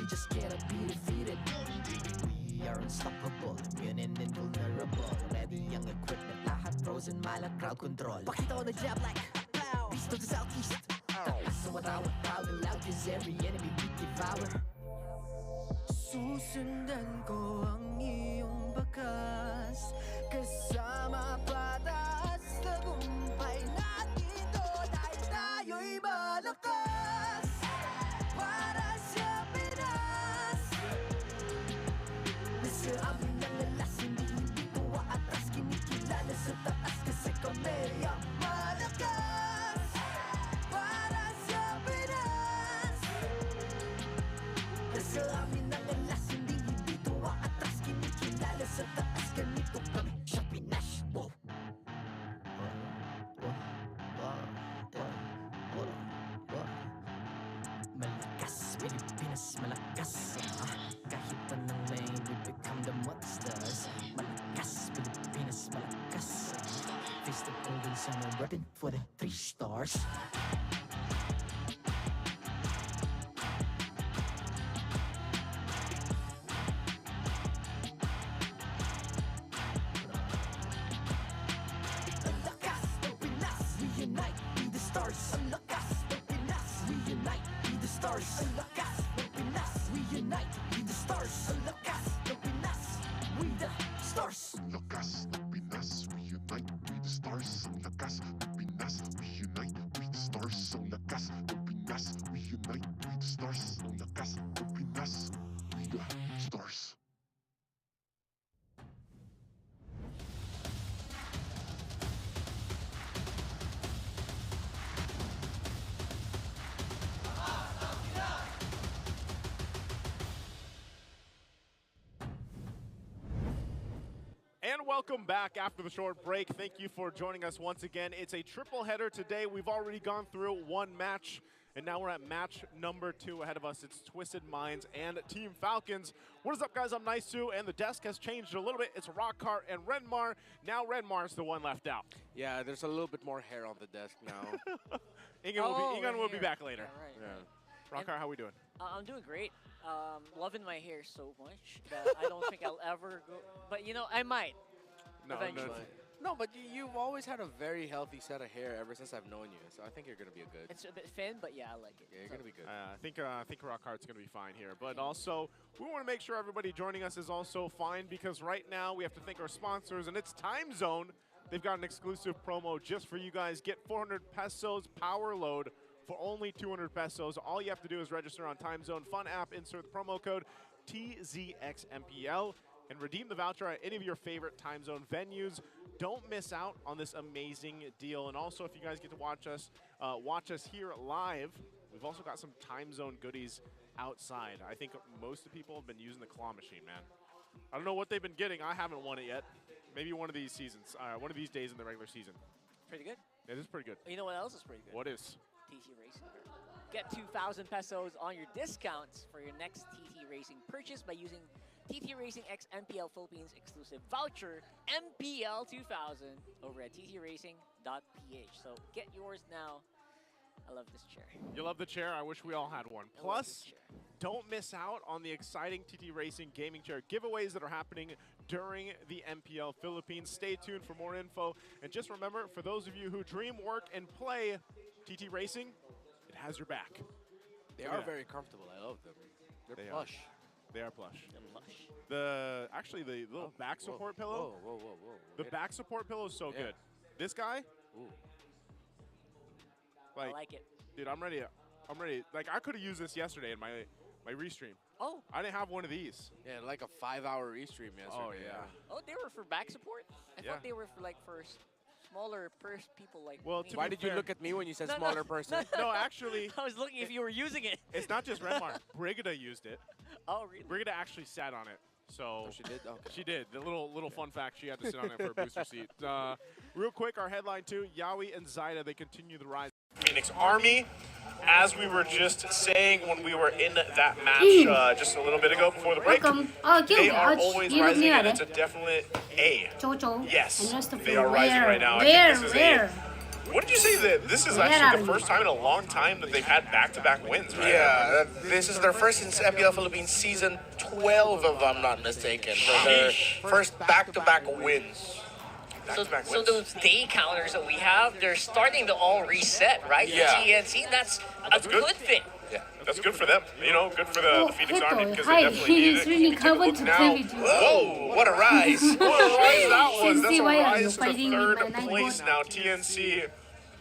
just cannot be defeated. We are unstoppable, immune and invulnerable. Ready ang equipment, lahat frozen, malak crowd control. Pakita ko na jab like pow, beast of the southeast. Sumatawag proud and loud, cause every enemy we devour. Susundan ko ang iyong bakas, kasama pataas, tagumpay natin to, dahil tayo'y malakas. Para sa Pinas, nasa amin ang lalas, hindi tuwa atras, kinikilala sa taas, kasi kami ang malakas. Para sa Pinas, nasa amin ang lalas, hindi tuwa atras, kinikilala sa taas, ganito kami sa Pinas. Wow. Malakas, Pilipinas, malakas. Kahit anong lane, we become the monsters. Malakas, Pilipinas, malakas. Face the golden sun and repping for the 3 stars. Ang lakas ng Pinas, we unite, be the stars. Ang lakas ng Pinas, we unite, be the stars. Ang lakas ng Pinas, we unite, be the stars. Ang lakas ng Pinas, we the stars. Ang lakas ng Pinas, we unite, we the stars. Ang lakas ng Pinas, we unite, we the stars. Ang lakas ng Pinas, we unite, we the stars. Ang lakas ng Pinas, we the stars. And welcome back after the short break. Thank you for joining us once again. It's a triple header today. We've already gone through one match, and now we're at match number 2 ahead of us. It's Twisted Minds and Team Falcons. What is up, guys? I'm Nice2, and the desk has changed a little bit. It's Rockhart and Renmar. Now Renmar's the one left out. Yeah, there's a little bit more hair on the desk now. Ingan will be back later. Yeah, right. Rockhart, how we doing? I'm doing great. Loving my hair so much that I don't think I'll ever go. But you know, I might. Eventually. No, but you've always had a very healthy set of hair ever since I've known you, so I think you're going to be a good. It's a bit thin, but yeah, I like it. Yeah, you're going to be good. I think Rockhart's going to be fine here. But also, we want to make sure everybody joining us is also fine, because right now we have to thank our sponsors, and it's Time Zone. They've got an exclusive promo just for you guys. Get 400 pesos power load for only 200 pesos. All you have to do is register on Time Zone Fun app, insert the promo code TZXMPL, and redeem the voucher at any of your favorite Time Zone venues. Don't miss out on this amazing deal. And also, if you guys get to watch us here live, we've also got some Time Zone goodies outside. I think most of the people have been using the claw machine, man. I don't know what they've been getting. I haven't won it yet. Maybe one of these seasons, one of these days in the regular season. Pretty good. Yeah, this is pretty good. You know what else is pretty good? What is? TT Racing. Get 2,000 pesos on your discounts for your next TT Racing purchase by using TT Racing X MPL Philippines exclusive voucher MPL 2000 over at ttracing.ph. So get yours now. I love this chair. You love the chair? I wish we all had one. Plus, don't miss out on the exciting TT Racing gaming chair giveaways that are happening during the MPL Philippines. Stay tuned for more info. And just remember, for those of you who dream, work, and play TT Racing, it has your back. They are very comfortable. I love them. They're plush. They are plush. They're plush. Actually, the little back support pillow. Whoa. The back support pillow is so good. This guy. Ooh. I like it. Dude, I'm ready. Like, I could have used this yesterday in my restream. Oh. I didn't have one of these. Yeah, like a 5-hour restream yesterday. Oh, yeah. Oh, they were for back support? I thought they were for smaller people like me. Why did you look at me when you said smaller person? No, actually. I was looking if you were using it. It's not just Renmar. Brigida used it. Oh, really? Brigida actually sat on it. So she did? Okay. She did. The little fun fact, she had to sit on it for a booster seat. Real quick, our headline too, Yawi and Zaida, they continue the rise. Phoenix Army, as we were just saying when we were in that match just a little bit ago before the break, they are always rising, and it's a definite A. Yes, they are rising right now. I think this is what did you say that this is actually the first time in a long time that they've had back-to-back wins, right? Yeah, this is their first since MPL Philippines season 12, if I'm not mistaken. For their first back-to-back wins. So those day counters that we have, they're starting to all reset, right? Yeah. TNC, that's a good thing. Yeah. That's good for them. You know, good for the Phoenix Army because they Hi, definitely need he's it. really Take a look covered to now. play with you. Whoa, what a rise. What a rise that was. TNC, That's a why are you rise to fighting with third my place night now. TNC,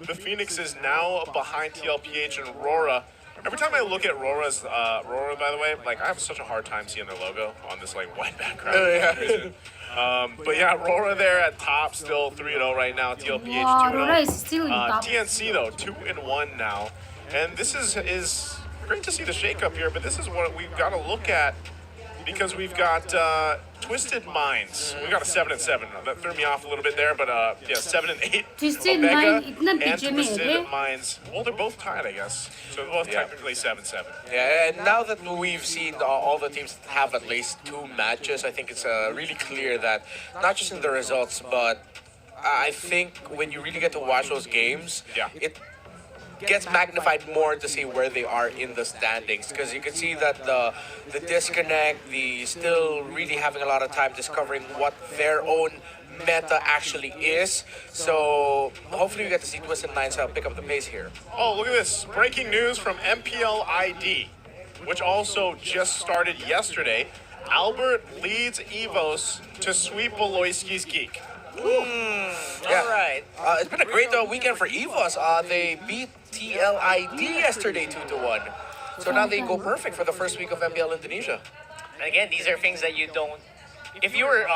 the Phoenix is now behind TLPH and Rora. Every time I look at Rora's, Rora, by the way, like I have such a hard time seeing their logo on this like white background. Oh, yeah. But yeah, Rora there at top, still 3-0 right now. TLPH Wow, 2-0. Rora is still in top. TNC though 2-1 now, and this is great to see the shakeup here. But this is what we've got to look at because we've got Twisted Minds. We got a 7-7. That threw me off a little bit there, but yeah, 7-8. Twisted Omega Mind, इतना and पीछे में है Twisted रे? Minds. Well, they're both tied, I guess. So they're both technically 7-7. Yeah, and now that we've seen all the teams have at least 2 matches, I think it's really clear that not just in the results, but I think when you really get to watch those games, Yeah. it gets magnified more to see where they are in the standings, because you can see that the disconnect, the still really having a lot of time discovering what their own meta actually is. So hopefully we get to see Twisted Minds pick up the pace here. Oh, look at this. Breaking news from MPL ID, which also just started yesterday. Albert leads EVOS to sweep Beloyski's Geek. Yeah. All right. It's been a great weekend for EVOS. They beat TLID yesterday 2-1. So now they go perfect for the first week of MPL Indonesia. Again, these are things that you don't. If you were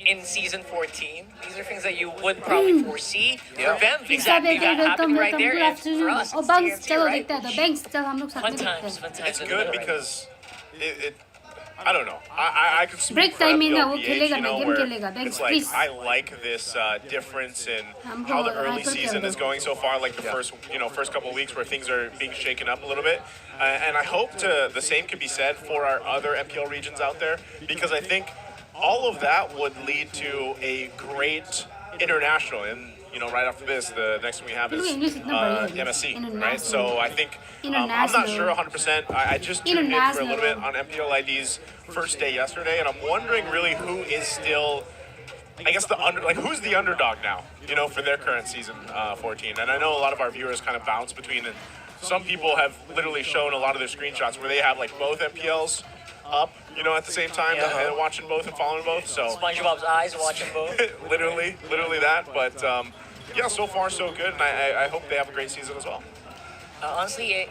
in season 14, these are things that you wouldn't probably foresee. Yeah. For them, exactly that happened right there. And for us, और it's banks TNC, चलो right? देखते हैं तो banks चल हम लोग साथ Fun में देखते times, हैं fun times. It's in the good middle right because it I don't know. I could speak Break for time में ना वो MPLPH, खेलेगा you ना, know, गेम where खेलेगा, Banks, it's like please. I like this difference in हमको how the early hyper season खेल is दो. going so far, like the first couple of weeks where things are being shaken up a little bit. And I hope the same can be said for our other MPL regions out there, because I think all of that would lead to a great international. And right after this, the next one we have is MSC, right? So I think I'm not sure 100%. I just tuned in for a little bit on MPL ID's first day yesterday, and I'm wondering really who is still, I guess who's the underdog now, for their current season 14. And I know a lot of our viewers kind of bounce between, and some people have literally shown a lot of their screenshots where they have like both MPLs up, at the same time, and watching both and following both. So SpongeBob's eyes watching both. literally that. But yeah, so far so good, and I hope they have a great season as well. Honestly,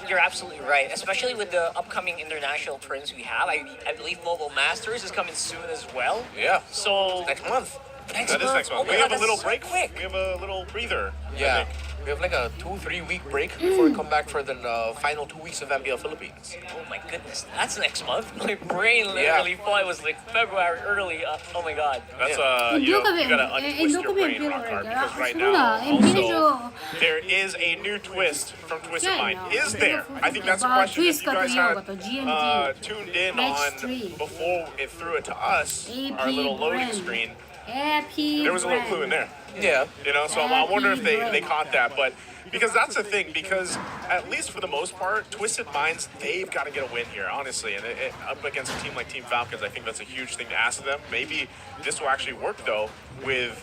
you're absolutely right, especially with the upcoming international tournaments we have. I believe Mobile Masters is coming soon as well. Yeah. So Next month. next That is month. next month. Oh my We God, have a little that's so break. quick. We have a little breather. I Yeah. think. We have like a 2-3 week break before we come back for the final 2 weeks of MPL Philippines. Oh my goodness, that's next month. My brain literally thought it was like February early. Oh my God. That's Indo का you gotta भी untwist Indo your का भी brain, MPL Rock Hard, रहेगा because right सुनो ना now MPL जो also there is a new twist from Twisted Yeah, Mind. no. Is there? I think that's a But question twist if you का तो guys ये had होगा तो GMT tuned in Match on 3. before it threw it to us, our AP little loading brand. screen. happy There was a little clue in there. Yeah. So I wonder if they Happy caught that, but because that's the thing, because at least for the most part, Twisted Minds, they've got to get a win here, honestly, and up against a team like Team Falcons, I think that's a huge thing to ask of them. Maybe this will actually work, though, with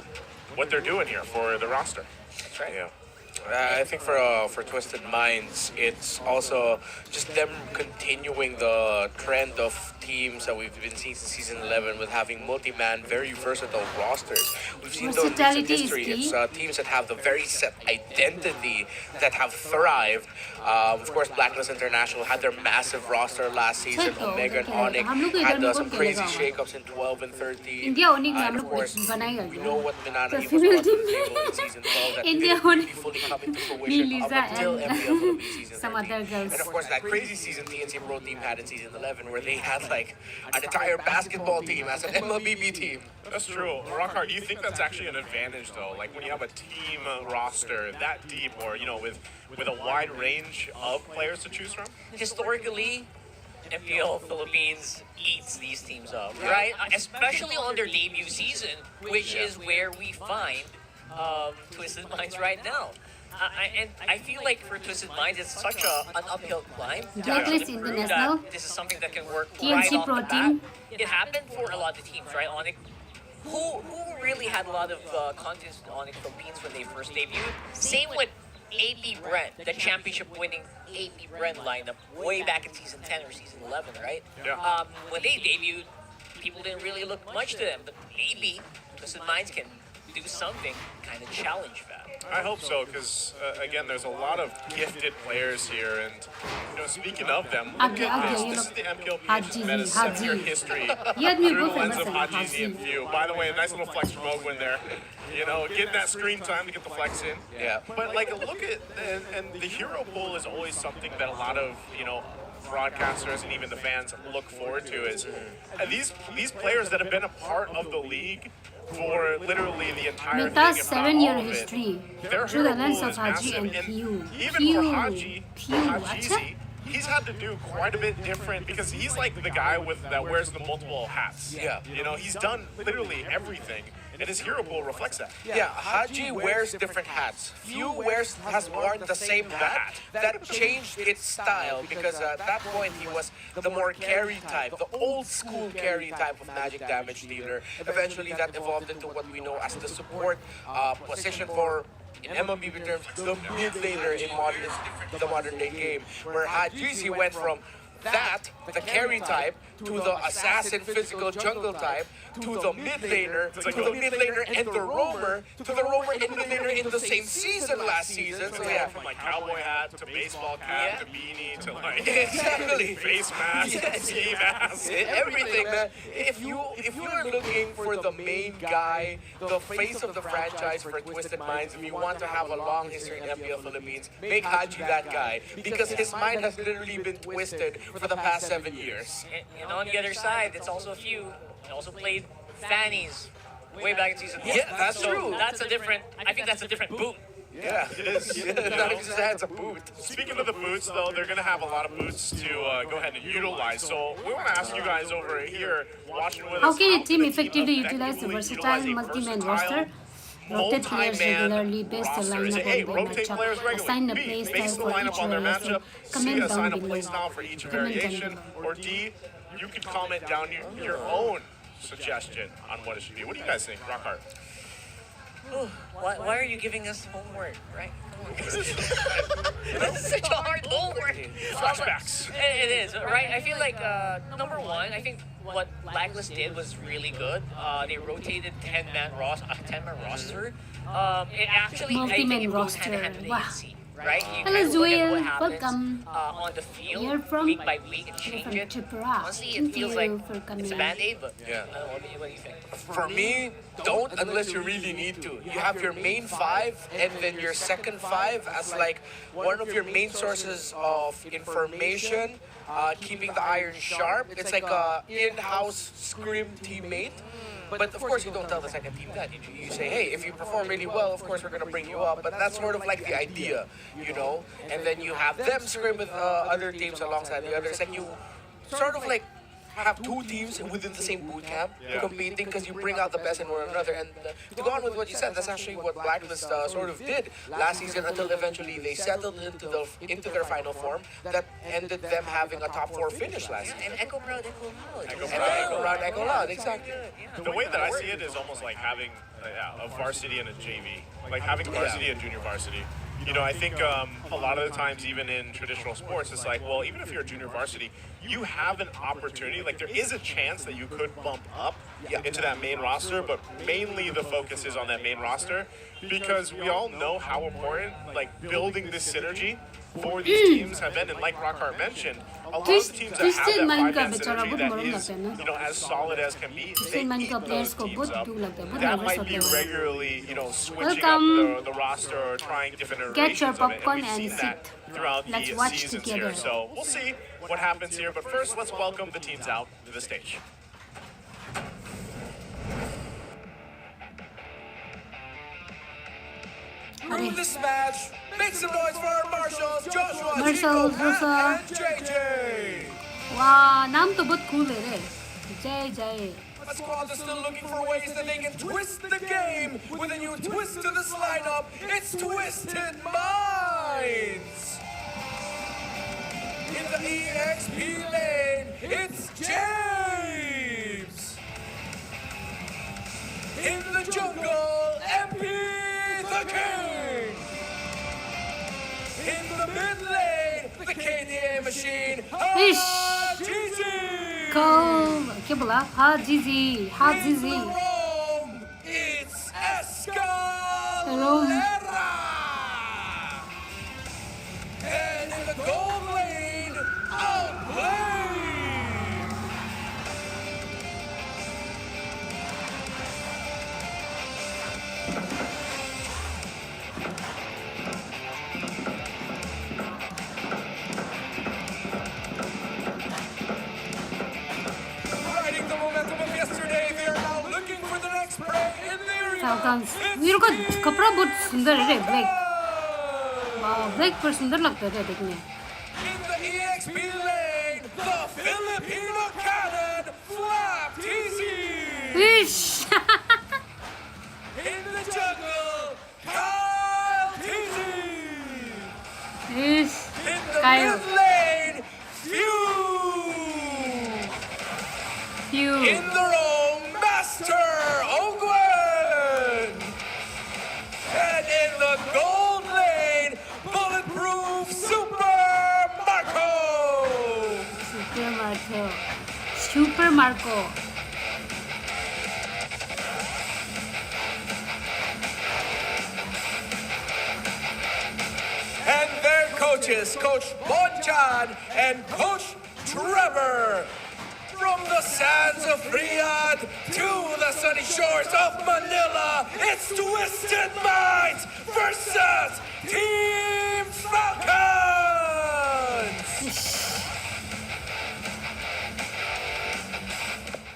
what they're doing here for the roster. That's right. Yeah. I think for Twisted Minds, it's also just them continuing the trend of teams that we've been seeing since season 11 with having multi-man, very versatile rosters. We've seen those in recent Versatility is history. key. It's teams that have the very set identity, that have thrived. Of course, Blacklist International had their massive roster last season. Sure, Omega and okay. Onyx हम लोग को had इधर में some कौन crazy खेलेगा? shakeups in 12 and 13. India होने के And हम of लोग course, बनाएगा we क्या? know what Minana The was female brought to team. the table in season 12 that India didn't होने- really fully come into Me, fruition up Lisa, until and MPL Philippines season some 13. other girls. And of course, that crazy season TNC Pro team had in season 11 where they had like an entire basketball team as an MLBB team. That's true. Rockhard, do you think that's actually an advantage, though? Like when you have a team roster that deep, or with a wide range of players to choose from? Historically, MPL Philippines eats these teams up, right? Especially on their debut season, which is where we find Twisted Minds right now. And I feel like for Twisted Minds, it's such an uphill climb. Blacklist to prove International. that this is something that can work TNC right off Pro the bat. Team. It happened for a lot of teams, right? Onyx, who really had a lot of confidence in Onyx Philippines when they first debuted. Same with AP Brent, the championship-winning AP Brent lineup way back in season 10 or season 11, right? Yeah. When they debuted, people didn't really look much to them, but maybe Twisted Minds can do something, kind of challenge that. I hope so, because again, there's a lot of gifted players here, and speaking of them, look at this. This is the MPLPH's meta 7-year history through the lens of Hajizi and Few. By the way, a nice little flex from Ogwin there. Getting that screen time to get the flex in. Yeah. But like, look at and the hero pool is always something that a lot of broadcasters and even the fans look forward to. Is these players that have been a part of the league for literally the entire thing, Meta's if not 7-year all of it. history Their through the hero lens pool of is Haji massive, and Pew. even for Hajizi, he's had to do quite a bit different because he's like the guy that wears the multiple hats. Yeah. He's done literally everything, and his hero pool reflects that. Yeah, Haji wears different hats. Few has worn the same hat. That changed its style because at that point he was the more carry type, the old school carry type of magic damage dealer. Eventually that evolved into what we know as the support position for, in MLBB terms, the mid laner in the modern day game, where Hajizi went from that, the carry type, to the assassin physical jungle type, to the mid laner, to the mid laner and the roamer, to the roamer and mid laner in the same season last season. So yeah, From like cowboy hat to baseball cap to beanie to like exactly. face mask, Yes. ski mask. Everything, man. If you are looking for the main guy, the face of the franchise for Twisted Minds, if you want to have a long history in MPL Philippines, make Haji that guy because his mind has literally been twisted for the past 7 years. And on the other side, it's also a few. They also played Fanny's way back in season 1. Yeah, that's true. I think that's a different boot. Yeah, it is. Not just that, it's a boot. Speaking of the boots, though, they're going to have a lot of boots to go ahead and utilize. So we want to ask you guys over here watching with us. How can a team the effectively utilize the effectively versatile utilize a multi-man versatile roster? Rotate players multi-man regularly, base the roster? Is it lineup A, on their rotate players matchup, assign a regularly, play B, style base the for lineup each on their variation, matchup, C, comment assign down a play below. style for each Comment down variation, below. or D, you can comment down your own suggestion on what it should be. What do you guys think, Rockhart? Why are you giving us homework, right? This is such a hard homework. Flashbacks. It is, right? I feel like, number one, I think what Blacklist did was really good. They rotated 10-man roster. It actually, I think Multi-man it goes hand in roster. hand with Wow. ANC, right? You Hello, kind of look at what Zuel. happens Welcome. on the field You're from- week by week and You're change from it. Tripura. Honestly, it Thank feels you like for it's coming. a band-aid, but Yeah. I don't know, what do you think? For me, don't unless you really need to. You have your main 5 and then your second 5 as like one of your main sources of information, keeping the iron sharp. It's like a in-house scrim teammate. But of course, you don't tell the second team that. You say, hey, if you perform really well, of course, we're going to bring you up. But that's sort of like the idea, And then you have them scrim with other teams alongside the others. And you sort of like have 2 teams within the same boot camp competing because you bring out the best in one another. And to go on with what you said, that's actually what Blacklist sort of did last season until eventually they settled into their final form that ended them having a top 4 finish last season. And Echo Proud, Echo Loud. Echo Round, Echo Loud, exactly. The way that I see it is almost like having a varsity and a JV, like having varsity and junior varsity. I think a lot of the times, even in traditional sports, it's like, well, even if you're a junior varsity, you have an opportunity. Like, there is a chance that you could bump up into that main roster, but mainly the focus is on that main roster because we all know how important, like, building this synergy for these teams have been. And like Rockhart mentioned, a lot of the teams that have that 5-man synergy that is, as solid as can be, they keep those teams up. That might be regularly, switching up the roster or trying different iterations your of it. popcorn And we've and seen that sit. throughout Let's the watch seasons together. here. So we'll see what happens here. But first, let's welcome the teams out to the stage. Rule this match. Make some noise for our marshals, Joshua, Marshall, Chico, Rosa. and JJ. वाह नाम तो बहुत cool है रे जय जय A squad is still looking for ways that they can twist the game with a new twist to this lineup. It's Twisted Minds. In the EXP lane, it's James. In the jungle, MP the King. In the mid lane, the KDA machine, GG. क्या बोला? हाँ GG, हाँ GG. It's Escalera. And in the gold lane, Mlbblive. Riding the momentum of yesterday, they are now looking for the next prey in the arena. Falcons. वीरों का कपड़ा बहुत सुंदर है रे, ब्लैक. वाह, ब्लैक पर सुंदर लगता है देखने. In the EXP lane, the Filipino cannon, Flap TZ. Ish. In the jungle, Kyle TZ. Ish. In the Kyle. mid lane, Few. You. In the roam, Master Ogwen. And in the gold lane, Bulletproof Super Marco. Super Marco. Super Marco. And their coaches, Coach Bonchan and Coach Trevor. From the sands of Riyadh to the sunny shores of Manila, it's Twisted Minds versus Team Falcons!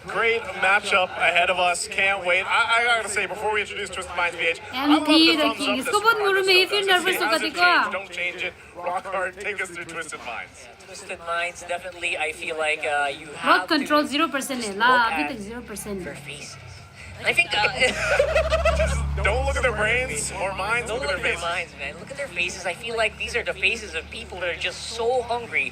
Great matchup ahead of us. Can't wait. I gotta say, before we introduce Twisted Minds VH, I love MP the the thumbs King. up इसको this बहुत far. मुरुम है, if you're It nervous hasn't होगा देखो. changed. Don't change it. Rock hard. Take us through Twisted Minds. Twisted Minds, definitely, I feel like you Rock have control to 0% है. ला अभी तक 0%. their faces. And I think Don't look at their brains or minds. don't Look look at at their their faces. minds, man. Look at their faces. I feel like these are the faces of people that are just so hungry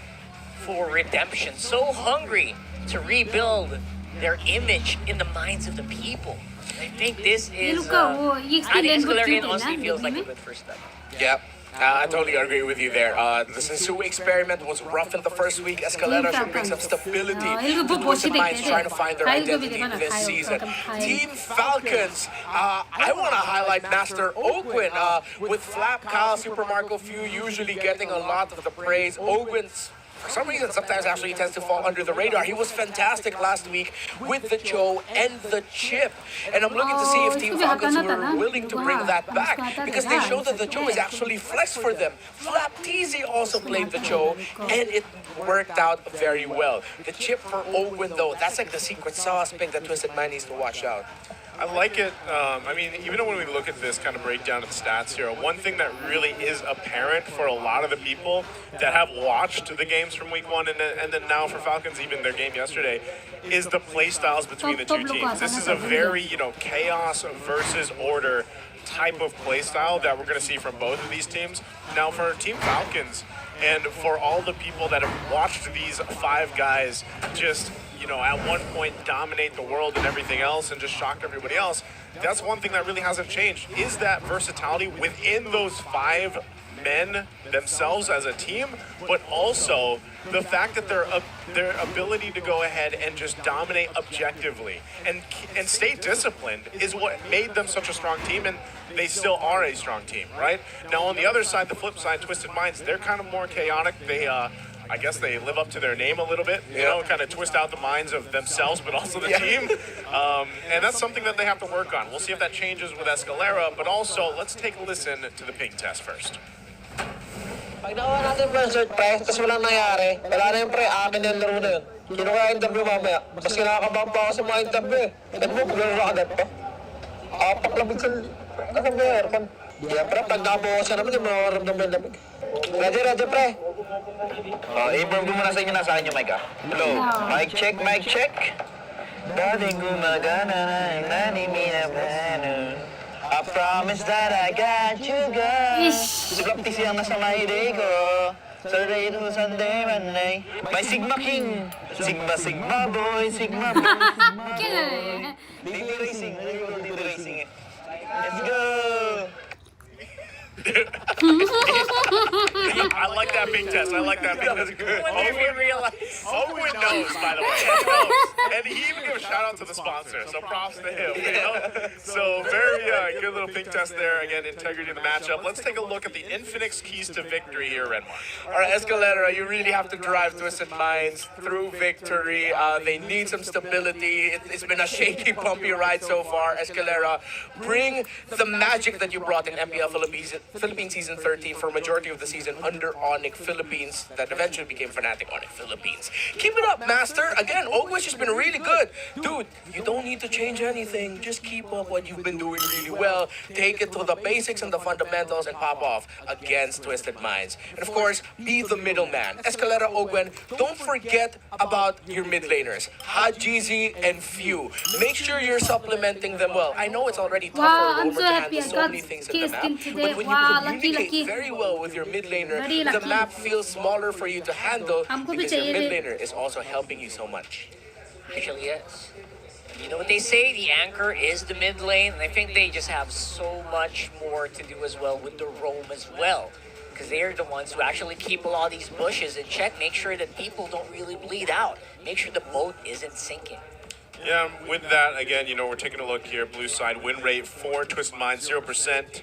for redemption, so hungry to rebuild their image in the minds of the people. I think this ये is. लोग का वो EXP I think lane बहुत Escalarian cute है honestly ना feels like देखने a में. good first step. Yep. I totally agree with you there. The Sensu experiment was rough in the first week. Escalera should bring some stability He'll to go Twisted Boshi Minds देखते trying to हैं. find their Kyle को भी identity देखा ना, this Kyle, season. Kyle. Team Falcons, I want to highlight Master Ogwen. With Flap, Kyle, Super Marco Few usually getting a lot of the praise. Ogwen's for some reason, sometimes actually tends to fall under the radar. He was fantastic last week with the Cho and the Chip. And I'm looking to see if Team Falcons were willing to bring that back because they showed that the Cho is actually flexed for them. Flap TZ also played the Cho and it worked out very well. The Chip for Owen though, that's like the secret sauce pick that Twisted Mind needs to watch out. I like it. I mean, even when we look at this kind of breakdown of the stats here, one thing that really is apparent for a lot of the people that have watched the games from week one and then now for Falcons, even their game yesterday, is the play styles between the two teams. This is a very, chaos versus order type of play style that we're going to see from both of these teams. Now for Team Falcons, and for all the people that have watched these five guys just, at one point dominate the world and everything else and just shock everybody else, that's one thing that really hasn't changed, is that versatility within those five men themselves as a team, but also the fact that their ability to go ahead and just dominate objectively and stay disciplined is what made them such a strong team, and they still are a strong team, right? Now on the other side, the flip side, Twisted Minds, they're kind of more chaotic. They I guess they live up to their name a little bit, kind of twist out the minds of themselves, but also the team. And that's something that they have to work on. We'll see if that changes with Escalera, but also let's take a listen to the ping test first. Pag nakuha natin pa yung search price, tapos walang nangyari, wala na yung pre, akin yung laro na yun. Kinuha yung interview mamaya, tapos kinakabang pa ako sa mga interview eh. Sabi mo, paglaro agad pa. Paklabig sa... Ano ba yun? Yeah, pre, pag nakabuha siya naman, yung mga maramdaman yung lamig. Ready, pre. Improve mo muna sa inyo, nasa inyo, Mike, ah. Hello, mic check, mic check. Dating gumagana na ang nanimina. I promise that I got you, girl. Ish. Suklapti siyang nasa Mayday ko. Saturday to Sunday, Monday. May Sigma King. Sigma boy, Sigma boy. Kaya Dito racing. Dito racing eh. Let's go. I like that big test. I like that big test. Good. When we realize. Owen knows, by the way. He knows. And he even gave a shout out to the sponsor, so props to him. You know? So very good little pink test there. Again, integrity in the matchup. Let's take a look at the Infinix keys to victory here, Redmar. All right, Escalera, you really have to drive Twisted Minds through victory. They need some stability. It's been a shaky, bumpy ride so far. Escalera, bring the magic that you brought in MPL Philippines Season 13 for majority of the season under Onyx Philippines that eventually became Fnatic Onyx Philippines. Keep it up, Master. Again, Ogwish has been really good. Dude, you don't need to change anything. Just keep up what you've been doing really well. Take it to the basics and the fundamentals and pop off against Twisted Minds. And of course, be the middleman. Escalera, Ogwen, don't forget about your mid laners, Hajizi and Few. Make sure you're supplementing them well. I know it's already tough Wow, for I'm Romer so to happy handle I so got many things in case the map, skin today. but when Wow, you lucky, communicate lucky. very well with your mid laner, Very the lucky. map feels smaller for you to handle हमको भी because your चाहिए mid थे। laner is also helping you so much. Actually, yes. You know what they say? The anchor is the mid lane, and I think they just have so much more to do as well with the roam as well. Because they're the ones who actually keep a lot of these bushes in check, make sure that people don't really bleed out, make sure the boat isn't sinking. Yeah, with that, again, you know, we're taking a look here. Blue side win rate for Twisted Minds, 0%.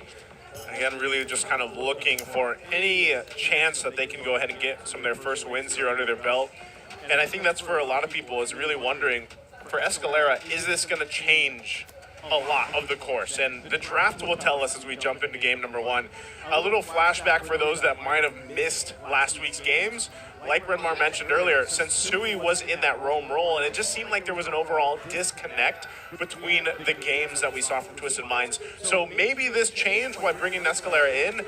Again, really just kind of looking for any chance that they can go ahead and get some of their first wins here under their belt. And I think that's for a lot of people is really wondering, for Escalera, is this going to change a lot of the course? And the draft will tell us as we jump into game number one. A little flashback for those that might have missed last week's games. Like Redmar mentioned earlier, since Sui was in that roam role, and it just seemed like there was an overall disconnect between the games that we saw from Twisted Minds. So maybe this change by bringing Escalera in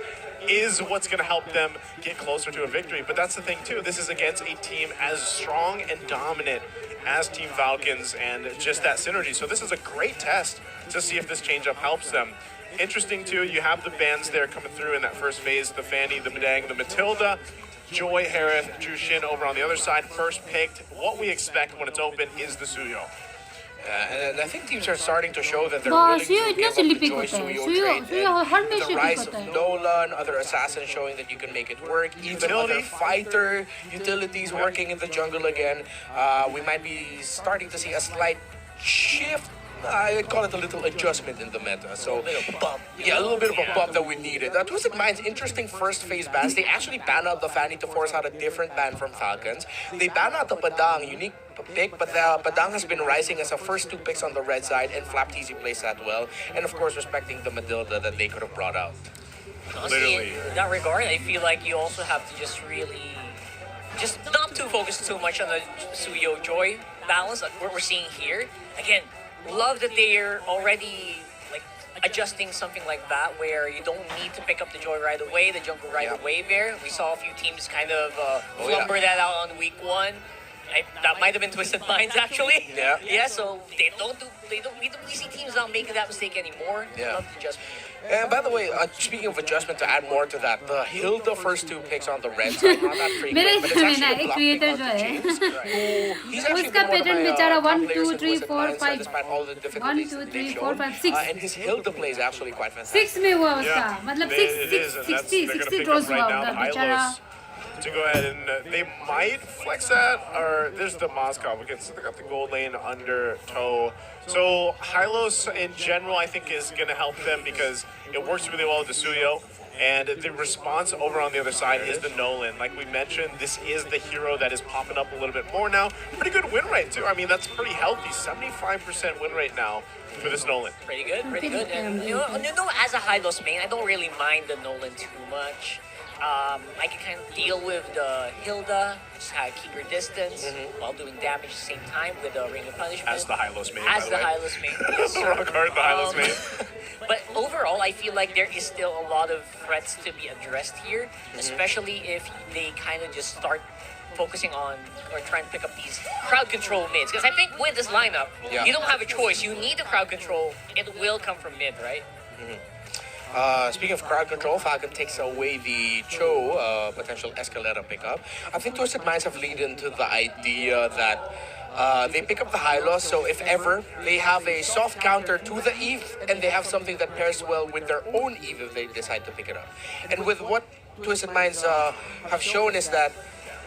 is what's going to help them get closer to a victory. But that's the thing too, this is against a team as strong and dominant as Team Falcons and just that synergy. So this is a great test to see if this change-up helps them. Interesting too, you have the bans there coming through in that first phase, the Fanny, the Medang, the Matilda, Joy, Harith, Jushin over on the other side, first picked. What we expect when it's open is the Suyo. And I think teams are starting to show that they're वाह, willing सुयो to इतना give up जल्दी the pick Joy होता है। Suyo सुयो trade. Her match And में the pick rise होता of है। Nolan, other assassins showing that you can make it work. Even Utility. other fighter utilities working in the jungle again. We might be starting to see a slight shift. I call it a little adjustment in the meta. So, yeah, a little bit of a bump that we needed. Twisted Minds, interesting first phase bans. They actually ban out the Fanny to force out a different ban from Falcons. They ban out the Padang, unique pick, but the Padang has been rising as a first two picks on the red side, and Flapteasy plays that well. And of course, respecting the Matilda that they could have brought out. Honestly, Literally. in that regard, I feel like you also have to just really, just not too focus too much on the Suyo Joy balance like what we're seeing here. Again, love that they're already like adjusting something like that where you don't need to pick up the Joy right away, the jungle right away there. We saw a few teams kind of lumber that out on week one. That might have been Twisted Minds actually. Yeah. So we don't see teams not making that mistake anymore. Yeah. Love to just And by the way, speaking of adjustment, to add more to that, the Hilda first two picks on the red side, not that frequent, मेरे but it's इसमें ना actually a एक block creator pick जो onto है James, who he's actually उसका been one of pattern my बेचारा top 1 players 2 in 3 Twisted 4 Minds, 5 despite all the 1 difficulties 2 that 3 they've 4 shown. 5 6 And his Hilda play is actually quite fantastic. 6 में हुआ उसका Yeah, मतलब it is, and that's, they're going to 60 pick draws up हुआ right now उधर the बेचारा Hylos to go ahead and they might flex that, or there's the Moscow because they got the gold lane under toe. So Hylos in general I think is going to help them because it works really well with the Suyo. And the response over on the other side is the Nolan. Like we mentioned, this is the hero that is popping up a little bit more now. Pretty good win rate too. I mean, that's pretty healthy. 75% win rate now for this Nolan. pretty good. And you know, as a Hylos main, I don't really mind the Nolan too much. I can kind of deal with the Hilda, just how to keep your distance while doing damage at the same time with the Ring of Punishment. As the Hylos main, As by the way. Hylos main. Yes, sir. Rock hard, the Hylos main. But overall, I feel like there is still a lot of threats to be addressed here, especially if they kind of just start focusing on or trying to pick up these crowd control mids. Because I think with this lineup, you don't have a choice. You need the crowd control. It will come from mid, right? Speaking of crowd control, Falcon takes away the Cho potential Escalera pickup. I think Twisted Minds have leaned into the idea that they pick up the Hylos, so if ever they have a soft counter to the Eve, and they have something that pairs well with their own Eve if they decide to pick it up. And with what Twisted Minds have shown is that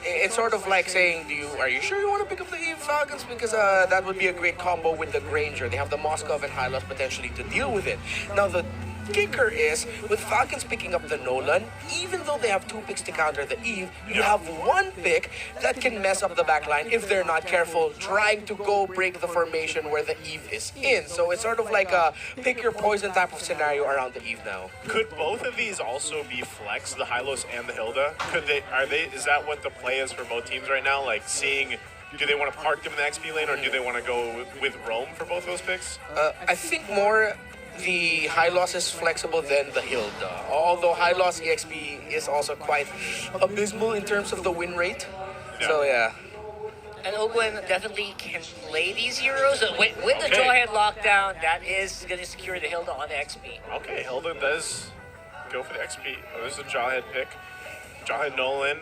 it's sort of like saying, are you sure you want to pick up the Eve Falcons? Because that would be a great combo with the Granger. They have the Moskov and Hylos potentially to deal with it. Now the kicker is, with Falcons picking up the Nolan, even though they have 2 picks to counter the Eve, you have 1 pick that can mess up the backline if they're not careful, trying to go break the formation where the Eve is in. So it's sort of like a pick your poison type of scenario around the Eve now. Could both of these also be flex, the Hylos and the Hilda? Is that what the play is for both teams right now? Like seeing, do they want to park them in the XP lane, or do they want to go with Roam for both those picks? I think more the Hylos is flexible than the Hilda. Although Hylos EXP is also quite abysmal in terms of the win rate. Yeah. So yeah. And Ogwen definitely can play these heroes. With the Jawhead lockdown, that is going to secure the Hilda on the XP. Okay, Hilda does go for the XP. Oh, this is a Jawhead pick. Jawhead Nolan.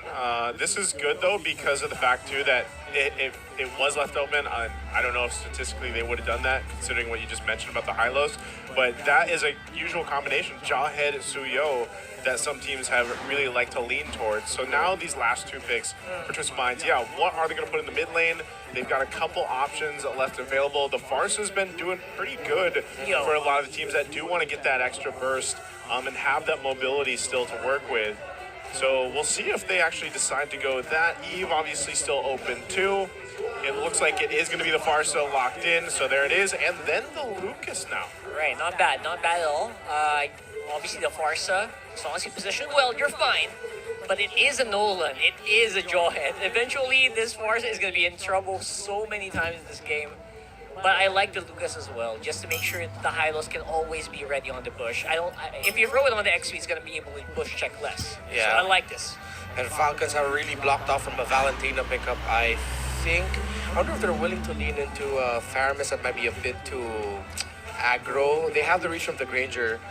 This is good though because of the fact too that it was left open. I don't know if statistically they would have done that considering what you just mentioned about the Hylos, but that is a usual combination, Jawhead Suyo, that some teams have really liked to lean towards. So now these last 2 picks for Twisted Minds, what are they going to put in the mid lane? They've got a couple options left available. The Farce has been doing pretty good for a lot of the teams that do want to get that extra burst and have that mobility still to work with. So we'll see if they actually decide to go with that. Eve obviously still open too. It looks like it is going to be the Farsa locked in, so there it is. And then the Lucas now. Right, not bad at all. Obviously the Farsa, as long as you position well, you're fine. But it is a Nolan, it is a Jawhead. Eventually this Farsa is going to be in trouble so many times in this game. But I like the Lucas as well, just to make sure that the Hylos can always be ready on the push. If you throw it on the XP, it's going to be able to push check less. Yeah. So I like this. And Falcons are really blocked off from a Valentina pickup, I think. I wonder if they're willing to lean into Faramis that might be a bit too aggro. They have the reach from the Granger.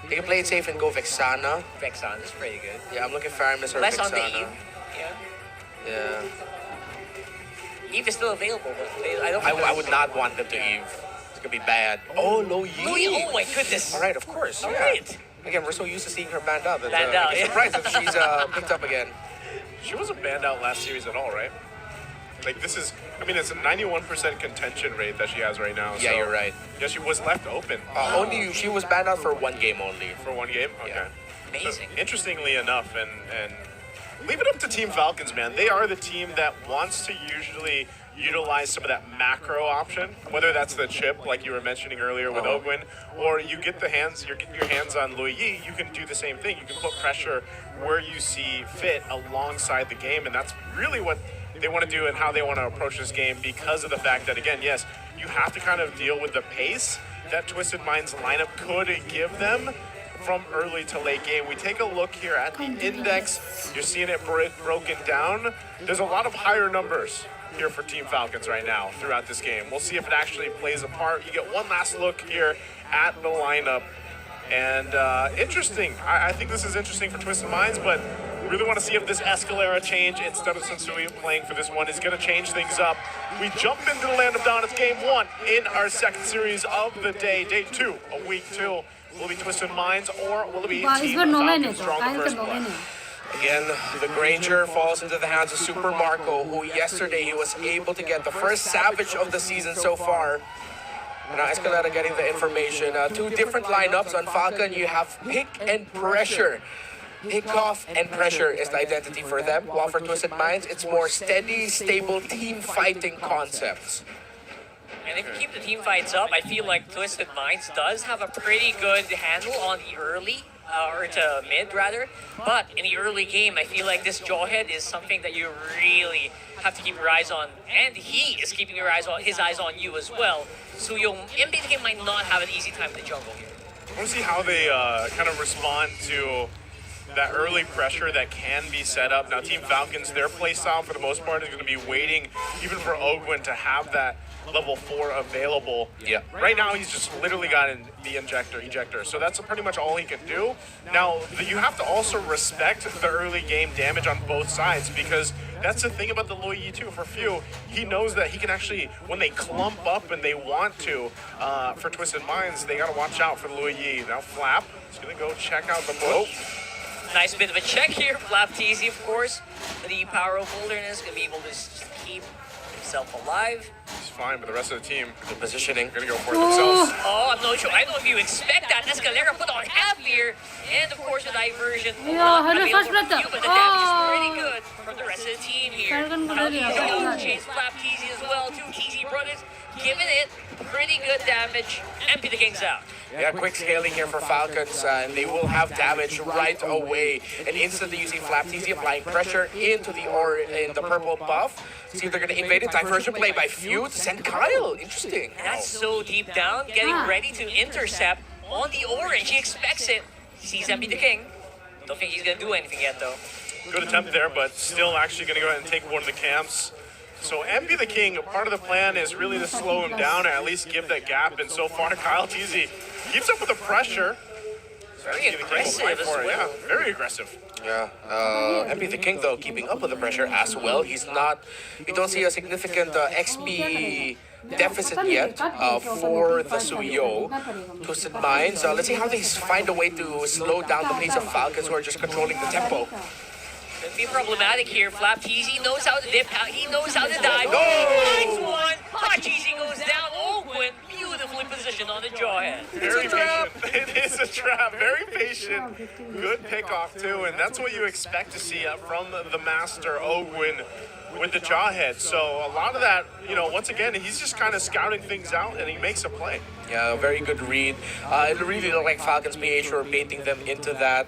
They can play it safe and go Vexana. Vexana is pretty good. Yeah, I'm looking Faramis or Less Vexana. on the Eve. Yeah. Eve is still available, but I would not want them to Eve. It's gonna be bad. Oh, Lo Yi. Oh my goodness. All right, of course. All yeah. right. Again, we're so used to seeing her banned out. Banned out, I'm yeah. surprised that she's picked up again. She wasn't banned out last series at all, right? Like this is, it's a 91% contention rate that she has right now. Yeah, so you're right. Yeah, she was left open. She was banned out for 1 game only. For 1 game? Okay. Yeah. Amazing. So, interestingly enough, and leave it up to Team Falcons, man. They are the team that wants to usually utilize some of that macro option, whether that's the chip, like you were mentioning earlier with Ogwin, or you get your hands on Lui Yi, you can do the same thing. You can put pressure where you see fit alongside the game, and that's really what they want to do and how they want to approach this game because of the fact that, again, yes, you have to kind of deal with the pace that Twisted Minds lineup could give them from early to late game. We take a look here at the index. You're seeing it broken down. There's a lot of higher numbers here for Team Falcons right now throughout this game. We'll see if it actually plays a part. You get one last look here at the lineup. And interesting. I think this is interesting for Twisted Minds, but really want to see if this Escalera change instead of Sensui playing for this one is going to change things up. We jump into the Land of Dawn. It's game 1 in our second series of the day 2 of week 2. Will it be Twisted Minds or will it be Team Falcons strong the first play? Again, the Granger falls into the hands of Super Marco, who yesterday he was able to get the first Savage of the season so far. Now Escalera getting the information. 2 different lineups on Falcon. You have pick and pressure. Pick off and pressure is the identity for them, while for Twisted Minds, it's more steady, stable team fighting concepts. And if you keep the team fights up, I feel like Twisted Minds does have a pretty good handle on the early or to mid rather. But in the early game, I feel like this Jawhead is something that you really have to keep your eyes on, and he is keeping his eyes on you as well. So your MPL might not have an easy time in the jungle here. I want to see how they kind of respond to that early pressure that can be set up. Now, Team Falcons, their playstyle for the most part is going to be waiting even for Ogwin to have that level 4 available. Yeah. Right now, he's just literally got the ejector. So that's pretty much all he can do. Now, you have to also respect the early game damage on both sides, because that's the thing about the Loi Yi too. For Few, he knows that he can actually, when they clump up and they want to, for Twisted Minds, they got to watch out for the Loi Yi. Now, Flap is going to go check out the bush. Nice bit of a check here. Mplph, of course, the power of wilderness, going to be able to just keep himself alive. He's fine, but the rest of the team, Good positioning. going to go for it themselves. Oh, I'm not sure. I don't know if you expect that. Escalera put on half here. And of course, the diversion. Yeah, not hello, available first for breath. you, but the damage is pretty good from the rest of the team here. Falcon को ले लिया, Mlbblive Falcon. chase Mplph as well. Two TZ brothers giving it pretty good damage. MP the King's out. Yeah, quick scaling here for Falcons, and they will have damage right away. And instantly using Flap TZ, applying pressure into the purple buff. See if they're going to invade it. Diversion play by Few to send Kyle. Interesting. That's so deep down, getting ready to intercept on the orange. He expects it. Sees MP the King. Don't think he's going to do anything yet, though. Good attempt there, but still actually going to go ahead and take one of the camps. So MP the King, part of the plan is really to slow him down and at least give that gap. And so far, Kyle TZ keeps up with the pressure. Very aggressive as well. Yeah, very aggressive. Yeah, MP the King though keeping up with the pressure as well. He's not. We don't see a significant XP deficit yet for the Suyo. Twisted Minds. Let's see how they find a way to slow down the pace of Falcons, who are just controlling the tempo. Could be problematic here. Mplph knows how to dip. He knows how to dive. No! Nice one. Hachizi goes down. Ogwin beautifully positioned on the Jawhead. Very patient. It is a trap. Very patient. Good pick-off, too. And that's what you expect to see from the master, Ogwin, with the Jawhead. So a lot of that, once again, he's just kind of scouting things out, and he makes a play. Yeah, very good read. It really looked like Falcons PH were baiting them into that,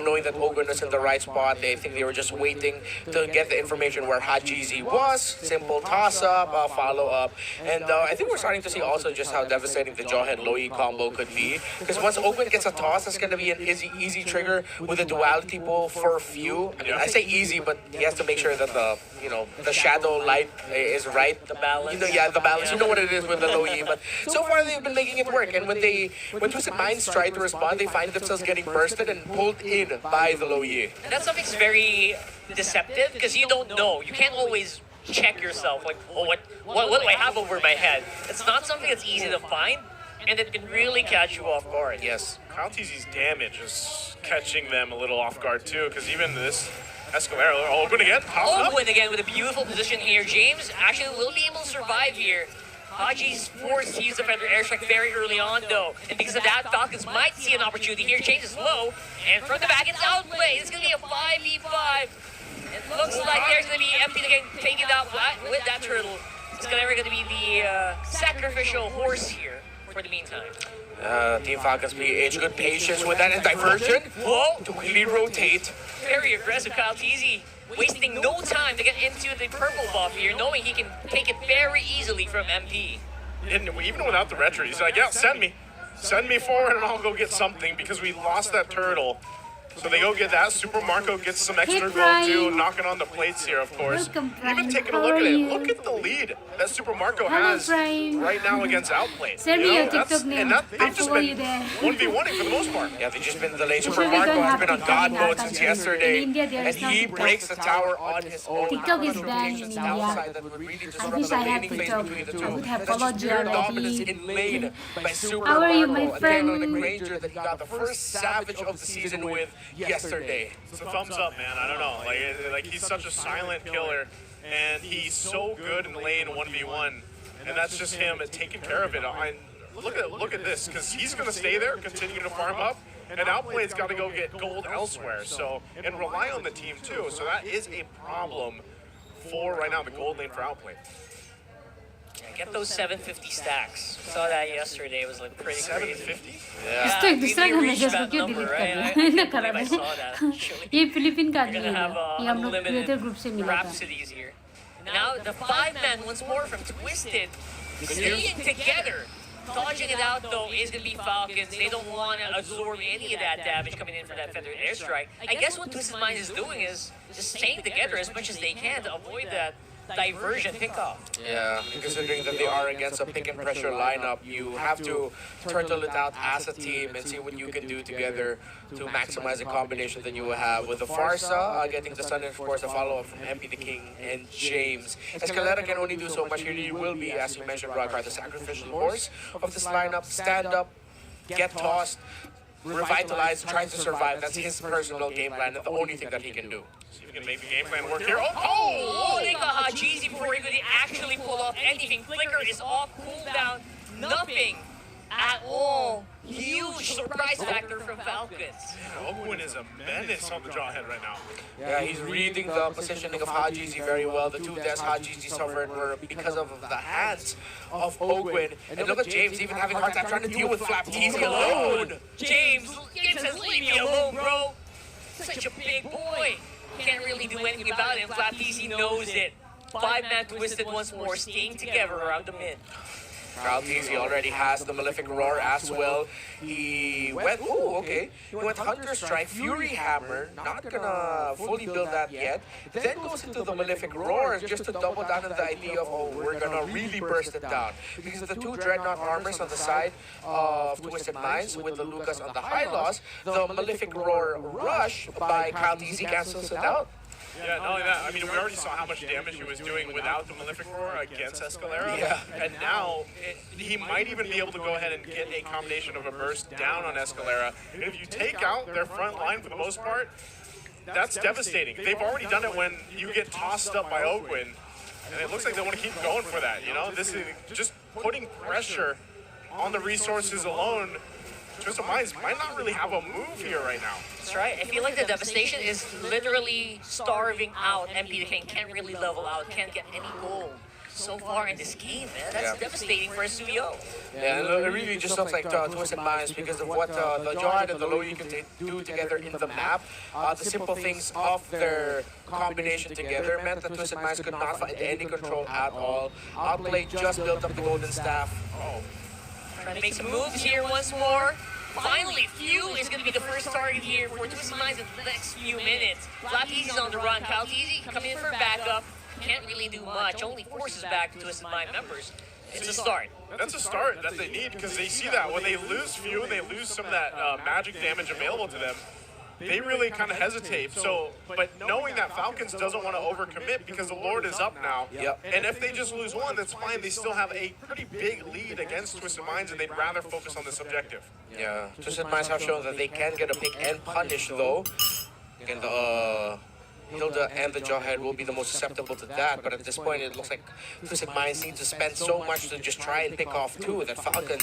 knowing that Ogwin was in the right spot. I think they were just waiting to get the information where Hajizi was. Simple toss-up, follow-up. And I think we're starting to see also just how devastating the Jawhead Loi combo could be. Because once Ogwin gets a toss, it's going to be an easy trigger with a duality pull for Few. I mean, I say easy, but he has to make sure that the shadow light is right. The balance. The balance. You know what it is with the Loi. But so far, they've been making it work, and when Twisted Minds try to respond, they find themselves getting bursted and pulled in by the Loi. And that's something that's very deceptive, because you don't know. You can't always check yourself, like, oh, what do I have over my head? It's not something that's easy to find, and it can really catch you off guard. Yes. Kyle TZ's damage is catching them a little off guard, too, because even this Escalera, Ogwin again, Ogwin again with a beautiful position here. James actually will be able to survive here. Haji's forced to use Defender Airstrike very early on, though. And because of that, Falcons might see an opportunity here. Change is low. And from the back, it's outplay. It's going to be a 5v5. It looks like there's going to be MP the King taking it out with that turtle. It's going to be the sacrificial horse here for the meantime. Team Falcons PH, good patience with that, and diversion. Whoa, to quickly rotate. Very aggressive Kyle TZ. Wasting no time to get into the purple buff here, knowing he can take it very easily from MP. And even without the retro, he's like, yeah, send me. Send me forward and I'll go get something, because we lost that turtle. So they go get that. Super Marco gets some extra gold too, knocking on the plates here, of course. Even taking a look at it, look at the lead that Super Marco has right now against Outplay. They've just been 1v1ing for the most part. Yeah, they've just been the lane. Super Marco has been on God mode since yesterday, and he breaks the tower on his own. TikTok is banned in India. That would really disrupt I wish the I had laning phase TikTok. between the two. I would have That's followed just you pure already. dominance in lane by Super How are you, Marco. my Again, on the friend? Granger that he got the first Savage of the season with yesterday. It's a thumbs up, man. I don't know. Like he's such a silent killer, and he's so good in lane 1v1, and that's just him taking care of it. Look at this, because he's going to stay there, continue to farm up, and Outplay's got to go get gold elsewhere. So and rely on the team too. So that is a problem for right now the gold lane for Outplay. Get those 750 stacks. Saw that yesterday. It was like pretty crazy. 750? इसको एक दूसरा का message को क्यों delete कर दिया ना करा I saw that. ये फिलीपीन का आदमी You're gonna है have ये हम लोग unlimited क्रिएटर ग्रुप से मिला था Rhapsodies here. Now the 5-man once more from Twisted, staying together. Dodging it out though is gonna be Falcons. They don't want to absorb any of that damage coming in for that feathered airstrike. I guess what Twisted Mind is doing is just staying together as much as they can to avoid that diversion pickoff. Yeah, considering that they are against a pick and pressure lineup, you have to turtle it out as a team and see what you can do together to maximize the combination that you will have. With the Farsa getting the stun and of course a follow-up from MP the King and James. Escalera can only do so much here. He will be, as you mentioned, Rockard, the sacrificial horse of this lineup. Stand up, get tossed, revitalize, try to survive. That's his personal game plan and the only thing that he can do. See if we can make the game plan work here. Oh, they got Hajizi before he could actually pull off anything. Flicker is off, cooldown, nothing at all. Huge surprise factor from Falcons. Oakwood is a menace on the jawhead right now. Yeah, he's reading the positioning of Hajizi very well. The two deaths Hajizi suffered were because of the hands of Ogwin. And look at James even having a hard time trying to deal with Flapteasy alone. James says, leave me alone, bro. Such a big boy. Can't really do anything about it, and Flapteasy knows it. 5-man Twisted once more, staying together around the mid. Flapteasy already has the Malefic Roar as well. He went, okay. He went Hunter Strike, Fury Hammer, not gonna fully build that yet. Then goes into the Malefic Roar just to double down on the idea of, we're gonna really burst it down. Because the two Dreadnought armors on the side of Twisted Minds with the Lucas on the high loss, the Malefic Roar rush by Flapteasy cancels it out. Yeah, not only that, I mean, we already saw how much damage he was doing without the Malefic Roar against Escalera. Yeah. And now, he might even be able to go ahead and get a combination of a burst down on Escalera. And if you take out their front line for the most part, that's devastating. They've already done it when you get tossed up by Oakwind. And it looks like they want to keep going for that, you know? This is just putting pressure on the resources alone. Twisted Minds might not really have a move here right now. That's right. I feel like the devastation is literally starving out MP the King. Can't really level out, can't get any gold so far in this game, man. That's devastating for Suyo. Yeah, it really just looks like Twisted Minds because of what the Jawhead and the Low you can do together in the map. The simple things of their combination together meant that Twisted Minds could not find any control at all. Outplay just built up the Golden Staff. Trying to make some moves here once more. Finally, Few is going to be the first target here for Twisted Minds in the next few minutes. Flapteasy's on the run. Flapteasy coming in for backup. Can't really do much. Only forces back Twisted Mind members. It's a start. That's a start that they need because they see that when they lose Few and they lose some of that magic damage available to them, they really kind of hesitate. So, but knowing that Falcons doesn't want to overcommit because the Lord is up now. Yep. And if they just lose one, that's fine. They still have a pretty big lead against Twisted Minds, and they'd rather focus on this objective. Yeah, Twisted Minds have shown that they can get a pick and punish though. And Hilda and the Jawhead will be the most susceptible to that, but at this point it looks like Twisted Minds need to spend so much to just try and pick off two that Falcon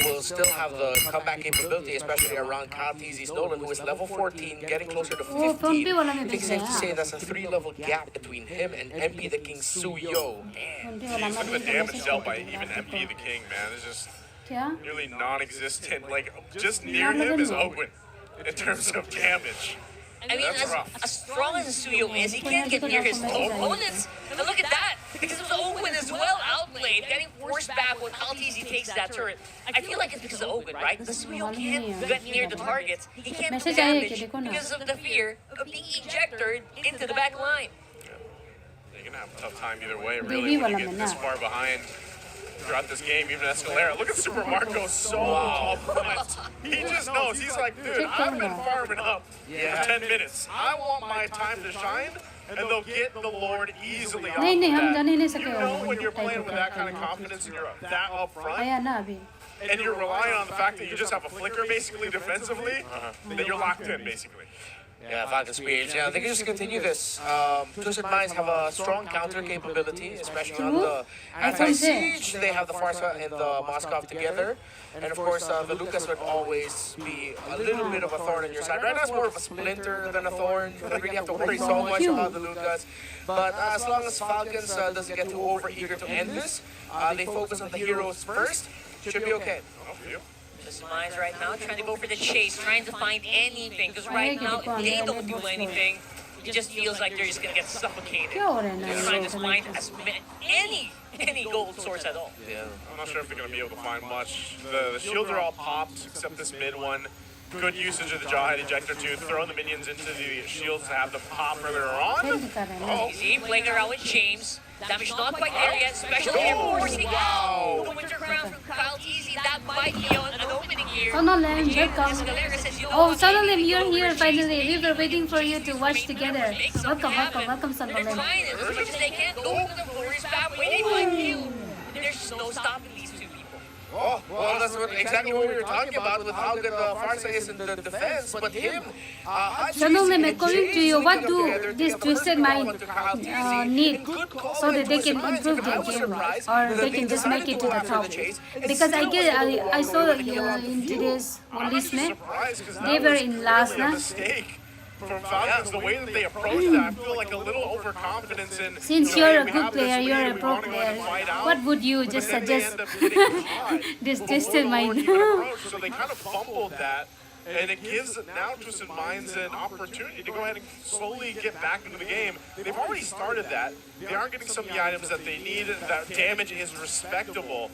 will still have the comeback capability, especially around Flapteasy's Nolan, who is level 14, getting closer to 15. I think it's safe to say that's a 3-level gap between him and MP the King Suyo. Jeez, look at the damage dealt by even MP the King, man. It's just nearly non-existent. Like, just near him is Oakwood in terms of damage. I mean, as strong as Suyo is, he can't get near his opponents. And look at that, because of the Oakwind as well, outplayed, getting forced back when Flapteasy takes that turret. I feel like it's because of Oakwind, right? Because Suyo can't get near the targets. He can't do damage because of the fear of being ejected into the back line. You're going to have a tough time either way, really, when you get this far behind throughout this game, even Escalera. Look at Super Marco so upfront. He just knows. He's like, dude, I've been farming up for 10 minutes. I want my time to shine, and they'll get the Lord easily off of that. You know when you're playing with that kind of confidence and you're that upfront, and you're relying on the fact that you just have a flicker basically defensively, that you're locked in basically. Yeah, Falcon Spears. Yeah, they can just continue this. Twisted Minds have a strong counter capability, especially on the anti-siege. They have the Farsa and the Moskov together. And of course, the Lucas would always be a little bit of a thorn in your side. Right now, it's more of a splinter than a thorn. You don't really have to worry so much about the Lucas. But as long as Falcons doesn't get too over-eager to end this, they focus on the heroes first, should be okay. Twisted Minds right now trying to go for the chase, trying to find anything. Because right now, if they don't do anything, it just feels like they're just going to get suffocated. They're trying to find any gold source at all. Yeah. I'm not sure if they're going to be able to find much. The shields are all popped, except this mid one. Good usage of the Jawhead Ejector to throw the minions into the shields to have them pop earlier on. Oh. See, playing around with James. Damage not quite there yet, especially they're forcing out the Winter Crown from Kyle Easy. That might be an opening here. Oh, Sonolim, you're here finally. We were waiting for you to watch together. Welcome, Sonolim. They're trying as much as they can. Go to the Glorious Path, where they find you. There's no stopping these two people. Oh, well, that's exactly what we were talking about with how good Farsa is in the defense. But him, Sonolim, according to you, what do this Twisted Mind need so that they can improve their game, or they can just make it to the top? Because I saw in today's enlistment, they were in last, na? From Falcons, the way that they approach that, I feel like a little overconfidence in. Since you're a good player, you're a pro player, what would you just suggest? This Twisted Mind. So they kind of fumbled that, and it gives now Twisted Minds an opportunity to go ahead and slowly get back into the game. They've already started that. They are getting some of the items that they need. That damage is respectable.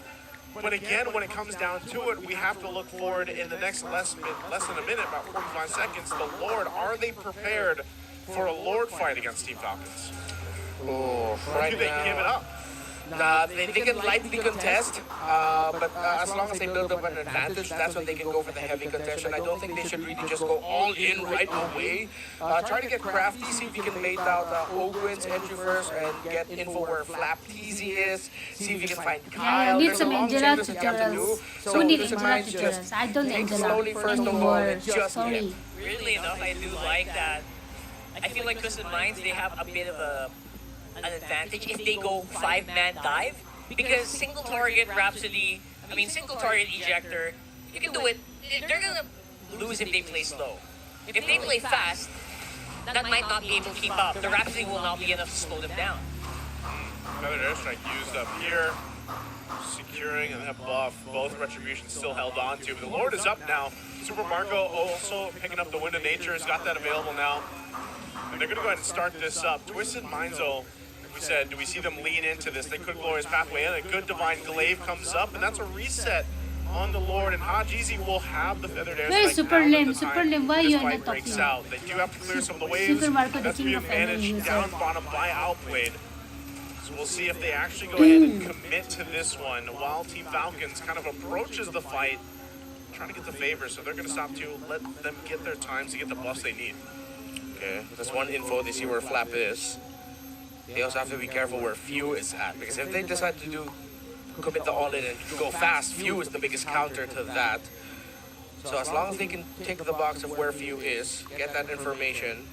But again, when it comes down to it, we have to look forward in the next less than a minute, about 45 seconds. The Lord, are they prepared for a Lord fight against Team Falcons? Oh, Or do they give it up? Nah, they can lightly contest, but as long as they build up an advantage, that's when they can go for the heavy contention. I don't think they should really just go all in right away. Try to get crafty, see if you can bait out Ogwin's entry first and get info where Flap Teasy is, see if you can find Kyle. Need some Angela tutorials. Who need Angela tutorials? I don't Angela anymore. Sorry. Weirdly enough, I do like that. I feel like Twisted Minds, they have a bit of an advantage if they go 5-man dive, because single target Rhapsody, single target Ejector, you can do it. They're gonna lose if they play slow. If they play fast, that might not be able to keep up. The Rhapsody will not be enough to slow them down. Another airstrike used up here, securing and that buff. Both Retributions still held on to. But the Lord is up now. Super Marco also picking up the Wind of Nature, has got that available now. And they're gonna go ahead and start this up. Twisted Minds, though, we said, do we see them lean into this? They could Glorious Pathway in. A good Divine Glaive comes up, and that's a reset on the Lord. And Hajizi will have the Feathered Airstrike. Where is Super Lim? Why are you on the top breaks out. They do have to clear some of the waves. That's being managed down bottom by Outplayed. So we'll see if they actually go ahead and commit to this one while Team Falcons kind of approaches the fight, trying to get the favor. So they're going to stop to let them get their times to get the buffs they need. Okay, that's one info. They see where Flap is. They also have to be careful where Few is at, because if they decide to commit the all-in and go fast, Few is the biggest counter to that. So as long as they can tick the box of where Few is, get that information,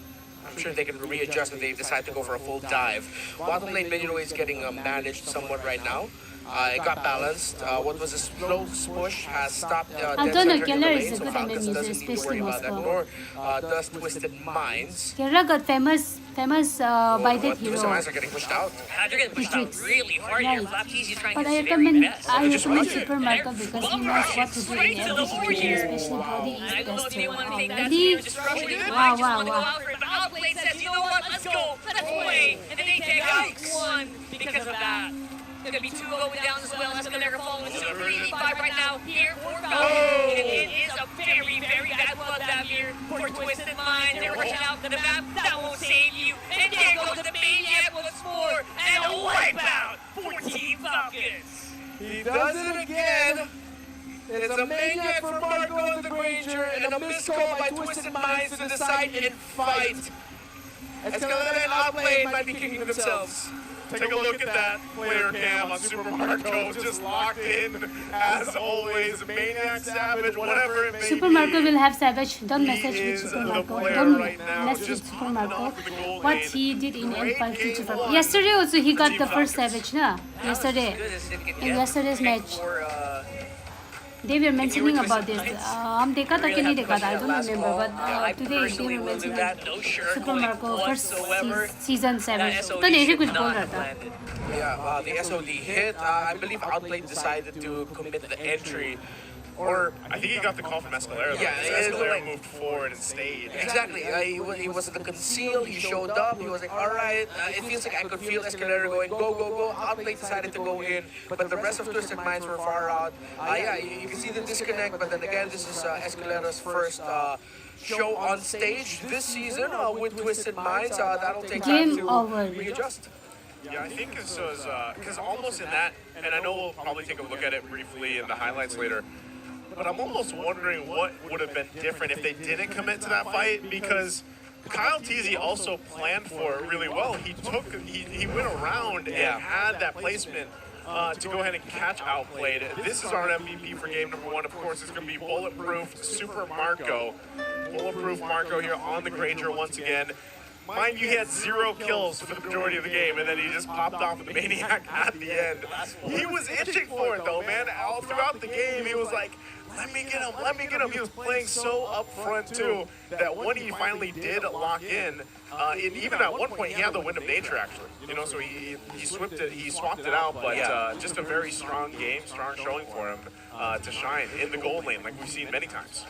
I'm sure they can readjust if they decide to go for a full dive. Bottom lane minion is getting managed somewhat right now. It got balanced. What was a slow push has stopped Dead Center in the lane, so Falcons doesn't need to worry about that, nor does Twisted Minds. Kerala got famous by that hero. Twisted Minds are getting pushed out. They're getting pushed out really hard here. Flap Teasy trying But his I very best. recommend Super Marco because he knows what to do in every situation, especially Body is I don't know best if to they want to take that Already? to disruption. They Wow, might just want to go wow. out for it. But Outplay says, you know what, let's go, let's play. And then they take out one because of that. There's going to be two going down as well. Escalera following Super 3v5 right now here for Falcon. And it is a very, very bad bloodbath here for Twisted Minds. They're rushing out to the map. That won't save you. And there goes the Maniac once more. And a wipeout for Team Falcons. He does it again. It's a Maniac from Marco and the Granger, and a missed call by Twisted Minds to decide and fight. Escalera and Outplayed might be kicking themselves. Take a look at that player cam on Super Marco, just locked in as always. Maniac, Savage, whatever it may Super be. Marco will have Savage. Don't message with Super Marco. Don't mess with Super Marco. What he did in Mplph Future. Yesterday also he got the first Savage, na? Yesterday. In yesterday's match. They were mentioning about this. हम देखा था कि नहीं देखा था, I don't remember, but today they were mentioning Super Marco first season 7. तो ऐसे कुछ बोल रहा था. Yeah, the SOD hit. I believe Outplayed decided to commit the entry. Or I think he got the call from Escalera. Yeah, Escalera moved forward and stayed. Exactly. He was the conceal. He showed up. He was like, all right. It feels like I could feel Escalera going, go, go, go. Outplay decided to go in, but the rest of Twisted Minds were far out. Yeah, you can see the disconnect, but then again, this is Escalera's first show on stage this season with Twisted Minds. That'll take time to readjust. Yeah, I think this was, because almost in that, and I know we'll probably take a look at it briefly in the highlights later, but I'm almost wondering what would have been different if they didn't commit to that fight, because Kyle Teasy also planned for it really well. He went around and had that placement to go ahead and catch Outplayed. This is our MVP for game number 1. Of course, it's going to be Bulletproof Super Marco. Bulletproof Marco here on the Granger once again. Mind you, he had 0 kills for the majority of the game, and then he just popped off the Maniac at the end. He was itching for it, though, man. All throughout the game, he was like, let me get him, let me get him. He was playing so up front, too, that when he finally did lock in, even at one point, he had the Wind of Nature, actually. You know, so he swapped it out, but just a very strong game, strong showing for him to shine in the gold lane, like we've seen many times.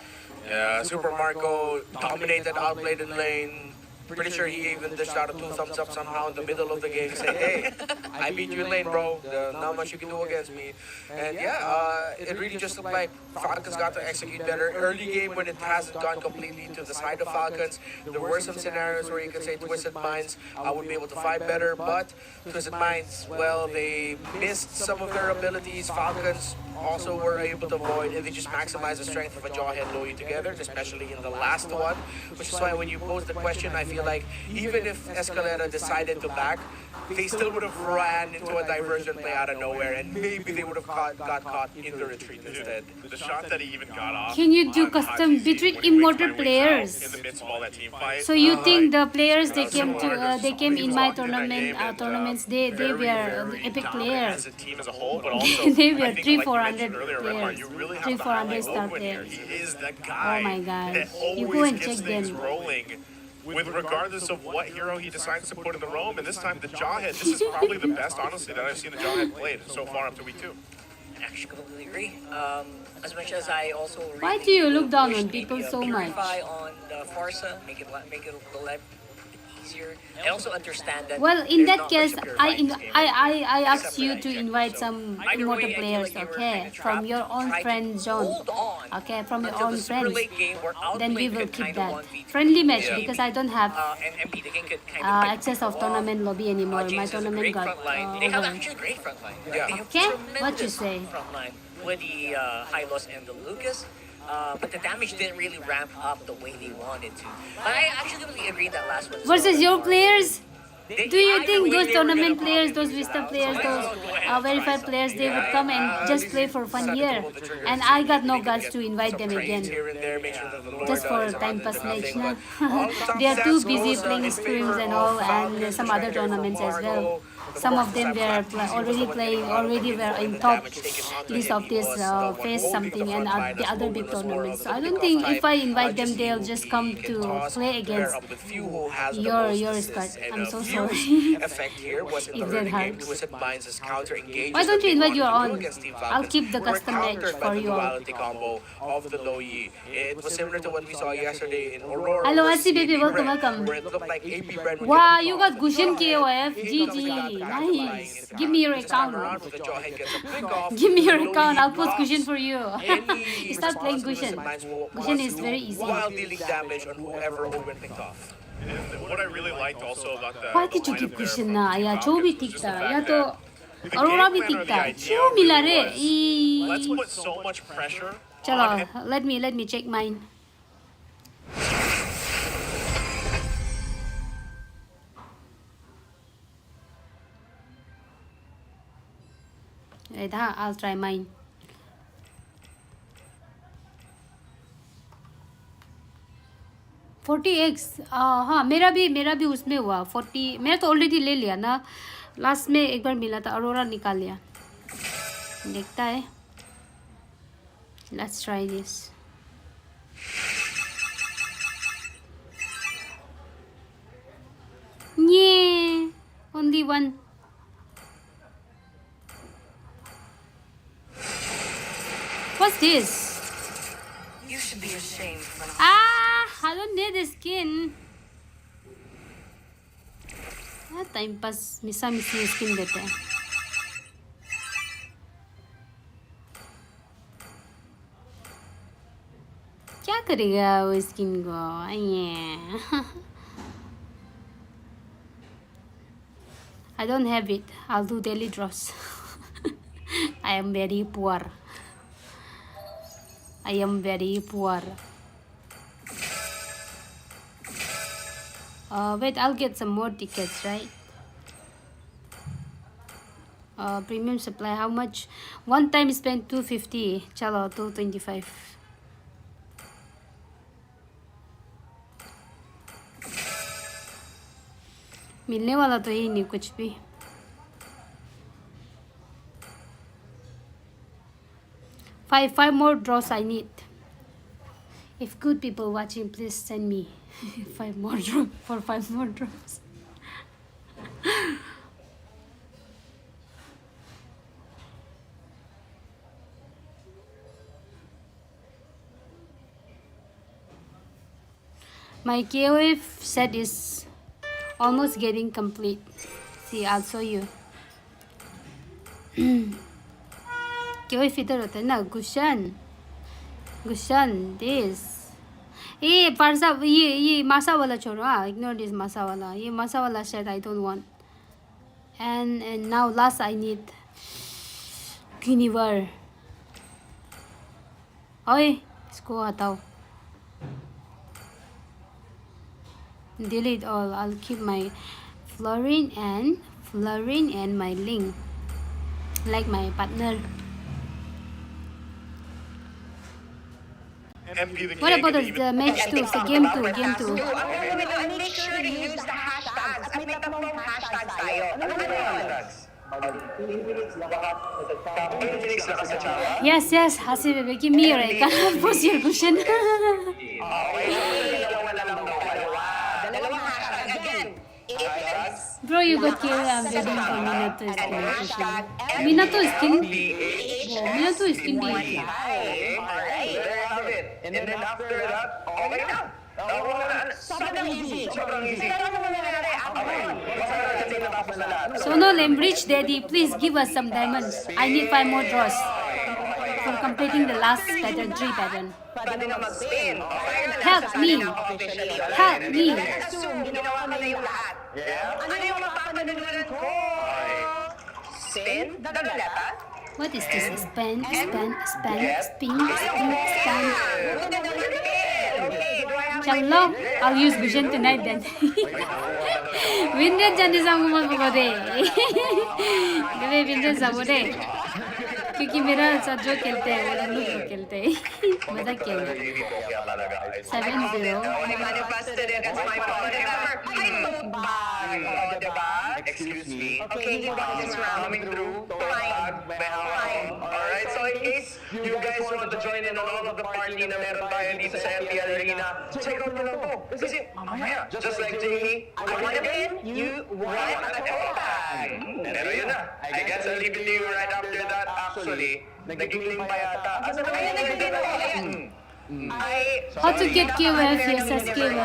Yeah, Super Marco dominated, outplayed in lane. Pretty sure he even dished out a 2 thumbs up somehow in the middle of the game, saying, hey, I beat you in lane, bro. Not much you can do against me. And yeah, it really just looked like Falcons got to execute better. Early game, when it hasn't gone completely to the side of Falcons, there were some scenarios where you could say Twisted Minds would be able to fight better, but Twisted Minds, well, they missed some of their abilities. Falcons also were able to avoid, and they just maximized the strength of a Jawhead Lowy together, especially in the last one, which is why when you pose the question, I feel like even if Escalera decided to back, they still would have ran into a diversion play out of nowhere, and maybe they would have got caught in the retreat instead. The shot that he even got off. Can you do custom between immortal players? In the midst of all that team fight. So you think the players they came in my tournaments they were epic players. As a team as a whole, but also they were I think, 300-400 players. 300-400 star players. He is the guy Oh my god! that You go always and gets check things them. rolling. With regardless of what hero he decides to put in the roam, and this time the Jawhead, this is probably the best, honestly, that I've seen the Jawhead played so far up to week 2. Actually, completely agree. As much as I also Why do you look down on people so much? Purify on the Farsa, make it a little easier. I also understand that. Well, in there's that not case, much Purify I asked except you for to that invite so some either immortal way, I feel players, like you were okay, kinda from trapped. your own Try to friend zone, hold on okay, from your until own the super friends. late game where Then we Outplay will could keep kinda that 1v2 friendly match maybe. because I don't have And MP the King could kind of pick access of people tournament off. lobby anymore. My James has a tournament great got front line. They have over. actually a great front line. Yeah. They have Okay, what you tremendous say? front line with the Hylos and the Lucas. But the damage didn't really ramp up the way they wanted to. But I actually really agree that last one. Versus your players. They- Do you either think way, those they were tournament gonna players, probably those lose Vista out. players, So those let's go ahead and verified try players, they would come and just play for fun here. And I got no guts to invite them again. Just for time pass match na. They are too busy playing streams and all, and some other tournaments as well. Some of them were already were in top list of this phase something and the other big tournaments. So I don't think if I invite them, they'll just come to play against your squad. I'm so sorry. Effect here was in the If that early game, helps. Twisted Minds is counter engaged. Why don't you invite your own? I'll keep the custom match for you all. Duality combo of the Lowy. It was similar to what we saw yesterday in Aurora. Hello, versus Asi baby, AB welcome, Brand, welcome. where it looked like AB Brand would Wow, get you the got call. Gushin KOF. He got GG. back Nice. flying Give me your this time account. around, the Jawhead gets a pick off. Give me your Lowy account. I'll post blocks Gushin for you. any Start playing response Gushin. Twisted Minds Gushin is wants very to easy. while dealing damage on whoever Owen picked off. And what I really liked also about the Why did you lineup keep there Gushin from na? Team Yeah, Falcons Cho भी was ठीक just the था. fact या that तो the Aurora game भी plan ठीक or the था. idea Cho really मिला रे. was, let's put so much pressure on Chalo, him. let me check mine. Wait, I'll try mine. $40x हाँ मेरा भी उसमें हुआ 40 मेरा तो ऑलरेडी ले लिया ना लास्ट में एक बार मिला था अरोरा निकाल लिया देखता है let's try this yeah only one what's this You should be ashamed for not. I don't need the skin. Time pass मिसा मिसी स्किन देते हैं. क्या करेगा वो स्किन को? I don't have it. I'll do daily draws. I am very poor. I am very poor. Wait, I'll get some more tickets, right? Premium supply, how much? One time spent 250. Chalo, 225. मिलने वाला तो ही नहीं कुछ भी. Five more draws I need. If good people watching, please send me 5 more draws for 5 more draws. My KOF set is almost getting complete. See, I'll show you. KOF इधर होता है ना Gushan, this. ये parsa ये masa वाला छोड़ो ignore this masa वाला ये masa वाला set I don't want. And now last I need Guinevere. ओए इसको हटाओ. Delete all. I'll keep my Florine and my Link, like my partner. What about the match 2? The game 2. Make sure to use the hashtags. At may tatlong hashtags tayo. Ano ba yun? Yes, Hasi baby, give me your I can't post your cushion. Bro, you got killed. I'm waiting for Minato skin. Minato skin. Minato skin. And then after that, okay na. Sobrang easy. Sono Lembridge Daddy, please give us some diamonds. I need 5 more draws for completing the last pattern, 3 pattern. Help me. Help me. What is this? Span. Chalo, I'll use vision tonight then. Windred जाने जाऊँ मत बोले. कभी विंड्रेड जाऊँगे. क्योंकि मेरा साथ जो खेलते हैं वो लोग खेलते हैं. मजा क्या है? 7-0. Excuse me. Okay, you guys are coming through. Alright, so in case you guys want to join in on all of the party na meron tayo dito sa MPL Arena, check out nyo lang to. Kasi mamaya, just like Jamie, I want to win, you want a tote bag. Pero yun na. I guess I'll leave it to you right after that. Actually, naging pa yata. Asa na kayo naging How to get KOF versus KOF?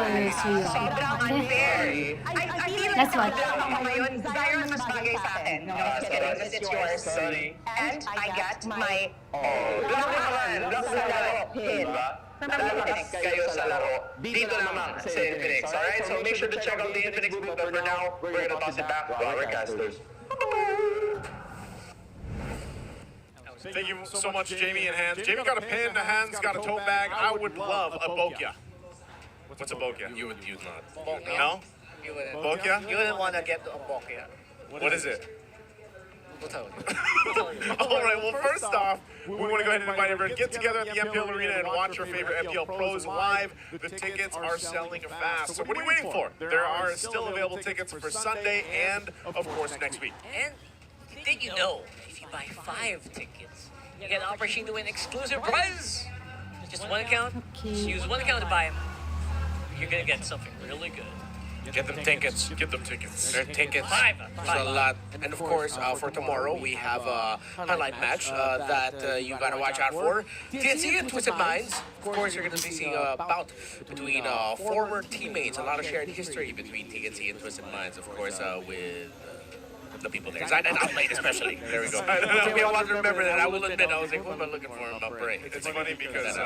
That's what. Zyron mas bagay sa akin. No, it's yours. Sorry. And I got my Block sa laro. pin. Lalabas kayo sa laro. Dito lamang sa Infinix. Alright, so make sure to check out the Infinix booth. But for now, we're gonna toss it back to our casters. Thank you so much, Jamie and Hans. Jamie got a pin, Hans got a tote bag. I would love a Bokia. What's a Bokia? You would not. No? You wouldn't. Bokia? You wouldn't want to get a Bokia. What is it? We'll tell you. All right, well, first off, we want to go ahead and invite everyone to get together at the MPL Arena and watch your favorite MPL pros live. The tickets are selling fast. So what are you waiting for? There are still available tickets for Sunday and, of course, next week. And did you know, if you buy 5 tickets, you get an opportunity to win exclusive prize? Just one account. Just use one account to buy them. You're going to get something really good. Get them tickets. Get them tickets. They're tickets. Five. There's a lot. And of course, for tomorrow, we have a highlight match that you gotta watch out for. TNC and Twisted Minds. Of course, you're gonna be seeing a bout between former teammates. A lot of shared history between TNC and Twisted Minds. Of course, with the people there. And Outlane especially. There we go. I want to remember that. I will admit, I was like, what am I looking for in my brain? It's funny because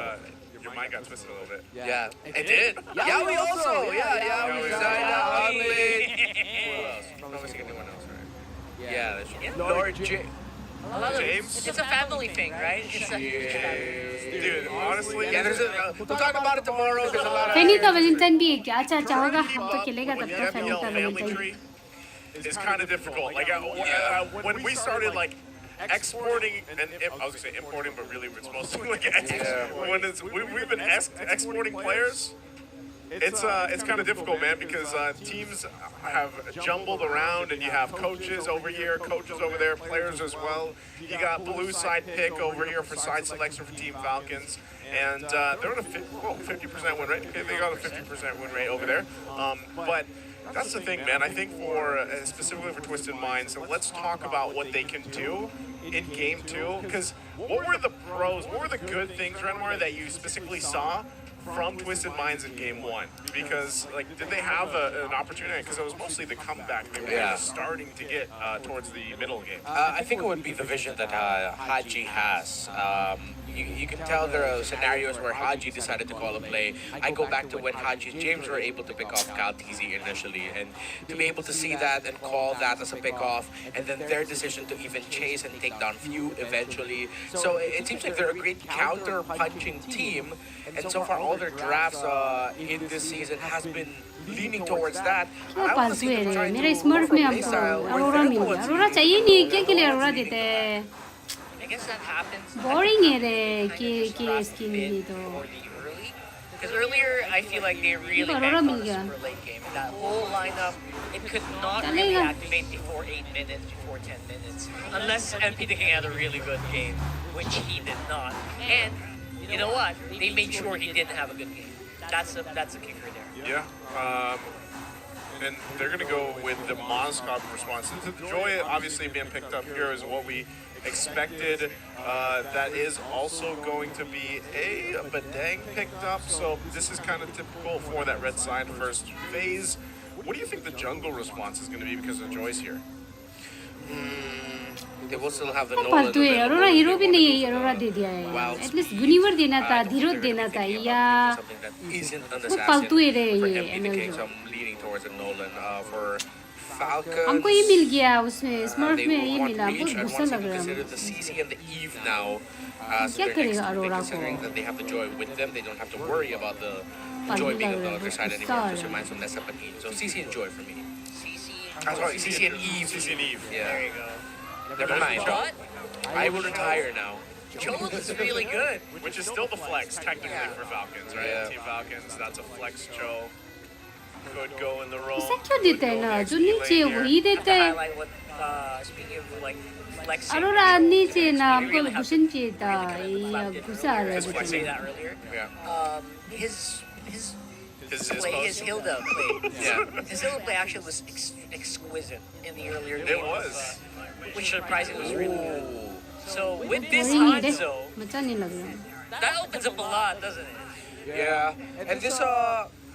your mind got twisted a little bit. Yeah, it did. Yeah, we also. Yeah, we signed Outlane. Who else? I'm not missing anyone else, right? Yeah, that's Lord J. James? It's a family thing, right? It's a Dude, honestly, Yeah, we'll talk about it tomorrow. There's a lot of. फैनी का Valentine भी है क्या? अच्छा अच्छा होगा, हम तो खेलेगा तब तक फैनी MPL का family Valentine. tree is kind of difficult. Like when we started like exporting and I was gonna say importing, but really it's mostly like when we've been exporting players. It's kind of difficult, man, because teams have jumbled around, and you have coaches over here, coaches over there, players as well. You got blue side pick over here for side selection for Team Falcons, and they're on a 50% win rate. They got a 50% win rate over there, but. That's the thing, man. I think for specifically for Twisted Minds, so let's talk about what they can do in Game 2. Because what were the pros, what were the good things, Renmar, that you specifically saw from Twisted Minds in Game 1? Because, like, did they have an opportunity? Because it was mostly the comeback. They were just starting to get towards the middle of the game. I think it would be the vision that Haji has. You can tell there are scenarios where Haji decided to call a play. I go back to when Haji and James were able to pick off Cal TZ initially, and to be able to see that and call that as a pick-off, and then their decision to even chase and take down Few eventually. So it seems like they're a great counter-punching team, and so far all their drafts in this season has been leaning towards that. क्या पालतू है रे? मेरा smurf में हमको अरोरा मिल गया. अरोरा चाहिए नहीं, क्या के लिए अरोरा देते हैं? I guess that happens. Boring है रे कि skin मिली तो. Because earlier, I feel like they really banked on this for late game. That whole lineup, it could not really activate before 8 minutes, before 10 minutes, unless MPD had a really good game, which he did not. And you know what? They made sure he didn't have a good game. That's a kicker there. Yeah. And they're going to go with the Mozcop response. The Joy obviously being picked up here is what we expected. That is also going to be a Badang picked up. So this is kind of typical for that red side first phase. What do you think the jungle response is going to be because of Joy's here? They will still have the फालतू है. Arora hero भी नहीं है, अरोरा दे दिया है. At least गुनीवर देना था, धीरोज देना था या वो फालतू है रे ये ML. I'm leaning towards a Nolan for Falcons. हमको ये मिल गया उसमें स्मर्फ में ये मिला, बहुत गुस्सा लग रहा है. The CC and the Eve now. क्या करेगा अरोरा को? Considering that they have the Joy with them, they don't have to worry about the Joy being on the other side anymore. Just reminds them less of a team. So CC and Joy for me. CC and Eve. CC and Eve. Yeah. There you go. Never mind. I will retire now. Jones is really good. Which is still the flex, technically, for Falcons, right? Yeah. Team Falcons, that's a flex Joe. Could go in the role. ऐसा क्यों देता है ना? जो नीचे है वही देता है. Highlight what, speaking of like flexing. Arora नीचे ना हमको घुसन चाहिए था. ये घुसा आ रहा है. I say that earlier. Yeah. His His play, his Hilda play. Yeah. His Hilda play actually was exquisite in the earlier game. It was. Which surprisingly was really good. So with this Boring है. Hanzo, मजा नहीं लग रहा. that opens up a lot, doesn't it? Yeah. And this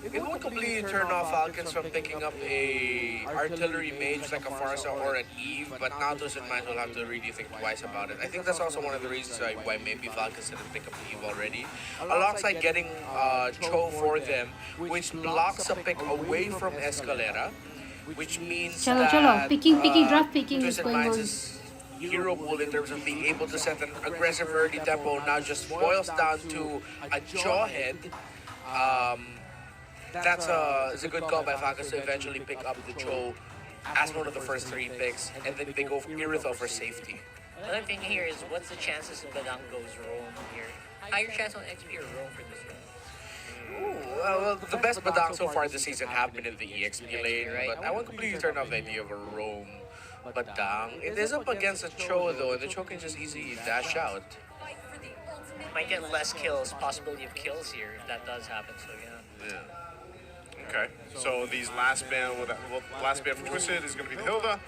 it won't completely turn off Falcons from picking up a artillery mage like a Farsa or an Eve, but now Twisted Minds will have to really think twice about it. I think that's also one of the reasons why maybe Falcons didn't pick up Eve already. Alongside getting Cho for them, which blocks a pick away from Escalera, which means that picking, draft picking is Twisted going Minds on. is hero pool in terms of being able to set an aggressive early tempo now just boils down to a jawhead. That's a good call by Falcons to eventually pick up the Cho as one of the first 3 picks, and then they go for Irithel for safety. What I'm thinking here is, what's the chances of Badang goes Roam here? Higher chance on XP or Roam for this one? Ooh, well, the best Badang so far this season have been in the EXP lane, right? I won't completely turn off the idea of a Roam Badang. It is up against a Cho though, and the Cho can just easily dash out. Might get less kills, possibility of kills here if that does happen, so yeah. Okay, so these last ban for Twisted is going to be the Hilda.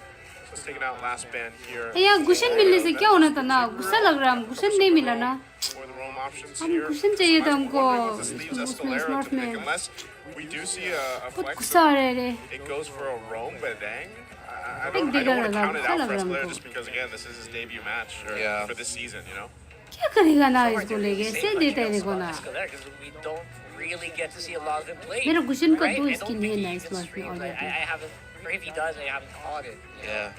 So let's take it out last ban here. यार गुशन मिलने से क्या होना था ना गुस्सा लग रहा है गुशन नहीं मिला ना For the roam options हम here. गुशन चाहिए था हमको This leaves Escalera to pick unless we do see a बहुत flex. गुस्सा आ रहा है रे It goes for a roam Badang. I Big don't want to digger count it out लगा for हमको Escalera just because again this is his debut match for this season, you know. क्या करेगा ना इसको लेके से देता है देखो ना Because we don't really get to see a lot of him play. मेरा गुशन का right? दो I don't स्किन think है he ना even इस बार streams. में I haven't, or if he does, I haven't caught it. Yeah,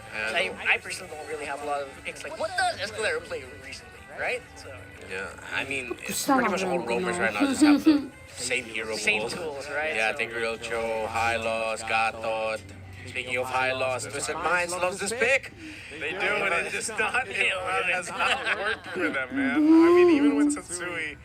I personally don't really have a lot of picks. Like, what does Escalera play recently, right? So, yeah. I mean, it's Gusto pretty much all lang, roamers no? right now just have the same hero same pools. tools, right? Yeah, So- Tigreal Cho, Hylos, Gatot. Speaking of Hylos, Twisted Minds loves this pick. They do, and it just not it has not worked for them, man. I mean, even when Satsui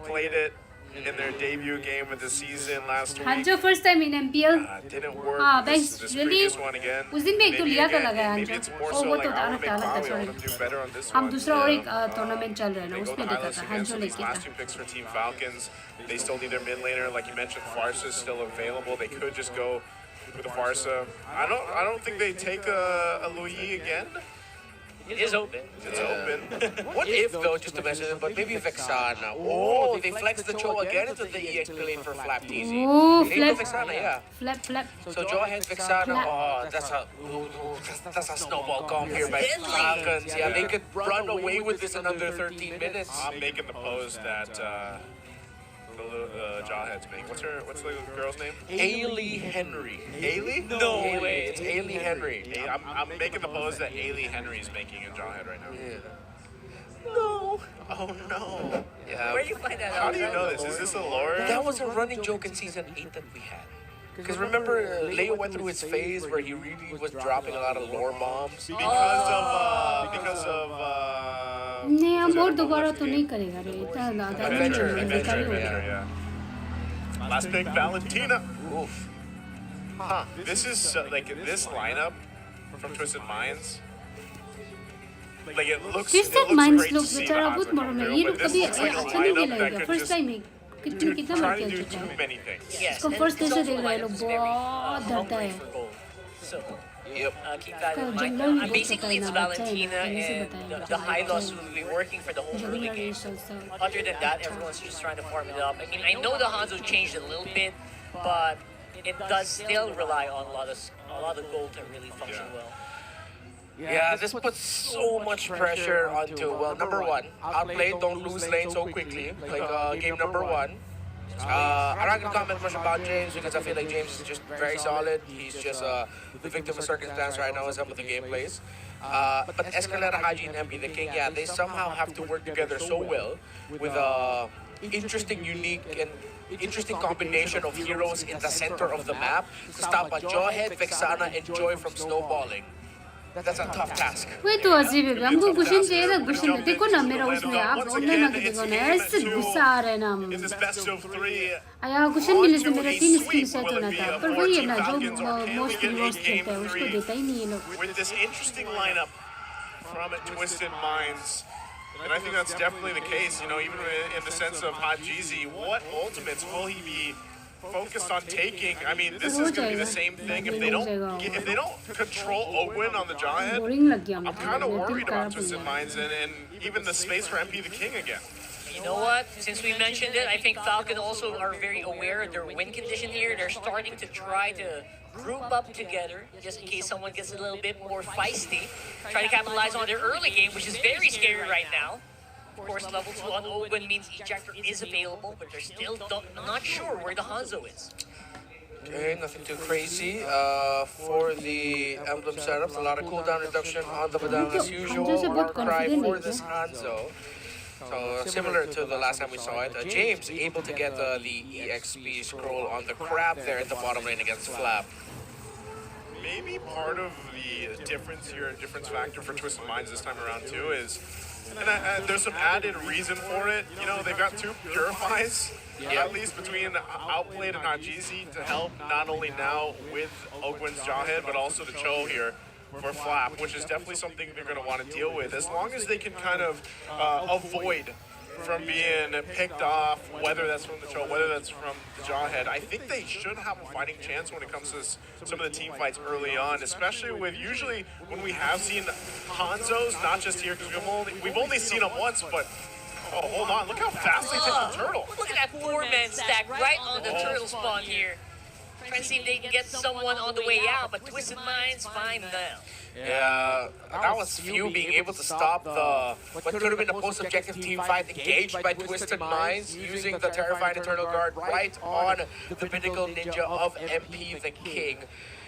played it in their debut game of the season last week, Hanjo first time in MPL didn't work. हाँ this thanks previous really one again. उस दिन भी एक तो Maybe लिया था again, लगा है maybe Hanjo it's more O so वो like तो I अलग था अलग था want sorry to do better on this हम one. दूसरा और एक टूर्नामेंट चल रहा है ना They go उसमें the देखा Hylos था again, Hanjo so these लेके last था 2 picks for Team Falcons, they still need their mid laner. Like you mentioned, Farsa is still available. They could just go with the Farsa. I don't think they take a Louis again. It is open. It's open. What if though, just to mention it, but maybe Vexana. Oh, they flex the Cho again into the EXP lane for Flap TZ. Oh, They go flap. Vexana, yeah. flap So Joe hits Vexana. Flap. Oh, that's a snowball comb here by Falcons. Yeah, they could run away with this in under 13 minutes. I'm making the pose that the Jawhead's making. What's the girl's name? Ailey Henry. Ailey? No way, it's Ailey Henry. I'm making the pose that Ailey Henry's making in Jawhead right now. Yeah. No. Oh no. Yeah. Where do you find that out? How do you know this? Is this a lore? That was a running joke in season 8 that we had. Because remember, Leo went through his phase where he really was dropping a lot of lore bombs. Because of नहीं हम बहुत दोबारा तो नहीं करेगा रे इतना Adventure, yeah. Last pick, Valentina. Oof. Huh. This is like this lineup from Twisted Minds. Like it looks Twisted Minds great लोग to see बेचारा the बहुत Hanzo बड़ा come है through, ये but लोग this कभी looks like a अच्छा नहीं lineup खेलेगा that could first just time ही कितना try मार to किया do चुका too है many things. Yes, इसको and first it's ऐसे also देख रहे हैं lineup लोग is very, बहुत डरता hungry है for gold. So, Yep. keep that in mind. Jungle में Basically, it's बहुत अच्छा है ना, Valentina पहले से and बताएंगे the high loss will be working for the whole early jungle game. Resource Other than that, everyone's just trying to farm it up. I mean, I know the Hanzo changed a little bit, but it does still rely on a lot of gold to really function well. Yeah, this puts so much pressure onto, well, number one, outplay, don't lose lane so quickly, like game number one. I'm not going to comment much about James because I feel like James is just very solid. He's just the victim of circumstance right now as some of the game plays. But Escalera, Haji, and MP, the King, yeah, they somehow have to work together so well with a interesting, unique, and interesting combination of heroes in the center of the map to stop a Jawhead, Vexana, and Joy from snowballing. That's a tough task. वही तो अजीब है हमको गुशन चाहिए था गुशन देखो ना मेरा उसमें आप ऑनलाइन ना देखो ना ऐसे गुस्सा आ रहा है ना In this best of 3, आया गुशन मिलने से मेरा 3 स्किन सेट होना था पर वही है ना जो मोस्ट रिवॉर्ड्स खेलता है उसको देता ही नहीं है लोग with this interesting lineup from Twisted Minds. And I think that's definitely the case, you know, even in the sense of Hajizi, what ultimates will he be focused on taking? I mean, this is going to be the same thing if they don't control Owen on the Jawhead. Boring लग गया I'm मुझे kind of मेरा दिल worried खराब about हो Twisted गया Minds and even the space for MP the King again. You know what? Since we mentioned it, I think Falcon also are very aware of their win condition here. They're starting to try to group up together just in case someone gets a little bit more feisty. Try to capitalize on their early game, which is very scary right now. Of course, level 2 on Owen means Ejector is available, but they're still not sure where the Hanzo is. Okay, nothing too crazy. For the emblem setups, a lot of cooldown reduction on the Badang as usual. Warcry for this Hanzo. So similar to the last time we saw it, James able to get the EXP scroll on the crab there at the bottom lane against Flap. maybe part of the difference here, difference factor for Twisted Minds this time around too is, and there's some added reason for it. You know, they've got 2 Purifies, at least between Outplayed and Hajizi to help not only now with Ogwen's Jawhead, but also the Cho here for Flap, which is definitely something they're going to want to deal with, as long as they can kind of avoid from being picked off, whether that's from the Cho, whether that's from the Jawhead. I think they should have a fighting chance when it comes to some of the team fights early on, especially with usually when we have seen Hanzos, not just here, because we've only seen them once, but oh, hold on, look how fast they take the turtle. Look at that 4-man stack right on the turtle spawn here. Trying to see if they can get someone on the way out, but Twisted Minds find them. Yeah, that was few being able to stop the what could have been a post-objective team fight engaged by Twisted Minds using the Terrified Eternal Guard right on the Pinnacle Ninja of MP the King.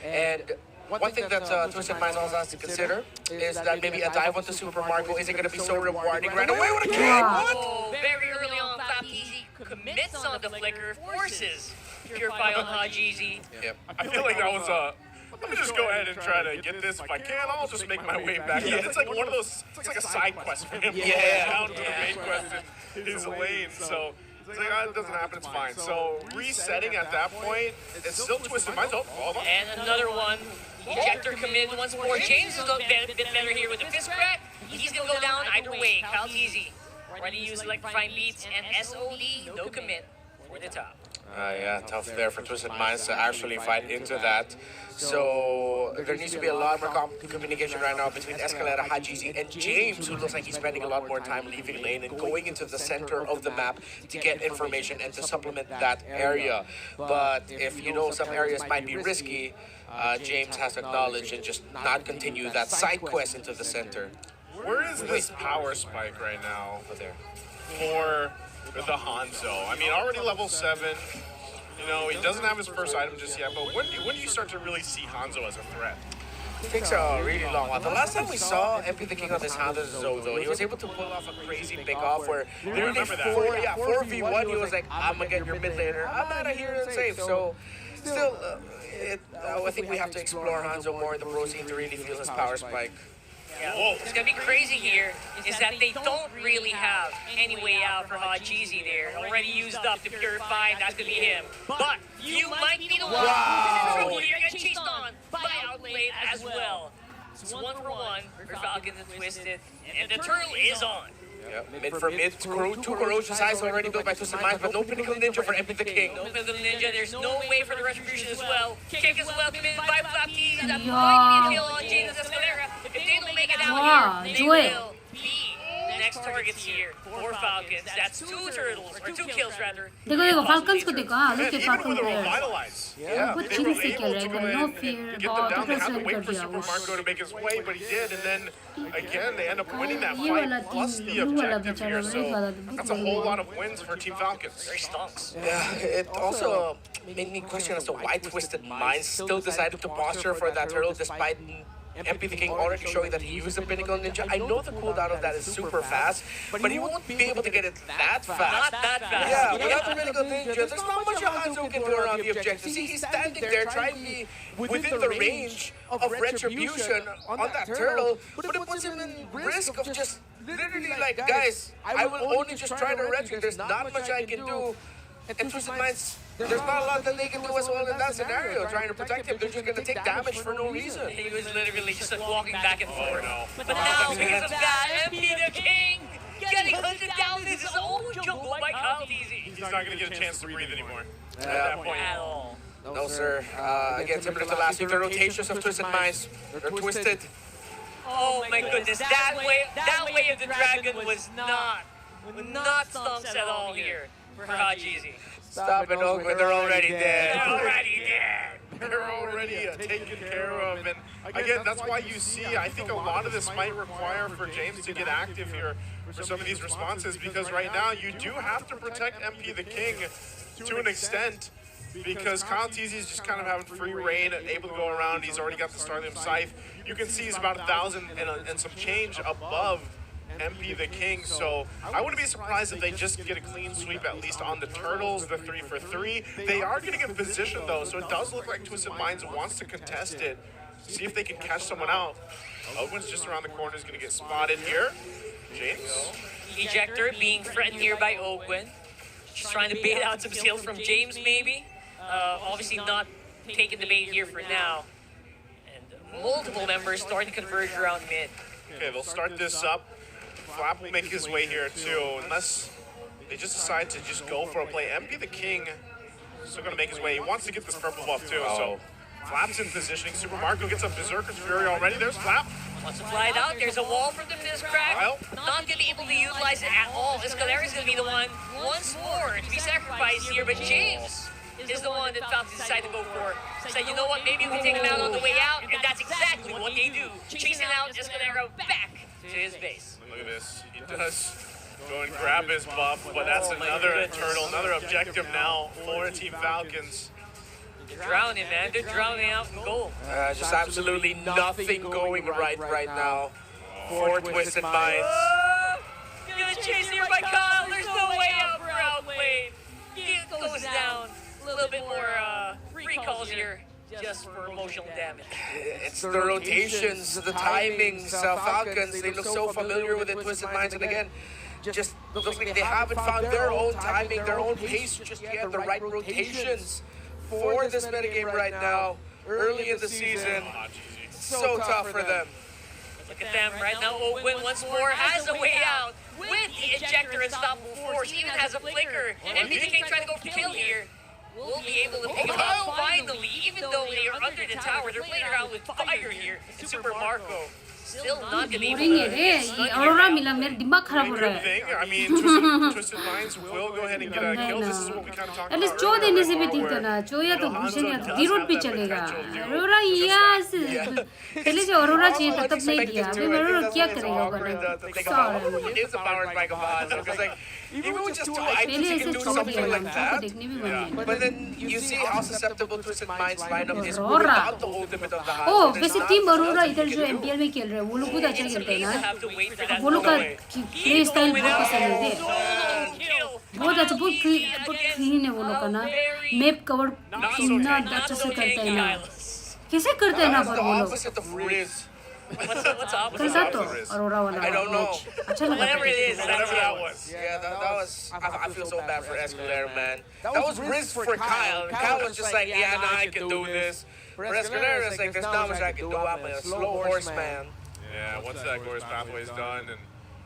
And one thing that Twisted Minds also has to consider is that maybe a dive onto Super Marco isn't going to be so rewarding right away with a kick. What? Oh, very early on, Easy commits on the flicker, forces Purify on Hajizi. Yep. I feel like that was let me just go ahead and try to get this. If I can, I'll just make my way back. Yeah, it's like one of those, it's like a side quest for him. Yeah. Down to the main quest in his lane. So it's like, it doesn't happen, it's fine. So resetting at that point, it's still Twisted Minds. Oh, hold on. And another one. Ejector committed once more. James is a bit better here with the fist crack. He's going to go down either way. Kyle Easy. Ready to use Electrifying Beats and SOD. No commit for the top. Yeah, tough there for Twisted Minds to actually fight into that. So there needs to be a lot more communication right now between Escalera, Hajizi, and James, who looks like he's spending a lot more time leaving lane and going into the center of the map to get information and to supplement that area. But if you know some areas might be risky, James has to acknowledge and just not continue that side quest into the center. Where is this power spike right now Over there. for the Hanzo? I mean, already level 7. You know, he doesn't have his first item just yet, but when do you start to really see Hanzo as a threat? It takes a really long while. The last time we saw MP the King on this Hanzo, though, he was able to pull off a crazy pick off where literally 4v1, he was like, I'm gonna get your mid laner, I'm out of here and safe. So, still, I think we have to explore Hanzo more in the pro scene to really feel his power spike. Yeah. What's going to be crazy here is that they don't really have any way out for Hajizi there. Already used up to Purify, that's going to be him. But you might be the one who's you're getting chased on by Outplayed as well. It's 1-for-1 for Falcons and Twisted, and the turtle is on. Yep. Mid for mid, 2 Ferocious Eyes already built by Twisted Minds, but no Pinnacle Ninja for MP the King. No Pinnacle Ninja, there's no way for the Retribution as well. Kick as well, committed by Flapkeys. That might be a kill on James Escalera. If they don't make it out here, they will be the next targets here for Falcons. That's 2 turtles, or 2 kills rather. देखो Falcons को देखो हाँ look at Even Falcons with a there. Revitalize, कुछ they were चीज़ से able खेल to रहे go हैं ahead no and fear get them बहुत down. They total had to surrender wait कर for दिया Super वो. Marco to make his way, but he did, and then again they end up winning that ये वाला fight plus team, the blue वाला objective बेचारा here. red So वाला that's a whole lot of wins for Team Falcons. Very stonks. Yeah, it also made me question as to why Twisted Minds still decided to posture for that turtle despite MP the King already showing that he used a Pinnacle Ninja. I know the cooldown of that is super fast, but he won't be able to get it that fast. Not that fast. Yeah, without the Pinnacle Ninja, there's not much Hanzo can do around the objective. See, he's standing there trying to be within the range of retribution on that turtle, but it puts him in risk of just literally like, guys, I will only just try to retri. There's not much I can do. And Twisted Minds, there's not a lot that they can do as well in that scenario. Trying to protect him, they're just going to take damage for no reason. He was literally just walking back and forth. no. But now, because of that, MP the King getting hunted down in his own jungle by Kyle Easy. He's not going to get a chance to breathe anymore at Yeah. that point. At all. No, sir. Again, similar to last week, the rotations of Twisted Minds, they're twisted. Oh my goodness, that way of the dragon was not stunks at all here for Hajizi. Stop it, Ogwen, they're already dead. They're already dead. They're already taken care of, and again, that's why you see, I think a lot of this might require for James to get active here for some of these responses, because right now you do have to protect MP the King to an extent, because Kyle Teasy is just kind of having free reign, able to go around. He's already got the Starlight Scythe. You can see he's about 1,000 and some change above MP the King, so I wouldn't be surprised if they just get a clean sweep at least on the turtles, the 3-for-3. They are getting in position though, so it does look like Twisted Minds wants to contest it see if they can catch someone out. Owen's just around the corner, is going to get spotted here. James. Ejector being threatened here by Owen. Just trying to bait out some skills from James, maybe. Obviously not taking the bait here for now. And multiple members starting to converge around mid. Okay, they'll start this up. Flap will make his way here too, unless they just decide to just go for a play. MP the King still going to make his way. He wants to get this purple buff too, so Flap's in positioning. Super Marco gets a Berserker's Fury already. There's Flap. Wants to fly it out. There's a wall from the Fizz Crack. Not going to be able to utilize it at all. Escalera's going to be the one once more to be sacrificed here, but James is the one that Falcons decided to go for. Said, you know what, maybe we can take him out on the way out, and that's exactly what they do. Chasing out Escalera back to his base. Look at this. He does go and grab his buff, but that's another turtle, another objective now for Team Falcons. They're drowning, man. They're drowning out in goal. Just absolutely nothing going right now for Twisted Minds. Gonna chase here by Kyle. There's no way out for Outplayed. He goes down. A little bit more recalls here just for emotional damage. It's the rotations, the timings. Falcons, they look so familiar with the Twisted Minds, and again, just looks like they haven't found their own timing, their own pace just yet, the right rotations for this metagame right now, early in the season. So tough for them. Look at them right now. Owen once more has a way out with the ejector unstoppable force, even has a flicker. MPK trying to go for kill here. Will be able to pick him up finally, even though they are under the tower. They're playing around with fire here. And Super Marco still not gonna be able to. Aurora मिला मेरा दिमाग खराब हो रहा है. I mean, Twisted Minds will go ahead and get a kill. This is what we kind of talked At least about जो देने से भी earlier, ठीक था ना. जो या तो घुसेंगे या तो D-road पे चलेगा. where Aurora yes. पहले से Aurora चाहिए था तब नहीं दिया. अभी Aurora क्या करेगा Who is the powered by Gavaz? Because like, even with just 2 items, you can do something like that. But then you see how susceptible Twisted Minds lineup is without the ultimate of the house. Oh, वैसे team Aurora इधर जो MPL में खेल रहे हैं वो लोग बहुत अच्छा खेलते हैं ना. वो लोग का प्ले स्टाइल बहुत पसंद है. बहुत अच्छा, बहुत क्लीन है वो लोग का ना. मैप कवर कितना अच्छा से करते हैं ना. कैसे करते हैं ना पर वो लोग. What's up? कैसा तो Aurora वाला. I don't know. अच्छा लगा. Whatever it is, whatever that was. Yeah, that was. I feel so bad for Escalera, man. That was risk for Kyle. Kyle was just like, yeah, nah, I can do this. For Escalera, it's like, there's not much I can do. I'm a slow horseman. Yeah, once that glorious pathway is done and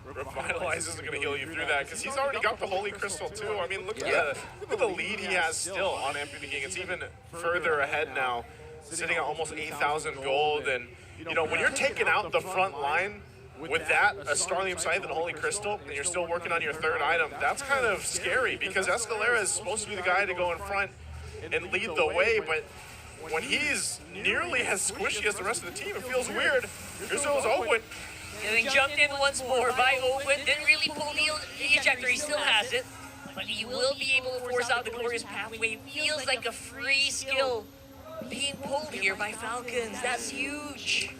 Revitalize isn't going to heal you through that because he's already got the Holy Crystal too. I mean, look at the lead he has still on MPL King. It's even further ahead now, sitting at almost 8,000 gold. And you know, when you're taking out the front line with that, a Starlight Scythe and Holy Crystal, and you're still working on your third item, that's kind of scary because Escalera is supposed to be the guy to go in front and lead the way, but when he's nearly as squishy as the rest of the team, it feels weird. Here's those Owen. Getting jumped in once more by Owen. Didn't really pull the ejector. He still has it. But he will be able to force out the glorious pathway. Feels like a free skill being pulled here by Falcons. That's huge.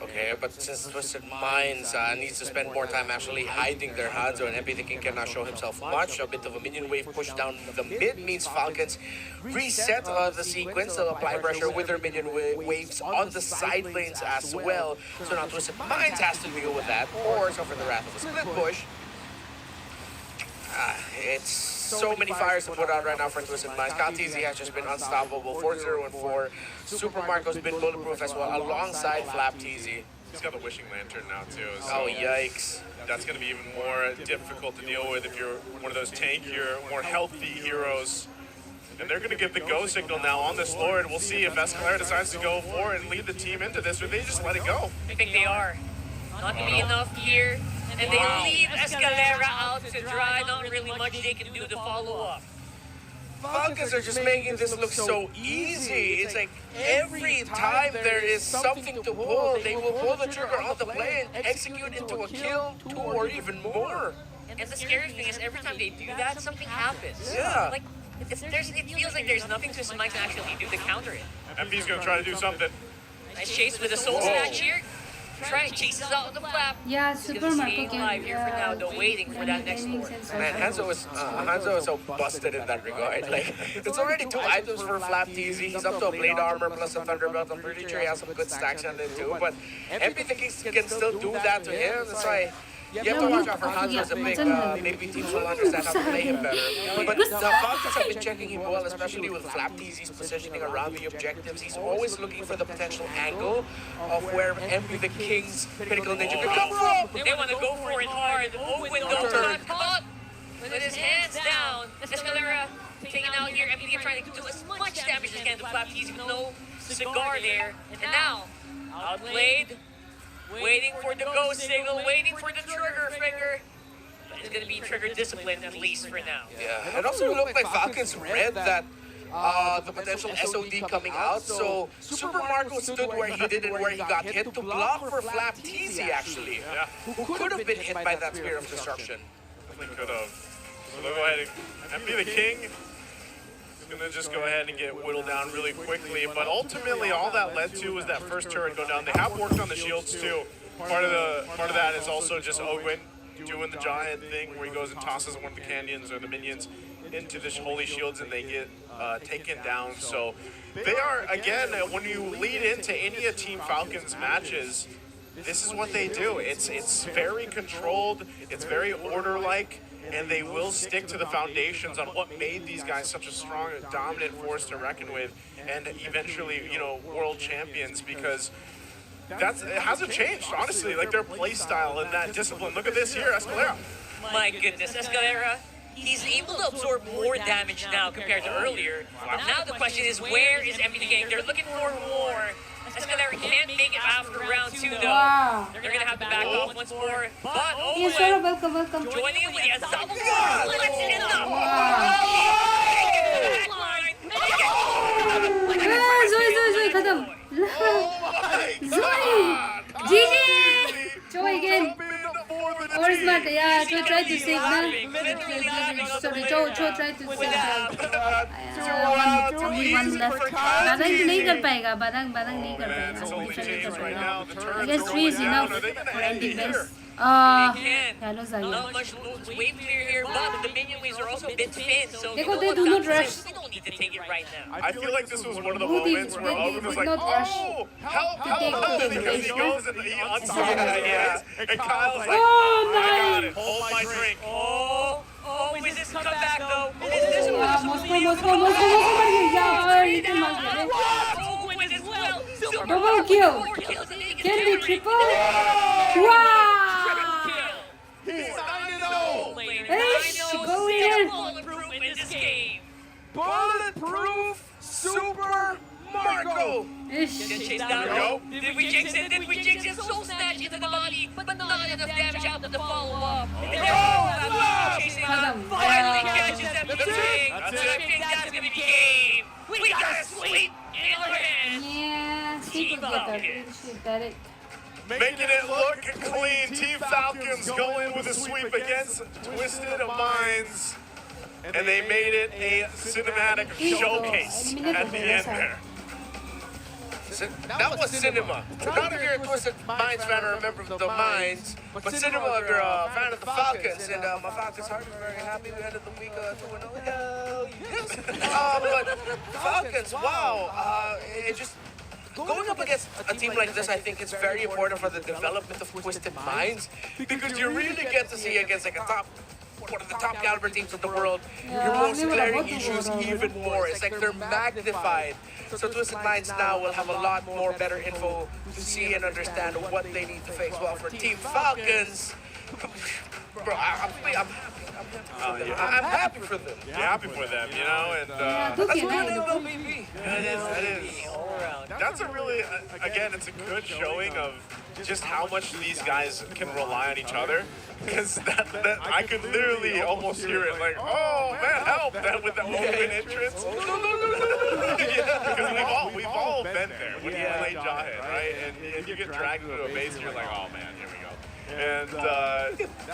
Okay, but since Twisted Minds needs to spend more time actually hiding their Hanzo and MPL King cannot show himself much, a bit of a minion wave push down the mid means Falcons reset the sequence, they'll apply pressure with their minion waves on the side lanes as well. So now Twisted Minds has to deal with that or suffer the wrath of a split push. It's so many fires to put out right now for Twisted Minds. Katizi has just been unstoppable, 4-0-4. Super Marco's been bulletproof as well, alongside Flap TZ. He's got the Wishing Lantern now too. So oh, yikes. That's going to be even more difficult to deal with if you're one of those tankier, more healthy heroes. And they're going to give the go signal now on this Lord. We'll see if Escalera decides to go for it and lead the team into this, or they just let it go. I think they are. Not going to be enough here. And they leave Escalera out to dry. Not really much they can do to follow up. Falcons are just making this look so easy. It's like every time there is something to pull, they will pull the trigger on the play and execute into a kill, 2 or even more. And the scary thing is every time they do that, something happens. Yeah. Like, it feels like there's nothing Twisted Minds can actually do to counter it. MP's going to try to do something. Nice chase with a soul snatch here. Trent chases out the flap. Yeah, He's Super gonna Marco stay can. alive here for now, though, waiting for that next lord. Man, Hanzo is so busted in that regard. Like, it's already 2 items for Flap TZ. He's up to a Blade Armor plus a Thunderbelt. I'm pretty sure he has some good stacks on it too. But Mplph can still do that to him. That's why you have to watch out for Hanzo as a big, maybe teams will understand how to play him better. But the Falcons have been checking him well, especially with Flap TZ's positioning around the objectives. He's always looking for the potential angle of where the King's Critical Ninja could come from. They want to go for it hard. Open though, got caught with his hands down. Escalera taken out here. Mplph trying to do as much damage as he can to Flap TZ with no cigar there. And now, outplayed. Waiting for the go signal, waiting for the trigger finger. But it's going to be trigger discipline at least for now. Yeah, it also looked like Falcons read that the potential SOD coming out, so Super Marco stood where he did and where he got hit to block for Flap TZ actually, who could have been hit by that Spear of Destruction. Definitely could have. So they'll go ahead and be the king. Gonna just go ahead and get whittled down really quickly, but ultimately all that led to was that first turret go down. They have worked on the shields too. Part of that is also just Owen doing the giant thing where he goes and tosses one of the canyons or the minions into the holy shields and they get taken down. So they are, again, when you lead into any of Team Falcon's matches, this is what they do. It's very controlled, it's very order-like, and they will stick to the foundations on what made these guys such a strong, dominant force to reckon with, and eventually, you know, world champions, because it hasn't changed, honestly, like their play style and that discipline. Look at this here, Escalera. My goodness, Escalera, he's able to absorb more damage now compared to earlier. Now the question is, where is Mplph getting? They're looking for more. Escalera can't make it after round 2 though. Wow. They're gonna have to back off once more. But Yes, sir, welcome. joining in with the Assault Zoe, खत्म. Zoe, GG. Joe again. Or smart, yeah. Joe tried to save, na. Sorry, Joe tried to save. Only one left. Badang नहीं कर पाएगा. badang नहीं कर पाएगा. I guess 3 is enough for ending this. Hello, Zaya. Not much wave clear here, but the minion waves are also a bit thin, so They do not rush. we don't need to take it right now. I feel like this was one of the moments where Owen was like, not rush oh, help, take because he goes and he unstocks it, and Kyle's like, Oh, I got nice. it, hold my drink. Is this a comeback though? Is this a Moscow. Yeah, you can Owen as well. Double kill. Can be triple. Wow. He's 9-0. Ish, go in. Bulletproof in this game. Bulletproof Super Marco! Ish. Chase down. Did we jinx it? Did we jinx it? Soul snatch into the body, but not enough damage out to the follow-up. Chasing on. Finally catches everything. I think that's gonna be game. We got a sweep in our hands. Yeah, sweep was better. Making it look clean. Team Falcons go in with a sweep against Twisted Minds. And they made it a cinematic showcase at the end there. That was cinema. Not if you're a Twisted Minds fan or a member of the Minds, but cinema if you're a fan of the Falcons. And my Falcons heart is very happy. We ended the week 2-0. Yes. But Falcons, wow. It just going up against a team like this, I think it's very important for the development of Twisted Minds, because you really get to see against like one of the top caliber teams of the world, your most glaring issues even more. It's like they're magnified. So Twisted Minds now will have a lot more better info to see and understand what they need to face. Well, for Team Falcons, bro, I'm happy for them. You're happy for them, you know, and That's good MLBB. that is. That's a really, again, it's a good showing of just how much these guys can rely on each other. Because that I could literally almost hear it like, oh man, help! That with the open entrance. Because we've all been there when you play Jawhead, right? And you get dragged into a base and you're like, oh man, here we go. And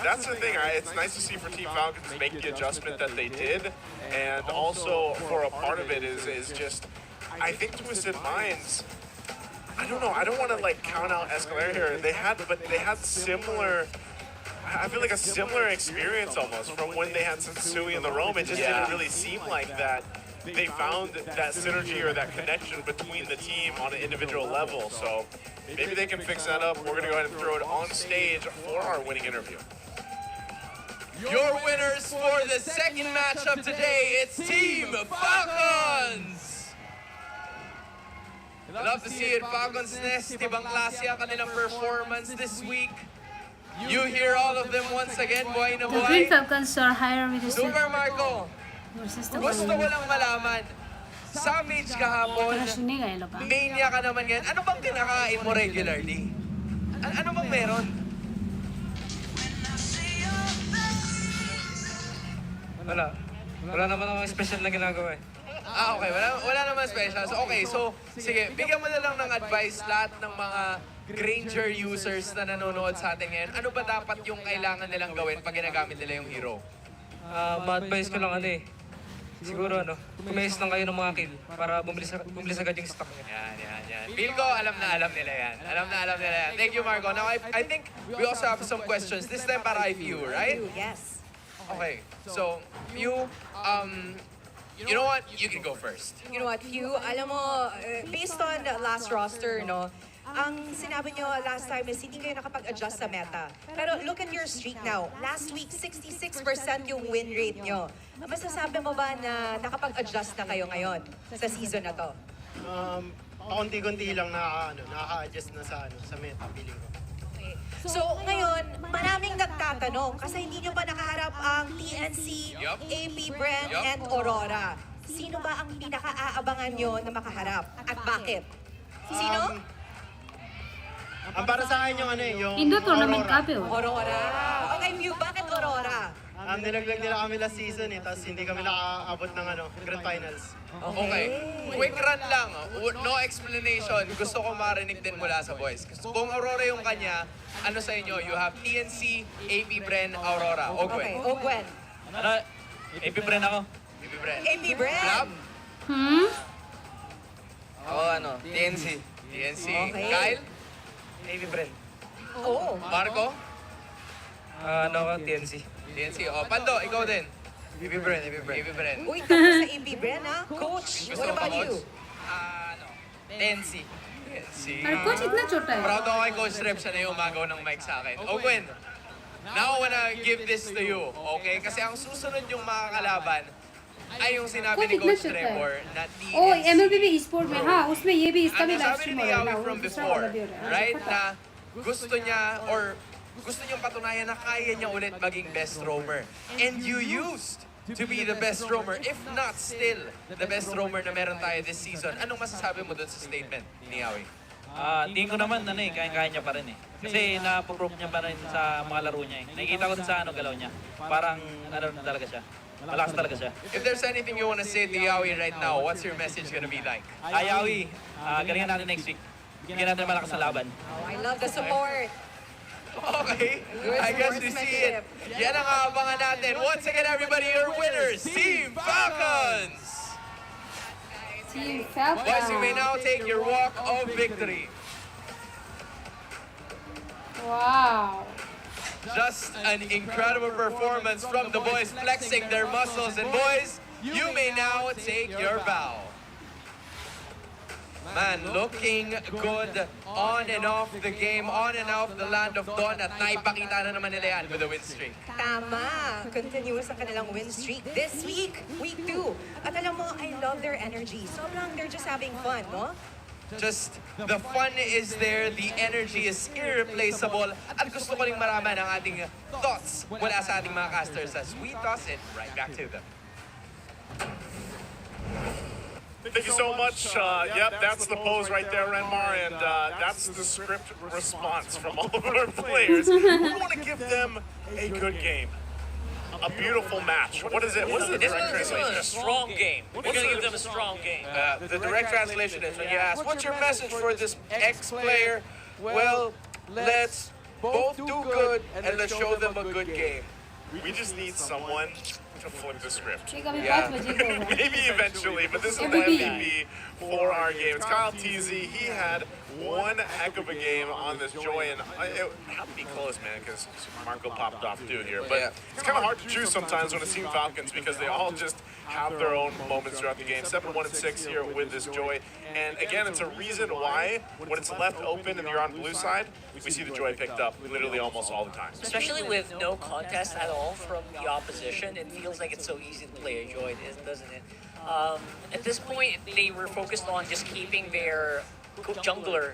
that's the thing. It's nice to see for Team Falcons make the adjustment that they did, and also for a part of it is just, I think Twisted Minds, I don't know. I don't want to like count out Escalera here. They had similar. I feel like a similar experience almost from when they had Sensui in the Rome. It just didn't really seem like that. They found that synergy or that connection between the team on an individual level. So maybe they can fix that up. We're going to go ahead and throw it on stage for our winning interview. Your winners for the second matchup today, it's Team Falcons! Love to see it, Falcons Nest. Ibang klase ang kanilang performance this week. You hear all of them once again, buhay na The Green buhay. Falcons are higher with the Super Marco, gusto ko lang malaman, sa Mage kahapon, mania ka naman ngayon. Ano bang kinakain mo regularly? Ano bang meron? Wala naman akong special na ginagawa eh. Okay. Wala naman special. So, okay. So, sige. Bigyan mo na lang ng advice lahat ng mga Granger users na nanonood sa atin ngayon. Ano ba dapat yung kailangan nilang gawin pag ginagamit nila yung hero? Ma-advise ko lang siguro kumayos lang kayo ng mga kill para bumilis agad yung stock niya. Yan. Feel ko, alam na alam nila yan. Thank you, Marco. Now, I think we also have some questions. This time para Few, right? Yes. Okay. So, Few, you know what? You can go first. You know what, Hugh? Alam mo, based on the last roster, no, ang sinabi nyo last time is hindi kayo nakapag-adjust sa meta. Pero look at your streak now. Last week, 66% yung win rate nyo. Masasabi mo ba na nakapag-adjust na kayo ngayon sa season na to? Pakunti-kunti lang nakaka-adjust na sa meta, feeling ko. Okay. So ngayon, maraming nagtatanong kasi hindi nyo ba nakaharap ang TNC, AP Brand, and Aurora. Sino ba ang pinaka-aabangan nyo na makaharap? At bakit? Sino? Ang para sa akin yung Indo tournament ka pe. Aurora. Okay, Mew, bakit Aurora? Nilaglag nila kami last season tapos hindi kami nakaabot ng Grand Finals. Okay. Quick run lang. No explanation. Gusto ko marinig din mula sa boys. Kung Aurora yung kanya, ano sa inyo? You have TNC, AP Bren, Aurora. Okay, Ogwen. Ogwen. AP Bren ako. AP Bren. AP Brand. Lab? Ako TNC. TNC. Okay. Kyle? AP Bren. Oh. Marco? TNC. TNC. Pando, ikaw din. AP Bren. Uy, tapos sa AP Brand, ha? Coach, Gusto what mo ba, about you? Coach? TNC. TNC. Coach इतना छोटा है. Proud ako kay Coach Rep, siya na yung umagaw ng mic sa akin. Ogwen, now I wanna give this to you, okay? Kasi ang susunod yung mga kalaban ay yung sinabi ni Coach Trevor na TNC. Oh, MLBB eSport में हाँ उसमें ये भी इसका भी live Ang stream sabi ni हो रहा है Yawi ना from वो दूसरा before, वाला भी हो रहा है. right, na gusto niya or gusto niyang patunayan na kaya niya ulit maging best roamer. And you used to be the best roamer, if not still the best roamer na meron tayo this season. Anong masasabi mo dun sa statement ni Yawi? Tingin ko naman kaya niya pa rin eh. Kasi na-prove niya pa rin sa mga laro niya eh. Nakikita ko din sa galaw niya. Parang talaga siya. Malakas talaga siya. If there's anything you want to say to Yawi right now, what's your message gonna be like? Yawi, galingan natin next week. Bigyan natin malakas sa laban. Oh, I love the support. Okay, I guess we see it. Yan ang aabangan natin. Once again, everybody, your winners, Team Falcons! Team Falcons. Boys, you may now take your walk of victory. Wow. Just an incredible performance from the boys flexing their muscles. And boys, you may now take your bow. Man, looking good on and off the game, on and off the land of Dawn. At naipakita na naman nila yan with the win streak. Tama. Continuous ang kanilang win streak this week, week 2. At alam mo, I love their energy. Sobrang they're just having fun, no? Just, the fun is there, the energy is irreplaceable. At gusto ko ring maraman ang ating thoughts mula sa ating mga casters as we toss it right back to them. Thank you so much. Yep, that's the pose right there, Renmar, and that's the script response from all of our players. We want to give them a good game. A beautiful match. What is it? What is the direct translation? A strong game. We're going to give them a strong game. The direct translation is when you ask, what's your message for this X player? Well, let's both do good and let's show them a good game. We just need someone to flip the script. Yeah. Maybe eventually, but this is the MVP for our game. It's Kyle TZ. He had one heck of a game on this Joy, and it had to be close, man, because Marco popped off too here. But it's kind of hard to choose sometimes when it's Team Falcons because they all just have their own moments throughout the game. 7-1-6 here with this Joy, and again, it's a reason why when it's left open and you're on blue side, we see the Joy picked up literally almost all the time. Especially with no contest at all from the opposition, it feels like it's so easy to play a Joy, doesn't it? At this point, they were focused on just keeping their jungler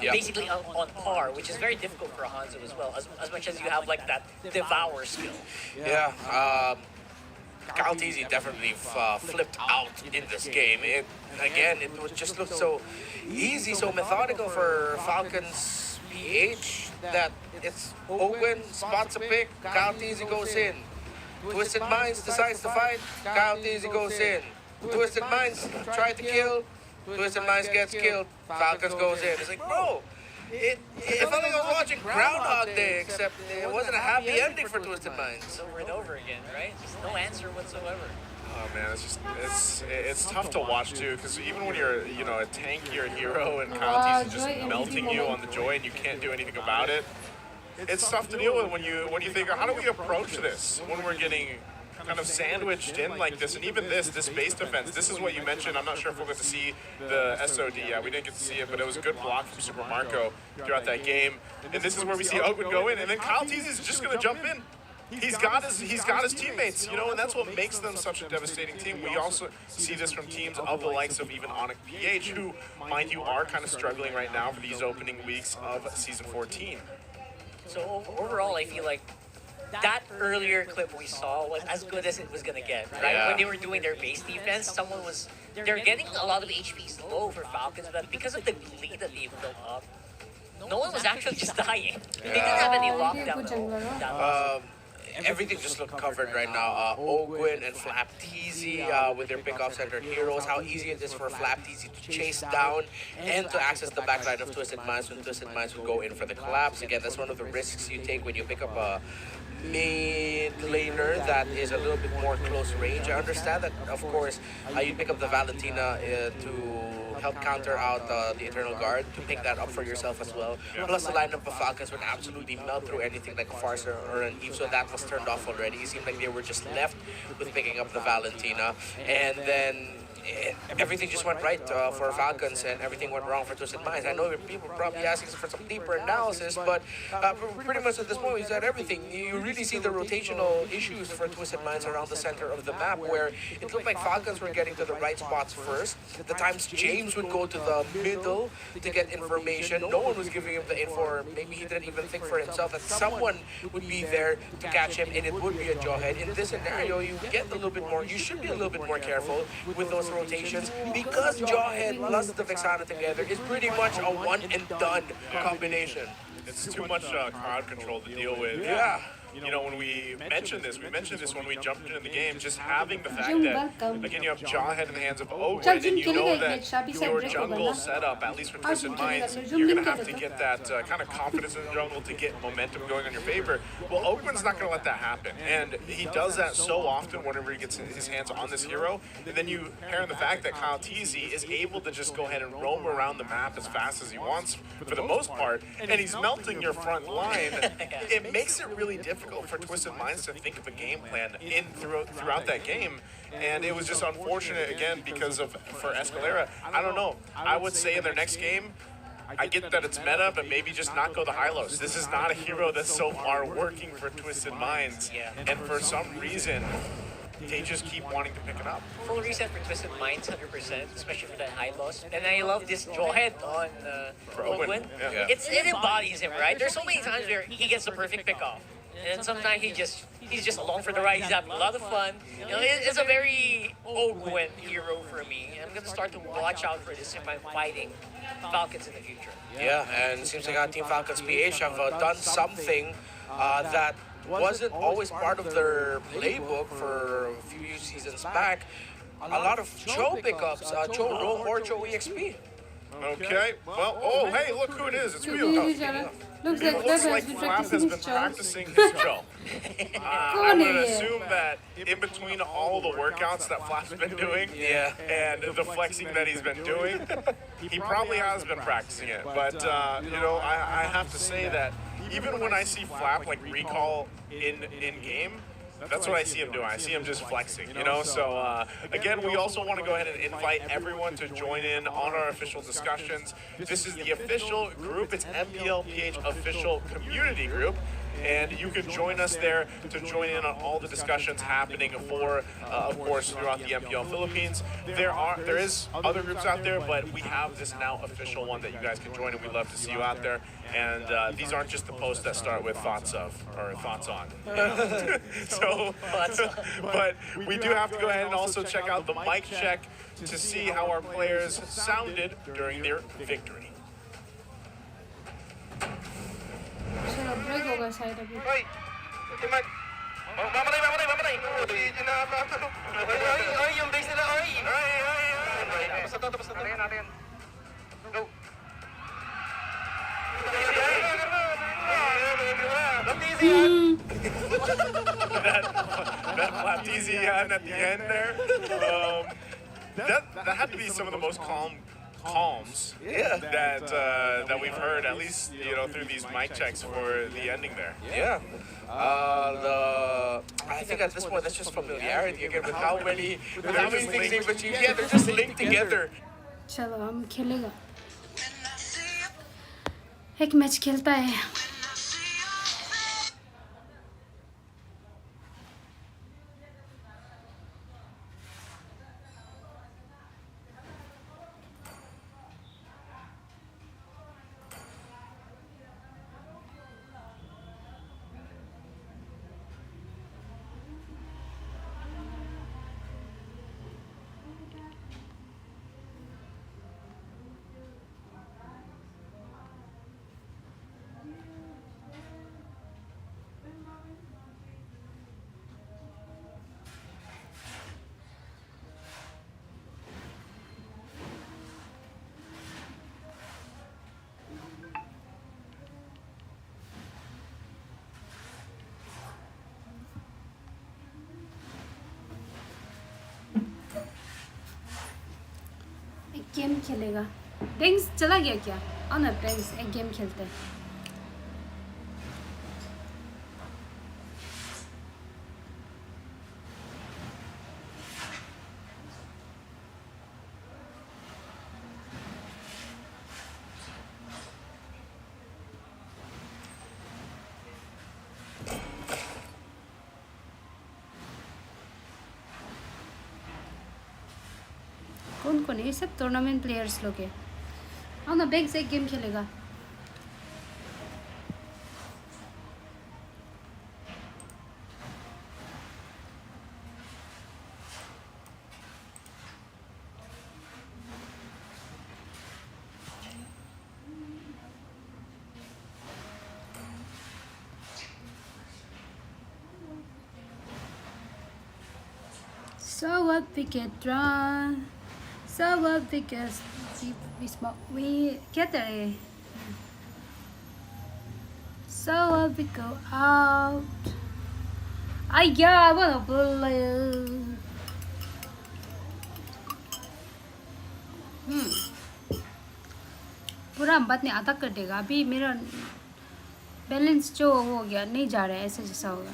basically on par, which is very difficult for Hanzo as well, as much as you have like that devour skill. Yeah, Calteezy definitely flipped out in this game. It just looked so easy, so methodical for Falcons PH that it's open, spots a pick, Calteezy goes in. Twisted Minds decides to fight, Calteezy goes in. Twisted Minds try to kill, Twisted Minds gets killed, Falcons goes in. It's like, bro, it felt like I was watching Groundhog Day, except it wasn't a happy ending for Twisted Minds. Over and over again, right? Just no answer whatsoever. Oh man, it's tough to watch too, because even when you're a tankier hero and Calteezy just melting you on the Joy and you can't do anything about it, it's tough to deal with when you think, how do we approach this when we're getting kind of sandwiched in like this, and even this base defense. This is what you mentioned. I'm not sure if we'll get to see the SOD. Yeah, we didn't get to see it, but it was a good block from Super Marco throughout that game. And this is where we see Oakwood go in, and then Calteezy is just going to jump in. He's got his teammates, and that's what makes them such a devastating team. We also see this from teams of the likes of even Onyx PH, who, mind you, are kind of struggling right now for these opening weeks of Season 14. So overall, I feel like that earlier clip we saw was as good as it was going to get, right? Yeah. When they were doing their base defense, they're getting a lot of HPs low for Falcons, but because of the lead that they built up, no one was actually just dying. They didn't have any lockdown. Everything just looked covered right now. Ogwin and Flapteezy with their pick-off-centered heroes. How easy it is for Flapteezy to chase down and to access the backline of Twisted Minds when Twisted Minds would go in for the collapse. Again, that's one of the risks you take when you pick up a mid laner that is a little bit more close range. I understand that, of course, you pick up the Valentina to help counter out the Eternal Guard, to pick that up for yourself as well. Yeah. Plus the lineup of Falcons would absolutely melt through anything like a Farsa or an Eve, so that was turned off already. It seemed like they were just left with picking up the Valentina, and then everything just went right for Falcons, and everything went wrong for Twisted Minds. I know people are probably asking for some deeper analysis, but pretty much at this point, we said everything. You really see the rotational issues for Twisted Minds around the center of the map, where it looked like Falcons were getting to the right spots first. At the times, James would go to the middle to get information. No one was giving him the info, or maybe he didn't even think for himself that someone would be there to catch him, and it would be a Jawhead. In this scenario, you get a little bit more, you should be a little bit more careful with those rotations, because Jawhead plus the Vexana together is pretty much a one and done combination. It's too much crowd control to deal with. Yeah. When we mentioned this when we jumped into the game, just having the fact that, again, you have Jawhead in the hands of Owen, and you know that your jungle setup, at least for Twisted Minds, you're going to have to get that kind of confidence in the jungle to get momentum going on your favor. Well, Owen's not going to let that happen, and he does that so often whenever he gets his hands on this hero, and then you pair in the fact that Calteezy is able to just go ahead and roam around the map as fast as he wants for the most part, and he's melting your front line. It makes it really difficult for Twisted Minds to think of a game plan throughout that game, and it was just unfortunate again because for Escalera. I don't know. I would say in their next game, I get that it's meta, but maybe just not go the Hylos. This is not a hero that's so far working for Twisted Minds, and for some reason, they just keep wanting to pick it up. Full reset for Twisted Minds, 100%, especially for that high loss. And I love this Jawhead on Owen. Yeah. It embodies him, right? There's so many times where he gets the perfect pick off, and sometimes he's just along for the ride. He's having a lot of fun. It's a very Owen hero for me. I'm gonna start to watch out for this if I'm fighting Falcons in the future. Yeah, and it seems like our Team Falcons PH have done something that wasn't always part of their playbook for a few seasons back. A lot of Cho pickups, Cho Roam or Cho EXP. Okay, well, oh, hey, look who it is. It's Wheel. Looks It like looks Flap like has been Flap has practicing been his chow. practicing his chow. I Come would on, assume that in between all the workouts that Flap's been doing and the flexing that he's been doing, he probably has been practicing it. But, you know, I have to say that even when I see Flap, like, recall in-game, that's what I see him doing. I see him just flexing, you know? So, again, we also want to go ahead and invite everyone to join in on our official discussions. This is the official group. It's Mplph official community group. And you can join us there to join in on all the discussions happening for, of course, throughout the MPL Philippines. There is other groups out there, but we have this now official one that you guys can join, and we'd love to see you out there. And these aren't just the posts that start with thoughts of or thoughts on. You know? So, but we do have to go ahead and also check out the mic check to see how our players sounded during their victory. चलो break होगा शायद अभी Yung base nila, Go. that flapped easy at the end there. That had to be some of the most calms that we've heard, at least, you know, through these mic checks for the ending there. Yeah. I think at this point that's just familiarity again with how many things they've achieved. Yeah, they're just linked together. चलो हम खेलेगा एक match खेलता है game खेलेगा drinks चला गया क्या आओ ना ड्रिंक्स एक गेम खेलते हैं कौन है ये सब टूर्नामेंट प्लेयर्स लोग हैं आओ ना बैग से एक गेम खेलेगा So what we get drawn So what because we smoke we get there. So what we go out. Yeah, I wanna play. पूरा हम बात नहीं आधा कर देगा अभी मेरा बैलेंस जो हो गया नहीं जा रहा है ऐसे जैसा होगा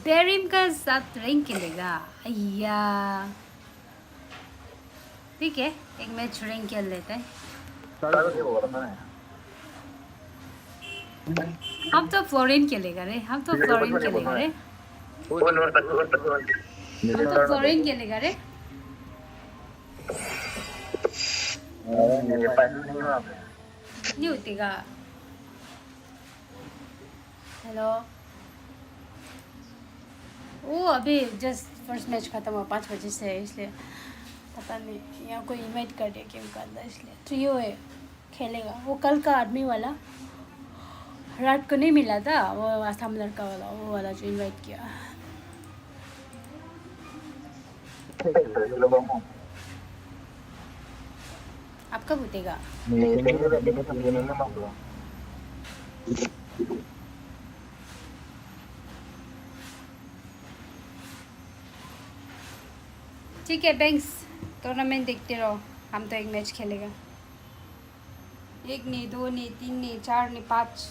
बेरिम का साथ रैंक खेलेगा अय्या ठीक है एक मैच रैंक खेल लेते हैं हम तो फ्लोरिन खेलेगा रे हम तो फ्लोरिन खेलेगा रे नहीं होतीगा हेलो वो अभी जस्ट फर्स्ट मैच ख़त्म हुआ 5 बजे से है इसलिए पता नहीं यहाँ कोई इनवाइट कर दिया गेम का अंदर इसलिए ट्रियो है खेलेगा वो कल का आर्मी वाला रात को नहीं मिला था वो आसाम लड़का वाला वो वाला जो इनवाइट किया आप कब उठेगा ठीक है बैंक्स टूर्नामेंट देखते रहो हम तो एक मैच खेलेगा 1 नहीं 2 नहीं 3 नहीं 4 नहीं 5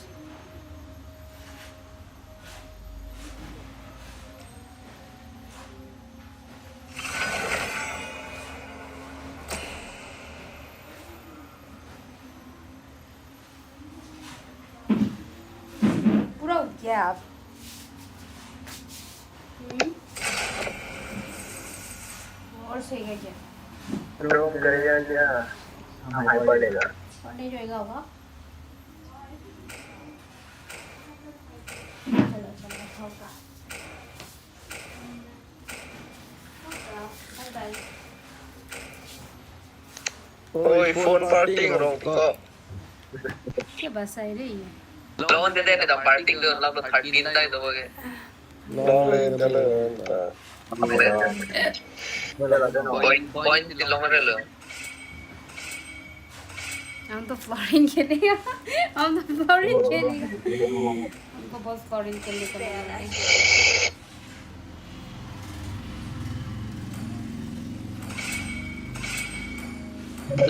पूरा उठ गया आप और सोएगा क्या रूम करेगा क्या हाई पड़ेगा पढ़ने जाएगा होगा चलो चलो होगा बाय बाय ओए फोन पार्टिंग रो को क्या बस आई रही है लोन दे दे द पार्टिंग दो मतलब 13 दा दोगे पॉइंट दिलों में ले हम तो फ्लोरिंग खेलेगा हम तो फ्लोरिंग खेलेगा हमको बहुत फ्लोरिंग खेलने का मन है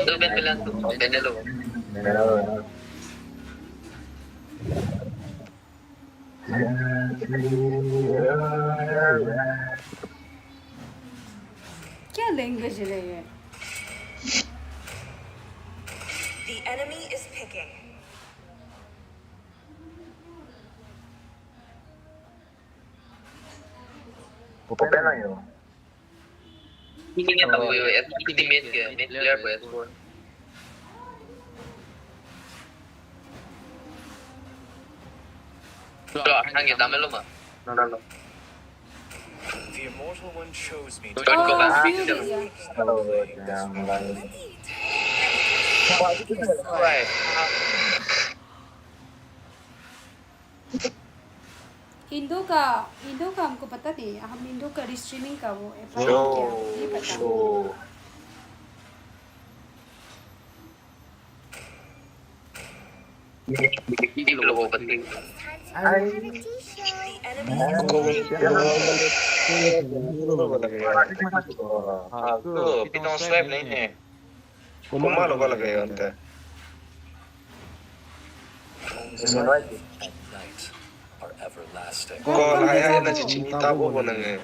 दो बेन मिला तो बेन लो क्या लैंग्वेज है ये The enemy is picking. Open na yun. Hindi niya tayo yung ultimate ka. Mid player po S4. Hangin, dami luma. No. The immortal one chose me Don't go back. Indo का हमको पता नहीं हम Indo का रिस्ट्रीमिंग का वो apply किया ये पता Pitong swipe na yun eh. Kumalo ka lagay yun te. Kung kaya na chichinita ko po nang eh.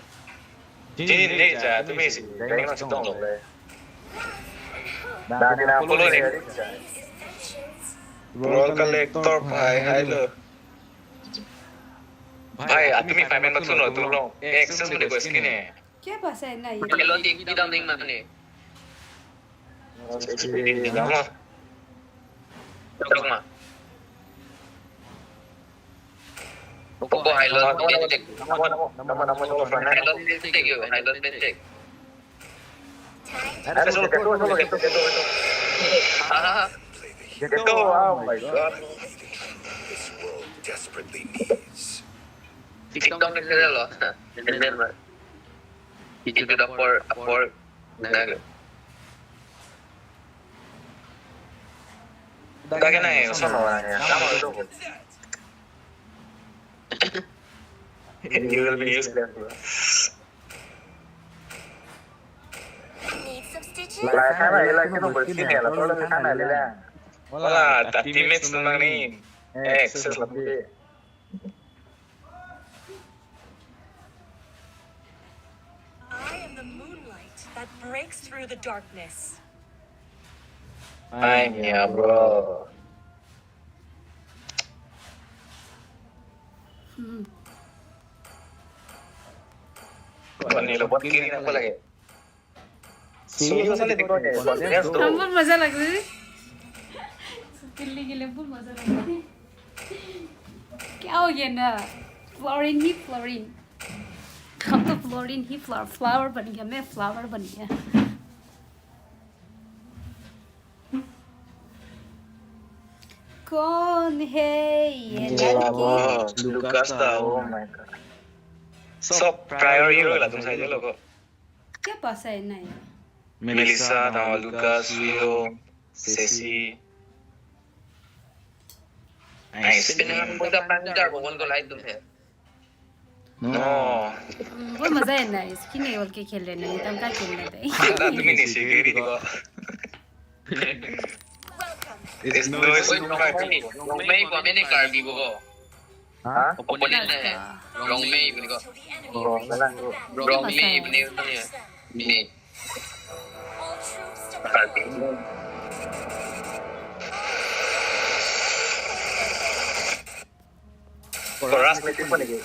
Hindi siya, tumisi. Kaya na si Tong. Dati na pulo eh. Roll collector, hi lo. भाई आदमी 5 minute सुनो तुम लोग access में देखो skin है क्या भाषा है ना ये हेलो देख की दाम नहीं माने दामा दामा Opo, highlight bentek. Nama solo fan. Highlight bentek yun, highlight bentek. Ano solo keto. Keto, oh my god. this world desperately needs. TikTok na sila lo. And then, itu kita for, Dagin na eh, sono na niya. Tama ito ko. You will be useless. Need some stitches? Wala, teammates na lang ni. Access lang po. I am the moonlight that breaks through the darkness. Ay, niya, bro. Nilabot kiri na pala eh. Suyo sa likod eh. हमको मजा लग रहा है दिल्ली के लिए बहुत मजा लग रहा है क्या हो गया ना फ्लोरिन हम तो फ्लोरिन ही फ्लावर बन गया मैं फ्लावर बन गया कौन कौन है ये लड़की Lucas था, oh my god. So prior hero lah तुम साइड लोगो. क्या पासा है ना यार Melissa, tama Lucas, Leo, Ceci. Nice. Pinangan mo sa Panda kung wala ko light doon eh. No. वो मजा है ना इसकी नहीं बोल के खेल रहे नहीं तब का खेलने दे Domination, kiri di ko. It's no, it's no Carby. Long May ko, may Carby ko. Ha? Opponent na eh. Long May, bini ko. Long May, bini ko niya. Bini. Carby. For us, may tipo lagi.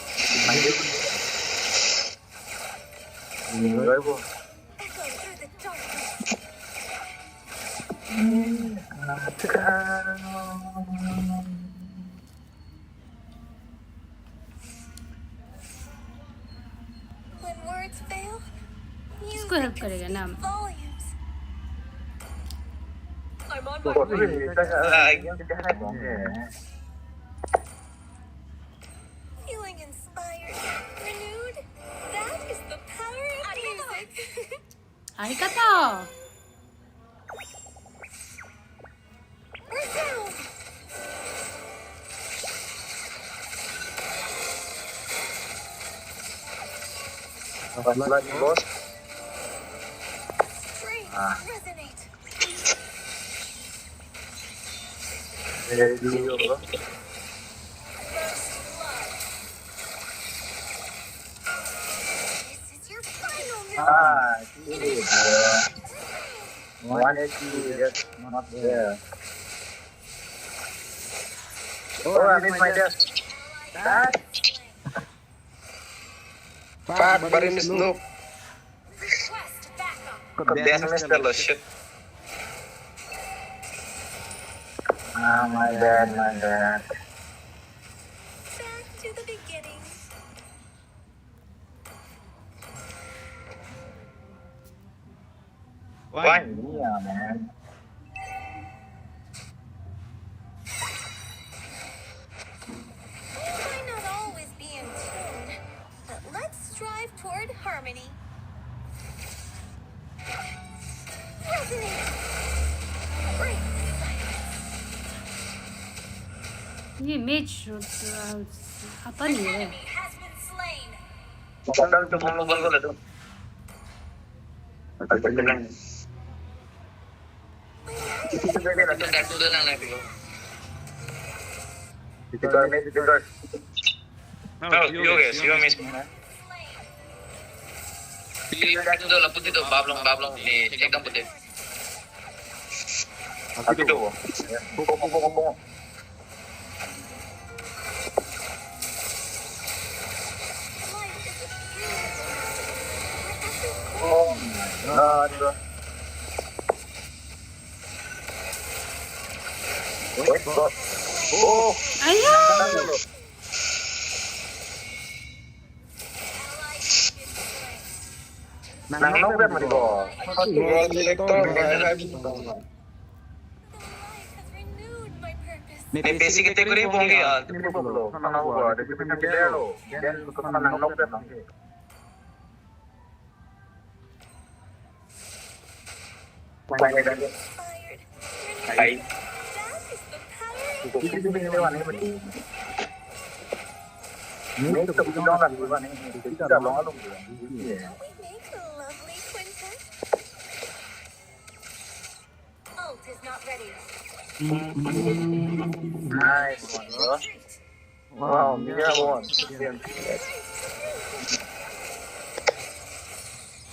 Ningay po. When words fail, किसको help करेगा ना volumes. I'm on feeling inspired, renewed. That is the power of music. 아리가또 We're down. Strings resonate. This is your final move. One HP, that's not there. Oh, I missed my death. Fat, but in the snoop. Request backup. Death missed the shit. Ah, my bad, my bad. Back to the beginning. Why me, man? We might not always be in tune, but let's strive toward harmony. Resonate. Break silence. ये match आता नहीं है Enemy has been slain. Total to mo bang ko to. Life is a beautiful Oh my god. Oh! 아야 Nangnong mo ko. World Elector. May basic category po nga. Tipo po. Ano ba? Dito sa Bilero. Yan ko sa nangnong mo. Ay. Ini to kapag lang lang ba ni? Kita lang along. lovely quintet. Ult is not ready. Nice one, bro. Wow, yeah, one.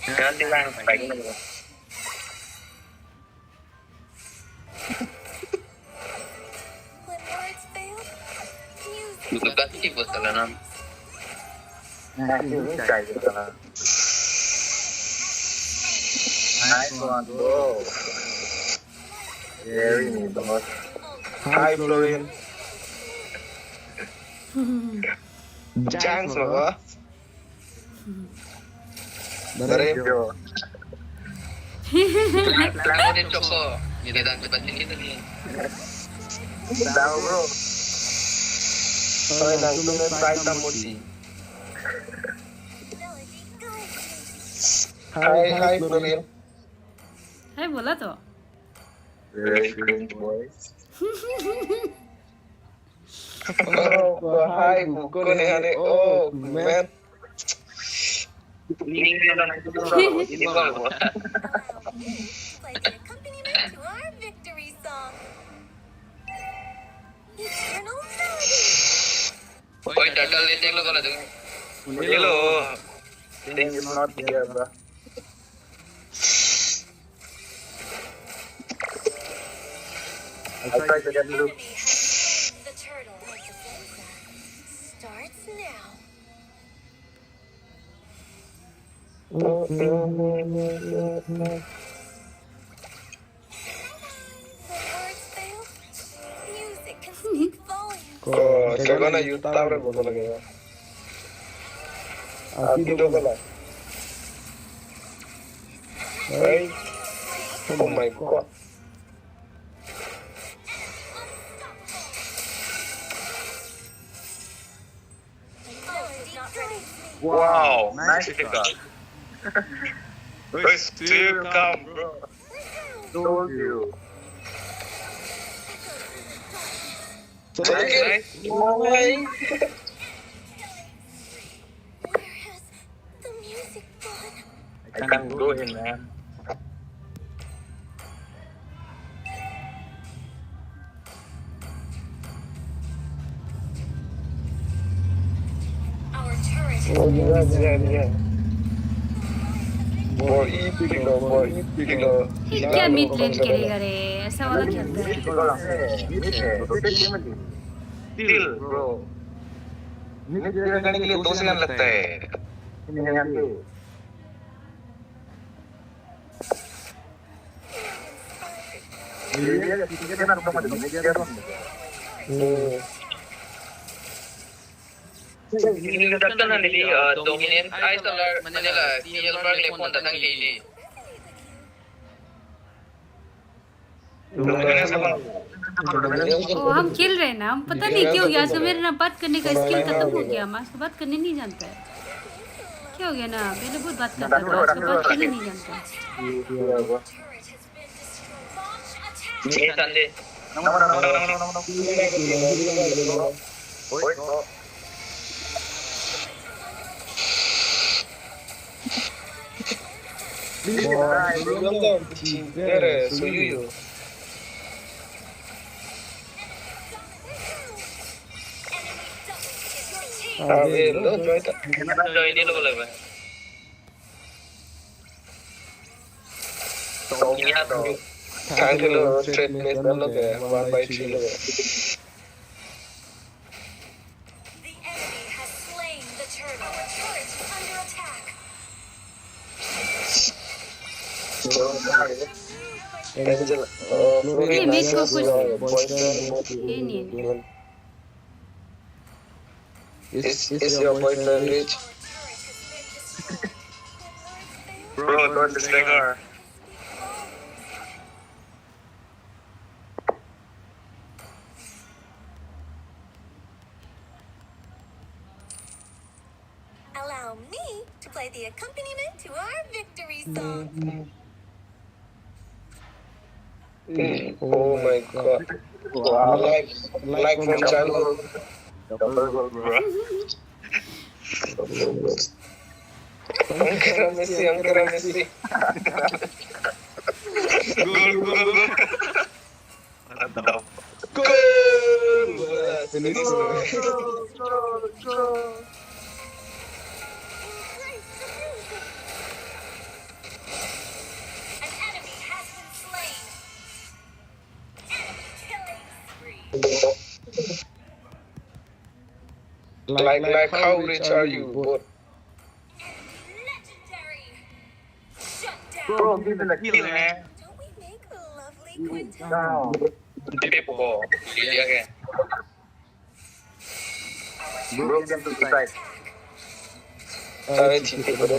Ganti lang, baik na bro. When words fail, music. Lukas kasi bos ka na. Nice one, bro. Very nice, boss. Hi, Florian. Chance, bro. Dari, bro. Plan din Choco. Hindi dahil sa batin kita ni. Tahu, bro. Sorry lang, tumay mo si. Hi, Florian. है बोला तो Oh, hi, buko ni Hane. Oh, man. Play the accompaniment to our victory song. Eternal melody. Oi, turtle, letting lo na dun. Hello. Thing is not here, bro. I'll try to get loop. The turtle starts now. When words fail, music can speak volumes. Oh, kaya na yung tawag mo talaga yun. Dito ka lang. Ay. Oh my God. Wow, nice pickup. It's still come, bro. Told you. Nice. Where has the music gone? I can't go in, man. Our turret has Oh, yeah. More epic. ये क्या mid लेन करेगा रे ऐसा वाला खेलता है Still, bro. Mid करने के लिए 2 सेकंड लगता है. Dominant Isolar Manila Silver Lepon datang KD. ओ हम खेल रहे हैं ना हम पता नहीं क्यों गया सो मेरे ना बात करने का स्किल खत्म हो गया मैं उसको बात करने नहीं जानता है क्या हो गया ना पहले बहुत बात करता था उसको बात करने नहीं जानता Straight place na look eh, 1/3 look eh. The enemy has slain the turtle. Our turret is under attack. Angel, ये मेरे को कुछ ये नहीं है is your boyfriend rich? Bro, don't distract her. Allow me to play the accompaniment to our victory song. Oh my God. Wow. Like from childhood. Double goal, bro. Angkara Messi. Goal. Finish. An enemy has been slain. Enemy killing spree. Like how rich are you, both? Legendary. Shut down. Bro, give it a kill, man. Don't we make a lovely quintet? Down. Tipo, lihat kan? Bro, jam tu side. Tipo pada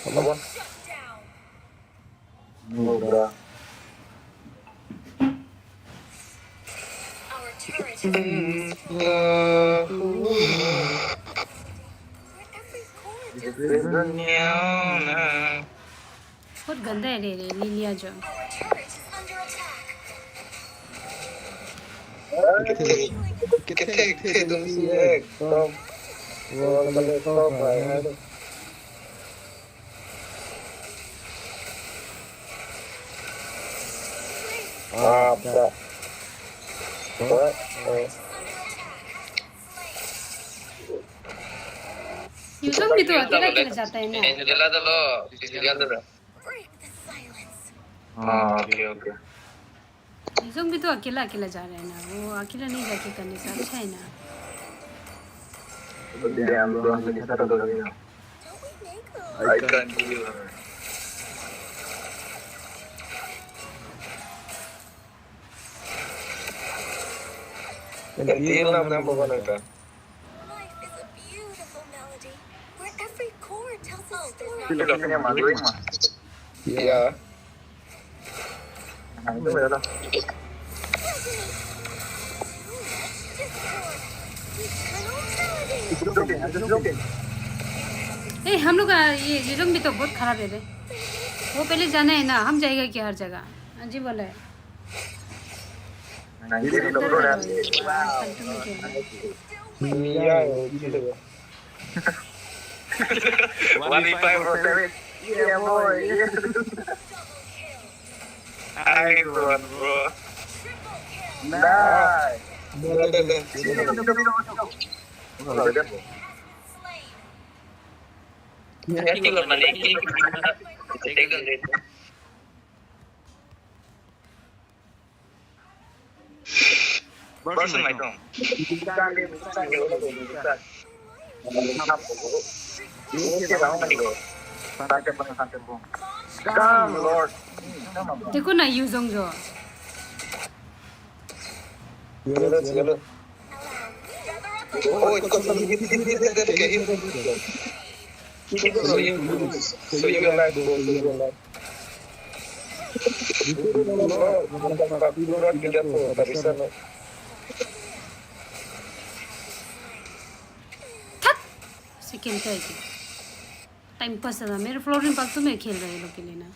apa? Bro. Our turret बहुत गंदा है रे लिलिया जो किथे तुम एकदम वो गले तो भाई यूजोंग भी तो अकेला अकेला जाता है ना जला दलो जला दलो ओके ओके यूजोंग भी तो अकेला अकेला जा रहा है ना वो अकेला नहीं जाके करने से अच्छा है ना I can't believe it. Hindi lang na po ka. Life is a beautiful melody where every chord tells a story. Yeah. ए हम लोग का ये यूजोंग भी तो बहुत खराब है रे वो पहले जाना है ना हम जाएगा क्या हर जगह जी बोला है Yeah, boy. Nice one, bro. Nice. Person like them. Come, Lord. देखो ना यूजोंग जो Oh, it's got some so you like second का है टाइम पास है मेरे फ्लोरिंग पास तो मैं खेल रहा है लोग के लिए ना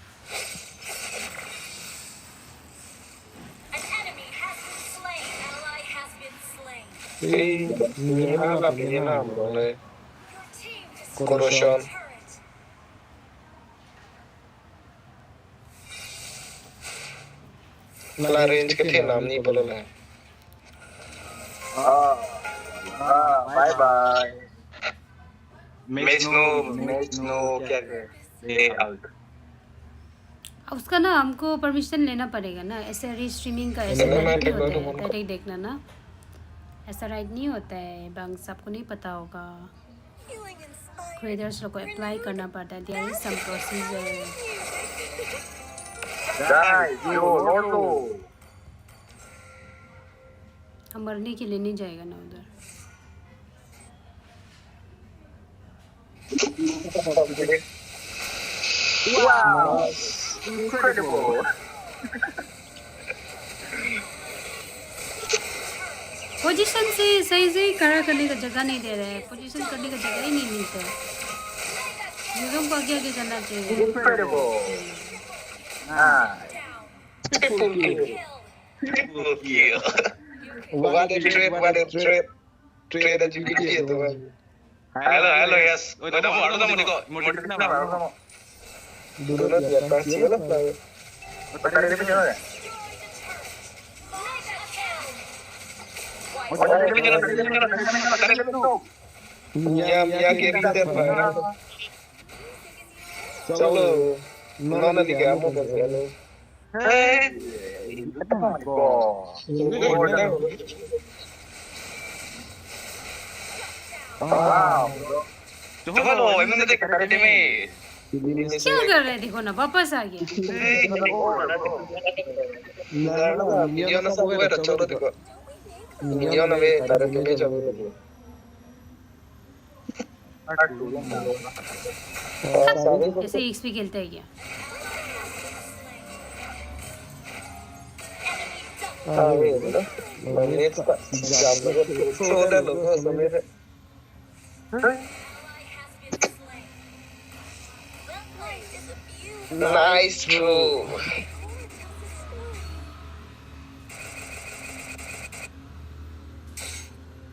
Corrosion. Mala range के थे नाम नहीं बोला है. Bye bye. Match no क्या है? Out. उसका ना हमको परमिशन लेना पड़ेगा ना ऐसे रीस्ट्रीमिंग का ऐसे नहीं होता है डायरेक्ट देखना ना ऐसा राइट नहीं होता है बंग्स आपको नहीं पता होगा क्रिएटर्स लोग को अप्लाई करना पड़ता है देयर इज सम प्रोसीजर हम मरने के लिए नहीं जाएगा ना उधर Wow, incredible. पोजीशन से सही खड़ा करने का जगह नहीं दे रहा है पोजीशन करने का जगह ही नहीं मिलता है यूजोंग को आगे करना चाहिए Incredible. Triple kill. What a trip. Trade that you get. Hello, yes. Ano mo dito? Mo. Duro na kasi wala pa. Patay rin niya. Ya que ahorita solo no le digamos que cielo. Wow. Chalo, इन्होंने तो करते में क्या कर रहे देखो ना वापस आ गया yo no puedo ver cholo देखो yo no ve तारे के में जाओ ऐसे एक्सपी खेलता है क्या हाँ Dominates pa. Jump na ko. So that look, submit. Nice throw.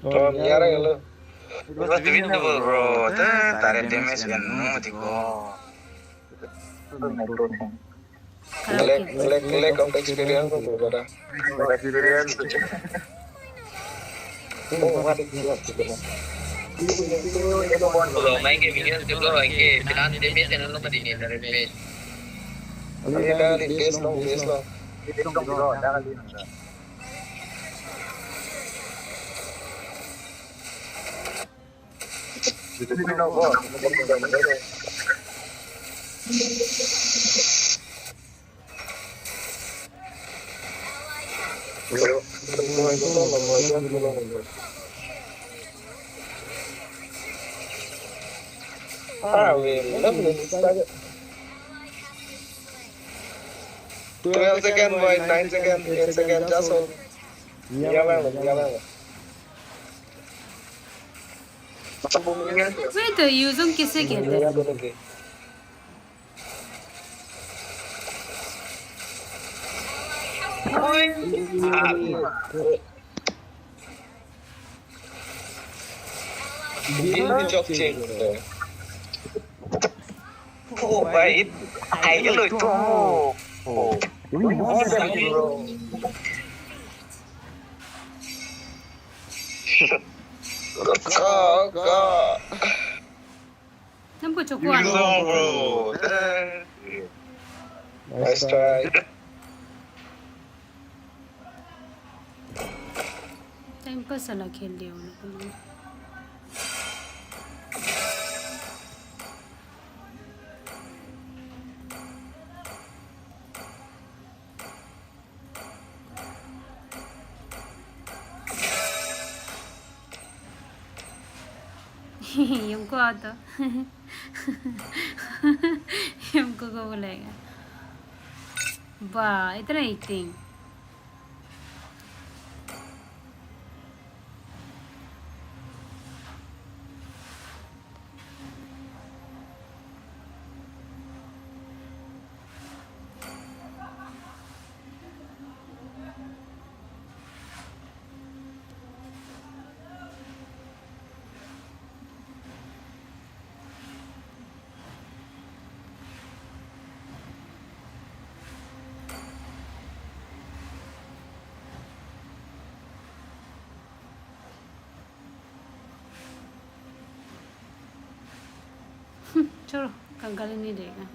Nyara galo. It was winnable, bro. Tare damage ganun, digo. Lack of experience ko bro. Experience. Bro, main ke minions ke bro, ke pinan damage ganun pa din na replace. Base long. We love this. 12 seconds, boy, 9 seconds, 8 seconds, just hold. Yalang. Wait, the using किसे कहते हैं? Oh, baik. Ayo lo itu. Go. Nampu cukup ada. Bro. Nice try. Time पर साला खेल लिया उन्होंने. हमको आता हमको को बोलेगा वाह इतना एक्टिंग चलो कंगाल नहीं देगा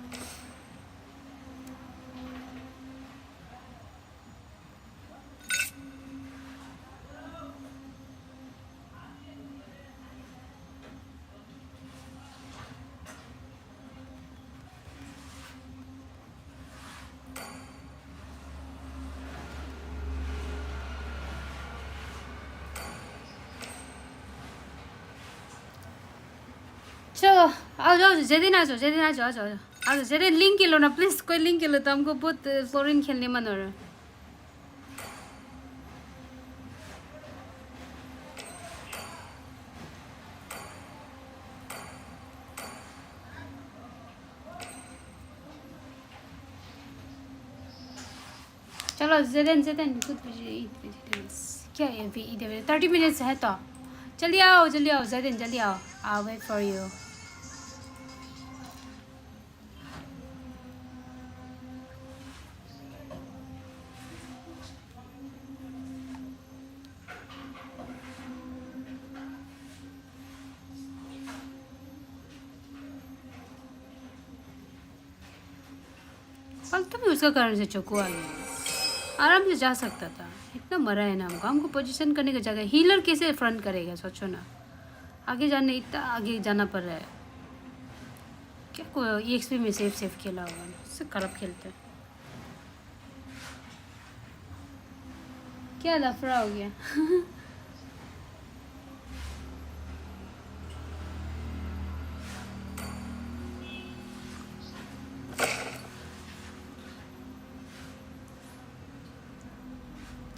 चलो आओ जेदिन आ जाओ जेदिन लिंक के लो ना प्लीज कोई लिंक के लो तो हमको बहुत फ्लोरिन खेलने मन हो रहा है चलो जेदिन कुछ क्या है अभी 30 मिनट्स है तो जल्दी आओ जेदिन जल्दी आओ I'll wait for you. फालतू में उसका कारण से चौकुआ गया आराम से जा सकता था इतना मरा है ना हमको पोजीशन करने की जगह हीलर कैसे फ्रंट करेगा सोचो ना आगे जाना पड़ रहा है क्या कोई EXP में सेफ खेला होगा उससे खराब खेलते हैं क्या लफड़ा हो गया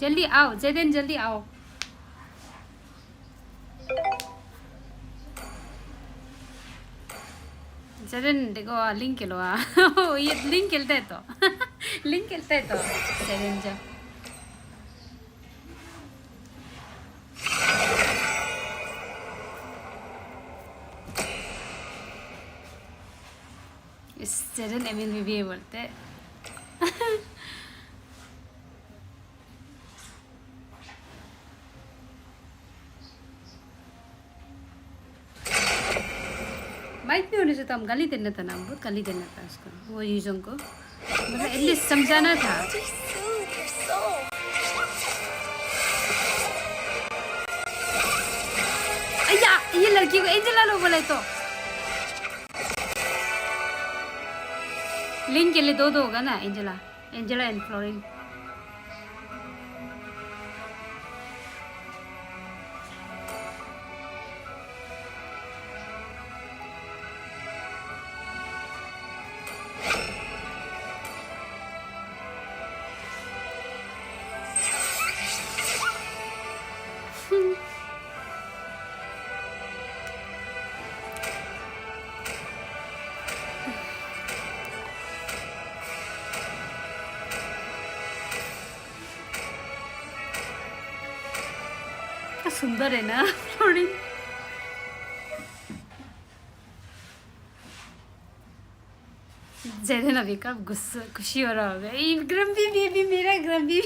जल्दी आओ जैदेन जल्दी आओ जैदेन देखो लिंक खेलो ये लिंक खेलता है तो लिंक खेलता है तो जैदेन जा इस जैदेन MLBB बोलते हैं बाइक पे होने से तो हम गाली देना था ना बहुत गाली देना था उसको वो यूजों को मतलब एटलीस्ट समझाना था अय्या ये लड़की को एंजेला लो बोले तो लिंक के लिए दो होगा ना एंजेला एंड फ्लोरिन सुंदर है ना फ्लोरिन जैसे ना बेकार गुस्सा खुशी हो रहा होगा ये ग्रम्बी बेबी मेरा ग्रम्बी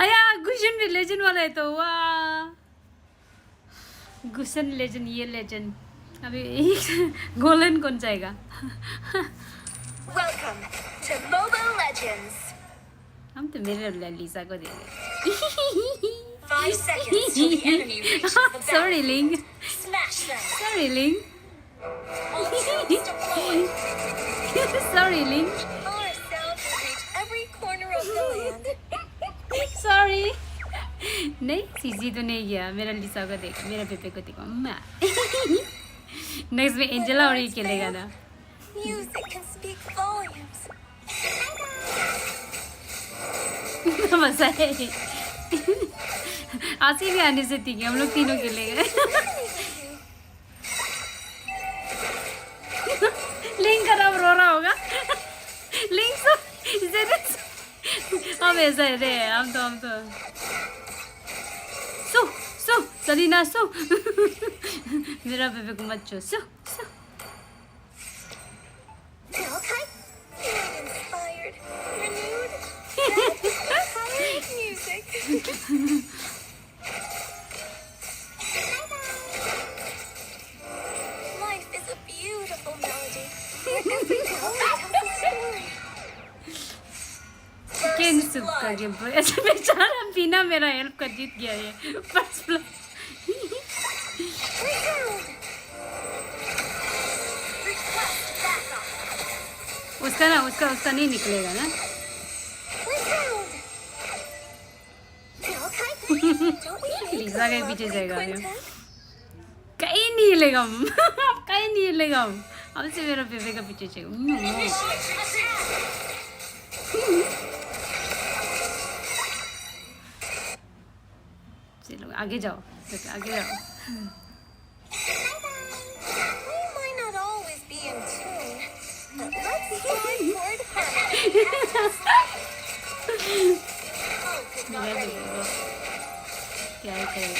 आया गुशन भी लेजेंड वाला है तो वाह गुशन लेजेंड ये लेजेंड अभी गोल्डन कौन जाएगा Welcome to Mobile Legends. हम तो मेरे लिसा को दे रहे 5 seconds till the enemy reaches the battlefield. Sorry, Ling. Smash them. Sorry, Ling. Ultimates deployed. Sorry, Ling. Our sound will reach every corner of the land. Sorry. नहीं CG तो नहीं गया मेरा लिसा को देख मेरा पेपे को देखो अम्मा नेक्स्ट में एंजेला और ये खेलेगा ना Music can speak volumes. मजा है आसी भी आने से ठीक है हम लोग तीनों खेलेंगे लिंक खराब रो रहा होगा लिंक हम ऐसा है रे हम तो सो सलीना सो मेरा बेबे को मत छो सो Okay. Feeling inspired, renewed, fed with the power of music. Life is a beautiful melody where every note tells a story. कैन सुप का गेम पर ऐसे बेचारा बिना मेरा हेल्प का जीत गया ये फर्स्ट प्लेस उसका नहीं निकलेगा ना लिसा के पीछे जाएगा कहीं नहीं हिलेगा हम कहीं नहीं हिलेगा हम हमसे मेरा बेबे का पीछे चाहिए चलो आगे जाओ आगे जाओ क्या करें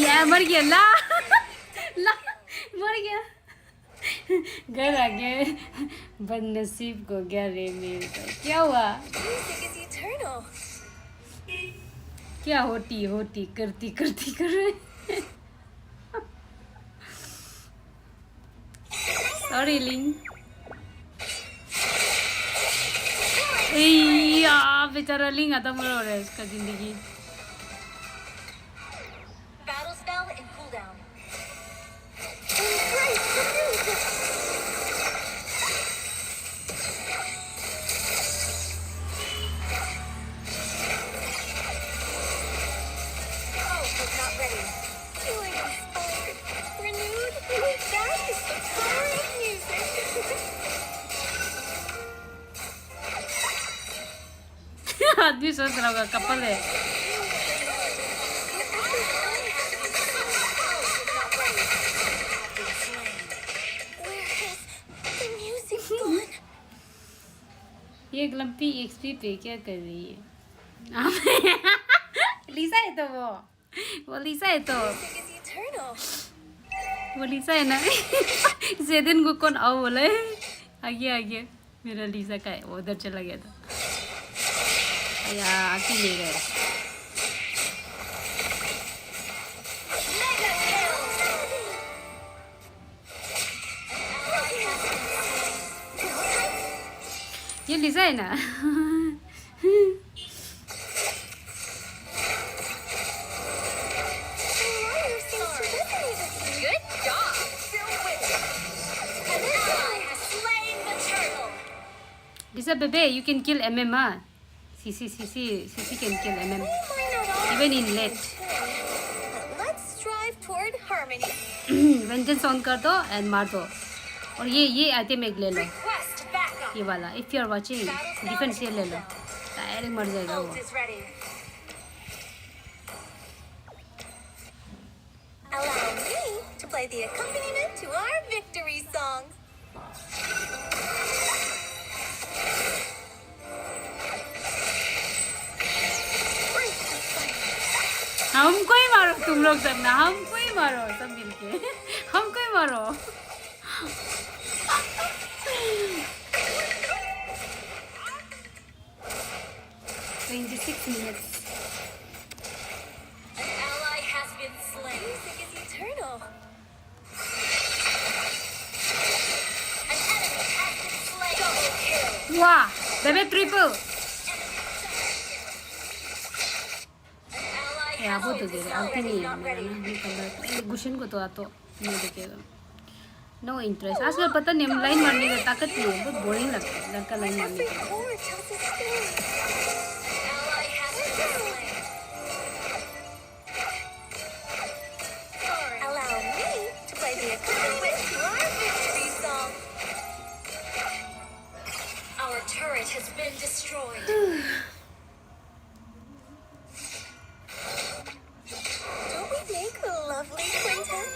यार मर गया ला मर गया घर आ गया बदनसीब को क्या रे मेरे क्या हुआ क्या होती करती कर रहे सॉरी लिंग बेचारा लिंग आता मर हो रहा है इसका जिंदगी भी सोच रहा होगा कपल है. ये ग्लम्पी एक्सपी पे क्या कर रही है? लीसा है तो वो लीसा है तो वो लीसा है ना. सेदिन को कौन आओ बोला है? आगे मेरा लीसा का है, वो उधर चला गया था. या आके ले गए. ये लीसा है ना. Lisa bebe, you can kill MM. CC can kill MM. Even in late. Let's strive toward harmony. Vengeance on कर दो and मार दो. और ये आइटम एक ले लो. Request backup. ये वाला. If you are watching, defense ये ले लो. डायरेक्ट मर जाएगा वो. Ult is ready. Allow me to play the accompaniment to our victory songs. हमको ही मारो तुम लोग सब ना. हमको ही मारो सब मिलके. हमको ही मारो. 26 minutes. An ally has been slain. Music is eternal. An enemy has been slain. Double kill. Wow, bebe triple. Ya, वो तो दे रहे. आते नहीं है मेरा ना. निकल गुशन को तो आतो नहीं दिखेगा. No interest. आजकल पता नहीं हम लाइन मारने का ताकत नहीं है. बहुत बोरिंग लगता है लड़का लाइन मारने का. Allow me to play the accompaniment to our victory song. Our turret has been destroyed. Don't we make a lovely quintet?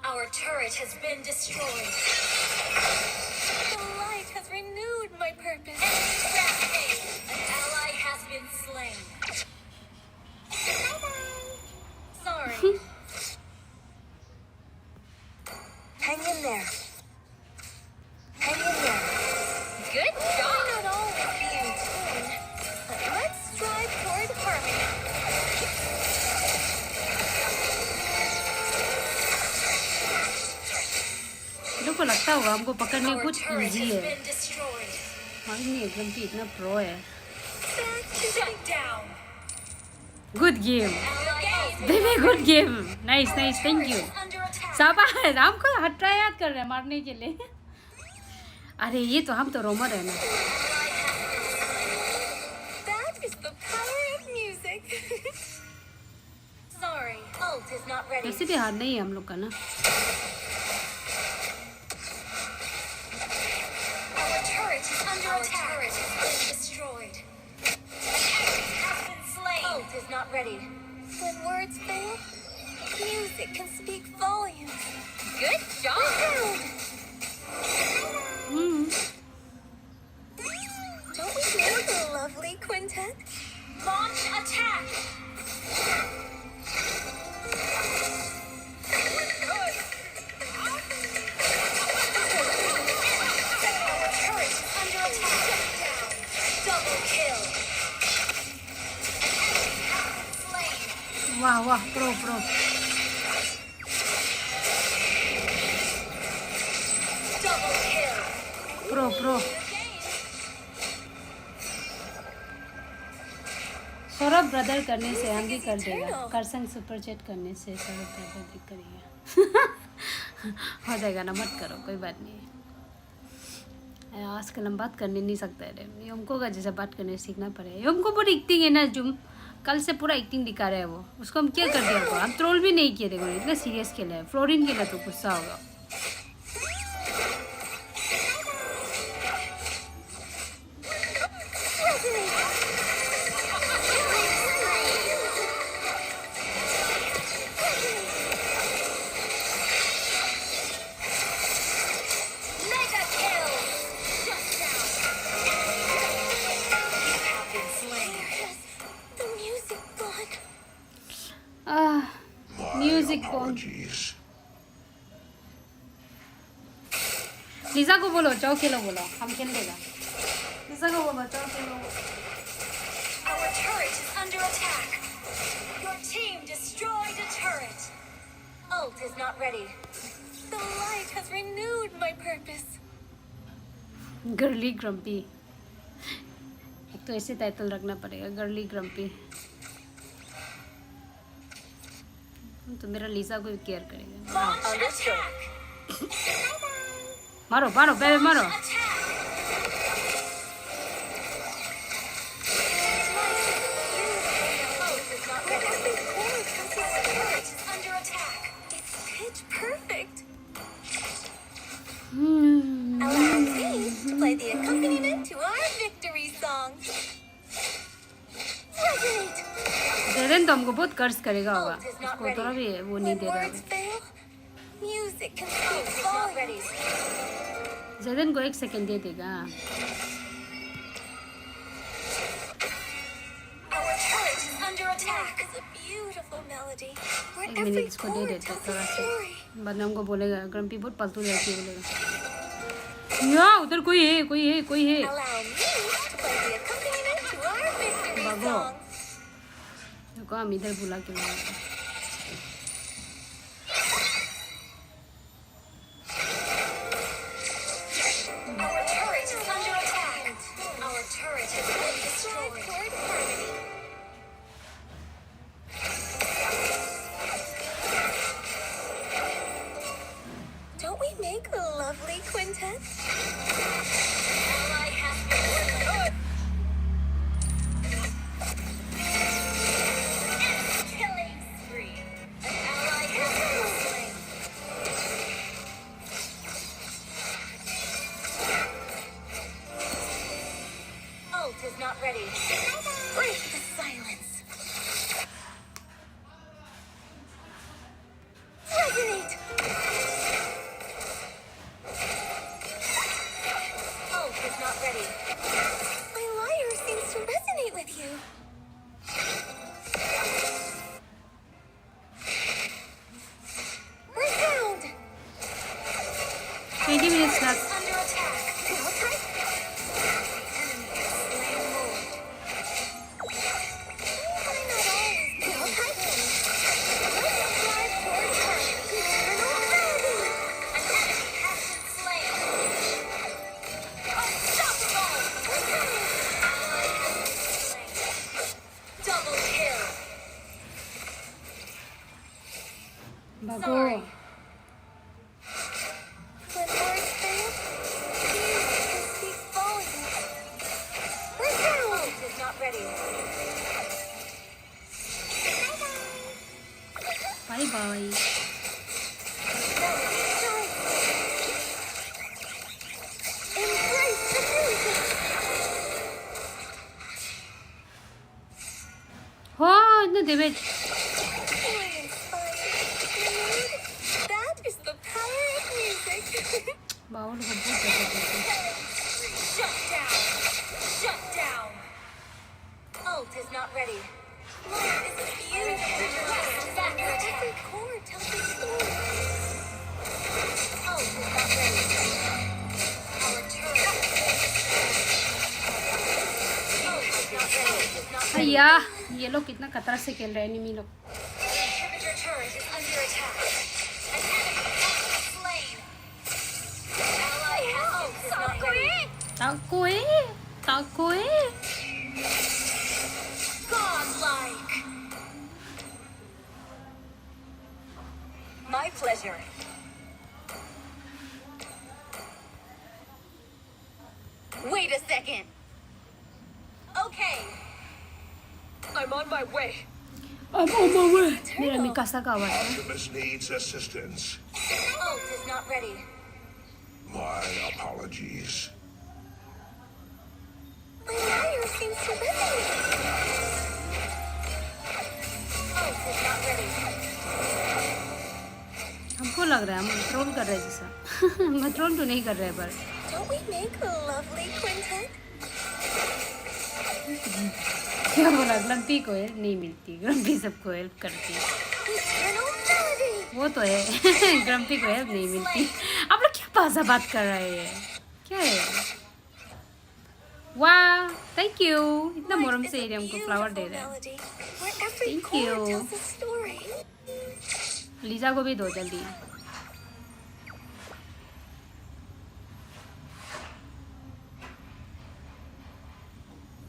Our turret has been destroyed. The light has renewed my purpose. Enemy rampage. An ally has been slain. Sorry. Hang in there. Hang in there. Good job. May not always be in tune, but let's strive toward harmony. को लगता होगा हमको पकड़ने Our कुछ turret easy has है. been destroyed. मालूम नहीं एकदम से इतना प्रो है. Shut down. Good game. Very good game. Nice. Thank you. शाबाश. हमको हटरा याद कर रहे हैं मारने के लिए. अरे ये तो हम तो रोमर है ना. That is the power of music. Sorry, ult is not ready. वैसे भी हार नहीं है हम लोग का ना. Our turret is under attack. Our turret has been destroyed. An enemy has been slain. Ult is not ready. When words fail, music can speak volumes. Good job. Don't we make a lovely quintet? Launch attack. Our turret is under attack. Double kill. An enemy has been slain. वाह pro. Double kill. Pro. Saurabh brother करने से हम भी कर देगा. करसन super chat करने से Saurabh brother भी करेगा. हो जाएगा ना, मत करो, कोई बात नहीं। आजकल हम बात करने नहीं सकते रे, योमको का जैसे बात करने सीखना पड़ेगा। योमको पूरी एक्टिंग है ना, जुम कल से पूरा एक्टिंग दिखा रहा है वो, उसको हम क्या कर दिया होगा, हम ट्रोल भी नहीं किए, देखो इतना सीरियस खेला है। फ्लोरिन के लिए तो गुस्सा होगा। म्यूजिक लीजा को बोलो जाओ खेलो, बोलो हम खेल लेगा। लीजा को बोलो जाओ खेलो। Our turret is under attack. Your team destroyed a turret. Ult is not ready. The light has renewed my purpose. Girly grumpy, एक तो ऐसे टाइटल रखना पड़ेगा, गर्ली ग्रम्पी। तो मेरा लीजा को केयर करेगा। मारो मारो बेबे मारो। Allow me to play the accompaniment to our victory song. Resonate. ज़ेदन तो हमको बहुत कर्ज करेगा होगा, उसको थोड़ा भी वो नहीं दे रहा है। Music can speak volumes. ज़ेदन को 1 सेकंड दे देगा। Our turret is under attack. It's a beautiful melody. 1 minute इसको दे देते थोड़ा सा, बाद में हमको बोलेगा ग्रम्पी बहुत फालतू लड़की बोलेगा। या उधर कोई है, कोई है, कोई है। Allow me to play the accompaniment to our victory song. को हम इधर बुला के लाएंगे। Our turret is under attack. Our turret has been destroyed. Don't we make a lovely quintet? Ally has been slain. Killing spree. An ally has been slain. Ult is not ready. Break the silence. Resonate. Ult is not ready. My lyre seems to resonate with you. Resound. 20 minutes left. Under attack. Okay. Enemy has slain Lord. Why not always be okay? Let's fly for eternal melody. An enemy has been slain. Unstoppable. Ally has been slain. Double kill. भागो। When words fail, music can speak volumes. Resound. Ult is not ready. Bye bye. Melody strikes. Embrace the music. हो इतना damage. Feeling inspired. That is the power of music. बाउल को बहुत damage देते। Shut down. Shut down. Ult is not ready. Life is a beautiful back every chord tells a story. Ult is not ready. Our turret. Ult is not ready. भैया ये लोग कितना खतरा से खेल रहे हैं एनिमी लोग। Inhibitor turret is under attack. An enemy has been slain. Ally has ult is not ready. ताकोए Godlike. My pleasure. on my way. I'm on my way. मेरा मिकासा का आवाज है. Optimus needs assistance. Ult is not ready. My apologies. My lyre seems to resonate. Ult is not ready. हमको लग रहा है हम troll कर रहे हैं जैसा. मैं ट्रोल तो नहीं कर रहे पर. Don't we make a lovely quintet? क्या बोला? ग्रम्पी को हेल्प नहीं मिलती. ग्रम्पी सबको हेल्प करती है. Eternal melody. वो तो है. ग्रम्पी को हेल्प नहीं मिलती. आप लोग क्या भाषा बात कर रहे हैं? क्या है? वाह, थैंक यू. इतना मोरम से ही हमको फ्लावर दे रहा है. Thank you. लीजा को भी दो जल्दी.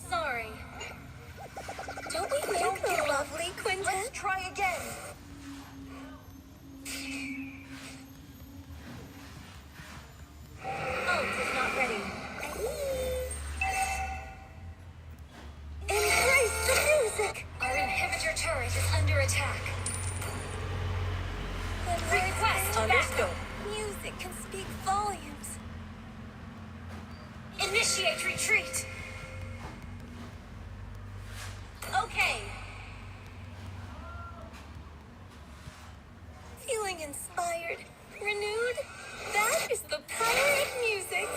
Sorry. Don't we make a lovely quintet? Let's try again. Ult is not ready. Embrace the music. Our inhibitor turret is under attack. Request understood. Music can speak volumes. Initiate retreat. Okay. Feeling inspired, renewed. That is the power of music.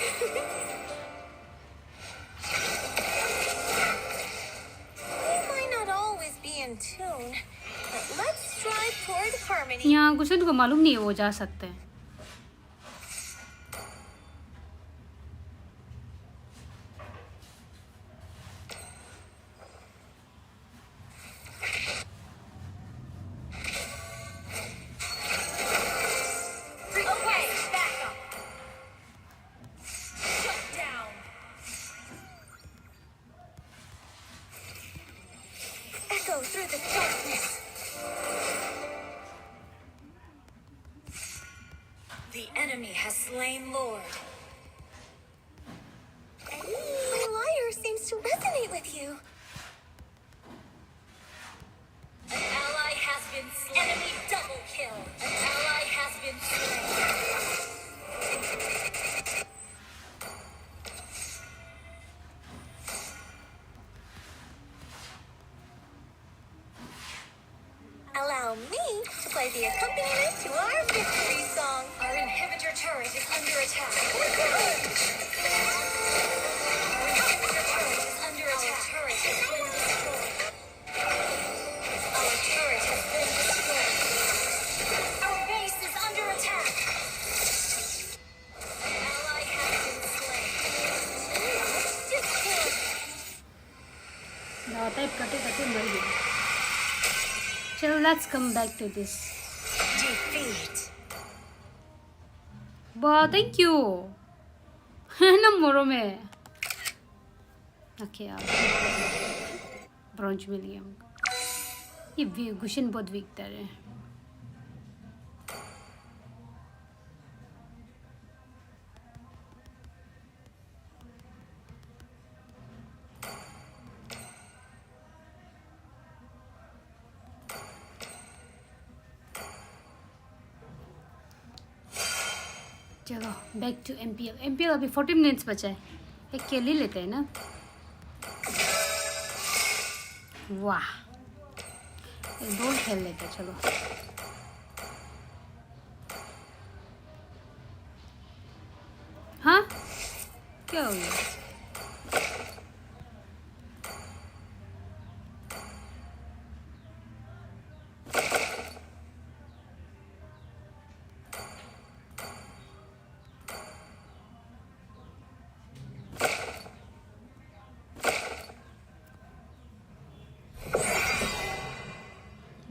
We might not always be in tune, but let's strive toward harmony. यहाँ कुछ उनको मालूम नहीं है वो जा सकते हैं. Okay, back up. Shut down. Echo through the darkness. The enemy has slain Lord. My lyre seems to resonate with you. An ally has been slain. Enemy double kill. An ally has been slain. Allow me to play the accompaniment to our victory song. Our inhibitor turret is under attack. Our inhibitor turret is under attack. Our turret has been destroyed. Our turret has been destroyed. Our base is under attack. An ally has been slain. Just kill. ना type करते करते मर गए. चलो let's come back to this. Defeat. वाह, thank you. है ना मोरो में. ओके यार. ब्रॉन्ज मिल गया हमको. ये गुशन बहुत वीक है. चलो बैक टू MPL. MPL अभी 40 मिनट्स बचा है. एक केली लेते हैं ना. वाह, एक गोल खेल लेते हैं. चलो हाँ क्या हो गया?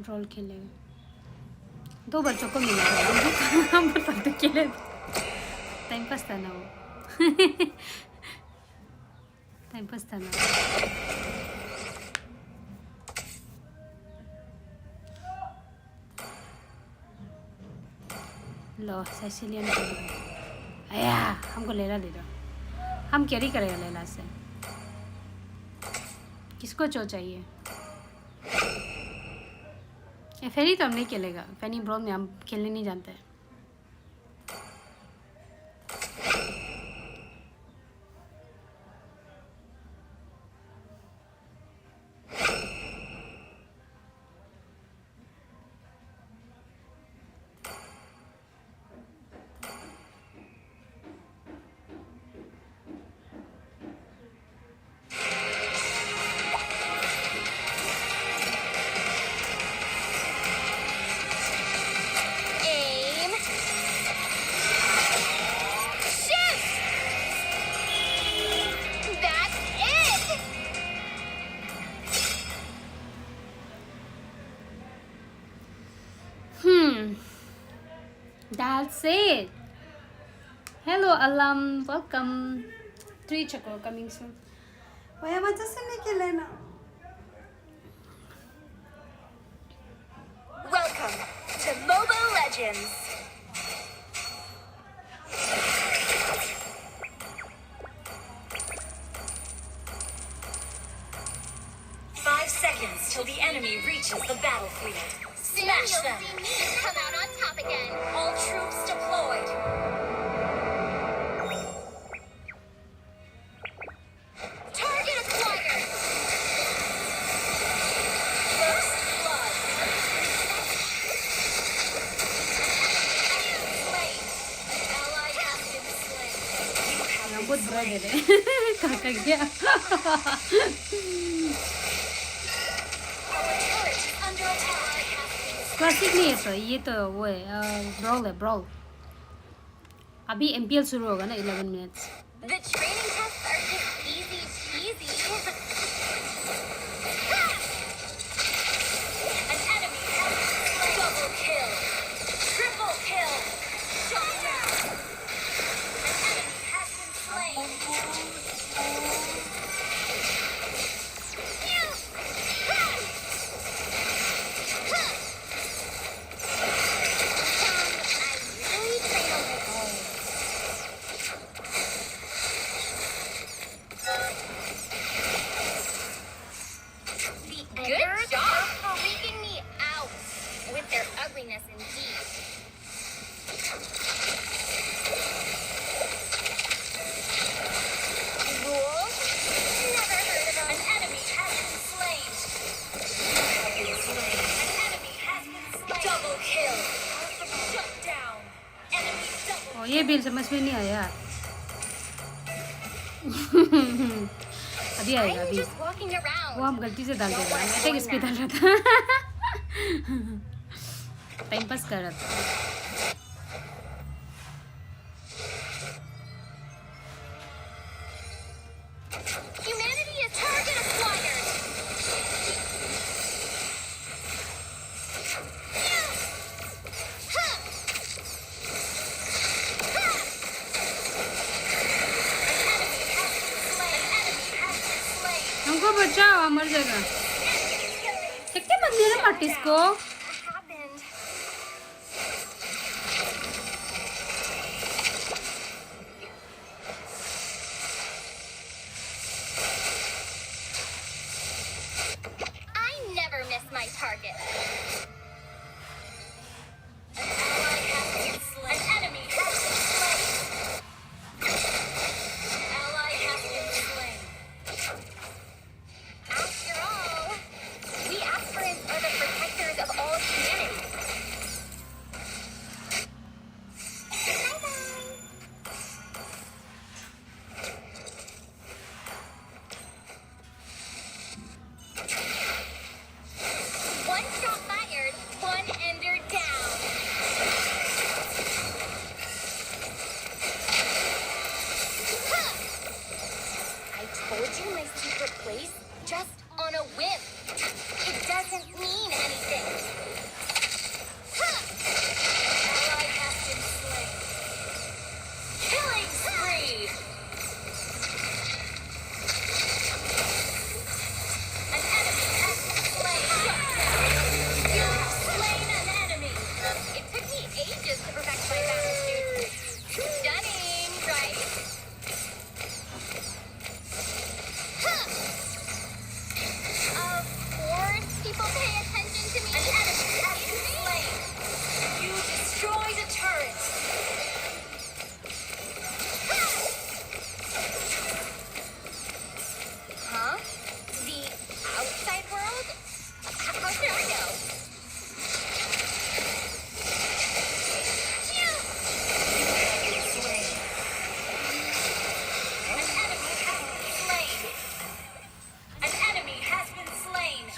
रोल खेलेगा. 2 बच्चों को मिला हम बताते खेले. टाइम पास था ना वो. टाइम पास था ना. लो सेसिलियन आया. हमको लेला दे दो. हम कैरी करेगा लेला से. किसको चो चाहिए? फैनी तो हम नहीं खेलेगा फैनी ब्रॉल में हम खेलने नहीं जानते Aim. Shoot! That's it! That's it. Hello, Alam. Welcome. 3 Choco coming soon. Why am I just making now? Welcome to Mobile Legends. Five seconds till the enemy reaches the battlefield. Smash You'll them! see me come out on top again. All troops deployed. Target acquired. First blood. Slain. An ally has been slain. You have been बहुत बड़ा दे रहे काका क्या Our turret is under attack. Classic नहीं है तो ये तो वो है ब्रॉल है ब्रॉल अभी MPL शुरू होगा ना 11 minutes The training tests are just easy peasy. An enemy has been slain. Double kill. Triple kill. Shut down. An enemy has been slain. Good job for freaking me out with their ugliness indeed. Rules? Never heard of them. An enemy has been slain. An enemy has been slain. Double kill. Shut down. Enemy double. और ये bill समझ में नहीं आया अभी आएगा I'm अभी just walking around. वो हम गलती से डाल देगा मैं टेक स्पीड डाल रहा था टाइम पास कर रहा था Humanity is target acquired. हमको बचाओ मर जाएगा कितने बंदे हैं मार्टिस को Happened. I never miss my target. An ally has been slain. An enemy has been slain. An ally has been slain. After all, we aspirants are the protectors of all humanity. One shot fired.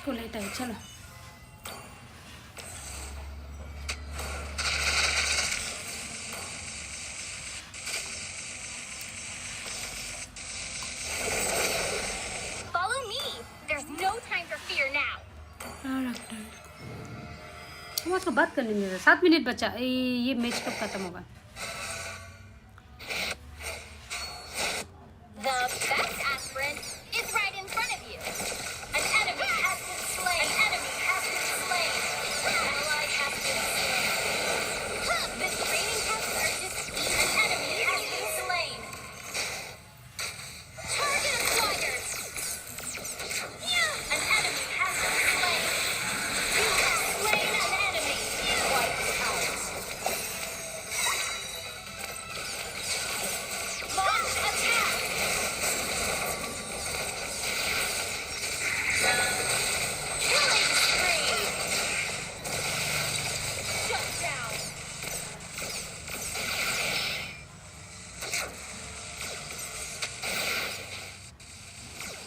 इसको लेता है चलो Follow me. There's no time for fear now. वो तो बात करने में 7 minute बचा ये मैच कब खत्म होगा The best aspirant is right in front of you. An enemy has been slain. An enemy has been slain. An ally has been slain. The training tests are just easy. An enemy has been slain. Target acquired. An enemy has been slain. You have slain an enemy. Wiped out. Launch attack. Killing spree. Shut down.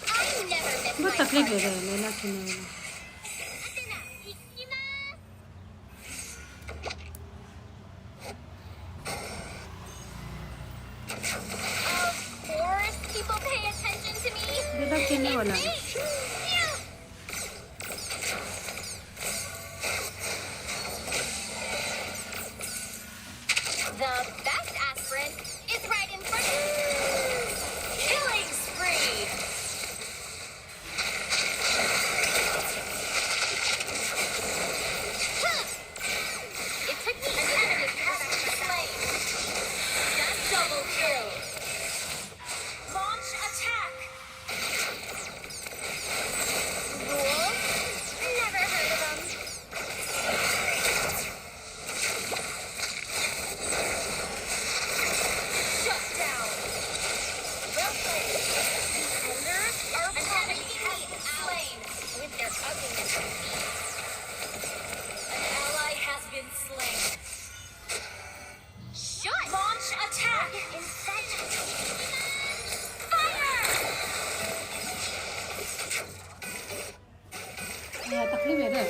I never miss बहुत my तकलीफ दे target. रहे हैं लेना कि नहीं लेना Of course, people pay attention to me. लेना कि नहीं वाला The best aspirant is right in front of you. Killing spree. It took me an enemy has been slain. Double kill. Launch attack. Rules? Never heard of them. Shut down. Well played. Defenders are an enemy has been slain with their ugliness and feet. An ally has been slain. Shut. Launch attack. Fire. यार तकलीफ है रे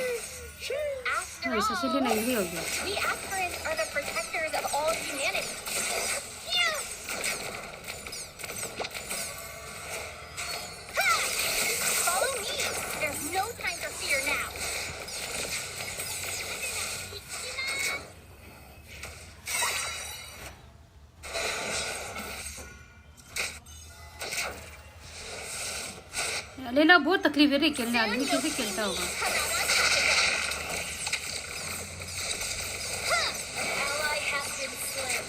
After हाँ इसीलिए all, नहीं भी हो गया we aspirants are the protectors of all humanity. Ha! Follow me. There's no time for fear now. लेना बहुत तकलीफ है रे खेलने आदमी कैसे खेलता होगा An ally has been slain.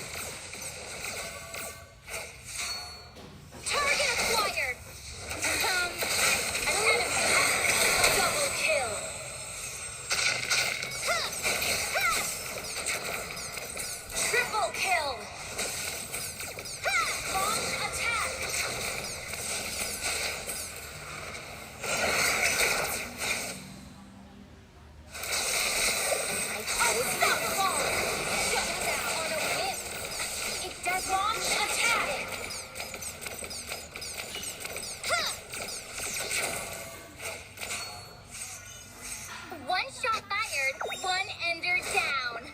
Target acquired. An enemy. Double kill. Triple kill. Launch attack. Unstoppable. Shut down on a whim. It does launch attack. One shot fired, one ender down.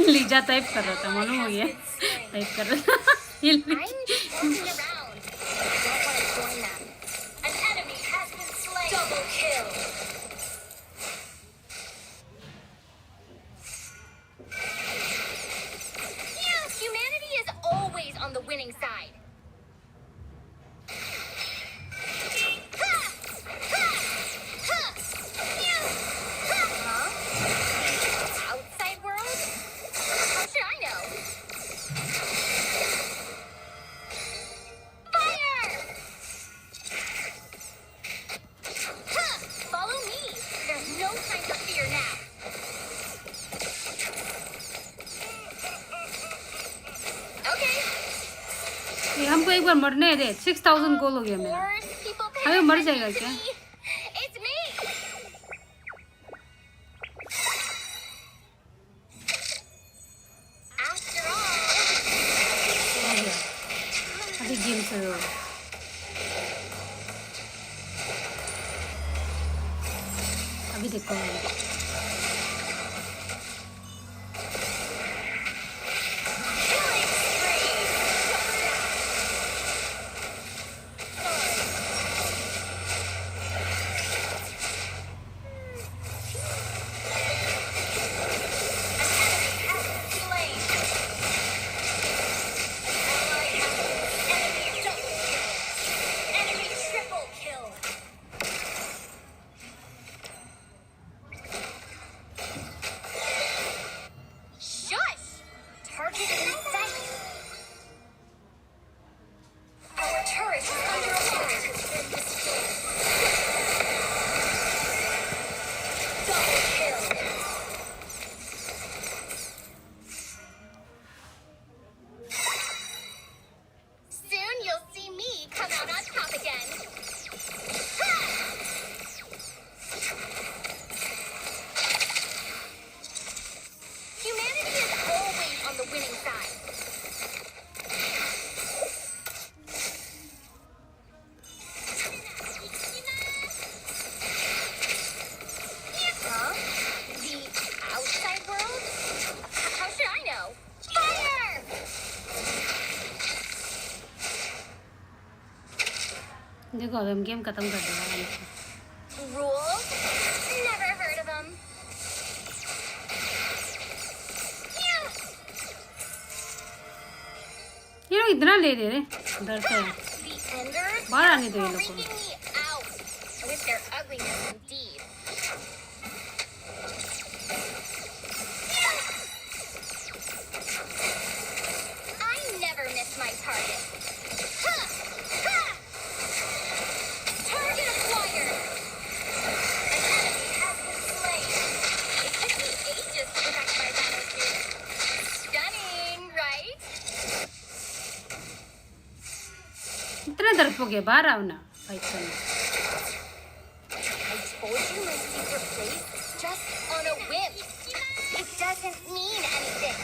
Lisa type कर रहा था मालूम हो गया type कर रहा था I'm just walking around. Don't want to join them. An enemy has been slain. Double kill. Humanity is always on the winning side. Outside world? How should I know? Fire! Follow me. There's no time for fear now. Okay. ये हमको एक बार मरने है रे 6000 गोल हो गया मेरा Wars, people pay अबे मर attention जाएगा to क्या me. It's me. After all, अभी game sa'yo. अभी देखो Enemy triple kill. Shush! Target in sight. Our turret is under attack. Double kill. Soon you'll see me come out on top again. Humanity is always on the winning side. Huh? The outside world? How should I know? Fire! देखो अब हम game खत्म कर देंगे Rules? Never heard of them. ये लोग इतना ले ले रहे डरते हैं The enders बाहर आने दो ये are लोग को freaking me out with their ugliness indeed. I never miss my target. Ha! Ha! Target acquired. An enemy has been slain. It took me ages to crack my battlefield. Stunning, right? इतना डरपोगे बाहर आओ ना fight करने I told you my secret place just on a whim. It doesn't mean anything.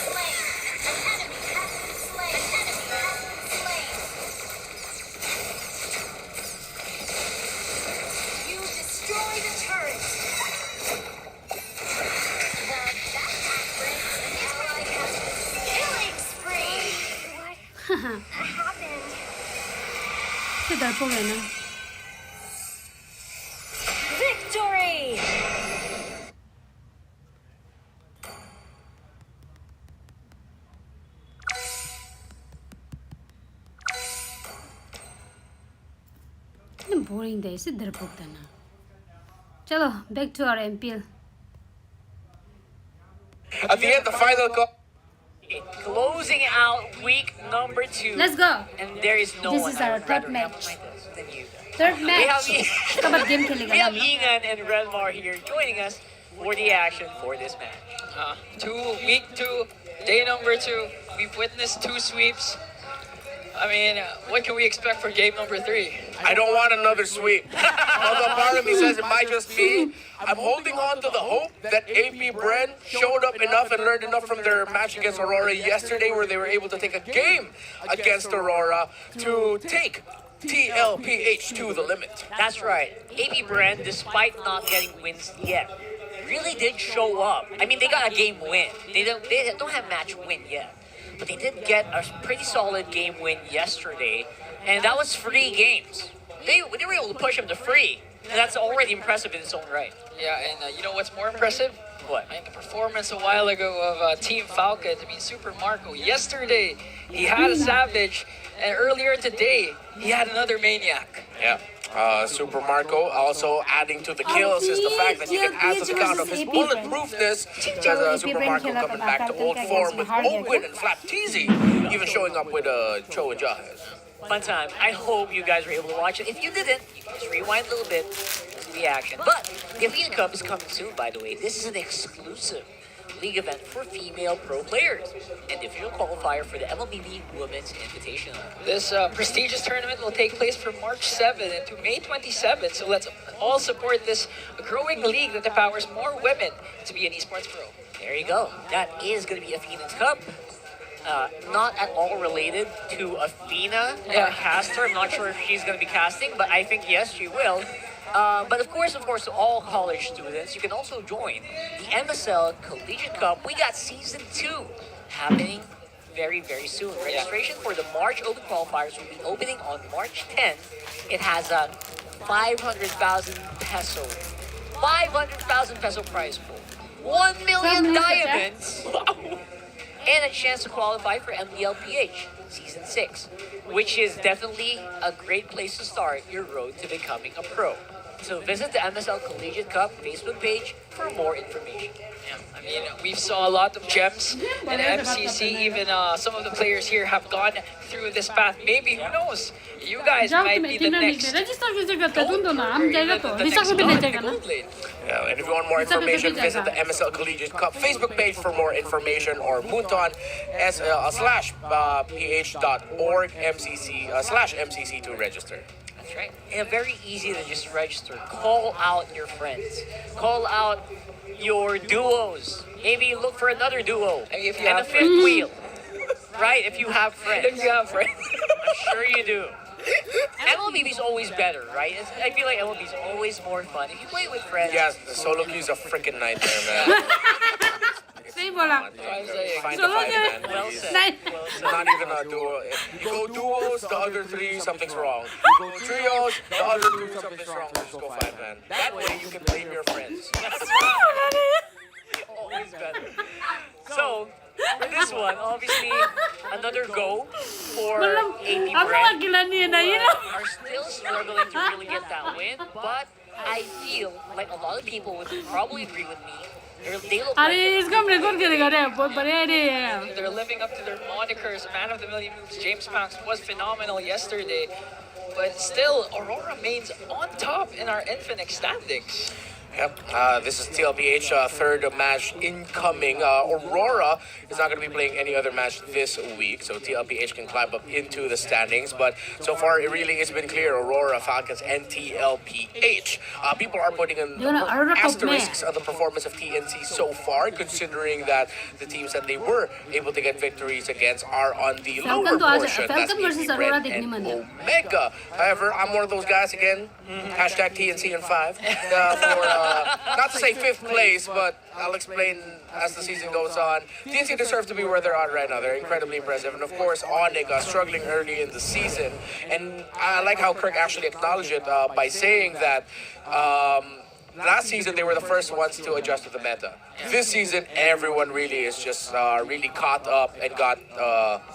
Slain. An enemy has been slain. An enemy has been slain. You destroy the turret. Well, that's accurate. An ally has been killing spree. What happened? से डरपोगे ना Victory! कितने boring था इसे डरपोकता ना चलो back to our MPL At the end, the final call. Closing out week number 2. Let's go. And there is no This one is I our would third rather have match. on my list than you. Third match We इसका बाद game खेलेगा we ना have हम लोग Egan and Redmar here joining us for the action for this match. Week 2, day number 2. We've witnessed 2 sweeps. I mean, what can we expect for game number 3? I don't want another sweep. Although part of me says it might just be, I'm holding on to the hope that AP Bren showed up enough and learned enough from their match against Aurora yesterday where they were able to take a game against Aurora to take TLPH to the limit. That's right. AP Brand, despite not getting wins yet, really did show up. I mean, they got a game win. They don't have match win yet. But they did get a pretty solid game win yesterday. And that was 3 games. They were able to push them to 3. And that's already impressive in its own right. Yeah, and you know what's more impressive? What? I think the performance a while ago of Team Falcon. I mean, Super Marco. Yesterday, he had a Savage. And earlier today, he had another Maniac. Yeah. Super Marco also adding to the kills is the fact that you can add to the count of his bulletproofness because Super Marco coming back to old form with Owen and Flap Teasy, even showing up with Cho and Jahez. Fun time. I hope you guys were able to watch it. If you didn't, you can just rewind a little bit to the action. But the Elite Cup is coming soon, by the way. This is an exclusive league event for female pro players, and the official qualifier for the MLBB Women's Invitational. This prestigious tournament will take place from March 7th to May 27th, so let's all support this growing league that empowers more women to be an esports pro. There you go. That is going to be a Phoenix Cup. Not at all related to Athena, our caster. I'm not sure if she's going to be casting, but I think yes, she will. But of course, to all college students, you can also join the MSL Collegiate Cup. We got Season 2 happening very, very soon. Registration for the March Open qualifiers will be opening on March 10th. It has a 500,000 peso, 500,000 peso prize pool, 1 million diamonds, and a chance to qualify for Mplph Season 6, which is definitely a great place to start your road to becoming a pro. So visit the MSL Collegiate Cup Facebook page for more information. Yeah, I mean, we've saw a lot of gems in MCC. Even some of the players here have gone through this path. Maybe, who knows? You guys might be the next. Yeah, and if you want more information, visit the MSL Collegiate Cup Facebook page for more information, or Moonton /ph.org MCC/MCC to register. That's right. And very easy to just register. Call out your friends. Call out your duos. Maybe look for another duo. If you and have a fifth wheel. Right? If you have friends. If you have friends. I'm sure you do. MLBB is always better, right? I feel like MLBB is always more fun if you play with friends. Yes, the solo queue is a freaking nightmare, man. Voilà. Find the five, man. It's not even a duo. You go duos, the other three, something's wrong. You go trios, the other two, something's wrong. Just go five, man. That way you can blame your friends. Always better. So, for this one, obviously, another go for AP Brand. Are still struggling to really get that win, but I feel like a lot of people would probably agree with me. They look like they're living up to their monikers. Man of the Million Moves, James Pax was phenomenal yesterday, but still, Aurora remains on top in our Infinix standings. Yep, this is TLPH third match incoming. Aurora is not going to be playing any other match this week, so TLPH can climb up into the standings. But so far, it really has been clear: Aurora, Falcons, and TLPH. People are putting in asterisks on the performance of TNC so far, considering that the teams that they were able to get victories against are on the lower portion. That's Red and Omega. However, I'm one of those guys again. Hashtag TNC and 5 for. Not to say fifth place, but I'll explain as the season goes on. TNC deserve to be where they're at right now. They're incredibly impressive. And of course, Onyx struggling early in the season. And I like how Kirk actually acknowledged it by saying that last season they were the first ones to adjust to the meta. This season, everyone really is just really caught up and got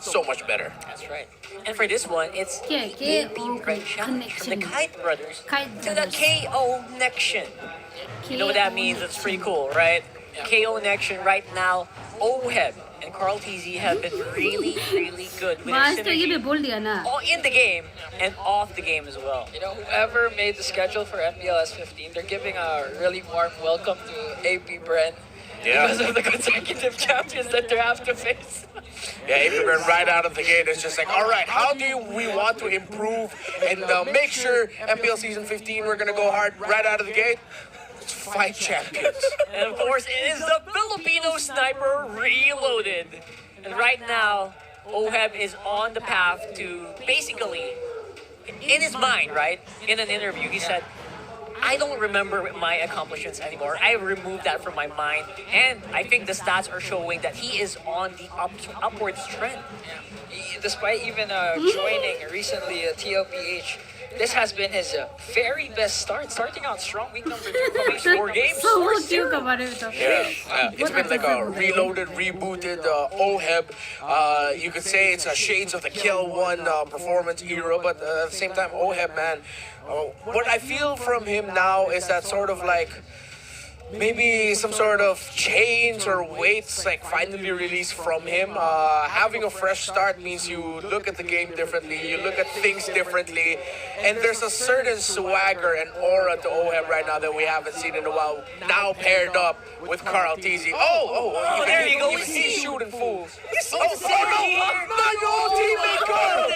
so much better. That's right. And for this one, it's the AP Red Challenge from the Kite Brothers to the KO Nection. You know what that means? It's pretty cool, right? Yeah. KO Nection right now, OHEB and Carl TZ have been really, really good with their synergy all in the game and off the game as well. You know, whoever made the schedule for MPL S15, they're giving a really warm welcome to AP Bren. Yeah. Because of the consecutive champions that they have to face. Yeah, AP Bren right out of the gate is just like, all right, how do we want to improve and make sure MPL Season 15 we're going to go hard right out of the gate? Let's fight champions. And of course, it is the Filipino Sniper Reloaded. And right now, OHEB is on the path to basically, in his mind, right, in an interview, he said, I don't remember my accomplishments anymore. I removed that from my mind. And I think the stats are showing that he is on the upwards trend. Despite even joining recently TLPH, this has been his very best start. Starting out strong, week number 2, coming 4 games. It's been like a reloaded, rebooted OHEB. You could say it's a shades of the Kill 1 performance era, but at the same time, OHEB, man, what I feel from him now is that sort of like maybe some sort of chains or weights like finally released from him. Having a fresh start means you look at the game differently, you look at things differently, and there's a certain swagger and aura to OHEB right now that we haven't seen in a while. Now paired up with Carl TZ. Oh, there you go. He's shooting fools. No, no, teammate Carl!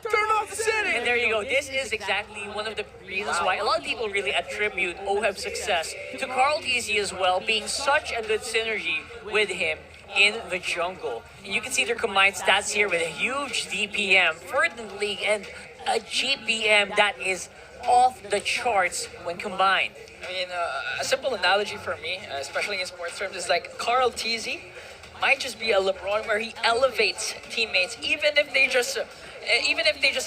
Turn off the setting! And there you go. This is exactly one of the reasons why a lot of people really attribute OHEB's success to Carl TZ as well, being such a good synergy with him in the jungle. And you can see their combined stats here with a huge DPM for the league and a GPM that is off the charts when combined. I mean, a simple analogy for me, especially in sports terms, is like Carl TZ might just be a LeBron where he elevates teammates, even if they just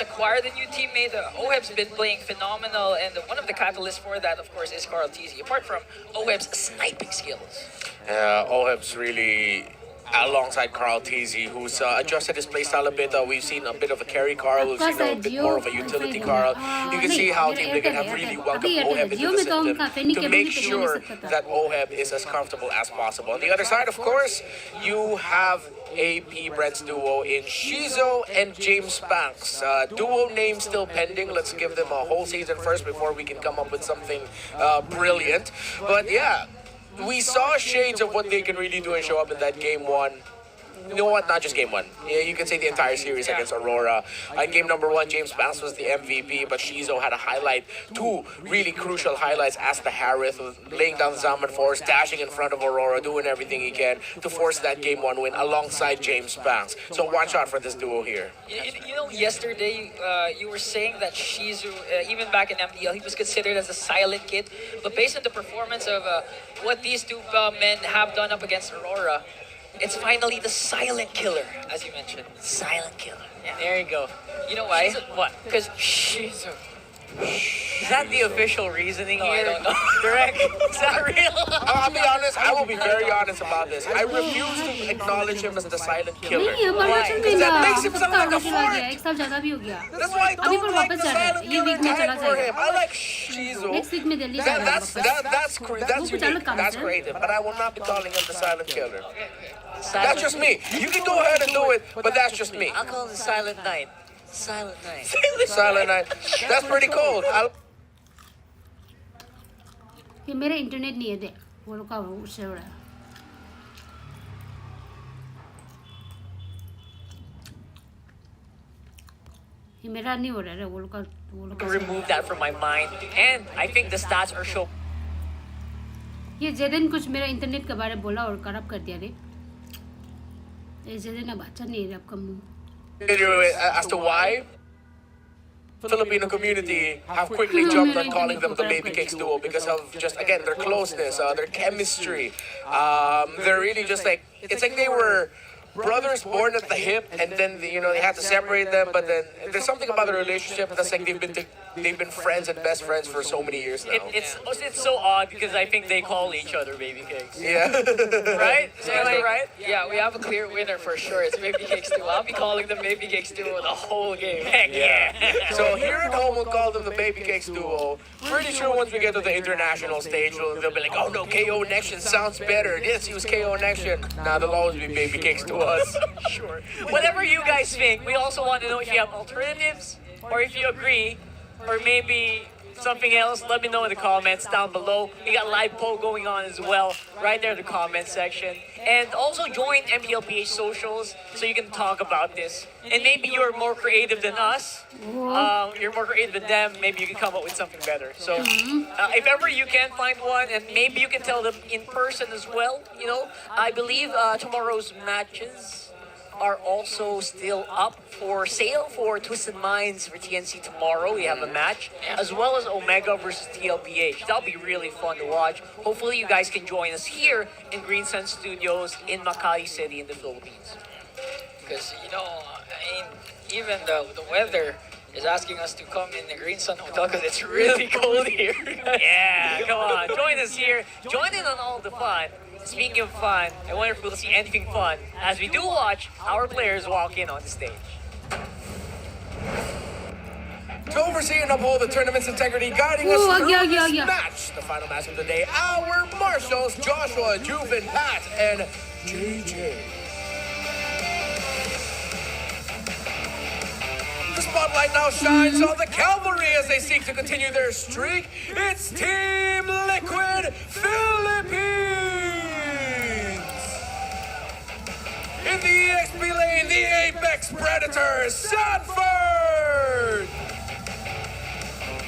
acquire the new teammate. OHEB's been playing phenomenal, and one of the catalysts for that, of course, is Carl TZ. Apart from OHEB's sniping skills. OHEB's really alongside Carl TZ, who's adjusted his playstyle a bit. We've seen a bit of a carry Carl, we've seen a bit more of a utility Carl. You can see how Team Liquid have really welcomed OHEB into the system to make sure that OHEB is as comfortable as possible. On the other side, of course, you have AP Brent's duo in Shizo and James Banks. Duo name still pending. Let's give them a whole season first before we can come up with something brilliant. But yeah, we saw shades of what they can really do and show up in that game one. You know what? Not just game one. Yeah, you can say the entire series against Aurora. In game number one, James Banks was the MVP, but Shizo had a highlight, two really crucial highlights as the Harith, laying down the Zaman Force, dashing in front of Aurora, doing everything he can to force that game one win alongside James Banks. So watch out for this duo here. You know, yesterday you were saying that Shizu, even back in MPL, he was considered as a silent kid, but based on the performance of what these two men have done up against Aurora, it's finally the silent killer, as you mentioned. Silent killer. Yeah. There you go. You know why? What? Because Shizu. Is that the official reasoning here? I don't know. Direct? Is that real? I'll be honest, I will be very honest about this. I refuse to acknowledge him as the silent killer. Why? Because that makes him sound like a fort. That's why I don't like the silent killer tag for him. I like Shizu. That's unique. That's creative. But I will not be calling him the silent killer. That's just me. You can go ahead and do it, but that's just me. I'll call him the Silent Night. Silent Night. Silent Night. That's pretty cold. ये मेरा internet नहीं है दे वो लोग का उससे हो रहा है ये मेरा नहीं हो रहा है वो लोग का remove that from my mind, and I think the stats are show. ये जेदन कुछ मेरा इंटरनेट के बारे में बोला और करप्ट कर दिया रे ये जेदन अब अच्छा नहीं है आपका मुंह as to why Filipino community have quickly jumped on calling them the Baby Cakes duo because of just, again, their closeness, their chemistry. They're really just like, it's like they were brothers born at the hip, and then they had to separate them. But then there's something about the relationship that's like they've been friends and best friends for so many years now. It's so odd because I think they call each other Baby Cakes. Yeah. Right? Is that right? Yeah, we have a clear winner for sure. It's Baby Cakes duo. I'll be calling them Baby Cakes duo the whole game. Heck yeah. So here at home, we'll call them the Baby Cakes duo. Pretty sure once we get to the international stage, they'll be like, oh no, KO Nexion sounds better. Let's use KO Nexion. Nah, they'll always be Baby Cakes to us. Sure. Whatever you guys think, we also want to know if you have alternatives or if you agree, or maybe something else. Let me know in the comments down below. We got live poll going on as well, right there in the comment section. And also join MPLPH socials so you can talk about this. And maybe you're more creative than us. You're more creative than them. Maybe you can come up with something better. So if ever you can find one, and maybe you can tell them in person as well. I believe tomorrow's matches are also still up for sale for Twisted Minds for TNC tomorrow. We have a match, as well as Omega versus TLPH. That'll be really fun to watch. Hopefully you guys can join us here in Green Sun Studios in Makati City in the Philippines. Because, even the weather is asking us to come in the Green Sun Hotel because it's really cold here. Yeah, come on. Join us here. Join in on all the fun. Speaking of fun, I wonder if we'll see anything fun as we do watch our players walk in on the stage. To oversee and uphold the tournament's integrity, guiding us through this match, the final match of the day, our marshals, Joshua, Juven, Pat, and JJ. The spotlight now shines on the cavalry as they seek to continue their streak. It's Team Liquid Philippines! In the EXP lane, the Apex Predators, Sanford!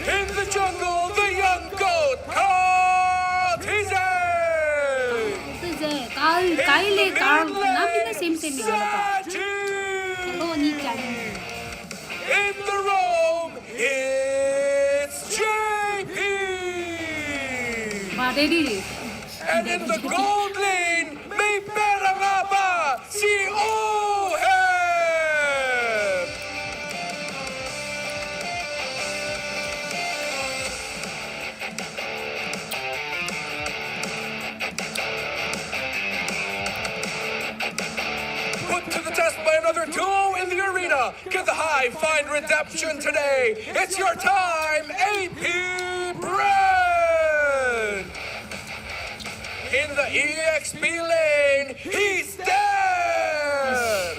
In the jungle, the young goat, Tize! In the roam, it's JP! And in the gold lane, may pera nga ba si Ohem! Put to the test by another duo in the arena. Can the high find redemption today? It's your time, AP Brand! In the EXP lane, he's dead!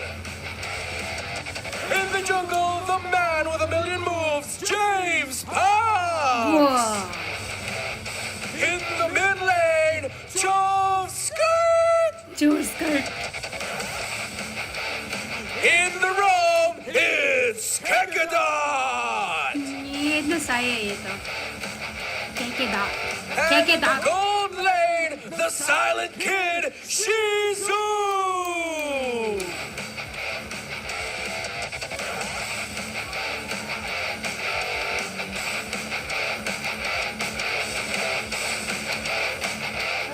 In the jungle, the man with a million moves, James Pops! In the mid lane, Joe Skirt! In the roam, it's Kekadot! And the gold lane, the silent kid, Shizu!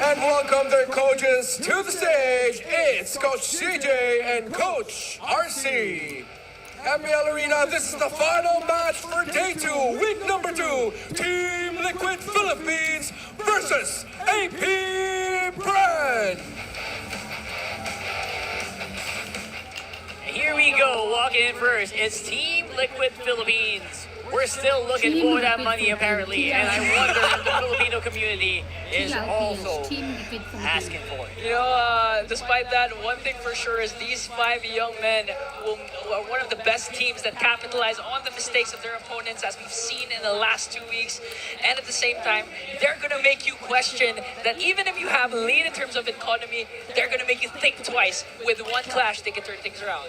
And welcome their coaches to the stage. It's Coach CJ and Coach RC. MPL Arena, this is the final match for Day 2, Week number 2. Team Liquid Philippines versus AP Brand. Here we go, walking in first. It's Team Liquid Philippines. We're still looking for that money apparently, and I wonder if the Filipino community is also asking for it. You know, despite that, one thing for sure is these 5 young men are one of the best teams that capitalize on the mistakes of their opponents, as we've seen in the last 2 weeks. And at the same time, they're going to make you question that even if you have a lead in terms of economy, they're going to make you think twice. With one clash, they can turn things around.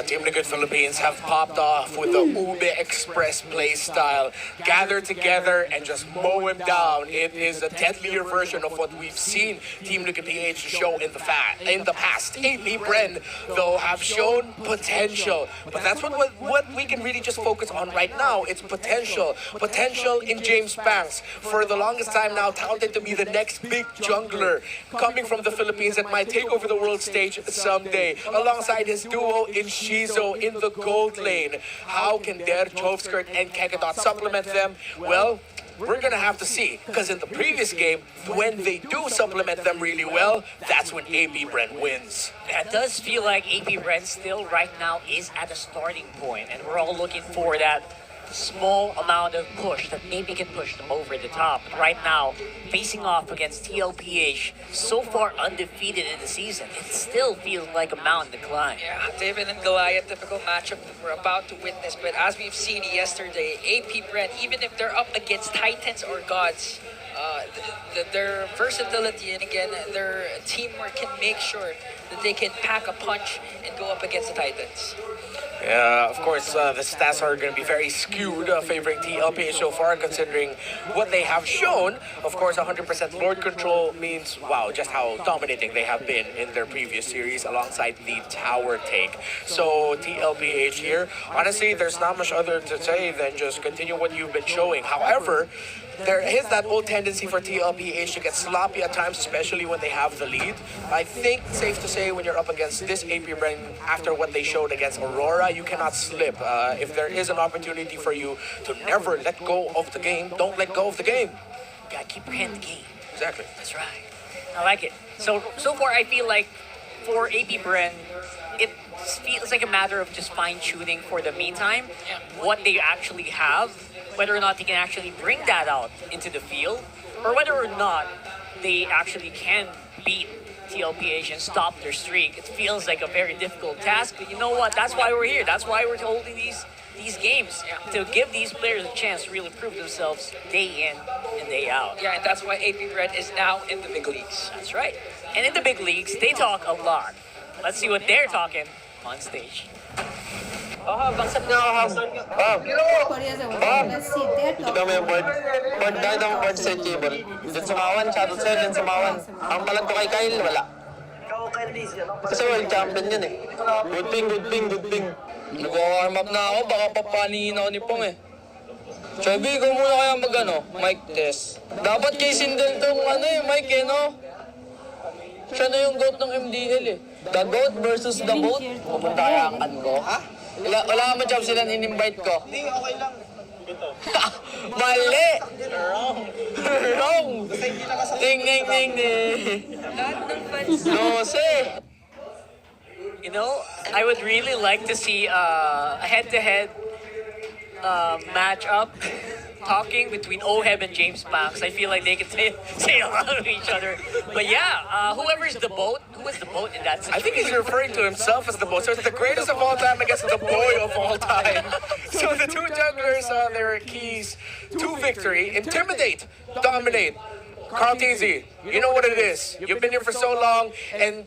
Team Liquid Philippines have popped off with the Ube Express play style. Gather together and just mow him down. It is a deadlier version of what we've seen Team Liquid PH show in the past. AP Bren, though, have shown potential. But that's what we can really just focus on right now. It's potential. Potential in James Banks. For the longest time now, touted to be the next big jungler coming from the Philippines that might take over the world stage someday. Alongside his duo in Shizo in the gold lane. How can Der Jovskirt and Kekadot supplement them? Well, we're gonna have to see, because in the previous game, when they do supplement them really well, that's when AP Brent wins. It does feel like AP Brent still right now is at a starting point, and we're all looking for that small amount of push that maybe can push them over the top. But right now, facing off against TLPH, so far undefeated in the season, it still feels like a mountain to climb. Yeah, David and Goliath, typical matchup that we're about to witness. But as we've seen yesterday, AP Brent, even if they're up against Titans or Gods, their versatility and again their teamwork can make sure that they can pack a punch and go up against the Titans. Yeah, of course, the stats are going to be very skewed, favoring TLPH so far, considering what they have shown. Of course, 100% Lord Control means, wow, just how dominating they have been in their previous series alongside the tower take. So, TLPH here, honestly, there's not much other to say than just continue what you've been showing. However, there is that old tendency for TLPH to get sloppy at times, especially when they have the lead. I think it's safe to say when you're up against this AP Brand, after what they showed against Aurora, you cannot slip. If there is an opportunity for you to never let go of the game, don't let go of the game. You gotta keep your hand in the game. Exactly. That's right. I like it. So far I feel like for AP Bren, it feels like a matter of just fine-tuning for the meantime what they actually have, whether or not they can actually bring that out into the field, or whether or not they actually can beat TLPH and stop their streak. It feels like a very difficult task, but you know what? That's why we're here. That's why we're holding these games, to give these players a chance to really prove themselves day in and day out. Yeah, and that's why AP Bren is now in the big leagues. That's right. And in the big leagues, they talk a lot. Let's see what they're talking on stage. Bakit nga ako? Let's see their Ito kami yung board. Board dahil ang board sa table. Dun sumawan, shoutout sa'yo, dun sumawan. Ang palag ko kay Kyle, wala. Kasi world champion yun eh. Good ping, good ping, good ping. Nag-warm up na ako, baka papanihin ako ni Pong eh. Chubby, ikaw muna kaya mic test. Dapat kay Sindel tong mic eh, no? Siya na yung GOAT ng MDL eh. The GOAT versus the GOAT. Pupunta kaya ang kan ko. Ha? Wala ka ma-job sila in-invite ko. Hindi, okay lang. Mali! Wrong! Ding, ding, ding, ding. No, say. You know, I would really like to see a head-to-head matchup talking between Oheb and James Max. I feel like they can say a lot of each other. But yeah, who is the boat in that situation? I think he's referring to himself as the boat. So it's the greatest of all time against the boy of all time. So the two jugglers on their keys to victory: intimidate, dominate. Carl TZ, you know what it is. You've been here for so long, and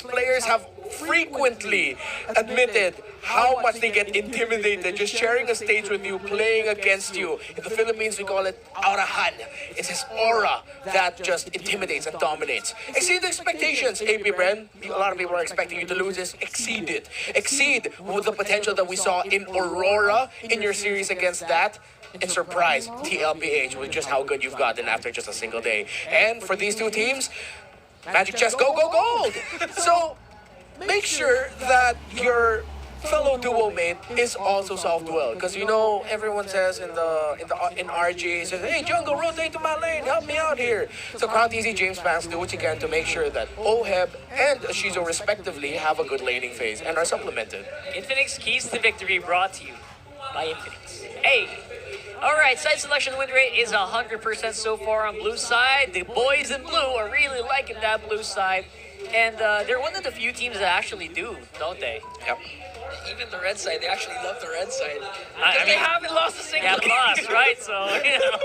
players have frequently admitted how much they get intimidated just sharing a stage with you, playing against you. In the Philippines, we call it aurahan. It's his aura that just intimidates and dominates. Exceed expectations, AP Bren. A lot of people are expecting you to lose this. Exceed it. Exceed with the potential that we saw in Aurora in your series against that. And surprise TLPH with just how good you've gotten after just a single day. And for these two teams, Magic Chess, go, go, gold! So, make sure that your fellow duo mate is also solved well. Because you know, everyone says in RG, says, hey, jungle, rotate to my lane, help me out here. So Crown TZ, James Banks, do what you can to make sure that Oheb and Shizo respectively have a good laning phase and are supplemented. Infinix Keys to Victory brought to you by Infinix. Hey! Alright, side selection win rate is 100% so far on blue side. The boys in blue are really liking that blue side. And they're one of the few teams that actually do, don't they? Yep. Even the red side, they actually love the red side. I mean, they haven't lost a single game. Lost, right? So, you know.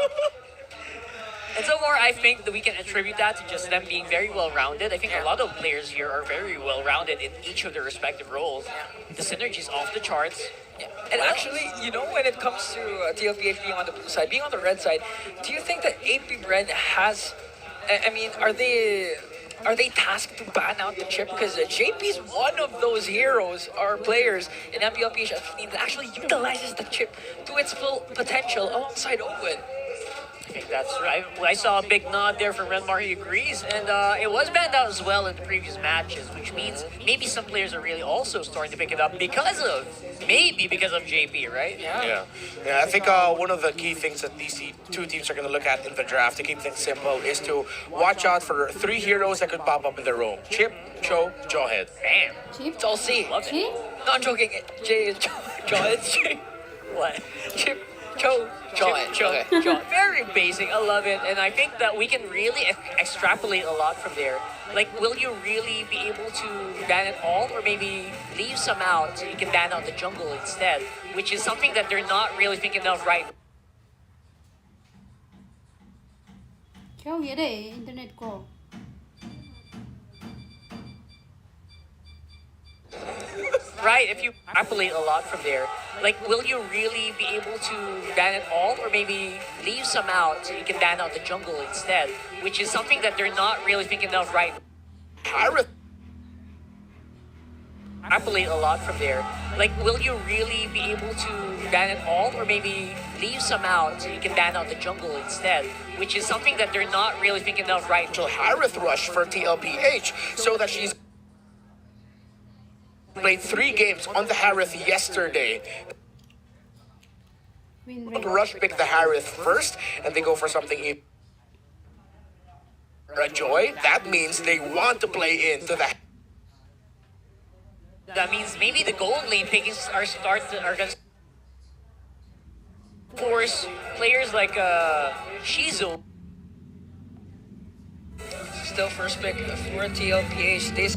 And so far, I think that we can attribute that to just them being very well-rounded. I think a lot of players here are very well-rounded in each of their respective roles. The synergy's off the charts. Yeah. And actually, you know, when it comes to TLPH being on the blue side, being on the red side, do you think that AP Bren has, I mean, are they tasked to ban out the chip? Because JP's one of those heroes or players in MPLPH S15 that actually utilizes the chip to its full potential alongside Owen. I think that's right. I saw a big nod there from Renmar. He agrees. And it was banned out as well in the previous matches, which means maybe some players are really also starting to pick it up maybe because of JP, right? Yeah, I think one of the key things that these two teams are going to look at in the draft to keep things simple is to watch out for 3 heroes that could pop up in their room. Chip, Cho, Jawhead. Bam. Chip? It's all C. Love it. No, I'm joking. Jawhead's J. What? Chip, Cho, Jawhead. Okay. Very basic. I love it. And I think that we can really extrapolate a lot from there. Like, will you really be able to ban it all, or maybe leave some out so you can ban out the jungle instead, which is something that they're not really thinking of right now. क्या हो गया रे internet को? Right, if you extrapolate a lot from there, like, will you really be able to ban it all, or maybe leave some out so you can ban out the jungle instead, which is something that they're not really thinking of right now. Extrapolate a lot from there. Like, will you really be able to ban it all, or maybe leave some out so you can ban out the jungle instead, which is something that they're not really thinking of right now. Harith rush for TLPH so that she's played 3 games on the Harith yesterday. Rush pick the Harith first, and they go for something in a joy. That means they want to play into the That means maybe the gold lane pickings are going to force players like Shizu. Still first pick for TLPH. This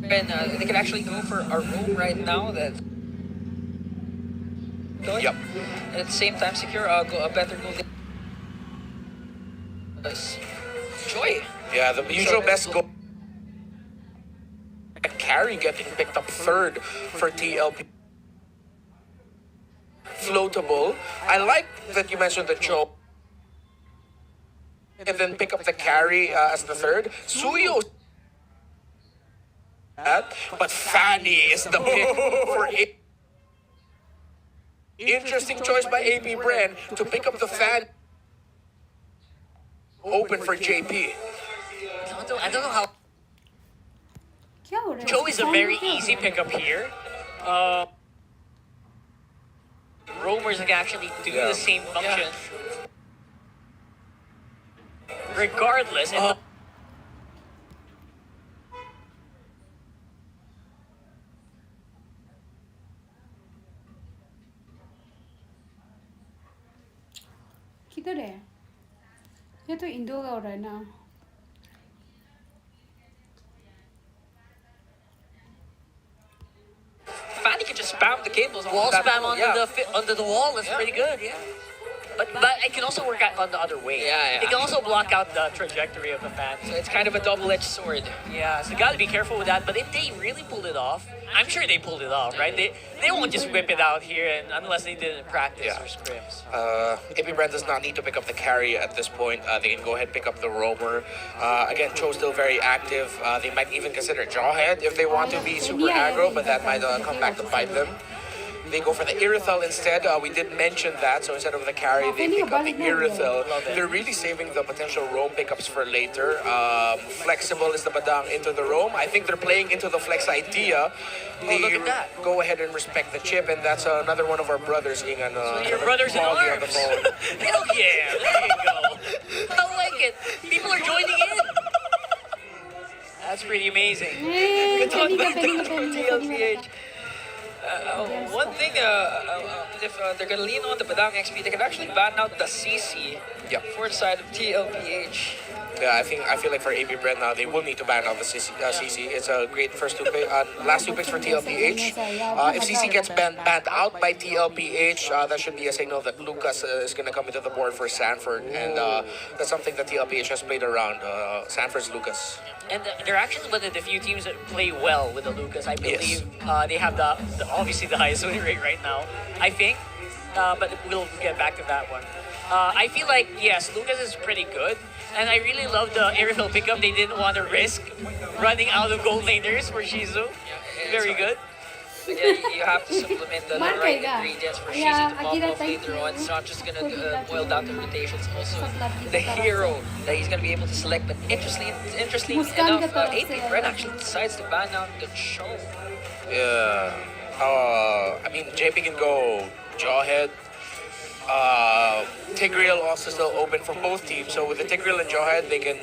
they can actually go for a roam right now. That Yep. at the same time secure a better goal. Joy. Yeah, the usual best goal. Carry getting picked up third for TLP. Floatable. I like that you mentioned the choke. And then pick up the carry as the third. Suyo. But Fanny is the pick for it. Interesting choice by AP Bren to pick up the fan. Open for JP. I don't know how. Joe is a very easy pickup here. Roamers can actually do the same function. Regardless. किधर है ये तो Indo का हो रहा है ना Fanny can just spam the cables. Wall spam under the wall is pretty good, yeah. But it can also work out on the other way. Yeah. It can also block out the trajectory of the fan. So it's kind of a double-edged sword. Yeah, so you gotta be careful with that. But if they really pulled it off, I'm sure they pulled it off, right? They won't just whip it out here and unless they did it in practice or scrims. AP Brand does not need to pick up the carry at this point. They can go ahead and pick up the roamer. Again, Cho's still very active. They might even consider Jawhead if they want to be super aggro, but that might come back to bite them. They go for the Irithel instead. We did mention that, so instead of the carry, they pick up the Irithel. They're really saving the potential roam pickups for later. Flexible is the Badang into the roam. I think they're playing into the flex idea. They look at that. Go ahead and respect the chip, and that's another one of our brothers, Ingan. So your brothers in arms. Hell yeah, there you go. I like it. People are joining in. That's pretty amazing. Good talk back for TLPH. One thing, if they're going to lean on the Badang XP, they can actually ban out the CC for the side of TLPH. Yeah, I feel like for AP Brand now, they will need to ban out the CC. It's a great last two picks for TLPH. If CC gets banned out by TLPH, that should be a signal that Lucas is going to come into the board for Sanford, and that's something that TLPH has played around. Sanford's Lucas. And they're actually one of the few teams that play well with the Lucas. I believe they have the obviously the highest win rate right now, I think. But we'll get back to that one. I feel like, yes, Lucas is pretty good. And I really love the Irithel pickup. They didn't want to risk running out of gold laners for Shizu. Very good. Again, you have to supplement the right ingredients for Shizu to pop off later on. It's not just going to boil down to rotations. Also, the hero that he's going to be able to select. But interestingly enough, AP Red actually decides to ban out the Cho. Yeah. I mean, JP can go Jawhead. Tigreal also still open for both teams. So with the Tigreal and Jawhead, they can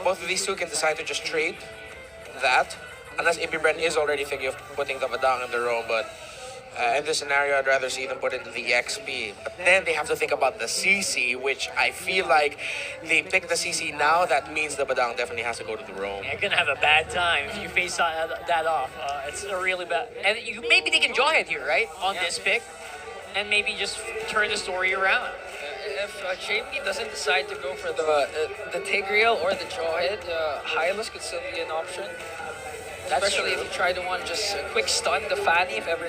both of these two can decide to just trade that. Unless AP Bren is already thinking of putting the Badang in the row, but in this scenario, I'd rather see them put it in the XP. But then they have to think about the CC, which I feel like they pick the CC now. That means the Badang definitely has to go to the roam. You're gonna have a bad time if you face that off. It's a really bad. And maybe they can Jawhead here, right, on this pick, and maybe just turn the story around. If JP doesn't decide to go for the Tigreal or the Jawhead, Hylos could still be an option. Especially if you try to want just a quick stun the Fanny if ever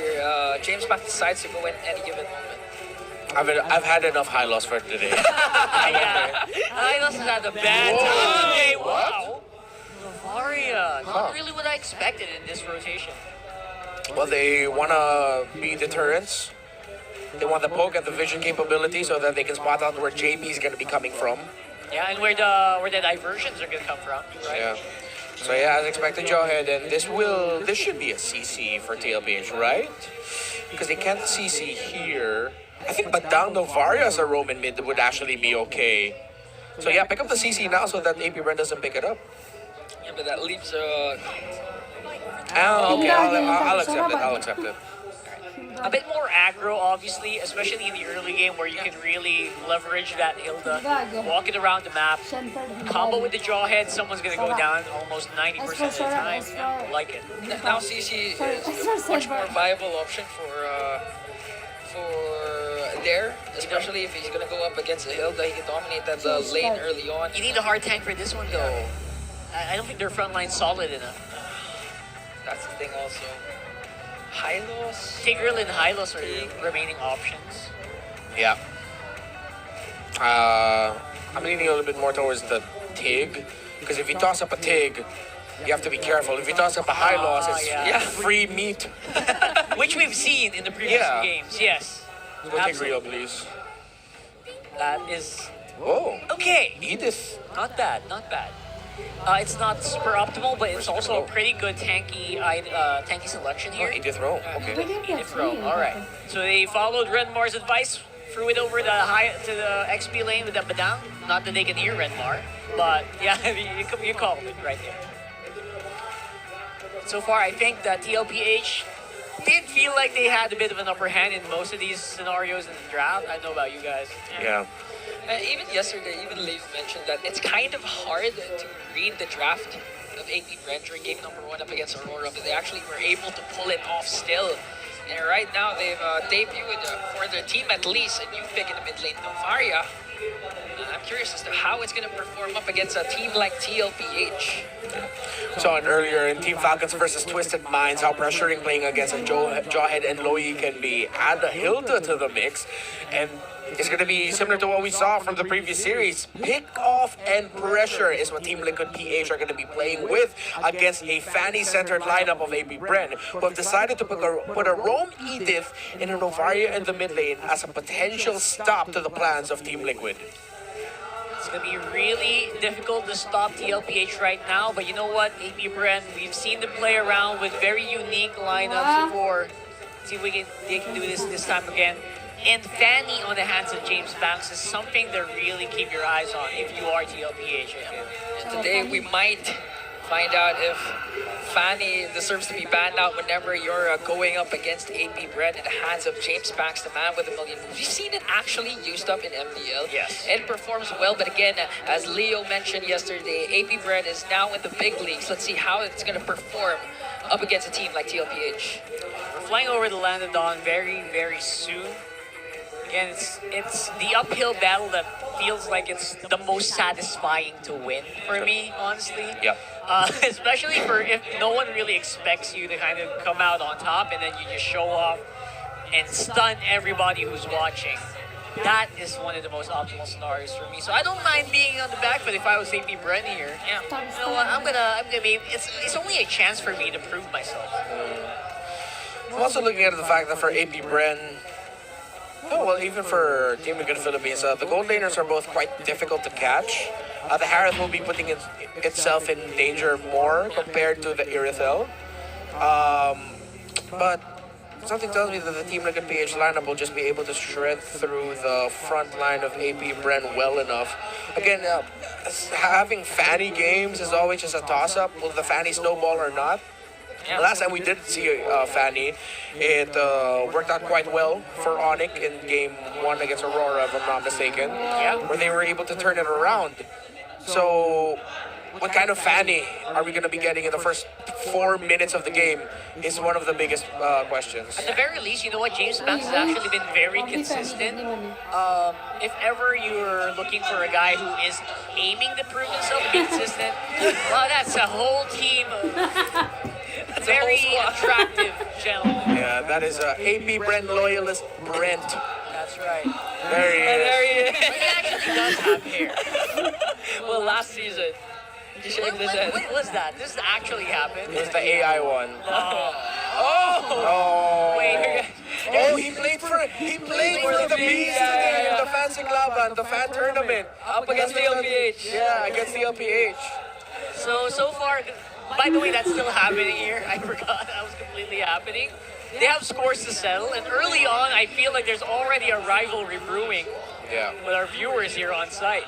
James Pack decides to go in any given moment. I've had enough high loss for today. Yeah, Hylos has had a bad time today. Wow. Lavaria, not really what I expected in this rotation. Well, they want to be deterrents. They want the poke and the vision capability so that they can spot out where JP is going to be coming from. Yeah, and where the diversions are going to come from, right? Yeah. So yeah, as expected, Jawhead, and this should be a CC for TLPH, right? Because they can't CC here. I think Badang Novaria as a Roman mid would actually be okay. So yeah, pick up the CC now so that AP Brand doesn't pick it up. Yeah, but that leaves okay, I'll accept it. I'll accept it. A bit more aggro, obviously, especially in the early game where you can really leverage that Hilda, walk it around the map, combo with the jawhead, someone's gonna go down almost 90% of the time. Yeah, like it. Now CC is much more viable option for there, especially if he's gonna go up against a Hilda. He can dominate that lane early on. You need a hard tank for this one though. I don't think their front line's solid enough. That's the thing also. Hylos? Tigreal and Hylos are the remaining options. Yeah. I'm leaning a little bit more towards the Tig, because if you toss up a Tig, you have to be careful. If you toss up a Hylos, it's free meat. Which we've seen in the previous games, yes. Go Tigreal, please. That is... Oh. Okay. Edith. Not bad, not bad. It's not super optimal, but it's also a pretty good tanky selection here. Edith row, okay. Edith row, alright. So they followed Renmar's advice, threw it over to the XP lane with the Badang. Not that they can hear Renmar, but yeah, you called it right there. So far, I think that TLPH did feel like they had a bit of an upper hand in most of these scenarios in the draft. I don't know about you guys. Yeah. Even yesterday, even Leif mentioned that it's kind of hard to read the draft of AP Brand during game number 1 up against Aurora, but they actually were able to pull it off still. And right now, they've debuted, for their team at least, a new pick in the mid lane, Novaria. I'm curious as to how it's going to perform up against a team like TLPH. Saw it earlier in Team Falcons versus Twisted Minds, how pressuring playing against a Jawhead and Loi can be. Add a Hilda to the mix, and it's going to be similar to what we saw from the previous series. Pick off and pressure is what Team Liquid PH are going to be playing with against a Fanny-centered lineup of AP Bren, who have decided to put a Roam Edith and a Novaria in the mid lane as a potential stop to the plans of Team Liquid. It's going to be really difficult to stop TLPH right now, but you know what, AP Bren, we've seen them play around with very unique lineups before. See if they can do this time again. And Fanny on the hands of James Banks is something to really keep your eyes on if you are TLPH. And today we might find out if Fanny deserves to be banned out whenever you're going up against AP Bread in the hands of James Banks, the man with a million moves. We've seen it actually used up in MPL. Yes. It performs well, but again, as Leo mentioned yesterday, AP Bread is now in the big leagues. Let's see how it's going to perform up against a team like TLPH. We're flying over the land of Dawn very, very soon. Again, it's the uphill battle that feels like it's the most satisfying to win for me, honestly. Yeah. Especially for if no one really expects you to kind of come out on top and then you just show off and stun everybody who's watching. That is one of the most optimal scenarios for me. So I don't mind being on the back foot if I was AP Bren here. Yeah. You know what? I'm gonna be. It's only a chance for me to prove myself. I'm also looking at the fact that for AP Bren. Oh, well, even for Team Liquid Philippines, the gold laners are both quite difficult to catch. The Harith will be putting itself in danger more compared to the Irithel. But something tells me that the Team Liquid PH lineup will just be able to shred through the front line of AP Bren well enough. Again, having Fanny games is always just a toss-up. Will the Fanny snowball or not? Yeah. Last time we did see Fanny, it worked out quite well for Onyx in game 1 against Aurora, if I'm not mistaken, where they were able to turn it around. So, what kind of Fanny are we going to be getting in the first 4 minutes of the game is one of the biggest questions. At the very least, you know what, James Banks has actually been very consistent. If ever you're looking for a guy who is aiming to prove himself to be consistent, well, that's a whole team of very attractive gentlemen. Yeah, that is AP Brent loyalist Brent. That's right. There he is. There he is. But he actually does have hair. Well, last season, he shaved his head. What was that? This actually happened? It was the AI one. Oh! Wait. Oh, he played for the Bees today in the Fancy Laban, the fan tournament. Up against the LPH. Yeah, against the LPH. So far, by the way, that's still happening here. I forgot that was completely happening. They have scores to settle, and early on, I feel like there's already a rivalry brewing with our viewers here on site.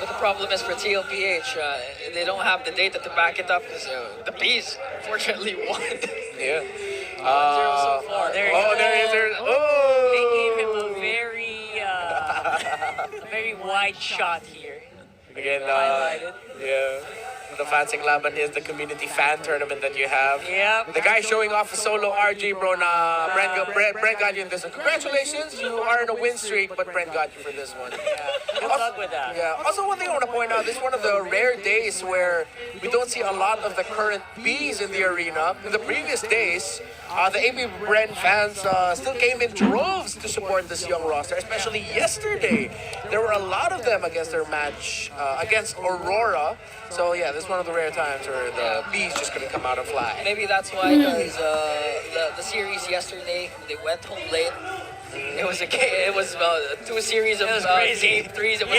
But the problem is for TLPH, they don't have the data to back it up because the Bees unfortunately won. Yeah. 1-0 so far. There he is. They gave him a very wide shot here. Again, Highlighted. yeah. The Fansing Laban is the community fan tournament that you have. Yeah. The guy showing off a solo RG, bro. Brent got you in this one. Congratulations, you are in a win streak, but Brent got you for this one. Good luck with that. Yeah. Also, one thing I want to point out, this is one of the rare days where we don't see a lot of the current Bs in the arena. In the previous days, the AB Brent fans still came in droves to support this young roster, especially yesterday. There were a lot of them against their match against Aurora. So yeah, this is one of the rare times where the Bees just couldn't come out and fly. Maybe that's why because the series yesterday, they went home late. It was two series of game threes. It was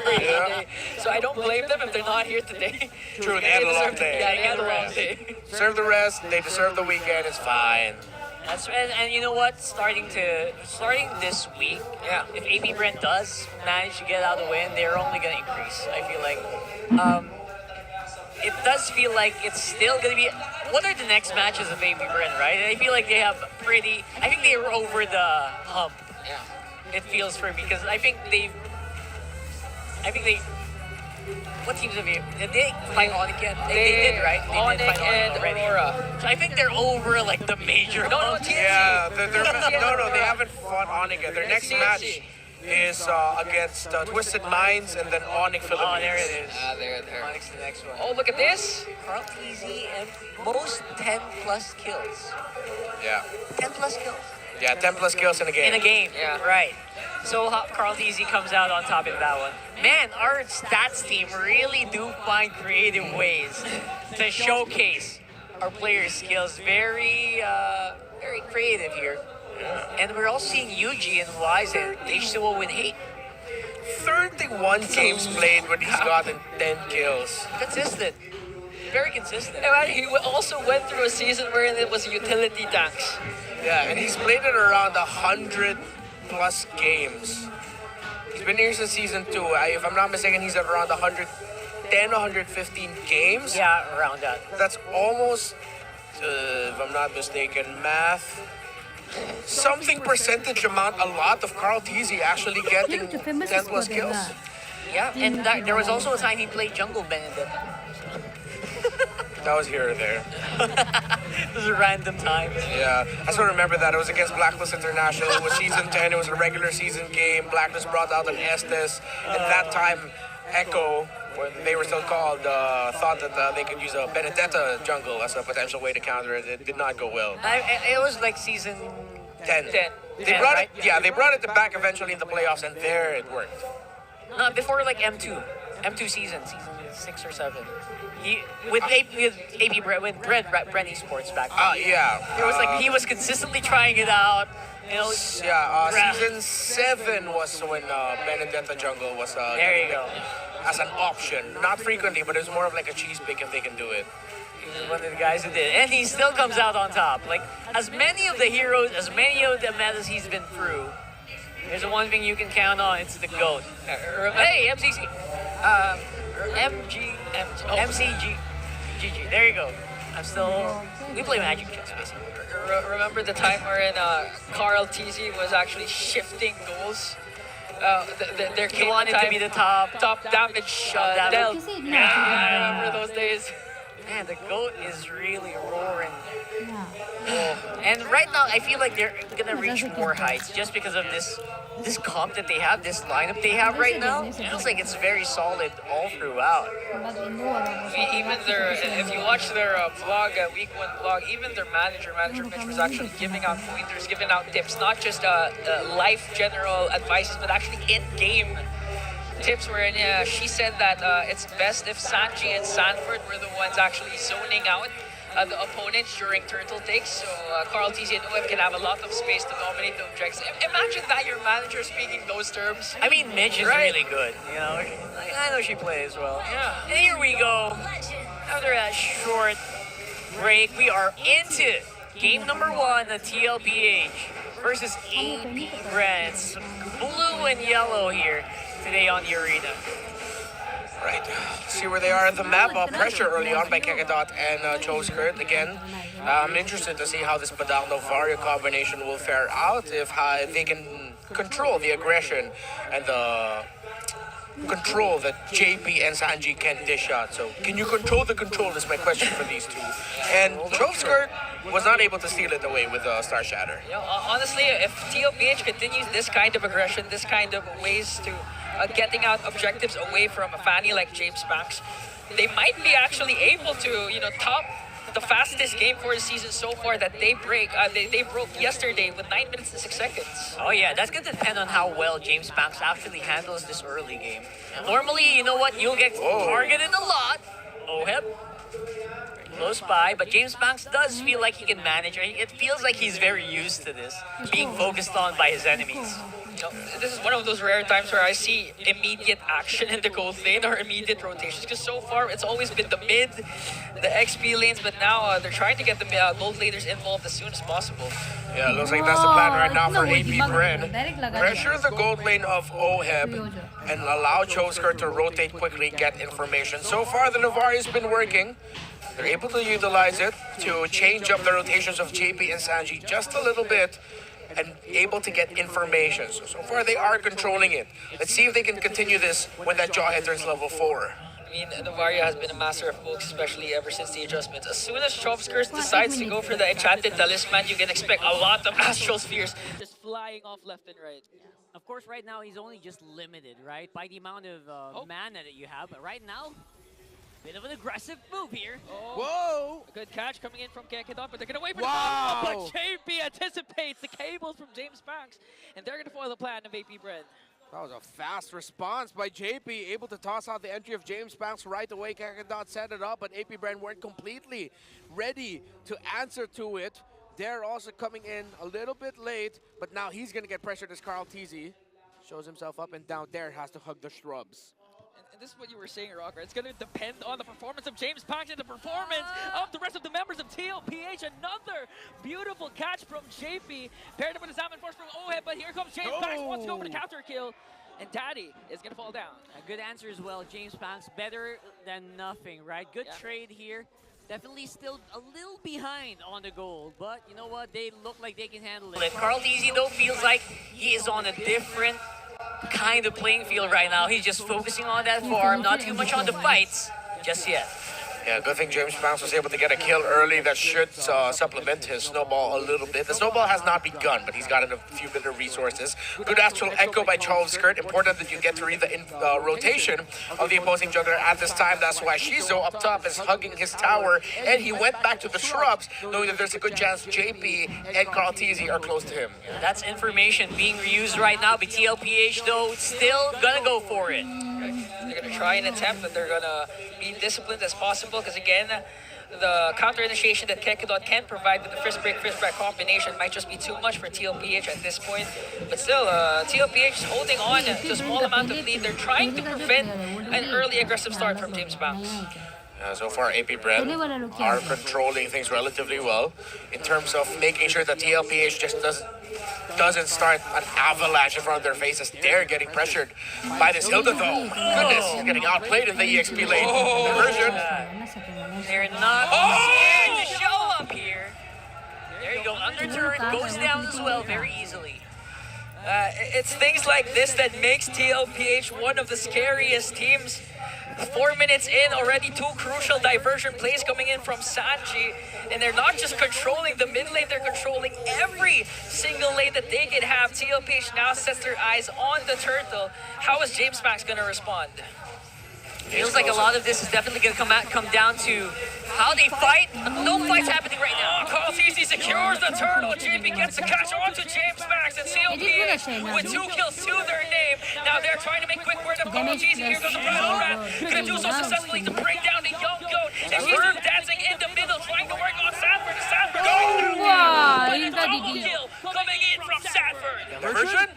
crazy. Yeah. So I don't blame them if they're not here today. True, they had a long day. Yeah, they had a long day. Deserve the rest. They deserve the weekend. It's fine. That's and you know what? Starting this week, if AB Brent does manage to get out a win, they're only gonna increase. I feel like it does feel like it's still gonna be. What are the next matches of AB Brent, right? I feel like they have I think they were over the hump. Yeah. It feels for me because I think they. What teams have you? Did they fight Onyx yet? They did, right? They Onyx did fight and already. Aurora. So I think they're over like the major. No, TNC. Yeah, they haven't fought Onyx yet. Their next TNC. match is against Twisted Minds and then Onyx Philippines. Oh, there it is. There. Onyx the next one. Oh, look at this. Carl Easy and most 10 plus kills. Yeah. 10 plus kills. Yeah, 10 plus kills in a game. In a game, Yeah. right. So Carl Easy comes out on top in that one. Man, our stats team really do find creative ways to showcase our players' skills. Very creative here. And we're also seeing Yuji and Wizen. They still win 8. 31 games played when he's gotten 10 kills. Consistent. Very consistent. And he also went through a season wherein it was utility tanks. Yeah, and he's played it around 100 plus games. He's been here since season 2. If I'm not mistaken, he's at around 110, 115 games. Yeah, around that. That's almost, if I'm not mistaken, math. Something percentage amount, a lot of Carl Teasy actually getting 10 plus kills. Yeah, and there was also a time he played Jungle Benedict. That was here or there. Those are random times. Yeah, I still remember that. It was against Blacklist International. It was season 10. It was a regular season game. Blacklist brought out an Estes. At that time, Echo, when they were still called, thought that they could use a Benedetta jungle as a potential way to counter it. It did not go well. It was like season 10. 10. They brought it. Yeah, they brought it back eventually in the playoffs, and there it worked. No, before like M2 season 6 or 7. With AB Brent, with Brent Esports back then. Yeah. It was like he was consistently trying it out. You know, season 7 was when Benedetta jungle was there you go. As an option. Not frequently, but it was more of like a cheese pick if they can do it. He's one of the guys who did. And he still comes out on top. Like, as many of the heroes, as many of the metas he's been through, there's the one thing you can count on, it's the GOAT. Hey, MCC. MCG. GG. There you go. We play Magic Chess, basically. Remember the time wherein Carl TZ was actually shifting goals? There came wanted to be the top damage damage. dealt. I remember those days. Man, the GOAT is really roaring. And right now, I feel like they're gonna reach more heights just because of this comp that they have, this lineup they have right now. It feels like it's very solid all throughout. Even if you watch their vlog, week 1 vlog, even their manager Mitch was actually giving out pointers, giving out tips, not just life general advices, but actually in-game tips wherein she said that it's best if Sanji and Sanford were the ones actually zoning out the opponents during turtle takes, so Carl TZ and OF can have a lot of space to dominate the objects. Imagine that your manager speaking those terms. I mean, Mitch is really good, you know. I know she plays well. Yeah. And here we go. After that short break, we are into game number 1 of TLPH versus AB Brent. Blue and yellow here today on the arena. Right. See where they are at the map. Pressure early on by Kekadot and Choskirt. Again, I'm interested to see how this Padang Novaria combination will fare out. If they can control the aggression and the control that JP and Sanji can dish out. So, can you control the control is my question for these two. And Choskirt was not able to steal it away with Star Shatter. You know, honestly, if TLPH continues this kind of aggression, this kind of ways to getting out objectives away from a Fanny like James Banks, they might be actually able to, you know, top the fastest game for the season so far that they break. They broke yesterday with 9 minutes and 6 seconds. Oh yeah, that's gonna depend on how well James Banks actually handles this early game. Normally, you know what, you'll get targeted a lot. Oheb, close by, but James Banks does feel like he can manage. It feels like he's very used to this, being focused on by his enemies. You know, this is one of those rare times where I see immediate action in the gold lane or immediate rotations, because so far it's always been the mid, the XP lanes, but now they're trying to get the gold laners involved as soon as possible. Yeah, looks like that's the plan right now for AP Bren. Pressure the gold lane of Oheb and allow Chosker to rotate quickly, get information. So far, the Navari has been working. They're able to utilize it to change up the rotations of JP and Sanji just a little bit and able to get information. So far, they are controlling it. Let's see if they can continue this when that jaw enters level 4. I mean, Navarria has been a master of pokes, especially ever since the adjustments. As soon as Chopskirts decides to go for the Enchanted Talisman, you can expect a lot of Astral Spheres just flying off left and right. Of course, right now, he's only just limited, right? By the amount of mana that you have. But right now, bit of an aggressive move here. Whoa! A good catch coming in from Kekadot, but they're going to wait for Wow. the but JP anticipates the cables from James Banks, and they're going to foil the plan of AP Bread. That was a fast response by JP, able to toss out the entry of James Banks right away. Kekadot set it up, but AP Brand weren't completely ready to answer to it. They're also coming in a little bit late, but now he's going to get pressured as Carl TZ shows himself up, and down there has to hug the shrubs. And this is what you were saying, Rocker. It's going to depend on the performance of James Banks and the performance of the rest of the members of TLPH. Another beautiful catch from JP, paired up with a Salmon Force from Oheb, but here comes James Banks, wants to go for the counter kill, and Daddy is going to fall down. A good answer as well, James Banks. Better than nothing, right? Good trade here. Definitely still a little behind on the gold, but you know what? They look like they can handle it. Carl Easy, though, feels like he is on a different kind of playing field right now. He's just focusing on that farm, not too much on the fights just yet. Yeah, good thing James Banks was able to get a kill early. That should supplement his snowball a little bit. The snowball has not begun, but he's gotten a few bit of resources. Good astral echo by Charles Skirt. Important that you get to read the rotation of the opposing juggler at this time. That's why Shizo up top is hugging his tower, and he went back to the shrubs, knowing that there's a good chance JP and Carl TZ are close to him. That's information being reused right now by TLPH, though. Still gonna go for it. They're going to try and attempt, but they're going to be disciplined as possible, because again, the counter initiation that Kekadot can provide with the fist break combination might just be too much for TLPH at this point. But still, TLPH is holding on to a small amount of lead. They're trying to prevent an early aggressive start from James Banks. So far, AP Bread are controlling things relatively well in terms of making sure that TLPH just doesn't start an avalanche in front of their faces. They're getting pressured by this Hilda, though. Goodness, he's getting outplayed in the EXP lane. They're not scared to show up here. There you go. Under turret goes down as well very easily. It's things like this that makes TLPH one of the scariest teams. 4 minutes in, already 2 crucial diversion plays coming in from Sanji, and they're not just controlling the mid lane, they're controlling every single lane that they can have. TLPH now sets their eyes on the turtle. How is James Banks going to respond? Feels like a lot of this is definitely going to come down to how they fight. No fights happening right now. Carl TC secures the turtle. JP gets the catch onto James Banks, and TLPH with 2 kills to their name. Now they're trying to make quick work of Carl TC. Here goes the Brown Rat. Gonna do so successfully to bring down the young goat. And she's dancing in the middle, trying to work on Sanford. Sanford. Wow, But a double kill coming in from Sanford. Diversion?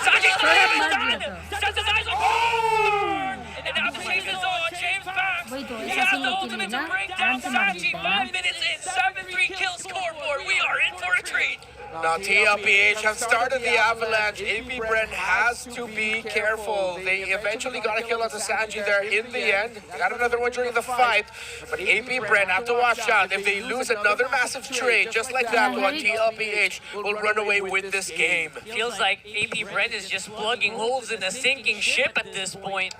Sanji's done. Sets his eyes on horn. And now the chase is on James Banks. He has the ultimate to bring down Sanji. 5 minutes in, 7-3 kill scoreboard. We are in for a treat. Now TLPH have started the avalanche. AP Bren has to be careful. They eventually got a kill on Sanji there in the end. They got another one during the fight. But AP Bren have to watch out. If they lose another massive trade, just like that one, TLPH will run away with this game. Feels like AP Bren is just plugging holes in a sinking ship at this point.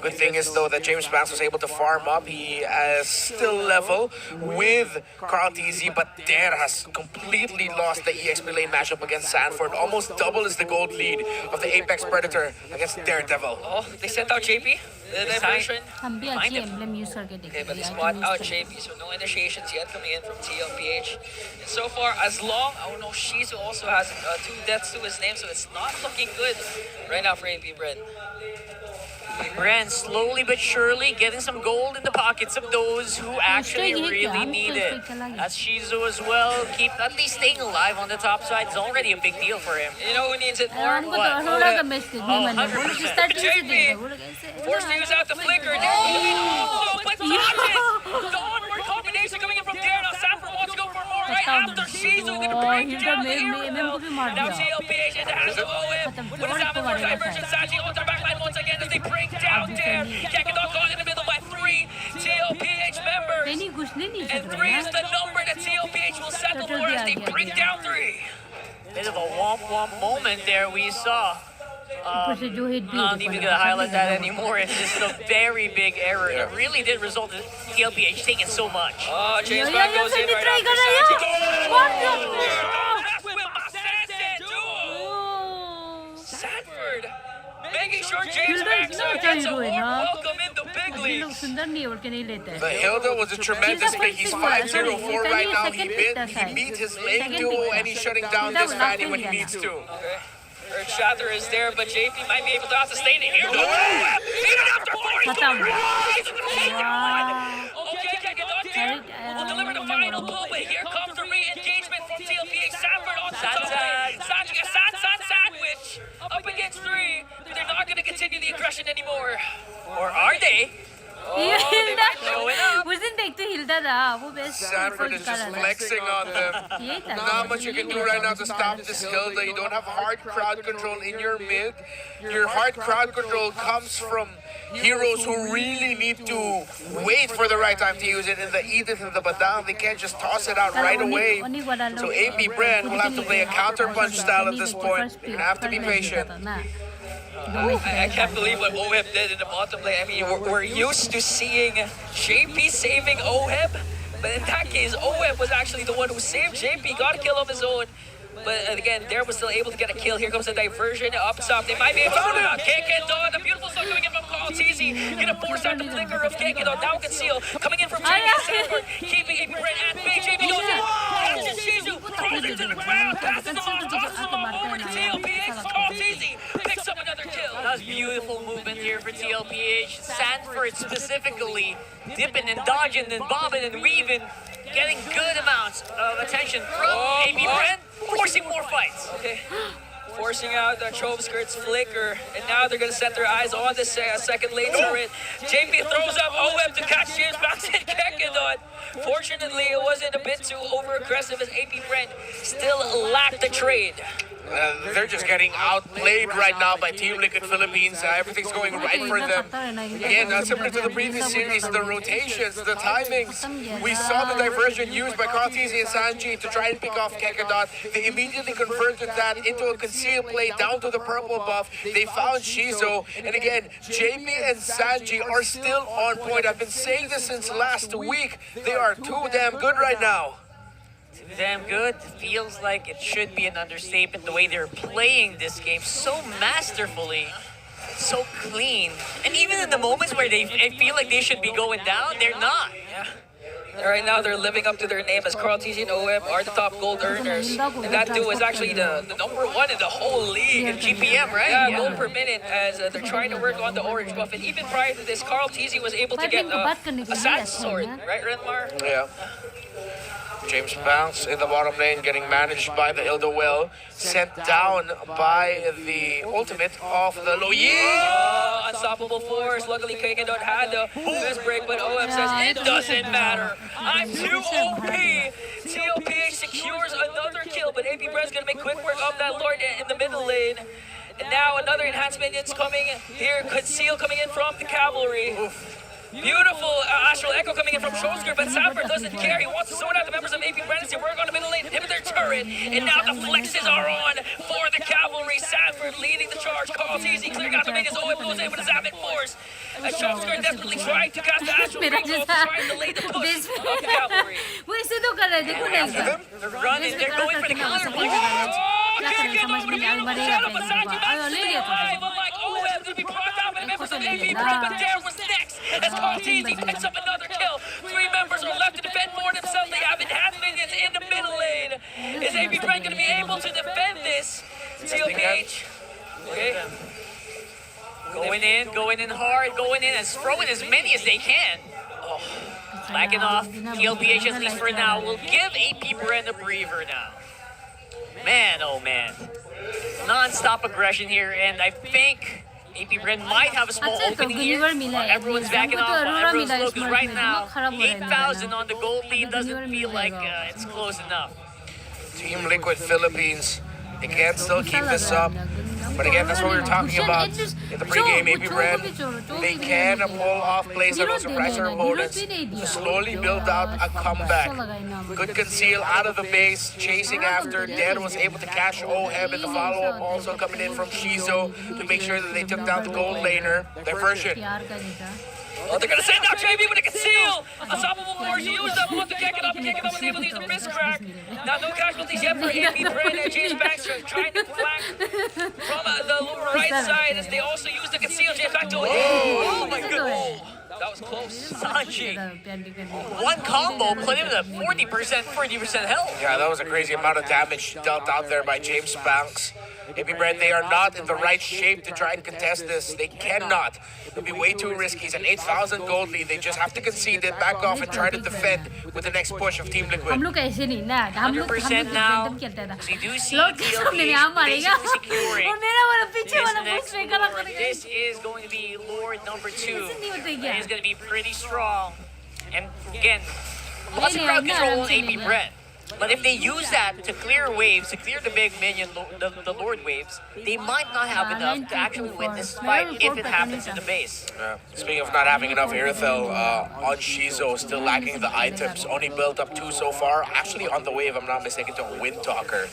Good thing is, though, that James Banks was able to farm up. He is still level with Carl TZ, but Dare has completely lost the EXP lane matchup against Sanford. Almost double is the gold lead of the Apex Predator against Daredevil. Oh, they sent out JP? The diversion? Find him. Okay, but they spot out JP, so no initiations yet coming in from TLPH. And so far, as long, oh no, Shizu also has 2 deaths to his name, so it's not looking good right now for AP Bren. Bren slowly but surely getting some gold in the pockets of those who actually really need it. That's Shizu as well. Keep at least staying alive on the top side is already a big deal for him. You know who needs it more? What? JP! Forced to use out the flicker. Oh, but the onward combination coming in from Dare. Now Sanford wants to go for more right after Shizu. Gonna break down the hero mode. And now TLPH in the hands of OM. What is happening for diversion? Sanji on the backline once again as they break down Dare. Gekidon caught in the middle by 3 TLPH members. And 3 is the number that TLPH will settle for as they break down 3. Bit of a womp moment there we saw. I'm not even gonna highlight that anymore. It's just a very big error. It really did result in TLPH taking so much. Oh, James Brown goes in right after Sanford making sure James Banks gets a warm welcome in the big leagues. But Hilda was a tremendous pick. He's 5-0-4 right now. He beat his lane duo and he's shutting down this Fanny when he needs to. Okay. Earth Shatter is there, but JP might be able to sustain it here. Even after 42 tries! Okay, Gekidon will deliver the final pull, but here comes the re-engagement from TLPH. Sanford on the top lane. Sandwich up against 3. They're not going to continue the aggression anymore. Or are they? Sanford is just flexing on them. Not much you can do right now to stop this Hilda. You don't have hard crowd control in your mid. Your hard crowd control comes from heroes who really need to wait for the right time to use it. In the Edith and the Badang, they can't just toss it out right away. So AP Bren will have to play a counter punch style at this point. You're gonna have to be patient. I can't believe what OHEB did in the bottom lane. I mean, we're used to seeing JP saving OHEB, but in that case, OHEB was actually the one who saved JP, got a kill of his own. But again, Dare was still able to get a kill. Here comes the diversion up top. They might be able to Gekidon. The beautiful stuff coming in from Carl TZ. Gonna force out the flicker of Gekidon. Now conceal. Coming in from JP Sanford. Keeping AP Bren at big. JP goes in. Catches Shizu. Throws it to the ground. Passes him on. Tosses him on over to TLPH. Carl TZ picks up another kill. That was beautiful movement here for TLPH. Sanford specifically dipping and dodging and bobbing and weaving. Getting good amounts of attention from AP Bren. Forcing more fights. Okay. Forcing out the Trove Skirt's flicker, and now they're going to set their eyes on this second lane turret. JP throws up OM to catch James Banks and Gekidon. Fortunately, it wasn't a bit too over-aggressive as AP Bren still lacked the trade. They're just getting outplayed right now by Team Liquid Philippines. Everything's going right for them. Again, similar to the previous series, the rotations, the timings. We saw the diversion used by Carl TZ and Sanji to try and pick off Gekidon. They immediately converted that into a concealed play down to the purple buff. They found Shizu. And again, JP and Sanji are still on point. I've been saying this since last week. They are too damn good right now. Damn good. Feels like it should be an understatement the way they're playing this game so masterfully, so clean. And even in the moments where they feel like they should be going down, they're not. Yeah. Right now, they're living up to their name as Carl TZ and OM are the top gold earners. And that duo is actually the number 1 in the whole league in GPM, right? Yeah, gold per minute as they're trying to work on the orange buff. And even prior to this, Carl TZ was able to get a Sand Sword, right, Renmar? Yeah. James Banks in the bottom lane getting managed by the Ildo Will. Sent down by the ultimate of the Loyi. Oh, unstoppable force. Luckily, Kakadot had the fist break, but OM says it doesn't matter. I'm too OP. TLPH secures another kill, but AP Brett's gonna make quick work of that Lord in the middle lane. And now another enhanced minions coming here. Conceal coming in from the cavalry. Beautiful Astral Echo coming in from Shosker, but Sanford doesn't care. He wants to sort out the members of AP Brandon. Work on the middle lane, inhibit their turret, and now the flexes are on for the cavalry. Sanford leading the charge. Calls easy, clearing out the minions. OM goes in with his Avid Force. And Shosker desperately trying to cast the Astral Recall, trying to lay the push of the cavalry. They're running, they're going for the counter. Can't get over the beautiful shadow. Massage still alive. Unlike OM, to be brought down by members of AP Brand, but there was next. As Cortese picks up another kill. 3 members are left to defend for themselves. They have enhanced minions in the middle lane. Is AP Brand going to be able to defend this? TLPH. Okay. Going in hard, going in as throwing as many as they can. Oh, backing off. TLPH, at least for now, will give AP Brand a breather now. Man, oh man. Non-stop aggression here, and I think AP Brand might have a small opening here. Everyone's backing off. Everyone's low, because right now, 8,000 on the gold lead doesn't feel like it's close enough. Team Liquid Philippines, they can still keep this up. But again, that's what we were talking about in the pregame. AP Brand, they can pull off plays that will surprise their opponents to slowly build out a comeback. Good conceal out of the base, chasing after. Dan was able to catch OM in the follow-up, also coming in from Shizo to make sure that they took down the gold laner. Diversion. Oh, they're gonna send out JB with a conceal! Unstoppable force, he used that one to kick it up, and kick it up, and able to use the fist crack. Now, no casualties yet for AP Brand and James Banks trying to flank from the lower right side as they also use the conceal. James Banks to oh my goodness! That was close. Sanji. One combo put him at 40% health. Yeah, that was a crazy amount of damage dealt out there by James Banks. AP Brand, they are not in the right shape to try and contest this. They cannot. It'll be way too risky. It's an 8,000 gold lead. They just have to concede it, back off, and try to defend with the next push of Team Liquid. 100% now. We do see TLPH basically securing this next Lord. This is going to be Lord number 2. It is going to be pretty strong. And again, lots of crowd control on AP Brand. But if they use that to clear waves, to clear the big minion, the Lord waves, they might not have enough to actually win this fight if it happens in the base. Yeah. Speaking of not having enough Airthel on Shizo, still lacking the items. Only built up 2 so far. Actually on the way, if I'm not mistaken, to a Windtalker.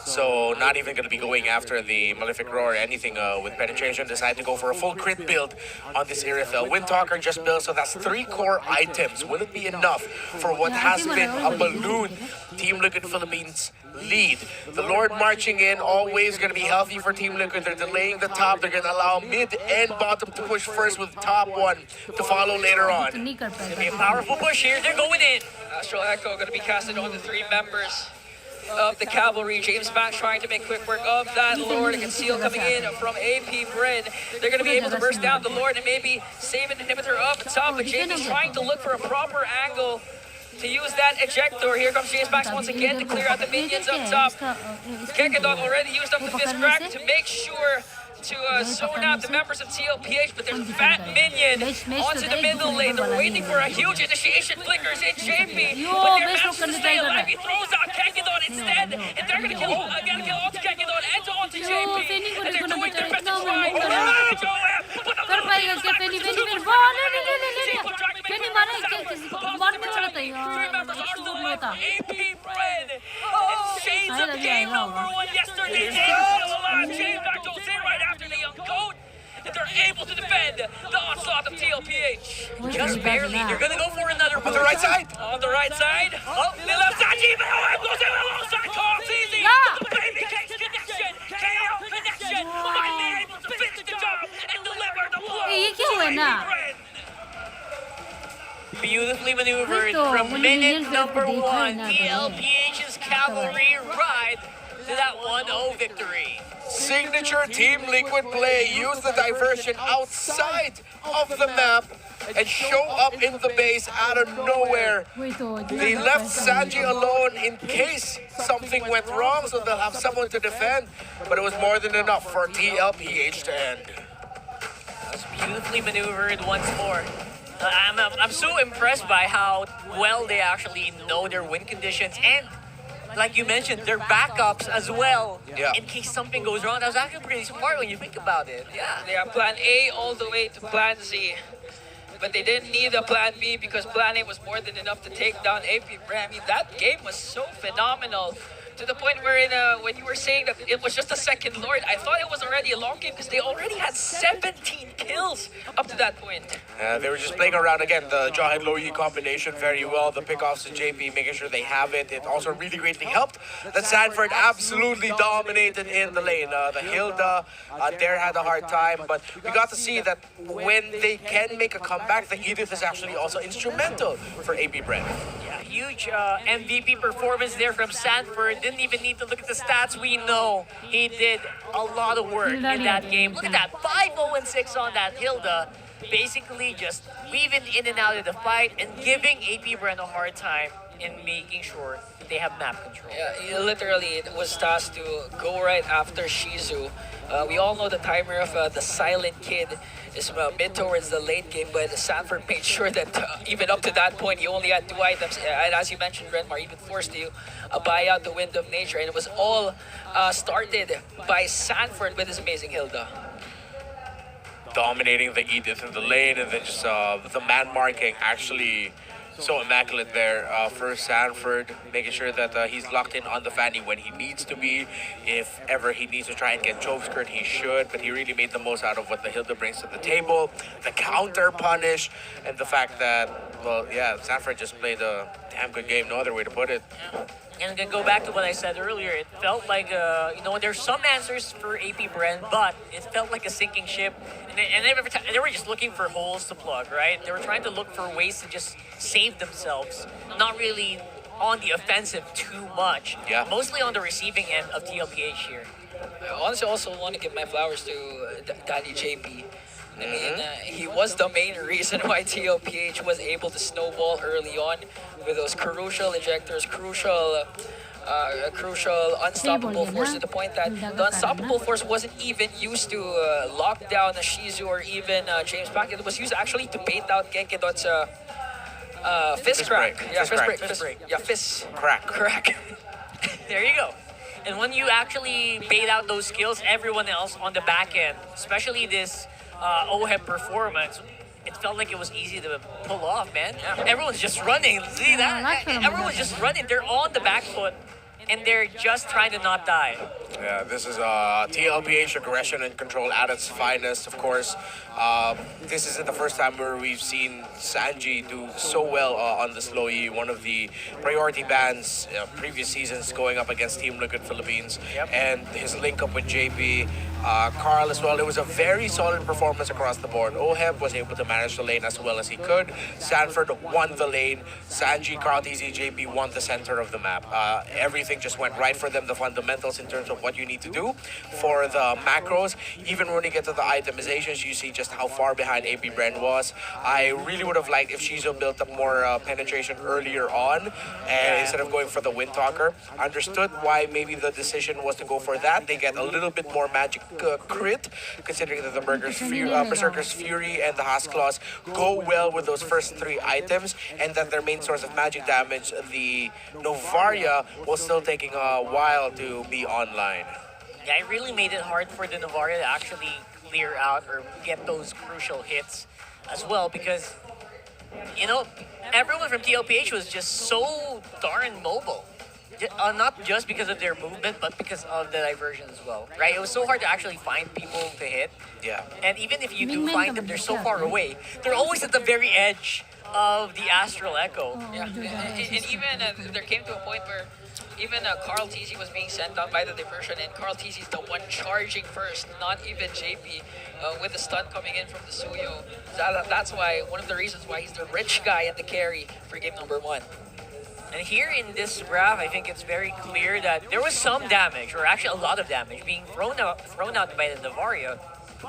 So not even going to be going after the Malefic Roar or anything with penetration. Decided to go for a full crit build on this Airthel. Windtalker just built, so that's 3 core items. Will it be enough for what has been a balloon Team Liquid Philippines lead? The Lord marching in, always going to be healthy for Team Liquid. They're delaying the top. They're going to allow mid and bottom to push first with top one to follow later on. It's going to be a powerful push here. They're going in. Astral Echo going to be casted on the 3 members of the cavalry. James Banks trying to make quick work of that Lord. A conceal coming in from AP Brand. They're going to be able to burst down the Lord and maybe save an inhibitor up top, but Jamie's trying to look for a proper angle to use that ejector. Here comes James Banks once again to clear out the minions up top. Kekadon already used up the fist crack to make sure to zone out the members of TLPH, but there's Fat Minion onto the middle lane. They're waiting for a huge initiation. Flickers in JP, but they're managed to stay alive. He throws out Kekadon instead, and they're going to kill onto Kekadon and onto JP, and they're doing their best to try. AP Brand shades of game #1 yesterday. James back to say right after the young goat, and they're able to defend the onslaught of TLPH. Just barely. They're going to go for another push. On the right side. On the right side. Oh, the left side. Even OM goes in alongside Carl Easy. The baby case connection. KO connection. Finally able to finish the job and deliver the blow. Beautifully maneuvered from minute #1. TLPH's cavalry ride to that 1-0 victory. Signature Team Liquid play. Use the diversion outside of the map and show up in the base out of nowhere. They left Sanji alone in case something went wrong, so they'll have someone to defend. But it was more than enough for TLPH to end. That was beautifully maneuvered once more. I'm so impressed by how well they actually know their win conditions, and like you mentioned, their backups as well. Yeah. In case something goes wrong, that was actually pretty smart when you think about it. Yeah, plan A all the way to plan Z. But they didn't need a plan B because plan A was more than enough to take down AP Brand. I mean, that game was so phenomenal. To the point where when you were saying that it was just a second Lord, I thought it was already a long game because they already had 17 kills up to that point. They were just playing around again, the Jawhead Low-E combination very well. The pickoffs to JP, making sure they have it. It also really greatly helped that Sanford absolutely dominated in the lane. The Hilda there had a hard time, but we got to see that when they can make a comeback, the Edith is actually also instrumental for AP Brand. Yeah, huge MVP performance there from Sanford. Didn't even need to look at the stats. We know he did a lot of work in that game. Look at that, 5-0-6 on that Hilda. Basically just weaving in and out of the fight and giving AP Brand a hard time in making sure they have map control. Yeah, literally, it was tasked to go right after Shizu. We all know the timer of the Silent Kid is mid towards the late game, but Sanford made sure that even up to that point, he only had 2 items. And as you mentioned, Renmar even forced you buy out the Wind of Nature, and it was all started by Sanford with his amazing Hilda. Dominating the Edith in the lane, and then just the man marking actually so immaculate there for Sanford, making sure that he's locked in on the Fanny when he needs to be. If ever he needs to try and get Jove Skirt, he should, but he really made the most out of what the Hilda brings to the table. The counter punish, and the fact that, well, yeah, Sanford just played a damn good game, no other way to put it. And to go back to what I said earlier, it felt like, you know, there's some answers for AP Brand, but it felt like a sinking ship. And every time, they were just looking for holes to plug, right? They were trying to look for ways to just save themselves, not really on the offensive too much. Yeah. Mostly on the receiving end of TLPH here. I honestly also want to give my flowers to Danny JP. I mean, he was the main reason why TLPH was able to snowball early on with those crucial ejectors, crucial unstoppable force, to the point that the unstoppable force wasn't even used to lock down a Shizu or even James Pack. It was used actually to bait out Genkedot's fist crack. Break. Yeah, Fist break. Yeah, fist crack. There you go. And when you actually bait out those skills, everyone else on the back end, especially this OHEP performance, it felt like it was easy to pull off, man. Yeah. Everyone's just running. See that? Everyone's just running. They're on the back foot, and they're just trying to not die. Yeah, this is TLPH aggression and control at its finest, of course. This isn't the first time where we've seen Sanji do so well on the slow E, one of the priority bans previous seasons going up against Team Liquid Philippines. Yep. And his link up with JP, Carl as well. It was a very solid performance across the board. OHEP was able to manage the lane as well as he could. Sanford won the lane. Sanji, Carl, TZ, JP won the center of the map. Everything just went right for them, the fundamentals in terms of what you need to do for the macros. Even when you get to the itemizations, you see just how far behind AP Brand was. I really would have liked if Shizu built up more penetration earlier on, and instead of going for the Wind Talker. I understood why maybe the decision was to go for that. They get a little bit more magic crit, considering that the Berserker's Fury and the Haskell's go well with those first 3 items, and that their main source of magic damage, the Novaria, was still taking a while to be online. Yeah, it really made it hard for the Novaria to actually clear out or get those crucial hits as well, because, you know, everyone from TLPH was just so darn mobile. Not just because of their movement, but because of the diversion as well, right? It was so hard to actually find people to hit. Yeah. And even if you do find them, they're so far away. They're always at the very edge of the Astral Echo. Yeah, and even there came to a point where even Carl TZ was being sent down by the diversion, and Carl TZ is the one charging first, not even JP, with the stun coming in from the Suyo. That's why, one of the reasons why he's the rich guy in the carry for game number 1. And here in this graph, I think it's very clear that there was some damage, or actually a lot of damage, being thrown out by the Novaria,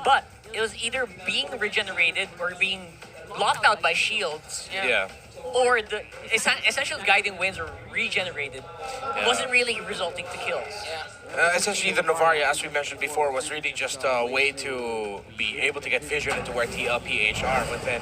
but it was either being regenerated or being locked out by shields. Yeah. Or the essential guiding winds were regenerated. Yeah. Wasn't really resulting to kills. Essentially, the Novaria, as we mentioned before, was really just a way to be able to get vision into where TLPH are. But then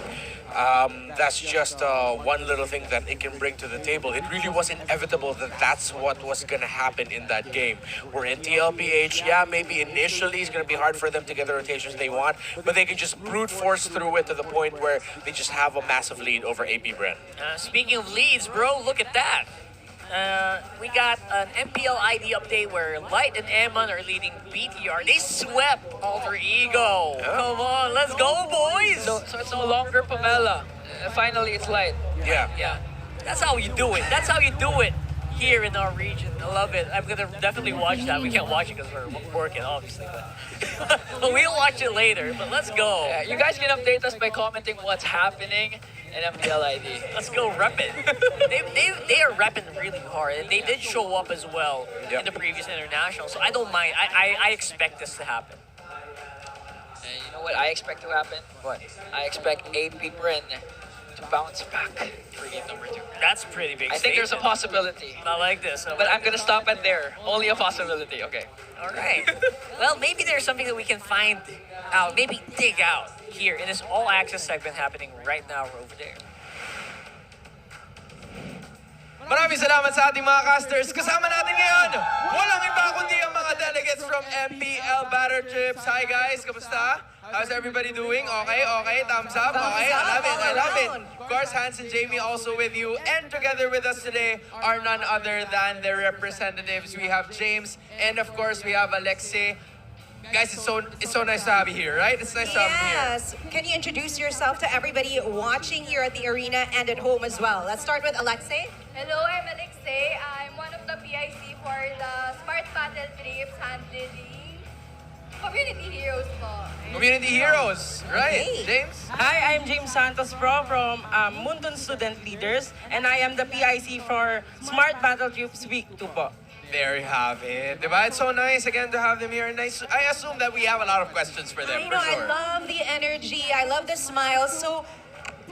that's just one little thing that it can bring to the table. It really was inevitable that that's what was going to happen in that game. We're in TLPH, yeah, maybe initially it's going to be hard for them to get the rotations they want, but they can just brute force through it to the point where they just have a massive lead over AP Bren. Speaking of leads, bro, look at that. We got an MPL ID update where Light and Eman are leading BTR. They swept Alter Ego. Come on, let's go, boys. So it's no longer Pamela. Finally, it's Light. Yeah. That's how you do it. That's how you do it here in our region. I love it. I'm gonna definitely watch that. We can't watch it because we're working, obviously, but we'll watch it later. But let's go. Yeah, you guys can update us by commenting what's happening in MPL ID. Let's go rep it. they are repping really hard, and they did show up as well in the previous international. So I don't mind. I expect this to happen. And you know what I expect to happen? What? I expect AP Bren to bounce back for game number 2. That's pretty big. I think there's a possibility. I like this. But I'm gonna stop it there. Only a possibility, okay. All right. Well, maybe there's something that we can find out, maybe dig out here in this all-access segment happening right now over there. Maraming salamat sa ating mga casters. Kasama natin ngayon, walang iba kundi ang mga delegates from MPL Battle Trips. Hi guys, kamusta? How's everybody doing? Okay, thumbs up. Okay, I love it. Of course, Hans and Jamie also with you. And together with us today are none other than their representatives. We have James, and of course, we have Alexei. Guys, it's so nice to have you here, right? It's nice to have you here. Yes. Can you introduce yourself to everybody watching here at the arena and at home as well? Let's start with Alexei. Hello, I'm Alexei. I'm one of the PIC for the Smart Battle Trips handling Community Heroes po. Community Heroes, right? Okay. James? Hi, I'm James Santos Pro from Muntun Student Leaders, and I am the PIC for Smart Battle Trips Week 2 po. There you have it. Diba? It's so nice again to have them here. Nice. I assume that we have a lot of questions for them, I know, for sure. I love the energy. I love the smiles. So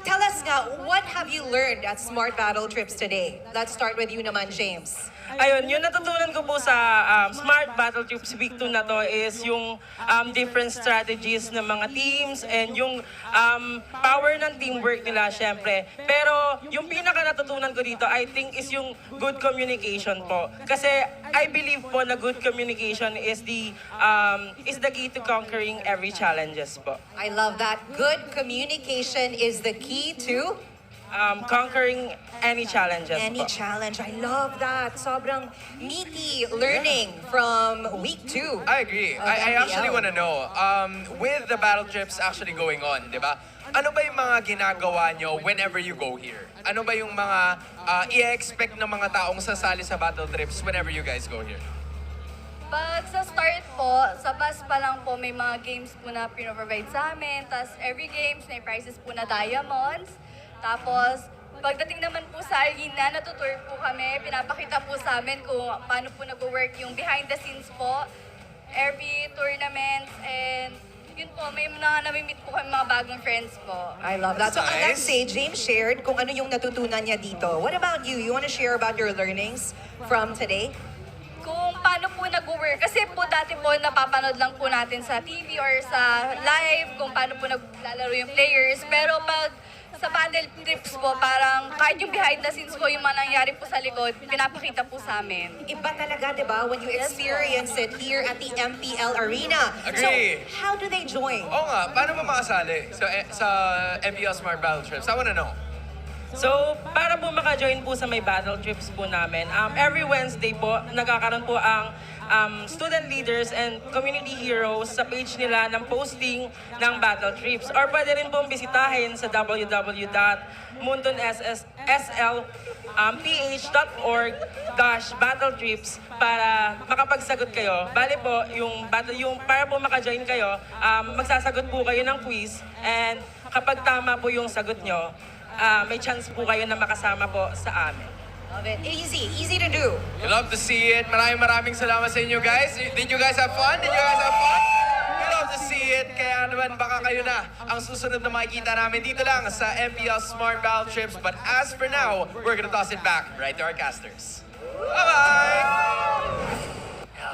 tell us now, what have you learned at Smart Battle Trips today? Let's start with you naman, James. Ayun, yung natutunan ko po sa Smart Battle Trips Week 2 na to is yung different strategies ng mga teams and yung power ng teamwork nila, syempre. Pero yung pinaka natutunan ko dito, I think, is yung good communication po. Kasi I believe po na good communication is the key to conquering every challenges po. I love that. Good communication is the key to conquering any challenges. Any challenge. I love that. Sobrang meaty learning from week 2. I agree. I actually want to know, with the battle trips actually going on, di ba? Ano ba yung mga ginagawa nyo whenever you go here? Ano ba yung mga i-expect ng mga taong sasali sa battle trips whenever you guys go here? Pag sa start po, sa bus pa lang po may mga games po na pinoprovide sa amin. Tapos every games may prizes po na diamonds. Tapos, pagdating naman po sa arena, natutour po kami, pinapakita po sa amin kung paano po nag-work yung behind the scenes po, every tournament, and yun po, may mga nami-meet po kami mga bagong friends po. I love that. So, Nice. Alexei, James shared kung ano yung natutunan niya dito. What about you? You want to share about your learnings from today? Kung paano po nag-work. Kasi po dati po napapanood lang po natin sa TV or sa live kung paano po naglalaro yung players. Pero pag sa battle trips po, parang kahit yung behind the scenes po, yung mga nangyari po sa likod, pinapakita po sa amin. Iba talaga, di ba? When you experience it here at the MPL Arena. Agree. So, how do they join? Oo nga, paano ba makasali sa MPL Smart Battle Trips? I wanna know. So, para po maka-join po sa may battle trips po namin, every Wednesday po, nagkakaroon po ang student leaders and community heroes sa page nila ng posting ng battle trips. Or pwede rin pong bisitahin sa www.muntunssplph.org/battletrips para makapagsagot kayo. Bali po, para po maka-join kayo, magsasagot po kayo ng quiz, and kapag tama po yung sagot nyo, may chance po kayo na makasama po sa amin. Love it. Easy to do. We love to see it. Maraming salamat sa inyo guys. Did you guys have fun? We love to see it. Kaya naman baka kayo na ang susunod na makikita namin dito lang sa MPL Smart Battle Trips. But as for now, we're gonna toss it back right to our casters. Bye-bye!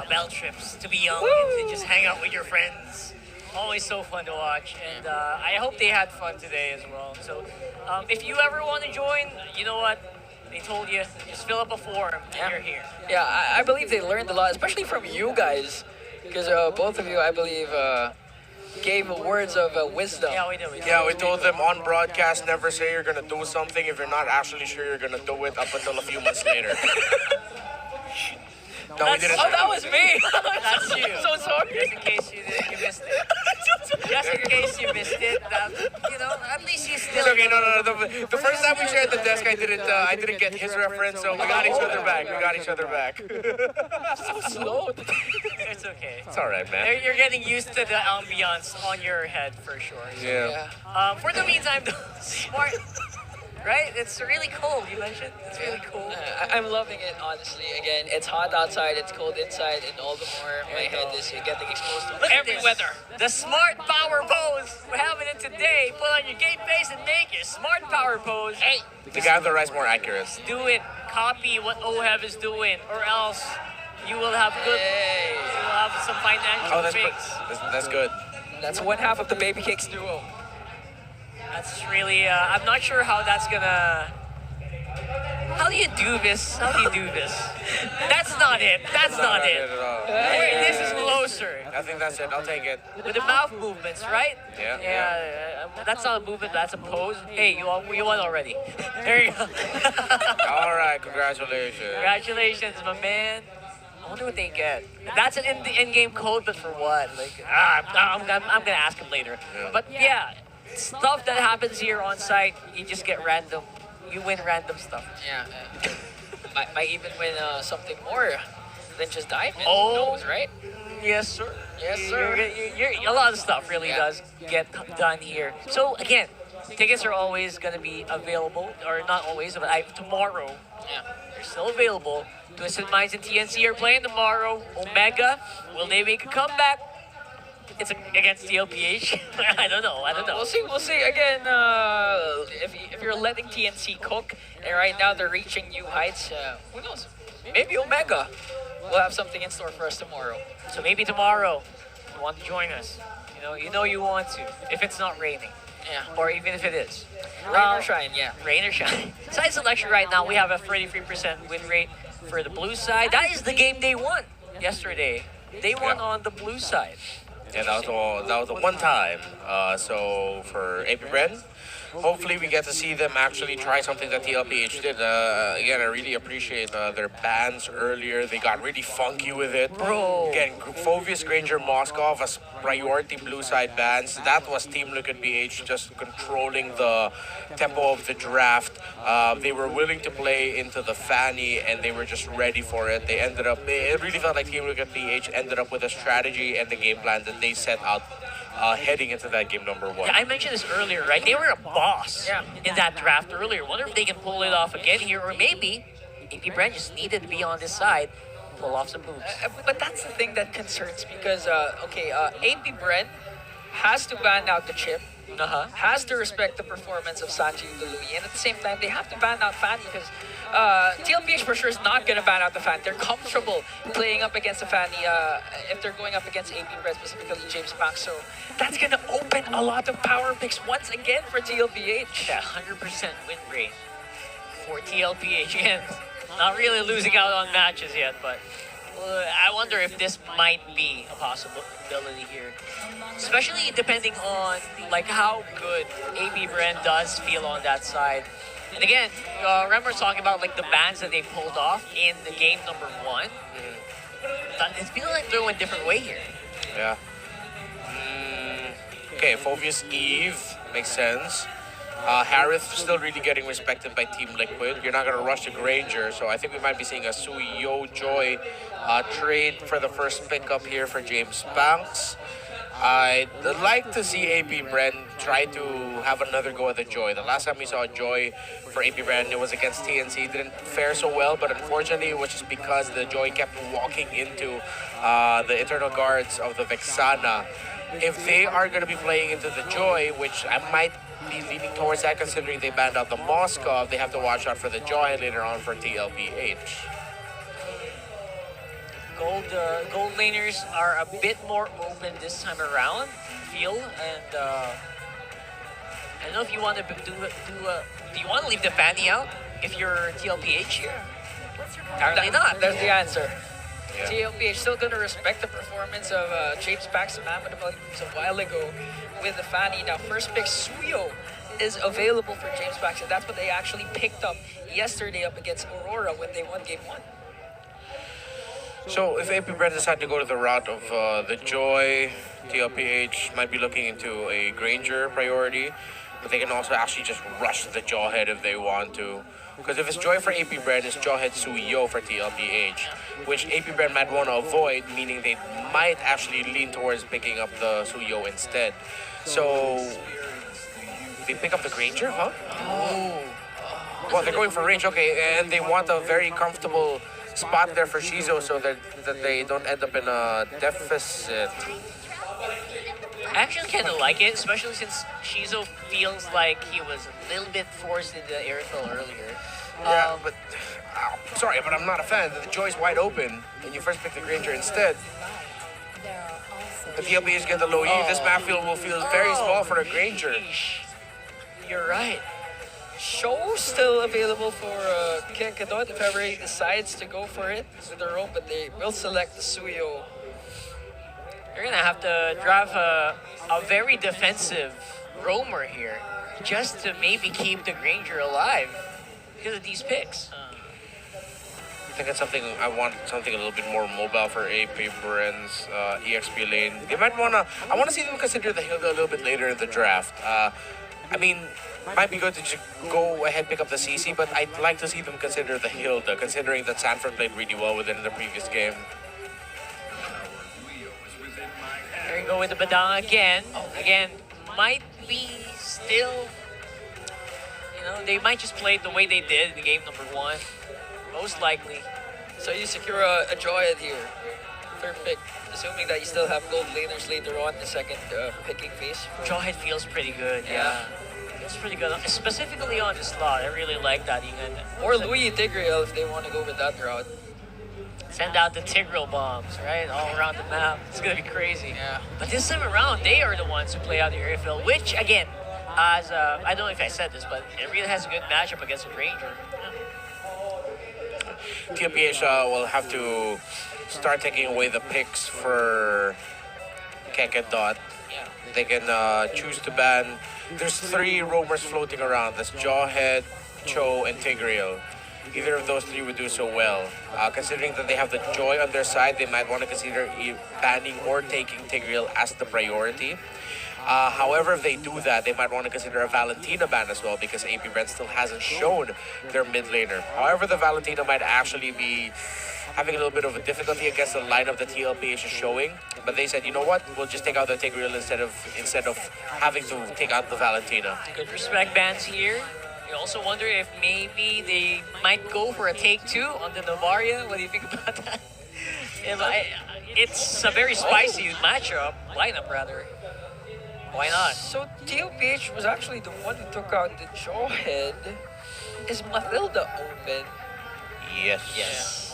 Battle trips, to be young and to just hang out with your friends. Always so fun to watch, and I hope they had fun today as well. So if you ever want to join, you know what? They told you, just fill up a form and you're here. Yeah, I believe they learned a lot, especially from you guys. Because both of you, I believe, gave words of wisdom. Yeah, we did. We told them on broadcast, never say you're gonna do something if you're not actually sure you're gonna do it up until a few months later. No, we didn't. Oh, that was me. That's you. So sorry. Just in case you missed it. Just in case you missed it, you know, at least you still. It's okay. No. The first time we shared the desk, I didn't get his reference, so we got each other back. So slow. It's okay. It's all right, man. You're getting used to the ambiance on your head for sure. So. Yeah. For the meantime, smart. Right? It's really cold, you mentioned? It's really cool. I'm loving it, honestly. Again, it's hot outside, it's cold inside, and all the more my head is getting exposed to every weather. The smart power pose. We're having it today. Put on your game face and make your smart power pose. Hey, The guy with the rice more accurate. do it. Copy what OHEV is doing, or else you will have good. You will have some financial fix. That's good. That's one half of the Baby Cakes duo. That's really. I'm not sure how that's gonna. How do you do this? That's not it. That's not it. At all. Wait, this is closer. I think that's it. I'll take it. With the mouth movements, right? Yeah. That's not a movement, that's a pose. Hey, you won already. There you go. All right, congratulations. Congratulations, my man. I wonder what they get. That's an in-game code, but for what? Like, I'm gonna ask him later. Yeah. But yeah, stuff that happens here on site, you just get random. You win random stuff. Yeah. Might even win something more than just diving. Oh. Who knows, right? Yes, sir. Yes, sir. A lot of stuff really does get done here. So again, tickets are always going to be available, or not always, but tomorrow. Yeah. They're still available. Twisted Minds and TNC are playing tomorrow. Omega, will they make a comeback? It's against TLPH. I don't know. We'll see. Again, if you're letting TNC cook, and right now they're reaching new heights, who knows? Maybe Omega will have something in store for us tomorrow. So maybe tomorrow you want to join us. You know you want to. If it's not raining. Yeah. Or even if it is. Rain or shine, yeah. Rain or shine. Side selection right now, we have a 33% win rate for the blue side. That is the game they won yesterday. They won on the blue side. Yeah, that was the one time. So for AP Bren, hopefully we get to see them actually try something that TLPH did. Again, I really appreciate their bans earlier. They got really funky with it. Bro. Again, Fovius, Granger, Moskov as priority blue side bans. That was Team Liquid BH just controlling the tempo of the draft. They were willing to play into the Fanny and they were just ready for it. It really felt like Team Liquid BH ended up with a strategy and the game plan that they set out heading into that game number one. Yeah, I mentioned this earlier, right? They were a boss in that draft earlier. Wonder if they can pull it off again here, or maybe AP Brand just needed to be on this side, pull off some moves. But that's the thing that concerns me because, AP Bren has to ban out the chip, has to respect the performance of Sanji and Louis, and at the same time, they have to ban out Fanny because TLPH for sure is not going to ban out the Fanny. They're comfortable playing up against the Fanny if they're going up against AP Bren, specifically James Banks. So that's going to open a lot of power picks once again for TLPH. Yeah, 100% win rate for TLPH. And not really losing out on matches yet, but I wonder if this might be a possibility here. Especially depending on like how good AP Bren does feel on that side. And again, remember talking about like the bans that they pulled off in the game number one. It's feeling like they're going a different way here. Yeah. Okay, Fovius Eve makes sense. Harith still really getting respected by Team Liquid. You're not going to rush the Granger, so I think we might be seeing a Suyo Joy trade for the first pickup here for James Banks. I'd like to see AP Bren try to have another go at the Joy. The last time we saw Joy for AP Bren, it was against TNC. It didn't fare so well, but unfortunately it was just because the Joy kept walking into the internal guards of the Vexana. if they are going to be playing into the Joy, which I might be leaning towards that considering they banned out the Moskov, they have to watch out for the Joy later on for TLPH. Gold laners are a bit more open this time around, feel, and I don't know if you want to do you want to leave the Fanny out if you're TLPH here? Apparently not. There's the answer. Yeah. TLPH still gonna respect the performance of James Pax and a while ago with the Fanny. Now first pick Suyo is available for James Pax, and that's what they actually picked up yesterday up against Aurora when they won game 1. So if AP Brand decide to go to the route of the Joy, TLPH might be looking into a Granger priority, but they can also actually just rush the Jawhead if they want to. Because if it's Joy for AP Brand, it's Jawhead Suyo for TLPH, which AP Brand might want to avoid, meaning they might actually lean towards picking up the Suyo instead. So they pick up the Granger, huh? Oh. Well, they're going for range, okay, and they want a very comfortable spot there for Shizo so that they don't end up in a deficit. I actually kind of like it, especially since Shizo feels like he was a little bit forced into the airfield earlier. Yeah, but sorry, but I'm not a fan. The Joy's wide open, and you first pick the Granger instead. The TLPH get the low E. This map field will feel very small for a Granger. You're right. Show still available for Kenkadot if ever he decides to go for it with their own, but they will select the Suyo. You're gonna have to drive a very defensive roamer here just to maybe keep the Granger alive because of these picks. I think it's I want something a little bit more mobile for AP Brand's EXP lane. They might wanna, I wanna see them consider the Hilda a little bit later in the draft. I mean, might be good to just go ahead pick up the CC, but I'd like to see them consider the Hilda, considering that Sanford played really well with it in the previous game. There you go with the Badang again. Again, might be still, they might just play it the way they did in game number 1. Most likely. So you secure a Joyhead here. Third pick, assuming that you still have gold laners later on in the second picking phase. Jawhead feels pretty good, yeah. Feels pretty good, specifically on the slot. I really like that. Or Louis Tigreal if they want to go with that route. Send out the Tigreal bombs, right? All around the map. It's going to be crazy. Yeah. But this time around, they are the ones who play out the airfield, which, again, I don't know if I said this, but it really has a good matchup against a Ranger. TLPH will have to start taking away the picks for Kenkadot. Yeah. They can choose to ban. There's 3 roamers floating around. That's Jawhead, Cho, and Tigreal. Either of those 3 would do so well. Considering that they have the Joy on their side, they might want to consider banning or taking Tigreal as the priority. However, if they do that, they might want to consider a Valentina ban as well because AP Brand still hasn't shown their mid laner. However, the Valentina might actually be having a little bit of a difficulty against the lineup the TLPH is showing. But they said, you know what, we'll just take out the Tigreal instead of having to take out the Valentina. Good respect bans here. You also wonder if maybe they might go for a take 2 on the Novaria. What do you think about that? It's a very spicy lineup rather. Why not? So TLPH was actually the one who took out the Jawhead. Is Mathilda open? Yes.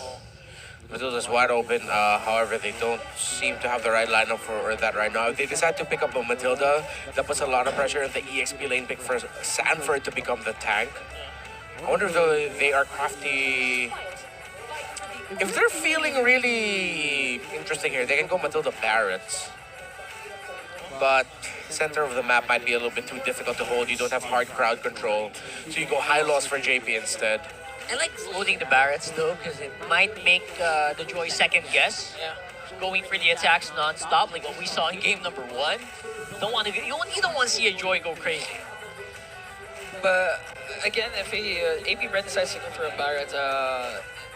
Matilda's wide open. However, they don't seem to have the right lineup for that right now. If they decide to pick up a Matilda, that puts a lot of pressure on the EXP lane pick for Sanford to become the tank. I wonder if they are crafty. If they're feeling really interesting here, they can go Matilda Barretts. But center of the map might be a little bit too difficult to hold. You don't have hard crowd control. So you go high loss for JP instead. I like loading the Barretts though, because it might make the Joy second guess. Yeah. Going for the attacks non-stop, like what we saw in game number 1. You don't want to see a Joy go crazy. But again, if AP Brand decides to go for a Barrett,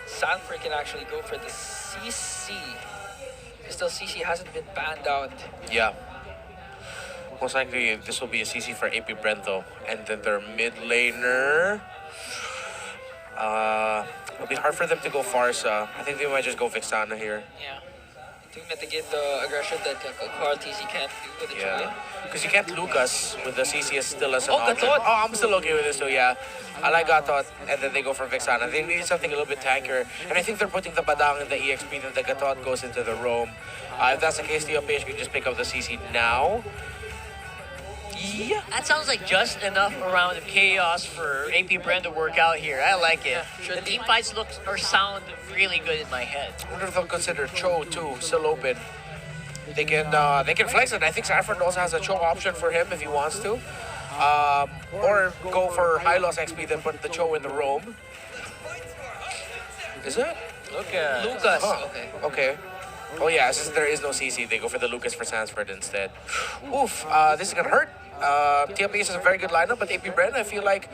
Sanford can actually go for the CC. Still, CC hasn't been banned out. Yeah. Most likely, this will be a CC for AP Brand though. And then their mid laner. It'll be hard for them to go Farsa. I think they might just go Vixana here. Yeah. to mitigate the aggression that Carl TZ can't do with the Julia. Because you can't Lucas with the CC still as an option. Gatot. Oh, I'm still okay with this, so yeah. I like Gatot, and then they go for Vexana. They need something a little bit tankier, and I think they're putting the Badang in the EXP, then the Gatot goes into the roam. If that's the case, TLPH can just pick up the CC now. Yeah, that sounds like just enough around of chaos for AP Bren to work out here. I like it. The team fights look or sound really good in my head. I wonder if they'll consider Cho too, still open. They can flex it. I think Sanford also has a Cho option for him if he wants to. Or go for high loss XP, then put the Cho in the roam. Is it? Lucas. Lucas. Huh. Okay. Oh yeah, since there is no CC, they go for the Lucas for Sanford instead. Oof, this is gonna hurt. TLPH is a very good lineup, but AP Bren, I feel like,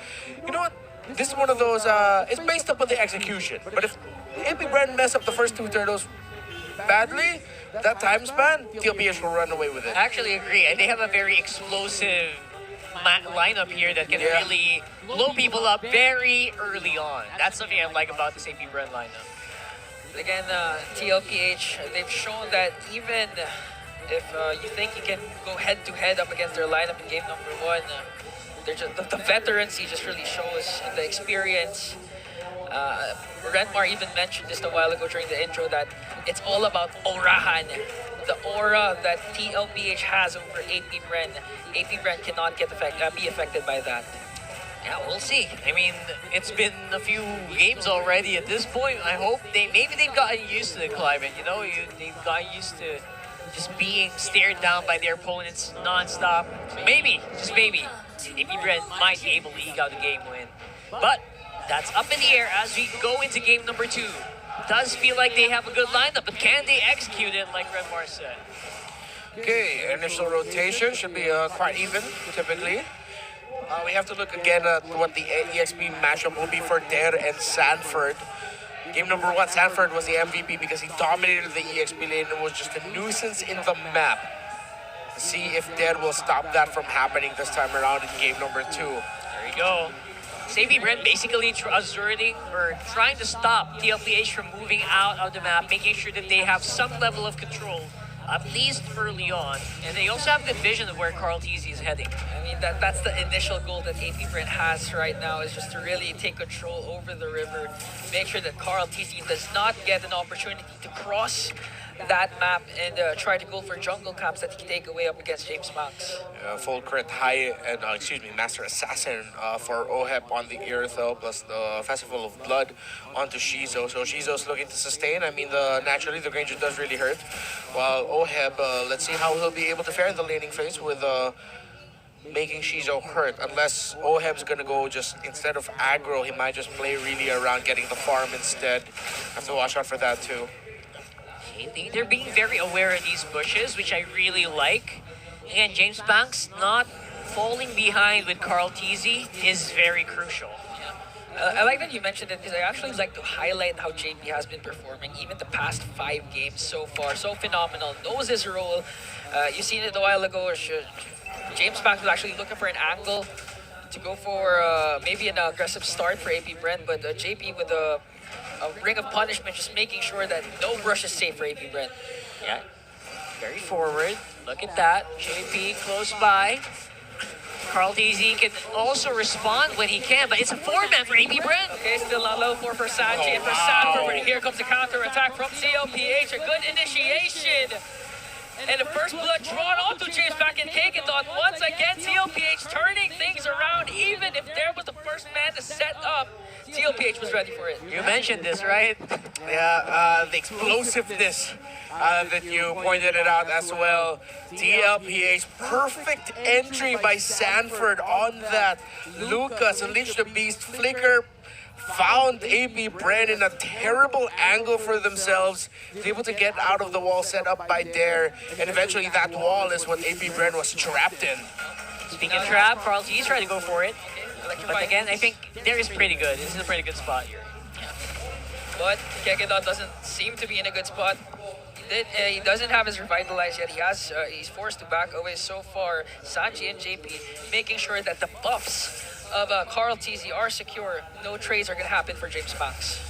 you know what? This is one of those, it's based up on the execution. But if AP Bren mess up the first two turtles badly, that time span, TLPH will run away with it. I actually agree. They have a very explosive lineup here that can really blow people up very early on. That's something I like about this AP Bren lineup. Again, TLPH, they've shown that even if you think you can go head-to-head up against their lineup in game number 1, they're just, the veterancy just really shows, and the experience. Renmar even mentioned just a while ago during the intro that it's all about aurahan. The aura that TLPH has over AP Bren. AP Bren cannot be affected by that. Yeah, we'll see. I mean, it's been a few games already at this point. I hope maybe they've gotten used to the climate, you know? They've gotten used to just being stared down by their opponents non-stop. Maybe, just maybe, AP Bren might be able to eke out the game win. But that's up in the air as we go into game number 2. Does feel like they have a good lineup, but can they execute it like Redmar said? Okay, initial rotation should be quite even, typically. We have to look again at what the EXP matchup will be for Der and Sanford. Game number 1, Sanford was the MVP because he dominated the EXP lane and was just a nuisance in the map. See if Der will stop that from happening this time around in game number 2. There you go. AP Bren basically asserting or trying to stop TLPH from moving out of the map, making sure that they have some level of control, at least early on. And they also have good vision of where Carl TZ is heading. I mean, that's the initial goal that AP Bren has right now, is just to really take control over the river, make sure that Carl TZ does not get an opportunity to cross that map and try to go for jungle caps that he can take away up against James Max. Full crit high and Master Assassin for OHEP on the Earthel plus the Festival of Blood onto Shizo. So Shizo's looking to sustain. I mean, naturally the Granger does really hurt. While OHEP, let's see how he'll be able to fare in the laning phase with making Shizo hurt. Unless OHEP's gonna go just, instead of aggro, he might just play really around getting the farm instead. Have to watch out for that too. They're being very aware of these bushes, which I really like. And James Banks not falling behind with Carl TZ is very crucial. I like that you mentioned it because I actually like to highlight how JP has been performing even the past 5 games so far. So phenomenal. Knows his role. You seen it a while ago. James Banks was actually looking for an angle to go for maybe an aggressive start for AP Bren, but JP with a ring of punishment, just making sure that no brush is safe for AP Bren. Yeah, very forward. Look at that. JP close by. Carl TZ can also respond when he can, but it's a 4-man for AP Bren. Okay, still on level 4 for Sanji and for Sanford. Here comes the counter attack from TLPH. A good initiation. And the first blood drawn onto James back in Kakedot. Once again, TLPH turning things around. Even if there was the first man to set up, TLPH was ready for it. You mentioned this, right? Yeah, the explosiveness that you pointed it out as well. TLPH, perfect entry by Sanford on that. Lucas, Unleash the Beast, Flicker, found AP Bren in a terrible angle for themselves. Was able to get out of the wall set up by Dare, and eventually that wall is what AP Bren was trapped in. Speaking of trap, Carl T's trying to go for it. But again, I think Dare is pretty good. This is a pretty good spot here. But Kekedot doesn't seem to be in a good spot. He doesn't have his Revitalize yet. He's forced to back away so far. Sanji and JP making sure that the buffs of Carl TZ are secure. No trades are going to happen for James Max.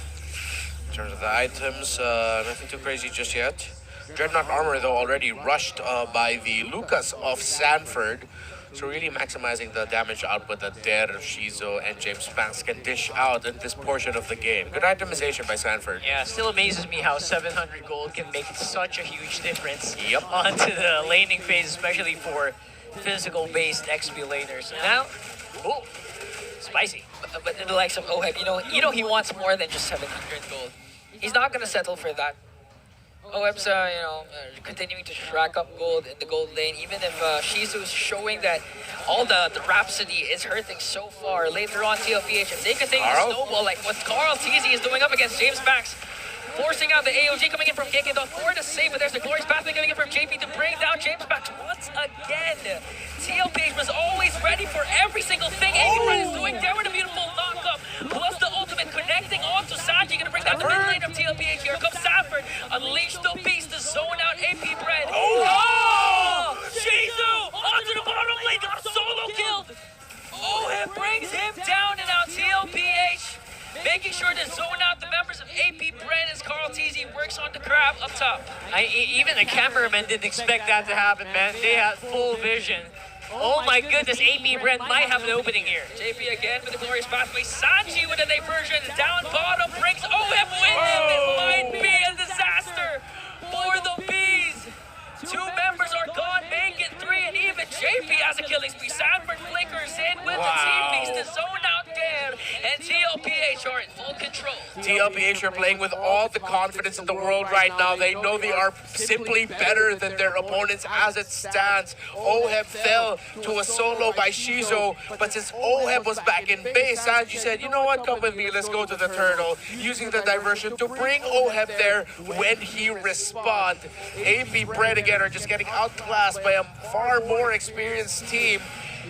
In terms of the items, nothing too crazy just yet. Dreadnought armor, though, already rushed by the Lucas of Sanford. So really maximizing the damage output that Der, Shizo, and James Banks can dish out in this portion of the game. Good itemization by Sanford. Yeah, still amazes me how 700 gold can make such a huge difference onto the laning phase, especially for physical-based XP laners. Now, oh, spicy. But in the likes of Oheb, you know he wants more than just 700 gold. He's not gonna settle for that. Oheb's, continuing to rack up gold in the gold lane, even if Shizu's showing that all the Rhapsody is hurting so far. Later on, TLPH, if they continue to snowball like what Carl TZ is doing up against James Banks, forcing out the AOG coming in from KK for the save, but there's the glorious pathway coming in from JP to bring down James Banks once again. TLPH was always ready for every single thing AP is doing. There with a beautiful knock-up, plus the ultimate connecting onto Sanji, gonna bring down the mid lane of TLPH. Here comes Sanford, unleash the beast to zone out AP Bread. Oh! Shizu onto the bottom lane, got a solo killed. Oheb brings him down, and now TLPH making sure to zone out the members of AP Brand as Carl TZ works on the crab up top. Even the cameraman didn't expect that to happen, man. They had full vision. Oh my goodness, AP Brand might have an opening here. JP again with the glorious pathway. Sanji with a diversion. Down bottom brings Oheb with him. This might be a disaster for the Bees. Two members are gone, make it three, and even JP has a killing spree. Sanford flickers in with the team beast to zone out there, and TLPH are in full control. TLPH are playing with all the confidence in the world right now. They know they are simply better than their opponents as it stands. Oheb fell to a solo by Shizo, but since Oheb was back in base, Sanji said, you know what, come with me, let's go to the turtle, using the diversion to bring Oheb there when he responds. AP Bread again are just getting outclassed by a far more experienced team.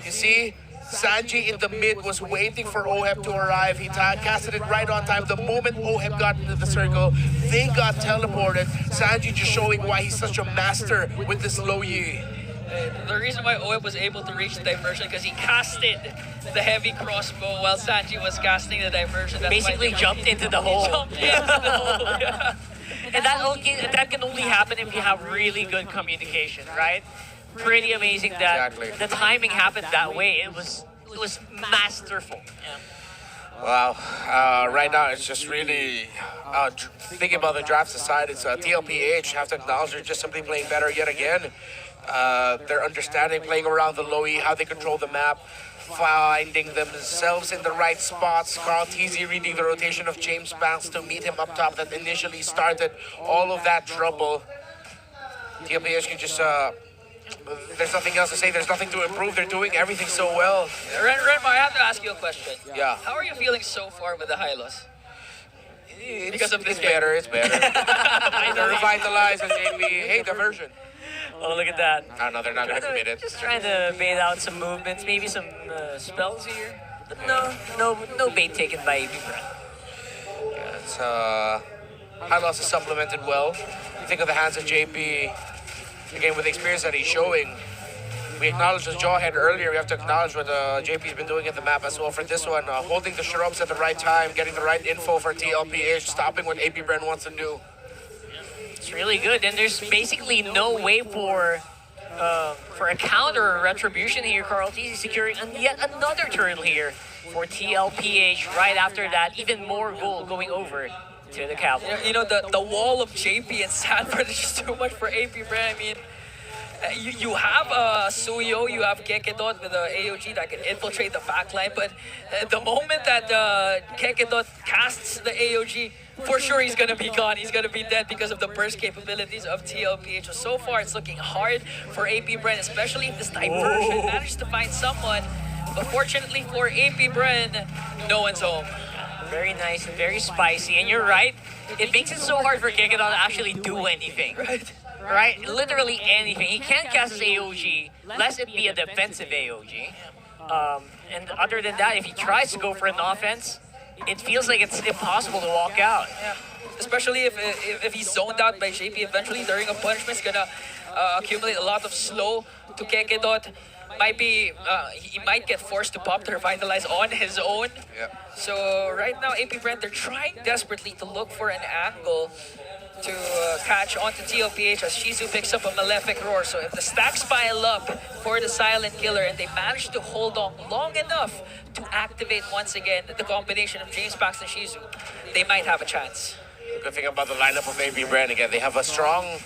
You see, Sanji in the mid was waiting for Oheb to arrive. He casted it right on time. The moment Oheb got into the circle, they got teleported. Sanji just showing why he's such a master with this low Yi. The reason why Oheb was able to reach the diversion because he casted the heavy crossbow while Sanji was casting the diversion. That's basically jumped into the hole. Jumped into the hole, yeah. And that can only happen if you have really good communication, right? Pretty amazing that the timing happened that way. It was masterful. Yeah. Wow. Right now, it's just really thinking about the drafts aside. It's TLPH. Have to acknowledge they're just simply playing better yet again. Their understanding, playing around the low E, how they control the map, finding themselves in the right spots. Carl TZ reading the rotation of James Banks to meet him up top that initially started all of that trouble. TLPH can just, there's nothing else to say. There's nothing to improve. They're doing everything so well. Renmar, I have to ask you a question. Yeah. How are you feeling so far with the Hylos? Because of this it's better, it's better. They're revitalized and JP. Hey, diversion. Oh, look at that. Oh, no, they're not going to commit it. Just trying to bait out some movements, maybe some spells here. But no bait taken by AP Brand. Yeah, it's, Hylos is supplemented well. You think of the hands of JP, again, with the experience that he's showing. We acknowledged the Jawhead earlier. We have to acknowledge what JP's been doing in the map as well for this one. Holding the shrubs at the right time, getting the right info for TLPH, stopping what AP Brand wants to do. It's really good, and there's basically no way for a counter or retribution here. Carl TZ securing yet another turtle here for TLPH. Right after that, even more gold going over to the Cavalry. The wall of JP and Sanford is just too much for AP Brand. I mean, you have Suyo, you have Kekedot with the AOG that can infiltrate the backline, but the moment that Kekedot casts the AOG, for sure he's going to be gone. He's going to be dead because of the burst capabilities of TLPH. So far, it's looking hard for AP Brand, especially if this diversion manages to find someone. But fortunately for AP Brand, no one's home. Very nice and very spicy. And you're right, it makes it so hard for Kekedot to actually do anything. Right? Literally anything. He can't cast his AOG, lest it be a defensive AOG. And other than that, if he tries to go for an offense, it feels like it's impossible to walk out. Yeah. Especially if he's zoned out by JP eventually during a punishment, it's gonna accumulate a lot of slow to Kekedot. He might get forced to pop to revitalize on his own. Yeah. So right now, AP Brand, they're trying desperately to look for an angle to catch onto TLPH as Shizu picks up a Malefic Roar. So if the stacks pile up for the Silent Killer and they manage to hold on long enough to activate once again the combination of James Pax and Shizu, they might have a chance. The good thing about the lineup of AB Brand, again, they have a strong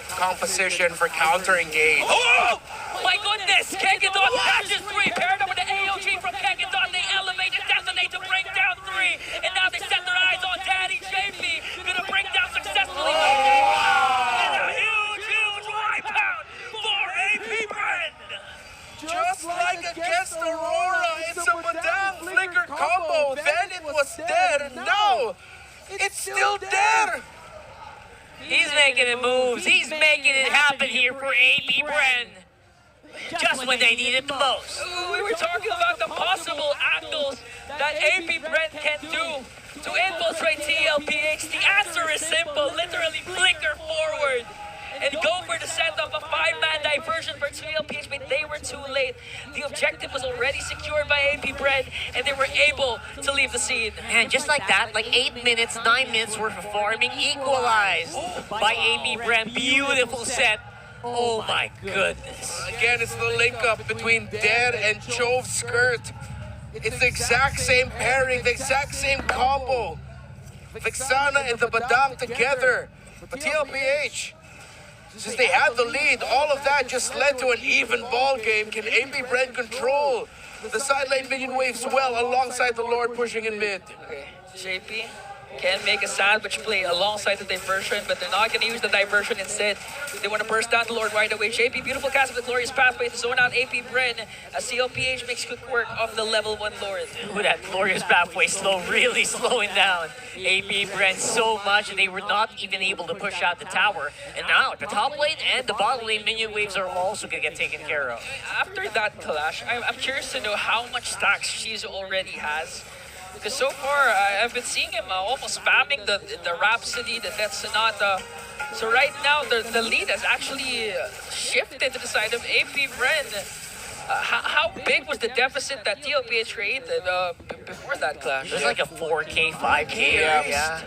composition for counter-engage. Oh! My goodness! Kenkadot catches 3, paired up with the AOG from Kenkadot. They elevate and detonate to bring down 3. And now they set their eyes on Daddy JP. Gonna bring down successfully. And a huge, huge wipeout for AP Brand. Just like against Aurora, it's a Badang Flicker combo. Then it was there. Now, it's still there. He's making it moves. He's making it happen here for AP Brand. Just when they need it the most. We were talking about the possible angles that AP Brand can do to infiltrate TLPH. The answer is simple. Literally flicker forward and go for the setup of 5-man diversion for TLPH, but they were too late. The objective was already secured by AP Brand, and they were able to leave the scene. And just like that, like 8 minutes, 9 minutes worth of farming equalized by AP Brand. Beautiful set. Oh my goodness. Again, it's the link up between Dare and Chove's skirt. It's the exact same pairing, the exact same combo. Vixana and the Badang together. But TLPH, since they had the lead, all of that just led to an even ball game. Can AP Brand control the side lane minion waves well alongside the Lord pushing in mid? Okay, JP can make a sandwich play alongside the diversion, but they're not going to use the diversion instead. They want to burst down the Lord right away. JP, beautiful cast of the Glorious Pathway to zone out AP Brand as CLPH makes quick work of the level 1 Lord. Ooh, that Glorious Pathway really slowing down AP Brand so much, they were not even able to push out the tower. And now the top lane and the bottom lane minion waves are also going to get taken care of. After that clash, I'm curious to know how much stacks Shizu already has. Because so far, I've been seeing him almost spamming the Rhapsody, the Death Sonata. So right now, the lead has actually shifted to the side of AP Brand. How big was the deficit that TLPH created before that clash? It was like a 4K, 5K. Yeah.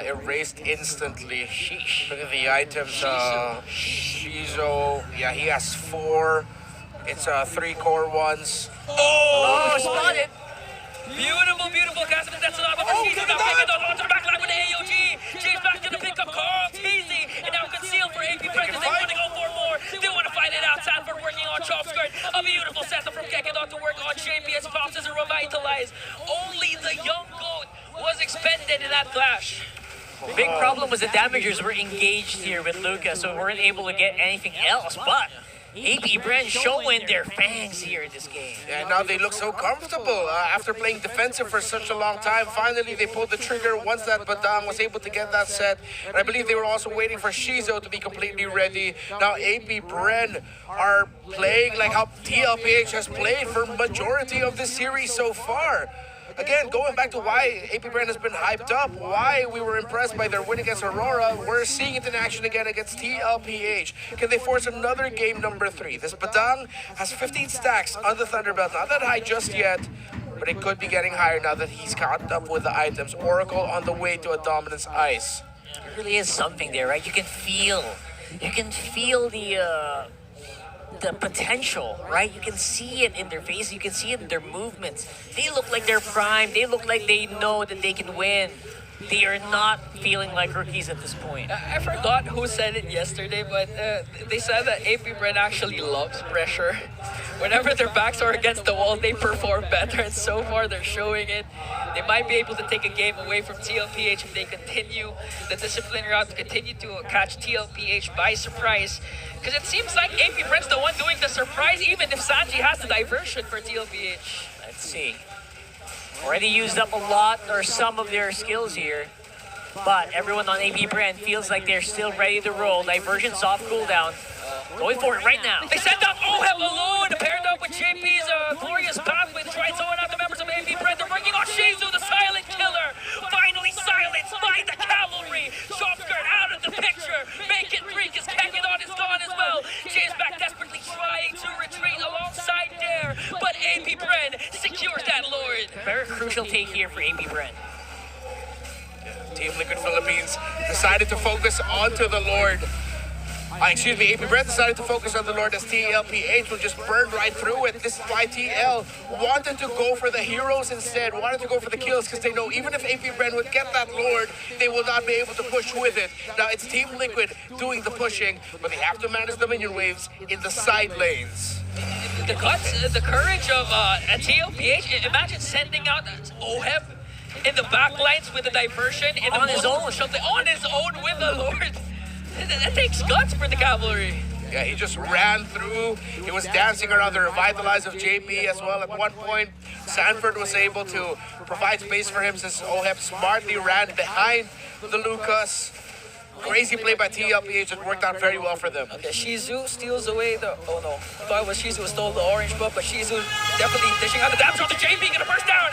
Erased instantly. Sheesh. Look at the items. Shizu, yeah, he has 4. It's 3 core ones. Oh, spotted. Beautiful, beautiful cast of the Death Sonata for Shizu. Now pick it on onto the back line with the AOG. James back to the pickup. Carl Teasy. And now concealed for AP Brand. They want to go for more. They want to fight it out. Sanford working on Chop Skirt. A beautiful setup from Kekedon to work on JP as Pops is revitalized. Only the young goat was expended in that clash. Big problem was the damagers were engaged here with Luca, so we weren't able to get anything else, but AP Brand showing their fangs here in this game. Yeah, now they look so comfortable. After playing defensive for such a long time, finally they pulled the trigger once that Badang was able to get that set. And I believe they were also waiting for Shizu to be completely ready. Now AP Brand are playing like how TLPH has played for majority of this series so far. Again, going back to why AP Brand has been hyped up, why we were impressed by their win against Aurora, we're seeing it in action again against TLPH. Can they force another game number 3? This Badang has 15 stacks on the Thunderbelt, not that high just yet, but it could be getting higher now that he's caught up with the items. Oracle on the way to a Dominance Ice. There really is something there, right? You can feel the potential, right? You can see it in their face, you can see it in their movements. They look like they're primed, they look like they know that they can win. They are not feeling like rookies at this point. I forgot who said it yesterday, but they said that AP Brand actually loves pressure. Whenever their backs are against the wall, they perform better, and so far they're showing it. They might be able to take a game away from TLPH if they continue the discipline route, to continue to catch TLPH by surprise. Because it seems like AP Brand's the one doing the surprise, even if Sanji has the diversion for TLPH. Let's see. Already used up a lot or some of their skills here, but everyone on AP Brand feels like they're still ready to roll. Diversion soft cooldown. Going for it right now. They sent out Oheb alone, paired up with JP's Glorious Pathway to try and zone out the members of AP Brand. They're working on Shizu, the Silent Killer. Finally silenced by the cavalry. Soft Skirt out of the picture. Make it 3 because Kekedon is gone as well. James back desperately trying to retreat alongside Dare, but AP Brand secures that Lord. Very crucial take here for AP Brand. Team Liquid Philippines decided to focus onto the Lord. Excuse me, AP Brent decided to focus on the Lord as TLPH will just burn right through it. This is why TL wanted to go for the heroes instead, wanted to go for the kills because they know even if AP Brent would get that Lord, they will not be able to push with it. Now it's Team Liquid doing the pushing, but they have to manage the minion waves in the side lanes. The guts, the courage of TLPH, imagine sending out OHEB in the back lines with a diversion in On his own. On his own with the Lord. That takes guts for the cavalry. Yeah, he just ran through. He was dancing around the revitalize of JP as well. At one point, Sanford was able to provide space for him since OHEB smartly ran behind the Lucas. Crazy play by TLPH. It worked out very well for them. Okay, Shizu steals away the... Oh no. I thought it was Shizu who stole the orange buff, but Shizu definitely dishing out the damage to JP. Gonna burst down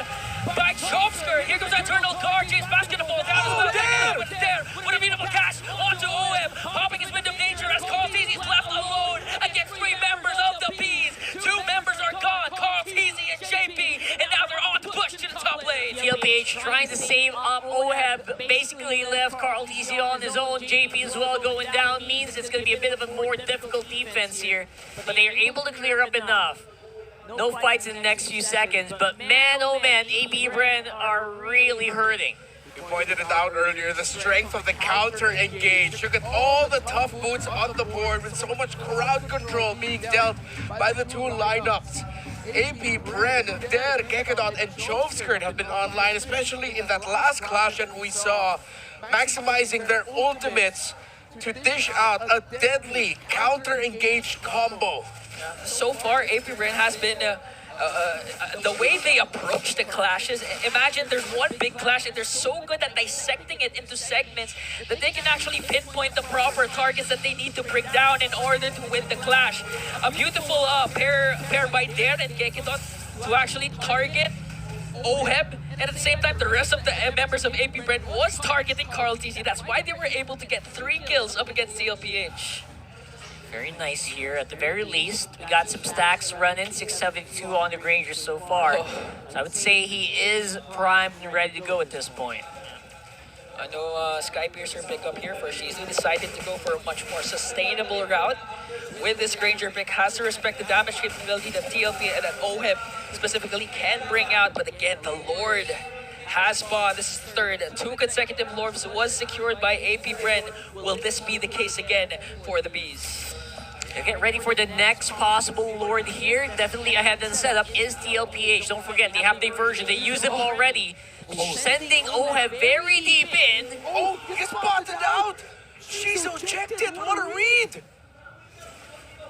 by Chopsker. Here comes Eternal Card. James Bass gonna fall down as well. There. What a beautiful catch onto OM. Popping his Wind of Nature as Carl Teasy is left alone against 3 members of the Bees. 2 members are gone. Carl Teasy and JP. And now they're on to push to the top lane. TLPH trying to save up. OHEB basically left Carl TC on his own. JP as well going down means it's going to be a bit of a more difficult defense here. But they are able to clear up enough. No fights in the next few seconds, but man, oh man, AP Brand are really hurting. You pointed it out earlier, the strength of the counter engage. Look at all the tough boots on the board with so much crowd control being dealt by the 2 lineups. AP Bren, Der, Gekadot, and Jovskirt have been online, especially in that last clash that we saw, maximizing their ultimates to dish out a deadly counter-engaged combo. So far, AP Bren has been the way they approach the clashes. Imagine there's one big clash and they're so good at dissecting it into segments that they can actually pinpoint the proper targets that they need to bring down in order to win the clash. A beautiful pair by Der and Gekidon to actually target OHEB, and at the same time the rest of the members of AP Brand was targeting Carl TC. That's why they were able to get 3 kills up against TLPH. Very nice here. At the very least, we got some stacks running. 672 on the Granger so far. So I would say he is primed and ready to go at this point. I know Skypiercer pick up here for Shizu decided to go for a much more sustainable route. With this Granger pick, has to respect the damage capability that TLP and that OHEB specifically can bring out. But again, the Lord has spawned. This is the 3rd. 2 consecutive Lords was secured by AP Bren. Will this be the case again for the Bees? Get ready for the next possible Lord here. Definitely ahead in the setup is TLPH. Don't forget, they have diversion. They used them already. Sending OHEB very deep in. Oh, he spotted out! Shizu checked it. What a read!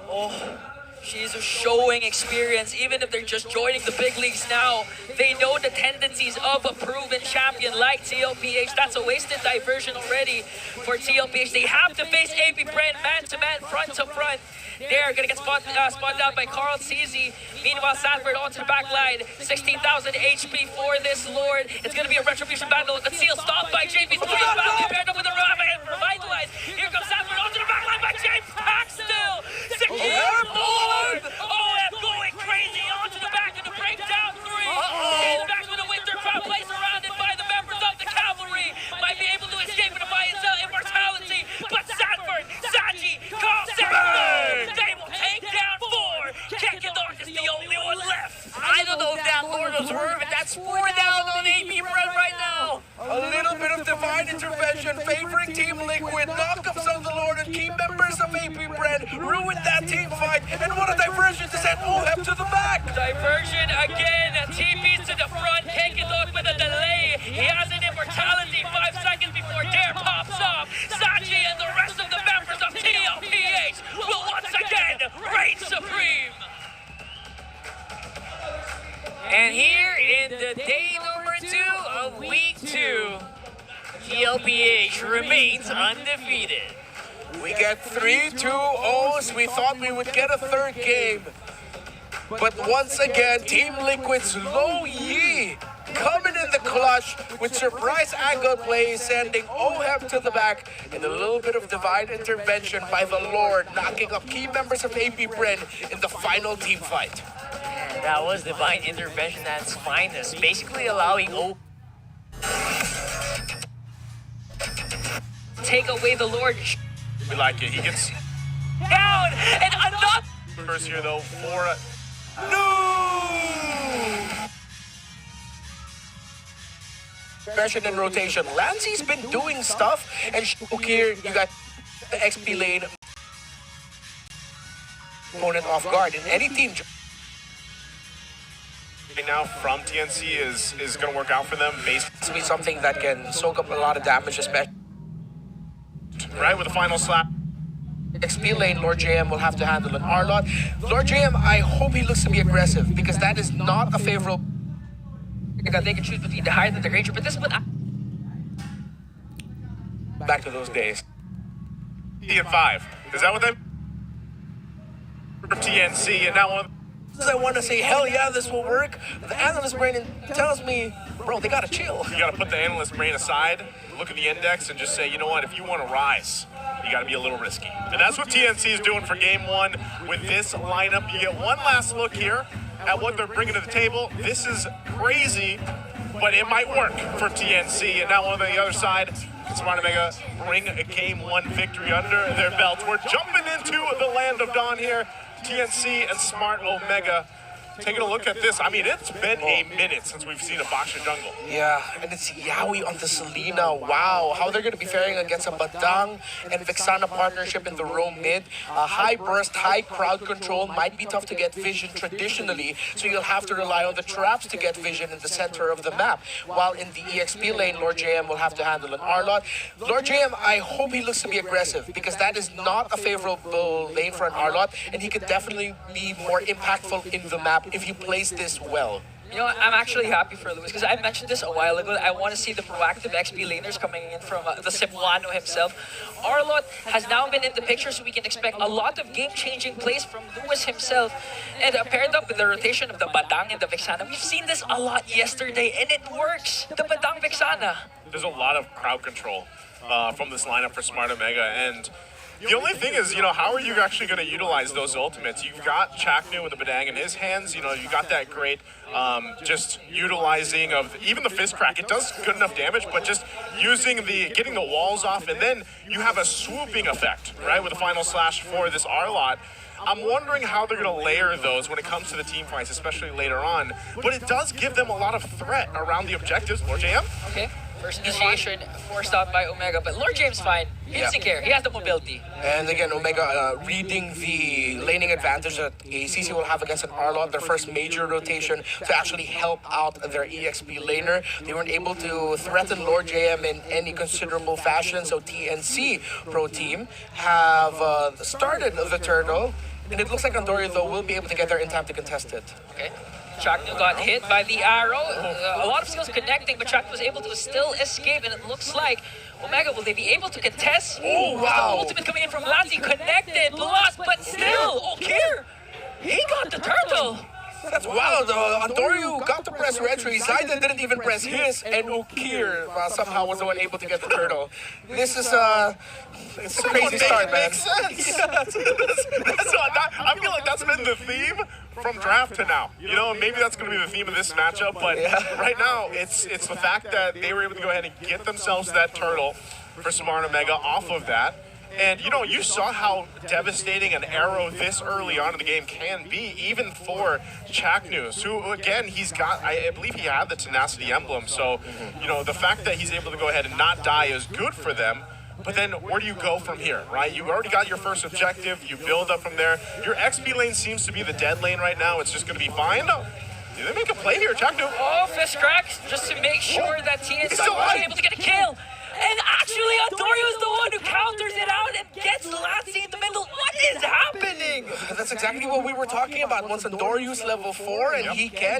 Oh, she's showing experience. Even if they're just joining the big leagues now, they know the tendencies of a proven champion like TLPH. That's a wasted diversion already for TLPH. They have to face AP Brand man-to-man, front-to-front. They're going to get spun down by Carl CZ. Meanwhile, Sanford onto the back line. 16,000 HP for this Lord. It's going to be a retribution battle. The seal stopped by JP. Battle paired up with a revitalize. Here comes Sanford onto the back line by James Pack still. Secure Lord. OF going crazy onto the back of the breakdown 3. He's back with a winter crowd place surrounded by the members of the cavalry. Might be able to escape with a by immortality. But Sanford, Saji, Carl Sanford. They will take down 4. Kekador is the only one left. I don't know if that Lord was worth it. That's 4 down on AP Brand right now. A little bit of divine intervention favoring Team Liquid. Knockups on the Lord and key members of AP Brand ruined that team fight. And what a diversion to send OHEB to the back. Diversion again. TP's to the front. Kekador with a delay. He has an immortality 5 seconds before Dare pops off. Sachi and the rest of the members of TLPH will once again reign supreme. And here in the day number 2 of week 2, TLPH remains undefeated. We get 3-2-0s. We thought we would get a 3rd game. But once again, Team Liquid's Low Yi coming in the clutch with surprise angle play, sending OHEB to the back, and a little bit of divine intervention by the Lord, knocking up key members of AP Bren in the final team fight. And that was divine intervention at its finest, basically allowing take away the Lord. We like it. He gets Down, and another. first here though for Aggression and rotation. Lancey's been doing stuff, and here you got the XP lane opponent off guard in any team. right now from TNC is going to work out for them. Basically something that can soak up a lot of damage, especially right with the final slap. XP lane, Lord JM will have to handle an R-Lot. Lord JM, I hope he looks to be aggressive because that is not a favorable. They can choose between the height and the ranger, but this one. Back to those days. T5. Is that what they? For TNC, and now I want to say, hell yeah, this will work. The analyst brain tells me, bro, they gotta chill. You gotta put the analyst brain aside, look at the index, and just say, you know what? If you want to rise, you gotta be a little risky. And that's what TNC is doing for game one with this lineup. You get one last look here at what they're bringing to the table. This is crazy, but it might work for TNC. And now on the other side, Smart Omega bring a game one victory under their belts. We're jumping into the land of dawn here. TNC and Smart Omega taking a look at this. I mean, it's been a minute since we've seen a Boxer jungle. Yeah, and it's Yaoi on the Selena. Wow, how they're going to be faring against a Badang and Vexana partnership in the row mid. High burst, high crowd control might be tough to get vision traditionally, so you'll have to rely on the traps to get vision in the center of the map. While in the EXP lane, Lord JM will have to handle an R-Lot. Lord JM, I hope he looks to be aggressive because that is not a favorable lane for an R-Lot, and he could definitely be more impactful in the map if you place this well. You know, I'm actually happy for Lewis because I mentioned this a while ago. I want to see the proactive XP laners coming in from the Cebuano himself. R-Lot has now been in the picture, so we can expect a lot of game-changing plays from Lewis himself. And paired up with the rotation of the Badang and the Vexana, we've seen this a lot yesterday, and it works. The Badang Vexana. There's a lot of crowd control from this lineup for Smart Omega, and the only thing is, you know, how are you actually going to utilize those ultimates? You've got Chaknu with the Badang in his hands. You know, you got that great just utilizing of even the fist crack. It does good enough damage, but just getting the walls off, and then you have a swooping effect, right, with the final slash for this R-Lot. I'm wondering how they're going to layer those when it comes to the team fights, especially later on. But it does give them a lot of threat around the objectives. Lord JM? Okay. First initiation forced out by Omega, but Lord James fine. He doesn't care. He has the mobility. And again, Omega reading the laning advantage that ACC will have against an R-Lot, their first major rotation to actually help out their EXP laner. They weren't able to threaten Lord JM in any considerable fashion, so TNC Pro Team have started the turtle, and it looks like Andorio, though, will be able to get there in time to contest it. Okay. Chaknu got hit by the arrow. A lot of skills connecting, but Chaknu was able to still escape, and it looks like Omega, will they be able to contest? Oh, wow. The ultimate coming in from Lanzi, connected, lost, but still, Okir, he got the turtle. That's wild. Andorio got to press retry. Zaida didn't even press his, and Okir somehow was the one able to get the turtle. This is it's a crazy start, man. Makes sense. I feel like that's been the theme from draft to now. You know, maybe that's going to be the theme of this matchup, but right now it's the fact that they were able to go ahead and get themselves that turtle for Smart Omega off of that. And, you know, you saw how devastating an arrow this early on in the game can be, even for Chaknu, who, again, he's got, I believe he had the Tenacity emblem. So, you know, the fact that he's able to go ahead and not die is good for them. But then where do you go from here, right? You already got your first objective. You build up from there. Your XP lane seems to be the dead lane right now. It's just going to be fine. Did they make a play here, Chaknu? Oh, fist cracks, just to make sure that TNC was able to get a kill. And actually, Andorio is the one who counters it out and gets Lancy in the middle. What is happening? That's exactly what we were talking about. Once Andorio's level 4 and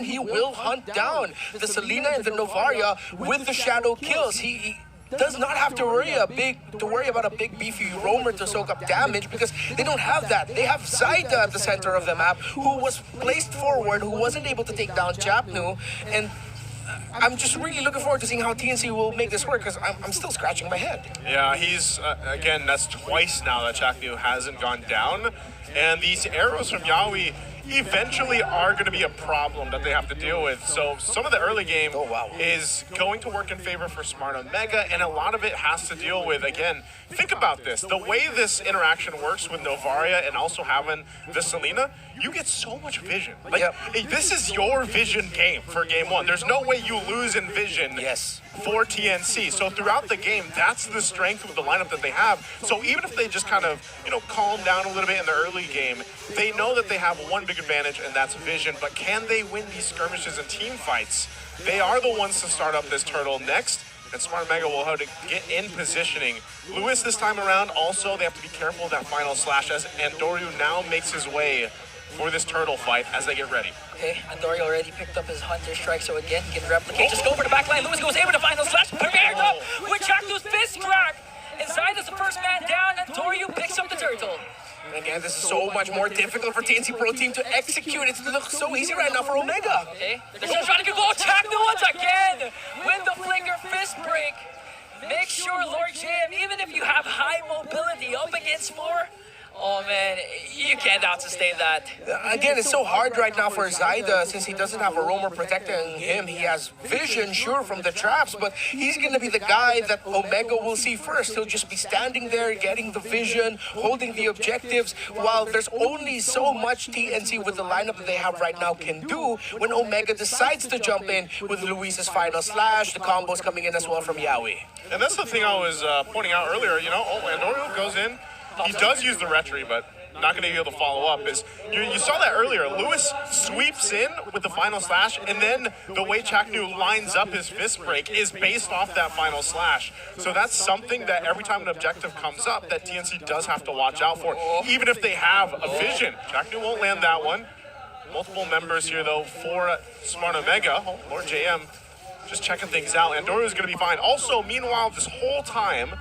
he will hunt down the Selena and the Novaria with the shadow kills. He does not have to worry about a big beefy roamer to soak up damage because they don't have that. They have Zaida at the center of the map who was placed forward, who wasn't able to take down Chapnu, and I'm just really looking forward to seeing how TNC will make this work because I'm still scratching my head. Yeah, he's, again, that's twice now that Chaknu hasn't gone down. And these arrows from Yaoi, eventually are going to be a problem that they have to deal with. So some of the early game is going to work in favor for Smart Omega, and a lot of it has to deal with, again, think about this. The way this interaction works with Novaria and also having the Selena, you get so much vision. Like, this is your vision game for game one. There's no way you lose in vision for TNC. So throughout the game, that's the strength of the lineup that they have. So even if they just kind of, you know, calm down a little bit in the early game, they know that they have one big advantage, and that's vision. But can they win these skirmishes and team fights? They are the ones to start up this turtle next, and Smart Omega will have to get in positioning. Lewis this time around, also, they have to be careful of that final slash as Andoryu now makes his way for this turtle fight as they get ready. Okay, Andoryu already picked up his Hunter Strike, so again, he can replicate. Just go for the backline. Lewis goes in with the final slash, prepared up with Chaktu's fist crack. Inside is the first man down, Andoryu picks up the turtle. And again, this is so much more difficult for TNC Pro Team to execute. It looks so easy right now for Omega. Okay, they're still trying to go Chaktu once again with the flicker fist break. Make sure, Lord Jim, even if you have high mobility up against 4, oh man, you can't out-sustain that. Again, it's so hard right now for Zyda since he doesn't have a roamer protecting him. He has vision, sure, from the traps, but he's going to be the guy that Omega will see first. He'll just be standing there, getting the vision, holding the objectives, while there's only so much TNC with the lineup that they have right now can do when Omega decides to jump in with Luis's final slash, the combos coming in as well from Yaoi. And that's the thing I was pointing out earlier, you know, Andoryu goes in, he does use the retry, but not going to be able to follow up. You saw that earlier. Lewis sweeps in with the final slash, and then the way Chaknu lines up his fist break is based off that final slash. So that's something that every time an objective comes up that TNC does have to watch out for, even if they have a vision. Chaknu won't land that one. Multiple members here, though, for Smart Omega. Oh, Lord JM just checking things out. Andoryu is going to be fine. Also, meanwhile, this whole time,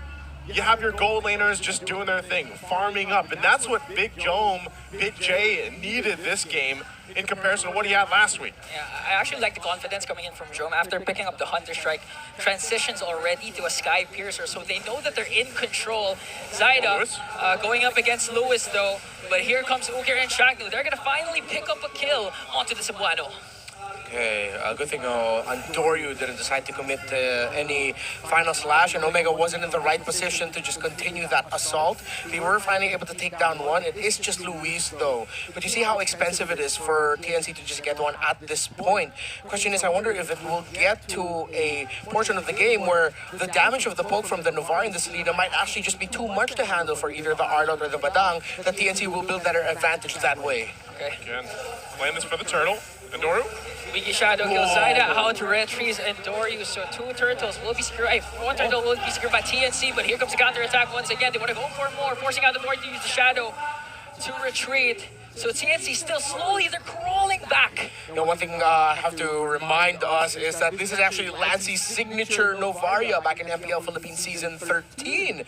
you have your gold laners just doing their thing, farming up. And that's what Big J needed this game in comparison to what he had last week. Yeah, I actually like the confidence coming in from Jome after picking up the Hunter Strike. Transitions already to a Sky Piercer, so they know that they're in control. Zyda going up against Lewis, though. But here comes Ukir and Chaknu. They're going to finally pick up a kill onto the Cebuano. Okay, good thing Andoryu didn't decide to commit any final slash, and Omega wasn't in the right position to just continue that assault. They were finally able to take down one. It is just Luis, though. But you see how expensive it is for TNC to just get one at this point. Question is, I wonder if it will get to a portion of the game where the damage of the poke from the Novaria and the Selena might actually just be too much to handle for either the Arlot or the Badang, that TNC will build better advantage that way. Okay. Again, playing this for the turtle. Andoryu? Wiki Shadow kills Zyda out to retries Andoryu, so 2 turtles will be secured. 1 turtle will be secured by TNC, but here comes the counter attack once again. They want to go for more, forcing out the North to use the Shadow to retreat. So TNC still slowly, they're crawling back. You know, one thing I have to remind us is that this is actually Lancey's signature Novaria back in MPL Philippines Season 13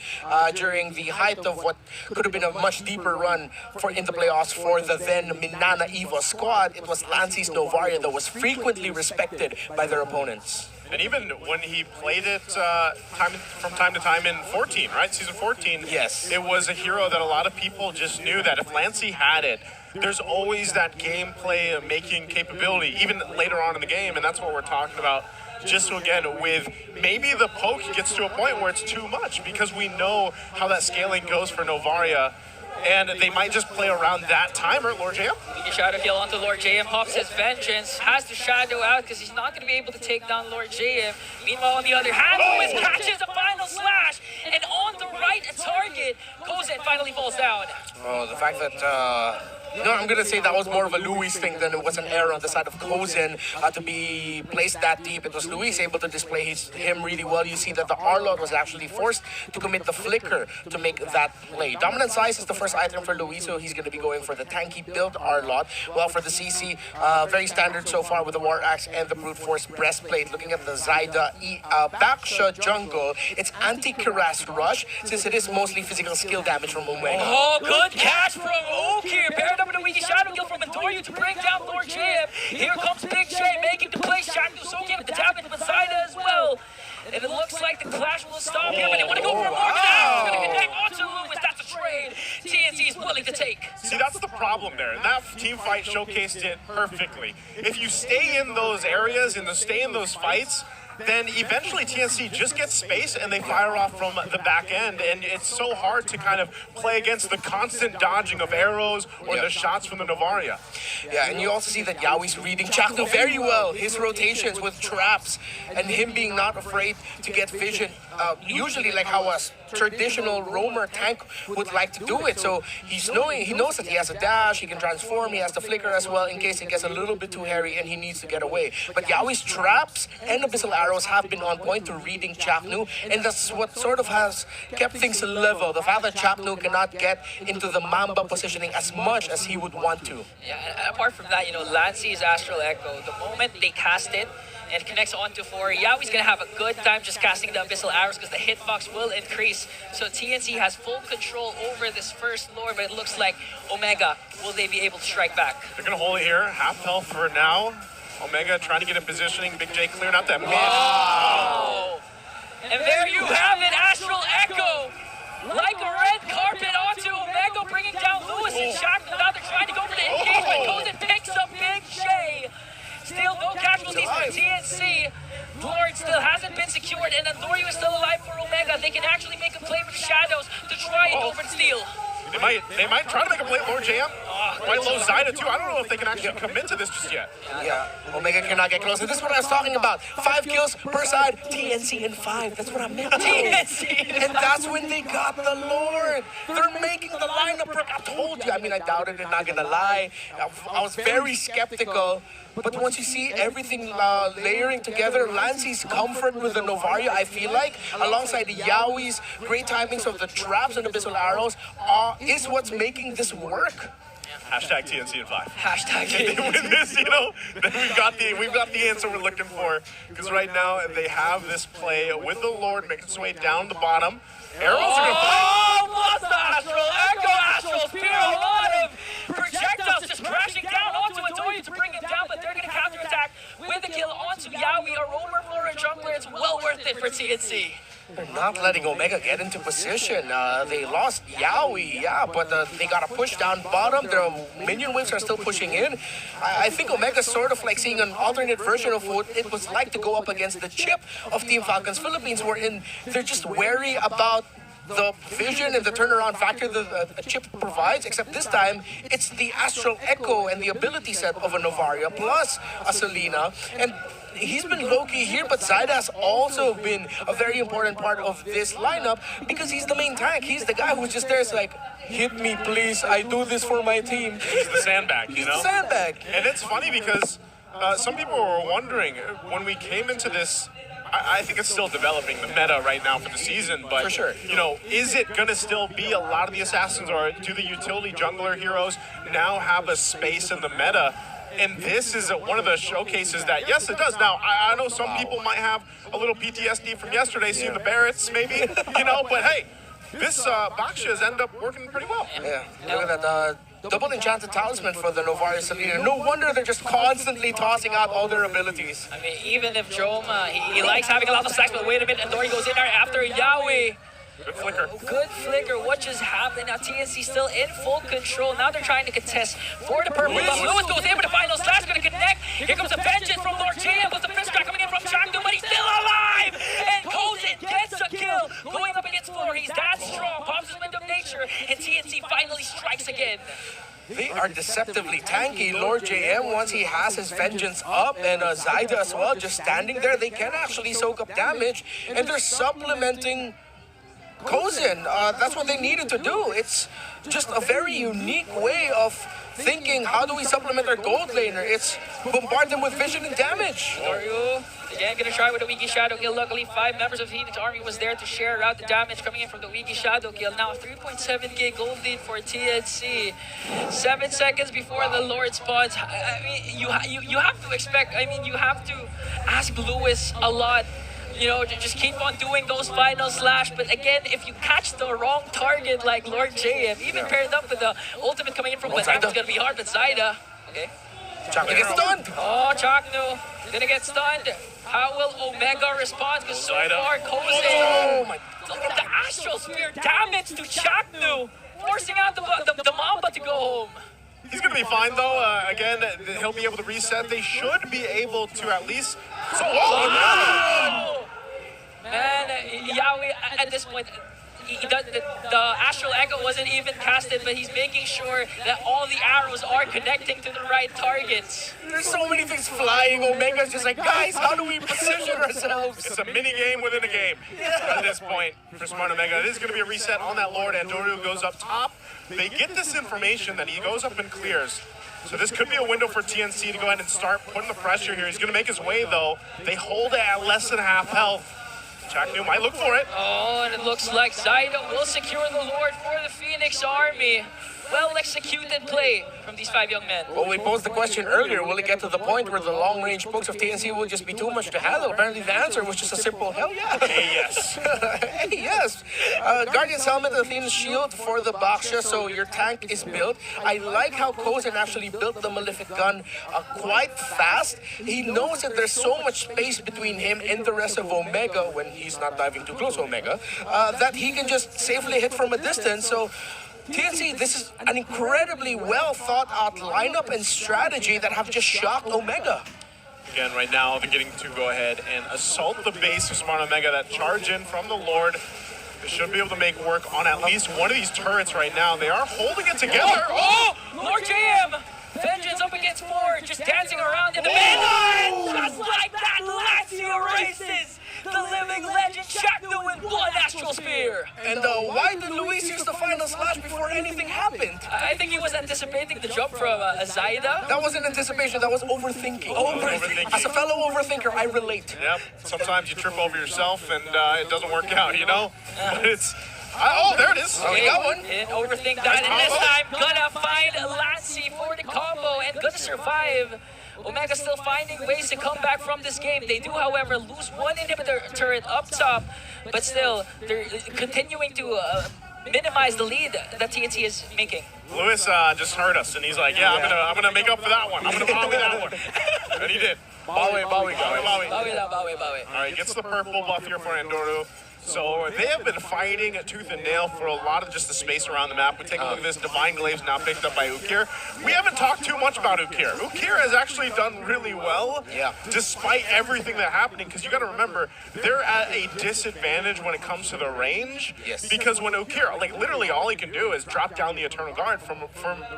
during the height of what could have been a much deeper run in the playoffs for the then Minana Eva squad. It was Lancey's Novaria that was frequently respected by their opponents. And even when he played it from time to time in 14, right? Season 14, yes, it was a hero that a lot of people just knew that if Lancey had it, there's always that gameplay making capability, even later on in the game, and that's what we're talking about. Just so again, with maybe the poke gets to a point where it's too much, because we know how that scaling goes for Novaria, and they might just play around that timer. Lord JM? The shadow kill onto Lord JM, pops his vengeance, has to shadow out because he's not going to be able to take down Lord JM. Meanwhile, on the other hand, Lewis catches a final slash, and on the right target, goes and finally falls down. Oh, the fact that no, I'm going to say that was more of a Luis thing than it was an error on the side of Kozen to be placed that deep. It was Luis able to display him really well. You see that the Arlot was actually forced to commit the flicker to make that play. Dominant size is the first item for Luis, so he's going to be going for the tanky build Arlot. Well, for the CC, very standard so far with the War Axe and the Brute Force Breastplate. Looking at the Zyda backshot jungle, it's anti-Kiras Rush, since it is mostly physical skill damage from Omega. Oh, good catch from Okir. Paired up with a weaky shadow kill from Andoryu to bring down Lord JM. Here comes Big J making the play. Chaknu soaking with the damage with Zyda as well. And it looks like the clash will stop here, but they want to go for more now. It's going to connect onto Lewis. That's a trade TNC is willing to take. See, that's the problem there. And that team fight showcased it perfectly. If you stay in those areas and stay in those fights, then eventually TNC just gets space and they fire off from the back end, and it's so hard to kind of play against the constant dodging of arrows or the shots from the Novaria. Yeah, and you also see that Yaoi's reading Chakno very well. His rotations with traps and him being not afraid to get vision. Usually like how a traditional roamer tank would like to do it. So he knows that he has a dash, he can transform, he has the flicker as well in case it gets a little bit too hairy and he needs to get away. But Yaoi's traps and Abyssal Arrows have been on point to reading Chaknu, and that's what sort of has kept things level. The fact that Chaknu cannot get into the Mamba positioning as much as he would want to. Yeah, and apart from that, Lancey's Astral Echo, the moment they cast it, and connects onto 4, Yaoi's going to have a good time just casting the Abyssal Arrows because the hitbox will increase. So TNC has full control over this first lore, but it looks like Omega, will they be able to strike back? They're going to hold it here, half health for now. Omega trying to get in positioning, Big J clearing out that mid. Oh. And there you have it, Astral Echo! Like a red carpet onto Omega, bringing down Lewis and Chaknu. Now they're trying to go for the engagement. Kozen picks up Big J. Still no casualties for TNC. Lord still hasn't been secured, and Andorio is still alive for Omega. They can actually make a play with the Shadows to try and go for the steal. They might try to make a play, Lord JM. Quite low Zyda too. I don't know if they can actually commit to this just yet. Yeah, Omega cannot get close. And this is what I was talking about. 5 kills per side, TNC in 5. That's what I meant. TNC and that's when they got the Lord. They're making the lineup work. I told you. I mean, I doubted it, not gonna lie. I was very skeptical. But once you see everything layering together, Lancey's comfort with the Novaria, I feel like, alongside the Yaoi's great timings of the traps and Abyssal Arrows, is what's making this work. Hashtag TNC in 5. Hashtag TNC. With this, then we've got the answer we're looking for. Because right now they have this play with the Lord making its way down the bottom. Arrows are gonna fight. Oh, Monster Astral Echo, Astral Spear, a lot of projectiles just crashing down onto Andorio to bring him down, but they're gonna counterattack with the kill onto Yaoi, a roamer for a jungler. It's well worth it for TNC. They're not letting Omega get into position. They lost Yaoi, yeah, but they got a push down bottom. Their minion waves are still pushing in. I think Omega's sort of like seeing an alternate version of what it was like to go up against the chip of Team Falcons Philippines, wherein they're just wary about the vision and the turnaround factor that the chip provides, except this time it's the Astral Echo and the ability set of a Novaria plus a Selena. And he's been low-key here, but Zyda has also been a very important part of this lineup because he's the main tank. He's the guy who's just there, it's like, hit me please, I do this for my team. He's the sandbag, He's the sandbag. And it's funny because some people were wondering, when we came into this, I think it's still developing the meta right now for the season, but for sure. Is it gonna still be a lot of the assassins, or do the utility jungler heroes now have a space in the meta? And this is one of the showcases that, yes, it does. Now, I know some people might have a little PTSD from yesterday, seeing the Barretts, maybe, but hey, this Baksha has ended up working pretty well. Yeah, look at that. Double enchanted talisman for the Novaria Selena. No wonder they're just constantly tossing out all their abilities. I mean, even if Joma, he likes having a lot of stacks, but wait a minute, Andorio goes in there after Yaoi. Good flicker. Good flicker. What just happened? Now TNC still in full control. Now they're trying to contest for the purple buff. Lewis goes in with the final slash, going to connect. Here comes a vengeance from Lord JM with the fist crack coming in from Chaknu, but he's still alive! And Kozen gets a kill. Going up against 4, he's that strong. Pops his Wind of Nature, and TNC finally strikes again. They are deceptively tanky. Lord JM, once he has his vengeance up, and Zyda as well, just standing there, they can actually soak up damage, and they're supplementing Kozen. That's what they needed to do. It's just a very unique way of thinking, how do we supplement our gold laner? It's bombard them with vision and damage. Andorio again gonna try with the Wiki Shadow kill. Luckily, 5 members of Phoenix Army was there to share out the damage coming in from the Wiki Shadow kill. Now 3.7k gold lead for TNC. 7 seconds before the Lord spawns. I mean, you have to expect, you have to ask Lewis a lot. Just keep on doing those final slash. But again, if you catch the wrong target like Lord JM, even paired up with the ultimate coming in from behind, it's going to be hard. But Zyda, okay. Chaknu gets stunned. Oh, Chaknu gonna get stunned. How will Omega respond? Because so far, Kozen. Oh my Look at the Astral Spear damage to Chaknu, forcing out the Mamba to go home. He's going to be fine, though. Again, he'll be able to reset. They should be able to at least... So, Man, Yawi, at this point, the Astral Echo wasn't even casted, but he's making sure that all the arrows are connecting to the right targets. There's so many things flying. Omega's just like, guys, how do we position ourselves? It's a mini game within a game at this point for Smart Omega. It is going to be a reset on that Lord. Andoru goes up top. They get this information that he goes up and clears. So this could be a window for TNC to go ahead and start putting the pressure here. He's going to make his way, though. They hold it at less than half health. Chaknu might look for it. Oh, and it looks like Zyda will secure the Lord for the Phoenix Army. Well executed play from these 5 young men. Well, we posed the question earlier, will it get to the point where the long-range pokes of TNC will just be too much to handle? Apparently the answer was just a simple hell yeah. Hey, yes. Hey, yes. Guardian's Helmet, Athena's Shield for the Baksha, so your tank is built. I like how Kozan actually built the Malefic gun quite fast. He knows that there's so much space between him and the rest of Omega, when he's not diving too close to Omega, that he can just safely hit from a distance. So TNC, this is an incredibly well thought out lineup and strategy that have just shocked Omega. Again, right now, they're getting to go ahead and assault the base of Smart Omega. That charge in from the Lord. They should be able to make work on at least one of these turrets right now. They are holding it together. Oh! Lord JM! Vengeance up against 4, just dancing around in the middle. Just like that, Lassie erases the living legend Chaknu with 1 Astral Spear. And why did Luis use the final slash before anything happened? I think he was anticipating the jump from Zyda. That wasn't anticipation, that was overthinking. Overthinking. As a fellow overthinker, I relate. Yep. Sometimes you trip over yourself and it doesn't work out, you know? But it's... oh, there it is. We got one. Didn't overthink that. And this time, gonna find Lassie for the combo and gonna survive. Omega still finding ways to come back from this game. They do, however, lose 1 inhibitor turret up top, but still, they're continuing to minimize the lead that TNT is making. Lewis just heard us, and he's like, yeah, I'm gonna make up for that one. I'm gonna Bowie that one. And he did. Bowie. Bowie down. All right, gets the purple buff here for Andoru. So they have been fighting tooth and nail for a lot of just the space around the map. We take a look at this. Divine Glaive's now picked up by Ukir. We haven't talked too much about Ukir. Ukir has actually done really well, despite everything that's happening. Because you got to remember, they're at a disadvantage when it comes to the range. Yes. Because when Ukir, like literally all he can do is drop down the Eternal Guard from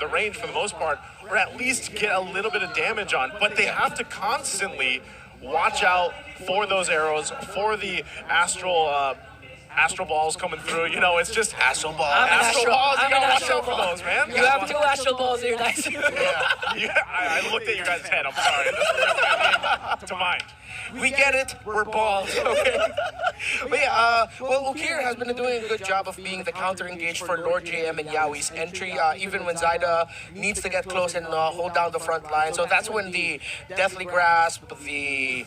the range for the most part, or at least get a little bit of damage on. But they have to constantly watch out for those arrows, for the astral balls coming through. You know, it's just astral balls. Astral balls, you gotta watch out for those, man. You have 2 astral balls, you're nice. I looked at your guys' head, I'm sorry. This is gonna be to mine. We get it, we're bald. Okay. But yeah, well, Ukir has been doing a good job of being the counter-engage for Lord JM and Yaoi's entry, even when Zyda needs to get close and hold down the front line. So that's when the Deathly Grasp, the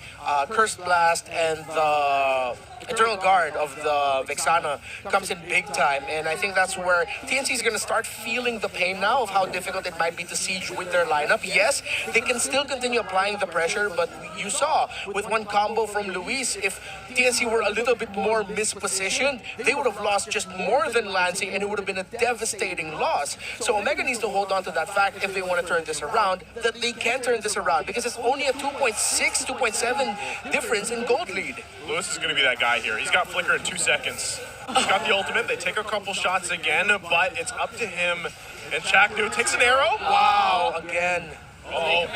Cursed Blast, and the Eternal Guard of the Vexana comes in big time. And I think that's where TNC is going to start feeling the pain now of how difficult it might be to siege with their lineup. Yes, they can still continue applying the pressure, but you saw with one combo from Luis, if TNC were a little bit more mispositioned, they would have lost just more than Lancey, and it would have been a devastating loss. So Omega needs to hold on to that fact if they want to turn this around, that they can turn this around, because it's only a 2.6, 2.7 difference in gold lead. Lewis is going to be that guy here. He's got Flicker in 2 seconds. He's got the ultimate. They take a couple shots again, but it's up to him. And Chaknu takes an arrow. Wow, again. Oh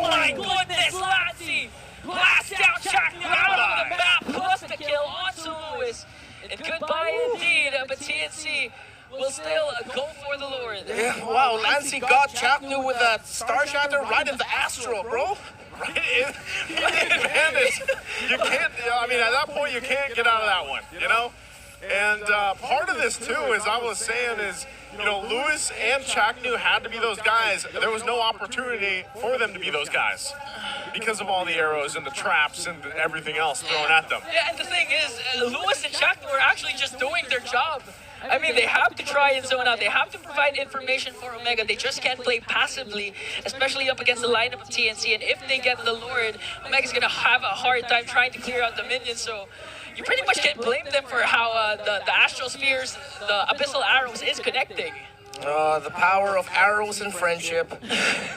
my goodness, Lassie! Blast out Chaknu out of the map, plus the kill onto Lewis. And goodbye indeed, but TNC will still go for the Lord. Yeah, wow, Lancey got Chaknu with that Star Shatter right in the Astral, bro. Right in the advantage. You can't, I mean, at that point, you can't get out of that one, you know? And part of this, too, as I was saying, is, you know, Lewis and Chaknu had to be those guys. There was no opportunity for them to be those guys because of all the arrows and the traps and everything else thrown at them. Yeah, and the thing is, Lewis and Chaknu were actually just doing their job. I mean, they have to try and zone out. They have to provide information for Omega. They just can't play passively, especially up against the lineup of TNC. And if they get the Lord, Omega's going to have a hard time trying to clear out the minions. So you pretty much can't blame them for how the Astral Spheres, the Abyssal Arrows is connecting. The power of arrows and friendship.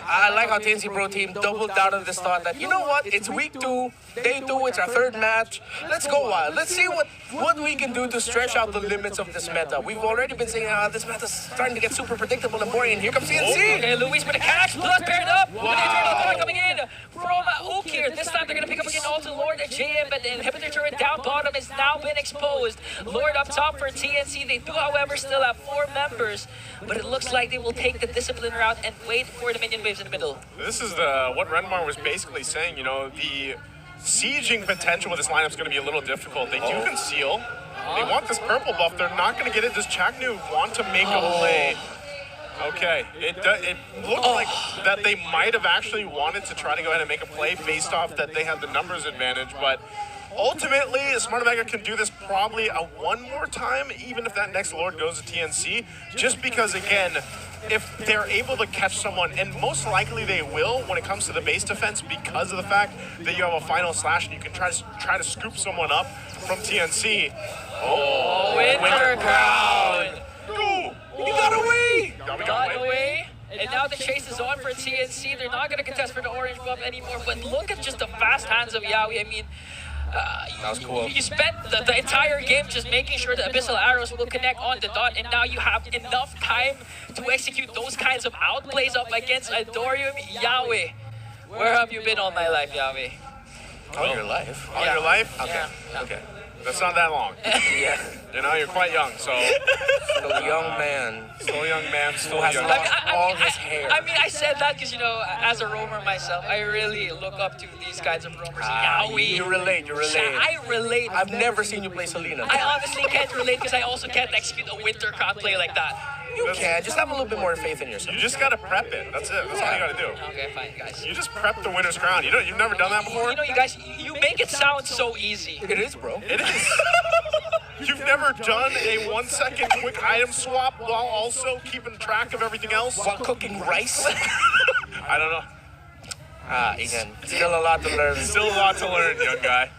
I like how TNC Pro Team doubled down on this thought that, you know what, it's week 2, day 2, it's our 3rd match. Let's go wild. Let's see what we can do to stretch out the limits of this meta. We've already been saying this meta's starting to get super predictable and boring, and here comes TNC. Okay, Luis with a catch, blood paired up. Wow. With the Eternal Guard coming in from Ukir. This time they're going to pick up again Alton Lord and JM, but the inhibitor turret down bottom has now been exposed. Lord up top for TNC. They do, however, still have 4 members, but it looks like they will take the discipline route and wait for the minion waves in the middle. This is what Renmar was basically saying, you know, the sieging potential with this lineup is going to be a little difficult. They do conceal. They want this purple buff. They're not going to get it. Does Chaknu want to make a play? Okay, it looked like that they might have actually wanted to try to go ahead and make a play based off that they had the numbers advantage, but ultimately, Smart Omega can do this probably one more time, even if that next Lord goes to TNC, just because, again, if they're able to catch someone, and most likely they will when it comes to the base defense because of the fact that you have a final slash and you can try to scoop someone up from TNC. Oh, Winter Crown! No! He got away! Got away. And now the chase is on for TNC. They're not going to contest for the orange buff anymore, but look at just the fast hands of Yawi. I mean, that was cool. You spent the entire game just making sure the Abyssal Arrows will connect on the dot, and now you have enough time to execute those kinds of outplays up against Adorium. Yawi, where have you been all my life, Yawi? All your life? All your life? Okay. Yeah. Okay. That's not that long. Yeah. You know, you're quite young, so. Still a young man. Still a young man, still has young. lost all his hair. I mean, I said that because, you know, as a roamer myself, I really look up to these kinds of roamers. Yawi. You relate. I relate. I've never seen you play Selena. I honestly can't relate because I also can't execute a winter crowd play like that. You can. Just have a little bit more faith in yourself. You just gotta prep it. That's it. That's all you gotta do. Okay, fine, guys. You just prep the winner's crown. You've never done that before? You know, you guys, you make it sound so easy. It is, bro. It is. You've never done a 1-second quick item swap while also keeping track of everything else? While cooking rice? I don't know. Again, still a lot to learn. Still a lot to learn, young guy.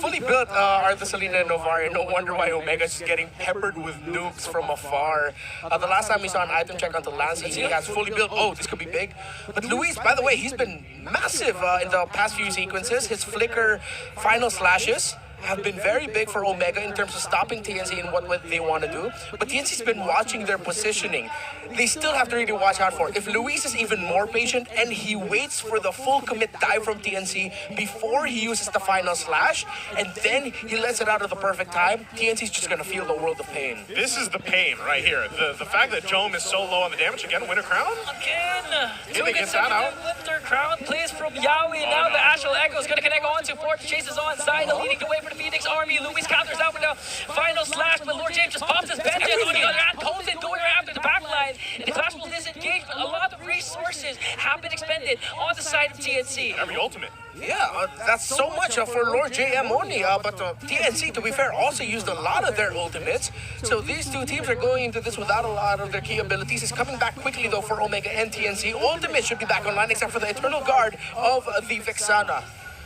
Fully built are the Selena and Novaria. No wonder why Omega's just getting peppered with nukes from afar. The last time we saw an item check onto Lancey, he has fully built. Oh, this could be big. But Luis, by the way, he's been massive in the past few sequences. His flicker final slashes have been very big for Omega in terms of stopping TNC in what they want to do. But TNC's been watching their positioning. They still have to really watch out for it. If Luis is even more patient and he waits for the full commit dive from TNC before he uses the final slash, and then he lets it out at the perfect time, TNC's just going to feel the world of pain. This is the pain right here. The fact that Jome is so low on the damage, again, Winter Crown? Again! Can they get that out? Winter Crown plays from Yawi, and now the Astral Echo is going to connect onto Fort. Chases on side, leading the way for the Phoenix Army. Luis counters out with the final slash, but Lord James just pops his vengeance on the other hand. Comes in going after the backline, and the Clash will disengage, but a lot of resources have been expended on the side of TNC. Every ultimate. Yeah, that's so much for Lord JM only, but TNC, to be fair, also used a lot of their ultimates. So these two teams are going into this without a lot of their key abilities. It's coming back quickly, though, for Omega and TNC. Ultimate should be back online, except for the Eternal Guard of the Vexana.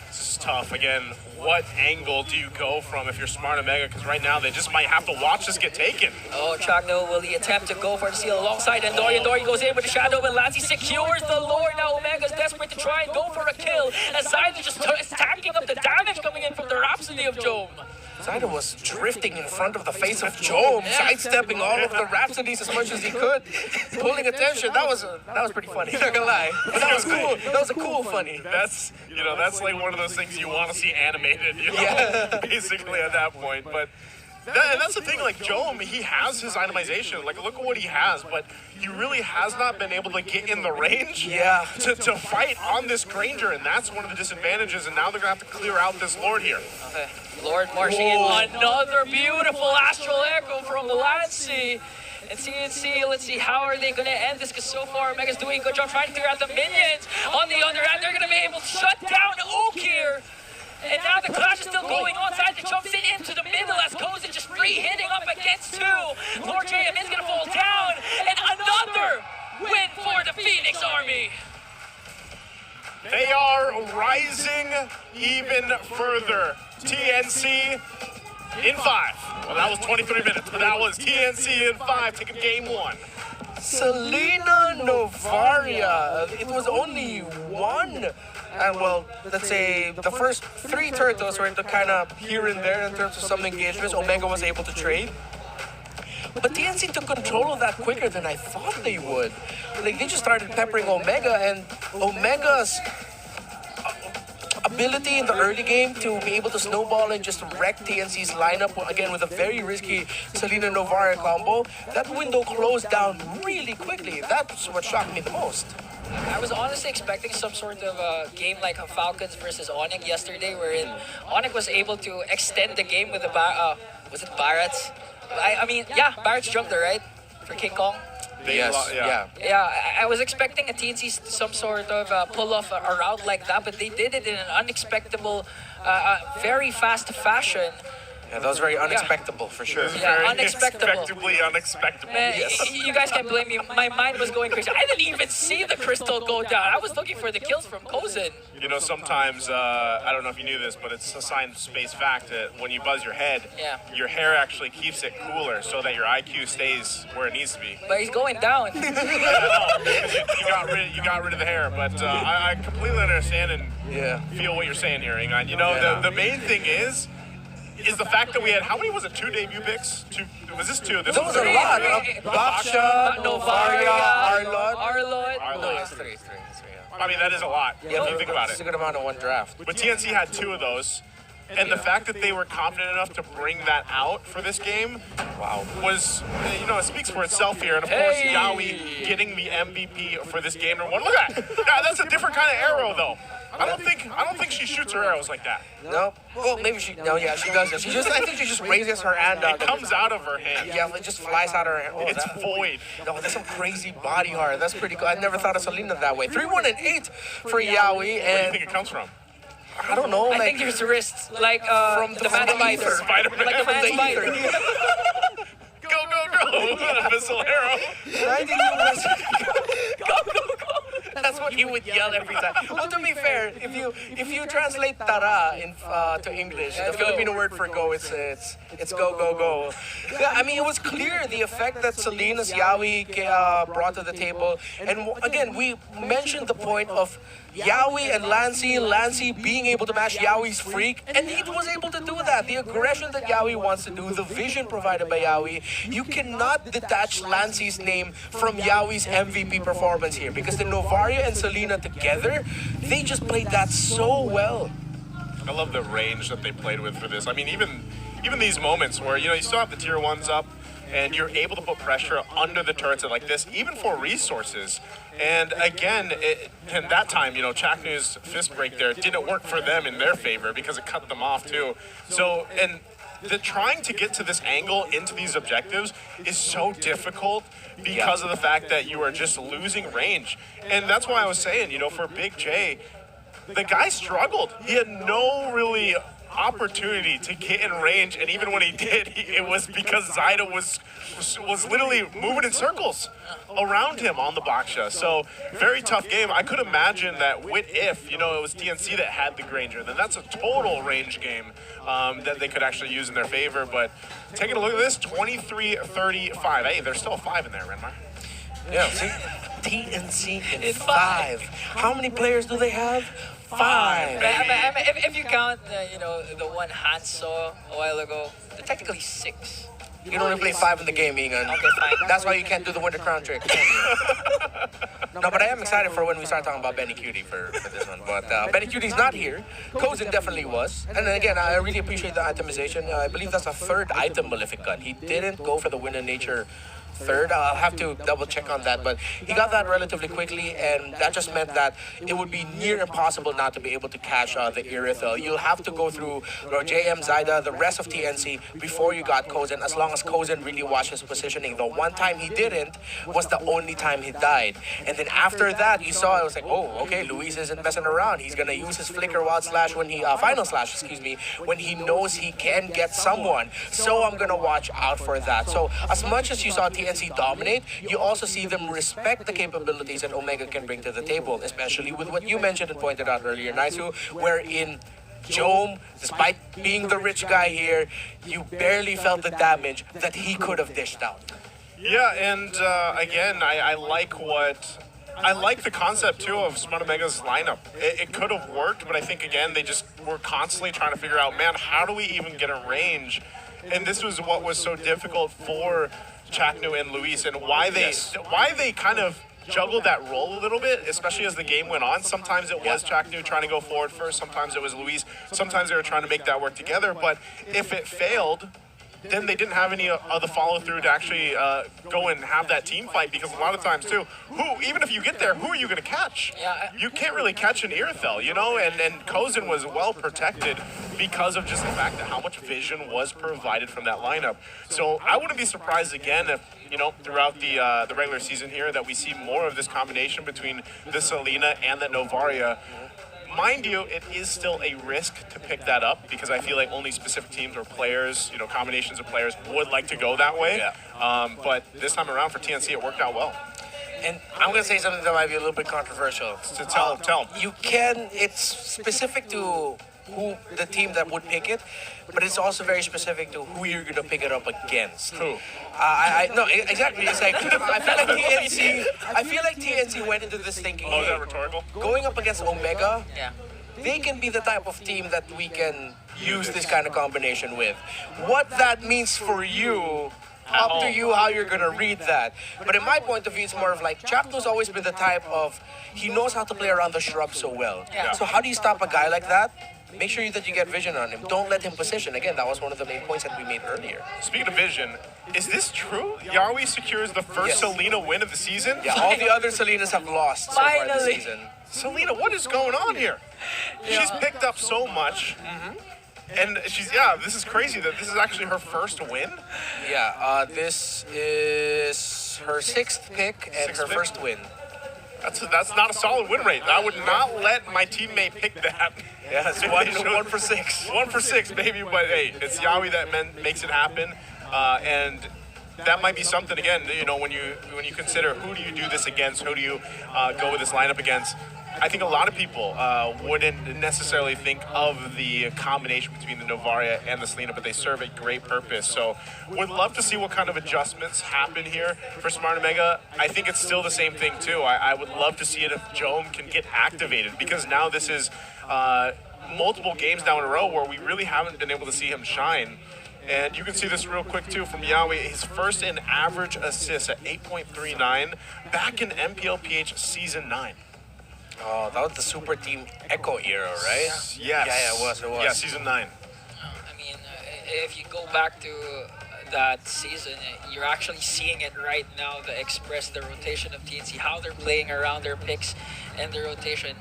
This is tough. Again, what angle do you go from if you're Smart Omega? Because right now, they just might have to watch this get taken. Oh, Chakno will he attempt to go for the steal alongside Andori. Andori goes in with the shadow, and Lancey secures the Lord. Now Omega's desperate to try and go for a kill, as Zyder just stacking up the damage coming in from the Rhapsody of Jome. Zyder was drifting in front of the face of Jome, sidestepping all of the Rhapsodies as much as he could, pulling attention. That was pretty funny, not gonna lie. But that was cool. That was a cool funny. That's like one of those things you want to see animated, yeah. Basically at that point. But that's the thing, like Jome, he has his itemization. Like, look at what he has, but he really has not been able to get in the range to fight on this Granger, and that's one of the disadvantages, and now they're going to have to clear out this Lord here. Okay. Lord marching in. Another beautiful Astral Echo from the Lancey. And TNC, let's see, how are they going to end this? Because so far, Omega's doing a good job trying to clear out the minions. On the other hand, they're going to be able to shut down Ukir. And now the clash is still going on. Zyder jumps in into the middle as Kozen just free hitting up against two. Lord JM is going to fall down. And another win for the Phoenix Army. They are rising even further. TNC In 5. Well, that was 23 minutes, but that was TNC in 5, taking game 1. Selena Novaria. It was only one. And well, let's say the first 3 turtles were into kind of here and there in terms of some engagements. Omega was able to trade. But TNC took control of that quicker than I thought they would. Like, they just started peppering Omega, and Omega's ability in the early game to be able to snowball and just wreck TNC's lineup, again with a very risky Selena Novaria combo, that window closed down really quickly. That's what shocked me the most. I was honestly expecting some sort of a game like Falcons versus Onyx yesterday, wherein Onyx was able to extend the game with the was it Barrett's? I mean, yeah, Barrett's jungler, right? For King Kong. Yes, yeah. Yeah, I was expecting a TNC some sort of pull off a route like that, but they did it in an unexpected, very fast fashion. Yeah, that was very unexpectable, for sure. Yeah, unexpectable. Unexpectedly unexpectable. Man, Yes. you guys can't blame me. My mind was going crazy. I didn't even see the crystal go down. I was looking for the kills from Kozin. You know, sometimes, I don't know if you knew this, but it's a science-based fact that when you buzz your head, your hair actually keeps it cooler so that your IQ stays where it needs to be. But he's going down. You got rid of the hair, but I completely understand and feel what you're saying here, Ingan. You know, the main thing is the fact that we had, how many was it, 2 debut picks? 2, was this 2? This was a lot. Baksha, Novaria, Arlott. No, it's 3. I mean, that is a lot. Yeah, if you think about it. It's a good amount of one draft. But TNC had 2 of those. And the fact that they were confident enough to bring that out for this game, was, you know, it speaks for itself here. And of course, Yawi getting the MVP for this game. Look at that. That's a different kind of arrow, though. I don't think she shoots her arrows like that. No. Well, maybe she. No, yeah, she does. I think she just raises her hand up. It comes out of her hand. Yeah, it just flies out of her hand. Oh, it's void. No, that's some crazy body horror. That's pretty cool. I never thought of Selena that way. 3-1 and 8 for Yawi. And where do you think it comes from? I don't know. I think there's wrists, like from the man spider. Spider-Man. Like the man spider. Go. An abyssal arrow. Go. That's what he would yell every time. Well, to be fair, if you translate tara to English, the Filipino word for go, it's go. Yeah, I mean, it was clear the effect that Selena's Yawi brought to the table. And again, we mentioned the point of Yawi and Lancey being able to match Yawi's freak, and he was able to do that. The aggression that Yawi wants to do, the vision provided by Yawi, you cannot detach Lancey's name from Yawi's MVP performance here, because the Novaria and Selena together, they just played that so well. I love the range that they played with for this. I mean, even these moments where, you know, you still have the tier 1s up, and you're able to put pressure under the turrets like this, even for resources. And again, and that time, you know, Chaknu's fist break there didn't work for them in their favor because it cut them off too. So, and the trying to get to this angle into these objectives is so difficult because of the fact that you are just losing range. And that's why I was saying, you know, for Big J, the guy struggled. He had no really opportunity to get in range, and even when he did, it was because Zyda was literally moving in circles around him on the Baksha. So very tough game. I could imagine that if, you know, it was TNC that had the Granger, then that's a total range game that they could actually use in their favor. But taking a look at this, 23-35. Hey, there's still a 5 in there, Renmar. Yeah, see? TNC in 5. How many players do they have? 5. If you count, you know, the one Hans saw a while ago, technically 6. You can only play 5 in the game, Ingan. Okay, fine. That's why you can't do the Winter Crown trick. No, but I am excited for when we start talking about Benny Cutie for this one. But Benny Cutie's not here. Kozin definitely was. And then again, I really appreciate the itemization. I believe that's a 3rd item Malefic gun. He didn't go for the Wind of Nature 3rd. I'll have to double check on that, but he got that relatively quickly, and that just meant that it would be near impossible not to be able to catch the Irithel. You'll have to go through JM, Zyda, the rest of TNC before you got Kozin, as long as Kozin really watched his positioning. The one time he didn't was the only time he died. And then after that, you saw, it was like, oh, okay, Luis isn't messing around. He's gonna use his flicker wild slash when he, final slash, excuse me, when he knows he can get someone. So I'm gonna watch out for that. So as much as you saw TNC dominate, you also see them respect the capabilities that Omega can bring to the table, especially with what you mentioned and pointed out earlier, Naisu, wherein Jome, despite being the rich guy here, you barely felt the damage that he could have dished out. Yeah, and again, I like the concept too of Smart Omega's lineup. It could have worked, but I think again they just were constantly trying to figure out, man, how do we even get a range? And this was what was so difficult for Chaknu and Luis, and why they kind of juggled that role a little bit, especially as the game went on. Sometimes it was Chaknu trying to go forward first, sometimes it was Luis, sometimes they were trying to make that work together, but if it failed, then they didn't have any of the follow-through to actually go and have that team fight, because a lot of times too, even if you get there, who are you going to catch? You can't really catch an Irithel, you know, and Kozin was well protected because of just the fact that how much vision was provided from that lineup. So I wouldn't be surprised again if, you know, throughout the regular season here that we see more of this combination between the Selena and the Novaria. Mind you, it is still a risk to pick that up because I feel like only specific teams or players, you know, combinations of players would like to go that way. But this time around for TNC, it worked out well. And I'm going to say something that might be a little bit controversial. So tell them. It's specific to who the team that would pick it, but it's also very specific to who you're going to pick it up against. Who? No, exactly. It's like, I feel like TNC went into this thinking, is that rhetorical? Going up against Omega, they can be the type of team that we can use this kind of combination with. What that means for you, up to you how you're going to read that. But in my point of view, it's more of like, Chaknu's always been the type of, he knows how to play around the shrub so well. So how do you stop a guy like that? Make sure that you get vision on him. Don't let him position. Again, that was one of the main points that we made earlier. Speaking of vision, is this true? Yawi secures the first Selena win of the season? Yeah, all the other Selenas have lost so far this season. Selena, what is going on here? She's picked up so much. And this is crazy that this is actually her first win. Yeah, this is her 6th pick and her first win. That's not a solid win rate. I would not let my teammate pick that. Yeah, it's one for 6. 1 for 6, baby. But hey, it's Yawi that makes it happen, and that might be something again. You know, when you consider who do you do this against, who do you go with this lineup against. I think a lot of people wouldn't necessarily think of the combination between the Novaria and the Selena, but they serve a great purpose. So would love to see what kind of adjustments happen here for Smart Omega. I think it's still the same thing too. I would love to see it if Jome can get activated, because now this is multiple games down in a row where we really haven't been able to see him shine. And you can see this real quick too from Yawi. His first in average assists at 8.39 back in MPLPH Season 9. Oh, that was the Super Team Echo era, right? Yes. Yeah, it was. Yeah, Season 9. I mean, if you go back to that season, you're actually seeing it right now, the Express, the rotation of TNC, how they're playing around their picks and the rotation.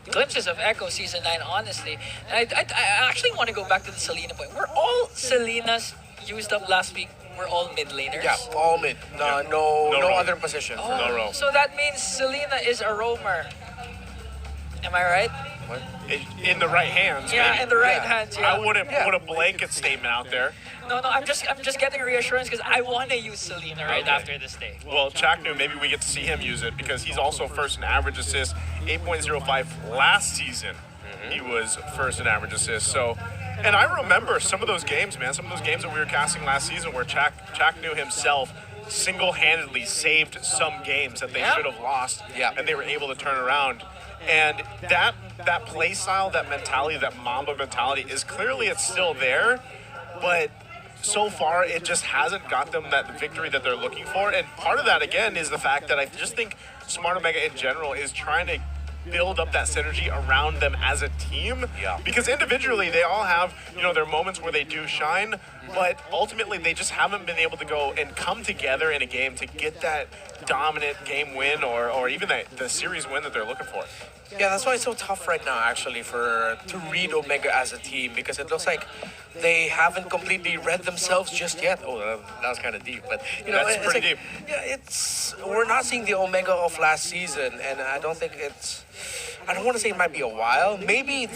Glimpses of Echo Season 9, honestly. And I actually want to go back to the Selena point. Were all Selenas used up last week? We're all mid laners? Yeah, all mid. No other position. No roam. So that means Selena is a roamer. Am I right? What? In the right hands. Yeah, maybe. in the right hands. Yeah. I wouldn't put a blanket statement out there. No, I'm just getting reassurance because I want to use Selena right after this day. Well, Chaknu, maybe we get to see him use it because he's also first in average assists, 8.05 last season. He was first in average assists. So, and I remember some of those games, man. Some of those games that we were casting last season where Chaknu himself single-handedly saved some games that they should have lost, and they were able to turn around. And that play style, that mentality, that Mamba mentality is clearly it's still there, but so far it just hasn't got them that victory that they're looking for. And part of that again is the fact that I just think Smart Omega in general is trying to build up that synergy around them as a team. Because individually they all have, you know, their moments where they do shine, but ultimately they just haven't been able to go and come together in a game to get that dominant game win or even the series win that they're looking for. Yeah, that's why it's so tough right now, actually, to read Omega as a team, because it looks like they haven't completely read themselves just yet. Oh, that was kind of deep, but you know, that's pretty deep. Yeah, we're not seeing the Omega of last season, and I don't think I don't want to say it might be a while. Maybe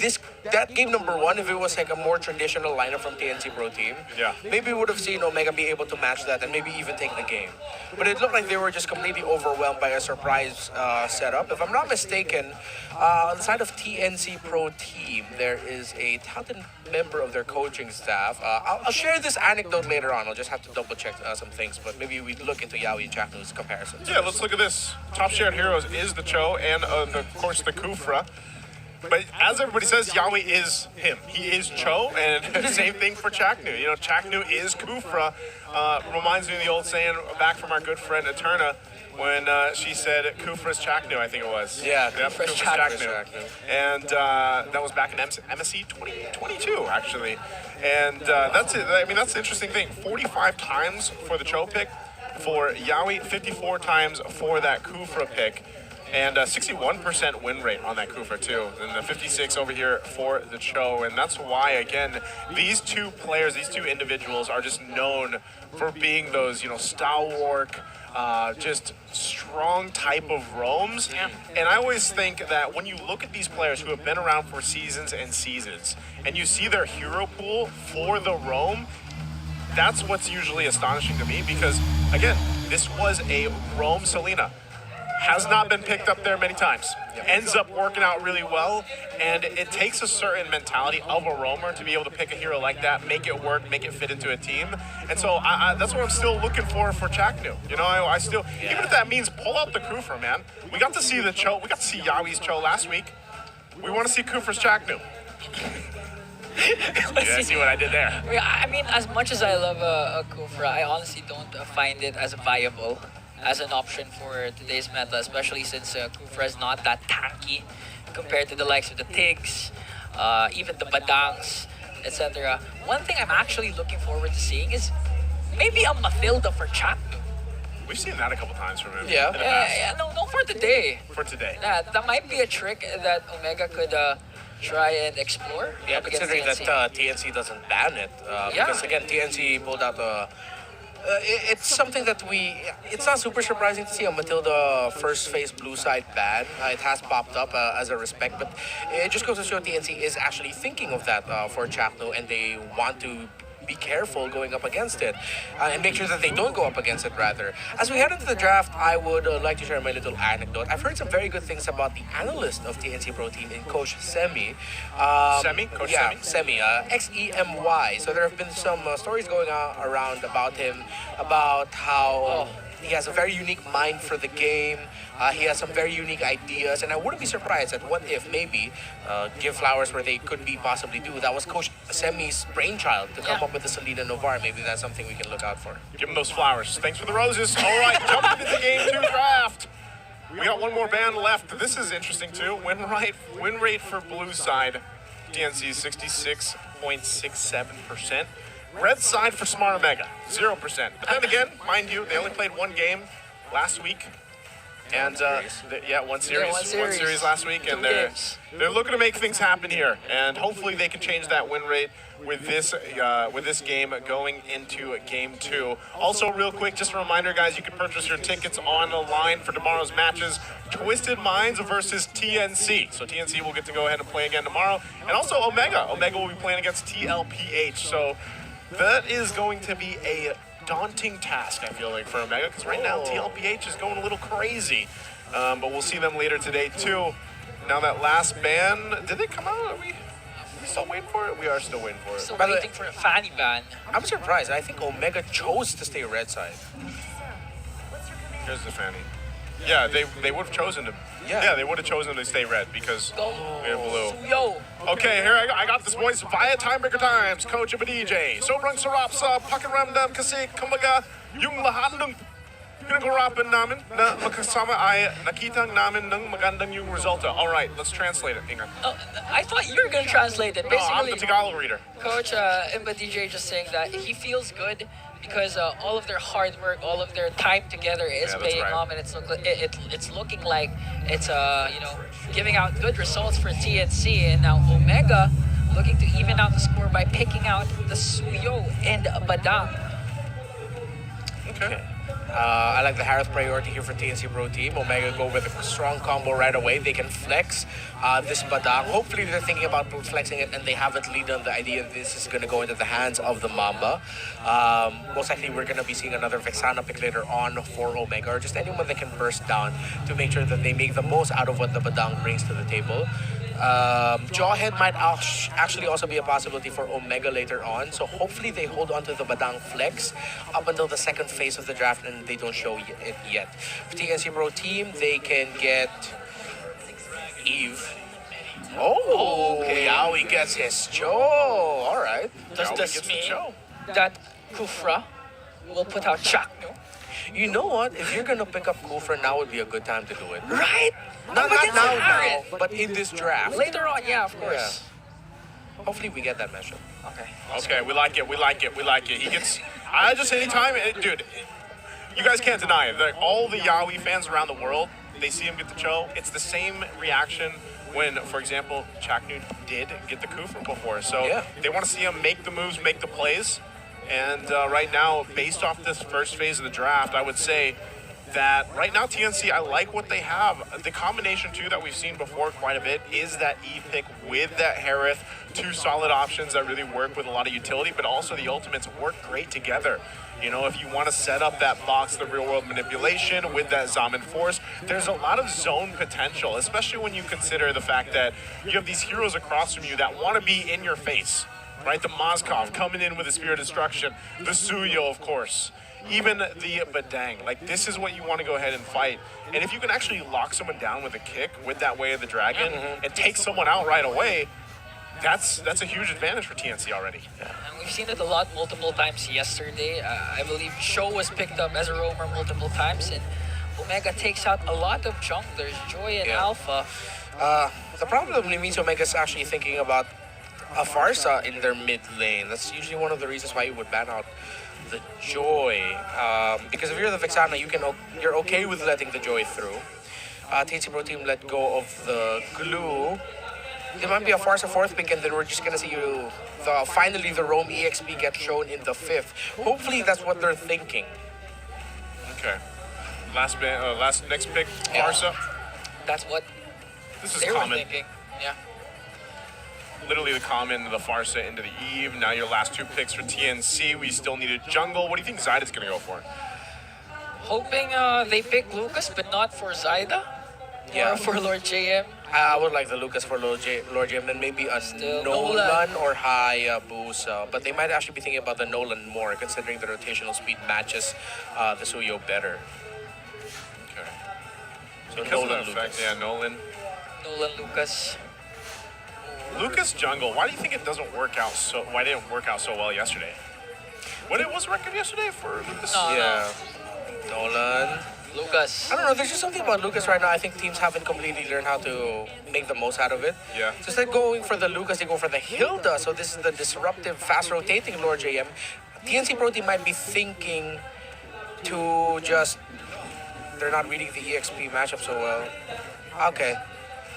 that game number 1, if it was like a more traditional lineup from TNC Pro Team, maybe we would have seen Omega be able to match that and maybe even take the game. But it looked like they were just completely overwhelmed by a surprise setup. If I'm not mistaken, on the side of TNC Pro Team, there is a talented member of their coaching staff. I'll share this anecdote later on. I'll just have to double check some things, but maybe we look into Yawi and Chaknu's comparisons. Yeah, let's look at this. Top shared heroes is the Cho and of course the Kufra. But as everybody says, Yawi is him. He is Cho, and same thing for Chaknu. You know, Chaknu is Kufra. Reminds me of the old saying back from our good friend Eterna when she said Kufra's Chaknu, I think it was. Yeah, Kufra's Chaknu. And that was back in MSC 2022, actually. And that's it. I mean, that's the interesting thing. 45 times for the Cho pick, for Yawi, 54 times for that Kufra pick. And 61% win rate on that Kufra too, and the 56 over here for the Cho, and that's why again these two players, these two individuals are just known for being those, you know, stalwart, just strong type of roams. And I always think that when you look at these players who have been around for seasons and seasons, and you see their hero pool for the roam, that's what's usually astonishing to me, because again, this was a roam Selena. Has not been picked up there many times. Ends up working out really well, and it takes a certain mentality of a roamer to be able to pick a hero like that, make it work, make it fit into a team. And so that's what I'm still looking for Chaknu. You know, I still, even if that means pull out the Kufra, man. We got to see the Cho, we got to see Yawi's Cho last week. We want to see Kufra's Chaknu. Yeah, see what I did there. I mean, as much as I love Kufra, I honestly don't find it as viable as an option for today's meta, especially since Kufra is not that tanky compared to the likes of the Tigs, even the Badangs, etc. One thing I'm actually looking forward to seeing is maybe a Mathilda for Chaknu. We've seen that a couple times from him. Yeah, no, for today. For today. Yeah, that might be a trick that Omega could try and explore. Yeah, considering that TNC doesn't ban it. Because again, TNC pulled out it's something that it's not super surprising to see a Matilda first phase blue side ban. It has popped up as a respect, but it just goes to show TNC is actually thinking of that for Chaknu, and they want to be careful going up against it and make sure that they don't go up against it, rather. As we head into the draft, I would like to share my little anecdote. I've heard some very good things about the analyst of TNC Pro Team in Coach Semi. Coach Semi, Xemy. So there have been some stories going around about him, about how he has a very unique mind for the game. He has some very unique ideas, and I wouldn't be surprised at what if maybe give flowers where they could be possibly due. That was Coach Semi's brainchild to come up with the Selena Novar. Maybe that's something we can look out for. Give him those flowers. Thanks for the roses. All right, jumping into Game 2 draft. We got one more band left. This is interesting too. Win rate for blue side, TNC 66.67%. Red side for Smart Omega, 0%. But then again, mind you, they only played one game last week. And one series last week, and they're looking to make things happen here, and hopefully they can change that win rate with this game going into Game 2. Also, real quick, just a reminder, guys, you can purchase your tickets on the line for tomorrow's matches. Twisted Minds versus TNC. So TNC will get to go ahead and play again tomorrow, and also Omega. Omega will be playing against TLPH. So that is going to be a daunting task, I feel like, for Omega, because right now TLPH is going a little crazy. But we'll see them later today too. Now that last ban, did they come out? Are we still waiting for it? We are still waiting for it. Still waiting for a Fanny ban. I'm surprised. I think Omega chose to stay red side. Here's the Fanny. Yeah, they would have chosen to. Yeah, they would have chosen to stay red because we're blue. Okay, here I got this voice via Timebreaker Times. Coach of a DJ. Sobrang sarap sa pakiramdam kasi kumbaga yung lahat ng pinag-urapan namin na magkasama ay nakita namin ng magandang yung resulta. All right, let's translate it. Inga. I thought you were going to translate it. Basically, I'm the Tagalog reader. Coach Imba DJ just saying that he feels good because all of their hard work, all of their time together is paying off, and it's looking like it's giving out good results for TNC. And now Omega looking to even out the score by picking out the Suyo and Badang. Okay. I like the Harith priority here for TNC Pro Team. Omega go with a strong combo right away. They can flex this Badang. Hopefully they're thinking about flexing it and they haven't lead on the idea this is going to go into the hands of the Mamba. Most likely we're going to be seeing another Vexana pick later on for Omega, or just anyone that can burst down to make sure that they make the most out of what the Badang brings to the table. Jawhead might actually also be a possibility for Omega later on, so hopefully they hold on to the Badang flex up until the second phase of the draft and they don't show it yet. For TNC Pro Team, they can get Eve. Oh, okay. Yaoi gets his Joe. All right. Does this mean that Kufra will put out Chuck? You know what? If you're gonna pick up Kufra, now would be a good time to do it. Right? Not now, but in this draft. Later on, yeah, of course. Yeah. Hopefully we get that matchup. Okay. Okay, we like it. We like it. We like it. He gets. I just anytime, dude. You guys can't deny it. Like, all the Yaoi fans around the world, they see him get the Cho. It's the same reaction when, for example, Chaknu did get the Kufra before. So yeah. They want to see him make the moves, make the plays. And right now, based off this first phase of the draft, I would say that right now TNC, I like what they have. The combination too that we've seen before quite a bit is that E pick with that Harith, two solid options that really work with a lot of utility, but also the ultimates work great together. You know, if you want to set up that box, the real world manipulation with that Zaman Force, there's a lot of zone potential, especially when you consider the fact that you have these heroes across from you that want to be in your face, right? The Mozkov coming in with the Spirit of Destruction, the Suyo, of course. Even the Badang, like this is what you want to go ahead and fight. And if you can actually lock someone down with a kick with that Way of the Dragon and take someone out right away, that's a huge advantage for TNC already. And we've seen it a lot multiple times yesterday. I believe Cho was picked up as a roamer multiple times, and Omega takes out a lot of junglers, Joy and Alpha. The problem means Omega's actually thinking about a Farsa in their mid lane. That's usually one of the reasons why you would ban out the Joy, because if you're the Vexana, you're okay with letting the Joy through. TNC Pro Team let go of the glue. There might be a Farsa fourth pick, and then we're just gonna see finally the Roam EXP get shown in the fifth. Hopefully that's what they're thinking. Okay, next pick, Farsa. That's what this is they common. were thinking. Yeah. Literally the common, the Farsa into the Eve. Now your last two picks for TNC. We still need a jungle. What do you think Zyda's gonna go for? Hoping they pick Lucas, but not for Zyda. Yeah. Or for Lord JM. I would like the Lucas for Lord JM, then maybe a Nolan or Hayabusa. But they might actually be thinking about the Nolan more, considering the rotational speed matches the Suyo better. Okay. So Because Nolan, of that effect, yeah, Nolan. Lucas. Lucas jungle. Why do you think it doesn't work out so? Why didn't it work out so well yesterday? What it was record yesterday for Lucas? Yeah. Nolan. Lucas. I don't know, there's just something about Lucas right now. I think teams haven't completely learned how to make the most out of it. Yeah. So instead of going for the Lucas, they go for the Hilda. So this is the disruptive, fast-rotating Lord JM. TNC Pro Team might be thinking to just... They're not reading the EXP matchup so well. Okay.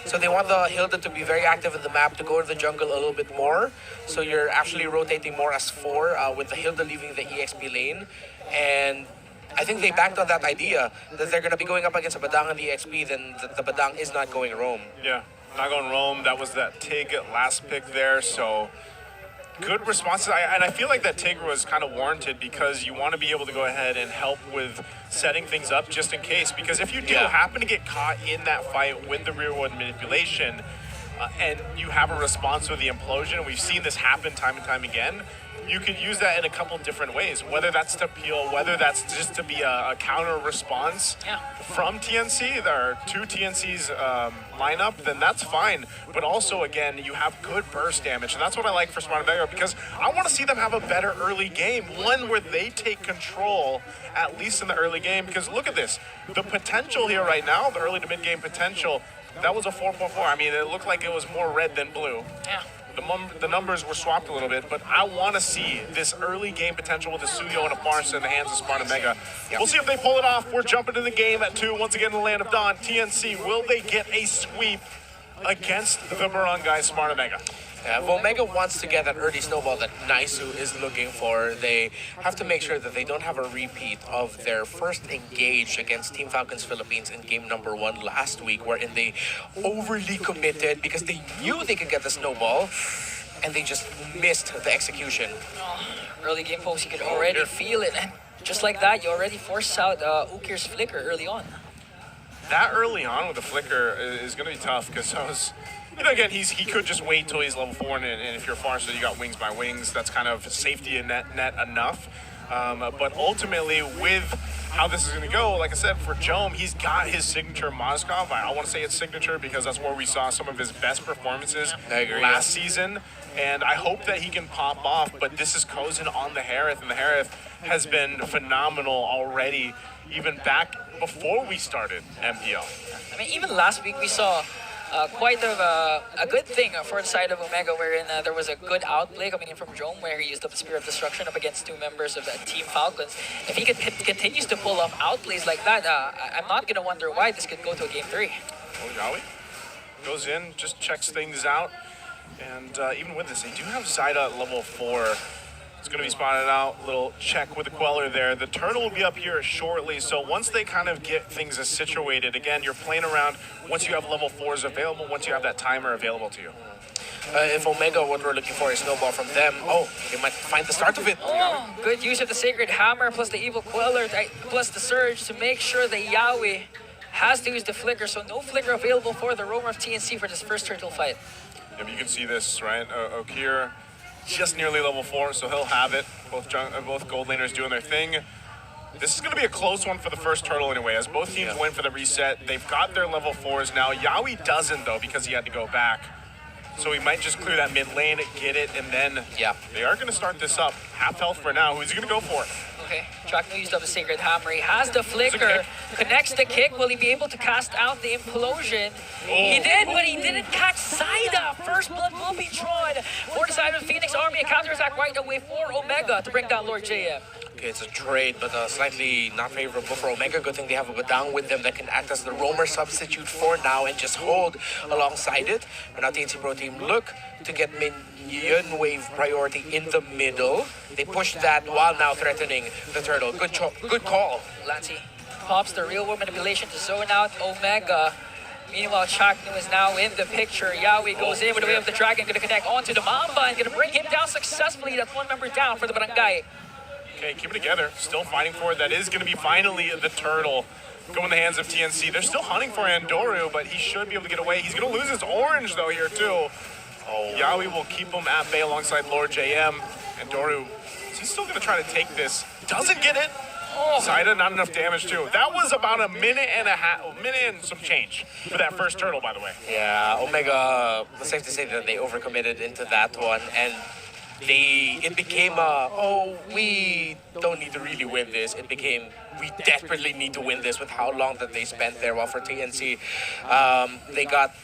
So they want the Hilda to be very active in the map, to go to the jungle a little bit more. So you're actually rotating more as 4 with the Hilda leaving the EXP lane. And I think they backed on that idea that they're going to be going up against a Badang and the EXP, then the Badang is not going roam. Yeah, not going roam. That was that Tig last pick there, so good responses. And I feel like that Tig was kind of warranted because you want to be able to go ahead and help with setting things up just in case. Because if you do happen to get caught in that fight with the rearward manipulation and you have a response with the implosion, we've seen this happen time and time again, you could use that in a couple different ways, whether that's to peel, whether that's just to be a counter response from TNC. There are 2 TNC's lineup, then that's fine. But also, again, you have good burst damage, and that's what I like for Smart Omega, because I want to see them have a better early game, one where they take control, at least in the early game, because look at this. The potential here right now, the early to mid-game potential, that was a 4.4. I mean, it looked like it was more red than blue. Yeah. The numbers were swapped a little bit, but I want to see this early game potential with a Suyo and a Farsa in the hands of Smart Omega. We'll see if they pull it off. We're jumping in the game at 2. Once again, in the Land of Dawn. TNC, will they get a sweep against the Barangay Smart Omega? If Omega wants to get that early snowball that Naisu is looking for, they have to make sure that they don't have a repeat of their first engage against Team Falcons Philippines in game number 1 last week, wherein they overly committed because they knew they could get the snowball, and they just missed the execution. Early game, folks, you could already feel it. And just like that, you already forced out Ukir's flicker early on. That early on with the flicker is going to be tough because again, he could just wait till he's level 4, and if you're far, so you got wings by wings, that's kind of safety and net enough. But ultimately, with how this is going to go, like I said, for Jome, he's got his signature Moskov. I want to say it's signature because that's where we saw some of his best performances last season. And I hope that he can pop off, but this is Kozin on the Harith, and the Harith has been phenomenal already, even back before we started MPL. I mean, even last week we saw quite a good thing for the side of Omega, wherein there was a good outplay coming in from Jome, where he used up the Spear of Destruction up against 2 members of Team Falcons. If he continues to pull off outplays like that, I'm not going to wonder why this could go to a game 3. Oh, Yawi goes in, just checks things out. And even with this, they do have Zyda at level 4. It's going to be spotted out. Little check with the Queller there. The Turtle will be up here shortly. So once they kind of get things situated, again, you're playing around once you have level 4s available, once you have that timer available to you. If Omega, what we're looking for is snowball from them, they might find the start of it. Oh, good use of the Sacred Hammer plus the Evil Queller plus the Surge to make sure that Yawi has to use the Flicker. So no Flicker available for the Roamer of TNC for this first Turtle fight. Yeah, but you can see this, right? Okir just nearly level 4, so he'll have it. Both gold laners doing their thing. This is going to be a close one for the first Turtle anyway, as both teams win for the reset. They've got their level 4s now. Yawi doesn't, though, because he had to go back. So he might just clear that mid lane, get it, and then they are going to start this up. Half health for now. Who's he going to go for? Okay, Chakno used up the Sacred Hammer. He has the Flicker, connects the kick. Will he be able to cast out the Implosion? He did, but he didn't catch Zyda. First blood will be drawn for the side of the Phoenix Army. A counterattack right away for Omega to bring down Lord JM. Okay, it's a trade, but slightly not favorable for Omega. Good thing they have a Badang with them that can act as the roamer substitute for now and just hold alongside it. And now the TNC Pro team look to get minion wave priority in the middle. They push that while now threatening the Turtle. Good call. Lancy pops the real world manipulation to zone out Omega. Meanwhile, Chaknu is now in the picture. Yawi goes in with the way of the dragon, going to connect onto the Mamba and going to bring him down successfully. That's 1 member down for the Barangay. Okay, keep it together. Still fighting for it. That is going to be finally the Turtle go in the hands of TNC. They're still hunting for Andoru, but he should be able to get away. He's going to lose his orange, though, here, too. Yawi will keep him at bay alongside Lord JM. Andoru, he's still going to try to take this. Doesn't get it. Zyda, not enough damage, too. That was about a minute and some change for that first Turtle, by the way. Yeah, Omega, it's safe to say that they overcommitted into that one, and it became we don't need to really win this. It became, we desperately need to win this with how long that they spent there. While for TNC,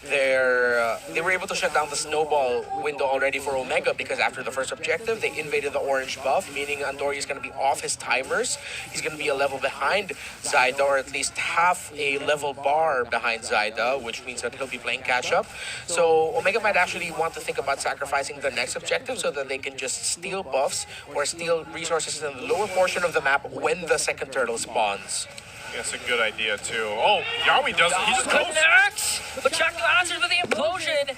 they were able to shut down the snowball window already for Omega, because after the first objective, they invaded the orange buff, meaning Andori is going to be off his timers. He's going to be a level behind Zyda, or at least half a level bar behind Zyda, which means that he'll be playing catch up. So Omega might actually want to think about sacrificing the next objective so that they can just steal buffs or steal resources in the lower portion of the map when the second Turtle spawns. That's a good idea, too. Oh, Yawi does it. He just connects, but Chakno answers with the implosion.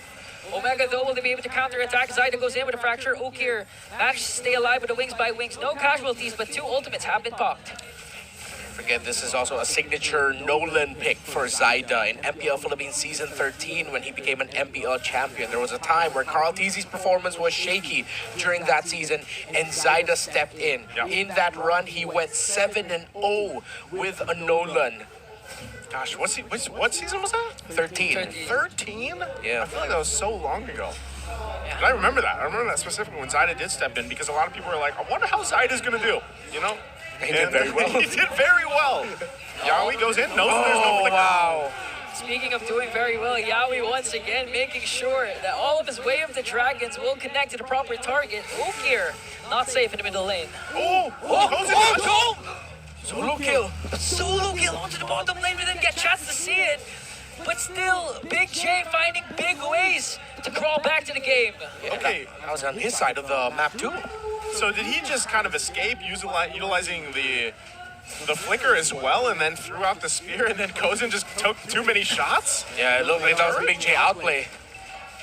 Omega, though, will they be able to counterattack? Zyda goes in with a fracture. Okir manages to stay alive with the wings by wings. No casualties, but 2 ultimates have been popped. Forget, this is also a signature Nolan pick for Zyda in MPL Philippines Season 13 when he became an MPL champion. There was a time where Carl Tizzi's performance was shaky during that season, and Zyda stepped in. Yep. In that run, he went 7-0 with a Nolan. Gosh, what season was that? 13. 13? Yeah. I feel like that was so long ago. And I remember that. I remember that specifically when Zyda did step in, because a lot of people were like, I wonder how Zyda's going to do, you know? He did very well. He did very well. Yawi goes in, knows there's no flicker. Wow. Speaking of doing very well, Yawi once again making sure that all of his Way of the Dragons will connect to the proper target. Okir, not safe in the middle lane. Solo kill. Solo kill onto the bottom lane. We didn't get a chance to see it. but still, Big J finding big ways to crawl back to the game. Okay, I was on his side of the map too. So did he just kind of escape utilizing the flicker as well, and then threw out the spear, and then Kozin just took too many shots? Yeah, it looked like that was a Big J outplay.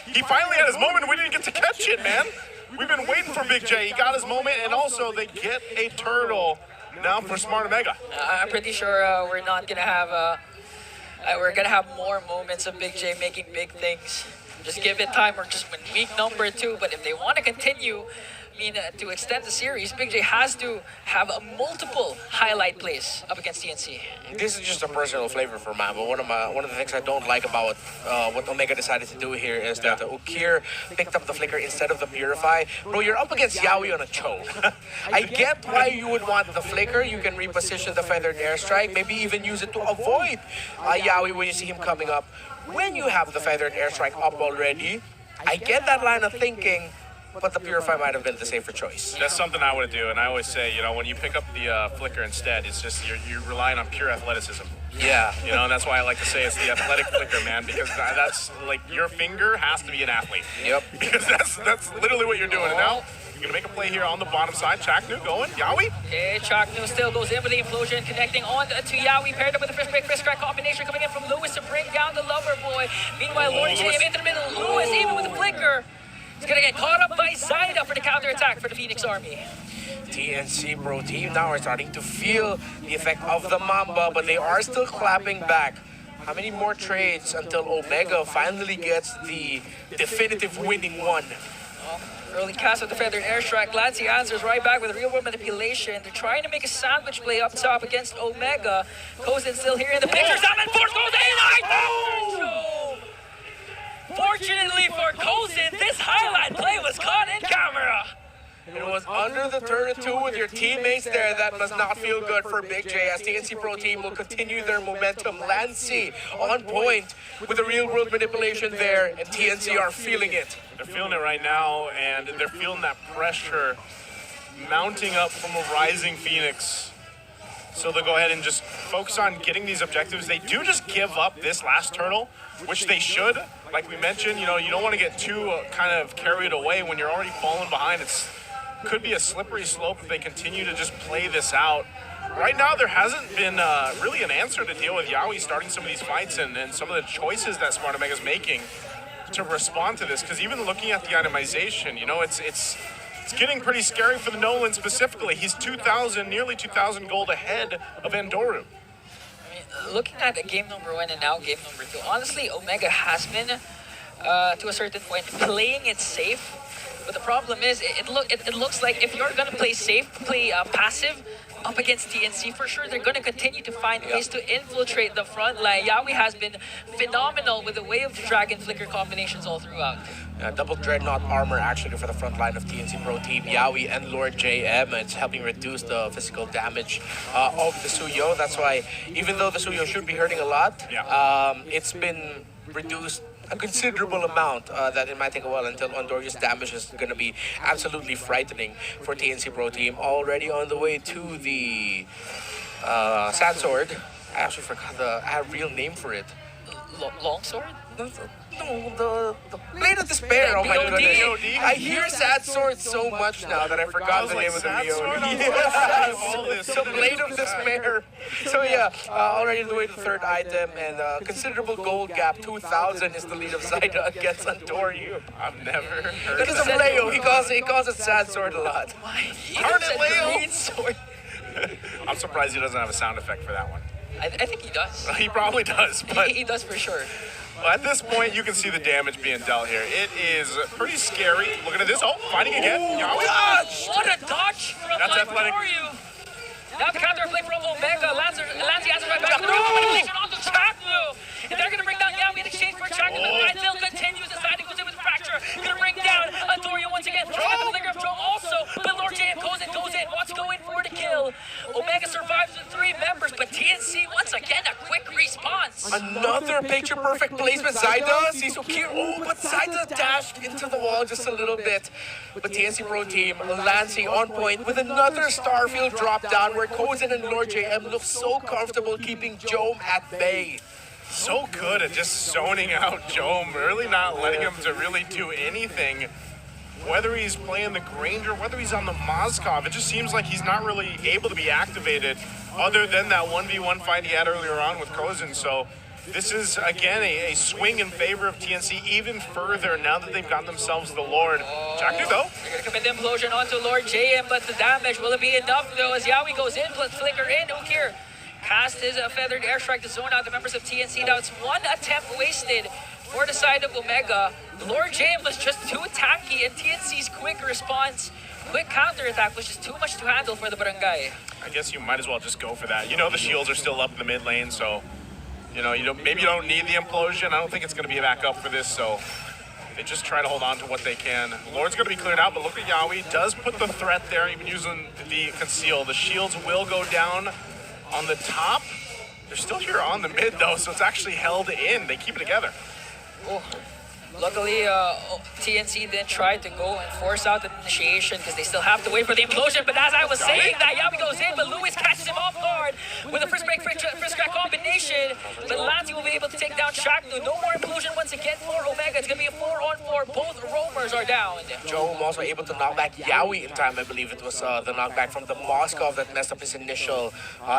He finally had his moment. We didn't get to catch it, man. We've been waiting for Big J. He got his moment, and also they get a turtle now for Smart Omega. I'm pretty sure we're not gonna have we're gonna have more moments of Big J making big things. Just give it time, or just win week number 2. But if they want to continue, I mean, to extend the series, Big J has to have multiple highlight plays up against TNC. This is just a personal flavor for man, but one of the things I don't like about what Omega decided to do here is that Ukir picked up the flicker instead of the Purify. Bro, you're up against Yawi on a choke. I get why you would want the flicker. You can reposition the feathered airstrike, maybe even use it to avoid Yawi when you see him coming up. When you have the feathered airstrike up already, I get that line of thinking, but the Purify might have been the safer choice. That's something I would do, and I always say, you know, when you pick up the flicker instead, it's just you're relying on pure athleticism. Yeah. You know, and that's why I like to say it's the athletic flicker, man, because that's like your finger has to be an athlete. Yep. Because that's literally what you're doing. And now you're gonna make a play here on the bottom side. Chaknu going, Yawi. Okay, Chaknu still goes in with the implosion, connecting on to Yawi, paired up with the first break, first crack combination coming in from Lewis to bring down the lover boy. Meanwhile, Lord J into the middle. Lewis, even with the flicker, he's gonna get caught up by Zaida for the counterattack for the Phoenix Army. TNC Pro Team now are starting to feel the effect of the Mamba, but they are still clapping back. How many more trades until Omega finally gets the definitive winning one? Early cast of the feathered airstrike. Glancy answers right back with real world manipulation. They're trying to make a sandwich play up top against Omega. Kozin still here in the picture. Salmon Force goes in. Fortunately for Kozin, this highlight play was caught in camera. It was under the turn 2 with your teammates there. That must not feel good for Big J, as TNC Pro Team will continue their momentum. Lancy on point with the real world manipulation there, and TNC are feeling it. They're feeling it right now, and they're feeling that pressure mounting up from a rising Phoenix. So they'll go ahead and just focus on getting these objectives. They do just give up this last turtle, which they should. Like we mentioned, you know, you don't want to get too kind of carried away when you're already falling behind. Could be a slippery slope if they continue to just play this out. Right now, there hasn't been really an answer to deal with Yawi starting some of these fights and some of the choices that Smart Omega's making to respond to this. Because even looking at the itemization, you know, it's getting pretty scary for the Nolan specifically. He's 2,000, nearly 2,000 gold ahead of Andoru. Looking at game number 1 and now game number 2, honestly, Omega has been, to a certain point, playing it safe. But the problem is, it looks like if you're going to play safe, play passive up against TNC, for sure they're going to continue to find ways to infiltrate the front line. Yawi has been phenomenal with the Way of the Dragon flicker combinations all throughout. Double Dreadnought armor actually for the front line of TNC Pro Team, Yawi and Lord JM. It's helping reduce the physical damage of the Suyo. That's why, even though the Suyo should be hurting a lot, it's been reduced a considerable amount that it might take a while until Ondoria's damage is going to be absolutely frightening for TNC Pro Team. Already on the way to the Sad Sword. I actually forgot the real name for it. Longsword? No, the Blade of Despair. Oh my goodness. I hear Sad Sword so much now that I forgot the name of the BOD. Yes, the Blade of Despair. So yeah, already on the way to the third item, and considerable gold gap. 2,000 is the lead of Zaida against Andorio. I've never heard That is a Leo. He calls it Sad Sword a lot. Why? Leo. Sword. I'm surprised he doesn't have a sound effect for that one. I think he does. He probably does, but he does for sure. Well, at this point, you can see the damage being dealt here. It is pretty scary. Looking at this. Oh, fighting again. Dodge! What a dodge from That's athletic. Now the counter play from Omega. Lancy answers right back. Manipulation onto Chaknu. And they're going to bring down Yawi in exchange for Chaknu. The fight still continues. The side goes in with Fracture. Going to bring down Andorio once again. Throwing at the flicker of Drone also. But Lord JM goes in, wants to go in for the kill. Omega survives with 3 members, but TNC once again a quick response. Another picture perfect placement. Zaida sees Ukir. Oh, but Zaida dashed into the wall just a little bit. But TNC Pro Team, Lancy on point with another Starfield drop down where Kozin and Lord JM look so comfortable keeping Jome at bay. So good at just zoning out Jome, really not letting him to really do anything. Whether he's playing the Granger, whether he's on the Moskov, it just seems like he's not really able to be activated other than that 1v1 fight he had earlier on with Kozin. So this is, again, a swing in favor of TNC even further now that they've got themselves the Lord. Jacknu, though. They're going to commit the implosion onto Lord JM, but the damage, will it be enough, though, as Yawi goes in, plus flicker in. Ukir cast his feathered airstrike to zone out the members of TNC. Now it's one attempt wasted for the side of Omega. Lord JM was just too tanky, and TNC's quick response, quick counterattack was just too much to handle for the Barangay. I guess you might as well just go for that. You know the shields are still up in the mid lane, so maybe you don't need the implosion. I don't think it's going to be a backup for this, so they just try to hold on to what they can. Lord's going to be cleared out, but look at Yawi. Does put the threat there, even using the conceal. The shields will go down on the top. They're still here on the mid, though, so it's actually held in. They keep it together. Oh. Luckily, TNC then tried to go and force out the initiation because they still have to wait for the implosion. But as I was saying, that Yawi goes in, but Lewis catches him off guard with a first crack combination. But Lanzi will be able to take down Shaknu. No more implosion once again for Omega. It's going to be a 4-on-4. Both roamers are down. Joe also able to knock back Yawi in time. I believe it was the knockback from the Moskov that messed up his initial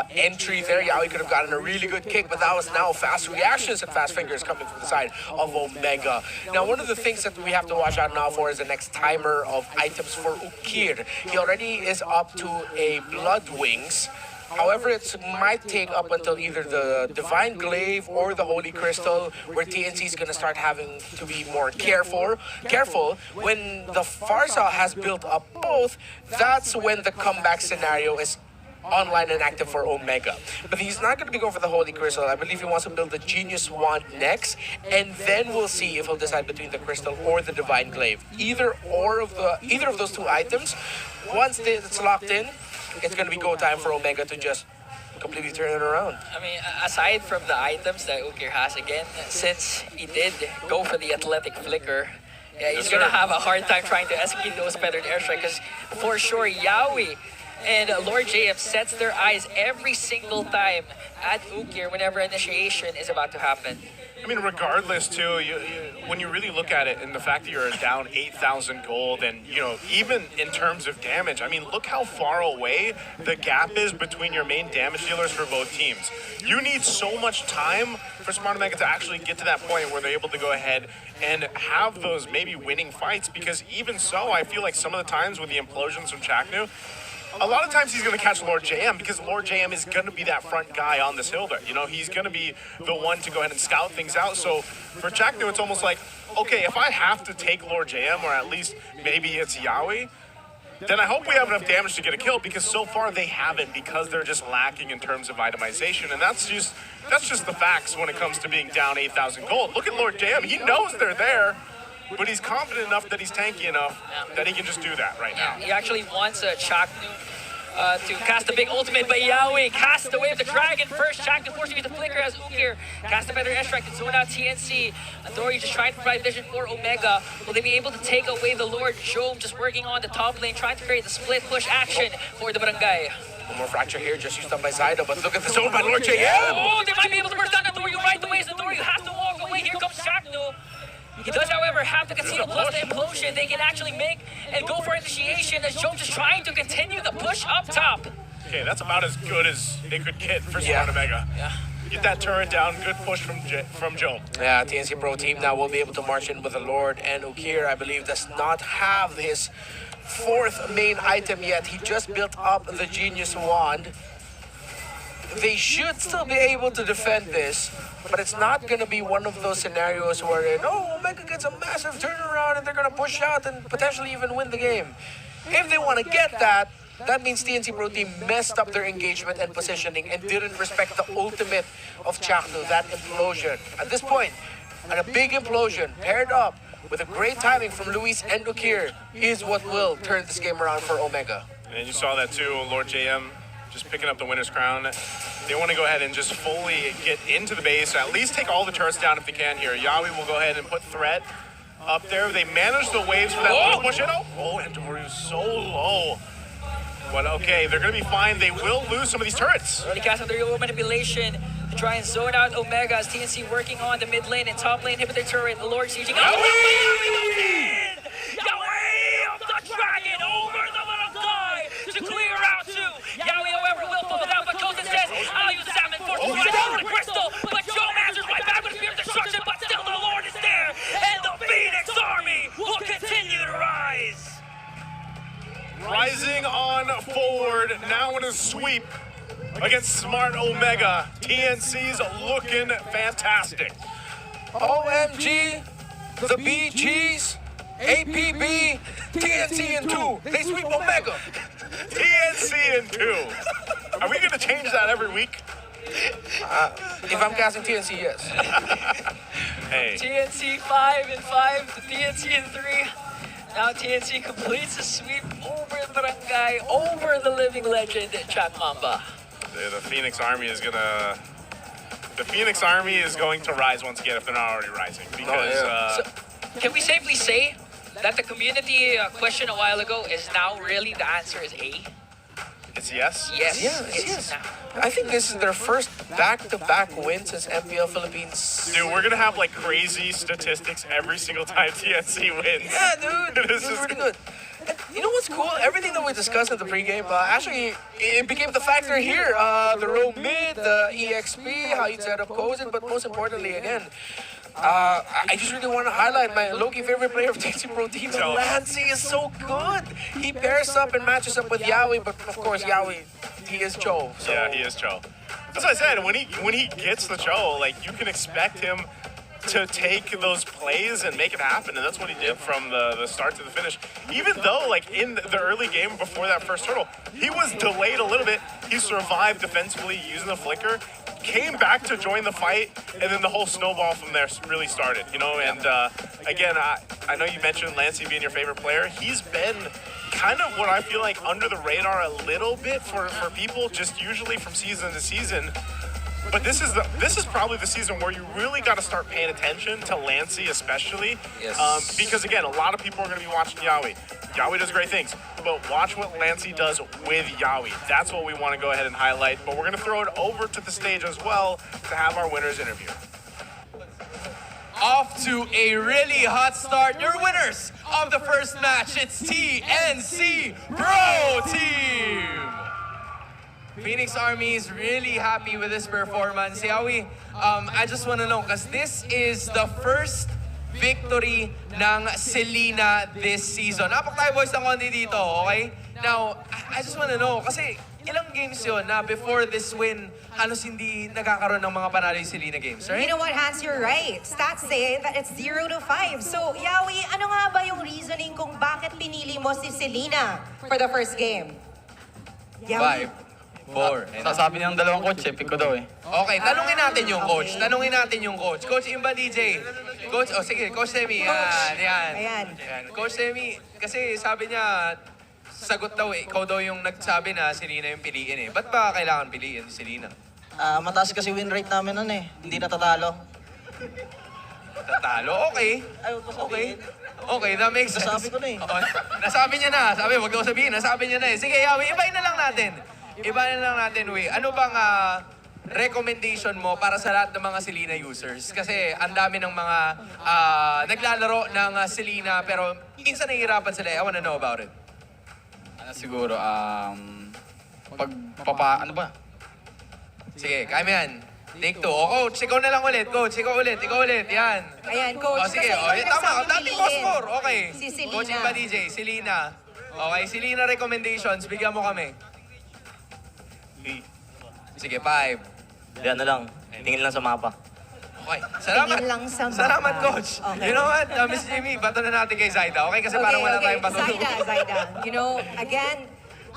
entry there. Yawi could have gotten a really good kick, but that was now fast reactions and fast fingers coming from the side of Omega. Now, one of the things that we have to watch out now for is the next timer of items for Ukir. He already is up to a Blood Wings. However, it might take up until either the Divine Glaive or the Holy Crystal, where TNC is going to start having to be more careful. When the Farsal has built up both, that's when the comeback scenario is online and active for Omega. But he's not going to go for the Holy Crystal. I believe he wants to build the Genius Wand next, and then we'll see if he'll decide between the Crystal or the Divine Glaive. Either of those two items, once it's locked in, it's going to be go time for Omega to just completely turn it around. I mean, aside from the items that Ukir has, again, since he did go for the Athletic Flicker, yeah, he's going to have a hard time trying to execute those feathered airstrike, because for sure, Yawi and Lord JM sets their eyes every single time at Ukir whenever initiation is about to happen. I mean, regardless, too, when you really look at it, and the fact that you're down 8,000 gold, and, even in terms of damage, I mean, look how far away the gap is between your main damage dealers for both teams. You need so much time for Smart Omega to actually get to that point where they're able to go ahead and have those maybe winning fights, because even so, I feel like some of the times with the implosions from Chaknu, a lot of times he's going to catch Lord JM, because Lord JM is going to be that front guy on this hill there. He's going to be the one to go ahead and scout things out. So for Chaknu, it's almost like, okay, if I have to take Lord JM, or at least maybe it's Yawi, then I hope we have enough damage to get a kill, because so far they haven't, because they're just lacking in terms of itemization. And that's just the facts when it comes to being down 8,000 gold. Look at Lord JM. He knows they're there, but he's confident enough that he's tanky enough that he can just do that right now. He actually wants Chaknu to cast a big ultimate, but Yawi casts away the dragon first. Chaknu forcing to use the flicker as Ukir cast a better airstrike to zone out TNC. Andori just trying to provide vision for Omega. Will they be able to take away the Lord Jome just working on the top lane, trying to create the split push action for the Barangay? One more fracture here, just used up by Zyda, but look at the zone by Lord JM! Oh, they might be able to burst down Andori right away. Andori has to walk away. Here comes Chaknu. He does, however, have the conceal plus the implosion. They can actually make and go for initiation as Jones is trying to continue the push up top. Okay, that's about as good as they could get for Smart Omega. Yeah. Get that turret down, good push from Joe. Yeah, TNC Pro Team now will be able to march in with the Lord, and Ukir, I believe, does not have his fourth main item yet. He just built up the Genius Wand. They should still be able to defend this, but it's not going to be one of those scenarios where, Omega gets a massive turnaround and they're going to push out and potentially even win the game. If they want to get that, that means TNC Pro Team messed up their engagement and positioning and didn't respect the ultimate of Chaknu, that implosion. At this point, and a big implosion paired up with a great timing from Luis and Ukir is what will turn this game around for Omega. And you saw that too, Lord JM just picking up the winner's crown. They want to go ahead and just fully get into the base, at least take all the turrets down if they can here. Yawi will go ahead and put threat up there. They manage the waves for that push in. Oh, and Doriu's so low. But okay, they're going to be fine. They will lose some of these turrets. Already cast under your manipulation. try and zone out Omega as TNC working on the mid lane and top lane, hit with their turret, the Lord sieging. Yaoi of the Dragon over the little guy to clear out two. Yaoi, however, will pull it out, but Kozen says, I'll use Salmon for the crystal, but Joe answers right back with a spear of destruction, but still the Lord is there, and the Phoenix Army will continue to rise. Rising on forward, now in a sweep against Smart Omega. TNC's looking fantastic. OMG, the BGs, APB, TNC in 2. They sweep Omega. TNC in 2. Are we going to change that every week? If I'm casting TNC, yes. Hey. TNC 5 and 5 to TNC in 3. Now TNC completes a sweep over Barangay, over the living legend, Chat Mamba. The Phoenix Army is gonna... The Phoenix Army is going to rise once again if they're not already rising. Because... So, can we safely say that the community question a while ago is now really the answer is A? It's yes? Yes. Yes. I think this is their first back-to-back win since MPL Philippines. Dude, we're gonna have like crazy statistics every single time TNC wins. Yeah, dude. This is pretty good. And you know what's cool? Everything that we discussed in the pregame, actually, it became the factor here. The row mid, the EXP, how you set up Kozen, but most importantly, again, I just really want to highlight my low-key favorite player of TNC Pro Team. Lancey is so good. He pairs up and matches up with Yaoi, but of course, Yaoi, he is Cho. So. Yeah, he is Cho. That's what I said. When he gets the Cho, like you can expect him to take those plays and make it happen, and that's what he did from the start to the finish. Even though, like, in the early game before that first hurdle, he was delayed a little bit. He survived defensively using the flicker, came back to join the fight, and then the whole snowball from there really started, you know? And again, I know you mentioned Lancey being your favorite player. He's been kind of what I feel like under the radar a little bit for people, just usually from season to season. But this is probably the season where you really got to start paying attention to Lancey, especially. Yes. Because again, a lot of people are going to be watching Yaoi. Yaoi does great things, but watch what Lancey does with Yaoi. That's what we want to go ahead and highlight. But we're going to throw it over to the stage as well to have our winners interview. Off to a really hot start. Your winners of the first match, it's TNC Pro Team. Phoenix Army is really happy with this performance. Yaoi, I just want to know, because this is the first victory ng Selena this season. Apak tayo boys ng konti dito, okay? Now, I just want to know, kasi ilang games yun na before this win, halos hindi nagkakaroon ng mga panalo yung Selena games, right? You know what, Hans, you're right. Stats say that it's 0-5. So, Yaoi, ano nga ba yung reasoning kung bakit pinili mo si Selena for the first game? Yaoi? 4. Sasabi niyang dalawang coach, pick ko daw eh. Okay, tanungin natin yung coach. Tanungin natin yung coach. Coach Mlbblive DJ. Coach, sige, Coach Semi. Yan. Coach Semi, kasi sabi niya, sagot daw eh. Ikaw daw yung nagsabi na Selena yung piliin eh. Ba't ba kailangan piliin si Selena? Mataas kasi win rate namin nun eh. Hindi natatalo. Tatalo? Okay. Okay, that makes sense. Nasabi ko na eh. Nasabi niya na. Sabi, wag daw sabihin. Nasabi niya na eh. Sige, Yaoi, ibahin na lang natin. Ano bang recommendation mo para sa lahat ng mga Selena users? Kasi ang dami ng mga naglalaro ng Selena pero minsan nahihirapan sila. I wanna know about it. Siguro, ano ba? Sige, kaya mo yan. Take 2. O, coach, ikaw na lang ulit. Coach, ikaw ulit. Yan. Ayan, coach. O, sige. O, tama. Dating boss score. Okay. Si Selena. Coach Mlbblive DJ, Selena. Okay, Selena recommendations. Bigyan mo kami. Sige, 5. Yan na lang. Tingin lang sa mapa. Okay. Salamat. Tingin lang sa mapa. Salamat, coach. Okay. You know what, Miss Jimmy, bato na natin kay Zaida. Okay? Kasi parang wala tayong bato. Zaida. You know, again,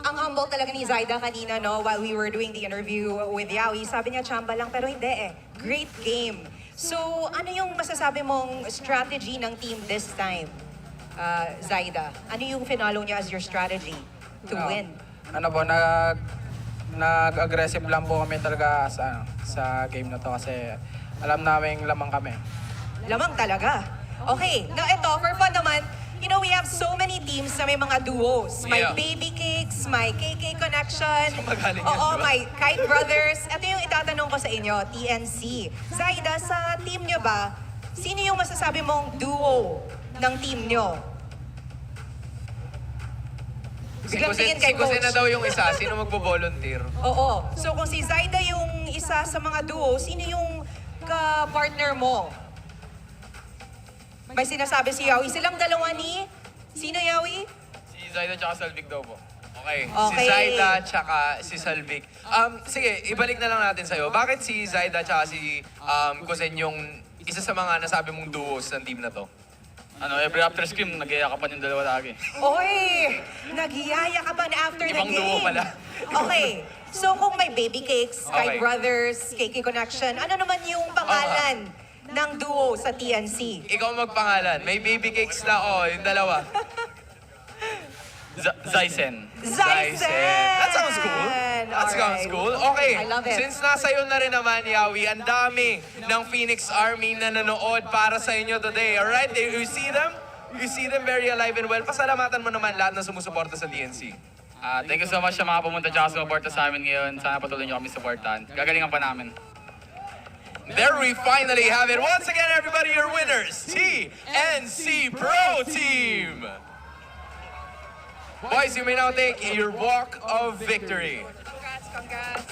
ang humble talaga ni Zaida kanina, no, while we were doing the interview with Yaoi. Sabi niya, chamba lang, pero hindi eh. Great game. So, ano yung masasabi mong strategy ng team this time, Zaida? Ano yung finalo niya as your strategy to win? Ano po, nag-aggressive lang po kami talaga sa game na to kasi alam namin lamang kami. Lamang talaga. Okay, now ito, for fun naman, you know, we have so many teams na may mga duos. May Yeah. Baby Cakes, may KK Connection, magaling yan, oo, di ba? may Kite Brothers. Ito yung itatanong ko sa inyo, TNC. Zaida, sa team nyo ba, sino yung masasabi mong duo ng team nyo? Biglang tingin kay Si Jose na coach. daw yung isa. Sino magbo-volunteer? Oo. So kung si Zaida yung isa sa mga duo, sino yung ka-partner mo? May sinasabi si Yawi. Silang dalawa ni... Sino, Yawi? Si Zaida tsaka Salvic daw po. Okay. Si Okay. Zaida tsaka si Salvic. Sige, ibalik na lang natin sa'yo. Bakit si Zaida tsaka si Kusen yung isa sa mga nasabi mong duos ng team na to? Every after scrim, nag-iayakapan yung dalawa lagi. Oy! Nagyaya ka ba na after the Ibang game? duo pala. Okay. So kung may Baby Cakes, Okay. Kite Brothers, KK Connection, ano naman yung pangalan ng duo sa TNC? Ikaw magpangalan. May baby cakes na, yung dalawa. Zaisen. That sounds cool. That sounds Alright. cool. Okay, I love it. since nasa iyo na rin naman, Yawi, ang dami ng Phoenix Army na nanood para sa inyo today. Alright? You see them? You see them very alive and well. Pasalamatan mo naman lahat na sumusuporta sa DNC. Thank you so much sa mga pumunta at sumuporta sa amin ngayon. Sana patuloy niyo kami supportahan. Gagalingan pa namin. There we finally have it. Once again, everybody, your winners, TNC Pro Team. Boys, you may now take your walk of victory. Congrats, congrats.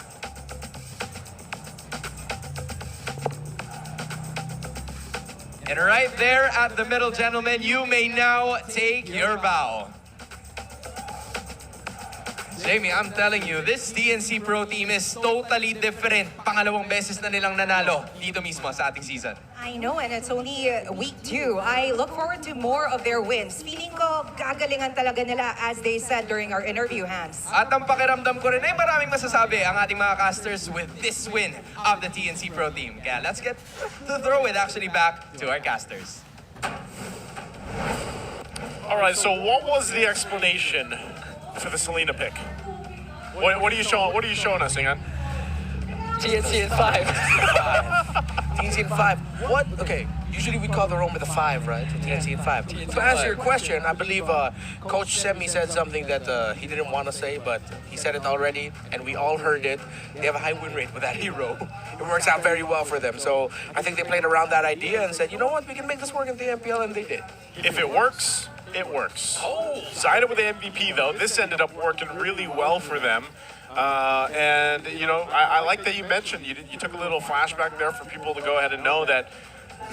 And right there at the middle, gentlemen, you may now take your bow. Jamie, I'm telling you, this DNC Pro Team is totally different. Pangalawang beses na nilang nanalo dito mismo sa ating season. I know, and it's only week 2. I look forward to more of their wins. Feeling ko, gagalingan talaga nila as they said during our interview, Hans. At ang pakiramdam ko rin ay maraming masasabi ang ating mga casters with this win of the TNC Pro Team. Kaya let's get to throw it actually back to our casters. All right, so what was the explanation for the Selena pick? What are you showing? What are you showing us, Ingan? TNC at 5. TNC at 5. What? Okay, usually we call the room with a 5, right? TNC at 5. To answer your question, I believe Coach Semi said something that he didn't want to say, but he said it already, and we all heard it. They have a high win rate with that hero. It works out very well for them. So I think they played around that idea and said, you know what, we can make this work in the MPL, and they did. If it works, it works. Zaida with the MVP, though, this ended up working really well for them. And, you know, I like that you mentioned, you took a little flashback there for people to go ahead and know that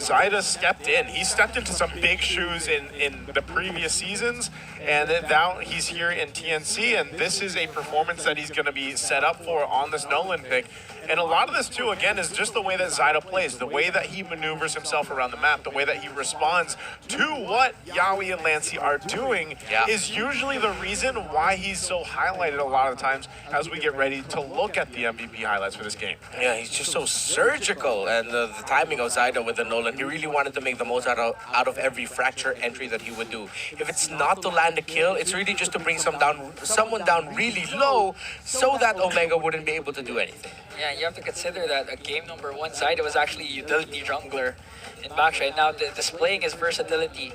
Zaida stepped in. He stepped into some big shoes in the previous seasons, and then now he's here in TNC, and this is a performance that he's going to be set up for on this Nolan pick. And a lot of this, too, again, is just the way that Zaida plays, the way that he maneuvers himself around the map, the way that he responds to what Yawi and Lancey are doing is usually the reason why he's so highlighted a lot of times as we get ready to look at the MVP highlights for this game. Yeah, he's just so surgical, and the timing of Zaida with the Nolan, he really wanted to make the most out of every fracture entry that he would do. If it's not to land a kill, it's really just to bring someone down really low so that Omega wouldn't be able to do anything. Yeah, you have to consider that game number 1 Zaida was actually a utility jungler in backside. Now displaying his versatility,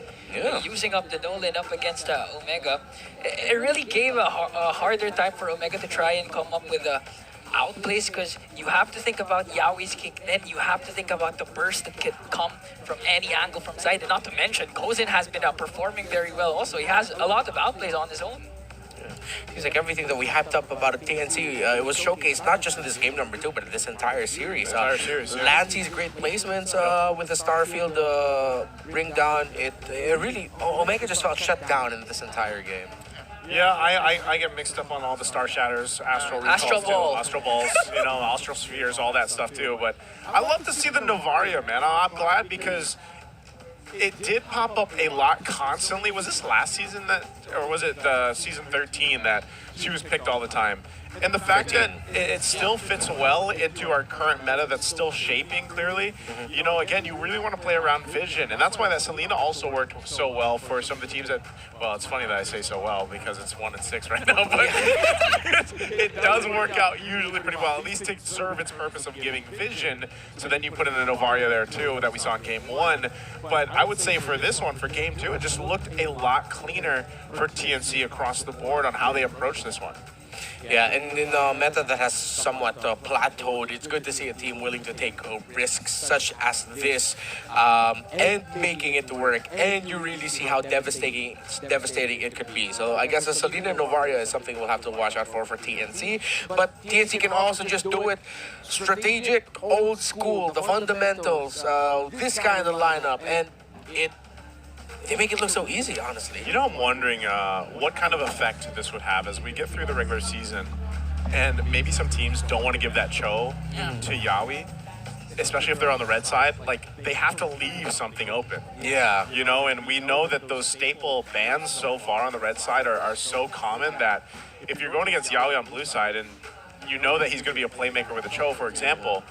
using up the Nolan up against Omega, it really gave a harder time for Omega to try and come up with a outplays, because you have to think about Yawi's kick, then you have to think about the burst that could come from any angle from Zaida. Not to mention, Kozin has been performing very well also. He has a lot of outplays on his own. He's like everything that we hyped up about TNC. It was showcased not just in this game number 2, but in this entire series. Lancey's great placements with the Starfield bring down. It really, Omega just felt shut down in this entire game. Yeah, I get mixed up on all the Star Shatters, Astral Balls, you know, Astral Spheres, all that stuff too. But I love to see the Novaria, man. I'm glad because it did pop up a lot constantly. Was this last season or was it season 13 that she was picked all the time? And the fact that it still fits well into our current meta that's still shaping clearly, you know, again, you really want to play around vision. And that's why that Selena also worked so well for some of the teams that, well, it's funny that I say so well because it's 1-6 right now, but it does work out usually pretty well, at least to serve its purpose of giving vision. So then you put in a Novaria there too that we saw in game 1. But I would say for this one, for game 2, it just looked a lot cleaner for TNC across the board on how they approach this one. Yeah, and in a meta that has somewhat plateaued, it's good to see a team willing to take risks such as this and making it work. And you really see how devastating it could be. So I guess a Selena Novaria is something we'll have to watch out for TNC. But TNC can also just do it strategic, old school, the fundamentals, this kind of lineup, and they make it look so easy, honestly. You know, I'm wondering what kind of effect this would have as we get through the regular season, and maybe some teams don't want to give that Cho to Yawi, especially if they're on the red side. Like, they have to leave something open. Yeah. You know, and we know that those staple bans so far on the red side are so common that if you're going against Yawi on blue side and you know that he's going to be a playmaker with a Cho, for example,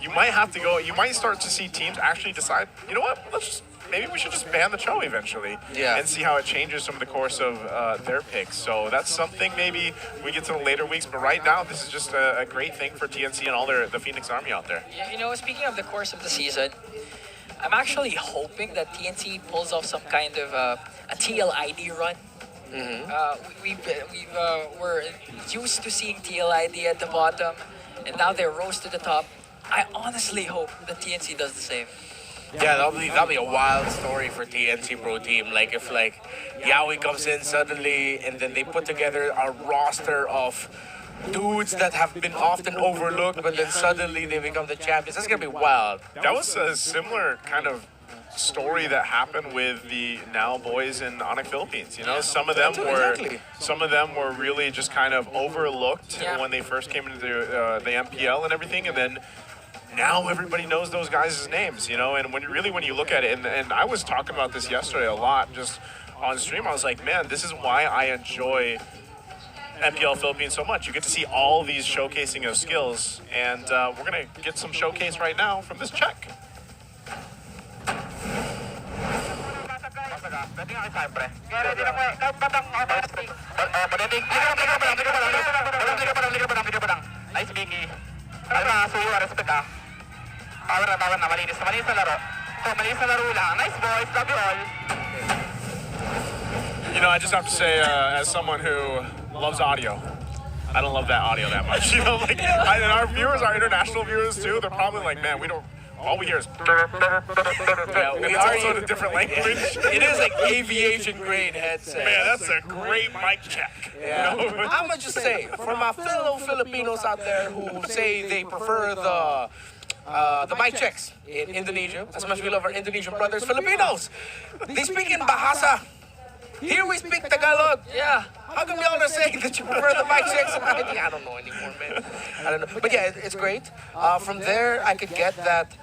you might have to go, you might start to see teams actually decide, you know what, maybe we should just ban the Cho eventually and see how it changes some of the course of their picks. So that's something maybe we get to the later weeks, but right now this is just a great thing for TNC and all the Phoenix Army out there. Yeah, you know, speaking of the course of the season, I'm actually hoping that TNC pulls off some kind of a TL ID run. We're used to seeing TL ID at the bottom, and now they rose to the top. I honestly hope that TNC does the same. Yeah, that'll be a wild story for TNC Pro Team. Like if Yawi comes in suddenly and then they put together a roster of dudes that have been often overlooked, but then suddenly they become the champions. That's gonna be wild. That was a similar kind of story that happened with the now boys in Onyx Philippines. You know, some of them were really just kind of overlooked when they first came into the MPL and everything, and then now everybody knows those guys' names, you know, and when you look at it, and I was talking about this yesterday a lot just on stream, I was like, man, this is why I enjoy MPL Philippines so much. You get to see all these showcasing of skills, and we're going to get some showcase right now from this check. Nice, Vicky. Bawal na, malinis na laro. So, malinis na laro lang. Nice boys, love you all. You know, I just have to say, as someone who loves audio, I don't love that audio that much. You know, like, and our viewers, our international viewers too, they're probably like, man, all we hear is yeah, we are also in a different language. It is like aviation grade headset. Man, that's a great mic check. Yeah. You know? I'm gonna just say, for my fellow Filipinos out there who say they prefer the mic checks in Indonesia, as much as we love our Indonesian brothers, Filipinos, they speak in Bahasa. Here we speak Tagalog. Yeah. How come y'all are saying that you prefer the mic checks? I don't know anymore, man. I don't know. But yeah, it's great. From there, I could get that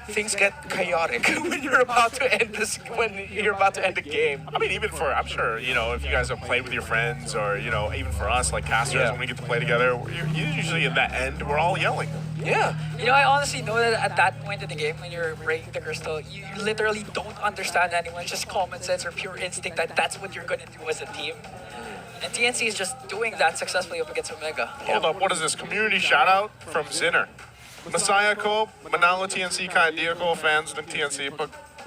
things get chaotic when you're about to end the game. I mean, I'm sure, you know, if you guys have played with your friends or, you know, even for us, like casters, when we get to play together, usually in that end, we're all yelling. Yeah. You know, I honestly know that at that point in the game, when you're breaking the crystal, you literally don't understand anyone. It's just common sense or pure instinct that that's what you're going to do as a team. And TNC is just doing that successfully up against Omega. Hold up, what is this? Community shout out from Zinner. Masaya ko, manalo TNC kahit di ako fans ng TNC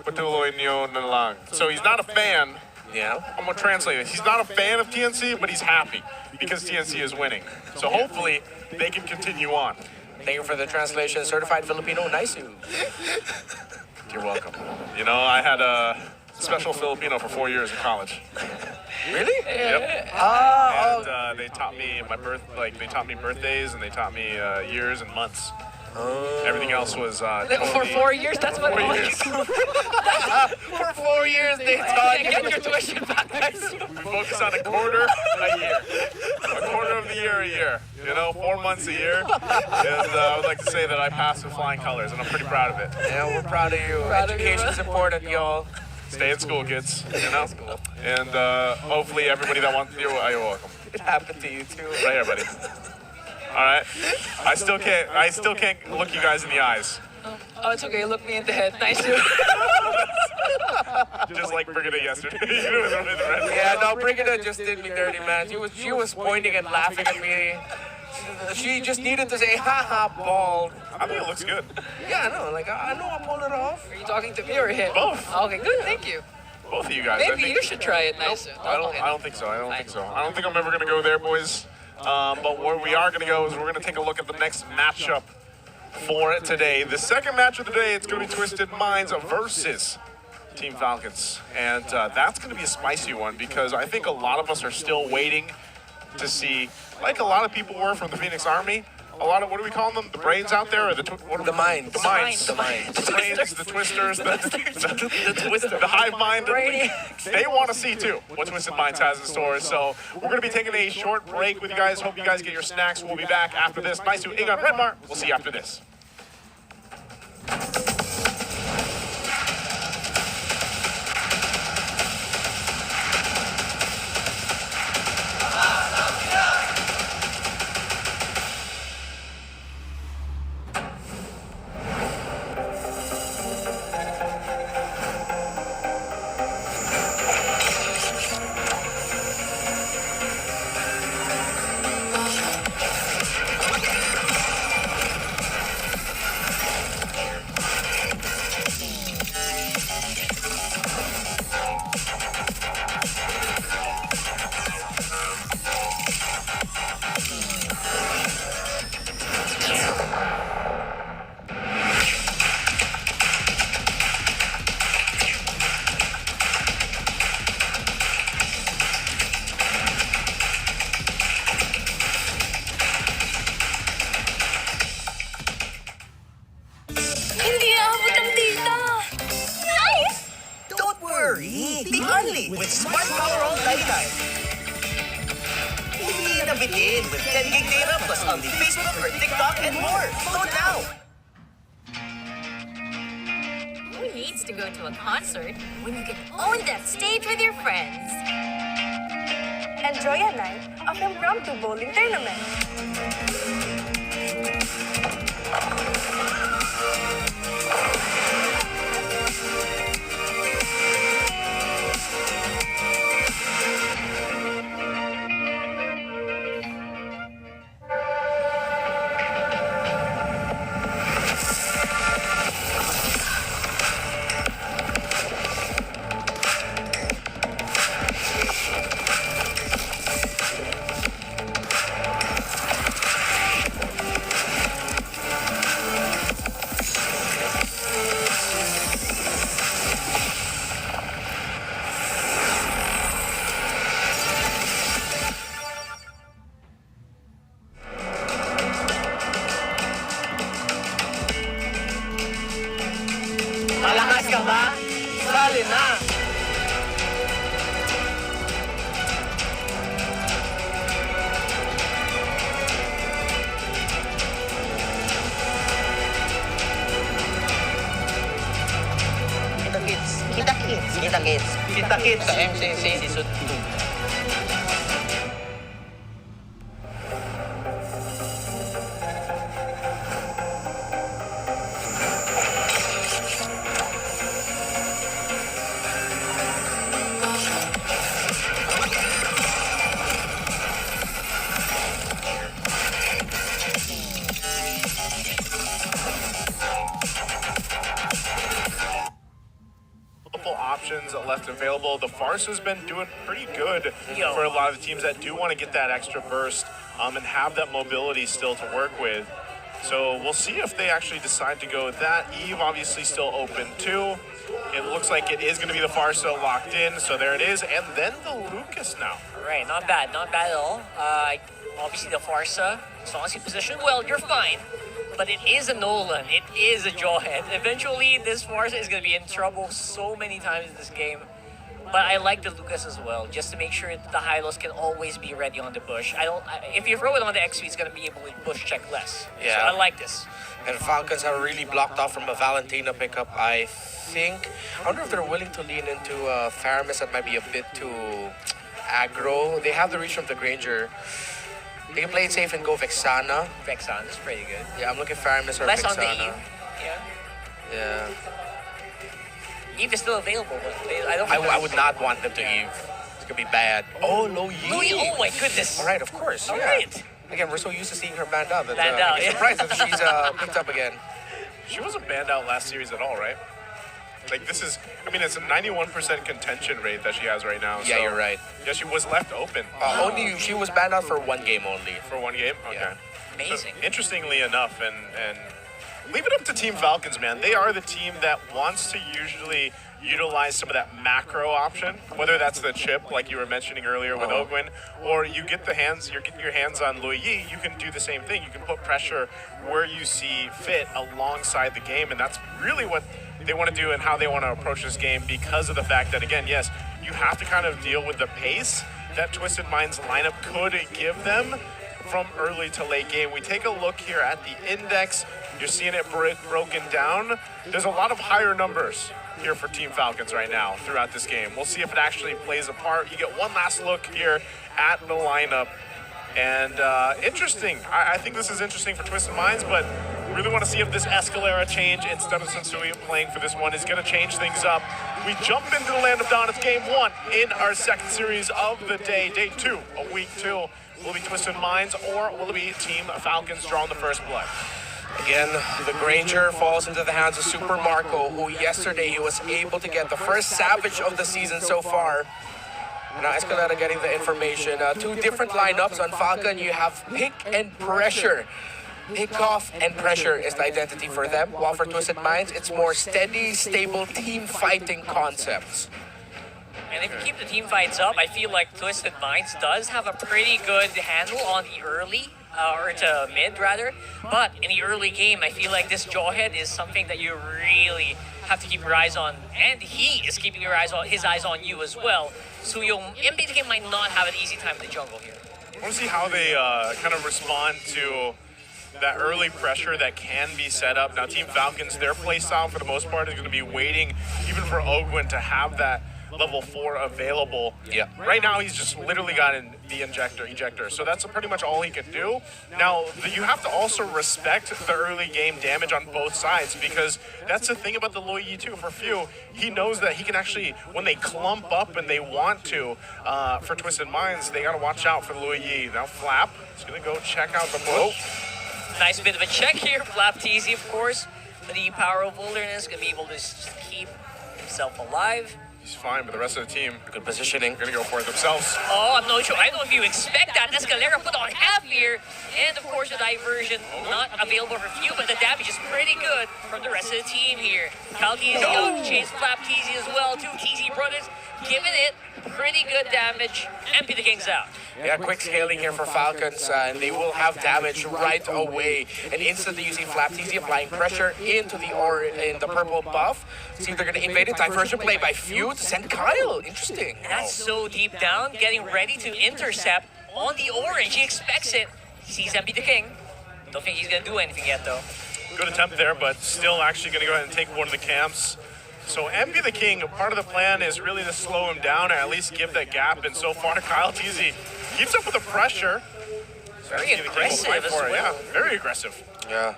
patuloy niyo na lang. So he's not a fan. Yeah. I'm gonna translate it. He's not a fan of TNC, but he's happy because TNC is winning. So hopefully they can continue on. Thank you for the translation. Certified Filipino, nice. You're welcome. You know, I had a special Filipino for 4 years in college. Really? Yep. And they taught me they taught me birthdays and they taught me years and months. Everything else was for 4 years. That's what 4 years. For 4 years they taught you. Get your tuition back, guys. We focus on a quarter a year. A quarter of the year a year. You know, 4 months a year. And I would like to say that I passed with flying colors, and I'm pretty proud of it. Yeah, we're proud of you. Education's important, y'all. Stay in school, kids. You know? And hopefully everybody that wants you, you're welcome. It happened to you too. Right here, buddy. All right. I still can't look you guys in the eyes. Oh, it's okay. Look me in the head. Nice to. Just like Brigida yesterday. Yeah, no, Brigida just did me dirty, man. She was pointing and laughing at me. She just needed to say, haha, bald. I think it looks good. Yeah, I know. Like, I know I pulled it off. Are you talking to me or him? Both. Okay, good. Thank you. Both of you guys. Maybe you should try it. Nice. I don't think so. I don't think I'm ever going to go there, boys. But where we are going to go is we're going to take a look at the next matchup for today. The second match of the day, it's going to be Twisted Minds versus Team Falcons. And that's going to be a spicy one because I think a lot of us are still waiting to see, like a lot of people were from the Phoenix Army, a lot of, what do we call them? The brains out there? Or the minds. The minds. The minds. The brains, the twisters, the hive mind. They want to see too what Twisted Minds has in store. So we're going to be taking a short break with you guys. Hope you guys get your snacks. We'll be back after this. Nice to Ingon Redmar. We'll see you after this. with Smart Power on 99. Hindi na bitin with 10 gig data plus only Facebook or TikTok and more. Load now! Who needs to go to a concert when you can own that stage with your friends? Enjoy a night of impromptu bowling tournament. Malakas ka ba? Sali na! Kita-kits sa MCC Season 2. Options left available. The Farce has been doing pretty good for a lot of the teams that do want to get that extra burst and have that mobility still to work with. So we'll see if they actually decide to go with that. Eve obviously still open too. It looks like it is going to be the Farce locked in. So there it is. And then the Lucas now. Right, not bad at all. Obviously the Farsa, as long as you position well, you're fine. But it is a Nolan, it is a Jawhead. Eventually, this Farsa is going to be in trouble so many times in this game. But I like the Lucas as well, just to make sure that the Hylos can always be ready on the bush. If you throw it on the XP, it's going to be able to bush check less. Yeah. So I like this. And Falcons are really blocked off from a Valentina pickup, I think. I wonder if they're willing to lean into Faramis. That might be a bit too aggro. They have the reach from the Granger. They can play it safe and go Vexana. Vexana is pretty good. Yeah, I'm looking Faramis or Less Vexana. on the Eve. Yeah. Yeah. Eve is still available, but I don't. I would not want them to Eve. It's gonna be bad. Oh, Lo Yi. Lo Yi, oh my goodness. All right, of course. All yeah. right. Again, we're so used to seeing her banned out that Banned out, I'm yeah. surprised that she's picked up again. She wasn't banned out last series at all, right? Like this is, I mean, it's a 91% contention rate that she has right now. Yeah, so you're right. Yeah, she was left open. Only she was banned out for one game only. For one game? Okay. Yeah. Amazing. So, interestingly enough, and leave it up to Team Falcons, man. They are the team that wants to usually utilize some of that macro option, whether that's the chip, like you were mentioning earlier with Ogwin, or you get your hands on Lo Yi, you can do the same thing. You can put pressure where you see fit alongside the game, and that's really what they want to do and how they want to approach this game, because of the fact that, again, yes, you have to kind of deal with the pace that Twisted Minds lineup could give them from early to late game. We take a look here at the index. You're seeing it broken down. There's a lot of higher numbers here for Team Falcons right now throughout this game. We'll see if it actually plays a part. You get one last look here at the lineup. And interesting. I think this is interesting for Twisted Minds, but really want to see if this Escalera change instead of Sensui playing for this one is going to change things up. We jump into the Land of Dawn. It's game one in our second series of the day. Day two of week two. Will it be Twisted Minds or will it be Team Falcons drawing the first blood? Again, the Granger falls into the hands of Super Marco, who yesterday he was able to get the first Savage of the season so far. Now Escalera getting the information. Two different lineups on Falcon. You have Pick and Pressure. Pick off and pressure is the identity for them. While for Twisted Minds, it's more steady, stable team fighting concepts. And if you keep the team fights up, I feel like Twisted Minds does have a pretty good handle on the early, or to mid rather. But in the early game, I feel like this Jawhead is something that you really have to keep your eyes on. And he is keeping his eyes on you as well. So your Mplph might not have an easy time in the jungle here. I want to see how they kind of respond to that early pressure that can be set up. Now, Team Falcons, their playstyle for the most part is going to be waiting even for Ogwin to have that level 4 available. Yeah. Right now, he's just literally got the ejector. So that's pretty much all he can do. Now, you have to also respect the early game damage on both sides, because that's the thing about the Lo Yi too. For Few, he knows that he can actually, when they clump up and they want to, for Twisted Minds, they got to watch out for the Lo Yi. Now, Flap is going to go check out the bush. Nice bit of a check here. Flap TZ, of course. The power of wilderness, going to be able to keep himself alive. He's fine, but the rest of the team, good positioning, going to go for it themselves. Oh, I'm not sure. I don't know if you expect that. Escalera put on half here. And, of course, the diversion not available for Few, but the damage is pretty good from the rest of the team here. Cal TZ out to chase Flap TZ as well. Two TZ brothers giving it pretty good damage. MP the King's out. Yeah, quick scaling here for Falcons, and they will have damage right away. And instantly using Flap TZ, applying pressure into the purple buff. See if they're going to invade it. Diversion play by Few to send Kyle. Interesting. And that's so deep down, getting ready to intercept on the orange. He expects it. He sees MP the King. Don't think he's going to do anything yet, though. Good attempt there, but still actually going to go ahead and take one of the camps. So MP the King, part of the plan is really to slow him down or at least give that gap. And so far, Kyle TZ keeps up with the pressure. Very aggressive as well. Yeah, very aggressive. Yeah,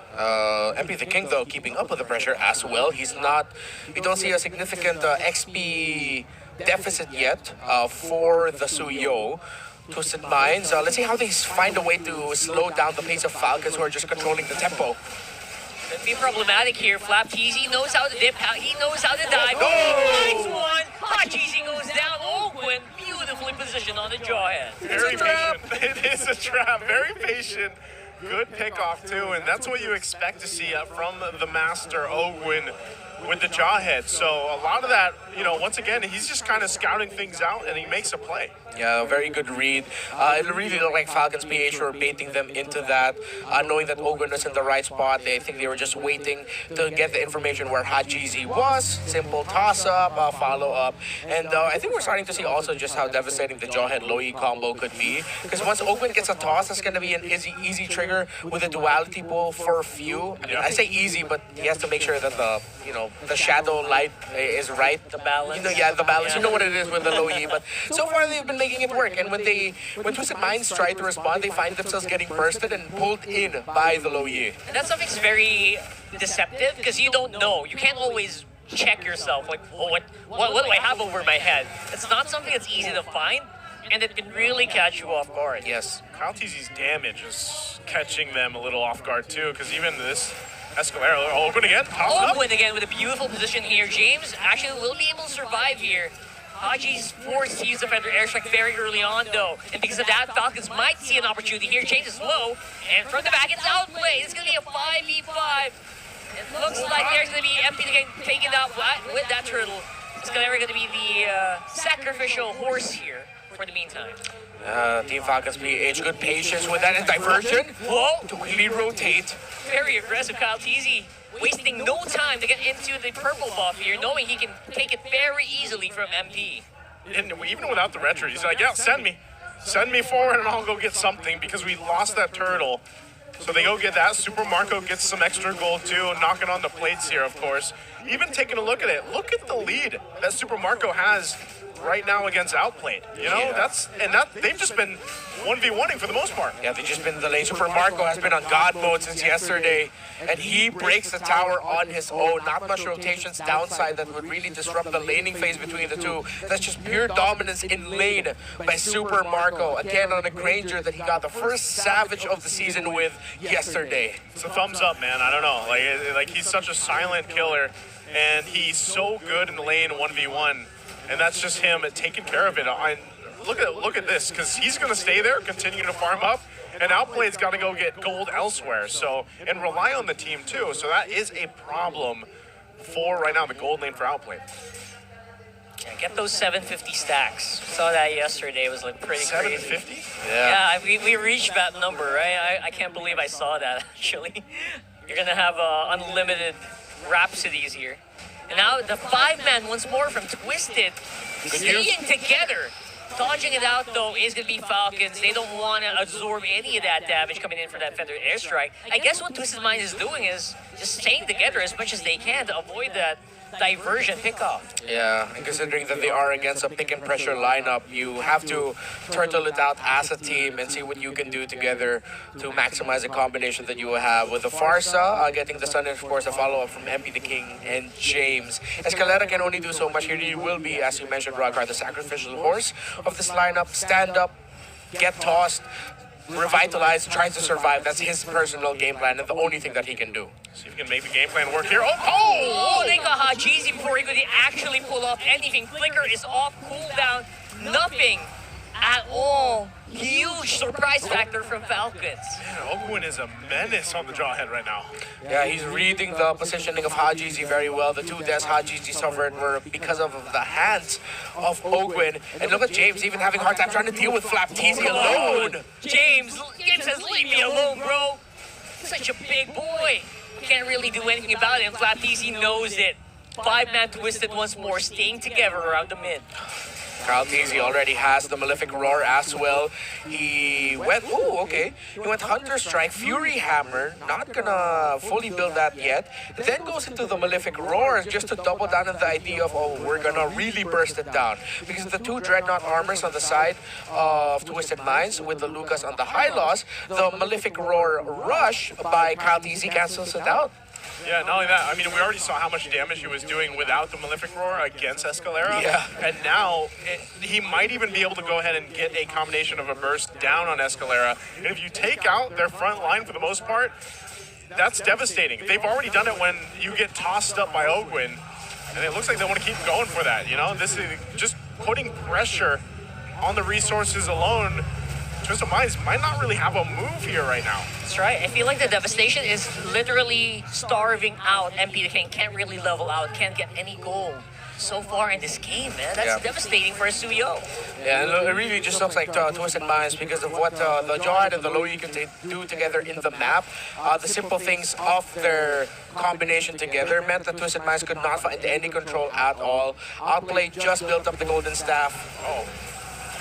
MP the King though keeping up with the pressure as well. We don't see a significant XP deficit yet for the Suyo. Twisted Minds. Let's see how they find a way to slow down the pace of Falcons, who are just controlling the tempo. Could be problematic here. Flap TZ knows how to dip. He knows how to dive. Oh, nice one. Hot TZ goes down. Ogwin beautifully positioned on the Jawhead. Very patient. It is a trap. Very patient. Good pickoff too, and that's what you expect to see from the master Ogwin with the Jawhead. So a lot of that, once again, he's just kind of scouting things out and he makes a play. Yeah, very good read. It really looked like Falcons PH were baiting them into that, knowing that Ogwin was in the right spot. I think they were just waiting to get the information where Hajizi was. Simple toss-up, follow-up. And I think we're starting to see also just how devastating the Jawhead Lo Yi combo could be. Because once Ogwin gets a toss, that's going to be an easy trigger with a duality pull for Few. I mean, I say easy, but he has to make sure that the the shadow light is right. The balance. The balance. You know what it is with the low E, but so far they've been making it work. And when Twisted Minds try to respond, they find themselves getting bursted and pulled in by the low E. And that something's very deceptive because you don't know. You can't always check yourself. Like, oh, what do I have over my head? It's not something that's easy to find, and it can really catch you off guard. Yes. Kyle TZ's damage is catching them a little off guard too, because even this Escalera, Ogwin again, Ogwin again with a beautiful position here. James actually will be able to survive here. Haji's forced to use the Feather Airstrike very early on though, and because of that, Falcons might see an opportunity here. James is low, and from the back it's outplayed. It's going to be a 5v5. It looks like there's going to be empty getting taken out with that turtle. It's going to be the sacrificial horse here for the meantime. Team Falcons PH, good patience with that diversion. Whoa! To quickly rotate. Very aggressive Kyle TZ, wasting no time to get into the purple buff here, knowing he can take it very easily from MP. And even without the retro, he's like, yeah, send me forward and I'll go get something because we lost that turtle. So they go get that. Super Marco gets some extra gold too, knocking on the plates here, of course. Even taking a look at it, look at the lead that Super Marco has right now against Outplayed. You know, they've just been 1v1ing for the most part. Yeah, they've just been in the lane. Super Marco has been on God mode since yesterday, and he breaks the tower on his own. Not much rotations downside that would really disrupt the laning phase between the two. That's just pure dominance in lane by Super Marco. Again, on a Granger that he got the first Savage of the season with yesterday. It's a thumbs up, man. I don't know. Like he's such a silent killer, and he's so good in the lane 1v1. And that's just him taking care of it. Look at this, because he's going to stay there, continue to farm up, and Outplayed's got to go get gold elsewhere. So, and rely on the team too. So that is a problem for right now the gold lane for Outplayed. Yeah, get those 750 stacks. Saw that yesterday. It was like pretty 750? crazy. Yeah, we reached that number, right? I can't believe I saw that actually. You're gonna have unlimited Rhapsodies here. And now the 5-man once more from Twisted, staying together. Dodging it out though is going to be Falcons. They don't want to absorb any of that damage coming in for that Feather Airstrike. I guess what Twisted Minds is doing is just staying together as much as they can to avoid that diversion pickoff. Yeah, and considering that they are against a pick and pressure lineup, you have to turtle it out as a team and see what you can do together to maximize the combination that you will have. With the Farsa getting the stun, and of course a follow-up from MP the King and James. Escalera can only do so much here. He will be, as you mentioned, Rockard, the sacrificial horse of this lineup. Stand up, get tossed, revitalize, tries to survive. That's his personal game plan and the only thing that he can do. See if he can make the game plan work here. Oh, they got Hajizi before he could actually pull off anything. Flicker is off cooldown. Nothing at all. Huge surprise factor from Falcons. Yeah, Ogwin is a menace on the jawhead right now. Yeah, he's reading the positioning of Hajizi very well. The two deaths Hajizi suffered were because of the hands of Ogwin. And look at James even having a hard time trying to deal with Flap TZ alone. James says, leave me alone, bro. Such a big boy. Can't really do anything about it, and Flap TZ knows it. 5-man Twisted once more, staying together around the mid. Kyle TZ already has the Malefic Roar as well. He went, he went Hunter Strike, Fury Hammer, not gonna fully build that yet. Then goes into the Malefic Roar just to double down on the idea of, we're gonna really burst it down. Because the two Dreadnought armors on the side of Twisted Minds with the Lucas on the high loss, the Malefic Roar rush by Kyle TZ cancels it out. Yeah, not only that, I mean, we already saw how much damage he was doing without the Malefic Roar against Escalera. Yeah. And now, he might even be able to go ahead and get a combination of a burst down on Escalera. And if you take out their front line for the most part, that's devastating. They've already done it when you get tossed up by Ogwin. And it looks like they want to keep going for that, you know? This is just putting pressure on the resources alone. Twisted Minds might not really have a move here right now. That's right. I feel like the devastation is literally starving out MP the King. Can't really level out, can't get any gold so far in this game, man. That's devastating for a Suyo. Yeah, and it really just looks like Twisted Minds because of what the Jawhead and the Low E can do together in the map. The simple things of their combination together meant that Twisted Minds could not find any control at all. Outplay just built up the Golden Staff.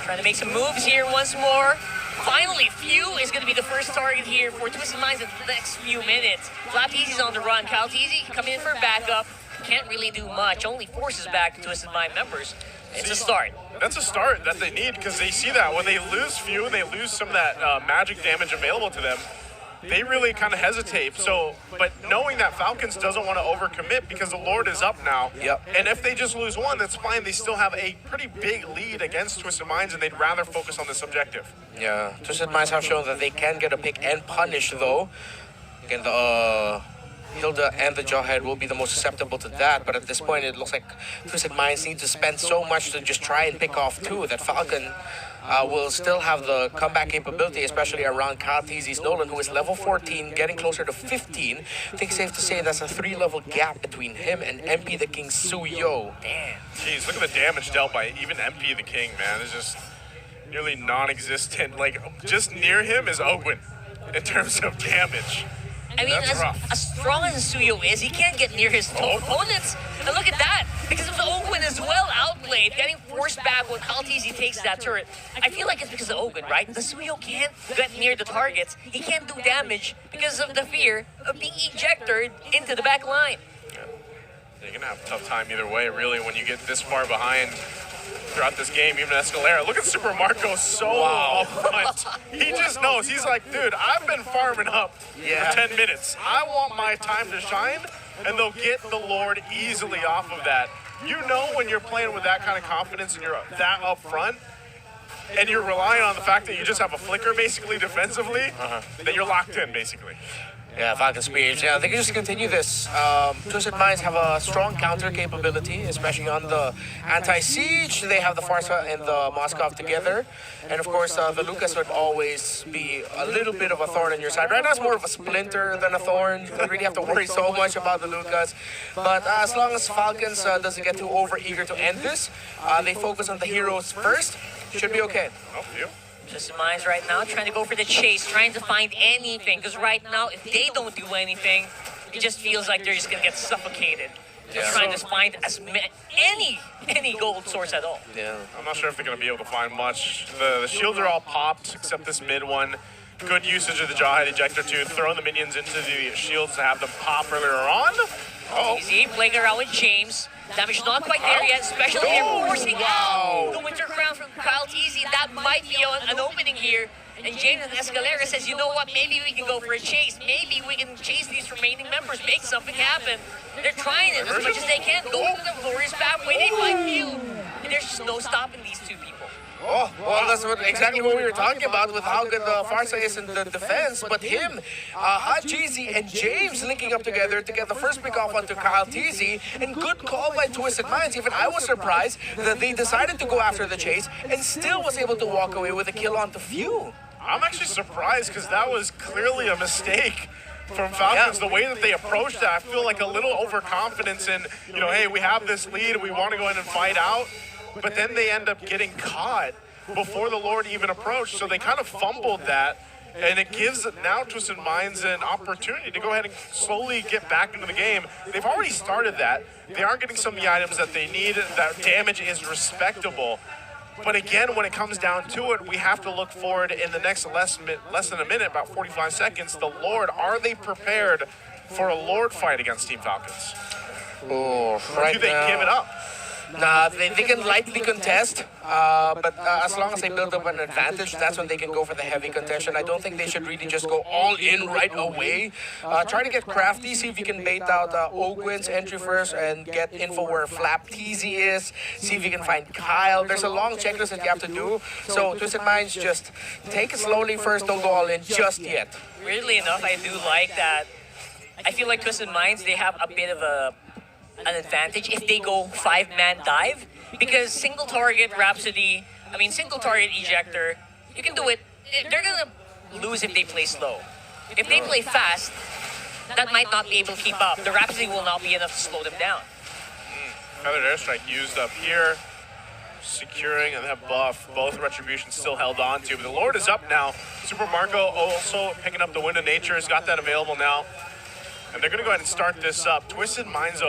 Trying to make some moves here once more. Finally, Few is going to be the first target here for Twisted Minds in the next few minutes. Flap TZ's on the run. Kyle TZ coming in for a backup. can't really do much, only forces back Twisted Mind members. It's a start. That's a start that they need, because they see that when they lose few and they lose some of that magic damage available to them, they really kind of hesitate. So, but knowing that Falcons doesn't want to overcommit because the Lord is up now. Yep. And if they just lose one, that's fine. They still have a pretty big lead against Twisted Minds, and they'd rather focus on this objective. Yeah, Twisted Minds have shown that they can get a pick and punish, though. Again, the Hilda and the Jawhead will be the most susceptible to that, but at this point it looks like Twisted Minds need to spend so much to just try and pick off two that Falcon will still have the comeback capability, especially around Kyle Teasy's Nolan, who is level 14, getting closer to 15. I think it's safe to say that's a 3-level gap between him and MP the King Suyo. Damn. Jeez, look at the damage dealt by even MP the King, man. It's just nearly non-existent. Like, just near him is Ogwin in terms of damage. I mean, as strong as Suyo is, he can't get near his opponents. And look at that, because of the Ogwin as well, outplayed, getting forced back when Kaltizi takes that turret. I feel like it's because of Ogwin, right? The Suyo can't get near the targets. He can't do damage because of the fear of being ejected into the back line. Yeah. You're going to have a tough time either way, really, when you get this far behind throughout this game, even Escalera. Look at Super Marco so up front. He just knows. He's like, dude, I've been farming up for 10 minutes. I want my time to shine, and they'll get the Lord easily off of that. You know when you're playing with that kind of confidence and you're that up front, and you're relying on the fact that you just have a flicker, basically, defensively, that you're locked in, basically. Yeah, Falcon Spears. Yeah, they can just continue this. Twisted Minds have a strong counter capability, especially on the anti-siege. They have the Farsa and the Moskov together. And of course, the Lucas would always be a little bit of a thorn on your side. Right now, it's more of a splinter than a thorn. You don't really have to worry so much about the Lucas. But as long as Falcons doesn't get too over-eager to end this, they focus on the heroes first, should be okay. Oh, yeah. Twisted Minds right now trying to go for the chase, trying to find anything. Because right now, if they don't do anything, it just feels like they're just going to get suffocated. Just trying to find any gold source at all. Yeah. I'm not sure if they're going to be able to find much. The shields are all popped, except this mid one. Good usage of the Jawhead Ejector to throw the minions into the shields to have them pop earlier on. Easy, playing around with James. Damage not quite there yet, especially forcing out the Winter Crown from Kyle Teasy. That might be an opening here. And James and Escalera says, you know what, maybe we can go for a chase. Maybe we can chase these remaining members, make something happen. They're trying it as much as they can. Go to the glorious pathway, they find you. And there's just no stopping these two people. Oh, well, that's exactly what we were talking about with how good the Farsa is in the defense. But him, Hajizi, and James linking up together to get the first pick off onto Kyle Teasy. And good call by Twisted Minds. Even I was surprised that they decided to go after the chase and still was able to walk away with a kill onto few. I'm actually surprised because that was clearly a mistake from Falcons. The way that they approached that, I feel like a little overconfidence in, you know, hey, we have this lead, we want to go in and fight out. But then they end up getting caught before the Lord even approached. So they kind of fumbled that. And it gives now Twisted Minds an opportunity to go ahead and slowly get back into the game. They've already started that. They are getting some of the items that they need. That damage is respectable. But again, when it comes down to it, we have to look forward in the next less than a minute, about 45 seconds. The Lord, are they prepared for a Lord fight against Team Falcons? Oh, or do they give it up? Nah, they can lightly contest, but as long as they build up an advantage, that's when they can go for the heavy contention. I don't think they should really just go all in right away. Try to get crafty, see if you can bait out Ogwin's entry first and get info where Flap Teasy is, see if you can find Kyle. There's a long checklist that you have to do, so Twisted Minds, just take it slowly first, don't go all in just yet. Weirdly enough, I do like that. I feel like Twisted Minds, they have a bit of an advantage if they go 5-man dive, because single target single target ejector, you can do it. They're gonna lose if they play slow. If they play fast, that might not be able to keep up. The Rhapsody will not be enough to slow them down. Feathered Airstrike used up here, securing and that buff. Both Retributions still held on to, but the Lord is up now. Super Marco also picking up the Wind of Nature, has got that available now. And they're gonna go ahead and start this up. Twisted Minds,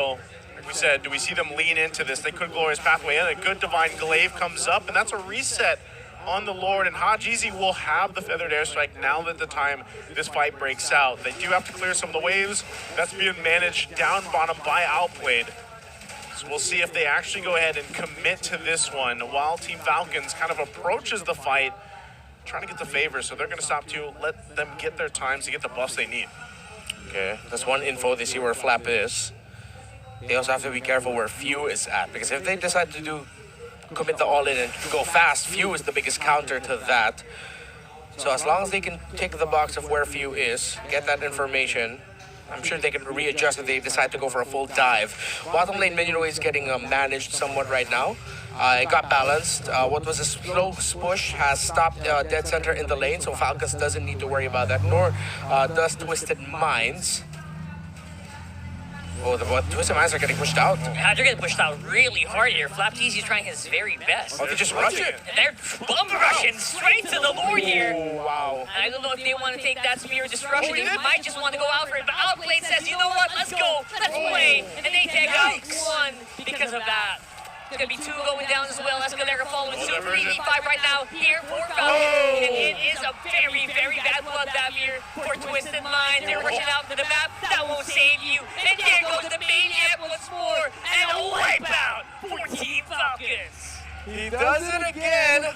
we said, do we see them lean into this? They could Glorious Pathway in. A good Divine Glaive comes up, and that's a reset on the Lord, and Hajizi will have the feathered airstrike now that the time this fight breaks out. They do have to clear some of the waves. That's being managed down bottom by Outplayed. So we'll see if they actually go ahead and commit to this one while Team Falcons kind of approaches the fight, trying to get the favor. So they're going to stop to let them get their times to get the buffs they need. Okay, that's one info. They see where Flap is. They also have to be careful where Few is at, because if they decide to commit the all-in and go fast, Few is the biggest counter to that. So as long as they can tick the box of where Few is, get that information, I'm sure they can readjust if they decide to go for a full dive. Bottom lane minion is getting managed somewhat right now. It got balanced. What was a slow push has stopped dead center in the lane, so Falcons doesn't need to worry about that, nor does Twisted Minds. Oh, the Twisted Minds are getting pushed out. Yeah, they're getting pushed out really hard here. Flapteezy is trying his very best. Oh, they just rush it. And they're bum rushing straight to the Lord here. Oh, wow. And I don't know if they want to take that Smear Destruction. They might just want to go out for it. But Outplayed says, you know what, let's go. Let's play. And they take out one because of that. There's going to be two going down as well. Escalera following suit. 3v5 right now here for Falcon. And it is a very, very bad bloodbath here for Twisted Minds. They're rushing out to the map. That won't save you. And there goes the Maniac once more. And a wipeout for Team Falcons. He does it again.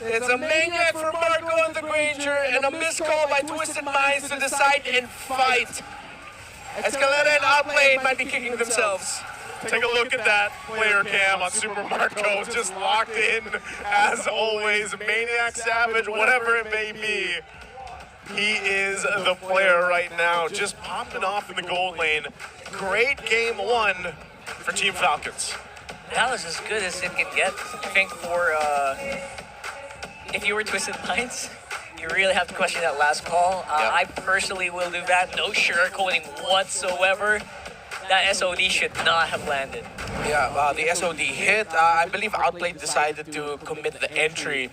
It's a Maniac for Marco on the Granger and a missed call by Twisted Minds to decide and fight. Escalera and Outplayed might be kicking themselves. Take a look at that player cam on Super Marco, just locked in as always. Maniac, Savage, whatever it may be. He is the player right now, just popping off in the gold lane. Great game one for Team Falcons. That was as good as it can get. I think for, if you were Twisted Minds, you really have to question that last call. I personally will do that. No sugarcoating whatsoever. That SOD should not have landed. Yeah, the SOD hit. I believe Outplayed decided to commit the entry.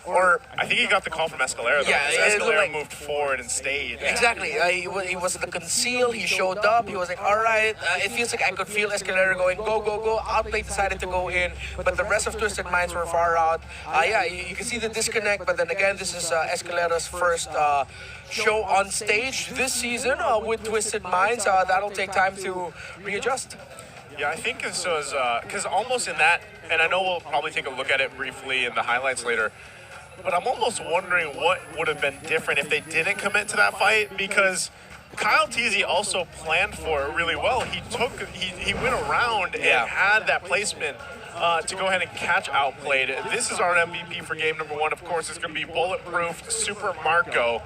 Or I think he got the call from Escalera, though. Yeah, Escalera moved forward and stayed. Exactly. He was the conceal. He showed up. He was like, all right. It feels like I could feel Escalera going, go, go, go. Outplayed decided to go in, but the rest of Twisted Minds were far out. Yeah, you can see the disconnect, but then again, this is Escalera's first show on stage this season with Twisted Minds. That'll take time to readjust. Yeah, I think this was, because almost in that, and I know we'll probably take a look at it briefly in the highlights later, but I'm almost wondering what would have been different if they didn't commit to that fight, because Kyle Teasy also planned for it really well. He went around and had that placement to go ahead and catch Outplayed. This is our MVP for game number one. Of course, it's going to be Bulletproof Super Marco.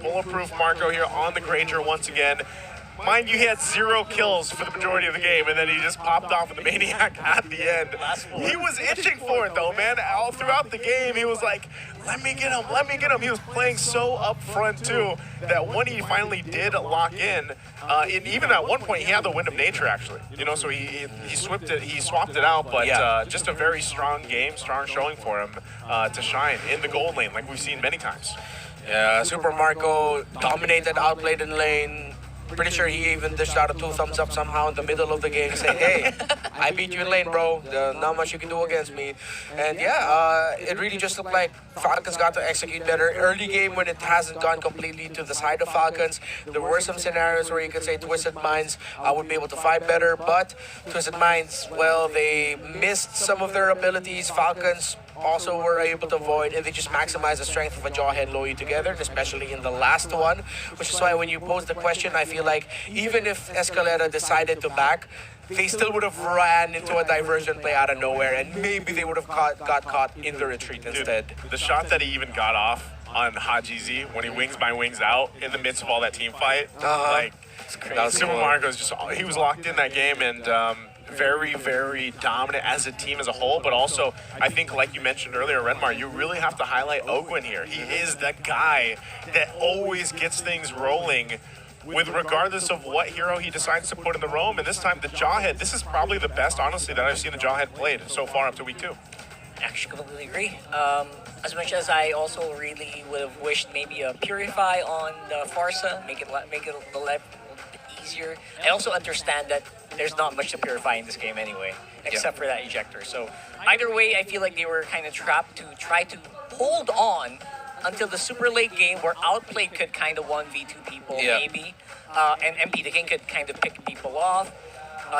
Bulletproof Marco here on the Granger once again. Mind you, he had 0 kills for the majority of the game, and then he just popped off with the Maniac at the end. He was itching for it, though, man. All throughout the game, he was like, let me get him, let me get him. He was playing so up front, too, that when he finally did lock in, and even at one point, he had the Wind of Nature, actually. You know, so he swapped it out, but just a very strong game, strong showing for him to shine in the gold lane, like we've seen many times. Yeah, Super Marco dominated, Outplayed in lane. Pretty sure he even dished out a 2 thumbs up somehow in the middle of the game, saying, hey, I beat you in lane, bro. Not much you can do against me. And yeah, it really just looked like Falcons got to execute better. Early game, when it hasn't gone completely to the side of Falcons, there were some scenarios where you could say Twisted Minds would be able to fight better, but Twisted Minds, well, they missed some of their abilities. Falcons also were able to avoid, and they just maximize the strength of a Jawhead Lowy together, especially in the last one, which is why when you pose the question, I feel like even if Escalera decided to back, they still would have ran into a diversion play out of nowhere, and maybe they would have got caught in the retreat instead. The shot that he even got off on Haji Z when he wings by wings out in the midst of all that team fight, like Super Marco's just, he was locked in that game, and very, very dominant as a team as a whole, but also, I think, like you mentioned earlier, Renmar, you really have to highlight Ogwin here. He is the guy that always gets things rolling with regardless of what hero he decides to put in the roam, and this time the Jawhead, this is probably the best, honestly, that I've seen the Jawhead played so far up to week 2. Actually, completely agree. As much as I also really would have wished maybe a Purify on the Farsa, make it a little bit easier. I also understand that there's not much to purify in this game anyway. except for that ejector. So either way, I feel like they were kind of trapped to try to hold on until the super late game where Outplay could kind of 1v2 people, maybe. And MP the King could kind of pick people off.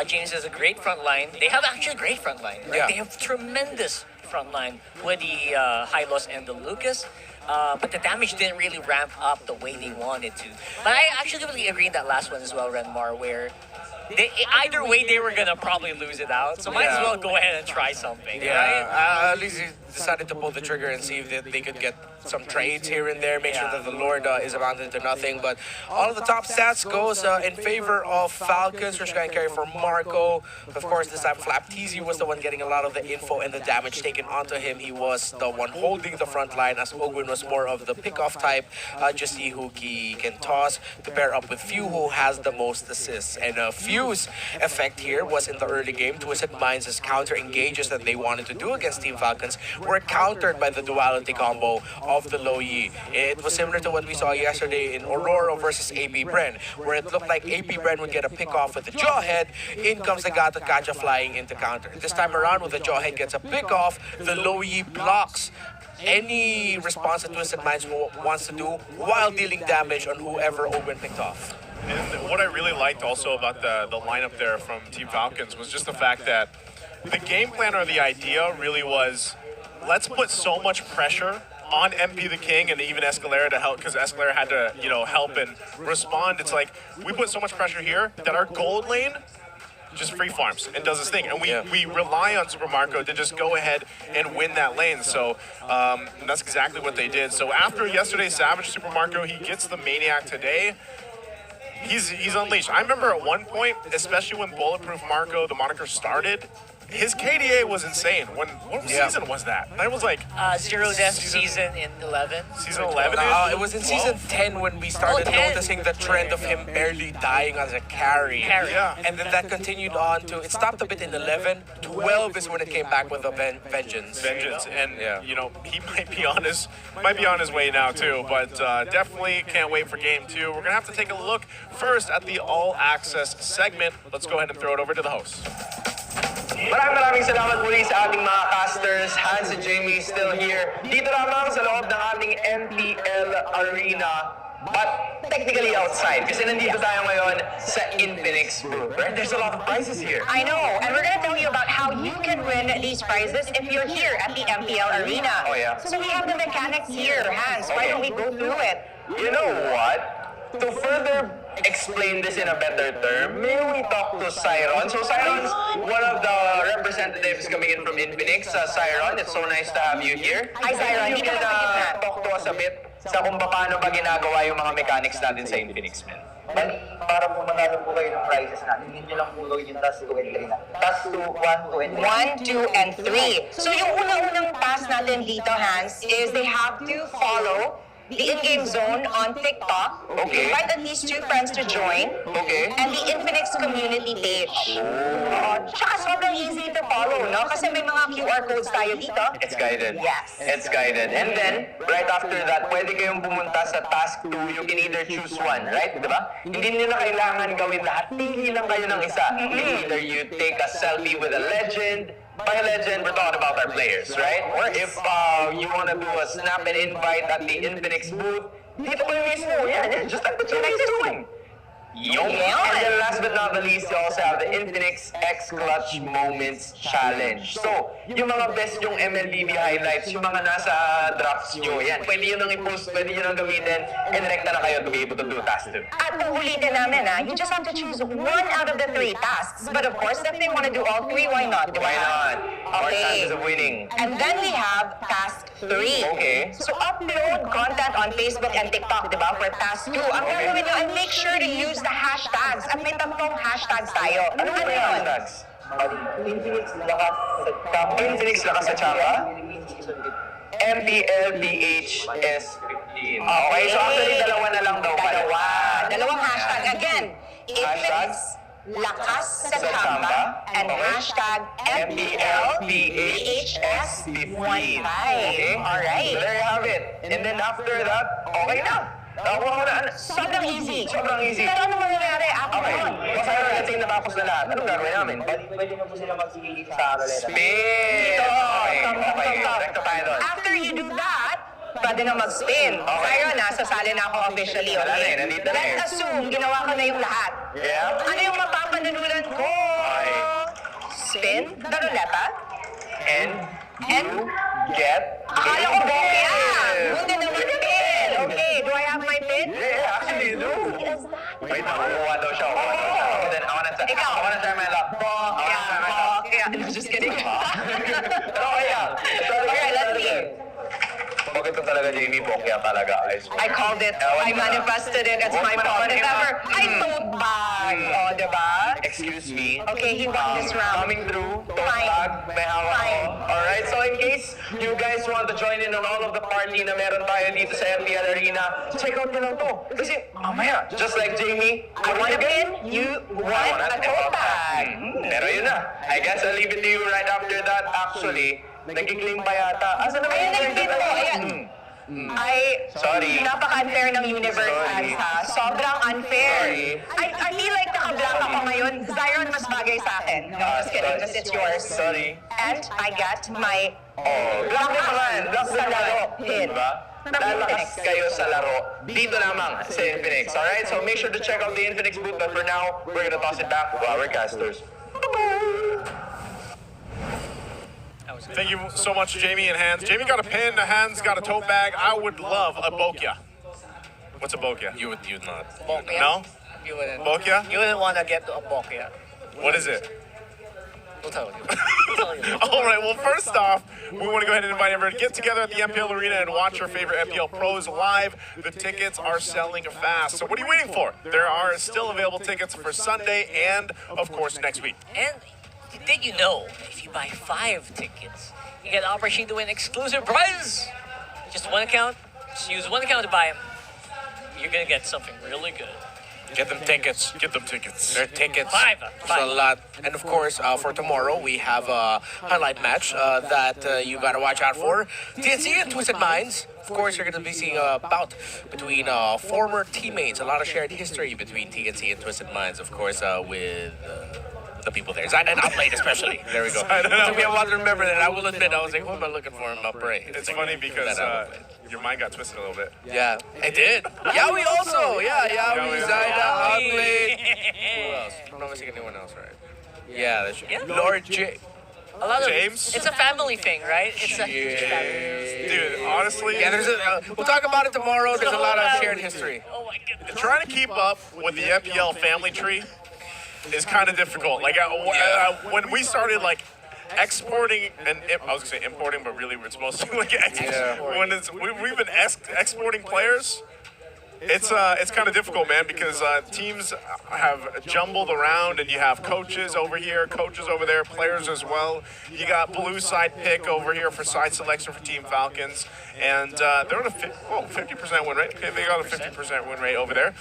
James has a great front line. They have actually a great front line, right? They have tremendous front line with the Hylos and the Lucas. But the damage didn't really ramp up the way they wanted to. But I actually really agree in that last one as well, Renmar, where either way they were gonna probably lose it out. So might as well go ahead and try something, right? At least he decided to pull the trigger and see if they could get some trades here and there, make sure that the Lord is amounted to nothing. But all of the top stats goes in favor of Falcons. First guy carry for Marco. Of course, this time Mplph was the one getting a lot of the info and the damage taken onto him. He was the one holding the front line, as Ogwin was more of the pick-off type. Just see who he can toss to pair up with Few, who has the most assists. And Few's effect here was in the early game. Twisted Minds' counter engages that they wanted to do against Team Falcons were countered by the duality combo of the Low Yi. It was similar to what we saw yesterday in Aurora versus AP Bren, where it looked like AP Bren would get a pick off with the Jawhead. In comes the Gacha flying into counter. This time around, when the Jawhead gets a pick off, the Low Yi blocks any response that Twisted Minds wants to do while dealing damage on whoever Owen picked off. And what I really liked also about the lineup there from Team Falcons was just the fact that the game plan or the idea really was, let's put so much pressure on MP the King and even Escalera to help, because Escalera had to, help and respond. It's like, we put so much pressure here that our gold lane just free farms and does his thing. And we rely on Super Marco to just go ahead and win that lane. So that's exactly what they did. So after yesterday's Savage Super Marco, he gets the Maniac today. He's unleashed. I remember at one point, especially when Bulletproof Marco, the moniker started, his KDA was insane. What season was that? That was like Zero Death season in 11. Season 11? It was in season 10 when we started noticing the trend of him barely dying as a carry. Yeah. And then that continued on to, it stopped a bit in 11. 12 is when it came back with a vengeance. And he might be on his way now too, but definitely can't wait for game 2. We're gonna have to take a look first at the all access segment. Let's go ahead and throw it over to the host. Maraming salamat muli sa ating mga casters. Hans and Jamie still here. Dito lamang sa loob ng ating MPL Arena. But technically outside, kasi nandito tayo ngayon sa Infinix booth. Right? There's a lot of prizes here. I know, and we're gonna tell you about how you can win these prizes if you're here at the MPL Arena. Oh yeah. So we have the mechanics here, Hans. Why don't we go through it? You know what? To further explain this in a better term, may we talk to Siron? So Siron's one of the representatives coming in from Infinix. Siron, it's so nice to have you here. Hi Siron, You can talk to us a bit sa kung paano ba ginagawa yung mga mechanics natin sa Infinix, man. Para po manalo po kayo ng prizes natin, hindi nyo lang po gawin yung task 2 and 3 na. Task 2, 1, 2, and 3. 1, 2, and 3. So yung unang-unang task natin dito, Hans, is they have to follow the in-game zone on TikTok. Okay. Invite at least 2 friends to join. Okay. And the Infinix community page. Tsaka sobrang easy to follow, no? Kasi may mga QR codes tayo dito. It's guided. Yes. It's guided. And then, right after that, pwede kayong pumunta sa task 2. You can either choose one, right? Diba? Hindi nyo na kailangan gawin lahat. Pili lang kayo ng isa. Either you take a selfie with a legend. By legend, we're talking about our players, right? Or if you want to do a snap and invite at the Infinix booth, dito kayo mismo. Yeah, just like what you're doing. And then last but not the least, you also have the Infinix X Clutch Moments Challenge. So, yung mga best yung MLBB highlights, yung mga nasa drafts nyo, yan. Pwede yun nang i-post, pwede yun nang gamitin, and rekta na kayo to be able to do task 2. At ulitin namin, you just have to choose 1 out of the 3 tasks. But of course, if they want to do all 3, why not? Why not? More Okay. chances of winning. And then we have task 3. Okay. So upload content on Facebook and TikTok, di ba, for task 2. Ang gagawin nyo, and make sure to use the hashtags. At may 3 hashtags tayo. Ano Ano yun? hashtags? Infinix lakas sa chamba. Infinix lakas sa chamba? MPLBH S15. Okay, so actually dalawa na lang daw pala. Dalawang hashtag. Again, Infinix lakas sa chamba and hashtag MPLBHS15. Okay. Alright. So there you have it. And then after that, okay na. Nakuha ko na. Sobrang easy. Sobrang easy. Pero ano mangyayari after Okay. nun? Basta let's say natapos na lahat. Anong gagawin namin? Pwede na po sila mag-sige dito sa Roleta. Spin! Okay. Rekta tayo doon. After you do that, pwede na mag-spin. Okay. Kaya na, sasali na ako officially. Wala na Okay? eh, nandito na eh. Let's assume, ginawa ko na yung lahat. Yeah. Ano yung mapapanalunan ko? Okay. Spin, the ruleta, And you get akala ko bokya! Buti naman pin! Okay, do I have my pin? Yeah, actually you do. Wait, nakukuha daw siya. Then I wanna try my luck. Bokya. No, just kidding. Pero kaya. Okay, let's see. Bakit ito talaga, Jamie? Bokya talaga. I called it. I manifested it. It's my fault. If ever, I tote bag. Oh, diba? Excuse me. Okay, he won this round. Coming through. Tote bag. May hawak ako. Alright, so in case you guys want to join in on all of the party na meron tayo dito sa MPL Arena, check out nyo lang to. Kasi mamaya, just like Jamie, I want a pin, you want a tote bag. Pero yun na. I guess I'll leave it to you right after that. Actually, nagkikling pa yata. Asa naman Ayun, nag-pin ko. Ayan. Sorry. Napaka-unfair ng universe, Sorry. Hans, ha? Sobrang unfair. Sorry. I feel like naka-black ako ngayon. Zion mas bagay sa akin. No, just kidding. Just it's yours. Sorry. And I get my Black din naman. Black din sa naman. laro pin. Diba? Lalakas kayo sa laro. Dito lamang sa Infinix. Alright? So make sure to check out the Infinix booth. But for now, we're gonna toss it back to our casters. Thank you so much, Jamie and Hans. Jamie got a pin, Hans got a tote bag. I would love a bokya. What's a bokya? You would not. Bokya. No? You wouldn't. Bokya? You wouldn't want to get a bokya. What is it? We'll tell you. All right, well, first off, we want to go ahead and invite everyone to get together at the MPL Arena and watch your favorite MPL pros live. The tickets are selling fast. So what are you waiting for? There are still available tickets for Sunday and, of course, next week. And did you know, if you buy 5 tickets, you get an opportunity to win exclusive prizes? Just one account. Just use one account to buy them. You're going to get something really good. Get them tickets. Get them tickets. They're tickets. 5. There's a lot. And of course, for tomorrow, we have a highlight match that you got to watch out for. TNC and Twisted Minds. Of course, you're going to be seeing a bout between former teammates. A lot of shared history between TNC and Twisted Minds, of course, with the people there. Zayn and Upplate especially. There we go. It took me a while to remember that. I will admit, I was like, who am I looking for in Upplate? It's funny because your mind got twisted a little bit. Yeah, it did. Yowie also. Yeah, Yowie, Zayn, Upplate. Who else? I'm not missing anyone else, right? Yeah, that's Yeah. Lord J. A lot James? Of it's a family thing, right? It's a huge family. Dude, honestly, Yeah, there's we'll talk about it tomorrow. There's a lot of shared history. Oh my goodness. trying to keep up with the MPL family tree is kind of difficult. Like when we started like exporting and I was gonna say importing, but really it's mostly like when we've been exporting players. It's kind of difficult, man, because teams have jumbled around, and you have coaches over here, coaches over there, players as well. You got blue side pick over here for side selection for Team Falcons, and they're on a 50% win rate. Okay, they got a 50% win rate over there,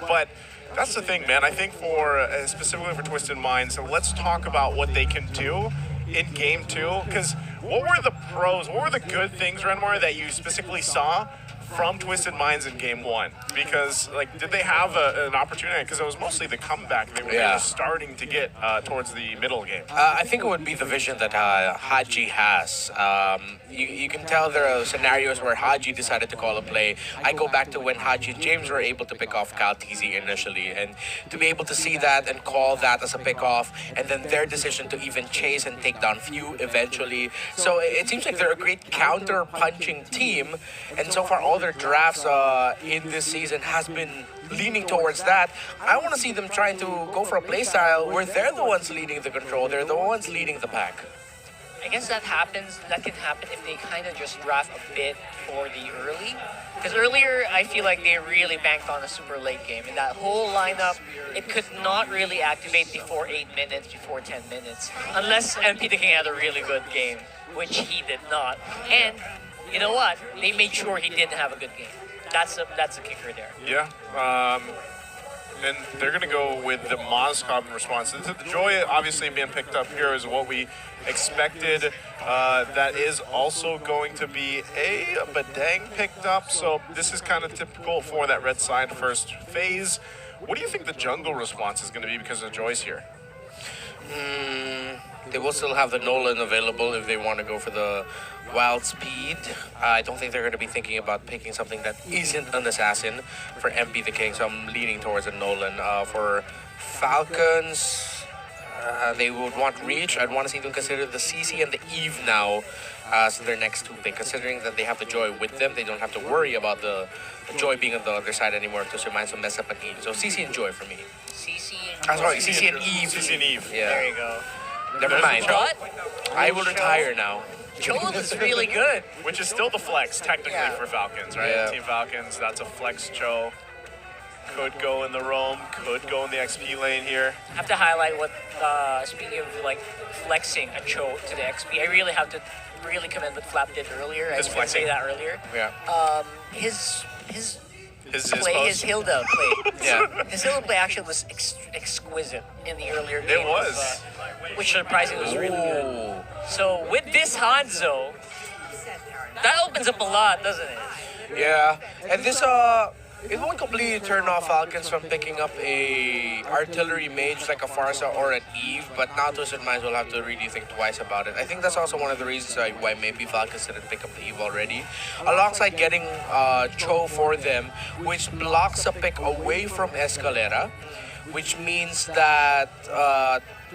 but. That's the thing, man. I think for specifically for Twisted Minds, so let's talk about what they can do in Game 2. Because what were the pros, what were the good things, Renmar, that you specifically saw from Twisted Minds in Game 1? Because, like, did they have an opportunity? Because it was mostly the comeback they were just starting to get towards the middle game. I think it would be the vision that Haji has. You can tell there are scenarios where Haji decided to call a play. I go back to when Haji and James were able to pick off Cal TZ initially, and to be able to see that and call that as a pick-off, and then their decision to even chase and take down Few eventually. So it seems like they're a great counter-punching team, and so far all their drafts in this season has been leaning towards that. I want to see them trying to go for a play style where they're the ones leading the control, they're the ones leading the pack. I guess that can happen if they kind of just draft a bit for the early. Because earlier, I feel like they really banked on a super late game. And that whole lineup, it could not really activate before 8 minutes, before 10 minutes. Unless MP the King had a really good game, which he did not. And you know what? They made sure he didn't have a good game. That's a kicker there. Yeah. And they're going to go with the Mozcom in response. The Joy obviously being picked up here is what we expected. That is also going to be a Badang picked up. So this is kind of typical for that red side first phase. What do you think the jungle response is going to be because of Joy's here? They will still have the Nolan available if they want to go for the wild speed. I don't think they're going to be thinking about picking something that isn't an assassin for MP the King, so I'm leaning towards a Nolan. For Falcons, they would want Reach. I'd want to see them consider the CC and the Eve now as their next two pick. Considering that they have the Joy with them, they don't have to worry about the Joy being on the other side anymore to remind some mess up an Eve. So CC and Joy for me. CC CC and Eve. CC and Eve. Yeah. There you go. Never mind. But I will retire now. Joel is really good. Which is still the flex, technically, for Falcons, right? Yeah. Team Falcons, that's a flex Cho. Could go in the roam, could go in the XP lane here. I have to highlight what, speaking of like flexing a Cho to the XP, I really have to commend what Flap did earlier. I didn't say that earlier. Yeah. His play, his Hilda play. Yeah. His Hilda play actually was exquisite in the earlier game. It was. Which surprisingly was really good. So with this Hanzo, that opens up a lot, doesn't it? Yeah. And this, it won't completely turn off Falcons from picking up a artillery mage like a Farsa or an Eve, but now Twisted Minds will have to really think twice about it. I think that's also one of the reasons why maybe Falcons didn't pick up the Eve already. Alongside getting Cho for them, which blocks a pick away from Escalera, which means that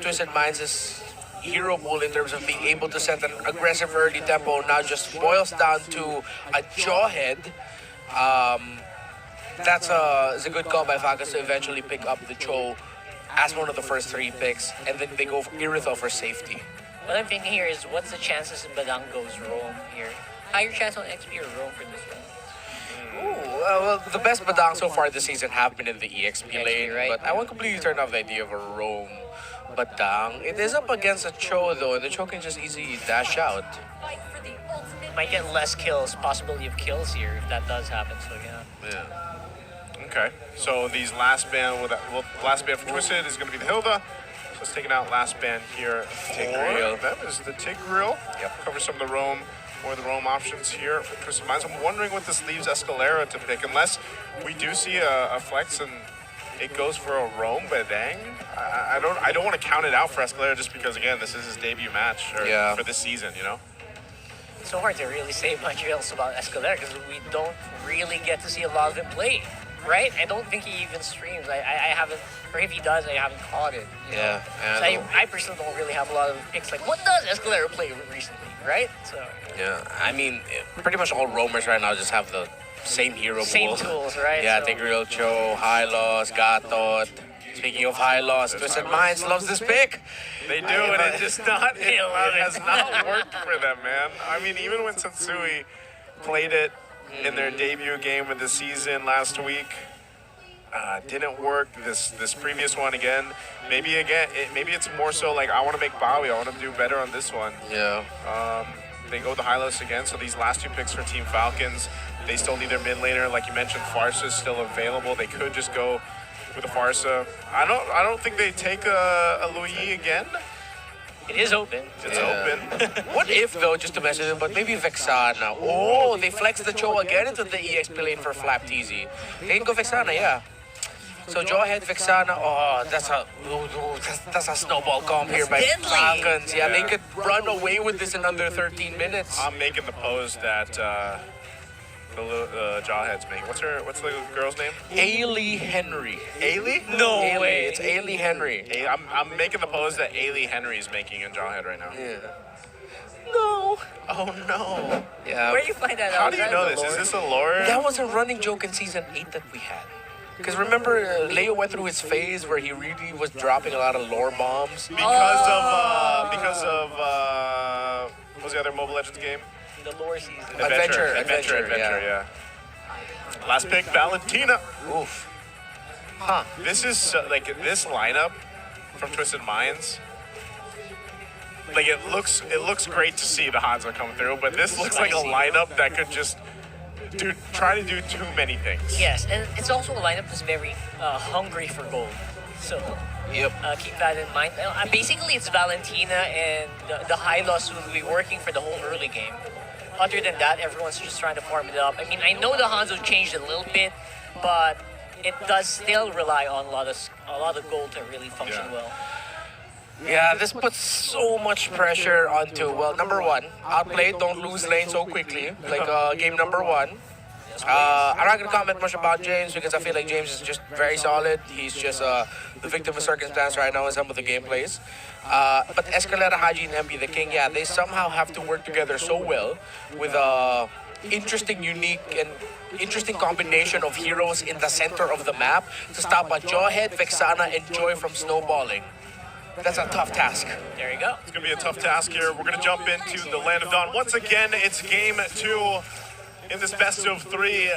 Twisted Minds' hero pool in terms of being able to set an aggressive early tempo now just boils down to a Jawhead. That's a good call by Falcons to eventually pick up the Cho as one of the first three picks, and then they go for Irithel for safety. What I'm thinking here is, what's the chances Badang goes roam here? Higher chance on XP or roam for this one? Ooh, well, the best Badang so far this season have been in the EXP lane, right? but I won't completely turn off the idea of a roam Badang. It is up against a Cho though, and the Cho can just easily dash out. Might get less kills, possibility of kills here if that does happen, so yeah. Okay, so these last band last band for Twisted is going to be the Hilda. So it's taking out last band here. Tigreal. That is the Tigreal. Yep. Cover some of the roam or the roam options here for Twisted Minds. I'm wondering what this leaves Escalera to pick, unless we do see a flex and it goes for a roam. But dang, I don't want to count it out for Escalera just because again this is his debut match for this season, you know. It's so hard to really say much else about Escalera because we don't really get to see a lot of him play. Right? I don't think he even streams. I haven't, or if he does, I haven't caught it. Yeah. So I personally don't really have a lot of picks. Like, what does Escalera play recently? Right? So. Yeah, I mean, pretty much all roamers right now just have the same hero Same pool. tools, right? Yeah, so. Tigreal, Cho, Hylos, Gatot. Speaking of Hylos, Twisted Minds loves this pick. They do, and it just not. It has not worked for them, man. I mean, even when Satsui played it in their debut game of the season last week, didn't work. This previous one again. Maybe it's more so like I want to make Bowie. I want to do better on this one. Yeah. They go the Hylos again. So these last two picks for Team Falcons, they still need their mid laner. Like you mentioned, Farsa is still available. They could just go with a Farsa. I don't think they take a Louis again. It is open. It's open. What if, though, just to mention it, but maybe Vexana. Oh, they flex the Cho again into the EXP lane for Flap TZ. They can go Vexana, yeah. So Jawhead, Vexana, that's a snowball comp here by Falcons. Yeah, they could run away with this in under 13 minutes. I'm making the pose that the Jawhead's making. What's the girl's name? Ailey Henry. Ailey? No way. It's Ailey Henry. I'm making the pose that Ailey Henry is making in Jawhead right now. Yeah. No. Oh no. Yeah. Where do you find that out? How do you know this? Is this a lore? That was a running joke in season 8 that we had. Because remember, Leo went through his phase where he really was dropping a lot of lore bombs. Because of what was the other Mobile Legends game? The lore season. Adventure, yeah. Last pick, Valentina. Oof. Huh. This is like this lineup from Twisted Minds. Like it looks great to see the Hanzo come through, but this looks like a lineup that could just try to do too many things. Yes, and it's also a lineup that's very hungry for gold. So keep that in mind. Basically, it's Valentina and the high loss will be working for the whole early game. Other than that, everyone's just trying to farm it up. I mean, I know the Hanzo changed a little bit, but it does still rely on a lot of gold to really function well. Yeah, this puts so much pressure onto, well, number one, outplay, don't lose lane so quickly, like game number one. I'm not going to comment much about James because I feel like James is just very solid. He's just the victim of circumstance right now in some of the gameplays. But Escalera, Haji, and MP the King, yeah, they somehow have to work together so well with interesting, unique, and interesting combination of heroes in the center of the map to stop a Jawhead, Vexana, and Joy from snowballing. That's a tough task. There you go. It's going to be a tough task here. We're going to jump into the Land of Dawn. Once again, it's game 2 in this best of 3.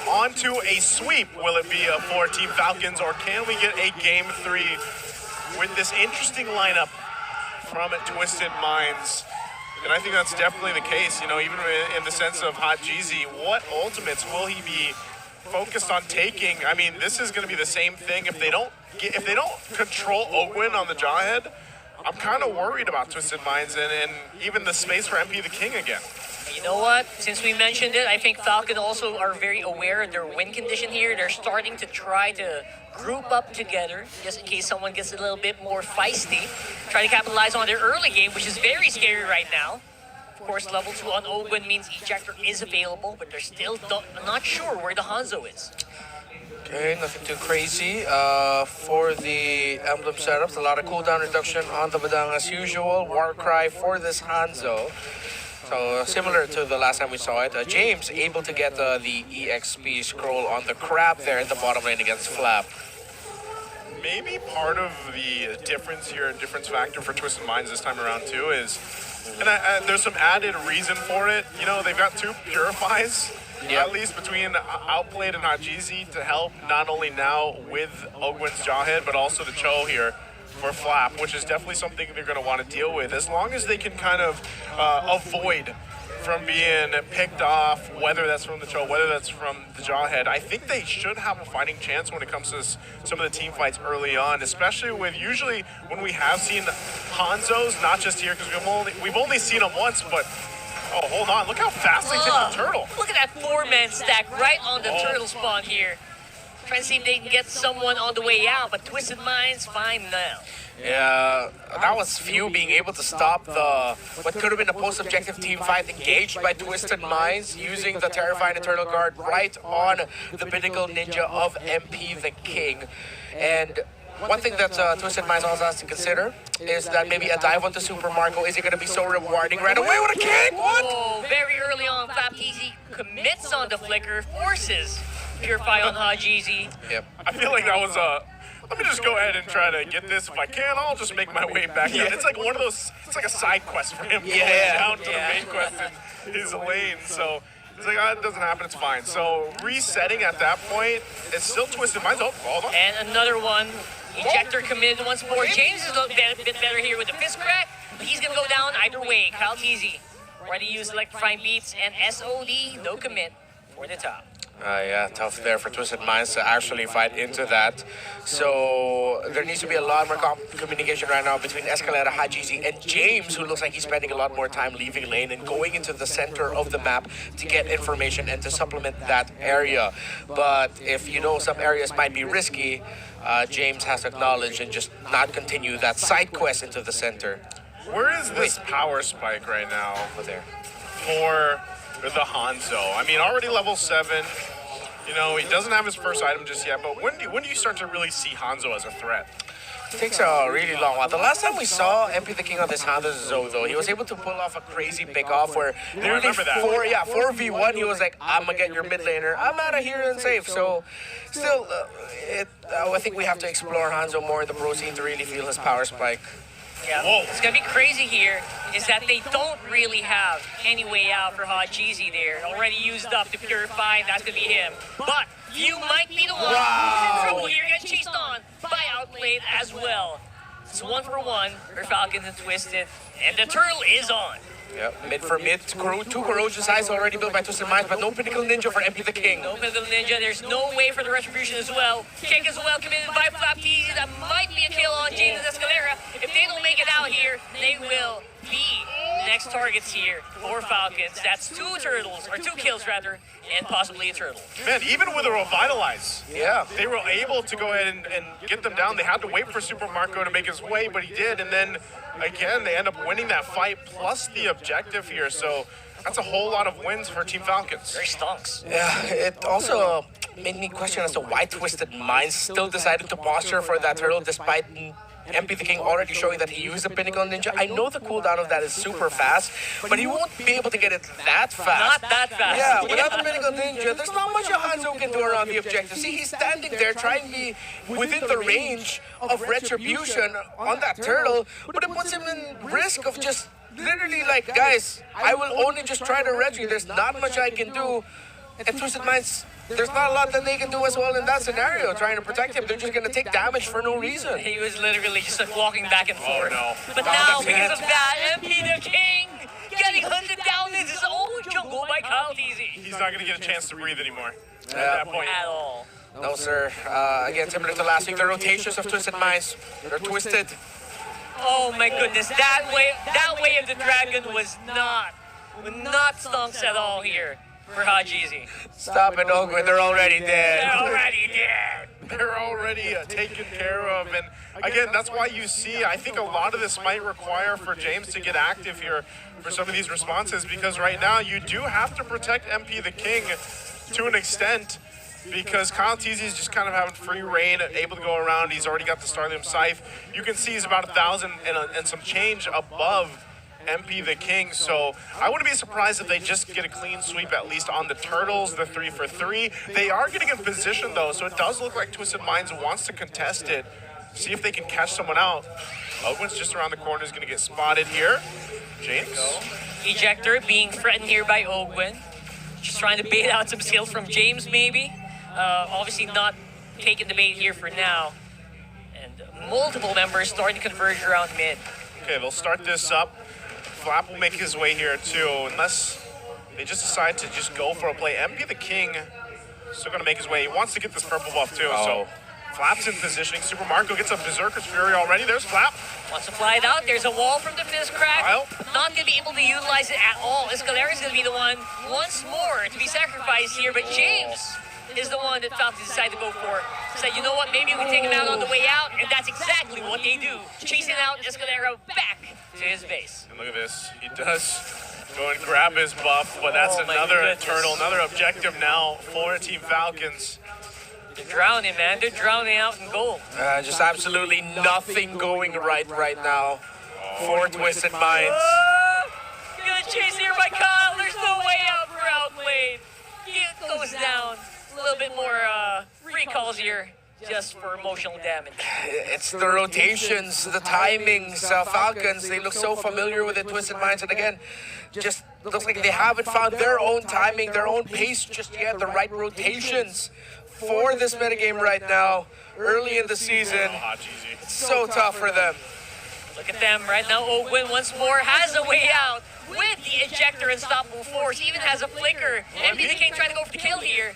On to a sweep. Will it be for Team Falcons, or can we get a game 3 with this interesting lineup from Twisted Minds? And I think that's definitely the case, you know, even in the sense of Hot Jeezy. What ultimates will he be focused on taking? I mean, this is going to be the same thing if they don't control Ogwin on the Jawhead. I'm kind of worried about Twisted Minds and even the space for MP the King again. You know what? Since we mentioned it, I think Falcon also are very aware of their win condition here. They're starting to try to group up together just in case someone gets a little bit more feisty. Try to capitalize on their early game, which is very scary right now. Of course, level 2 on Ogwin means Ejector is available, but they're still not sure where the Hanzo is. Okay, nothing too crazy. For the emblem setups, a lot of cooldown reduction on the Badang as usual. Warcry for this Hanzo. So similar to the last time we saw it, James able to get the EXP scroll on the crab there in the bottom lane against Flap. Maybe part of the difference here, difference factor for Twisted Minds this time around too is, and there's some added reason for it. You know, they've got 2 Purifies, at least between Outplayed and Hajizi to help not only now with Ogwin's Jawhead, but also the Cho here for Flap, which is definitely something they're going to want to deal with. As long as they can kind of avoid from being picked off, whether that's from the Cho, whether that's from the Jawhead, I think they should have a fighting chance when it comes to some of the team fights early on, especially with usually when we have seen Hanzos, not just here, because we've only seen them once, but oh, hold on, look how fast they take the turtle. Look at that 4-man stack right on the turtle spawn here. Trying to see if they can get someone on the way out, but Twisted Minds fine now. Yeah, that was few being able to stop what could have been a post-objective team fight engaged by Twisted Minds using the Terrifying Eternal Guard right on the Pinnacle Ninja of MP the King. And one thing that Twisted Minds also has to consider is that maybe a dive onto Super Marco isn't going to be so rewarding right away with a kick. What? Oh, very early on, Flapteezy commits on the flicker, forces Purify on Hajizi. Yep. I feel like that was let me just go ahead and try to get this. If I can, I'll just make my way back down. It's like one of those, it's like a side quest for him going down to the main quest in his lane. So it's like, it doesn't happen, it's fine. So resetting at that point, it's still Twisted Minds. Oh, hold on. And another one. Ejector committed once more. James is a bit better here with the fist crack, but he's going to go down either way. Kyle Teasy ready to use electrifying beats, and SOD, no commit for the top. Yeah, tough there for Twisted Minds to actually fight into that. So there needs to be a lot more communication right now between Escalera, Hajizi, and James, who looks like he's spending a lot more time leaving lane and going into the center of the map to get information and to supplement that area. But if you know some areas might be risky, James has to acknowledge and just not continue that side quest into the center. Where is this power spike right now? Over there. For the Hanzo. I mean, already level 7. You know, he doesn't have his first item just yet, but when do you start to really see Hanzo as a threat? It takes a really long while. The last time we saw MP the King on this Hanzo, though, he was able to pull off a crazy pick-off where literally 4v1, he was like, I'm gonna get your mid laner. I'm out of here and safe. So, still, I think we have to explore Hanzo more in the pro scene to really feel his power spike. Yeah, what's going to be crazy here is that they don't really have any way out for Hajizi there. Already used up to Purify, that's going to be him. But you might be the one who's in trouble here, getting chased on by Outplayed as well. It's 1-for-1 for Falcons and Twisted, and the turtle is on. Yep, mid for mid. Two Corrosion Size already built by Twisted Minds, but no Pinnacle Ninja for MP the King. No Pinnacle Ninja, there's no way for the Retribution as well. Kick as well committed by Flap Teasy. That might be a kill on James and Escalera. If they don't make it out here, they will be next targets here for Falcons. That's 2 turtles, or 2 kills rather, and possibly a turtle. Man, even with a Revitalize, yeah, they were able to go ahead and get them down. They had to wait for Super Marco to make his way, but he did, and then again, they end up winning that fight plus the objective here, so that's a whole lot of wins for Team Falcons. Very stonks. Yeah, it also made me question as to why Twisted Minds still decided to posture for that turtle despite MP the King already showing that he used the Pinnacle Ninja. I know the cooldown of that is super fast, but he won't be able to get it that fast. Not that fast. Yeah, without the Pinnacle Ninja, there's not much Hanzo can do around the objective. See, he's standing there trying to be within the range of Retribution on that turtle, but it puts him in risk of just literally like, guys, I will only just try to Regi. There's not much I can do. And Twisted Minds, there's not a lot that they can do as well in that scenario, trying to protect him. They're just going to take damage for no reason. He was literally just like walking back and forth. no. But now, because of that, MP the King getting hunted down in his own jungle by Kyle Teasy. He's not going to get a chance to breathe anymore at Yeah. that point. At all. No, sir. Again, similar to last week, the rotations of Twisted Minds, they're twisted. Oh my goodness, that way of the dragon was not stonks at all here for Hajizi. Stop it, Ogwen. They're already dead. They're already dead. They're already taken care of, and again, that's why you see, I think a lot of this might require for James to get active here for some of these responses, because right now you do have to protect MP the King to an extent, because Kyle Teasy is just kind of having free reign, able to go around. He's already got the Starlight Scythe. You can see he's about 1,000 and some change above MP the King, so I wouldn't be surprised if they just get a clean sweep at least on the turtles, the 3 for 3. They are getting in position though, so it does look like Twisted Minds wants to contest it, see if they can catch someone out. Ogwen's just around the corner, is going to get spotted here. James. Ejector being threatened here by Ogwen. Just trying to bait out some skills from James maybe. Obviously not taking the bait here for now. And multiple members starting to converge around mid. Okay, they'll start this up. Flap will make his way here too, unless they just decide to just go for a play. MP the King still gonna make his way. He wants to get this purple buff too, so Flap's in positioning. Super Marco gets a Berserker's Fury already. There's Flap. Wants to fly it out. There's a wall from the fizz crack. Not gonna be able to utilize it at all. Escalera's gonna be the one once more to be sacrificed here, but James is the one that Falcons decided to go for. Said, you know what, maybe we take him out on the way out, and that's exactly what they do. Chasing out Escalera back to his base. And look at this. He does go and grab his buff, but that's another turtle, another objective now for Team Falcons. They're drowning, man. They're drowning out in gold. Just absolutely nothing going right now for Twisted Minds. Gonna chase here by Kyle. There's no way out for Outplayed. He goes down. A little bit more recalls here, just for emotional damage. It's the rotations, the timings. Falcons, they look so familiar with the Twisted Minds, and again, just looks like they haven't found their own timing, their own pace just yet, the right rotations for this metagame right now, early in the season. It's so tough for them. Look at them right now. Ogwen once more has a way out with the ejector Unstoppable Force, even has a flicker. MP the King trying to go for the kill here.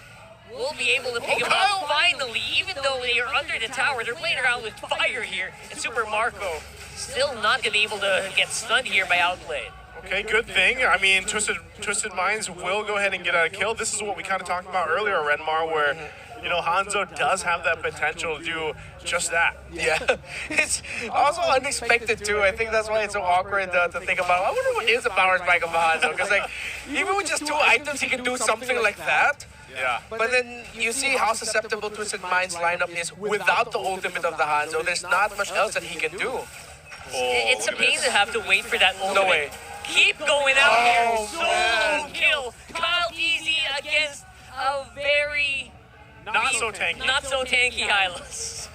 Will be able to pick him up finally, even though they are under the tower. They're playing around with fire here. And Super Marco still not going to be able to get stunned here by Outplayed. Okay, good thing. I mean, Twisted Minds will go ahead and get out a kill. This is what we kind of talked about earlier, Renmar, where, you know, Hanzo does have that potential to do just that. Yeah, it's also unexpected too. I think that's why it's so awkward to think about. I wonder what is the power spike of Hanzo, because like, even with just 2 items, he can do something like that. Yeah. But then you see how susceptible Twisted Minds lineup is without the ultimate of the Hanzo. There's not much else that he can do. It's a pain to have to wait for that ultimate. No way. Keep going out here. Solo kill. Kyle Easy against a very not so tanky Hylos.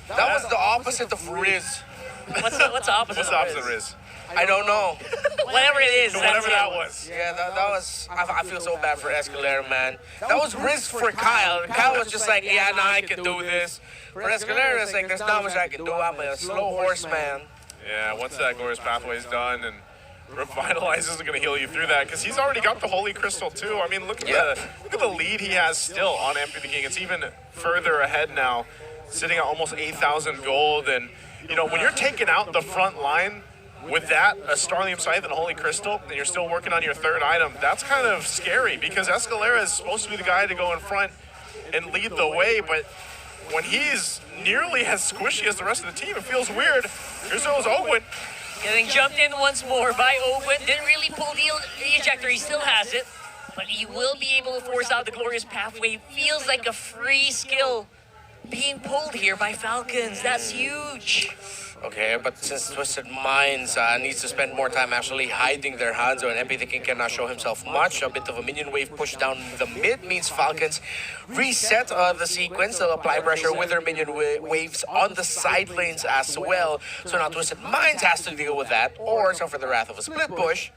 That was the opposite of Riz. What's the opposite? What's the opposite of Riz? I don't know. Whatever it is. Whatever that was. Yeah, that was. I feel so bad for Escalera, man. That was Riz for Kyle. Kyle was just like, yeah, nah, I can do this. For Escalera, it's like, there's not much I can do. I'm a slow horseman. Yeah, once that glorious pathway is done, and Revitalize isn't going to heal you through that because he's already got the Holy Crystal too. I mean, look at the lead he has still on MP the King. It's even further ahead now, sitting at almost 8,000 gold. And you know, when you're taking out the front line with that, a Starlight Scythe and a Holy Crystal, and you're still working on your third item, that's kind of scary because Escalera is supposed to be the guy to go in front and lead the way, but when he's nearly as squishy as the rest of the team, it feels weird. Here's goes Ogwin. Getting jumped in once more by Ogwin. Didn't really pull the ejector, he still has it, but he will be able to force out the Glorious Pathway. Feels like a free skill being pulled here by Falcons. That's huge. Okay, but since Twisted Minds needs to spend more time actually hiding their Hanzo, and MP the King cannot show himself much, a bit of a minion wave push down the mid means Falcons reset the sequence. They'll apply pressure with their minion waves on the side lanes as well. So now Twisted Minds has to deal with that, or suffer the wrath of a split push.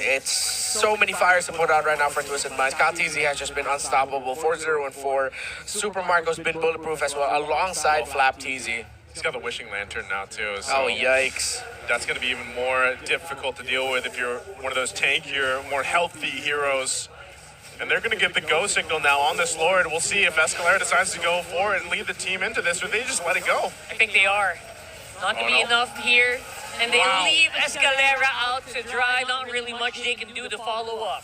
It's so many fires to put out right now for Twisted Minds. Kaltizi has just been unstoppable. 4-0-4. Super Marco's been bulletproof as well, alongside Flap TZ. He's got the Wishing Lantern now too. So oh, yikes. That's going to be even more difficult to deal with if you're one of those tankier, more healthy heroes. And they're going to get the go signal now on this Lord. We'll see if Escalera decides to go for it and lead the team into this, or they just let it go. I think they are. Not going to be enough here. And they leave Escalera out to dry. Not really much they can do to follow up.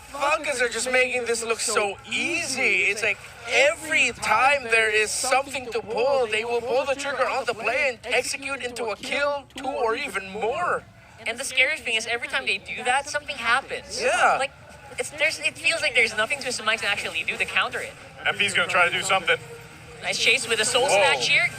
Falcons are just making this look so easy. It's like every time there is something to pull, they will pull the trigger on the play and execute into a kill, 2 or even more. And the scary thing is every time they do that, something happens. Yeah. Like, it feels like there's nothing Twisted Minds can actually do to counter it. MP's going to try to do something. Nice chase with a Soul Snatch here.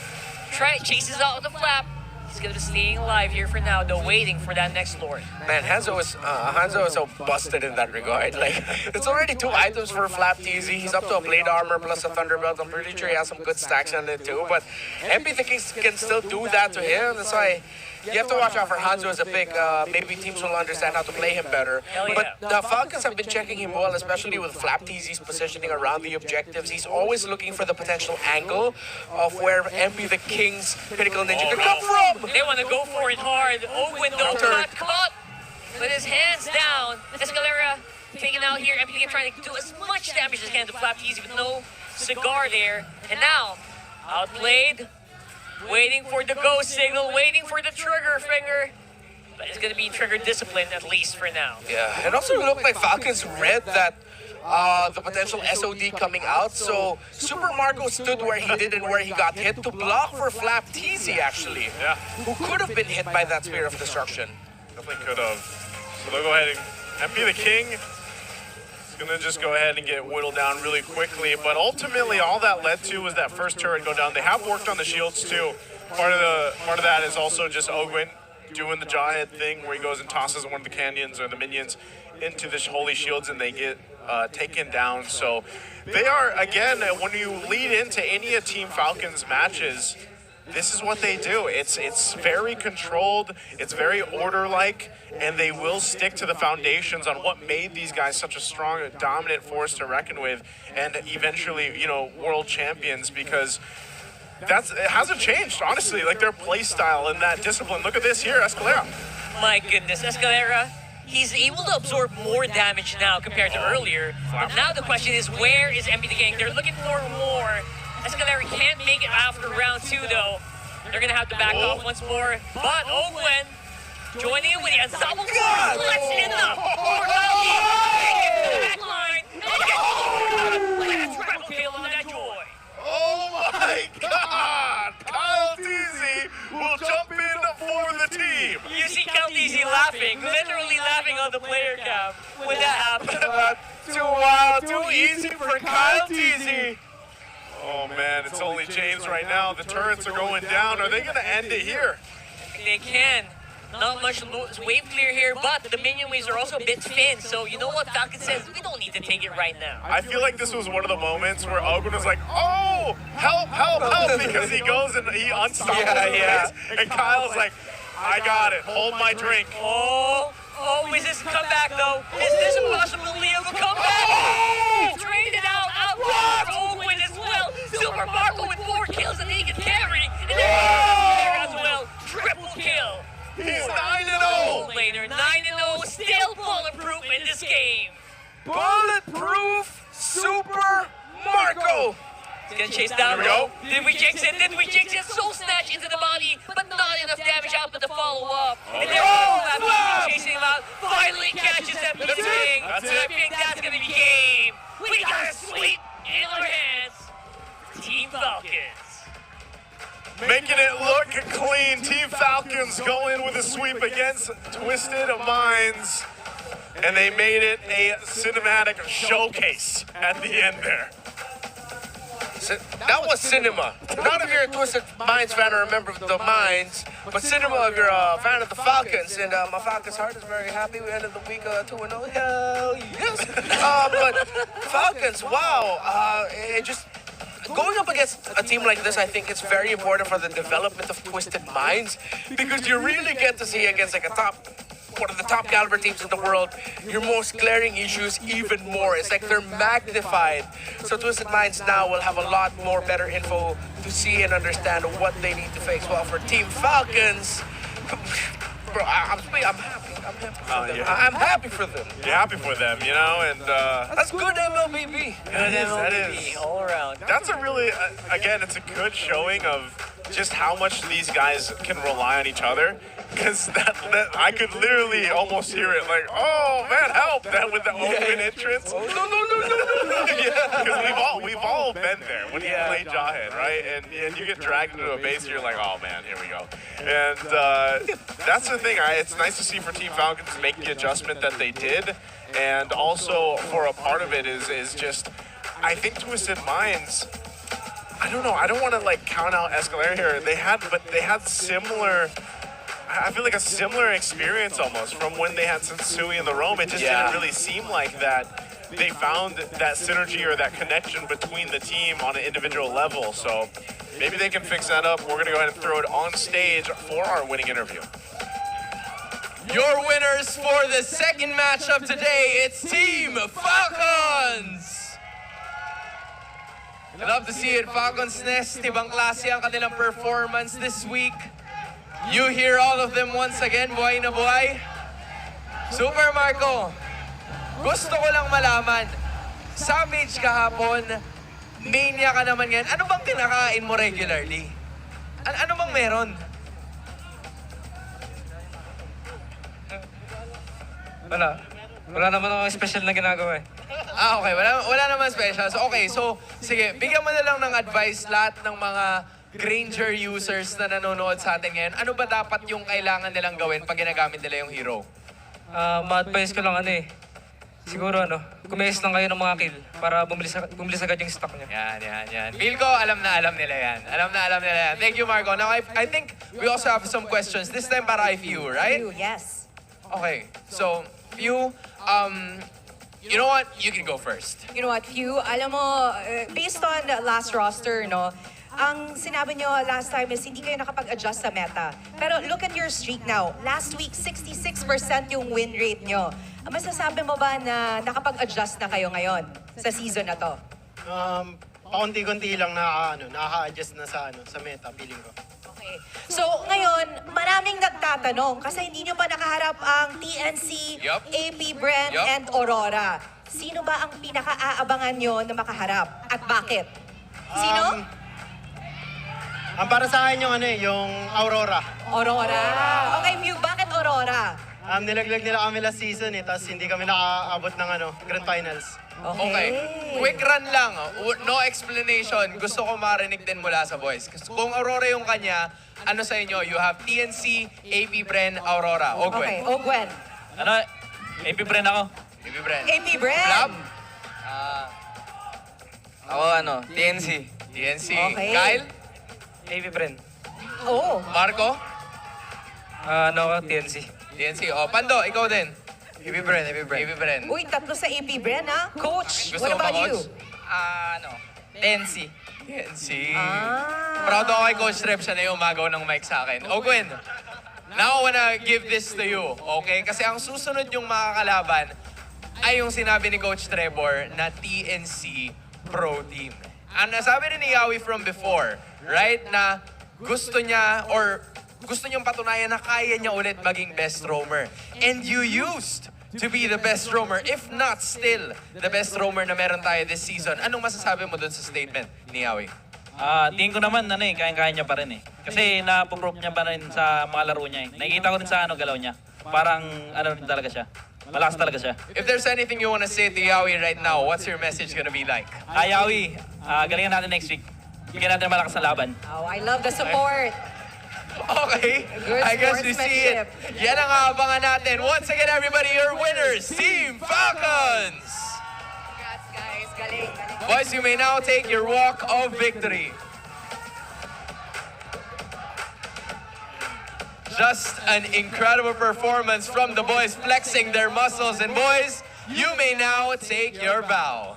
Chases out the Flap. He's going to be staying alive here for now, though waiting for that next Lord. Man, Hanzo is so busted in that regard. Like, it's already 2 items for Flap TZ. He's up to a Blade Armor plus a Thunderbelt. I'm pretty sure he has some good stacks on it too. But MP the King can still do that to him. That's why you have to watch out for Hanzo as a pick. Maybe teams will understand how to play him better. But the Falcons have been checking him well, especially with Flap TZ's positioning around the objectives. He's always looking for the potential angle of where MP the King's Pinnacle Ninja could come from. They want to go for it hard. Ogwin though got caught with his hands down. Escalera taken out here. MP the King trying to do as much damage as he can to Flap TZ with no cigar there. And now, outplayed. Waiting for the go signal, waiting for the trigger finger. But it's going to be trigger discipline at least for now. Yeah, it also looked like Falcons read that the potential SOD coming out. So Super Marco stood where he did and where he got hit to block for Flap TZ actually. Yeah. Who could have been hit by that Spear of Destruction. Definitely could have. So they'll go ahead and MP the King is going to just go ahead and get whittled down really quickly. But ultimately, all that led to was that first turret go down. They have worked on the shields too. Part of that is also just Ogwin doing the jawhead thing where he goes and tosses one of the canyons or the minions into the holy shields and they get taken down. So they are, again, when you lead into any of Team Falcons matches, this is what they do. It's very controlled, it's very order-like, and they will stick to the foundations on what made these guys such a strong, dominant force to reckon with, and eventually, you know, world champions, because it hasn't changed, honestly, like their play style and that discipline. Look at this here, Escalera. My goodness, Escalera, he's able to absorb more damage now compared to earlier. But now the question is, where is MP the King? They're looking for more. Escalera can't make it after round 2 though. They're gonna have to back off once more. But Ogwin joining in with the unstoppable force. Let's hit enough. Triple kill on that joy. Oh my God! Kyle TZ will jump in for the team. You see Kyle TZ laughing, literally laughing on the player cam when that happened. Too wild, too easy for Kyle TZ. Oh man, it's only James right now. The turrets are going down. Are they going to end it here? They can. Not much wave clear here, but the minion waves are also a bit thin. So you know what Falcon says? We don't need to take it right now. I feel like this was one of the moments where Ogwin was like, oh, help, help, help, because he goes and he unstops and Kyle's like, I got it. Hold my drink. Oh, is this a comeback though? Is this a possibility of a comeback? Oh! He traded out Ogwin as well. Super Marco with 4 kills and he can carry. And then as well, triple kill. He win this game. Bulletproof Super Marco. He's gonna chase down. Here we go. Did we jinx it? Did we jinx it? Soul Snatch into the body, but not enough damage out, but the follow-up. And there MlbBlive chasing him out. Finally catches that That's it. king. That's And it. I think that's gonna be game. We got a sweep in our hands. Team Falcons. Making it look clean. Team Falcons go in with a sweep against Twisted Minds. And they made it a cinematic showcase at the end there. That was cinema. Not if you're a Twisted Minds fan or a member of the Minds, but cinema if you're a fan of the Falcons. And my Falcons heart is very happy. We ended the week 2-0. Hell yes. But Falcons, wow. It just going up against a team like this, I think it's very important for the development of Twisted Minds because you really get to see against like one of the top caliber teams in the world, your most glaring issues even more. It's like they're magnified. So Twisted Minds now will have a lot more better info to see and understand what they need to fix. Well, for Team Falcons, bro, I'm happy. I'm happy for them. You're happy for them, you know, and that's good MLBB. That is. All around. That's a really, again, it's a good showing of just how much these guys can rely on each other. Because that I could literally almost hear it like, oh man, help! That with the open entrance. Oh, no. Yeah, because we've all been there when you play Jawhead, right? And you get dragged into a base, you're like, oh man, here we go. And that's the thing. It's nice to see for Team Falcons make the adjustment that they did, and also for a part of it is just, I think Twisted Minds. I don't know. I don't want to like count out Escalera here. They had similar. I feel like a similar experience almost from when they had Sensui in the Rome. It just didn't really seem like that they found that synergy or that connection between the team on an individual level. So maybe they can fix that up. We're going to go ahead and throw it on stage for our winning interview. Your winners for the second matchup today, it's Team Falcons! Love to see it. Falcons Nest, ibang klase ang kanilang performance this week. You hear all of them once again, buhay na buhay. Super Marco, gusto ko lang malaman, Savage kahapon, mania ka naman ngayon. Ano bang kinakain mo regularly? Ano bang meron? Wala naman akong special na ginagawa eh. Okay. Wala naman special. So, okay. So, sige. Bigyan mo na lang ng advice lahat ng mga Granger users na nanonood sa atin ngayon. Ano ba dapat yung kailangan nilang gawin pag ginagamit nila yung hero? Ma-advise ko lang siguro kumayos lang kayo ng mga kill para bumilis agad yung stock niya. Yan. Feel ko, alam na alam nila yan. Thank you, Marco. Now, I think we also have some questions. This time para Few, right? Yes. Okay. So, Few, you know what? You can go first. You know what, Few? Alam mo, based on the last roster, ang sinabi nyo last time is hindi kayo nakapag-adjust sa meta. Pero look at your streak now. Last week, 66% yung win rate nyo. Masasabi mo ba na nakapag-adjust na kayo ngayon sa season na to? Paunti-kunti lang nakaka-adjust na sa meta, feeling ko. Okay. So ngayon, maraming nagtatanong kasi hindi nyo pa nakaharap ang TNC, AP Brand, and Aurora. Sino ba ang pinaka-aabangan nyo na makaharap? At bakit? Sino? Ang para sa akin yung Aurora. Aurora. Okay, Mew, bakit Aurora? Nilaglag nila kami last season tapos hindi kami nakaabot ng Grand Finals. Okay. Quick run lang. No explanation. Gusto ko marinig din mula sa boys. Kung Aurora yung kanya, ano sa inyo? You have TNC, AP Bren, Aurora. Ogwen. Okay, Ogwen. AP Bren ako. AP Bren. AP Bren. Lab? Ako TNC. TNC. Okay. Kyle? AP Bren. Oh. Marco? TNC. TNC. Pando, ikaw din. AP Bren. Uy, tatlo sa AP Bren, ha? Coach, Gusto what mo ba, about you? Coach? TNC. TNC. Proud ako kay Coach Rep, siya na yung umagaw ng mic sa akin. Gwen, now I wanna give this to you, okay? Kasi ang susunod yung makakalaban ay yung sinabi ni Coach Trevor na TNC Pro Team. Ang nasabi rin ni Yawi from before, right, na gusto niyang patunayan na kaya niya ulit maging best roamer. And you used to be the best roamer, if not still the best roamer na meron tayo this season. Anong masasabi mo dun sa statement ni Yawi? Tingin ko naman, kaya-kaya niya pa rin eh. Kasi napoprove niya pa rin sa mga laro niya eh. Nakikita ko rin sa galaw niya. Parang rin talaga siya. Malakas talaga siya. If there's anything you want to say to Yawi right now, what's your message gonna be like? Yawi, galingan natin next week. Bigyan natin malakas na laban. Oh, I love the support. Okay, I guess we see it. Yan ang aabangan natin. Once again, everybody, your winners, Team Falcons! Congrats, guys. Galing. Boys, you may now take your walk of victory. Just an incredible performance from the boys, flexing their muscles. And boys, you may now take your bow.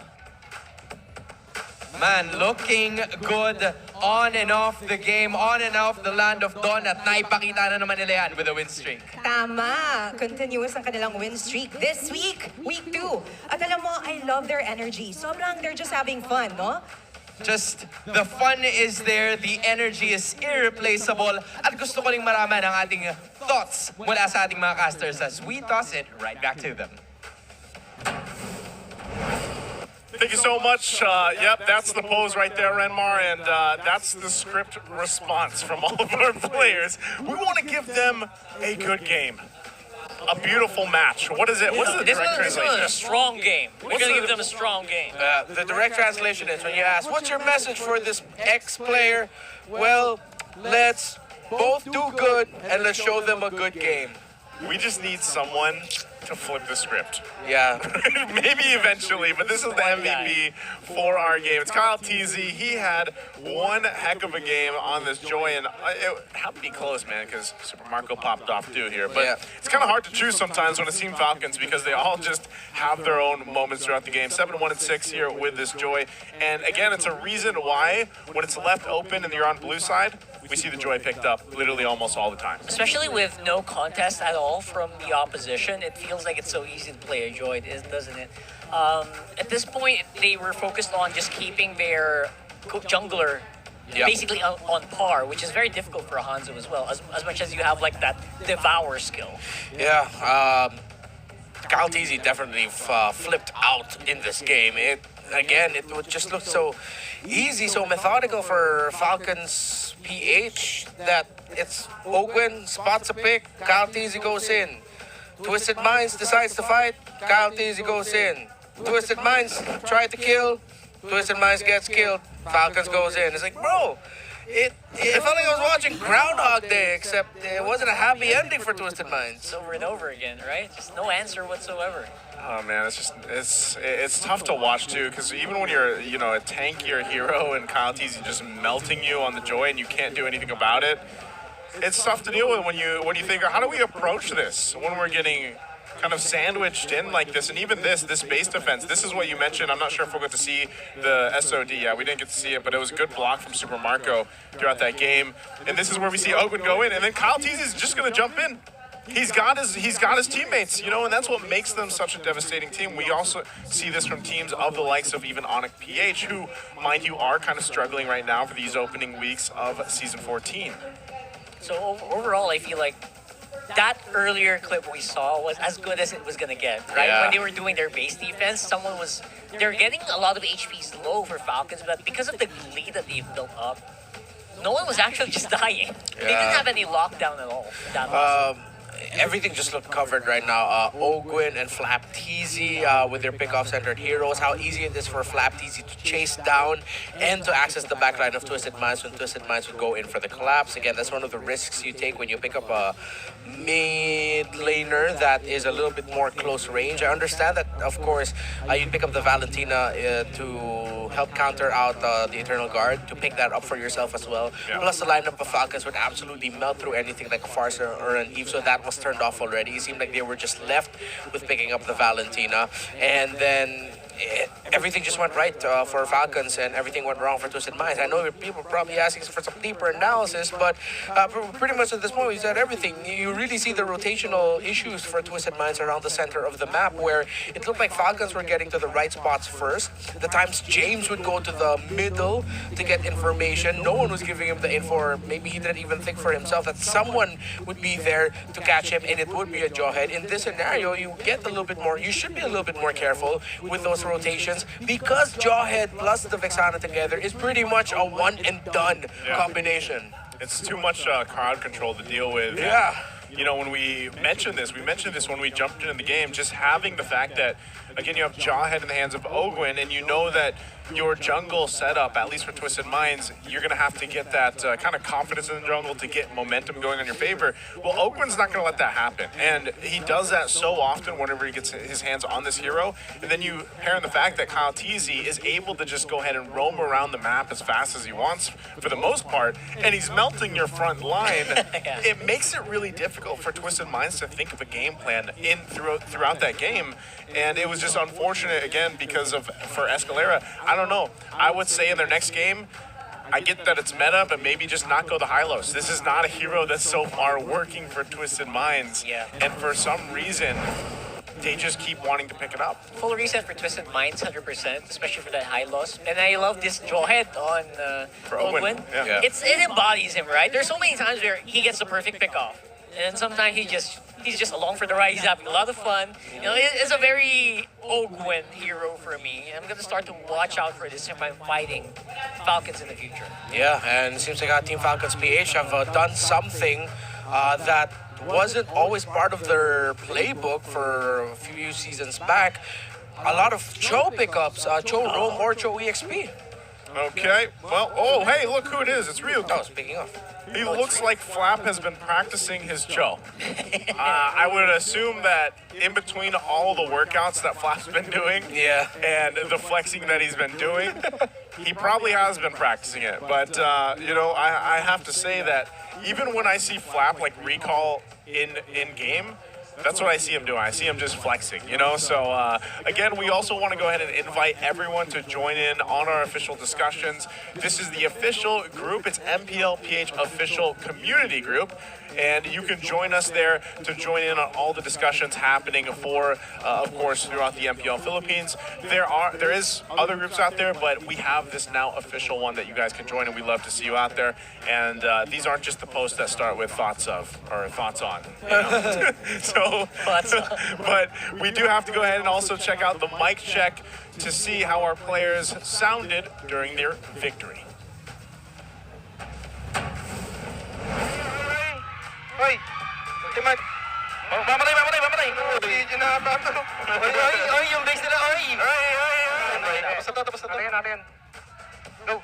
Man, looking good on and off the game, on and off the land of Dawn, at naipakita na naman nila yan with a win streak. Tama. Continuous ang kanilang win streak this week, week 2. At alam mo, I love their energy. Sobrang they're just having fun, no? Just the fun is there, the energy is irreplaceable, at gusto ko ring maraman ang ating thoughts mula sa ating mga casters as we toss it right back to them. Thank you so much. Yep, that's the pose right there, Renmar, and that's the script response from all of our players. We want to give them a good game. A beautiful match. What is it? What's the direct This translation? is a strong game. We're going to give them a strong game. The direct translation is when you ask, what's your message for this ex-player? Well, let's both do good and let's show them a good game. We just need someone to flip the script. Yeah. Maybe eventually, but this is the MVP for our game. It's Kyle Teasy. He had one heck of a game on this Joy, and it had to be close, man, because Super Marco popped off too here. But it's kind of hard to choose sometimes when it's Team Falcons because they all just have their own moments throughout the game. 7-1-6 here with this Joy. And again, it's a reason why when it's left open and you're on blue side, we see the Joy picked up literally almost all the time. Especially with no contest at all from the opposition, it feels like it's so easy to play a Joy, doesn't it? At this point, they were focused on just keeping their jungler basically on par, which is very difficult for a Hanzo as well, as much as you have like that devour skill. Yeah, Kyle Teasy definitely flipped out in this game. It would just look so easy, so methodical for Falcons PH that it's Ogwen spots a pick, Kyle Teasy goes in. Twisted Minds decides to fight, Kyle Teasy goes in. Twisted Minds try to kill, Twisted Minds gets killed, Falcons goes in. It's like, bro, it felt like I was watching Groundhog Day, except it wasn't a happy ending for Twisted Minds. Over and over again, right? Just no answer whatsoever. Oh man, it's tough to watch too, because even when you're a tankier hero and Kyle Teasy just melting you on the Joy and you can't do anything about it, it's tough to deal with when you think, how do we approach this when we're getting kind of sandwiched in like this? And even this base defense, this is what you mentioned. I'm not sure if we'll get to see the SOD. Yeah, we didn't get to see it, but it was a good block from Super Marco throughout that game. And this is where we see Ogun go in, and then Kyle Teasy is just going to jump in. He's got his teammates, and that's what makes them such a devastating team. We also see this from teams of the likes of even Onyx PH, who, mind you, are kind of struggling right now for these opening weeks of Season 14. So overall, I feel like that earlier clip we saw was as good as it was going to get, right? Yeah. When they were doing their base defense, they're getting a lot of HPs low for Falcons, but because of the lead that they've built up, no one was actually just dying. They didn't have any lockdown at all. Everything just looked covered right now. Ogwin and Flap Teasy with their pick-off-centered heroes. How easy it is for Flap Teasy to chase down and to access the backline of Twisted Minds when Twisted Minds would go in for the collapse. Again, that's one of the risks you take when you pick up a mid laner that is a little bit more close range. I understand that, of course, you pick up the Valentina to help counter out the Eternal Guard, to pick that up for yourself as well. Yeah. Plus, the lineup of Falcons would absolutely melt through anything like a Farsa or an Eve, so that was turned off already. It seemed like they were just left with picking up the Valentina. And then everything just went right for Falcons and everything went wrong for Twisted Minds. I know people are probably asking for some deeper analysis, but pretty much at this point we said everything. You really see the rotational issues for Twisted Minds around the center of the map, where it looked like Falcons were getting to the right spots first. The times James would go to the middle to get information, no one was giving him the info, or maybe he didn't even think for himself that someone would be there to catch him, and it would be a Jawhead. In this scenario, you get a little bit more, you should be a little bit more careful with those rotations, because Jawhead plus the Vexana together is pretty much a one and done combination. It's too much crowd control to deal with. Yeah. You know, when we mentioned this when we jumped into the game, just having the fact that, again, you have Jawhead in the hands of Ogwin, and you know that your jungle setup, at least for Twisted Minds, you're going to have to get that kind of confidence in the jungle to get momentum going on your favor. Well, Ogwin's not going to let that happen, and he does that so often whenever he gets his hands on this hero. And then you pair in the fact that Kyle Teasy is able to just go ahead and roam around the map as fast as he wants for the most part, and he's melting your front line. It makes it really difficult for Twisted Minds to think of a game plan throughout that game. And it was just unfortunate, again, because for Escalera, I don't know. I would say in their next game, I get that it's meta, but maybe just not go the Hylos. This is not a hero that's so far working for Twisted Minds. Yeah. And for some reason, they just keep wanting to pick it up. Full reset for Twisted Minds, 100%, especially for that high loss. And I love this Jawhead on Ogwin. Yeah. It embodies him, right? There's so many times where he gets the perfect pick off. And sometimes he's just along for the ride. He's having a lot of fun. You know, it's a very Ogwin hero for me. I'm gonna start to watch out for this if I'm fighting Falcons in the future. Yeah, and it seems like our Team Falcons PH have done something that wasn't always part of their playbook for a few seasons back. A lot of Cho pickups, Cho Roam or Cho EXP. Okay, well, oh, hey, look who it is. It's Ryuk. Oh, speaking of. He looks like Flap has been practicing his Cho. I would assume that in between all the workouts that Flap's been doing and the flexing that he's been doing, he probably has been practicing it. But, you know, I have to say that even when I see Flap, like, recall in game, that's what I see him doing. I see him just flexing, you know? So, again, we also want to go ahead and invite everyone to join in on our official discussions. This is the official group. It's MPLPH Official Community Group. And you can join us there to join in on all the discussions happening for, of course, throughout the MPL Philippines. There is other groups out there, but we have this now official one that you guys can join, and we'd love to see you out there. And these aren't just the posts that start with thoughts of or thoughts on. You know? So, but we do have to go ahead and also check out the mic check to see how our players sounded during their victory. Hoy! Ultimate! Oh, mamatay! Oy, yung base nila, oy! Tapos na to. Natin. Go!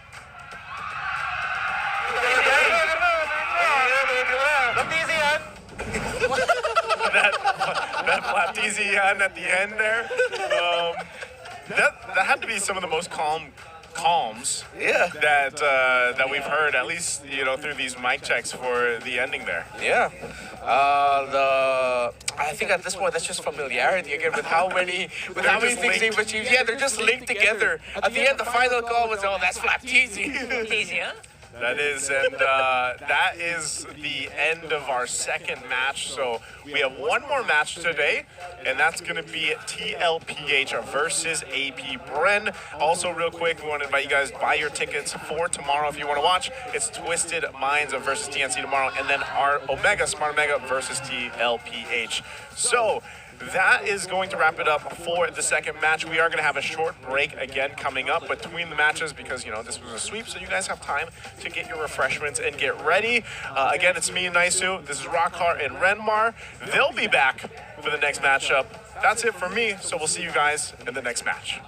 Laptizi yan! That Laptizi yan at the end there, that had to be some of the most calms that we've heard, at least, you know, through these mic checks for the ending there. Yeah. I think at this point that's just familiarity again with how many things they've achieved. Yeah, they're just linked together. At the end, the final call was, oh, that's Flap Teasy. Teasy, huh? That is, and that is the end of our second match. So we have one more match today, and that's going to be TLPH versus AP Bren. Also, real quick, we want to invite you guys to buy your tickets for tomorrow if you want to watch. It's Twisted Minds versus TNC tomorrow, and then our Smart Omega versus TLPH. So that is going to wrap it up for the second match. We are going to have a short break again coming up between the matches because, you know, this was a sweep, so you guys have time to get your refreshments and get ready. Again, it's me and Naisu. This is Rockhart and Renmar. They'll be back for the next matchup. That's it for me, so we'll see you guys in the next match.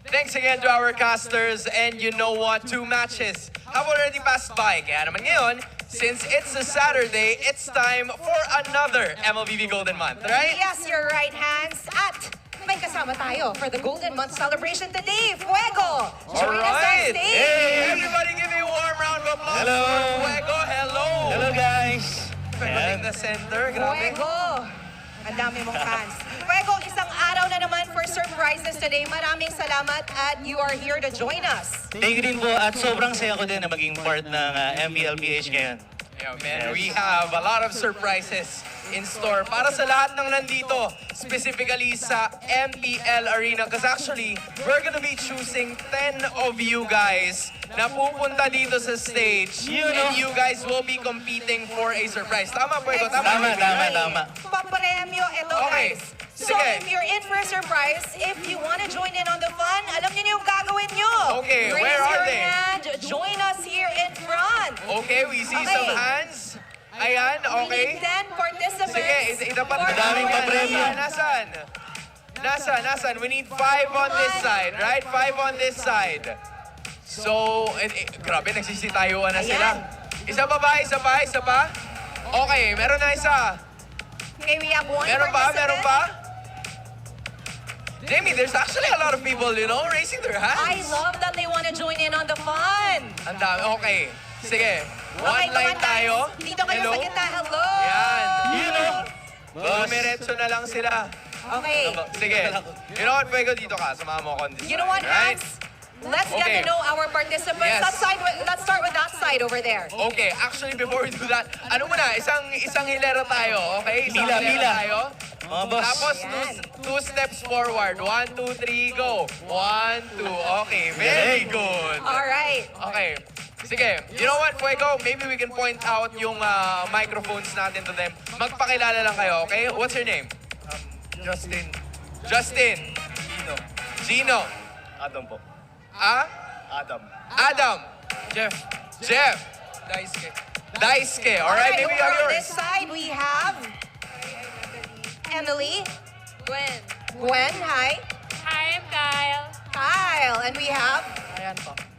Thanks again to our casters, and you know what? 2 matches have already passed by. Kaya naman ngayon, since it's a Saturday, it's time for another MLBB Golden Month, right? Yes, you're right, Hans. At may kasama tayo for the Golden Month celebration today, Fuego! Join us on stage! Hey, everybody give a warm round of applause for Fuego. Hello! Hello, guys! Perfect in the center, grabe. Fuego! Ang dami mong fans. Fuego, isang araw na naman for surprises today. Maraming salamat at you are here to join us. Thank you din po at sobrang saya ko din na maging part ng MLBH ngayon. Yeah, man, we have a lot of surprises in store para sa lahat ng nandito, specifically sa MPL Arena. Because actually, we're gonna be choosing 10 of you guys na pupunta dito sa stage. And you guys will be competing for a surprise. Tama, Puego? Tama. Papremyo ito, Okay. guys. So if you're in for a surprise, if you want to join in on the fun, alam niyo na yung gagawin niyo. Okay, Raise where are your they? hand. Join us here in front. Okay, we see some hands. Ayan, We okay. need 10 participants. Sige, itapat for na. Daming our papremyo. team. Nasaan? We need 5 on this side, right? 5 on this side. So, grabe, nagsisitayuan na sila. Isa pa ba? Okay, meron na isa. Okay, we have one Meron participant. pa? Jamie, there's actually a lot of people, raising their hands. I love that they want to join in on the fun. Ang dami. Okay. Sige. Okay, One line come on, guys. tayo. Dito kayo Hello? sa gitna. Hello. Yan. Boss. Dumiretso na lang sila. Okay. Sige. You know what, Fuego, dito ka. Samahan mo ako on this You know side, what, right? Hans? Let's get Okay. to know our participants. Yes. Let's start with that side over there. Okay, actually, before we do that, ano muna, isang hilera tayo, okay? Isang Pila. hilera tayo. Mga boss. Tapos, two steps forward. 1, 2, 3, go. 1, 2. Okay, very good. All right. Okay. Sige, you know what, Fuego? Maybe we can point out yung microphones natin to them. Magpakilala lang kayo, okay? What's your name? Justin. Justin. Gino. Adam po. Adam. Adam. Jeff. Daisuke. All right, maybe you have over on yours. this side, we have Emily. Gwen, hi. Hi, I'm Kyle. Kyle. And we have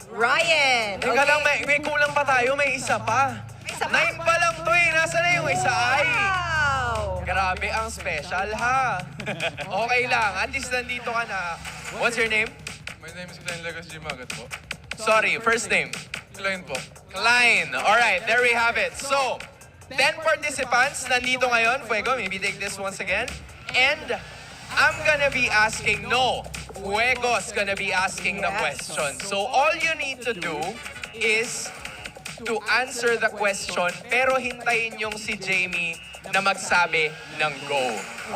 Ryan. Teka lang, may kulang pa tayo. May isa pa. 9 pa lang to eh. Nasaan na yung isa? Ay! Wow. Grabe ang special ha. Okay lang. At least nandito ka na. What's your name? My name is Glenn Lagos Jimagat po. Sorry, first name. Klein po. Klein. Alright, there we have it. So, 10 participants nandito ngayon. Fuego, maybe take this once again. And I'm gonna be asking, Fuego's gonna be asking the question. So all you need to do is to answer the question, pero hintayin yung si Jamie na magsabi ng go.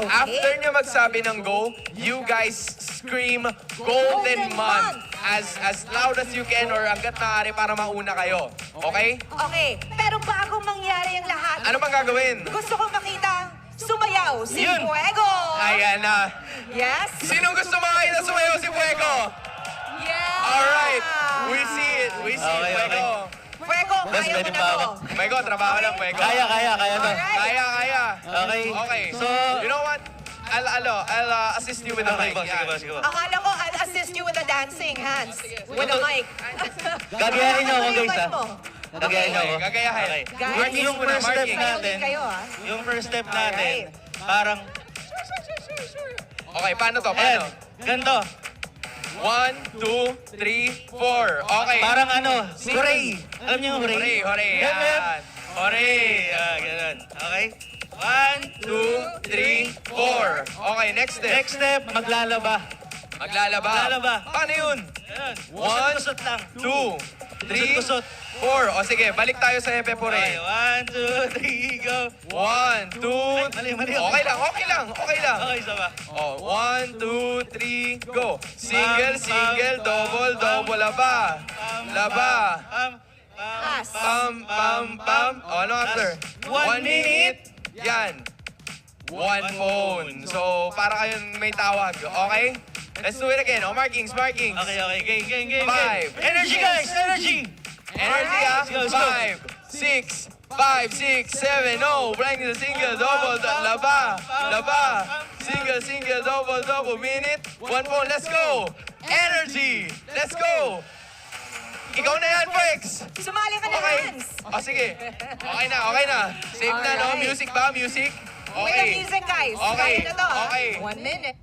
Okay. After niya magsabi ng go, you guys scream Golden Month as loud as you can or hanggat maaari para mauna kayo. Okay? Okay, pero bago mangyari ang lahat, Ano bang gagawin? gusto ko makita sumayaw si Yun. Fuego. Ayan na. Yes? Sinong gusto makita sumayaw si Fuego? Yeah! Alright, we see it, Okay. Fuego. Fuego, Boss, kaya mo pwede na pa to. Fuego, trabaho lang, Fuego. Kaya to. Alright. Kaya. Okay. So, you know what? I'll assist you with the mic. Sige ba. Akala ko I'll assist you with the dancing hands. With the mic. Gagayahin niyo ako, Ano yung guys, mic mo? Gagayahin niyo ako. Gagayahin. Okay. Guys, Marking Yung muna, first step marking. natin, Kayo, ah. yung first step natin, parang, Okay, paano to? Paano? ganito. 1, 2, 3, 4. Okay. Parang hooray. Alam niyo yung hooray? Hooray. Yep. Yan. Hooray. Ganun. Okay? 1, 2, 3, 4. Okay, next step. Next step, maglalaba. Maglalaba. Paano yun? Ganun. 1, Kusot lang. 2, 3, Kusot. 4. O sige, balik tayo sa Okay, Mplph. 1, 2, 3, go. 1, 2, Mali. Okay lang. Okay, isa ba? Oh, 1, 2, 3, go. Single, double, laba. Pass. Pam. Oh, ano after? 1 minute. Yan. 1 phone. So, para kayong may tawag. Okay? Let's do it again. Oh, markings. Okay. Game. 5. Energy, guys! Energy! Energy, ah. Let's go. 5, 6, 7, no. Blank the single, double, laba. Single, double, minute. 1 phone, let's go. Energy, let's go. Ikaw na yan, Frex. Sumali ka na, Okay. Hans. O, sige. Okay na. Save na, no? Alright. Music ba? Music? With the music, guys. Okay. Kaya na to, ah. Okay. 1 minute.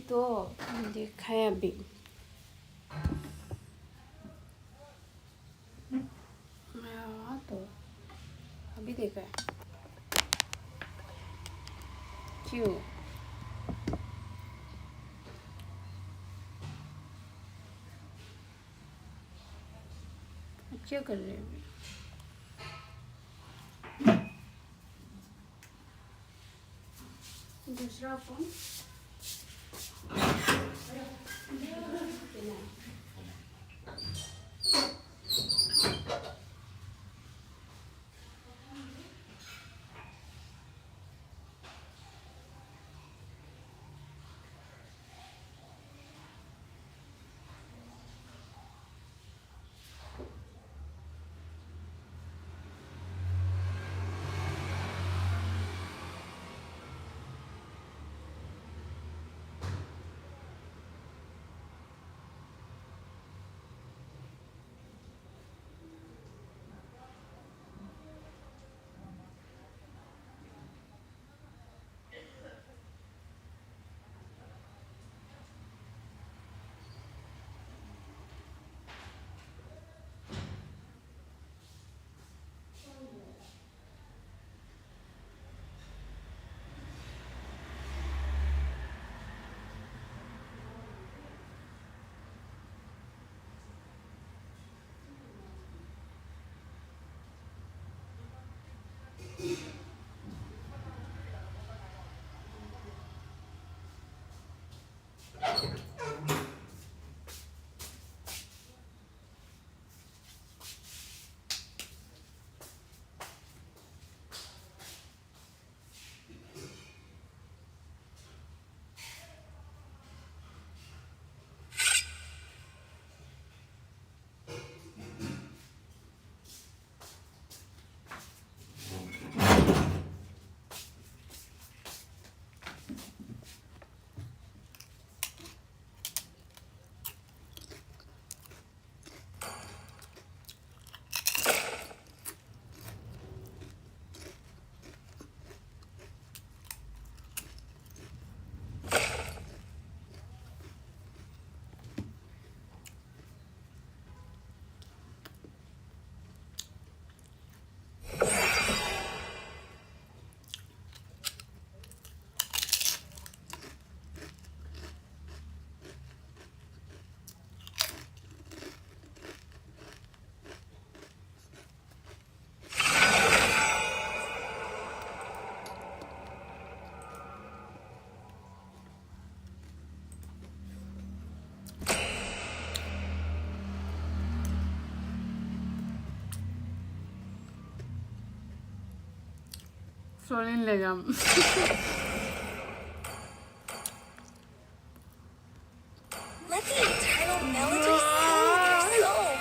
Ito, hindi kaya big. to. अभी देखा है क्यों क्या कर रहे हैं दूसरा phone Sorry legam. Let the eternal melody soothe your soul.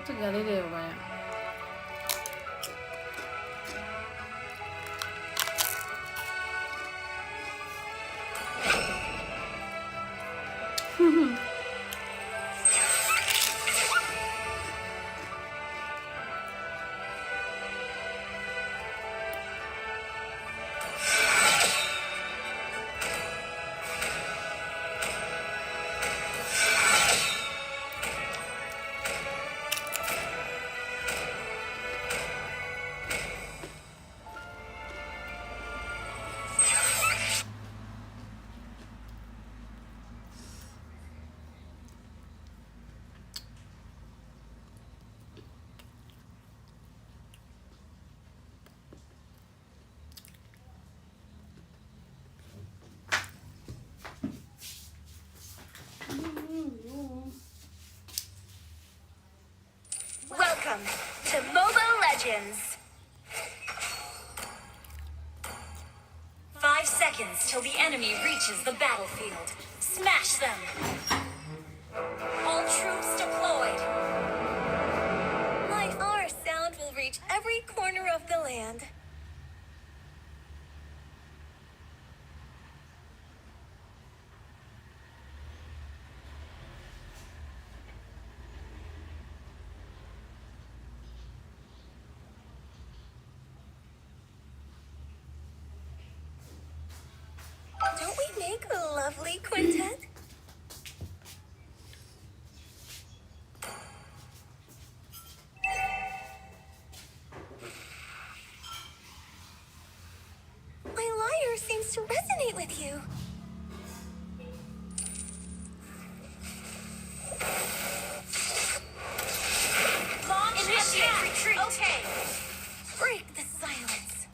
तो Galileo gaya. reaches the battlefield. Smash them! All troops deployed. Our sound will reach every corner of the land. Don't we make a lovely quintet? My lyre seems to resonate with you. Launch initiate retreat. Okay. Break the silence.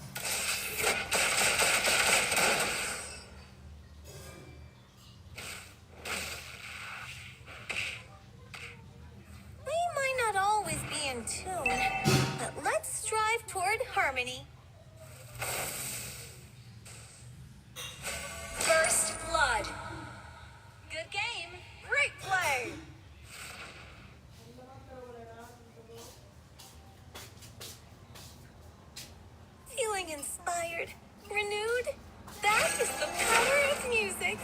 We might not always be in tune, but let's strive toward harmony. First blood. Good game. Great play. Feeling inspired, renewed? That is the power of music.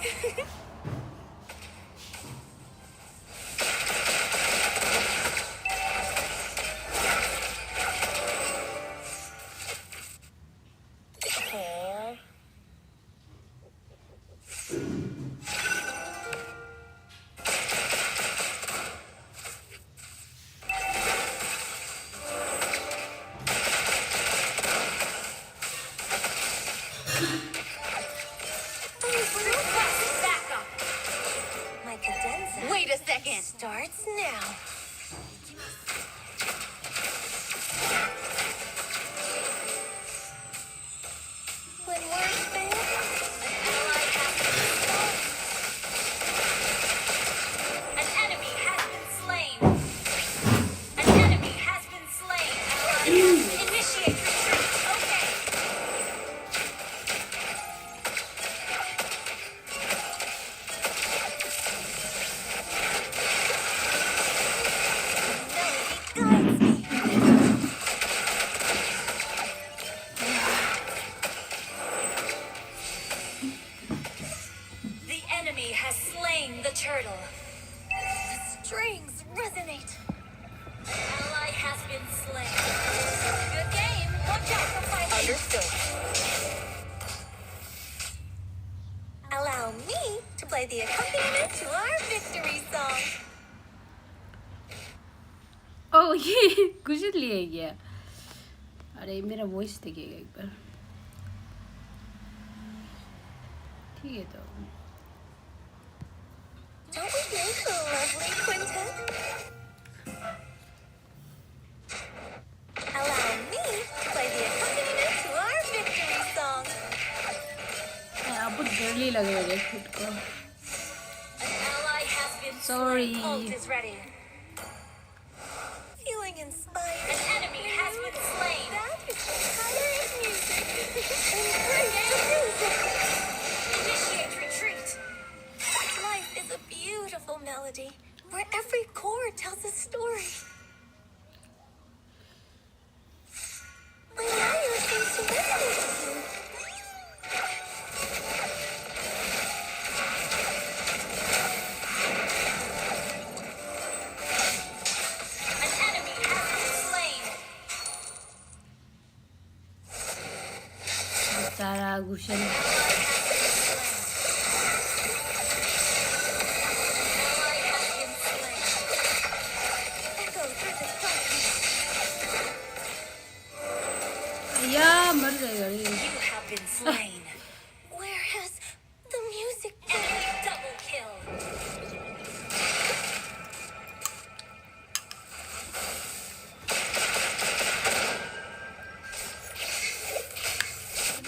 Aww. My cadenza. Wait a second. Starts now. When words fail, an ally has been slain. An enemy has been slain. An enemy has been slain. Initiate retreat. Okay. The enemy has slain the turtle. The strings resonate. Ally has been slain. Good game. Watch out for fighting. Understood. Allow me to play the accompaniment to our victory song. ओ ये कुछ लिए गया. अरे मेरा voice देखिएगा एक बार. ठीक है तो. Don't we make a lovely quintet? Allow me to play the accompaniment to our victory song. आप बहुत गर्ली लग रहे हैं खुद को. An ally has been Sorry. slain. Ult is ready. Feeling inspired. An enemy has been slain. That is the power of music. Embrace the music. Initiate retreat. Life is a beautiful melody where every chord tells a story. My lyre seems to resonate with you. An enemy has been slain. सारा गुशन. या मर जाएगा ये. You have been slain. Where has the music enemy double kill?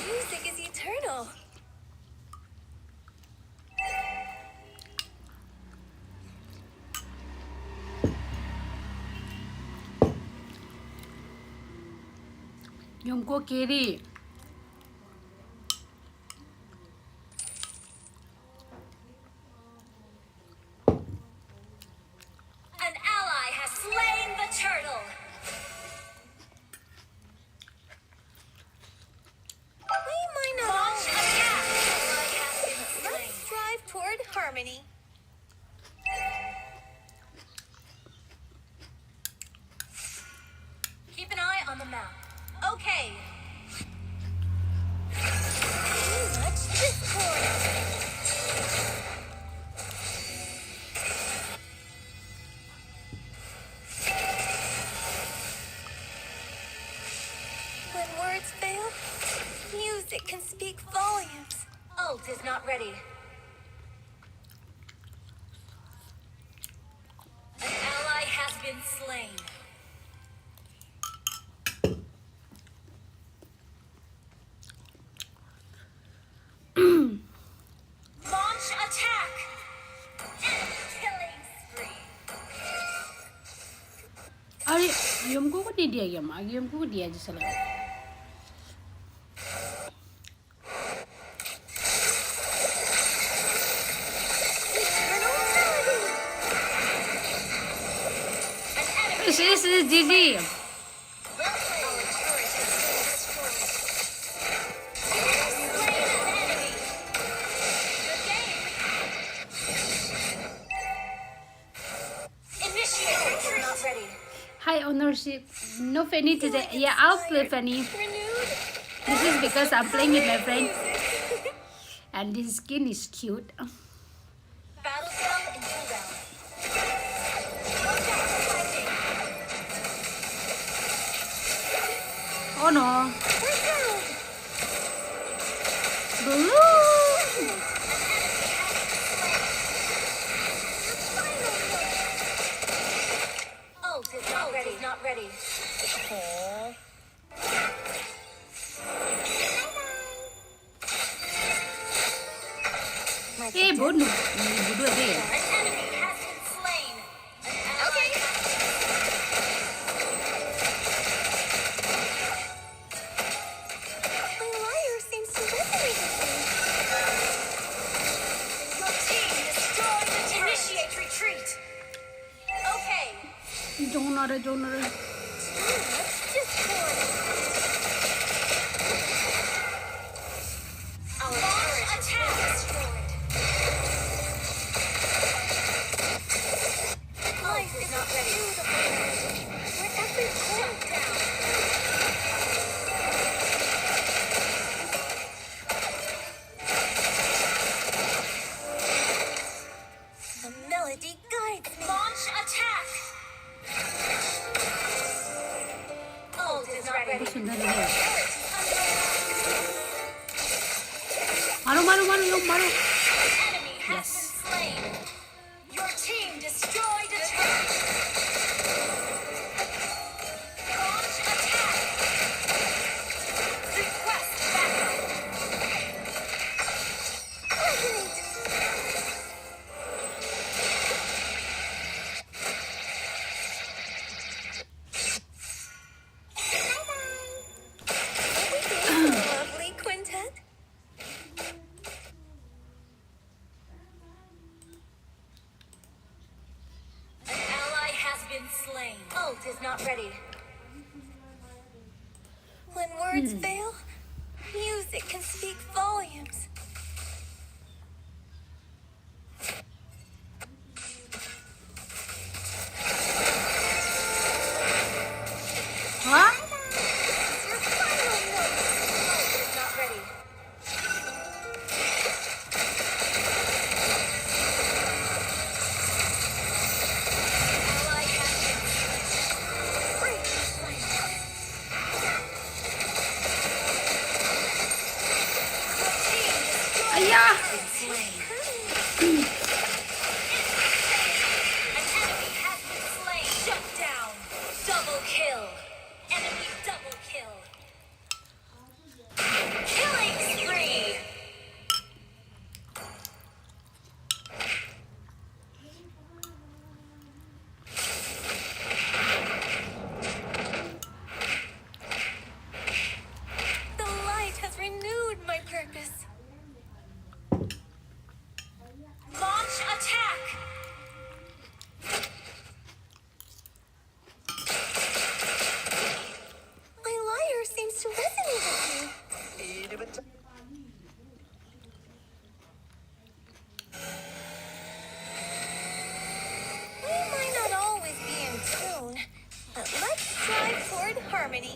Music is eternal. Yung ko kiri. map. Okay. Too much discord. When words fail, music can speak volumes. Ult is not ready. An ally has been slain. Launch attack! And killing spree. अरे game को नहीं दिया game को दिया जैसा लगा This is GG. Hi ownership. No Fanny today. Yeah, I'll play Fanny. This is because I'm playing with my friend. And this skin is cute. Oh no. Blue. Ult is not ready. Not ready. Aww. Eh, bodoh. Bodoh dia. Don't worry. The melody guides me. Launch attack! Ult is not ready. Maru. Yes. Your team destroyed a turret. Launch attack. Request backup. Lovely quintet. An ally has been slain. Ult is not ready. When words fail, music can speak volumes. Huh? Your team harmony.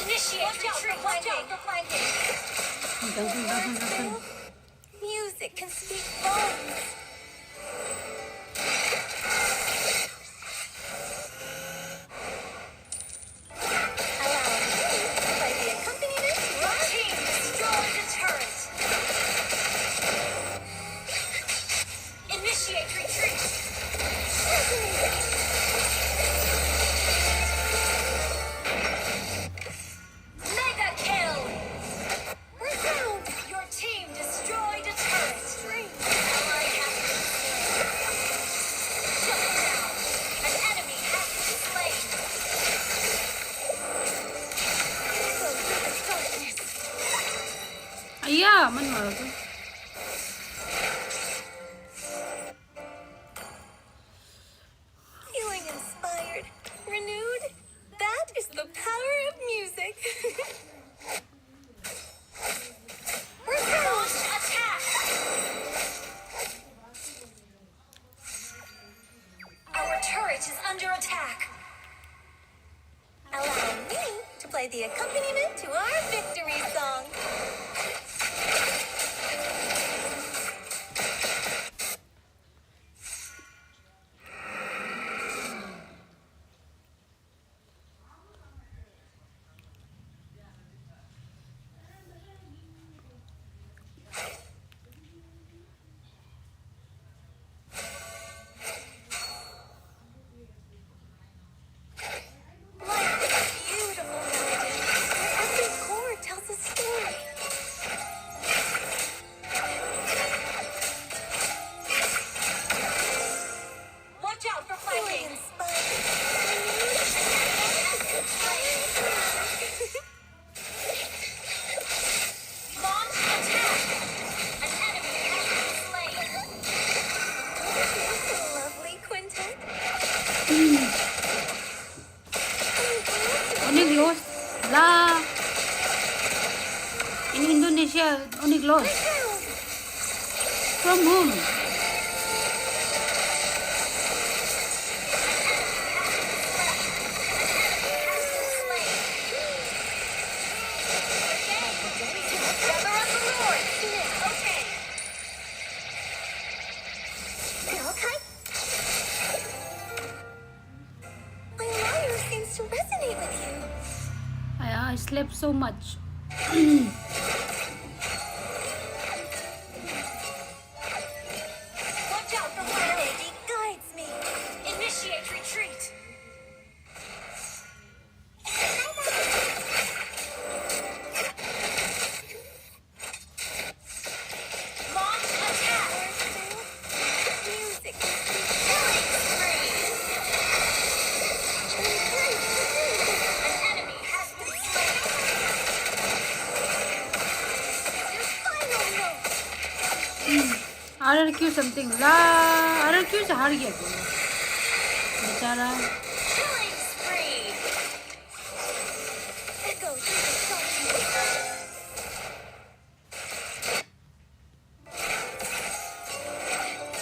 Initiate retreat. Watch out for flanking. Music can speak volumes. Yeah, man malaga. Feeling inspired, renewed. That is the power of music. Launch attack. Our turret is under attack. Allow me to play the accompaniment to our victory song. Onig lost. La. In Indonesia, Onig lost. From whom? I slept so much. Watch out for my lady guides me. Initiate retreat. Launch attack. Music. Killing spree. An enemy has been slain. Your final note. RRQ something. La. RRQ से हार गया क्या? बेचारा. Killing spree. Echo through the darkness.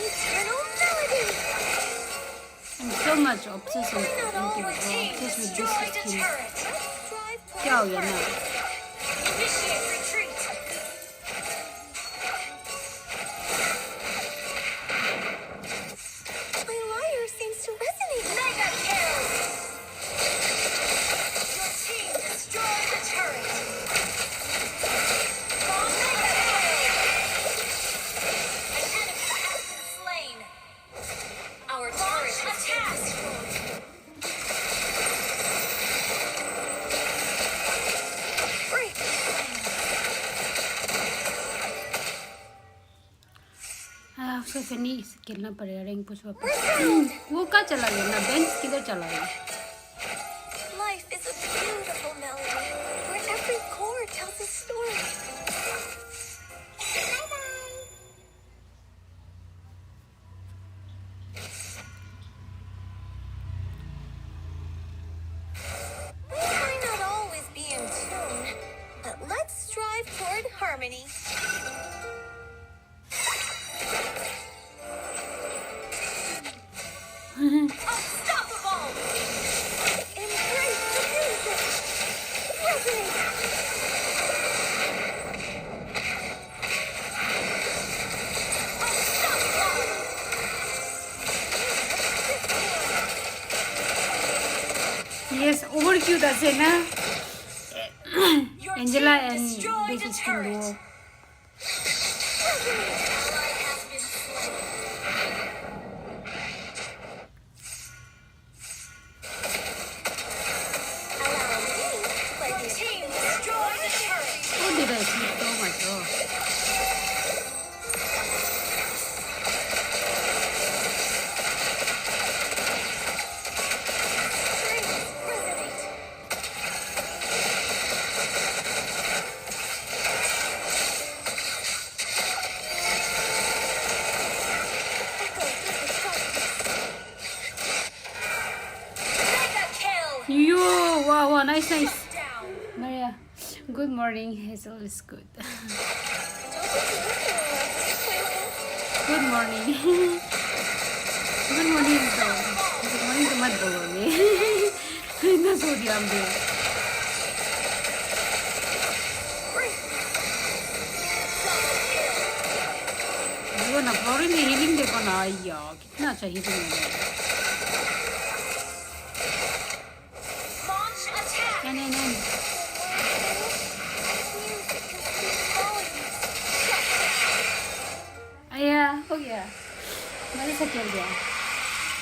Eternal melody. I'm so much obsessed with this skin. क्या हो गया ना? Initiate retreat. My lyre seems to resonate. Mega kill. Your team destroyed the turret. Bomb mega kill. An enemy has been slain. Our turret is attacked. Break. उसका funny खेलना पड़ेगा rank push वापस. वो कहाँ चला गया ना? बेंच किधर चला गया? Life is a beautiful melody where every chord tells a story. We might not always be in tune, but let's strive toward harmony. Unstoppable! cute আছে না Angela and Big Skin duo. Oh, did I sleep so much? Oh. Wow, nice. Maria, good morning. Hazel is good. Good morning. Good morning, Tom. Good morning to my boy. That's what I'm doing. वो ना fluorine में healing देखो ना यार कितना अच्छा healing है नहीं आया हो गया मैंने सब खेल दिया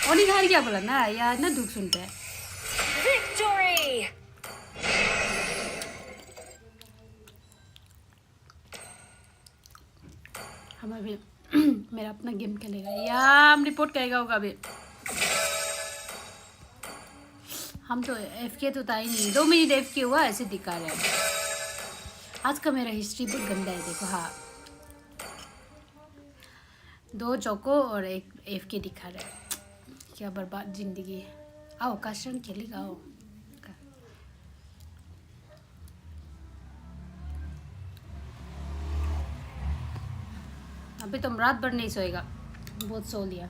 और नहीं हार गया बोला ना यार ना दुख सुनते हैं Victory! हम अभी मेरा अपना गेम खेलेगा या हम रिपोर्ट करेगा होगा अभी हम तो एफके तो था ही नहीं 2 मिनट एफके हुआ ऐसे दिखा रहा है आज का मेरा हिस्ट्री बहुत गंदा है देखो हाँ 2 चौको और 1 एफके दिखा रहा है क्या बर्बाद जिंदगी आओ काशन खेलेगा आओ अभी तुम रात भर नहीं सोएगा बहुत सो लिया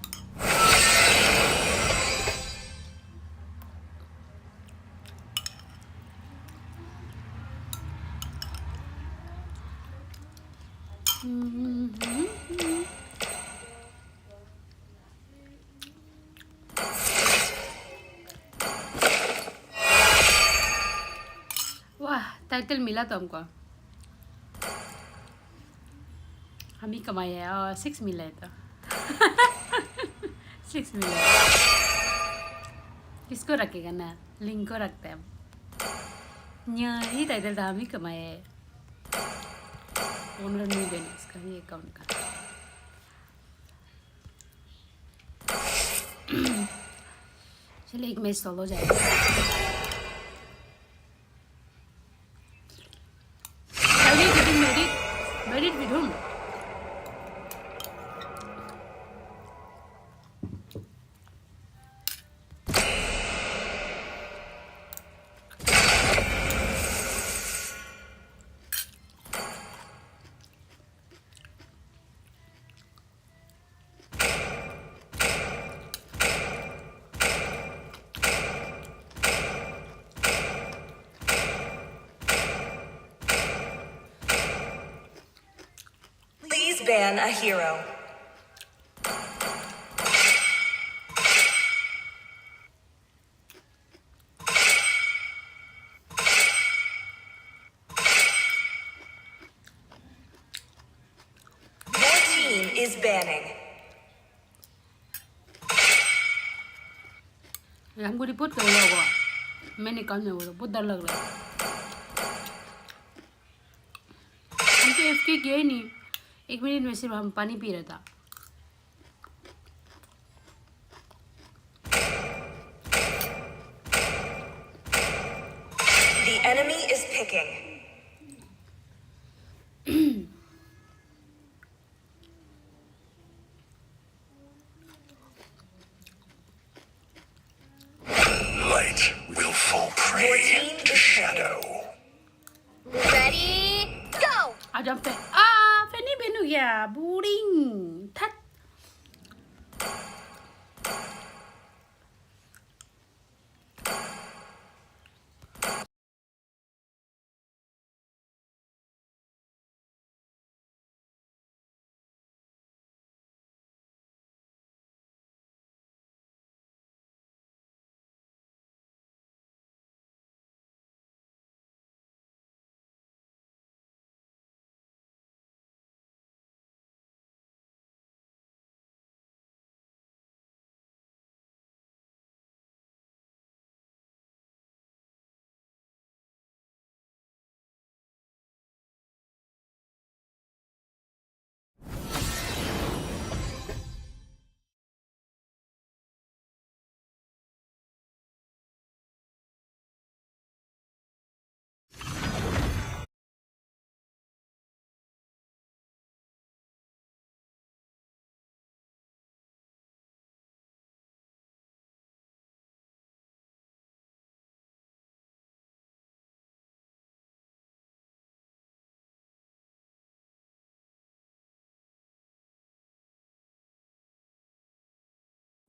वाह टाइटल मिला तो हमको हम ही कमाए हैं और 6 मिला है तो 6 मिला है किसको रखेगा ना लिंक को रखते हैं हम यही टाइटल था हम ही कमाए हैं ओनर नहीं देना इसका ये अकाउंट का चलिए एक मैच सोलो जाएगा Married with whom? Please ban a hero. Your team is banning. हमको रिपोर्ट करेगा होगा मैंने काम नहीं बोला बहुत डर लग रहा है हम तो एफके गए नहीं 1 मिनट में सिर्फ हम पानी पी रहा था The enemy is picking. Light will fall prey to shadow. Ready, go! आज हम Fanny बन गया बोरिंग थक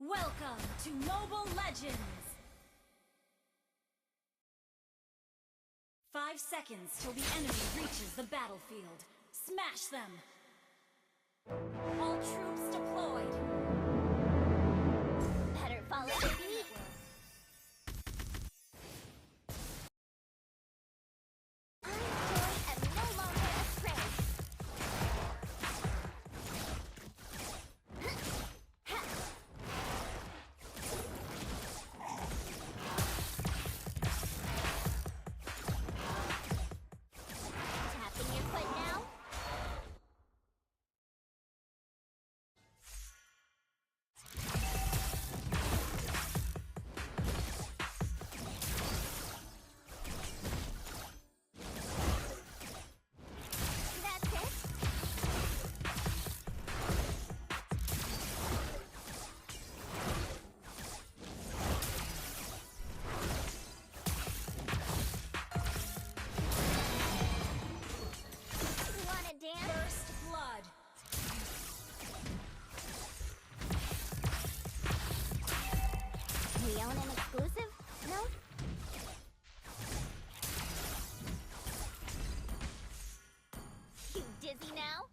Welcome to Mobile Legends! 5 seconds till the enemy reaches the battlefield. Smash them! All troops deployed! Better follow the beat! I'm joy and no longer a prey! Tapping your foot now? That's it? Wanna dance? First blood! Leonin exclusive? No? You dizzy now?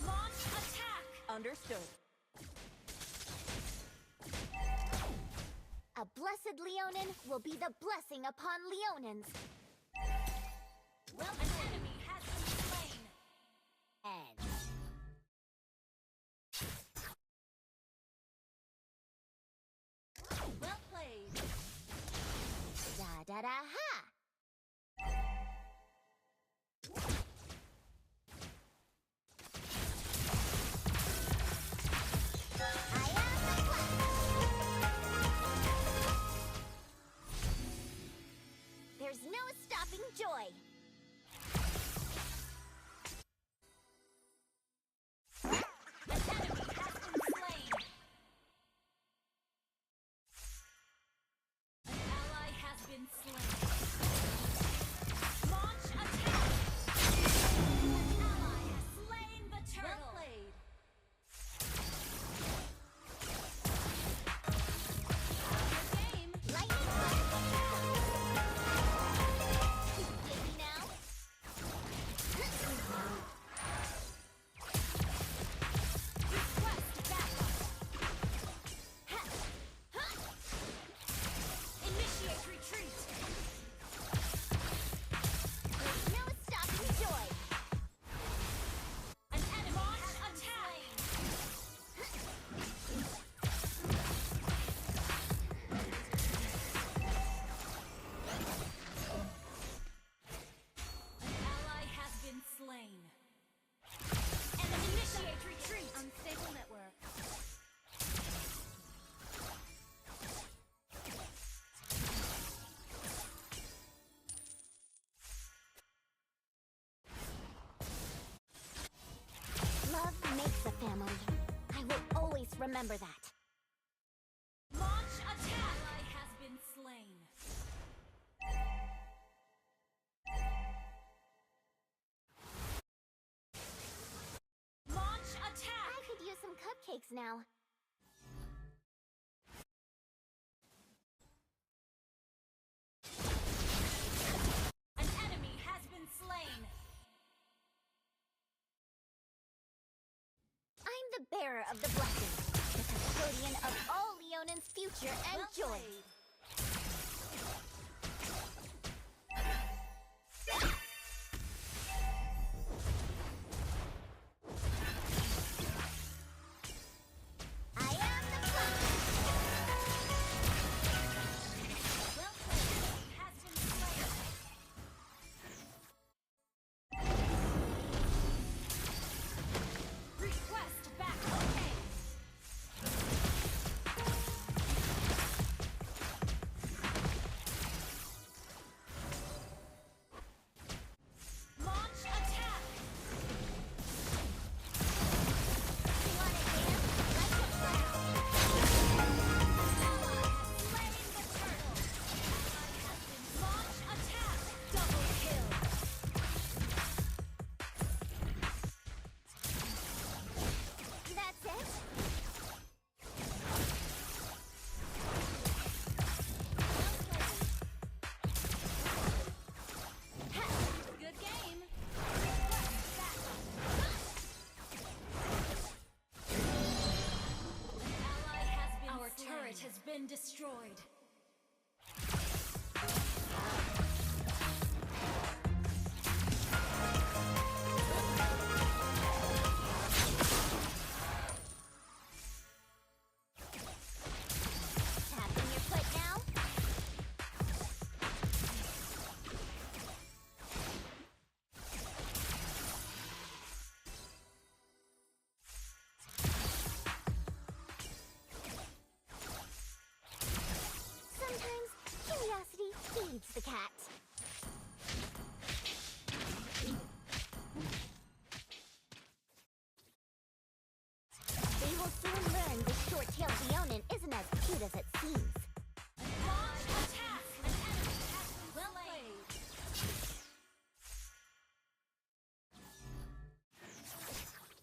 Launch attack! Understood. A blessed Leonin will be the blessing upon Leonins. Well, an enemy has been slain! And Well played! da-da-da-ha! There's no stopping joy. An enemy has been slain! An ally has been slain. Launch attack! An ally has slain the turtle! Well played! Game! Lightning strike. Dizzy now? Request backup! Initiate retreat! There's no stopping joy. An enemy has attacked! An ally has been slain. Enemy initiate retreat! Unstable network. Love makes a family. I will always remember that. Launch attack! Ally has been slain. Launch attack! I could use some cupcakes now. An enemy has been slain. I'm the bearer of the blessing, the custodian of all Leonin's future and Well joy. played. I am the blessing. Well played. Has been slain. Request back. Okay. been destroyed. Tapping your foot now. Sometimes curiosity feeds the cat. They will soon learn the short-tailed Leonin isn't as cute as it seems. Launch attack! An enemy has been well played.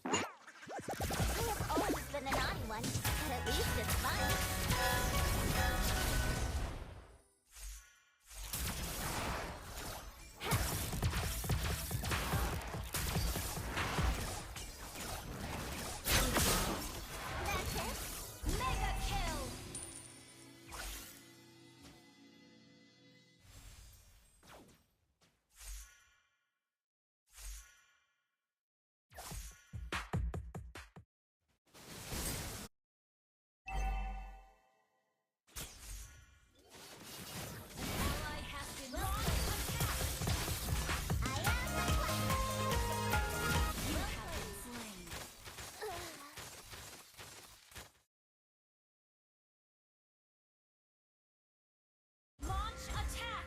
I have always been a naughty one, but at least it's fun. That's it. Mega kill! Ally has been launched. I am the You have been slain. Launch attack!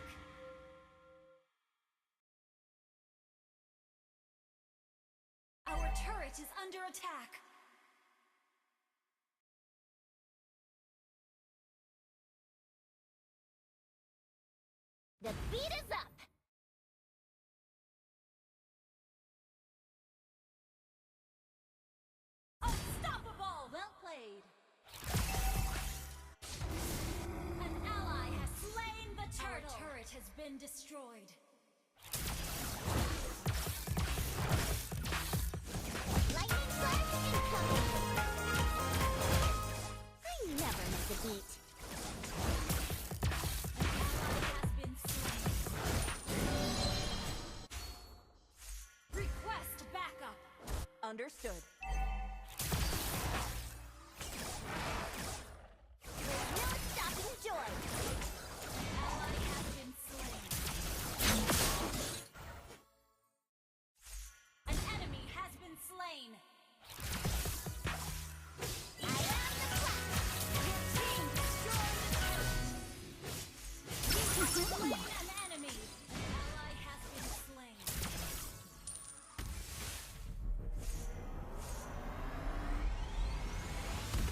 Our turret is under attack. The beat is up. Unstoppable! Well played. An ally has slain the turtle. Our turret has been destroyed. Lightning flash incoming. I never miss a beat. Has been slain. Request backup. Understood. There's no stopping joy. Ally has been slain. An enemy has been slain. I am the Your team destroyed the turret. You have slain an enemy. Ally has been slain.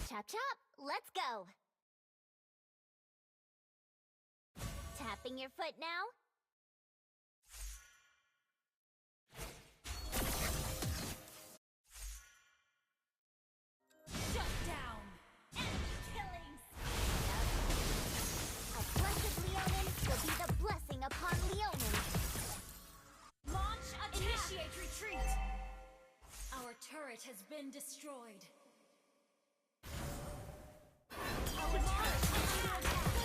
Chop chop, let's go. Tapping your foot now. Shut down. Enemy killings. A blessed Leonin will be the blessing upon Leonin. Launch attack. Initiate retreat. Our turret has been destroyed. Our turret is under attack.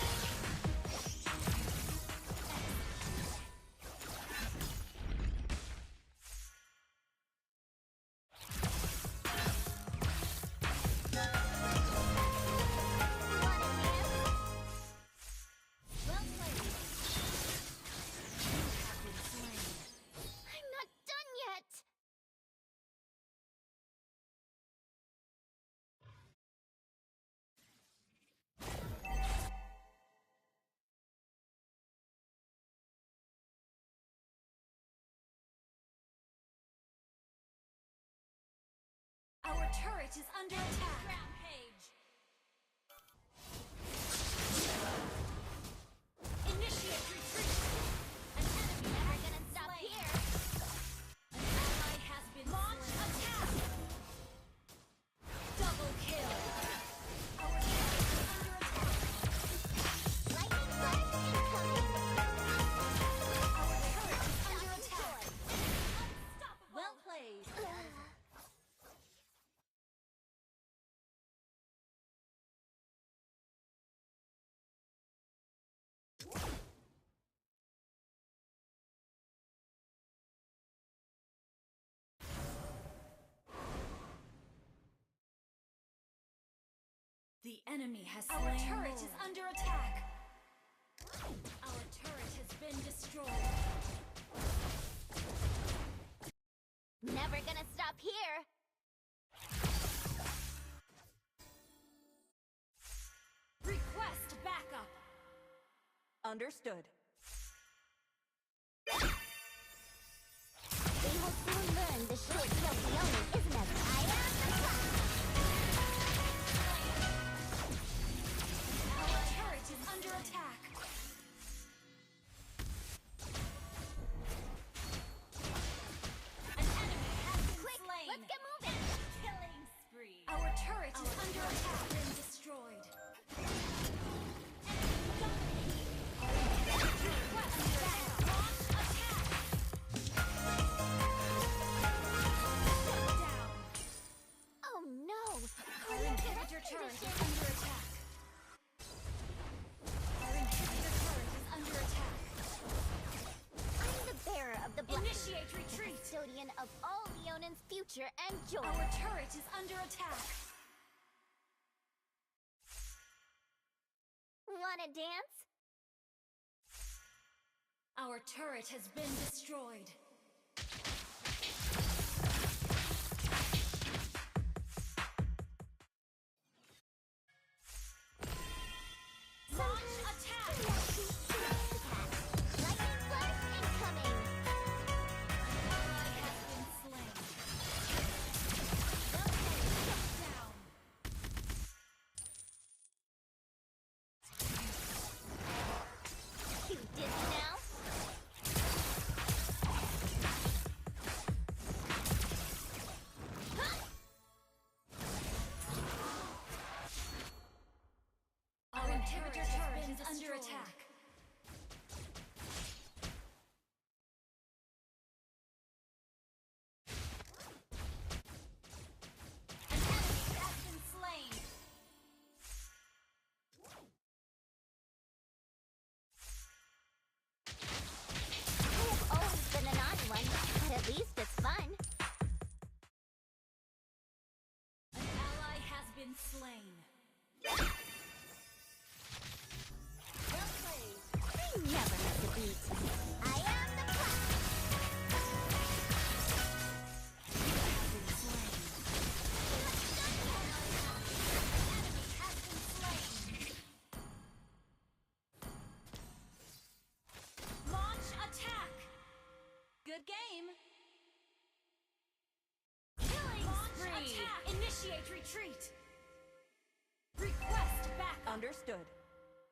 Well played. You have been slain. I'm not done yet. Our turret is under attack. Rampage. Initiate retreat. An enemy Never gonna stop here. An ally has been launch attack. Double kill. Our turret is under attack. Lightning flash incoming. Our turret is under attack. Unstoppable. Well played. enemy has Our slain turret is Lord. under attack. Our turret has been destroyed. Never gonna stop here. Request backup. Understood. They will soon learn the short tail Leonin isn't as I am the fox. Our turret is under attack. An enemy has been Quick, slain. let's get moving. Killing spree. Our turret is under attack. Been destroyed. Oh no! Our inhibitor turret is under attack. Our inhibitor turret is under attack. I'm the bearer of the blessing. Initiate retreat. Custodian of all Leonin's future and joy. Our turret is under attack. Wanna dance? Our turret has been destroyed. Launch attack! Lightning flash incoming! Ally has been slain. Down. You dizzy now? Our inhibitor turret is under attack. An enemy has been slain. I have always been a naughty one, but at least it's fun. An ally has been slain. Well played. I never miss a beat. I am the fox. Launch attack! Good game. Killing Launch spree. attack! Initiate retreat. Request backup. Understood.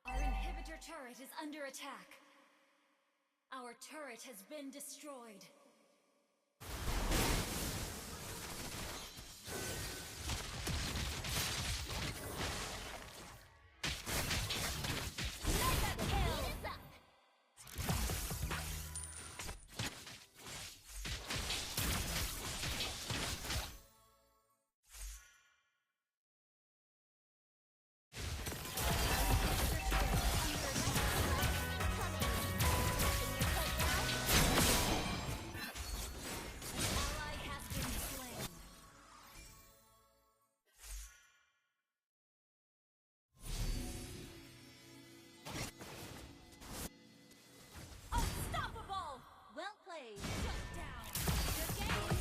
Our inhibitor turret is under attack. Our turret has been destroyed. The heat is up. Ally has been slain. Unstoppable! Well played. Shut down. Good game.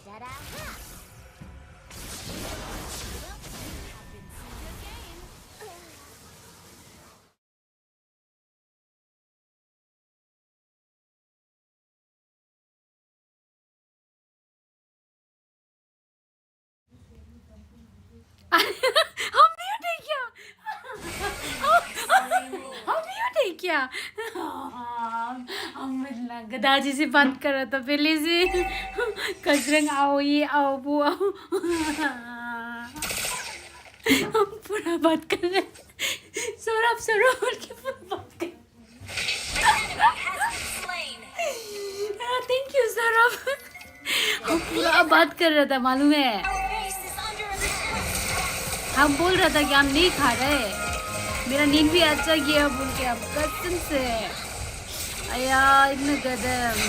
Da-da-ha. Have been slain. Good game. हम mute है क्या हम mute है क्या हम मतलब गदाजी से बात कर रहा था पहले से कजरंग आओ ये आओ वो आओ हम पूरा बात कर रहे हैं सौरभ सौरभ के पूरा बात कर थैंक यू सौरभ हम पूरा बात कर रहा था मालूम है हम बोल रहा था कि हम नहीं खा रहे मेरा नींद भी अच्छा गया बोल के अब कसम से आया इतना गदम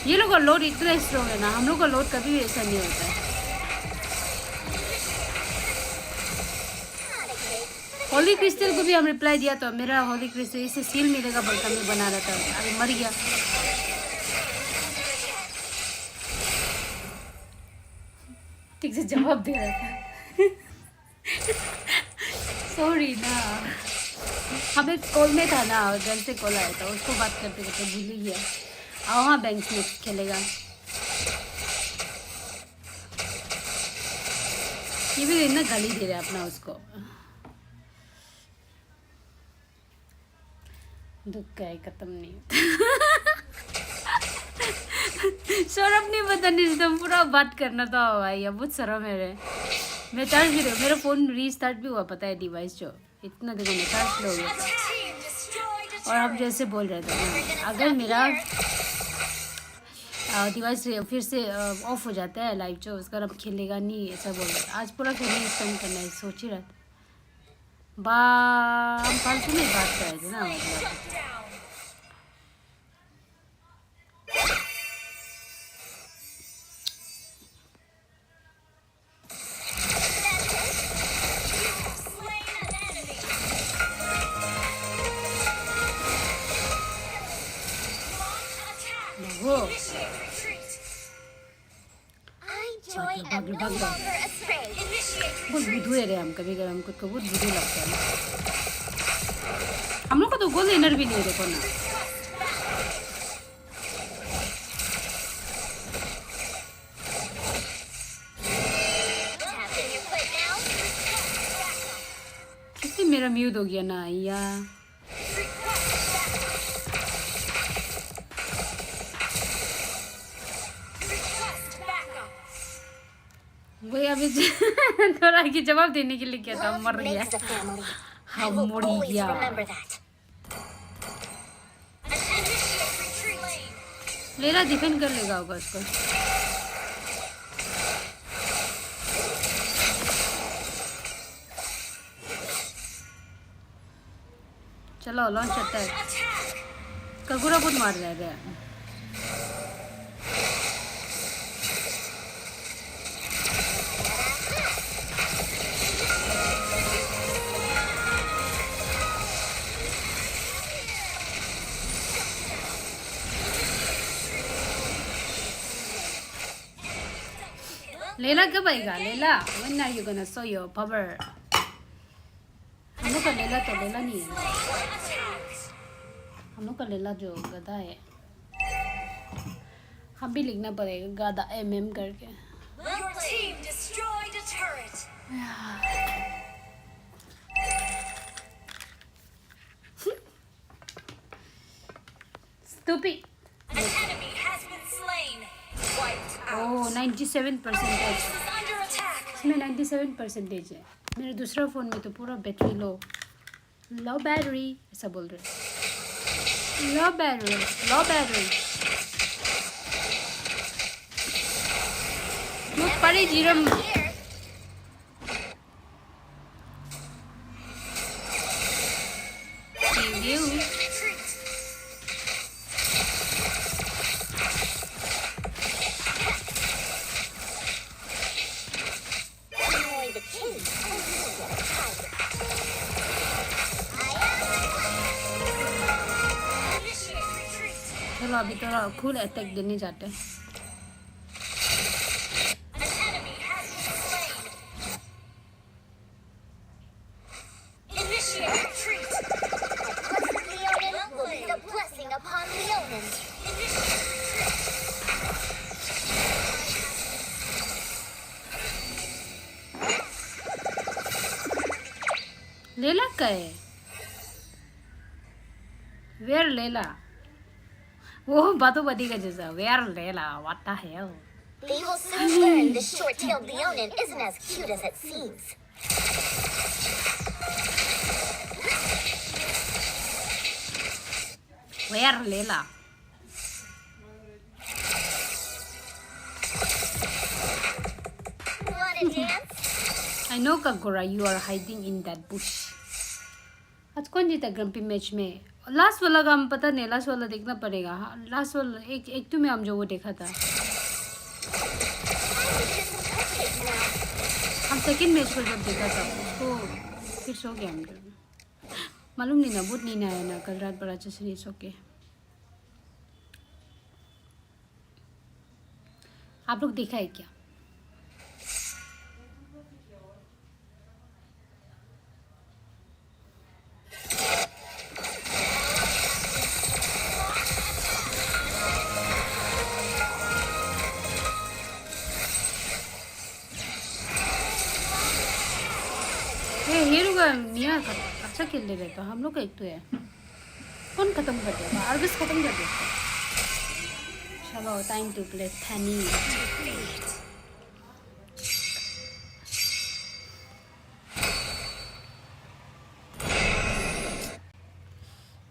ये लोग का लोड इतना स्ट्रॉन्ग है ना हम लोग का लोड कभी भी ऐसा नहीं होता है होली क्रिस्टल को भी हम रिप्लाई दिया तो मेरा होली क्रिस्टल इससे सील मिलेगा बोलकर मैं बना रहा था अरे मर गया ठीक से जवाब दे रहा था सॉरी ना हमें कॉल में था ना घर से कॉल आया था उसको बात करते करते भूल ही गया आओ हाँ बैंक में खेलेगा ये भी इतना गाली दे रहा है अपना उसको दुख का है खत्म नहीं शर्म नहीं पता नहीं तो पूरा बात करना था भाई अब बहुत शर्म है रे मैं चार्ज भी दे मेरा फोन रीस्टार्ट भी हुआ पता है डिवाइस जो इतना देखो मैं चार्ज हो गया और आप जैसे बोल रहे थे अगर मेरा डिवाइस फिर से ऑफ हो जाता है लाइव जो उसका अब खेलेगा नहीं ऐसा बोल रहा आज पूरा खेलने स्पेंड करना है सोच ही रहा हम फालतू में बात कर रहे थे ना मतलब बहुत बुद्धू है रे हम कभी कभी हमको तो बहुत बुद्धू लगता है हम लोग का तो गोल इनर भी नहीं देखो ना किसी मेरा म्यूट हो गया ना यार वही अभी थोड़ा की जवाब देने के लिए क्या था मर गया हम मर गया लेला डिफेंड कर लेगा होगा उसको चलो लॉन्च अटैक कगुरा बहुत मार रहा है लेला कब आएगा लेला when are you gonna show your power हम लोग का लेला तो लेला नहीं है हम लोग का लेला जो गधा है हम भी लिखना पड़ेगा गधा MM करके Your team destroyed a turret. Stupid. An enemy has been slain. Wiped out. Oh 97% Under attack. इसमें 97% है मेरे दूसरा फोन में तो पूरा बैटरी लो बैटरी ऐसा बोल रहे लो बैटरी मुझ पड़े जीरम चलो अभी थोड़ा कूल अटैक देने जाते हैं लेला का है वेयर लेला वो बातों बदी का जैसा वेयर लेला what the hell They will soon learn this short-tailed Leonin isn't as cute as it seems. Where लेला know Kagura, you are hiding in that bush. आज कौन जीता ग्रम्पी मैच में? लास्ट वाला का हम पता नहीं, लास्ट वाला देखना पड़ेगा. लास्ट वाला एक टू में हम जो वो देखा था. हम सेकंड मैच को जब देखा था उसको फिर सो गया हम लोग. मालूम नहीं ना, बहुत नींद आया ना कल रात बड़ा अच्छे से नहीं सो के. आप लोग देखा है क्या? हीरो का मियाँ अच्छा खेल ले रहे तो हम लोग का एक तो है. कौन खत्म कर देगा? आर्बिस खत्म कर देगा. चलो टाइम टू प्ले फैनी.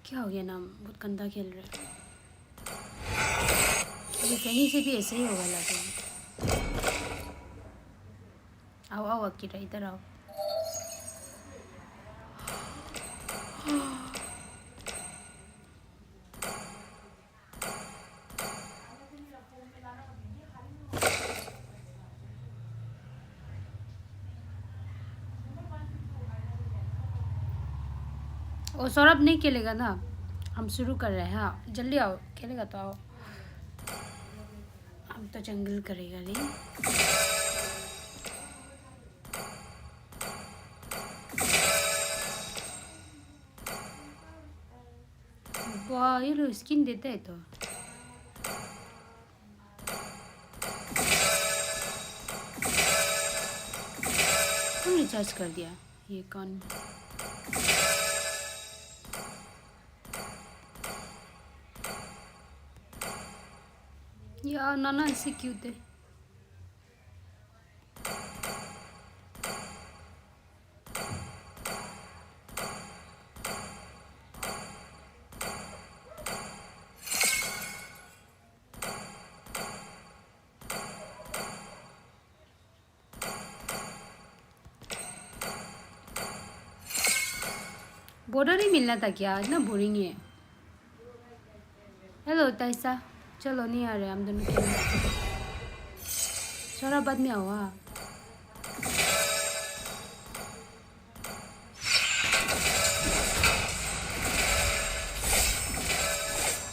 क्या हो गया ना, बहुत गंदा खेल रहा है. अभी फैनी से भी ऐसे ही होगा लगा. आओ आओ अकीरा इधर आओ. ओ सौरभ नहीं खेलेगा ना, हम शुरू कर रहे हैं. हाँ जल्दी आओ, खेलेगा तो आओ. हम तो जंगल करेगा नहीं. वाह ये लो स्किन देता है तो. कौन रिचार्ज कर दिया? ये कौन? यार नाना ऐसे क्यों थे? बॉर्डर ही मिलना था क्या? इतना बोरिंग है. हेलो तैसा, चलो नहीं आ रहे हम दोनों खेलने. थोड़ा बाद में आओ. हाँ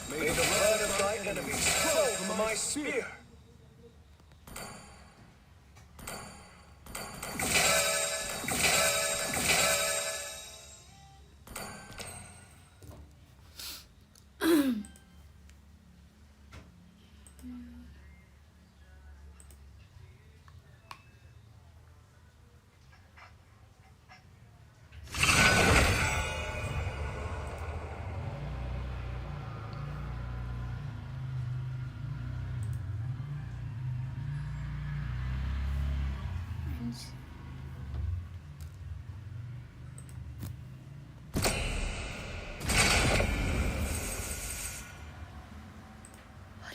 May the blood of thy enemies flow from my spear.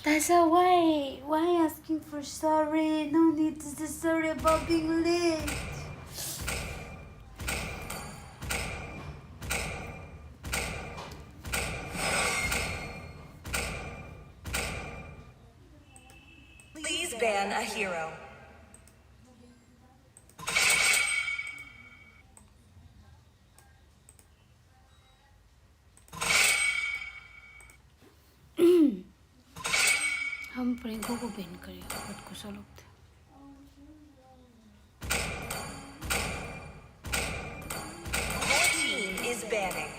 Tessa, why asking for sorry? No need to say sorry about being late. Please ban a hero. हम प्रियंका को बैन करेंगे, बहुत गुस्सा लगता है. Your team is banning.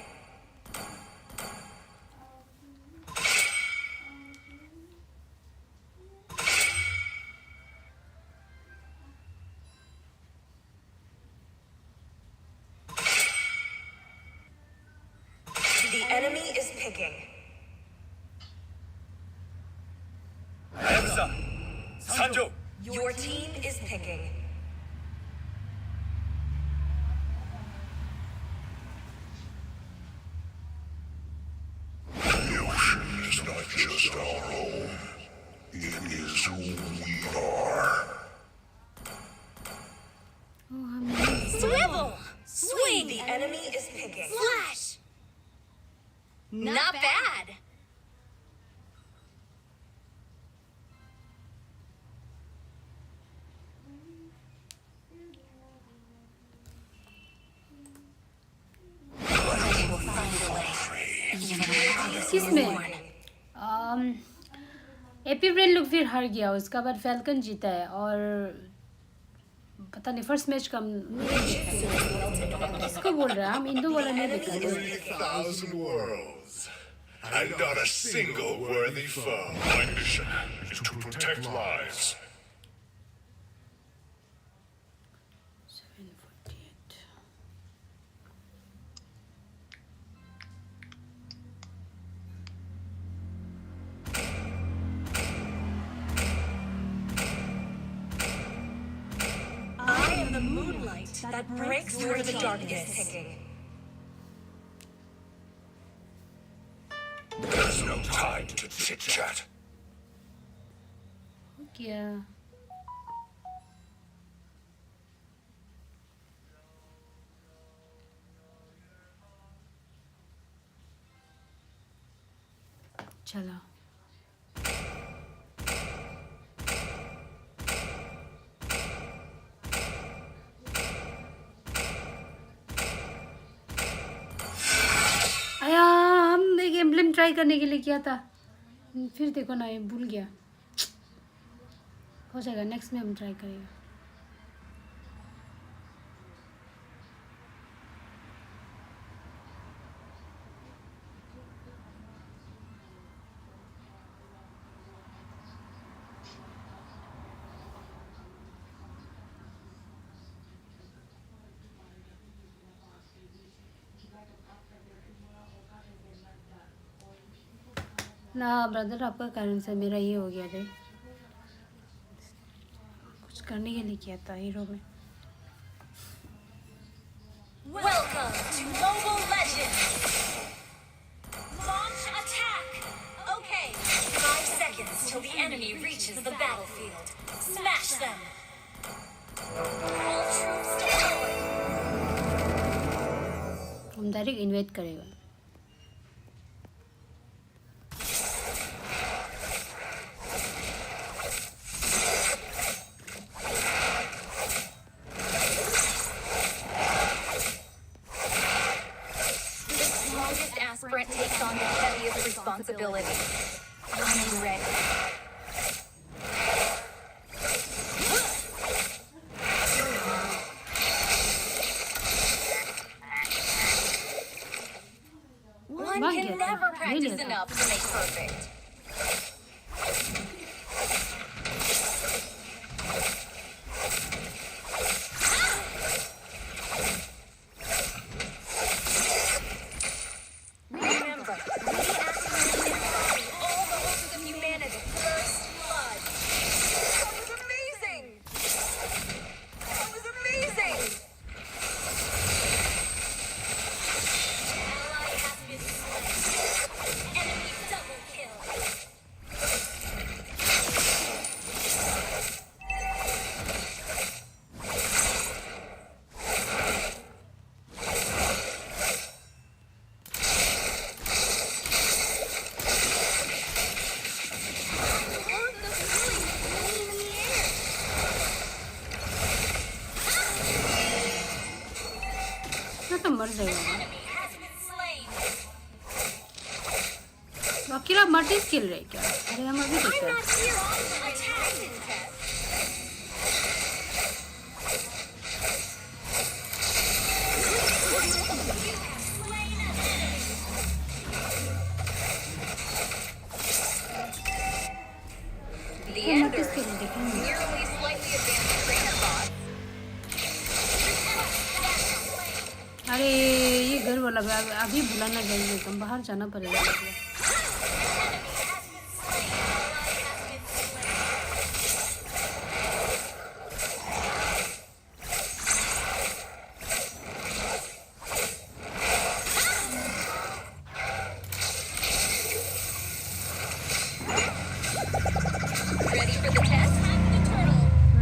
The enemy is picking. Your team is picking. The ocean is not just our home. It is who we are. Oh, lane the enemy is picking. Flash! Not bad. Excuse me. AP brain लोग फिर हार गया, उसका बाद falcon जीता है और पता नहीं फर्स्ट मैच कम किसको बोल रहा है, हम इंदो वाला नहीं देखा 3,000 worlds, and not a single worthy foe. My mission is to protect lives. I am the moonlight that breaks through the darkness. There's no time to chit-chat. क्या चलो आया, हम एक एम्ब्लेम ट्राई करने के लिए किया था, फिर देखो ना ये भूल गया। हो जाएगा, नेक्स्ट में हम ट्राई करेंगे। ना ब्रदर, आपका कारण से मेरा ये हो गया रे, कुछ करने के लिए किया था हीरो में। Welcome to Mobile Legends! Launch attack! Okay, 5 seconds till the enemy reaches the battlefield. Smash them! All troops deployed! हम डायरेक्ट इन्वाइट करेगा। Sprint takes on the heaviest responsibility. I'm ready. One can never practice enough to make perfect. तो मर जाएगा। अकेला मर्टिस किल रहे क्या? अरे हम अभी देखते हैं। मर्टिस किल देखेंगे। अरे ये घर वाला अभी बुलाना चाहिए, तुम बाहर जाना पड़ेगा।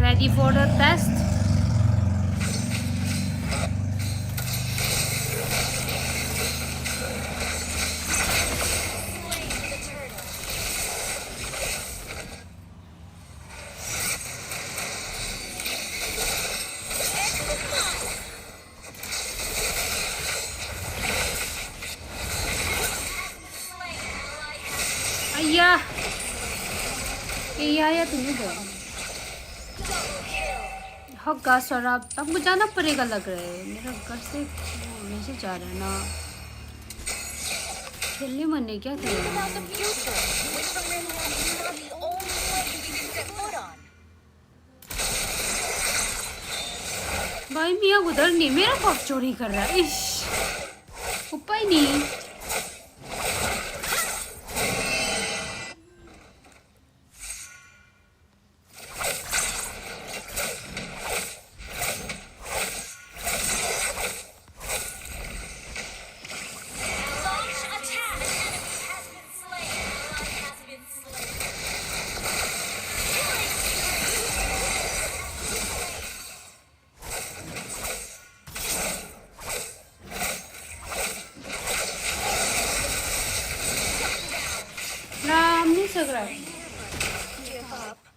Ready for the test? क्या ये आया तुम्हें दो होगा सौरभ अब मुझे जाना पड़ेगा लग रहा है मेरा घर से मैसेज आ रहा है ना खेलने मन है क्या खेलना भाई मियाँ उधर नहीं मेरा पॉप चोरी कर रहा है इश उपाय नहीं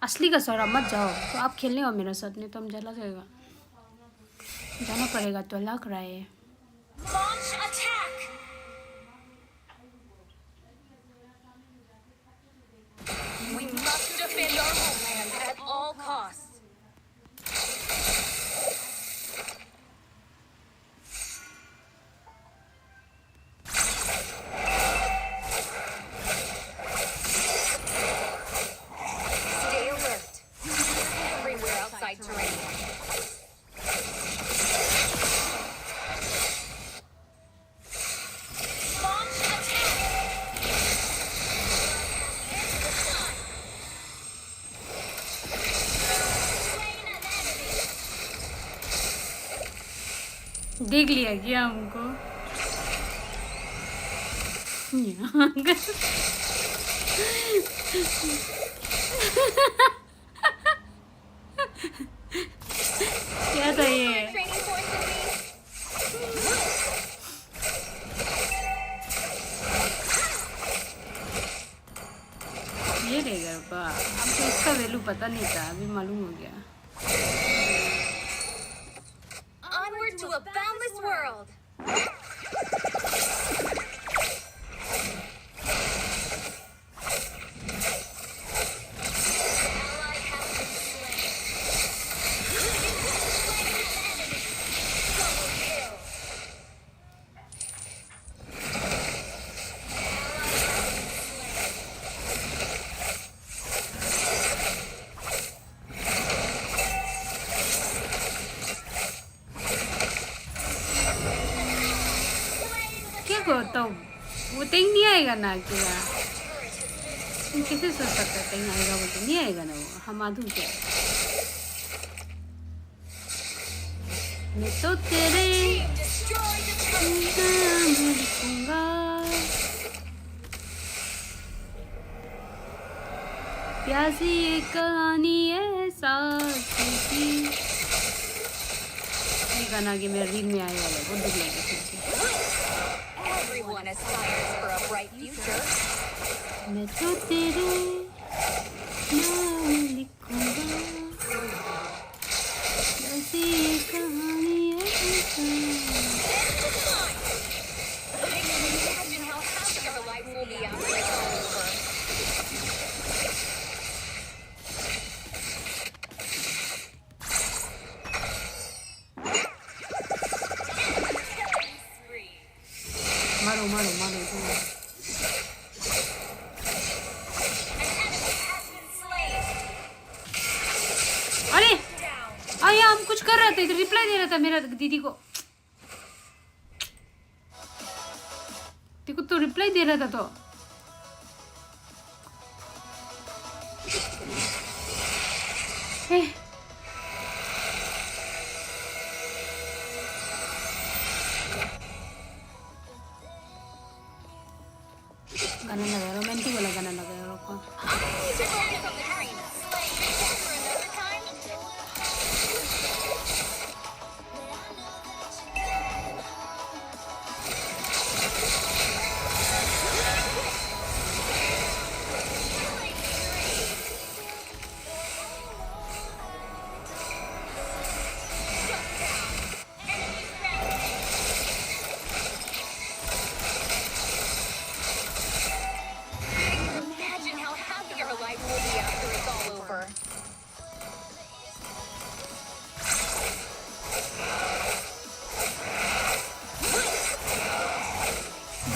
असली का सौरभ मत जाओ तो आप खेलने हो मेरे साथ नहीं तो हम जला जाएगा जाना पड़ेगा तो लग रहा है We must defend our homeland at all costs. Stay alert. Everywhere outside terrain. Launch attack. देख लिया क्या हमको क्या था ये रहेगा बा हमको इसका वैल्यू पता नहीं था अभी मालूम हो गया Onward to a boundless world. तो वो टेंग नहीं आएगा ना क्या कैसे सोच सकता है टेंग आएगा वो तो नहीं आएगा ना वो हम आधू क्या मैं तो तेरे लिखूंगा प्यासी ये कहानी एहसास की ये गाना कि मेरा रील में आया है बहुत दुख लगा Everyone aspires for a bright future. मैं तो तेरे नाम लिखूंगा ऐसी कहानी है Imagine how happy our life will be after it's all over. मारो मारो मारो अरे आया हम कुछ कर रहे थे रिप्लाई दे रहा था मेरा दीदी को देखो तो रिप्लाई दे रहा था तो गाना लगा रोमांटिक वाला गाना लगा रोको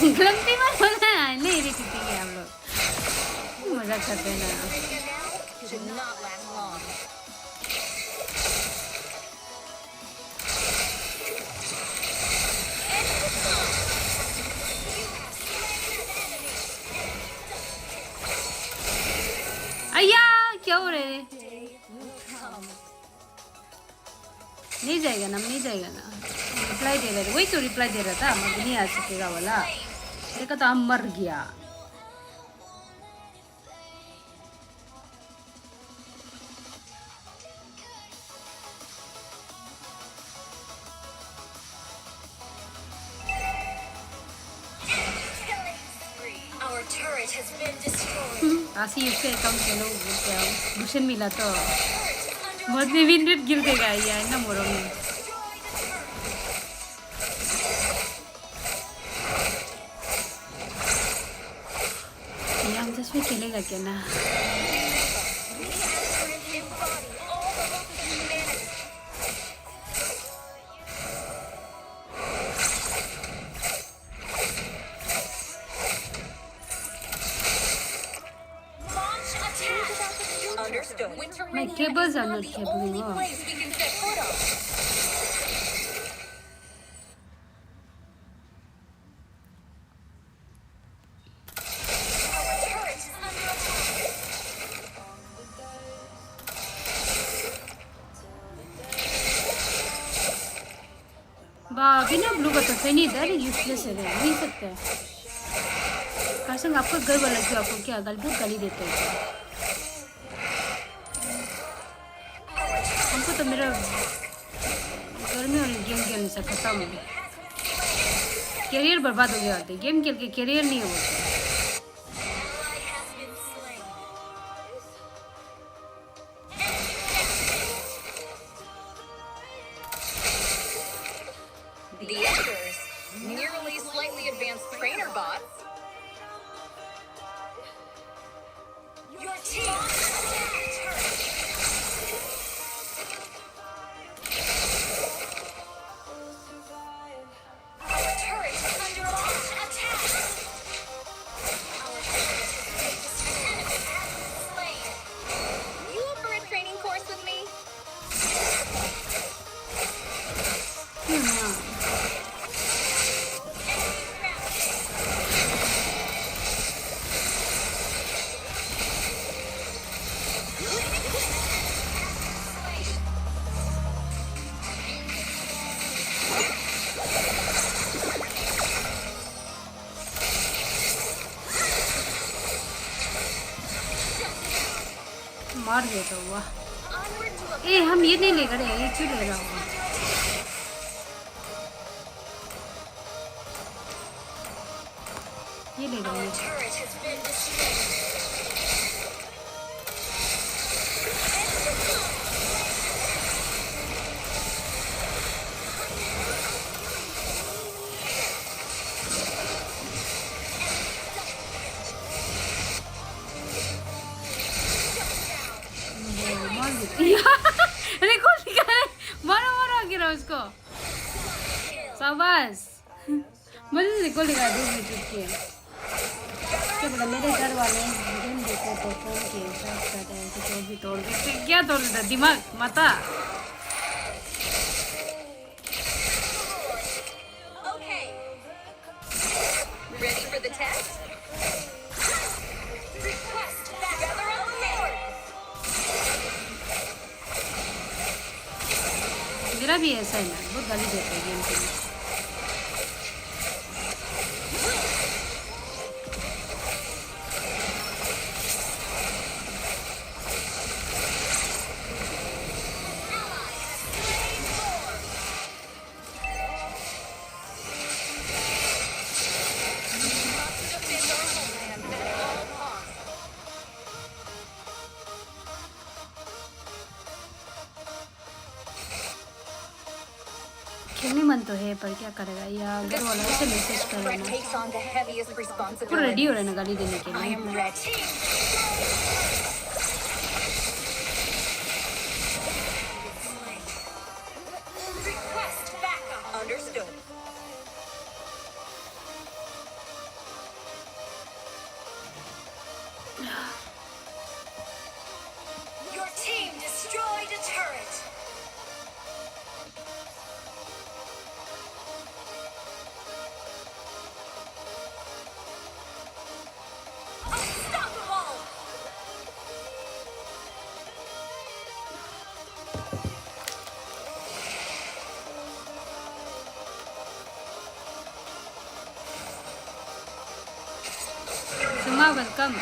गलती में बोला नहीं रे कितनी है हम लोग मजाक करते हैं ना Should not last long. अय्या क्या हो रहा है नहीं जाएगा ना नहीं जाएगा ना रिप्लाई दे रहा था वही तो रिप्लाई दे रहा था मैं नहीं आ सकेगा वाला देखा तो हम मर गया Our turret has been destroyed. आसी इसके अकाउंट के लोग बोलते हैं मुझे मिला तो बहुत में विन रेट गिर देगा यार ना मोरो में ये हम सच में खेलेगा क्या ना Understood. Winter My cables are not cabling off. place we can set foot on. Our turret is under attack. बिना ब्लू का तो फैनी इधर यूजलेस है नहीं सकता है कार्सन आपका घर वाला क्यों आपको क्या बहुत गाली देते हैं हमको तो मेरा घर में और गेम खेलने से खत्म हो गया कैरियर बर्बाद हो गया होता है गेम खेल के कैरियर नहीं होता The Edgers, nearly slightly advanced trainer bots. Your team Our turret is under attack. Our turret enemy has been slain. You up for a training course with me? मार दिया तो हुआ ए हम ये नहीं ले गए ये क्यों ले रहा हूँ ये ले Our गए turret has been destroyed. मार दिया अरे कौन निकाले मारो मारो गिरा उसको शाबाश मुझे से कौन निकाल दूर में चुपके क्या बोला मेरे घर वाले गेम देखो तो फोन के साथ साथ ऐसे तो भी तोड़ देते क्या तोड़ देता दिमाग माता Okay. Ready for the test? Request gather up more. मेरा भी ऐसा है ना बहुत गाली देता है गेम के लिए खेलने मन तो है पर क्या करेगा यार घर वाला ऐसे मैसेज कर रहा Threat है takes on the heaviest पूरा responsibility. रेडी हो रहा है ना गाली देने के I लिए am ready. Request backup. Understood. Mama, welcome.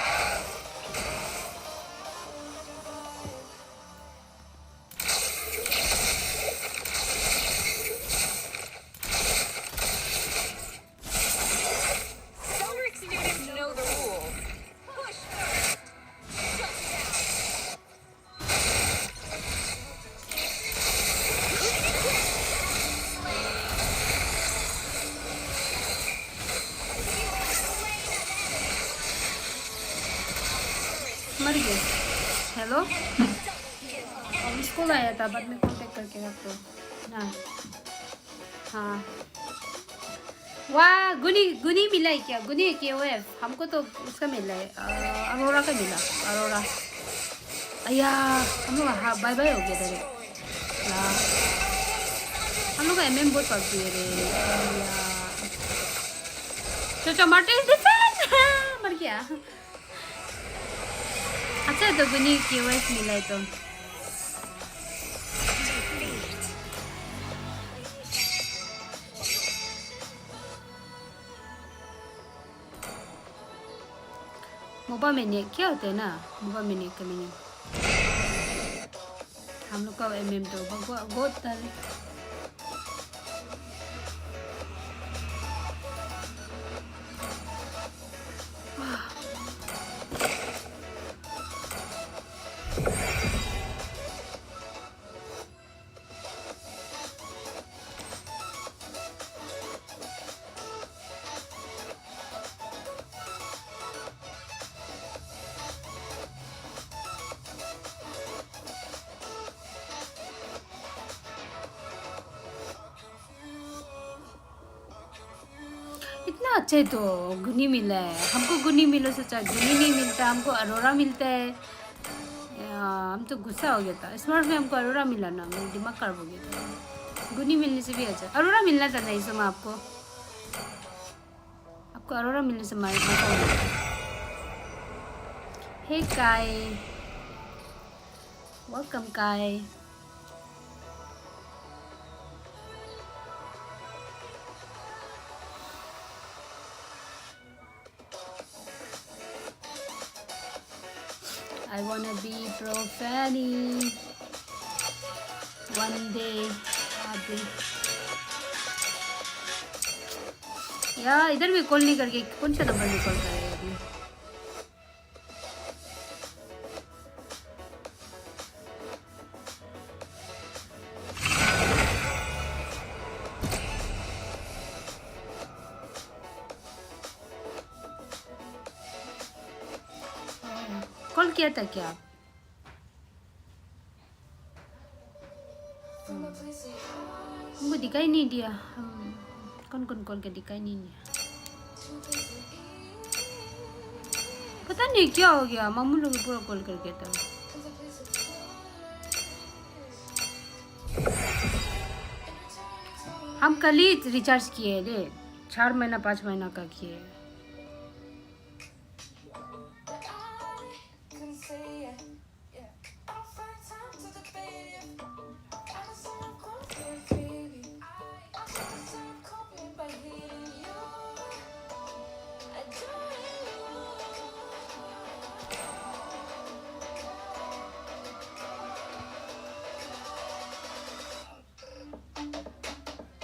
Cedric students know the rules. Push first. Shut मर गए. हेलो स्कूल आया था बाद में कांटेक्ट करके रख दो ना. हाँ वाह गुनी मिला है क्या? गुनी KOF हमको तो उसका मिला है अरोरा का मिला. अरोरा अया हम लोग हाँ बाय बाय हो गया था रे. हम लोग का MM बहुत पक गए रे. चोचो मार्टिन डिफेंस मर गया. अच्छा तो गुनी KOF मिला है तो मोबा मैनियक क्या होता है ना. मोबा मैनियक का मीनिंग हम लोग का MM तो बहुत था. इतना अच्छा है तो गुनी मिला है हमको. गुनी मिलो सोचा गुनी नहीं मिलता हमको अरोरा मिलता है. हम तो गुस्सा हो गया था. स्मार्ट में हमको अरोरा मिला ना मेरा दिमाग खराब हो गया था. गुनी मिलने से भी अच्छा अरोरा मिलना था नहीं सुना आपको अरोरा मिलने से मजा हो गया. हे काय वेलकम काय. I wanna be pro Fanny one day. यार इधर भी कॉल नहीं करके कौन सा नंबर में कॉल करेगा अभी. कॉल किया था क्या? हमको दिखाई नहीं दिया. कौन कॉल के दिखाई नहीं दिया. पता नहीं क्या हो गया. मामू लोग पूरा कॉल करके था. हम कल ही रिचार्ज किए रे 4 महीना 5 महीना का किए.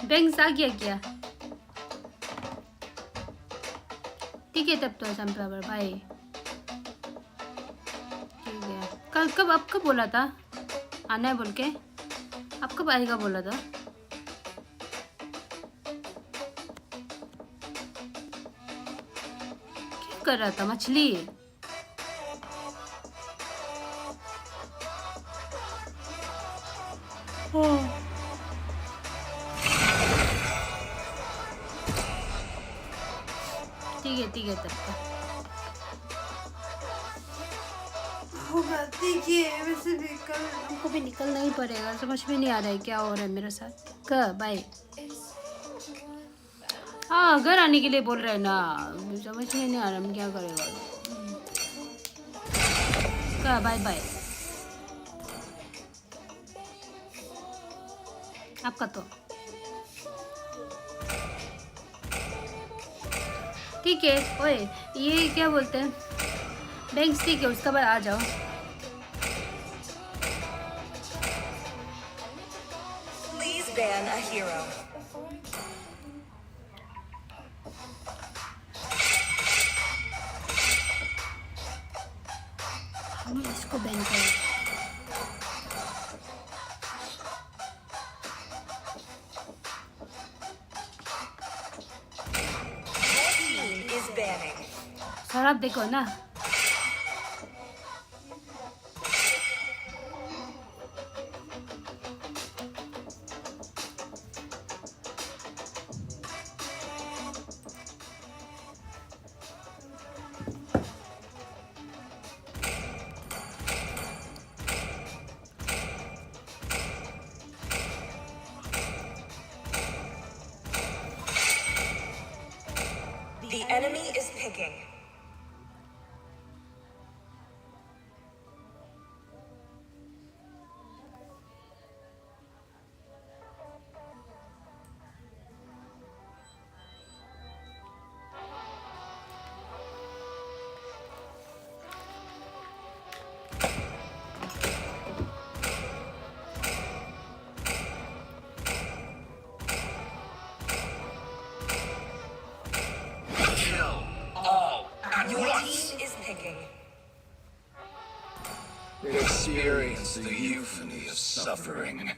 बैंक्स आ गया क्या? ठीक है तब तो सनफ्लावर भाई ठीक है. कल कब आप कब बोला था आना है बोल के? आप कब आएगा बोला था? क्या कर रहा था? मछली ठीक है तब तक होगा. ठीक है वैसे भी कल हमको भी निकलना ही पड़ेगा. समझ में नहीं आ रहा है क्या हो रहा है मेरे साथ. बाय. हाँ घर आने के लिए बोल रहे हैं ना. समझ में नहीं आ रहा हम क्या करेगा. Bye bye. आपका तो ठीक है. ओए ये क्या बोलते हैं बैंक स्टिक है उसका बाद आ जाओ Please ban a hero. इसको बैन करो Is banning. सर आप देखो ना The enemy is picking. Your team is picking. Experience the euphony of suffering.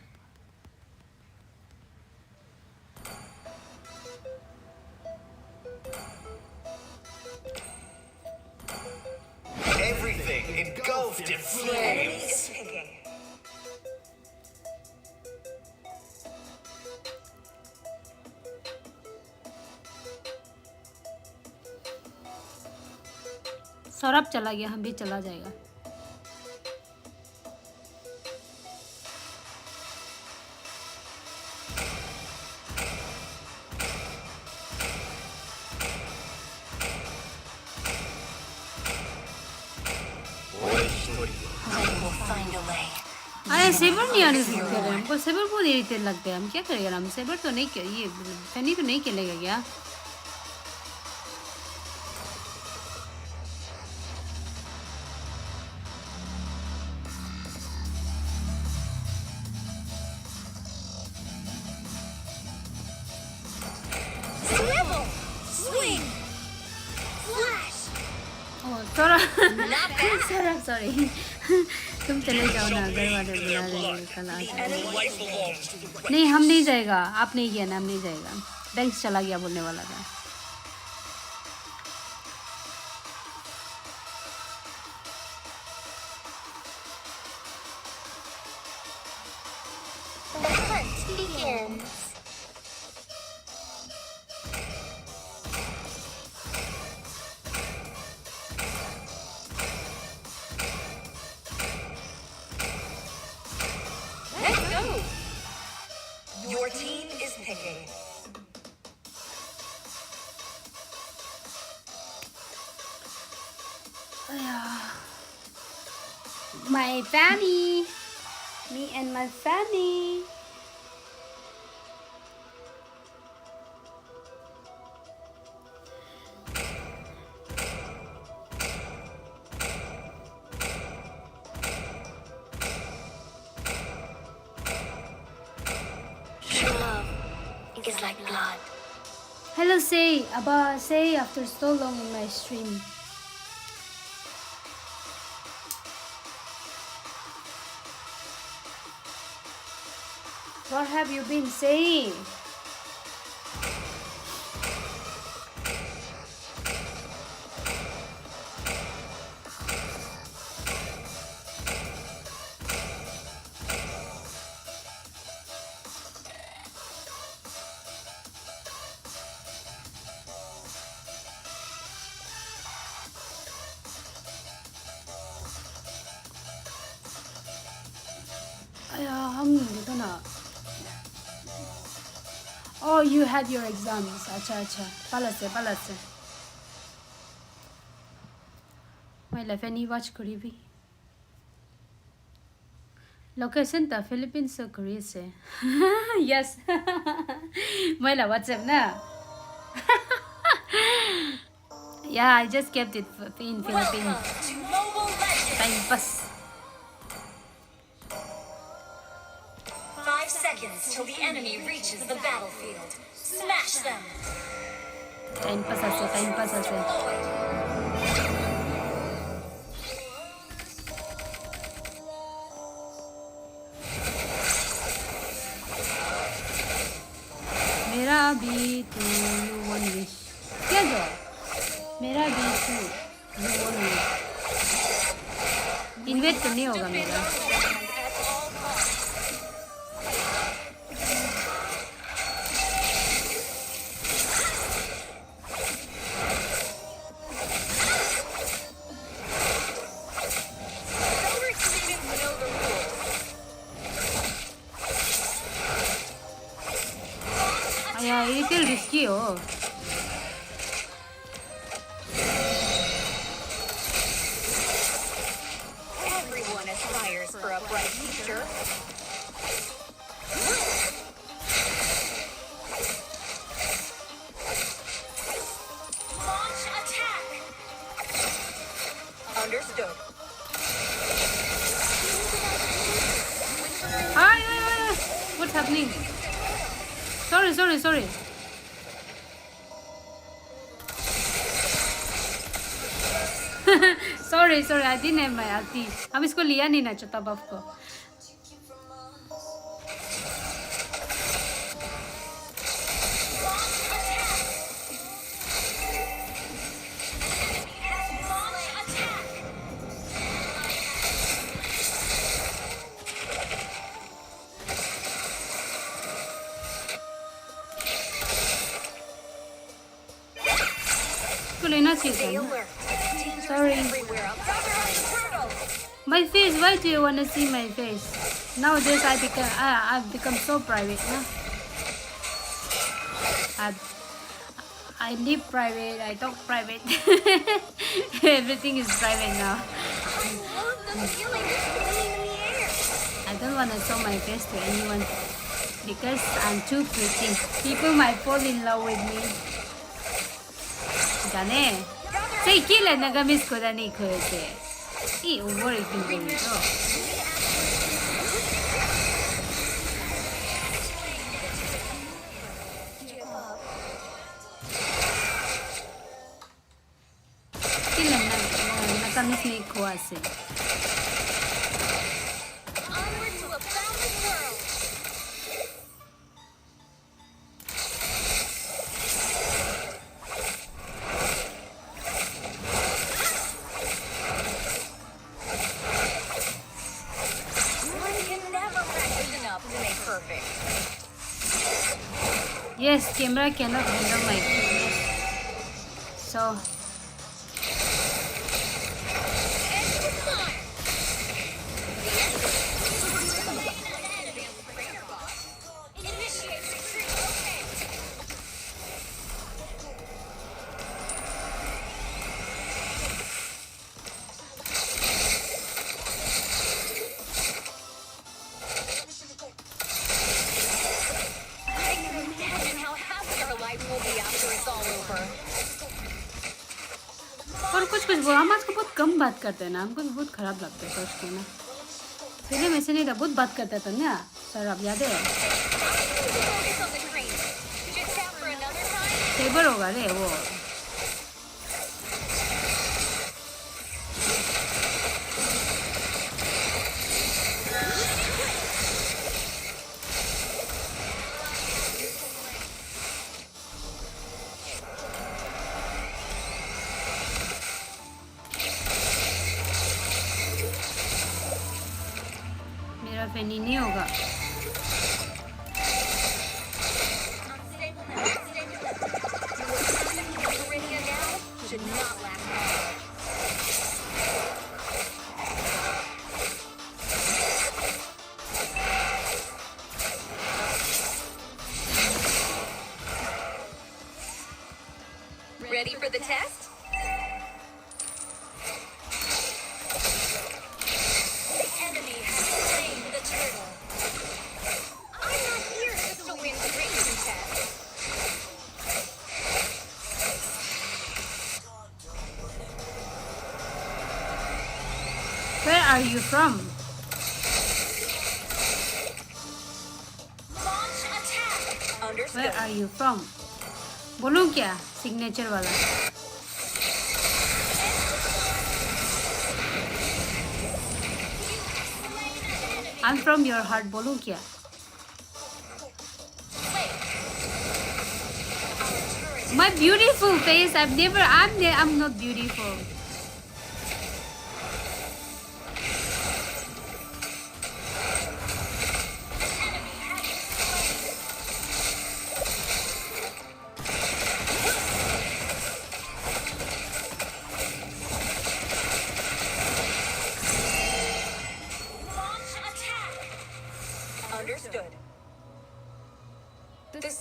Everything engulfed in The enemy is flames. picking. Saurabh चला गया हम भी चला जाएगा अरे सेबर नहीं आने से कह रहे हमको सेबर बहुत इरिटेट लगते हैं हम क्या करेंगे हम सेबर तो नहीं ये फैनी तो नहीं खेलेगा क्या Swivel! Swing! Flash! Saurabh sorry तुम चले जाओ ना घर वाले बुला रहे हैं कल आ जाओ नहीं हम नहीं जाएगा आप नहीं किया ना हम नहीं जाएगा बैंक चला गया बोलने वाला था The hunt begins. Let's go. Your team is picking. My Fanny me and my Fanny True love is like blood. hello say Abba say after so long in my stream what have you been saying Oh, you had your exams. Acha. Palase. My life any watch Karibi. Location ta Philippines so Korea se. Yes. My la WhatsApp na. Yeah, I just kept it in Philippines. Time pass. 5 seconds till the enemy reaches the battlefield. Smash them. Time pass ase, time pass ase. मेरा भी तू you one wish. क्या जो? मेरा भी तू you one wish. InvIT तो नहीं होगा मेरा. Yeah, a little risky, oh. Everyone aspires for a bright future. Launch attack. Understood. What's happening? Sorry. sorry, I didn't have my ulti. अब इसको लिया नहीं ना छोटा बफ को. इसको लेना चाहिए था. Sorry. My face, why do you want to see my face? Nowadays I've become so private, no? I live private, I talk private. Everything is private now. I don't want to show my face to anyone because I'm too pretty. People might fall in love with me. Gane. Say kill and nagamiss ko na ni Kurete. Overrating ko nito. Kill lang nagamiss ni Kuwase. Onward to a boundless world. Yes, camera cannot handle my fitness. So और कुछ हम आज को बहुत कम बात करते हैं ना, हमको तो बहुत खराब लगता है सोच के ना. पहले में से नहीं था, बहुत बात करता था ना सर, आप याद है? टेबल होगा रे वो. Fanny नहीं होगा. Ready for the test? are you from? Where are you from? बोलूं क्या signature वाला? I'm from your heart. बोलूं क्या? My beautiful face. I'm not beautiful. Understood. This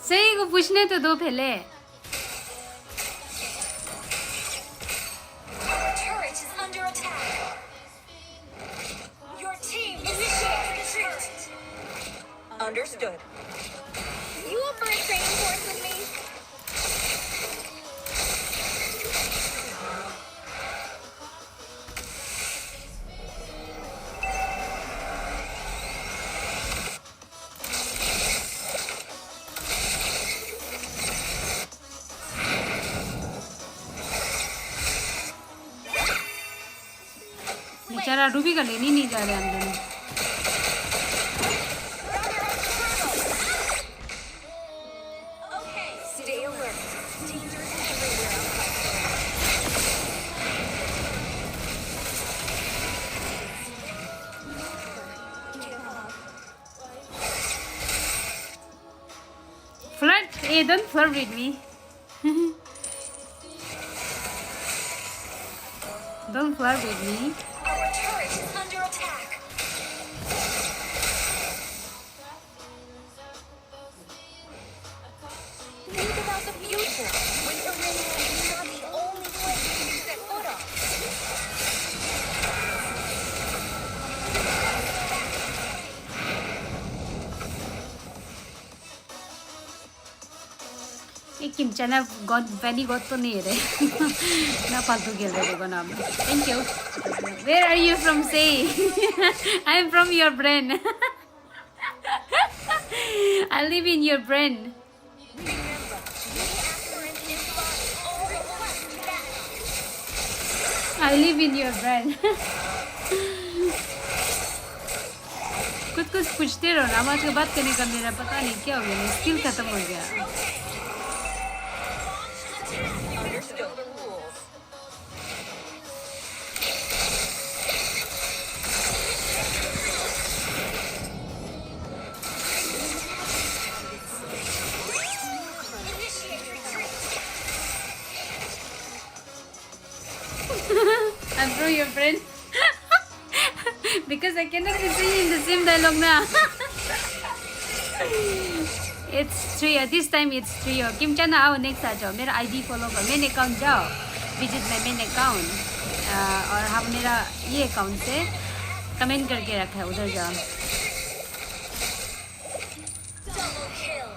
सही को पूछने तो दो पहले. Our turret is under attack. Your team initiate retreat. understood. You up for a training course with me? बेचारा रूबी का लेने नहीं जा रहे हम दोनों. Stay alert. Danger is everywhere. Flirt? Hey, don't flirt with me. Don't flirt with me. Our turret is under attack. Think about the future. Winter Wonderland is not the only place you can set foot on. ये किमचना God Fanny got तो नहीं है ना फालतू खेल रहे देखो नाम. Thank you. Where are you from? Say. I'm from your brain. I live in your brain. I live in your brain. कुछ पूछते रहो ना, आज के बात करने का मेरा पता नहीं क्या हो गया, स्किल खत्म हो गया. Understood the rules. I'm from your friend. Because I cannot be singing the same dialogue now. It's trio. This time it's trio. Kim Chan आओ next आ जाओ. मेरा ID follow करो. मेन account जाओ. Visit my main account. और हम मेरा ये account से comment करके रखा है, उधर जाओ. Double kill.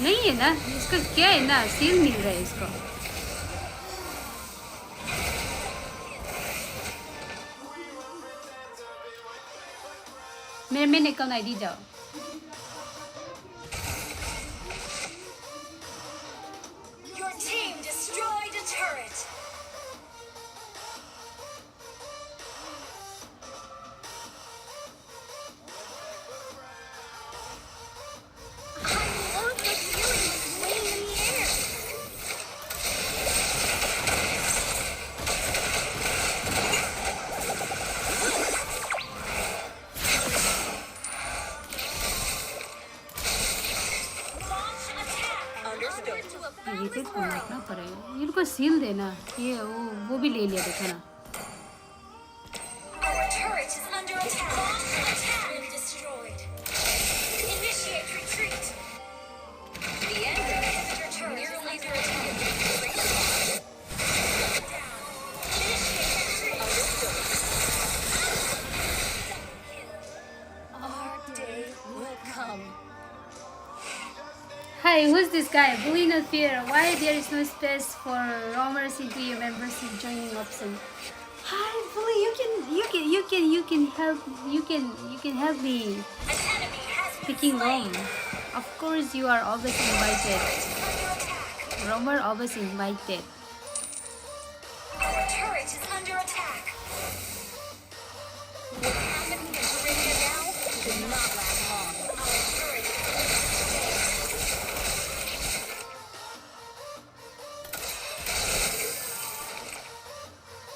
नहीं है ना, इसका क्या है ना, सील मिल रहा है इसको. मेरे मेन अकाउंट आईडी जाओ. Your team destroyed a turret. I love the feeling of swinging in the air. Repeat करना पड़ेगा. इनको सील देना, ये वो भी ले लिया, देखा ना. Our turret this guy? Bully not fear. Why there is no space for roamers into your membership joining option? Hi, Bully. You can help. You can help me picking Rome. Of course, you are always invited. Roamer always invited. Our turret is under attack. What happened in Korea now did not last long. Our turret is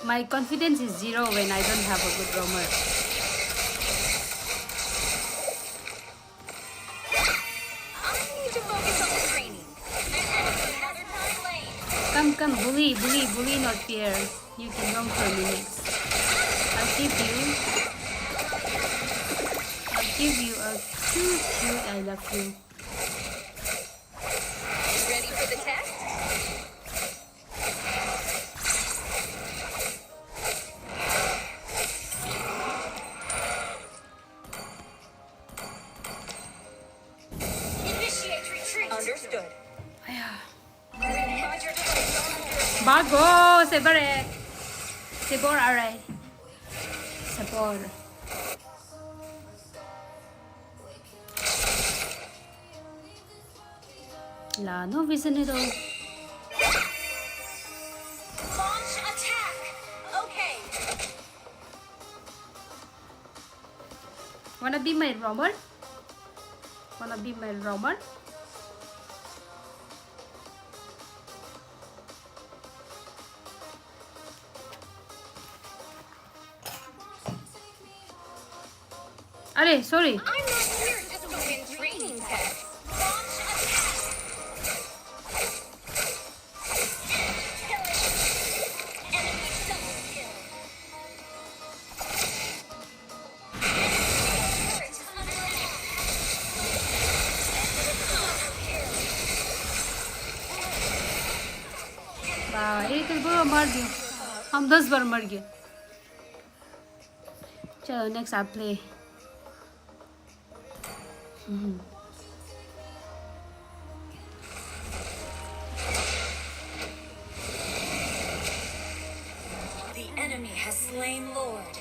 My confidence is 0 when I don't have a good roamer. I need to focus on the training. Another turret lane. Come, bully, not fear. You can roam for me next. I'll give you a cute, I love you. Ready for the test? Initiate retreat. Understood. Bago! Sebor, alright. Sebor. La, no vision ito. Launch attack. Okay. Wanna be my roamer? Wanna be my roamer? Are, sorry. I'm not here just to win training tests. Launch attack. Enemy double kill. Turret is under attack. एक बार मर गए हम 10 बार मर गए चलो next आप play The enemy has slain Lord.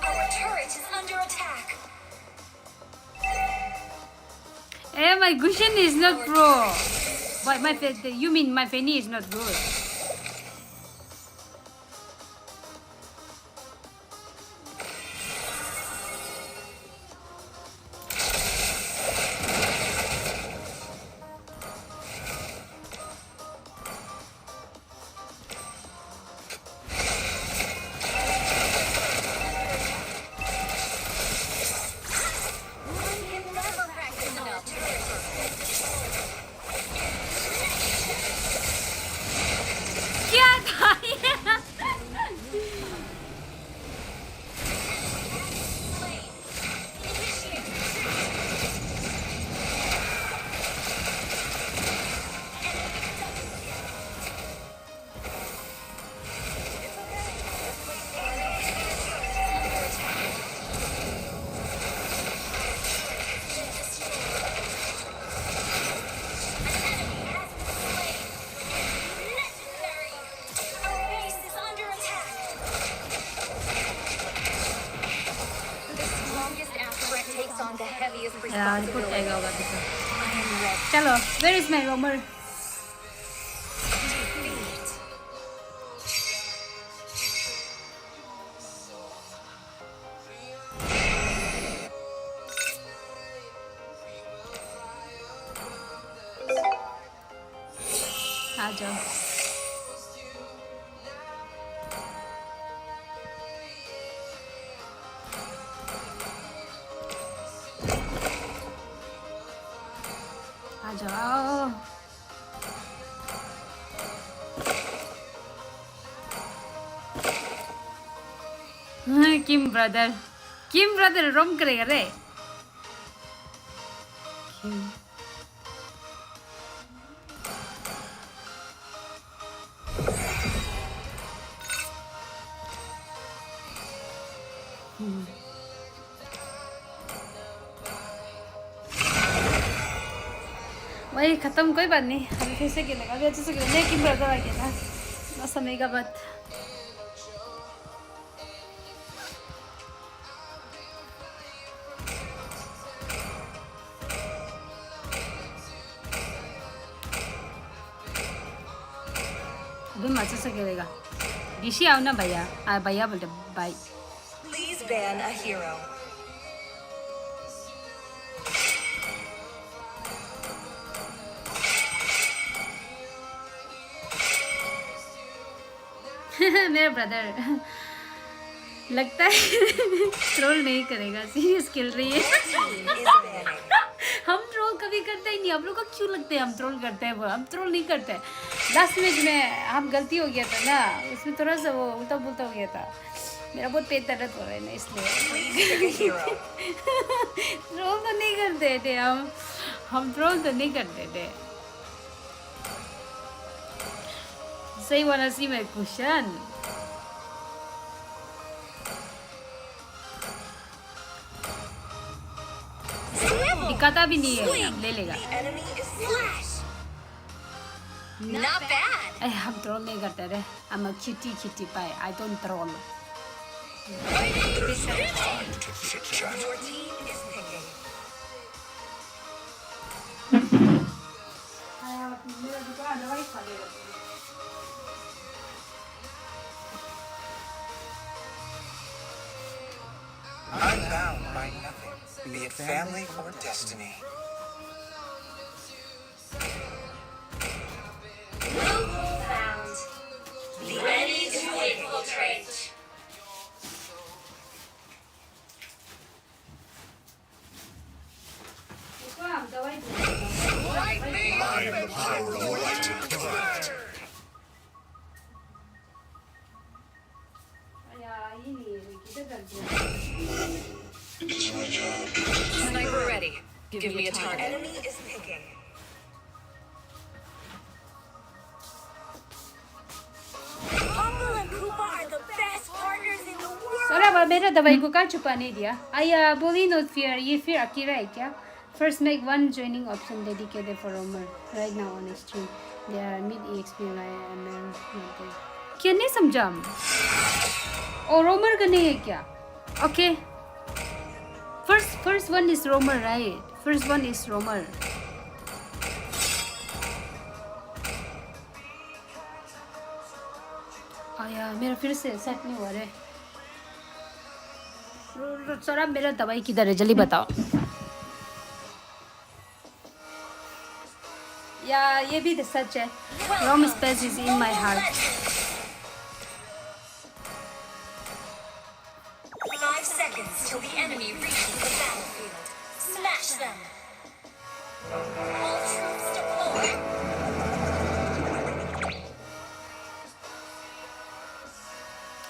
Our turret is under attack. Eh, my Gushin is not pro. But you mean my Fanny is not good? क्या था ये? Our base is under attack. The strongest aspirant takes on the heaviest Yeah, report responsibility. जाएगा होगा तो I am ready. चलो where is my roamer? Defeat. आ जाओ आ जाओ किम brother रोम करेगा रे किम भाई खत्म कोई बात नहीं अभी फिर से खेलेगा अभी अच्छे से खेलेगा लेकिन ब्रदर आ गया था ना समय का बात अभी अच्छे से खेलेगा ऋषि आओ ना भैया भैया बोलते भाई Please ban a hero. मेरा ब्रदर लगता है ट्रोल नहीं करेगा सीरियस खेल रही है हम ट्रोल कभी करते ही नहीं आप लोग को क्यों लगते हैं हम ट्रोल करते हैं वो हम ट्रोल नहीं करते लास्ट मैच में हम गलती हो गया था ना उसमें थोड़ा सा वो उल्टा पुल्टा हो गया था मेरा बहुत पेट दर्द हो रहा है ना इसलिए ट्रोल तो नहीं करते थे हम ट्रोल तो नहीं करते थे So you wanna see my cushion? दिखाता भी नहीं है अब ले लेगा Not bad. हम ट्रोल नहीं करते रे I'm a cutie pie I don't troll Your team is picking. I'm bound by nothing, be it family or destiny. Rule found. Ready to infiltrate. I am the power of light and cloud. Sniper ready. Give me a target. Enemy is picking. Humble and Koopa are the best partners in the world. Sir अब मेरा दवाई को कहाँ छुपा नहीं दिया आया बोली नोट फियर ये फिर अकीरा है क्या First make one joining option dedicated for Romer right now on stream. They are mid EXP ML. क्या नहीं समझा हम? और Romer का नहीं है क्या? Okay. First one is Romer right? First one is Romer. आया मेरा फिर से सेट नहीं हुआ रे. सर अब मेरा दवाई किधर है जल्दी बताओ. या ये भी सच है Rome space is in my heart 5 seconds till the enemy reaches the battlefield. Smash them. All troops deployed.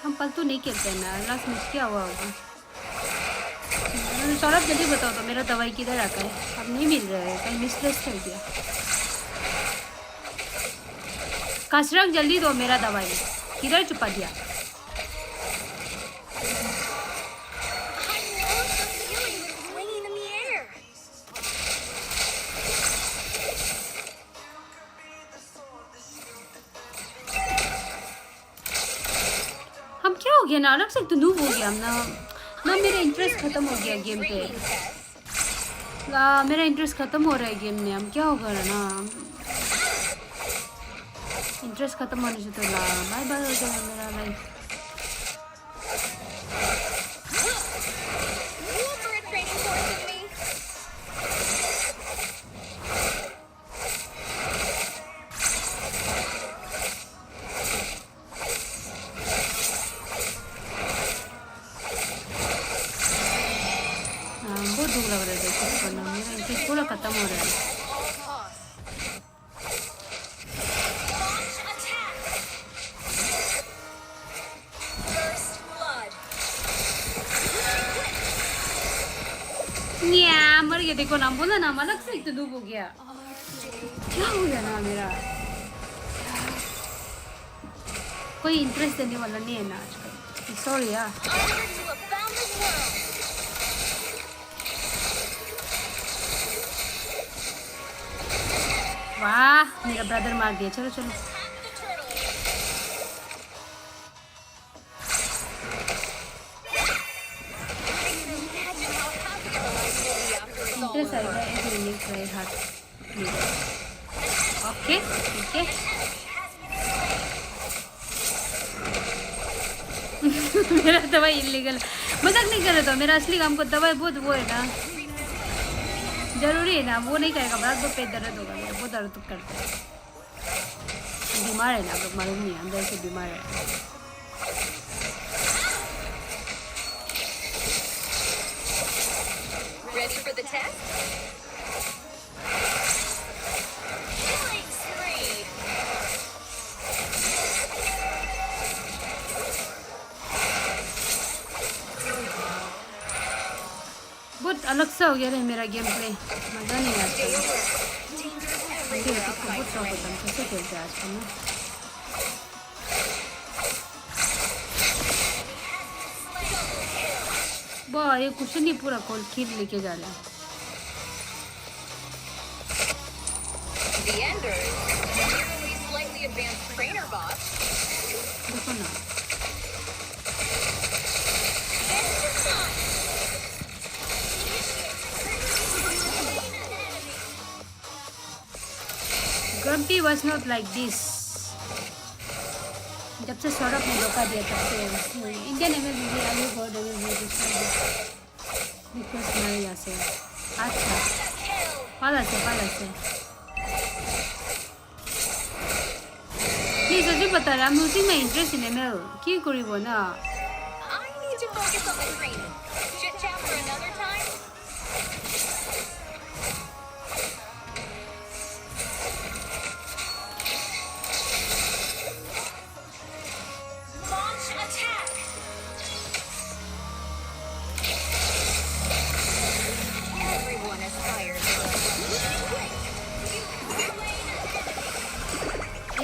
हम पलतू नहीं खेलते हैं ना लास्ट मैच क्या हुआ होगा सौरभ जल्दी बताओ तो मेरा दवाई किधर आता है अब नहीं मिल रहा है कहीं मिसप्लेस कर दिया कसरत जल्दी दो मेरा दवाई किधर छुपा दिया हम क्या हो गया ना अलग से तो नूब हो गया हम ना मेरा इंटरेस्ट खत्म हो गया गेम पे मेरा इंटरेस्ट खत्म हो रहा है गेम में हम क्या होगा ना इंटरेस्ट खत्म होने से तो बाय बाय हो जाएगा मेरा लाइफ बहुत दुख लग रहा है देखो मेरा इंटरेस्ट पूरा खत्म हो रहा है मर गया देखो ना बोला ना अलग से एक तो डूब हो गया क्या हो गया ना मेरा कोई इंटरेस्ट देने वाला नहीं है ना आजकल सॉरी यार मेरा ब्रदर मार दिया. चलो चलो. इंटरेस्ट आएगा एक यूनिक ट्राई हार्ट. ओके ठीक है. मेरा दवाई इलीगल. मजाक नहीं कर रहा था. मेरा असली काम को दवाई बहुत वो है ना, जरूरी है ना. वो नहीं करेगा रात को पेट दर्द होगा मेरा. बहुत दर्द करता है. बीमार है ना, आप लोग मालूम नहीं, अंदर से बीमार है. Ready for the test? Killing spree. बहुत अलग सा हो गया है मेरा गेम प्ले. मजा नहीं आता. बहुत शौक होता है कैसे खेलते हैं आजकल ना. वाह ये कुछ नहीं, पूरा कॉल खीर लेके जा रहा है. The Enders, nearly slightly advanced trainer bot. देखो ना. Grumpy was not like this. जब से सौरभ ने धोखा दिया तब से इंडियन MLBB आगे बहुत MLBB रिक्वेस्ट मारे यहाँ से. अच्छा पाला से प्लीज अजय बता रहा. I'm losing my interest in ML. क्यों करी वो ना. I need to focus on the training. Chit chat for another time. Launch attack. Everyone aspires to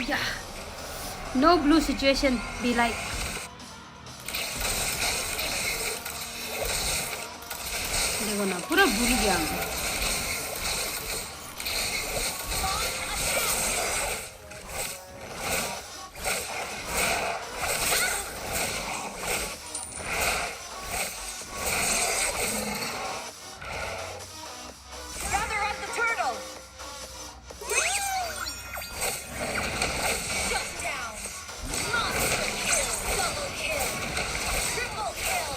Yeah. No blue situation be like. देखो ना पूरा भूल गया मैं. gather up the turtle. Shut down. Monster kill. Double kill. Triple kill.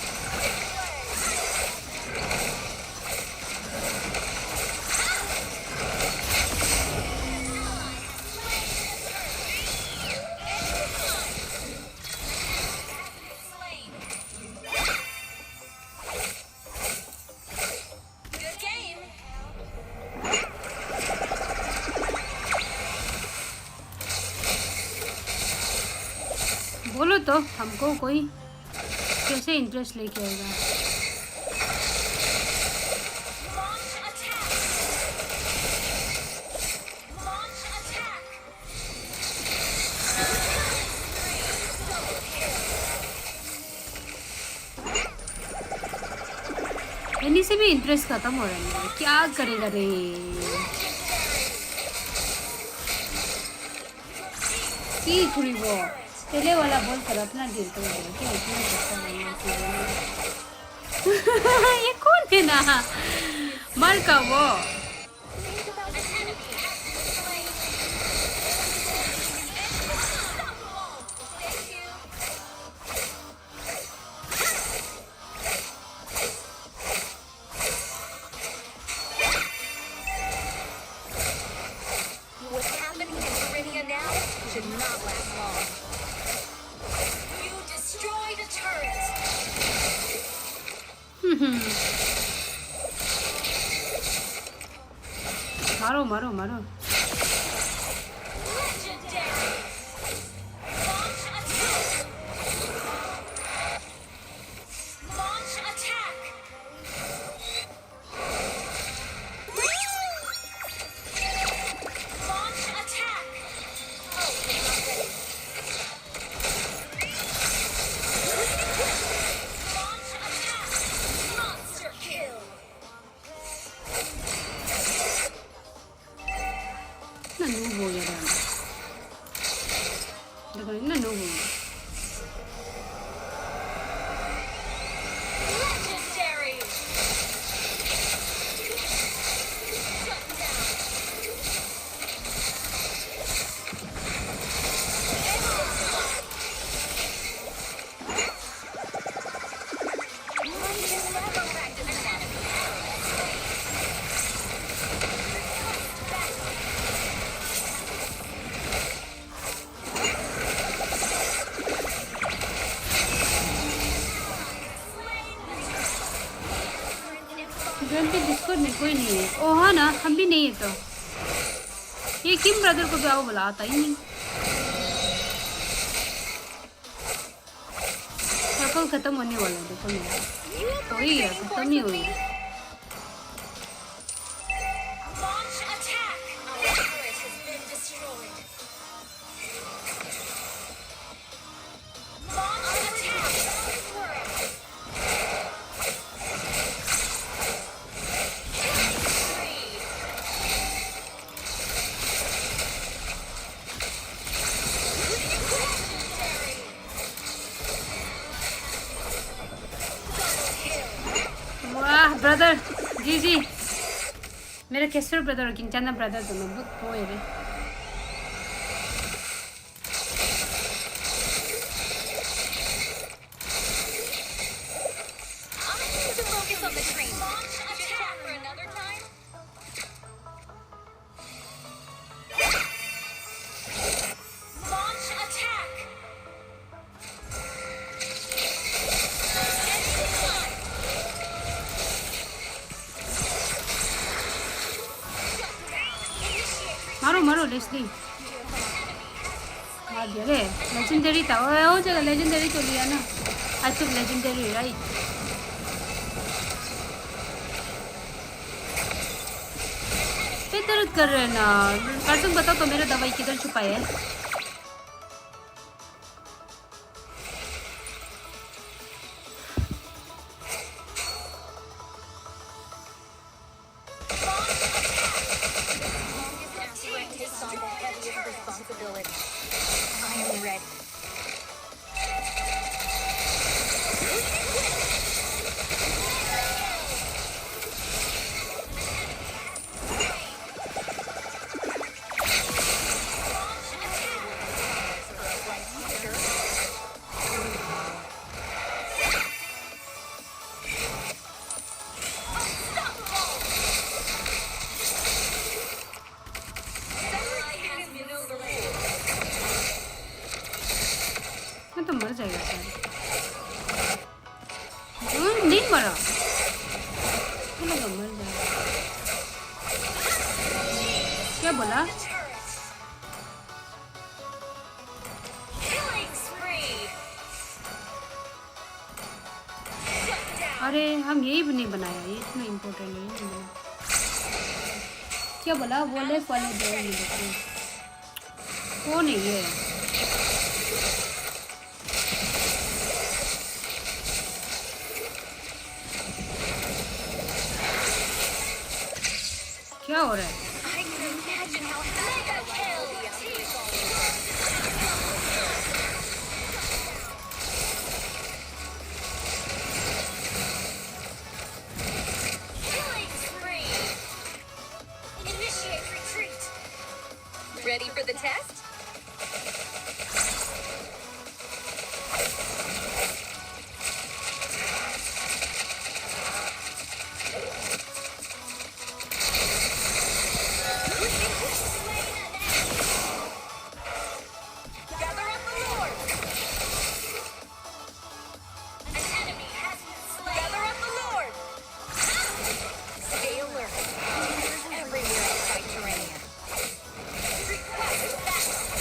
Good game. बोलो तो हमको कोई कैसे इंटरेस्ट लेके आएगा. Launch attack. Launch attack. Double kill. इन्हीं से भी इंटरेस्ट खत्म हो रहा है. क्या करेगा रे. की खुरी वो पहले वाला बॉल कर अपना डील कर दिया. क्या इतना अच्छा नहीं है. ये कौन है ना मर का वो. What's happening in Meridian now should not last long. You destroyed a turret. मारो मारो मारो. Legendary. Launch attack. Launch attack. Launch attack. Oh, it's not ready. Launch attack. Monster kill. घर पे डिस्कॉर्ड में कोई नहीं है। ओ हाँ ना, हम भी नहीं है तो ये किम ब्रदर को भी आओ बुला, आता ही नहीं। पर्पल खत्म होने वाला है, देखो मेरा हो ही गया, खत्म ही हो गया। Launch attack. Our turret has been destroyed. Launch attack. वाह ब्रदर, जी जी, मेरा केसर ब्रदर और किंचाना ब्रदर दोनों बहुत वो है रे। To focus on the train. Launch attack for another time. Launch attack. मारो मारो लेस्ली, मार दिया रे। लेजेंडरी था वो जगह, लेजेंडरी तो लिया ना। आई टुक लेजेंडरी राइट। पेट दर्द कर रहे हैं ना कार्टून, बताओ तो मेरा दवाई किधर छुपाया है? Takes on the heaviest responsibility. I am ready. मैं तो मर जाएगा शायद। नहीं मरा, मुझे लगा मर जाएगा। क्या बोला? अरे हम यही भी नहीं बनाया, ये इतना इम्पोर्टेंट नहीं बना। क्या बोला? बोले वाले दो वो नहीं है। क्या हो रहा है? I can imagine how mega kill. Killing spree. Initiate retreat. Ready for the test? Gather up the Lord. An enemy has been slain. Gather up the Lord. Stay alert. There's everywhere to fight terrain. Request backup.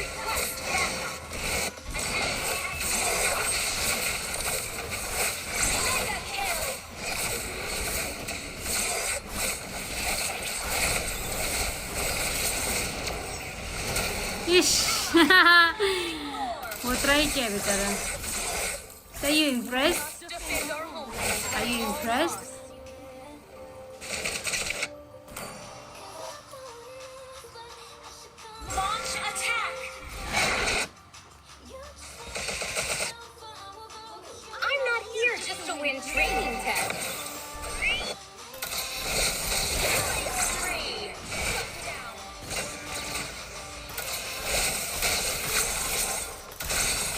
Request backup. Mega kill. इश वो try किया बेचारा। Are you impressed? Are you impressed? Launch attack. I'm not here just to win training tests. Spree.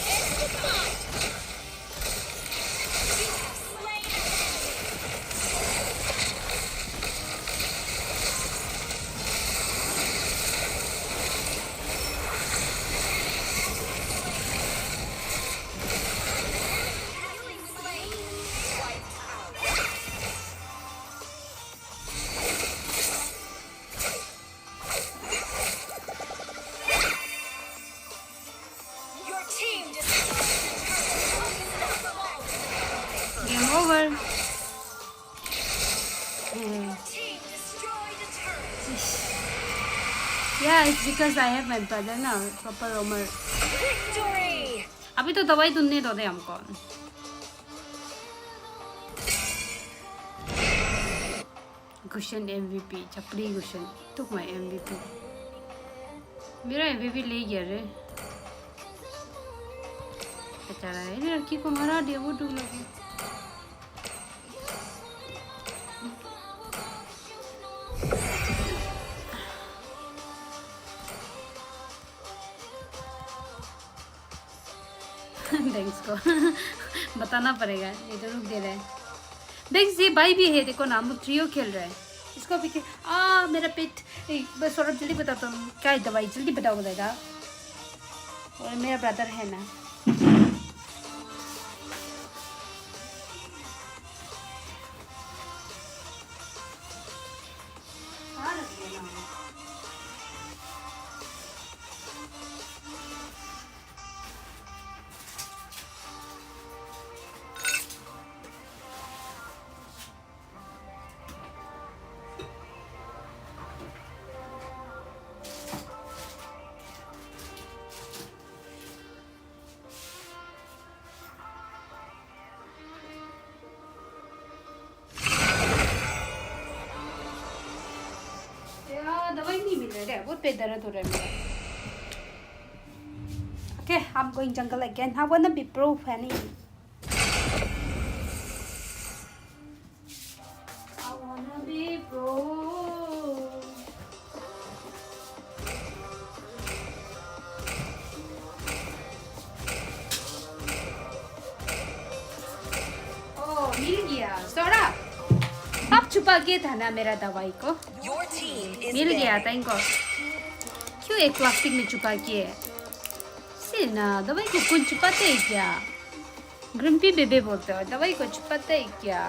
It's the fight. You have slain an enemy. over. Yeah, it's because I have my brother now, proper roamer. Victory! अभी तो दवाई दूने दो दे हमको. Cushion MVP, चपड़ी cushion. Took my MVP. मेरा MVP ले गया रे. बेचारा है लड़की को मारा दिया वो डूब लगी. Thanks को बताना पड़ेगा ये तो रुक दे रहा है. Thanks ये भाई भी है देखो ना हम ट्रियो खेल रहे हैं. इसको भी मेरा पेट बस सौरभ जल्दी बताता हूँ क्या है दवाई जल्दी बताओ बताएगा. और मेरा ब्रदर है ना. दवाई नहीं मिल रहा है बहुत पेट दर्द हो रहा है मेरा. Okay, I'm going jungle again. I wanna be pro Fanny. I wanna be pro. Oh, मिल गया. Sora. अब छुपा गया था ना मेरा दवाई को. मिल गया था इनको. क्यों एक प्लास्टिक में छुपा के? से ना दवाई को कौन छुपाते है क्या? ग्रम्पी बेबे बोलते हो दवाई को छुपाते है क्या?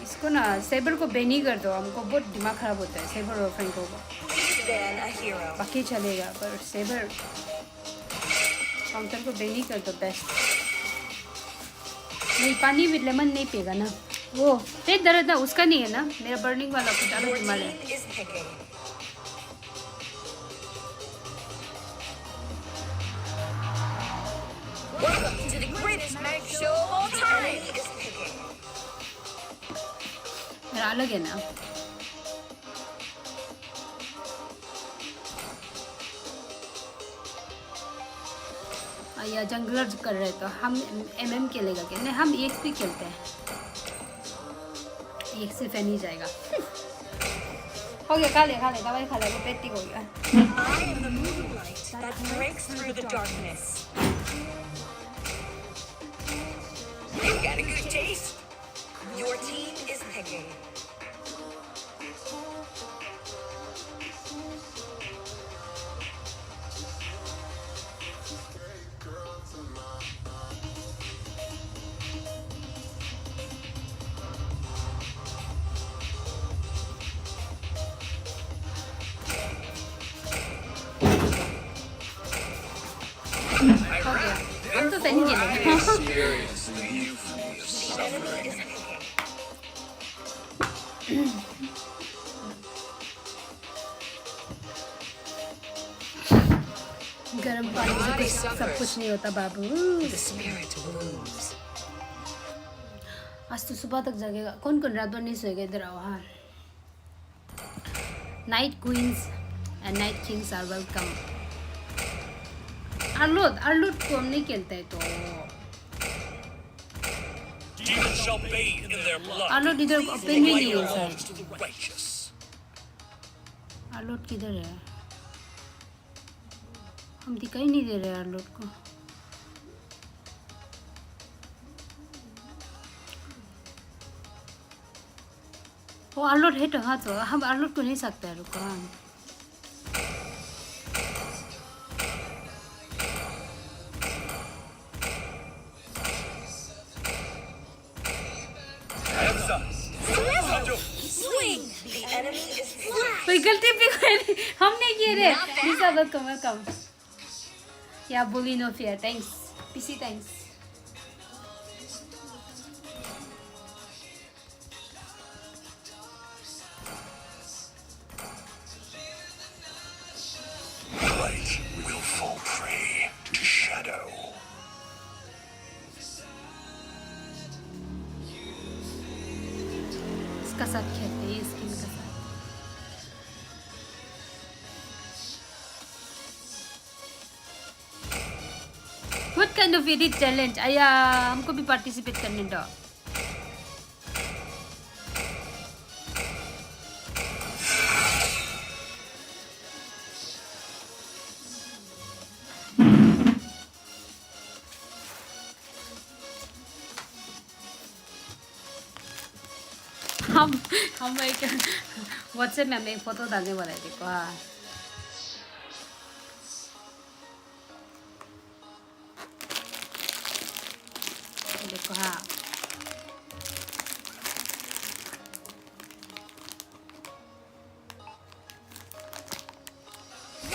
इसको ना सेबर को बैन ही कर दो हमको बहुत दिमाग खराब होता है सेबर और फ्रेंको को. बाकी चलेगा पर सेबर काउंटर को बैन ही कर दो बेस्ट. नहीं पानी विद लेमन नहीं पिएगा ना. वो पेट दर्द ना उसका नहीं है ना मेरा बर्निंग वाला कुछ अलग बीमार है. Welcome to the greatest mag show of all time! मेरा अलग है ना. या जंगलर कर रहे तो हम MM खेलेगा क्या? नहीं हम EXP खेलते हैं. EXP फैनी जाएगा. हो गया खा ले दवाई खा ले वो पेट ठीक हो गया. I am the moonlight that breaks through the darkness. You got a good taste? Your team is picking. हम तो फैनी खेलेंगे. गरम पानी से सब कुछ नहीं होता बाबू. आज तो सुबह तक जगेगा. कौन रात भर नहीं सोएगा इधर आओ. हाँ night queens and night kings are welcome. आर्लोड को हम नहीं खेलते है तो आर्लोड इधर ओपन में नहीं है सर. आर्लोड किधर है? हम दिखाई नहीं दे रहे आर्लोड को. वो आर्लोड है तो हाँ तो हम आर्लोड को नहीं सकते हैं. रुको हाँ कोई गलती भी हम नहीं किए रे. निशा वेलकम. या बोली no fear. Thanks PC thanks. साथ खेलते हैं स्किन के साथ. What kind of edit challenge? आया हमको भी participate करने दो. हम एक WhatsApp में मैं फोटो डालने वाला है देखो हाँ. देखो हाँ.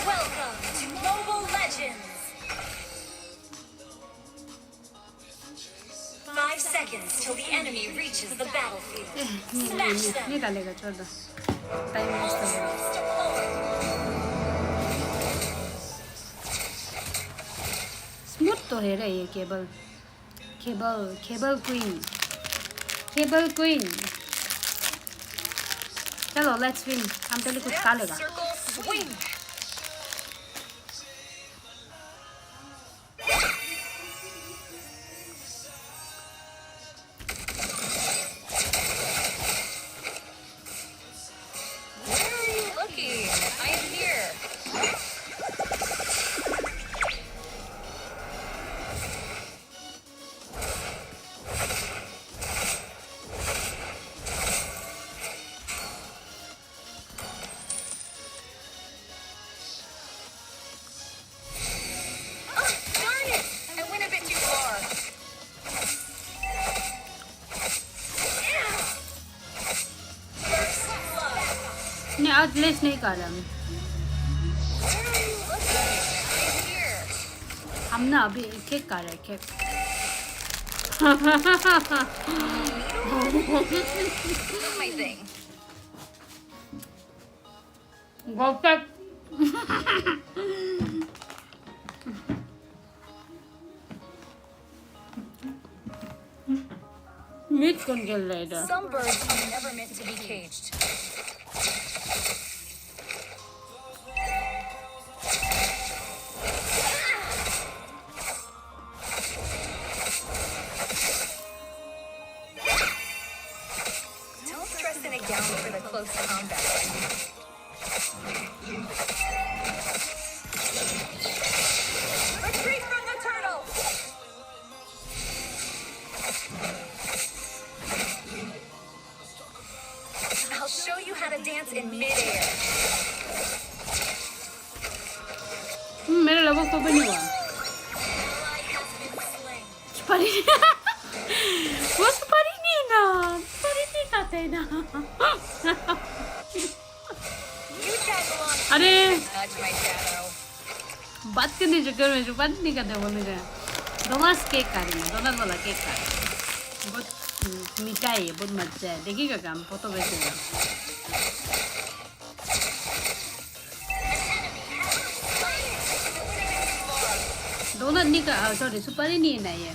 Welcome to Mobile Legends. 5 seconds till the enemy reaches the battlefield. Smash them. नहीं डालेगा छोड़ दो. टाइम वेस्ट हो गया. स्मूथ तो है रे ये केबल. Cable queen. चलो लेट्स विन. हम पहले कुछ खा लेगा. Circle swing. Where are you looking? I am here. Darn it! I went a bit too far. First blood. नहीं आज लेस नहीं खा रहा मैं. Where are you looking? I am here. हम ना अभी केक खा रहे हैं cake. Not my thing. Gopek. Meat con खेल रहा है इधर. Some birds are never meant to be caged. Don't dress in a gown for the close combat. Retreat from the turtle! I'll show you how to dance in midair. मेरा लगभग तो भी नहीं हुआ. सुपारी वो सुपारी नहीं ना. सुपारी नहीं खाते ना. You tag along. अरे Touch my shadow. बात करने चक्कर में सुपारी नहीं खाते बोल रहे हैं. डोनास केक खा रही है. डोनास वाला केक खा रही है. बहुत मीठा है बहुत मजा है. देखिएगा काम फोटो भेजेगा. डोनट नहीं खा सॉरी सुपारी नहीं है ना ये.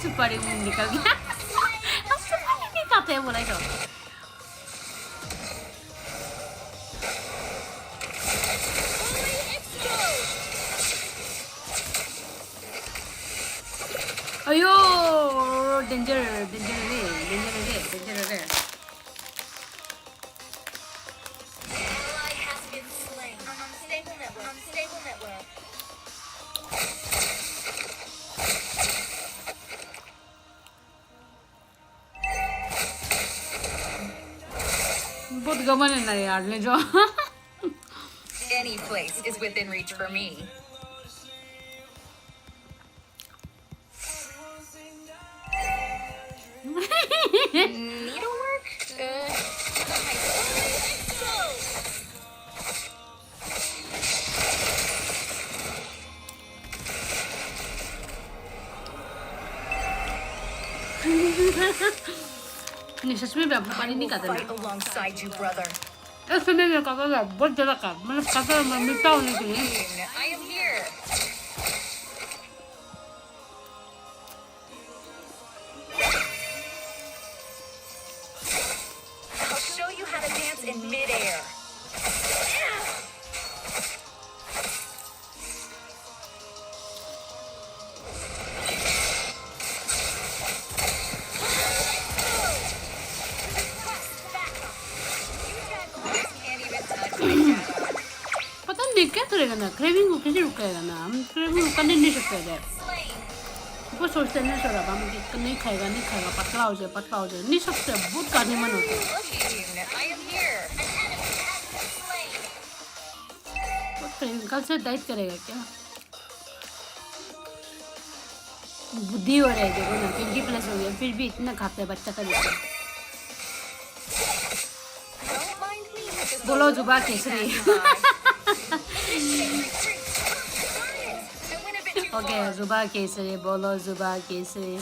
सुपारी मुंह निकल गया. अब सुपारी नहीं खाते हैं बोला तो. अयो डेंजर डेंजर रे. Ally has been slain. Unstable network. Unstable network. बहुत गमन है ना यार ले जो. Any place is within reach for me. Needlework? नहीं सच में भी आप पानी नहीं खाते ना. Fight alongside you, brother. ऐसे नहीं मैं खाता था बहुत ज़्यादा खा. मतलब खाता मैं मीठा होने के लिए. I am here. रुकेगा ना क्रेविंग को कैसे रुकेगा ना हम क्रेविंग को करने नहीं सकते हैं वो सोचते नहीं सर अब हम नहीं खाएगा पतला हो जाए नहीं सकते बहुत करने मन होता है कल से डाइट करेगा क्या बुद्धि हो रहा है देखो ना 20+ हो गया फिर भी इतना खाता है बच्चा का जैसा बोलो जुबा केसरी ओके जुबा केसरी बोलो जुबा केसरी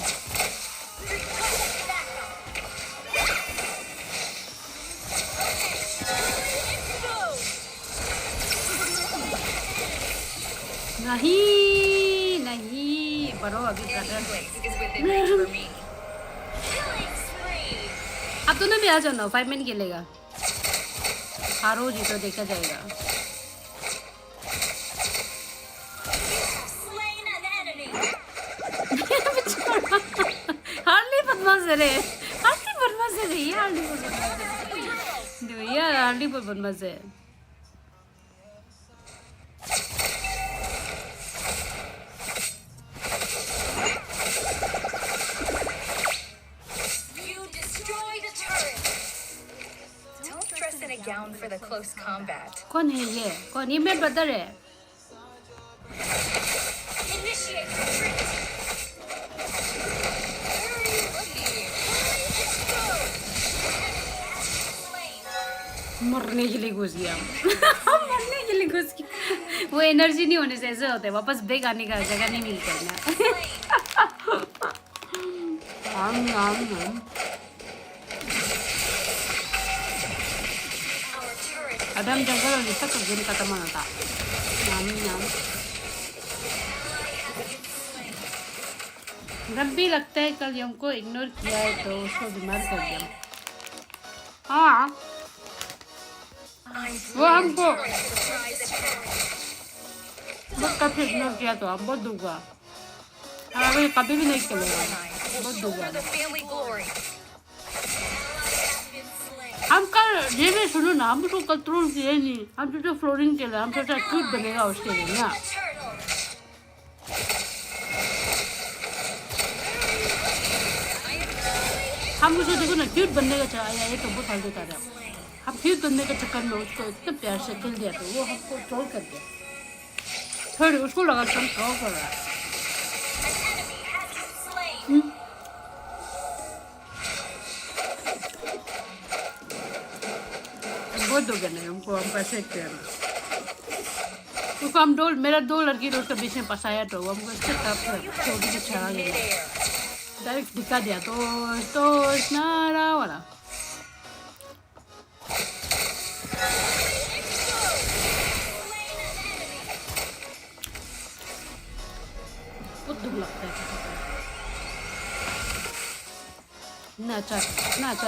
नहीं बरो अभी ब्रदर अब तो ना भी आ जाना 5 मिनट खेलेगा हारो जी तो देखा जाएगा हार्ली बदमाश है रे हार्ली बदमाश है ये हार्ली बहुत बदमाश है Gown for the close combat. कौन है ये? कौन ये मेरा ब्रदर है? Initiate retreat. मरने के लिए घुस गया मरने के लिए घुस गया वो एनर्जी नहीं होने से ऐसे होता है वापस ब्रेक आने का जगह नहीं मिलता है ना Adam जंगल और निपट गेम खत्म होना था जब भी लगता है कल हमको इग्नोर किया है तो उसको बीमार कर दिया हाँ वो हमको बहुत काफी इग्नोर किया तो हम बहुत दुख हुआ अभी कभी भी नहीं खेलेगा बहुत दुख हुआ हम कल ये भी सुनो ना हम उसको कंट्रोल किए नहीं हम सोचा फ्लोरिंग के लिए हम सोचा क्यूट बनेगा उसके लिए ना हम उसको देखो ना क्यूट बनने का चाहा ये तो बहुत फालतू था हम क्यूट बनने के चक्कर में उसको इतना प्यार से खेल दिया तो वो हमको ट्रोल कर दिया फिर उसको लगा कि हम ट्रोल कर रहा है बहुत हो गया नहीं हमको हम कैसे किया उसको हम मेरा 2 लड़की तो उसके बीच में फंसाया तो हमको इससे छोटी से छड़ा गया डायरेक्ट दिखा दिया तो नारा वाला बहुत दुख लगता है ना अच्छा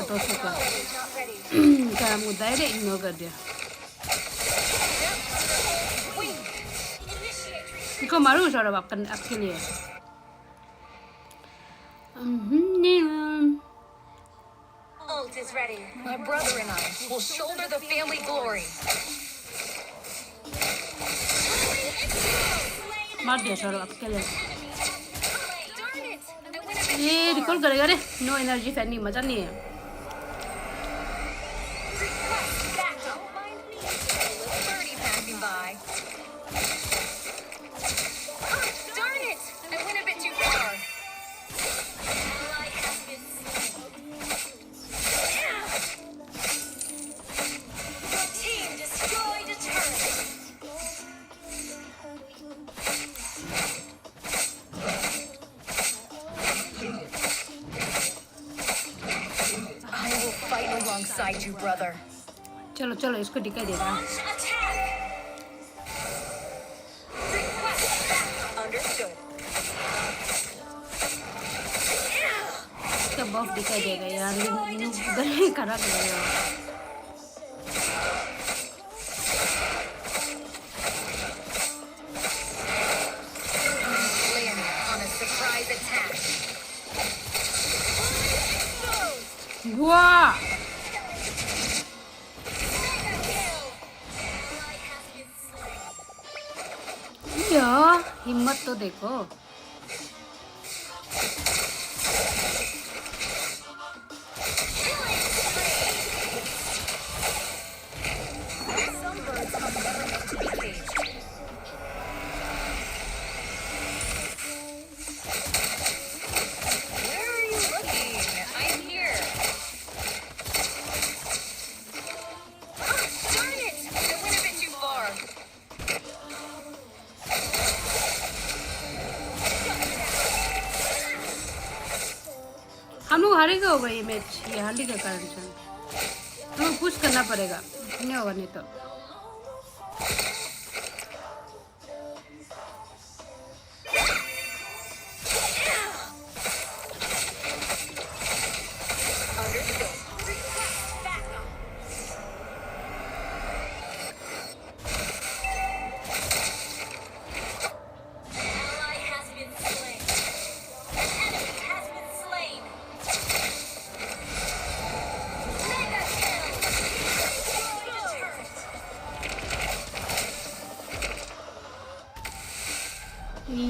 तो उसका क्या हमको डायरेक्ट इग्नोर कर दिया इसको मारू सौरभ आपके लिए Ult is ready. My brother and I will shoulder the family glory. मार दिया सौरभ आपके लिए ये रिकॉल करेगा रे नो एनर्जी फैनी मजा नहीं है alongside you, brother. चलो चलो इसको दिखा देगा Understood. इसका बफ दिखाई देगा यार गले खराब हो गया वाह हिम्मत तो देखो Some birds are never meant to be caged. Where are you looking? I'm here. Ah, darn it! I went a bit too far. हम लोग हारेगा होगा ये मैच ये हांडी का कारण से हम लोग पुश करना पड़ेगा नहीं होगा नहीं तो Ally has been slain. An enemy has been slain. Mega kill. Destroy the turret.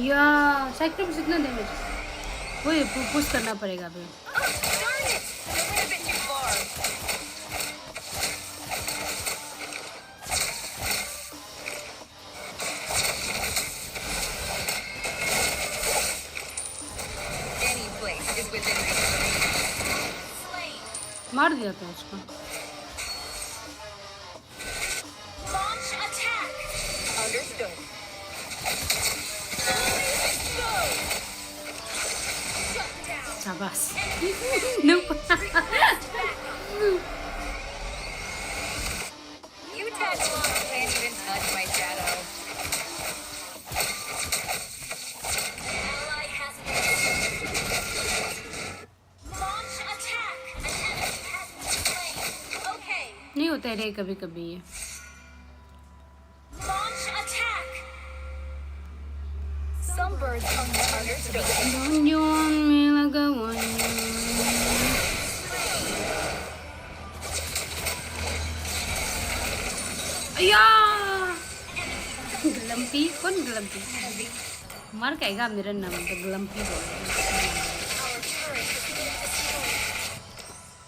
या साइकिल में कितना डैमेज वही पुश करना पड़ेगा अभी Darn it! I went a bit too far. Any place is within reach for me. Slain. मार दिया था उसको Launch attack. Understood. Shut down. शाबाश You tadpoles can't even touch my shadow. Ally has been Launch attack. An enemy has been slain. Okay. नहीं होता रे कभी कभी ये Launch attack. Some birds are never understood. Wanyon में लगा wanyon अया गलम्पी कौन गलम्पी मार कहेगा मेरा नाम तो गलम्पी बोल Our turret has been destroyed.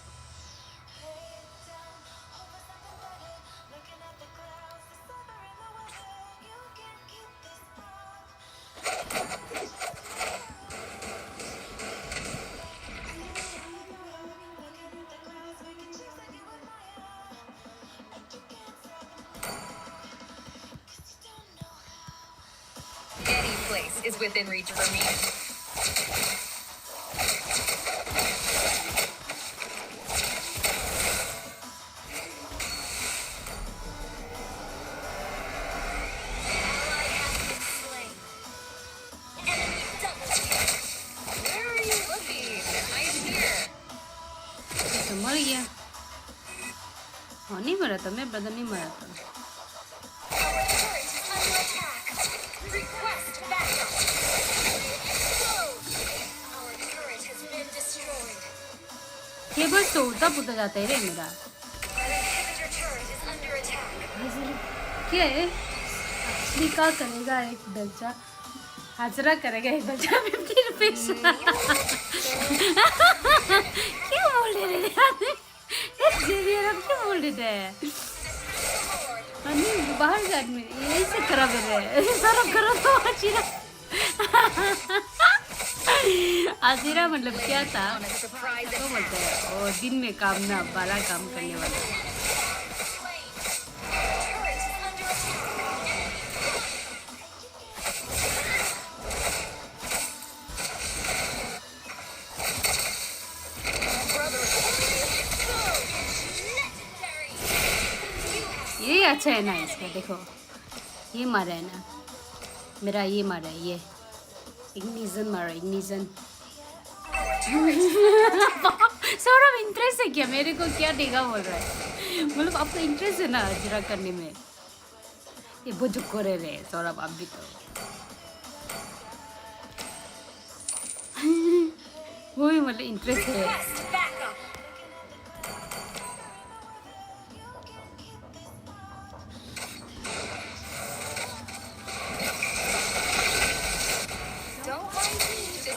Any place is within reach for me. Ally has been slain. Enemy double kill. Where are you looking? I'm here. तो मर गया हाँ नहीं मरा था मैं बदल नहीं मरा था Our turret is under attack. Request backup. Explode. Our turret has been destroyed. ये बस तो उल्टा पुल्टा जाता है रे मेरा Our inhibitor turret is under attack. क्या है असली का करेगा एक बच्चा हाजरा करेगा एक बच्चा 50 रुपीस क्या बोल रहे थे यार क्या बोल रहे थे नहीं बाहर का आदमी यही से करा मेरे सारा करो तो आजीरा आजीरा मतलब क्या था तो बोलते हैं वो दिन में काम ना बाला काम करने वाला ये अच्छा है ना इसका देखो ये मारा है ना मेरा ये मारा है ये इग्निशन मारा इग्निशन सौरभ इंटरेस्ट है क्या मेरे को क्या देगा बोल रहा है मतलब आपको इंटरेस्ट है ना हजरा करने में ये बहुत करे रहे सौरभ आप भी तो वो भी मतलब इंटरेस्ट है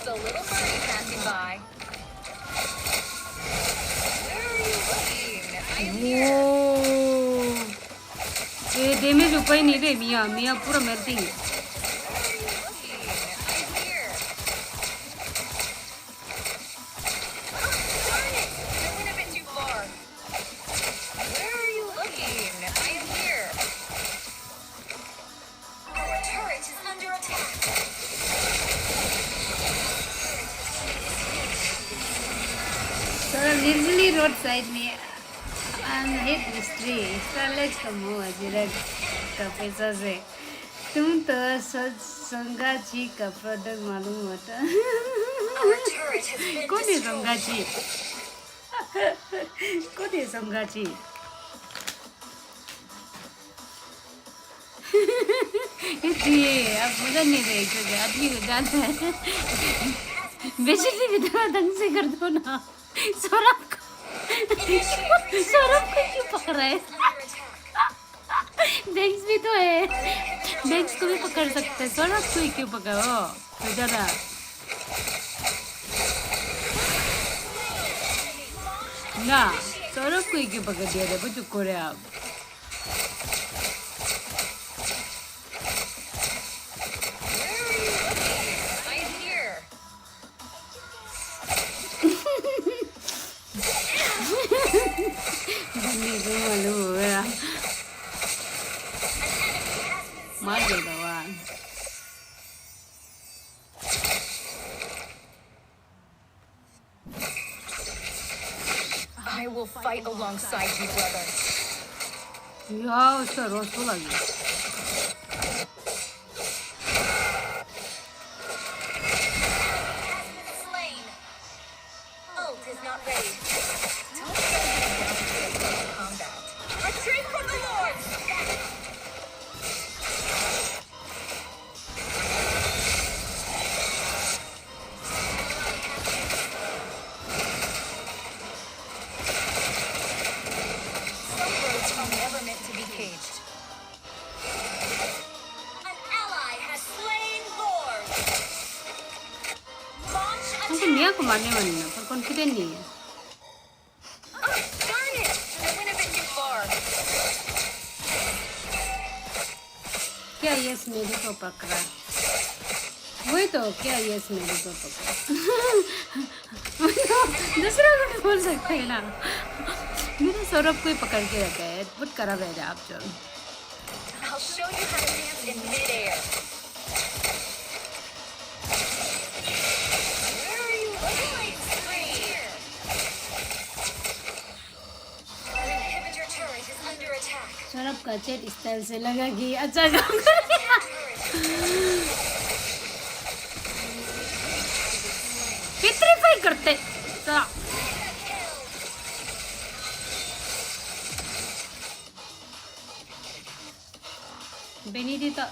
a little birdie passing by. Where are you looking? I am here. Oh, ये damage ऊपर ही नहीं दे मिया पूरा melting. Literally roadside में hit mystery Starlight का मुँह अजीरक का पैसा से तुम तो संगाची का प्रोडक्ट मालूम होता कौन है संगाची ये आप मजा नहीं देख सकते आदमी को जानता है बेसिकली भी थोड़ा ढंग से कर दो ना सौरभ को क्यों पकड़ रहा है बैंक्स भी तो है बैंक्स को भी पकड़ सकते हैं सौरभ को ही क्यों पकड़ो तो ज़्यादा ना सौरभ को ही क्यों पकड़ दिया देखो चुप हो रहे आप I will fight alongside you, brother. Yeah, उसका रोस्ट तो लगी. Slain. Ult is not ready. Combat. Retreat from the Lord. मिया को मारने वाली ना पर कॉन्फिडेंट नहीं है क्या यस मेरे को पकड़ा वही तो क्या यस मेरे को पकड़ा दूसरा को बोल सकते हैं ना मेरे सौरभ को ही पकड़ के रखा है बहुत खराब है आप जो I'll show you how to dance in midair. Saurabh का चैट स्टाइल से लगा कि अच्छा काम करेगा पिट्रीफाई करते बेनिडिटा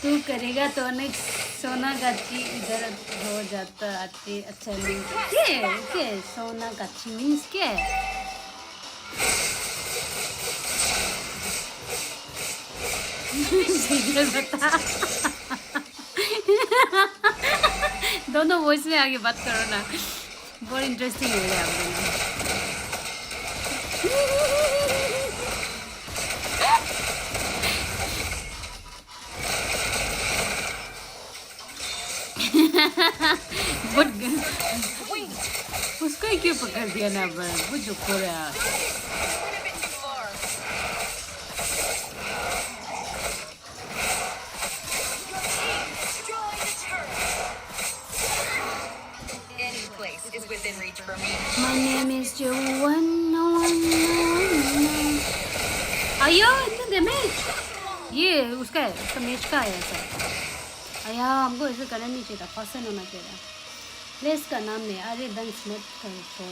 तू करेगा तो अनेक सोना गाची इधर हो जाता अच्छा नहीं क्या सोना गाची मीन्स क्या बता दोनों वॉइस में आगे बात करो ना बहुत इंटरेस्टिंग हो गया आप दोनों उसको ही क्यों पकड़ दिया ना वो जो हो रहा within reach for me. My name is Joanna. अयो इतना डैमेज ये उसका है उसका मैच का है ऐसा अया हमको ऐसे करना नहीं चाहिए था फंसन होना चाहिए प्लेस का नाम है अरे डंस मत करो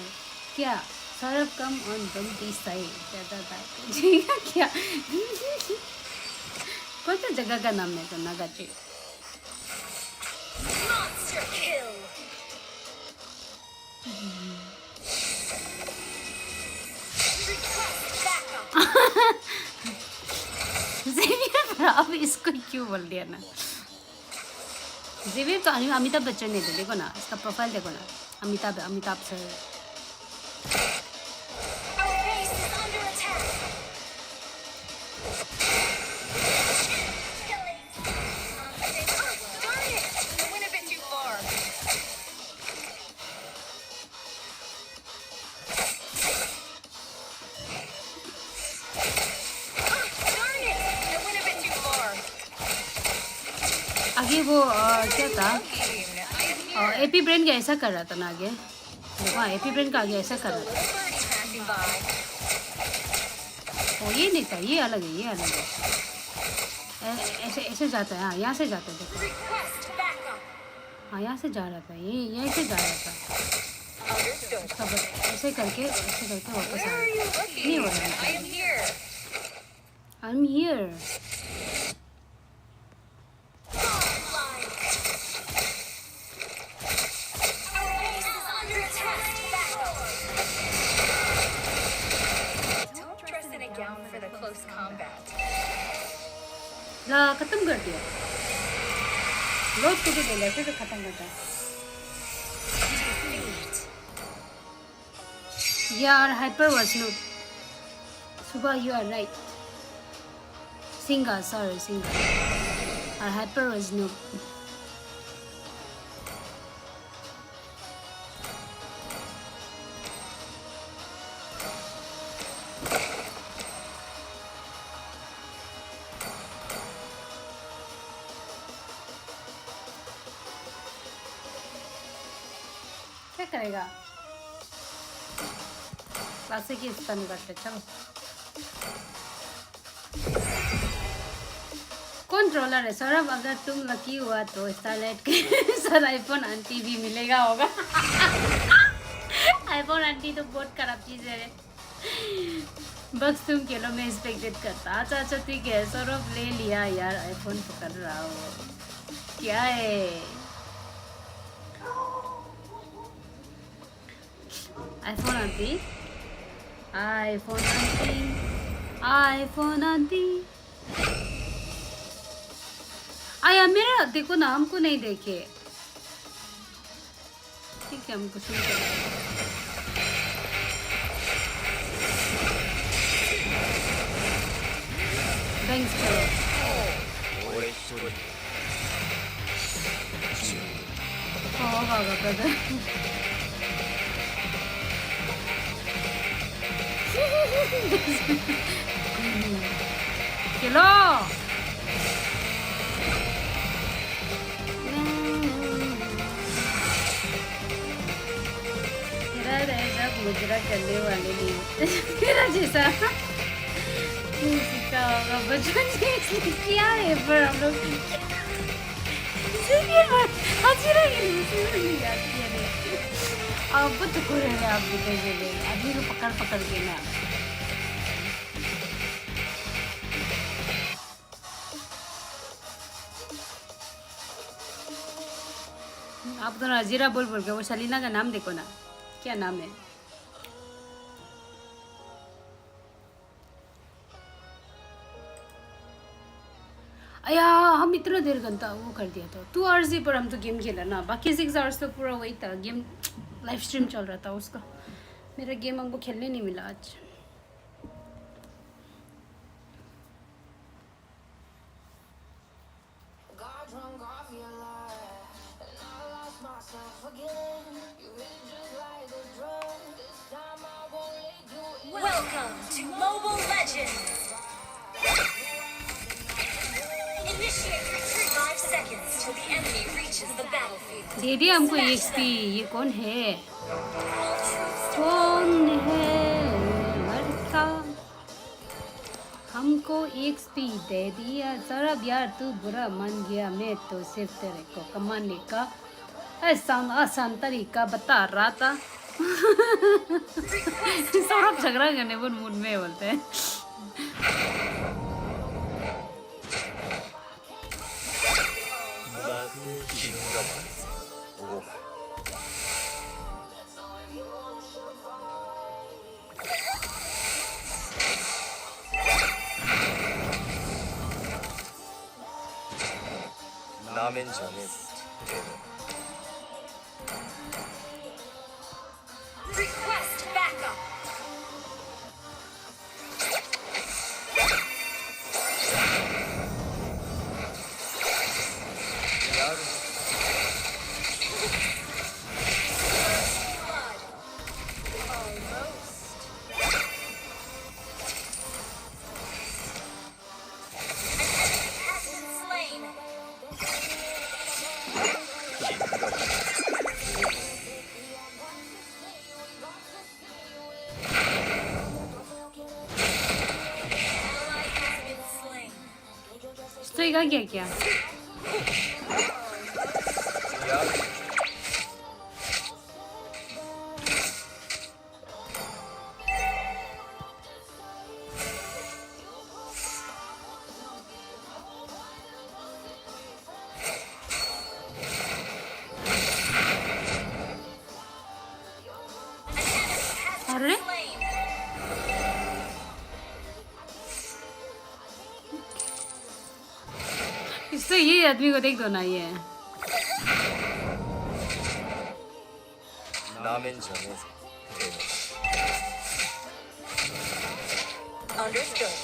क्या सौरभ कम ऑन दम दिस साइड ज़्यादा बात करिएगा क्या कौन सा जगह का नाम है तो नागाची Monster kill. अब इसको क्यों बोल दिया ना जेवियर तो अमिताभ बच्चन ने तो देखो ना इसका प्रोफाइल देखो ना Amitabh sir Our base is under attack. Darn it! I went a bit too far. Darn it! I went a bit too far. आगे वो क्या था एपी ब्रेन का ऐसा कर रहा था ना आगे हाँ एपी ब्रेन का आगे ऐसा कर रहा था ओ ये नहीं था ये अलग है ऐसे ऐसे जाता है हाँ यहाँ से जाता है देखो हाँ यहाँ से जा रहा था ये यहीं से जा रहा था उसका ऐसे करके वापस आ रहा नहीं हो रहा I'm here ला खत्म कर दिया लोड को भी ले लेते तो खत्म करता यार हाइपर वाज नो सुबह यू आर राइट सिंगा sorry सिंगा और हाइपर वाज नो क्या करेगा क्लासिक ही स्टन करते चलो कंट्रोलर है सौरभ अगर तुम लकी हुआ तो स्टारलाइट के साथ आईफोन आंटी भी मिलेगा होगा आईफोन आंटी तो बहुत खराब चीज है बस तुम खेलो मैं एक्सपेक्टेड करता अच्छा ठीक है सौरभ ले लिया यार आईफोन पकड़ रहा हो क्या है iPhone आंटी आया मेरा देखो ना हमको नहीं देखे ठीक है हमको शुरू कर थैंक्स होगा ब्रदर Hello. मेरा ऐसा गुजरा करने वाले नहीं मेरा जैसा सीखा होगा बचपन से क्या है पर हम लोग अब तो करेंगे आप दिखाइए अभी तो पकड़ के ना आप तो नजीरा बोल के वो सलीना का नाम देखो ना क्या नाम है अया हम इतना देर घंटा वो कर दिया था 2 आवर्स ही पर हम तो गेम खेला ना बाकी 6 आवर्स तो पूरा वही था गेम लाइव स्ट्रीम चल रहा था उसका मेरा गेम हमको खेलने नहीं मिला आज Welcome to Mobile Legends. Initiate retreat 5 seconds till the enemy reaches the battlefield. दे दिया हमको EXP ये कौन है लड़का हमको EXP दे दिया सौरभ यार तू बुरा मान गया मैं तो सिर्फ तेरे को कमाने का आसान तरीका बता रहा था सौरभ झगड़ा करने वो मूड में बोलते हैं 나면 전에 Request backup. स्टोइगा गया क्या अरे तो ये आदमी को देख दो ना ये Understood.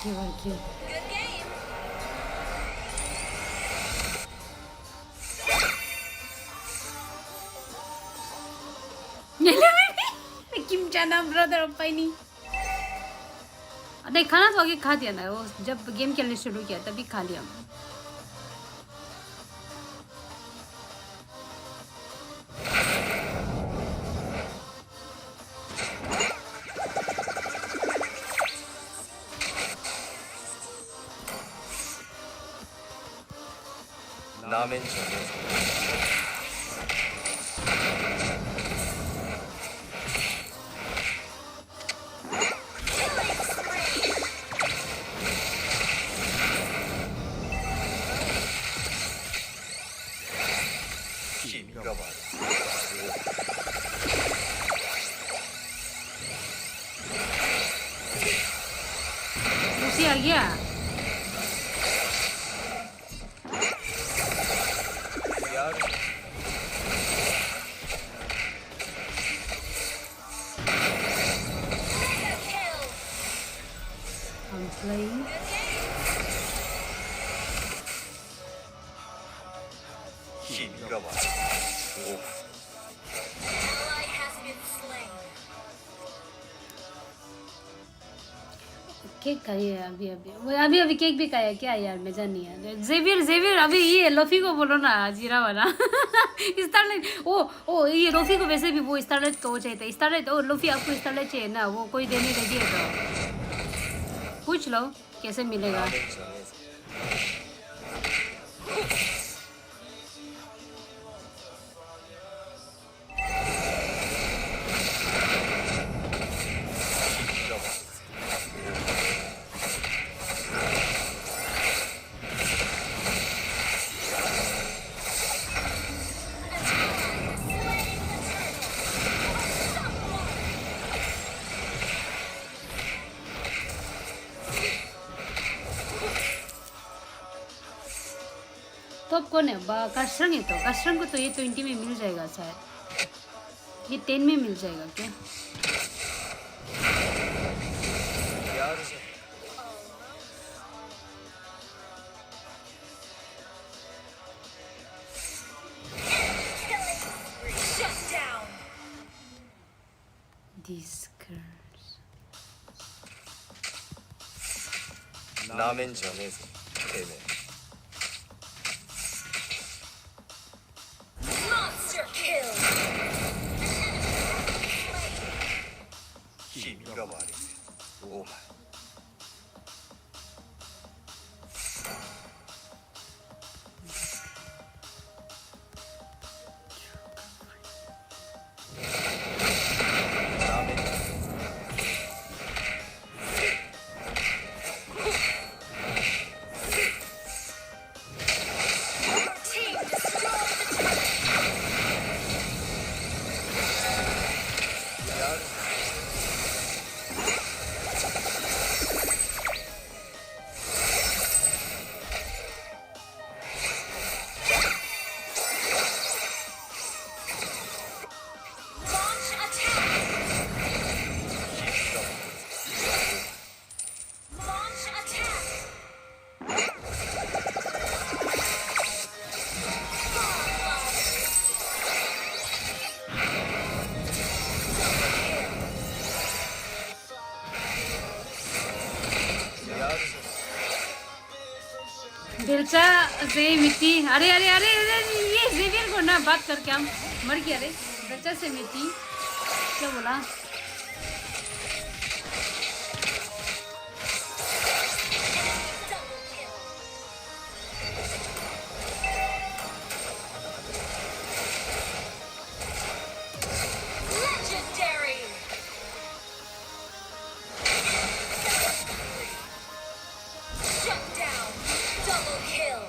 Good game. किमचाना ब्रदर अपनी नहीं खाना तो आगे खा दिया ना वो जब गेम खेलने शुरू किया तभी खा लिया उसी आ गया I'm playing. Ally has been slain. Cake खाइए अभी अभी वो अभी केक भी खाया क्या यार मजा नहीं है जेवियर अभी ये लोफी को बोलो ना जीरा वाला स्टारलाइट ओ ये लोफी को वैसे भी वो स्टारलाइट को चाहिए स्टारलाइट ओ लोफी आपको स्टारलाइट चाहिए ना वो कोई देने लगी है तो पूछ लो कैसे मिलेगा तो अब कौन है काशरंग है तो काशरंग को तो ये 20 में मिल जाएगा शायद ये 10 में मिल जाएगा क्या Shut down. These girls Monster kill. Team destroyed the turret. बेलचा से मिट्टी अरे अरे अरे ये जेवियर को ना बात करके हम मर गया रे बेलचा से मिट्टी क्या बोला Legendary. Shut down. Double kill.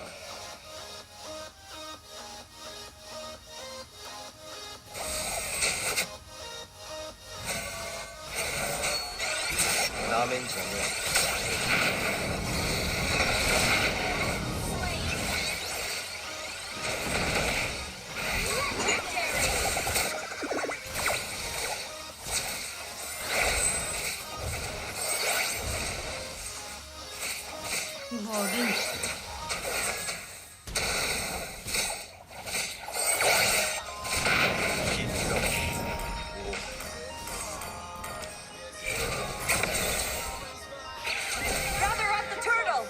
Gather up the turtle.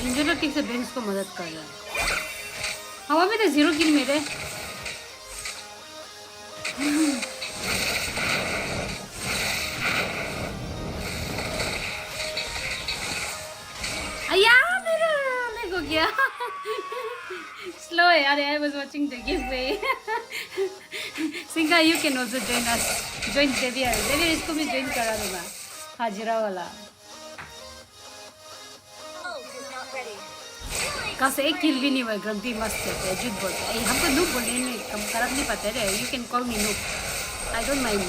Engine ठीक से बेंच को मदद कर रहा है हवा में तो 0 किल मेरे अया मेरा देखो क्या स्लो है यार I was watching the giveaway Singa you can also join us join Xavier इसको भी join करा दूंगा हाजिरा वाला कहाँ से एक किल भी नहीं हुआ ग्रम्पी मस्त है झूठ बोलते हैं हमको नूब बोलने में कम खराब नहीं पता है you can call me noob I don't mind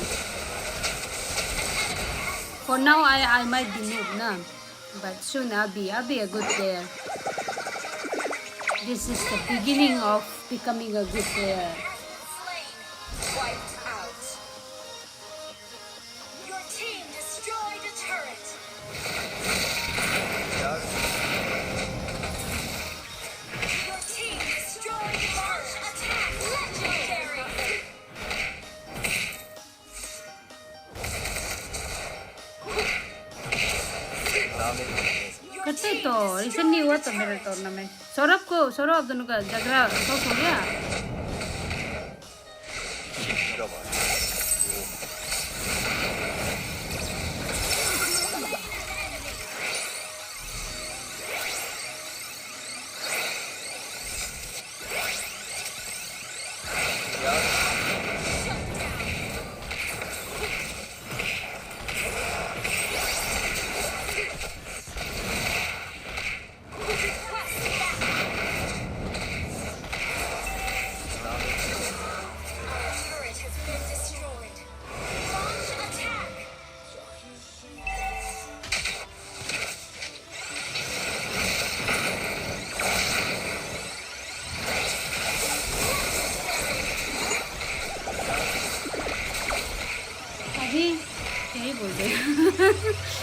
for now I might be noob ना but soon I'll be a good player this is the beginning of becoming a good player Wiped out. Your team destroyed a turret. Your team destroyed a turret. Attack. Legendary. करते तो recently हुआ तो मेरा tournament Saurabh दोनों का झगड़ा solve हो गया Turret has been destroyed. Launch attack. अभी यही बोल रहे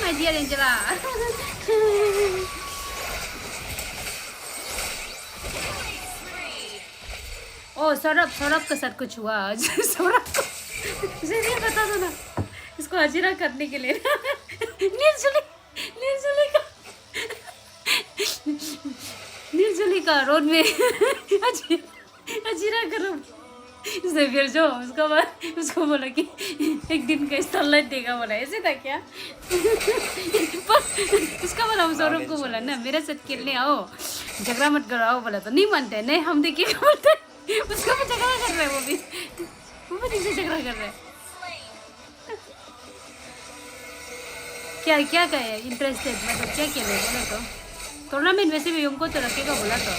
My dear Angela. ओ सौरभ के साथ कुछ हुआ आज सौरभ को उसे नहीं बता दो ना इसको हाजिरा करने के लिए निर्जली का रोड में हाजिरा करो उसने फिर जो उसको बोला कि एक दिन का स्टारलाइट देगा बोला ऐसे था क्या उसका बोला हम सौरभ को बोला ना मेरे साथ खेलने आओ झगड़ा मत करो आओ बोला तो नहीं मानते नहीं हम देखिए बोलते उसका भी झगड़ा कर रहे हैं वो भी ठीक से झगड़ा कर रहे हैं क्या कहे इंटरेस्टेड मतलब क्या खेले बोला तो टूर्नामेंट वैसे भी हमको तो रखेगा बोला तो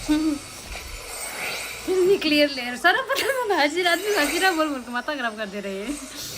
फिर भी क्लियर ले सारा पता ना हाजिरा बोल बोल के माथा खराब कर दे रहे हैं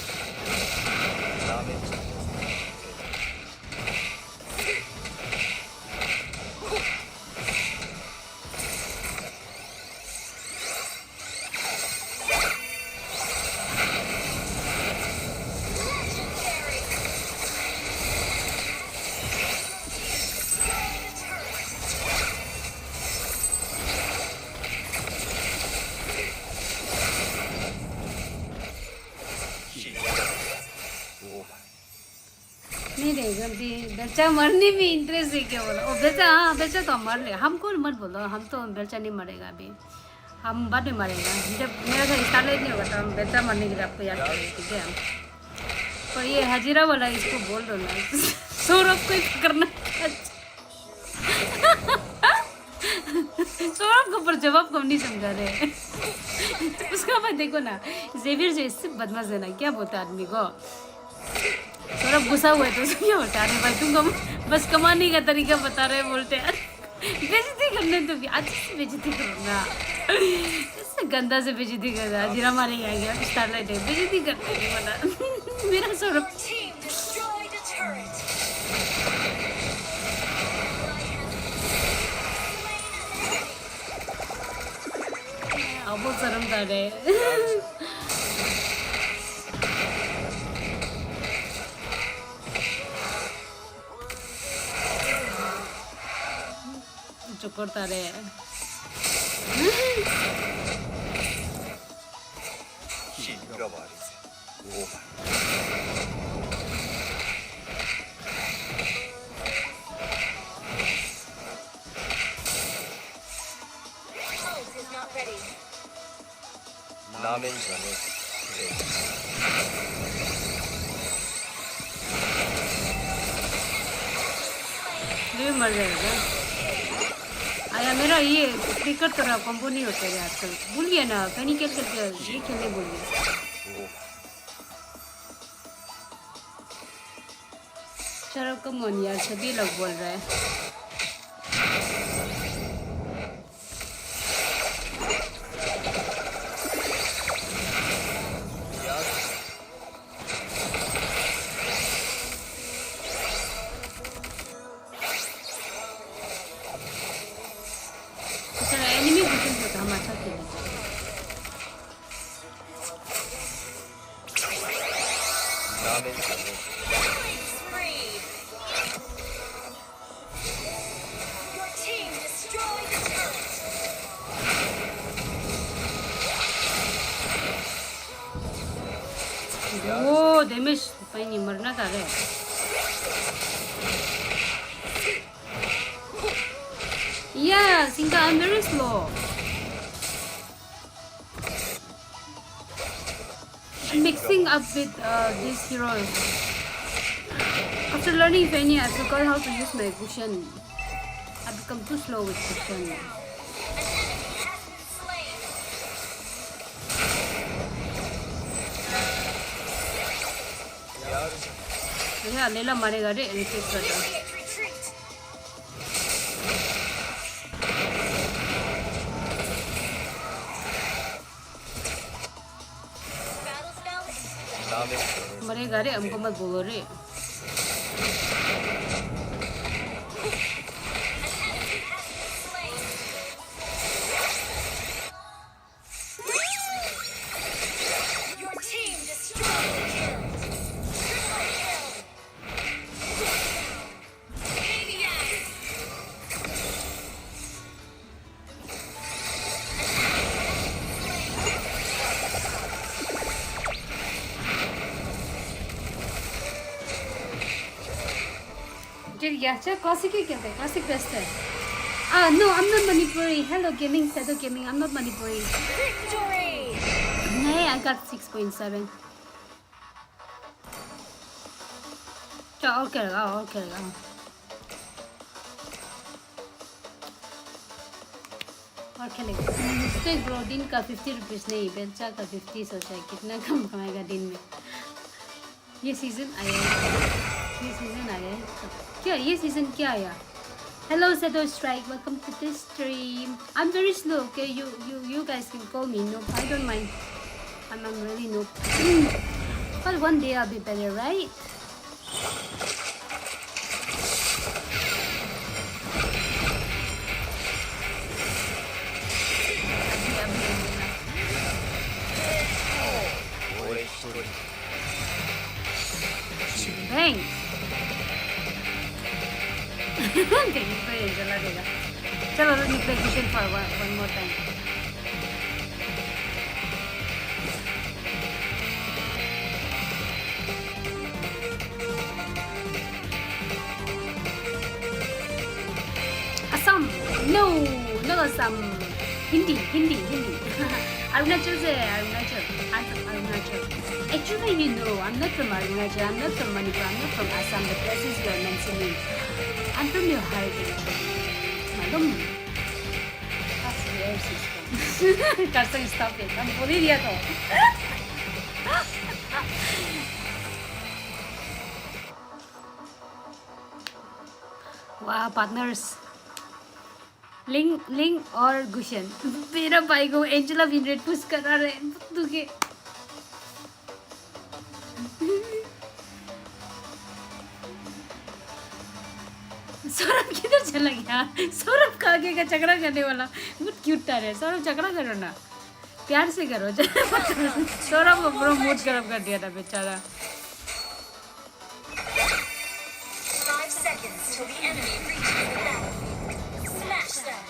नहीं रहेगा भी बेचा मरने में इंटरेस्ट है क्या बोला ओ बेचा हाँ बेचा तो मर ले हमको मत बोलो हम तो बेचा नहीं मरेगा अभी हम बाद में मरेगा जब मेरा घर स्टारलाइट नहीं होगा तो हम बेचा मरने के लिए आपको याद करेंगे ठीक है पर ये हाजिरा वाला इसको बोल दो ना सौरभ को करना सौरभ को पर जवाब को नहीं समझा रहे उसका बाद देखो ना जेवियर जो इससे बदमाश है ना क्या बोलता आदमी को सौरभ गुस्सा हुआ है तो क्या होता है भाई तुम बस कमाने का तरीका बता रहे बोलते यार बेइज्जती करने तो भी अच्छे से बेइज्जती करो ना इससे गंदा से बेइज्जती कर रहा जीरा मारेगा गया स्टारलाइट है बेइज्जती करते नहीं बना मेरा सौरभ अब वो शर्म कर रहे cortar मर जाएगा आया मेरा ये क्रिकेट तरह कॉम्बो नहीं होता है आजकल भूल गया ना फैनी खेल करके ये खेलने भूल गया चलो कम ऑन यार सभी लोग बोल रहे हैं वो डैमेज Fanny मरना था रे yeah Singa I'm very slow I'm mixing up with these heroes after learning Fanny I forgot how to use my cushion I become too slow with cushion yeah, Leila mareगा रे repeat कर दो मरेगा रे हमको मत बोलो रे Yeah, classic classic best. No, I'm not Manipuri. Hello gaming, Shadow Gaming. I'm not Manipuri. Victory! Hey, I got 6.7. Okay. और खेलेंगे मिस्टेक ब्रो दिन का 50 रुपीज़ नहीं बेचा का 50 सोचा है कितना कम कमाएगा दिन में ये सीज़न आया क्या ये सीज़न क्या आया Hello, Shadow Strike. Welcome to this stream. I'm very slow. Okay, you guys can call me. No, I don't mind. I'm really noob. But one day I'll be better, right? Bang! Okay, play Angela देगा. चलो, let me play Vision for one more time. Assam! No, not Assam. Hindi. Arunachal se Arunachal. I'm from Arunachal. Actually, you know, I'm not from Arunachal. I'm not from Manipur. I'm not from Assam. The places you are mentioning. I'm from your heritage. Malum. That's their system. Carson, stop it. I'm बोल ही दिया तो. Wow, partners. लिंग और गुशन मेरा भाई को Angela win rate push करा रहे दुखे सौरभ किधर चला गया सौरभ का आगे का झगड़ा करने वाला बहुत क्यूट था रे सौरभ झगड़ा करो ना प्यार से करो सौरभ को पूरा मूड खराब कर दिया था बेचारा 5 seconds till the enemy reaches the battle. Smash them.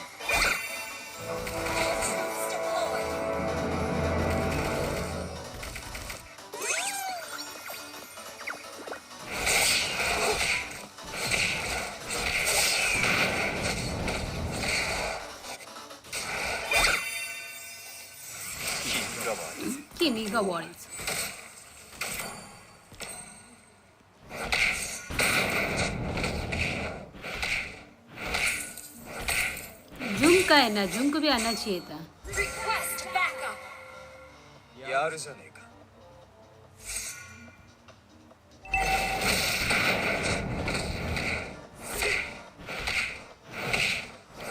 Troops deployed. Kimi Warriors. Zoom का है ना जूम को भी आना चाहिए था Request backup.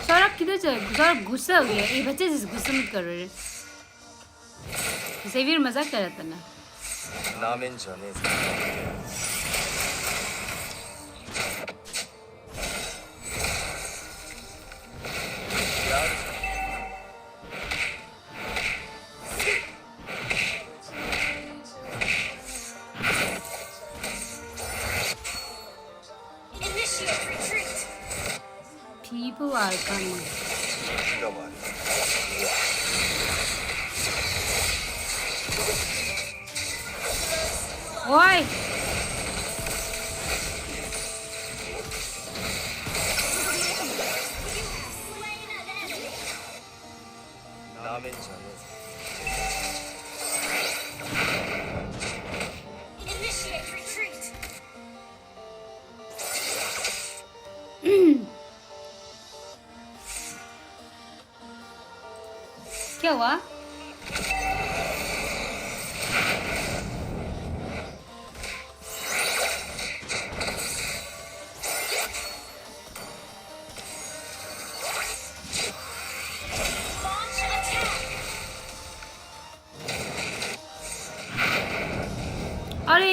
सौरभ किधर चल सौरभ गुस्सा हो गया ये बच्चे से गुस्सा मत करो रे सेवियर मजाक कर रहा था ना 나면 전에 Initiate retreat. people are coming Oi! 나면 전에 Initiate retreat. क्या हुआ Launch attack. अरे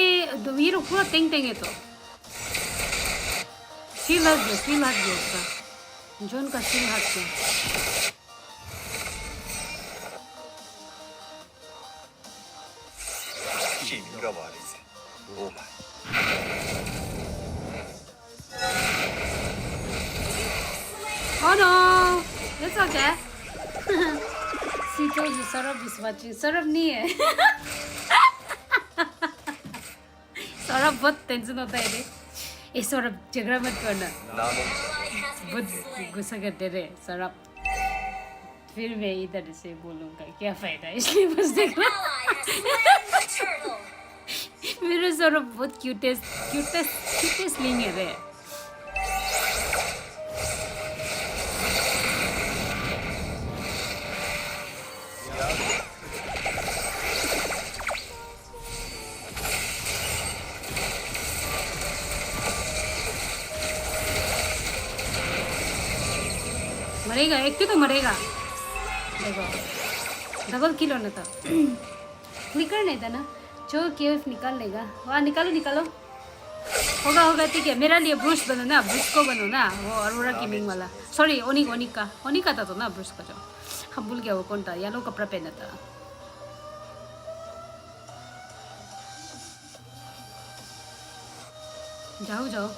ये लोग पूरा टेंग टेंग है तो सील हट गया उसका जोन का सील हट गया 밀어버리지 오마 Oh no! It's okay. She told you Saurabh is watching. Saurabh नहीं है. Saurabh बहुत टेंशन होता है रे. ये Saurabh झगड़ा मत करना. बहुत गुस्सा करते रे Saurabh. फिर मैं इधर से बोलूँगा क्या फायदा इसलिए बस देखना. मेरा Saurabh बहुत क्यूटेस्ट लिंग है रे. मरेगा एक तो मरेगा देखो डबल किल होना था फ्लिकर नहीं था ना जो केएफ निकाल लेगा वहाँ निकालो निकालो होगा होगा ठीक है मेरा लिए ब्रूस बनो ना ब्रूस को बनो ना वो अरोरा गेमिंग वाला सॉरी ओनिक का था तो ना ब्रूस का जो हम भूल गया वो कौन था येलो कपड़ा पहना था जाओ जाओ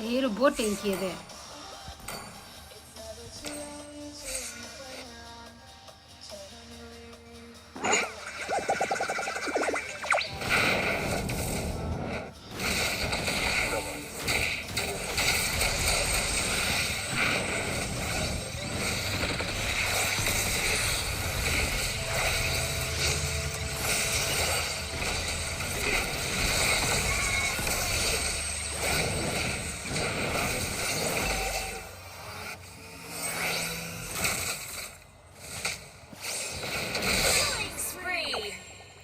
ये रो बहुत टैंकी है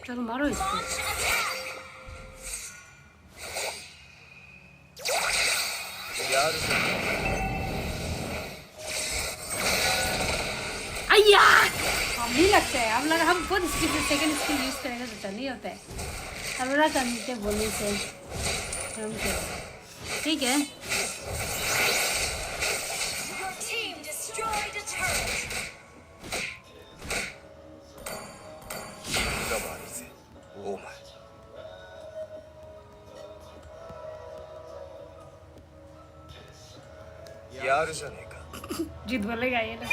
चलो मारो इसको अय्या हम नहीं लगता है हम खुद सेकंड स्किल यूज करेंगे तो चल नहीं होता है अरोरा करते बोलने से हम क्या ठीक है जीत बोलेगा ये ना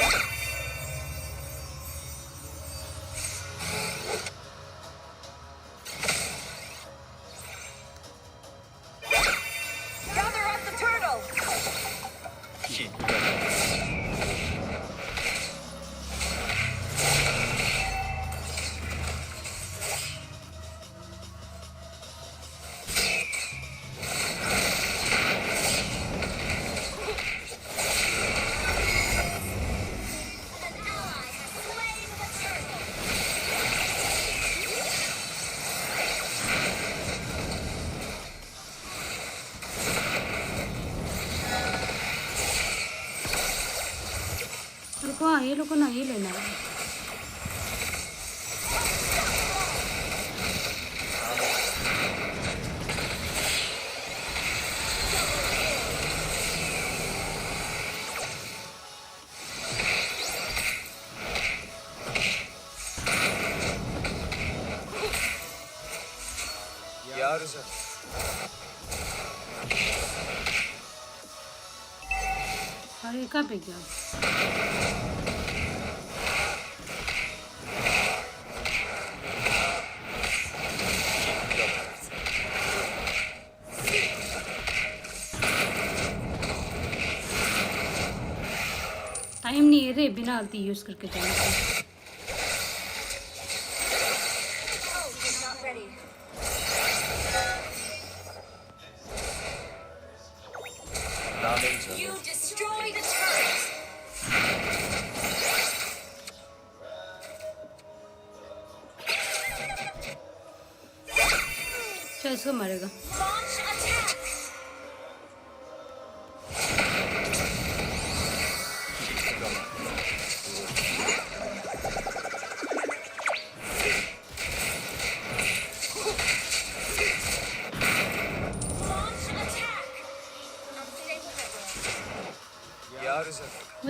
ये लोग को ना ये लेना है अरे कहाँ पे गया टाइम नहीं है रे बिना अल्टी यूज करके जाने का चल इसको मारेगा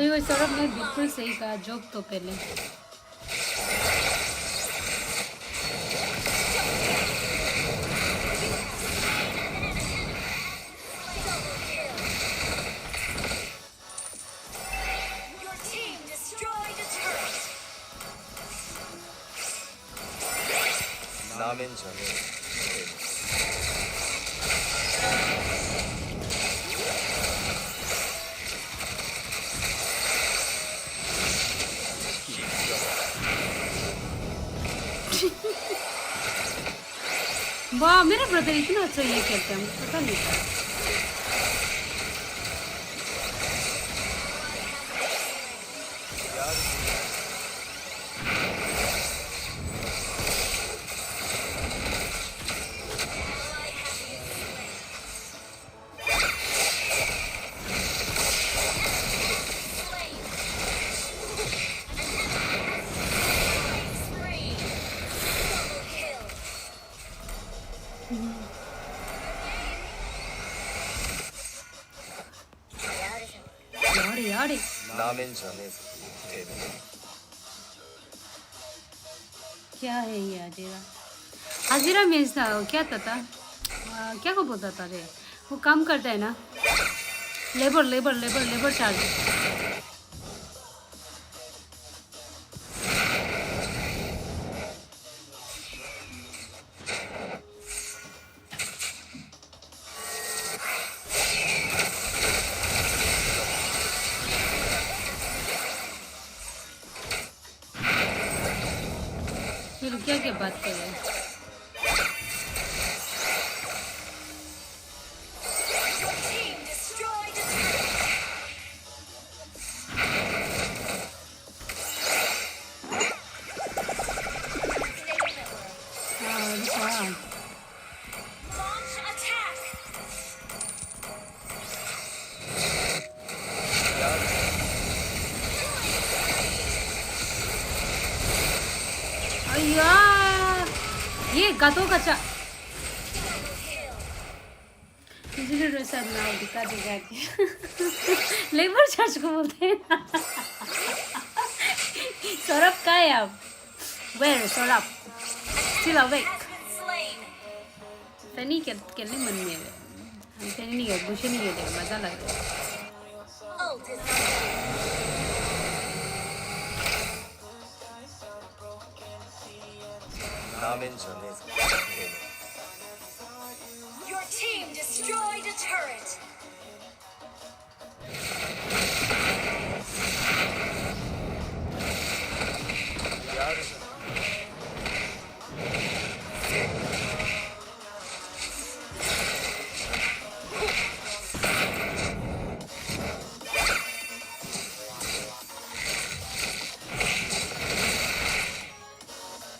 वही सौरभ ने बिल्कुल सही कहा जोक तो पहले वाह मेरा ब्रदर इतना अच्छा ये खेलता है मुझे पता नहीं था यार 라멘 전에서 데뷔. क्या है ये हाजिरा हाजिरा मीन्स ना क्या था क्या को बोलता था रे वो काम करता है ना labour labour labour labour charge फिर क्या क्या बात कर रहे हैं ये गातों का चा इसलिए रोसा ना दिखा देगा कि लेबर चार्ज को बोलते हैं सौरभ का है आप where सौरभ still awake फैनी खेलने मन में है हम फैनी नहीं है बुशे नहीं है मजा लग रहा है 라멘 전에서 데뷔. Your team destroyed a turret.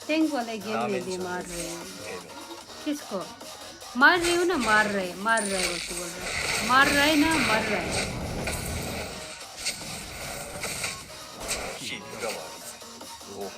Tank वाले गेम में भी मार रहे हैं किसको मार रही हूँ ना मार रहे वो तो बोल रहा मार रहा है ना मर रहा है 누가 말이지? 오.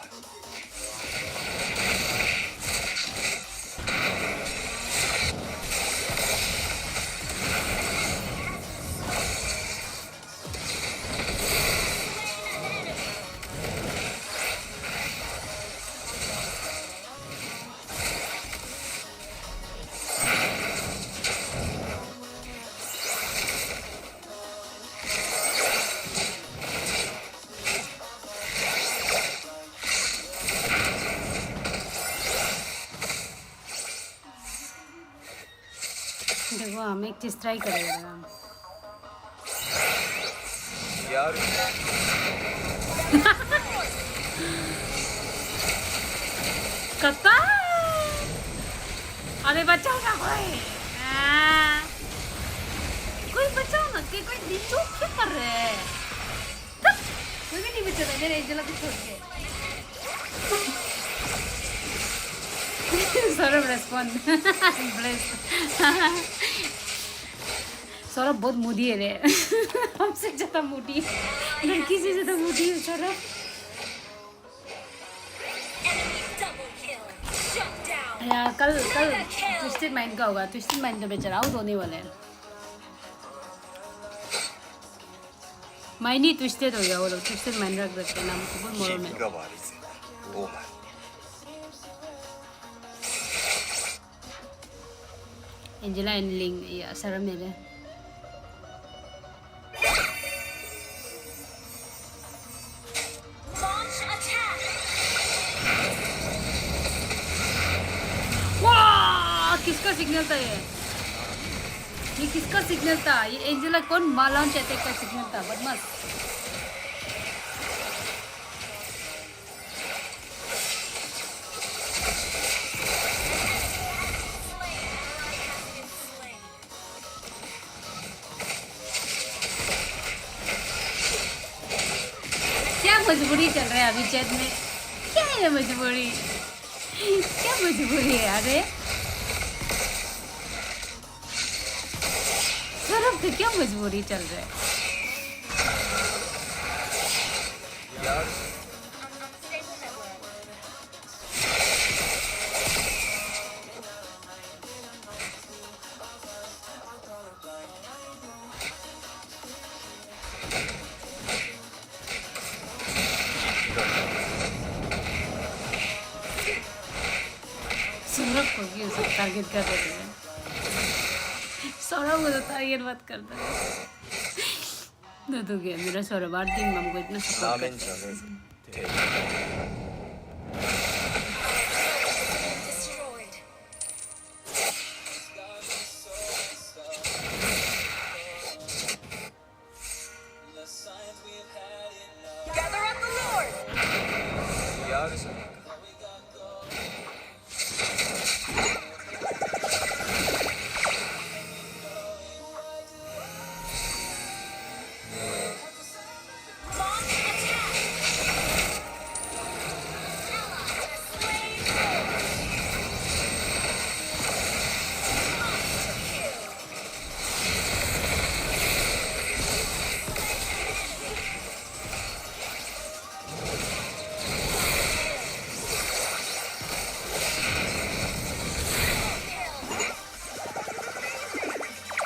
देखो हम एक चीज ट्राई करेंगे हम यार कत्ता अरे बचाओ ना कोई बचाओ ना कोई नीचो क्या कर रहे हैं कोई भी नहीं बचा रहा मेरे एंजेला को छोड़ के सौरभ रेस्पॉन्ड ब्लेस सौरभ बहुत मूडी है रे हमसे ज़्यादा मूडी लड़की से ज़्यादा मूडी है सौरभ यार कल ट्विस्टेड माइंड का होगा ट्विस्टेड माइंड तो बेचारा आउट होने वाले हैं माइंड ही ट्विस्टेड हो गया वो लोग ट्विस्टेड माइंड रख देते हैं नाम को बहुत मोरो में 누가 말이지? 오. एंजेला एंड लिंग या सारा मेरे Launch attack. वाह किसका सिग्नल था ये किसका सिग्नल था ये एंजेला कौन लॉन्च अटैक का सिग्नल था बदमाश मजबूरी चल रहा है अभी चैट में? क्या है मजबूरी? क्या मजबूरी है अरे? सौरभ का क्या मजबूरी चल रहा है? सौरभ को क्यों सब टारगेट कर देते हैं? सौरभ को तो टारगेट मत कर दो। तो क्या मेरा सौरभ 8 दिन में हमको इतना सपोर्ट करता है।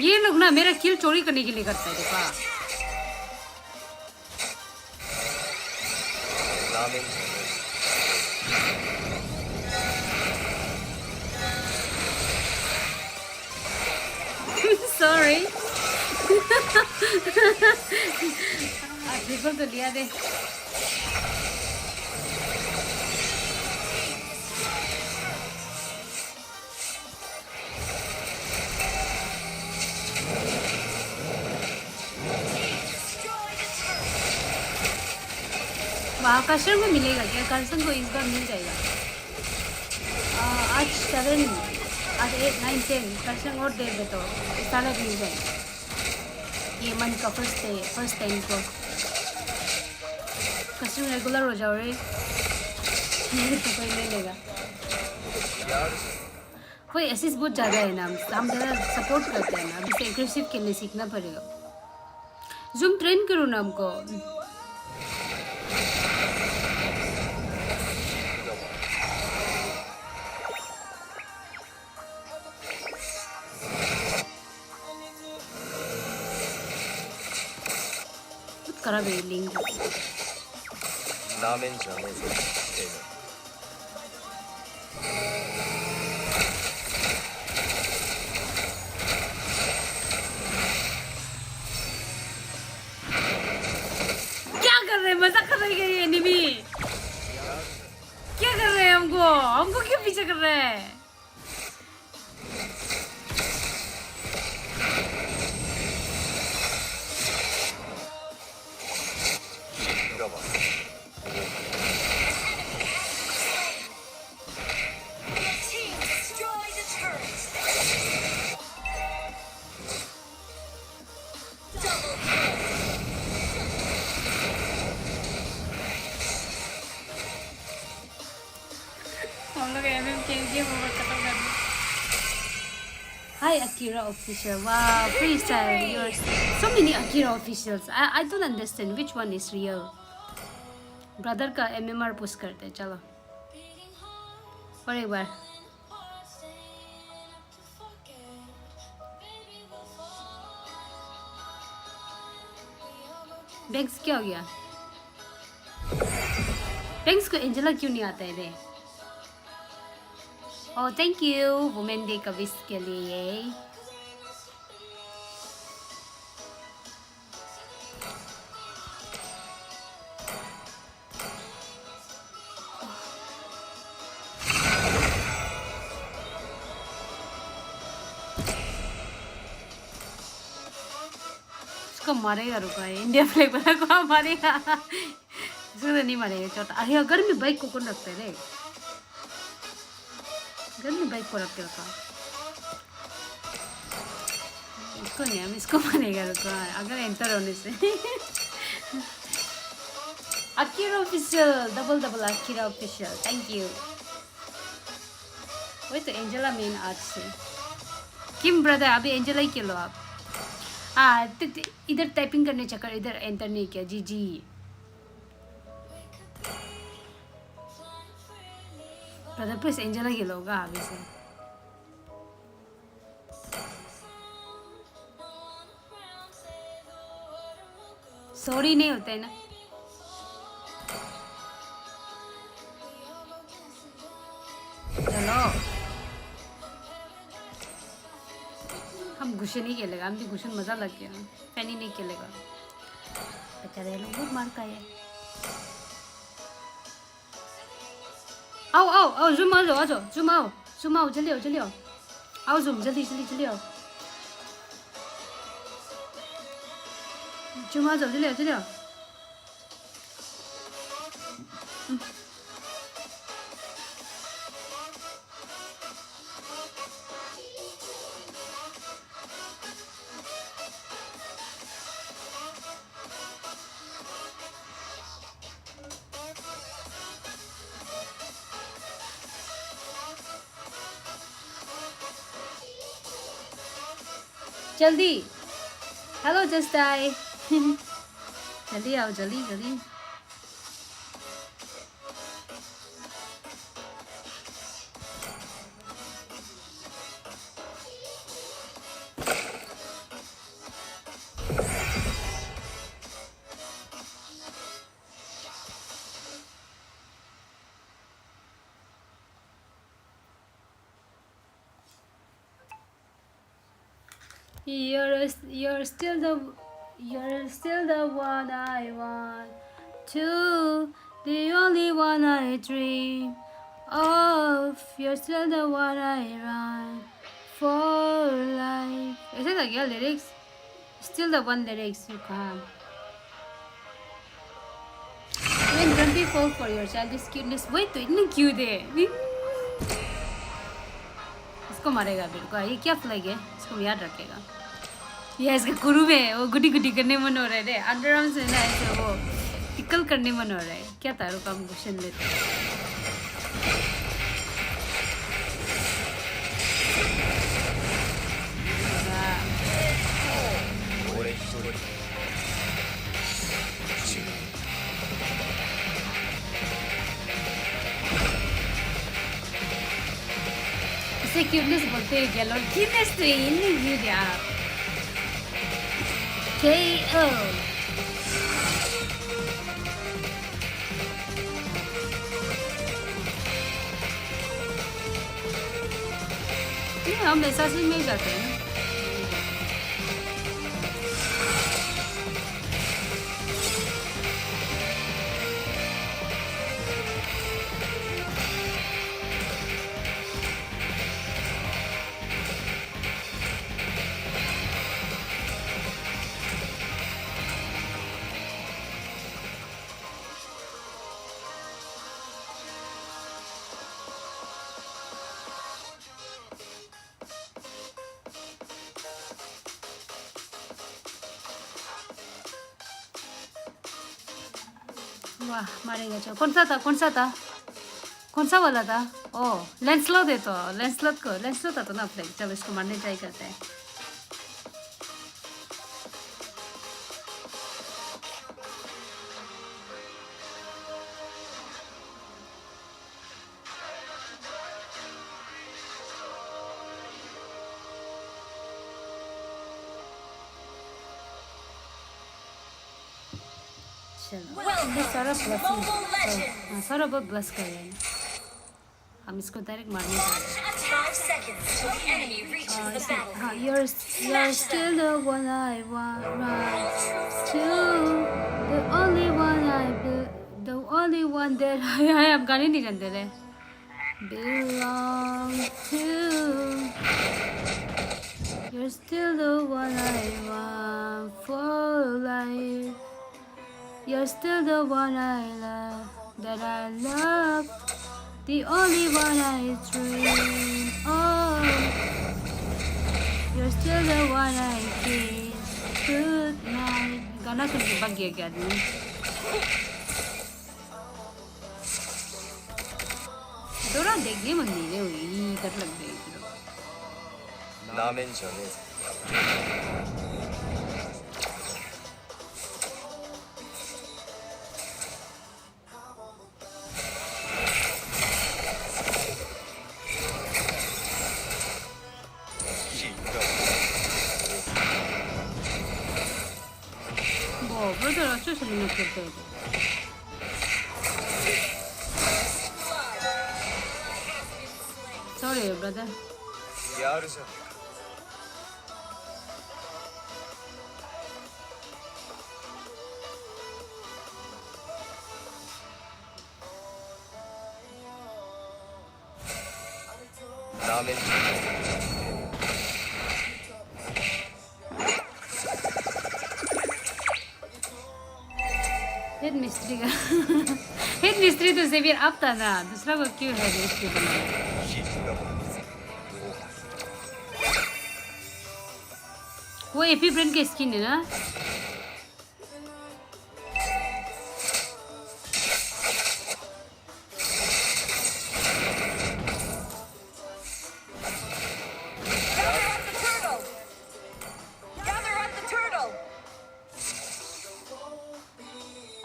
ये लोग ना मेरा किल चोरी करने के लिए करता है देखा। Sorry। ट्रिपल तो लिया दे। वहाँ कस्टमर को मिलेगा क्या? कस्टमर को इस बार मिल जाएगा। आज 7 आज 8 9 10 कस्टमर और दे दे तो स्टारलाइट मिल जाएगा। ये मंथ का फर्स्ट टाइम को कस्टमर रेगुलर हो जाओ रे। तो कोई ले लेगा। कोई एसिस्ट बहुत ज़्यादा है ना, हम ज़्यादा सपोर्ट करते हैं ना। अभी से एग्रेसिव खेलने सीखना पड़ेगा। जूम ट्रेन करो ना हमको। खराब है लिंक। क्या कर रहे हैं? मजाक कर रहे हैं ये एनिमी? क्या कर रहे हैं? हमको क्यों पीछे कर रहे हैं? Hi Akira official. Wow, freestyle. Yours. So many Akira officials. I don't understand which one is real. Brother का MMR push करते हैं चलो। और एक बार। बैंक्स क्या हो गया? बैंक्स को एंजेला क्यों नहीं आता है रे? Oh, thank you, Women Day का विश के लिए। उसको मारेगा, रुका है इंडिया फ्लैग वाला को मारेगा। उसको तो नहीं मारेगा छोटा। अरे अगर मैं बाइक को कौन रखता है रे? घर में बाइक को रख के रखा। इसको नहीं, हम इसको मारेगा। रुको अगर एंटर होने से। Akira official, double Akira official. Thank you. वही तो एंजेला मेन आज से किम ब्रदर अभी एंजेला ही खेलो आप इधर टाइपिंग करने चक्कर इधर एंटर नहीं किया जी ब्रदर प्लीज एंजेला खेलोगा आगे से सॉरी नहीं होता है ना चलो हम गुशन ही खेलेगा हम भी गुशन मजा लग गया फैनी नहीं खेलेगा बेचारे लोग बहुत मार का है आओ ज़ूम आ जाओ ज़ूम आओ जल्दी आओ ज़ूम जल्दी आओ ज़ूम आ जाओ जल्दी आओ जल्दी हेलो जस्ट आई जल्दी आओ जल्दी You're still the one I want to, the only one I dream of. You're still the one I run for life. ऐसे था क्या lyrics? Still the one lyrics you can't. When don't be fall for your childish cuteness. Wait, तो इतने cute है. इसको मारेगा बिल्कुल. ये क्या फ्लैग है? इसको याद रखेगा. ये इसका कुरू में वो गुडी करने मन हो रहा है अंडरआर्म्स में ना ऐसे वो टिकल करने मन हो रहा है क्या था रुका हम क्वेश्चन लेते इसे क्यूटनेस बोलते हैं क्या लोग क्यूटनेस तो ये नहीं क्यूट यार KO. हम ऐसा से नहीं जाते हैं वाह मारेगा चलो कौन सा वाला था ओह लेंसलॉट है तो लेंसलॉट था तो ना फ्लैग चलो इसको मारने ट्राई करते हैं सारा बहुत ब्लस कर रहे हैं हम इसको डायरेक्ट मारने जा रहे हैं हाँ you're still the one I want to the only one that I am गाने नहीं जानते रे belong to you're still the one I want for life. You're still the one I love, that I love, the only one I dream of. You're still the one I kiss good night. गाना सुन के भाग गया क्या आदमी थोड़ा देखने मन नहीं रहे हुई डर लग रही है 라멘 전에 뭐 brother 어쩔 수 없는 것도 sorry brother 야르자 라멘 हेड मिस्त्री का हेड मिस्त्री तो सेवियर अब था ना दूसरा को क्यों हेड मिस्त्री बनाया वो एपी ब्रांड के स्किन है ना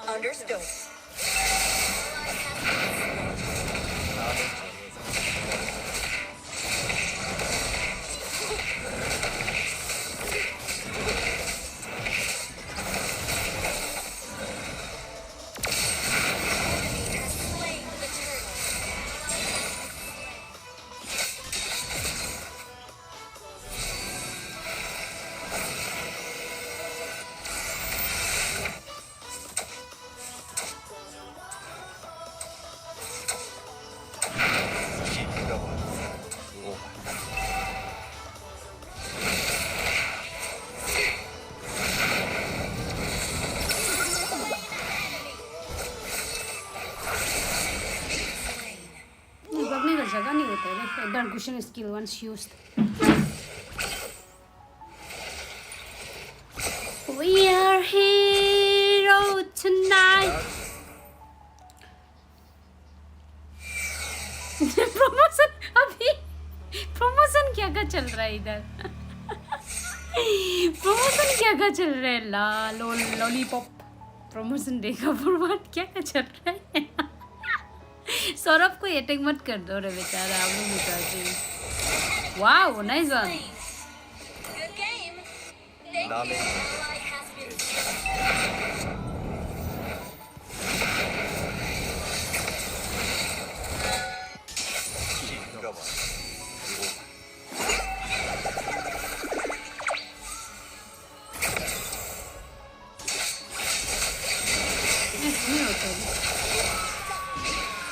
Understood. जगह नहीं होता है एक बार cushion skill once used we are hero tonight promotion अभी प्रमोशन क्या क्या चल रहा है इधर प्रमोशन क्या क्या चल रहा है ला लॉलीपॉप प्रमोशन देखा फॉरवर्ड क्या क्या चल रहा है सौरभ को अटैक मत कर दो रे बेचारा आप लोग बेचारे वाओ नाइस वन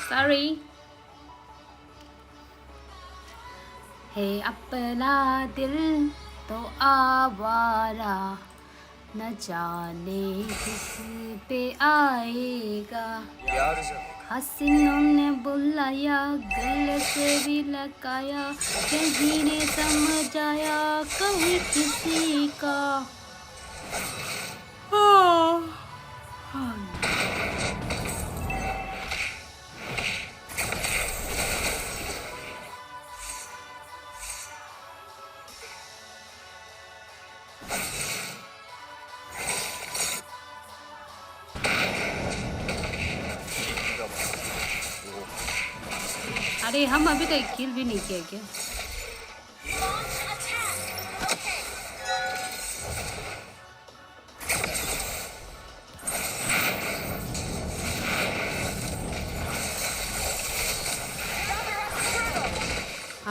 Sorry. है अपना दिल तो आवारा न जाने किस पे आएगा हसीनों ने बुलाया गले से भी लगाया कहीं ने समझाया कहीं किसी का अरे हम अभी तक किल भी नहीं किया क्या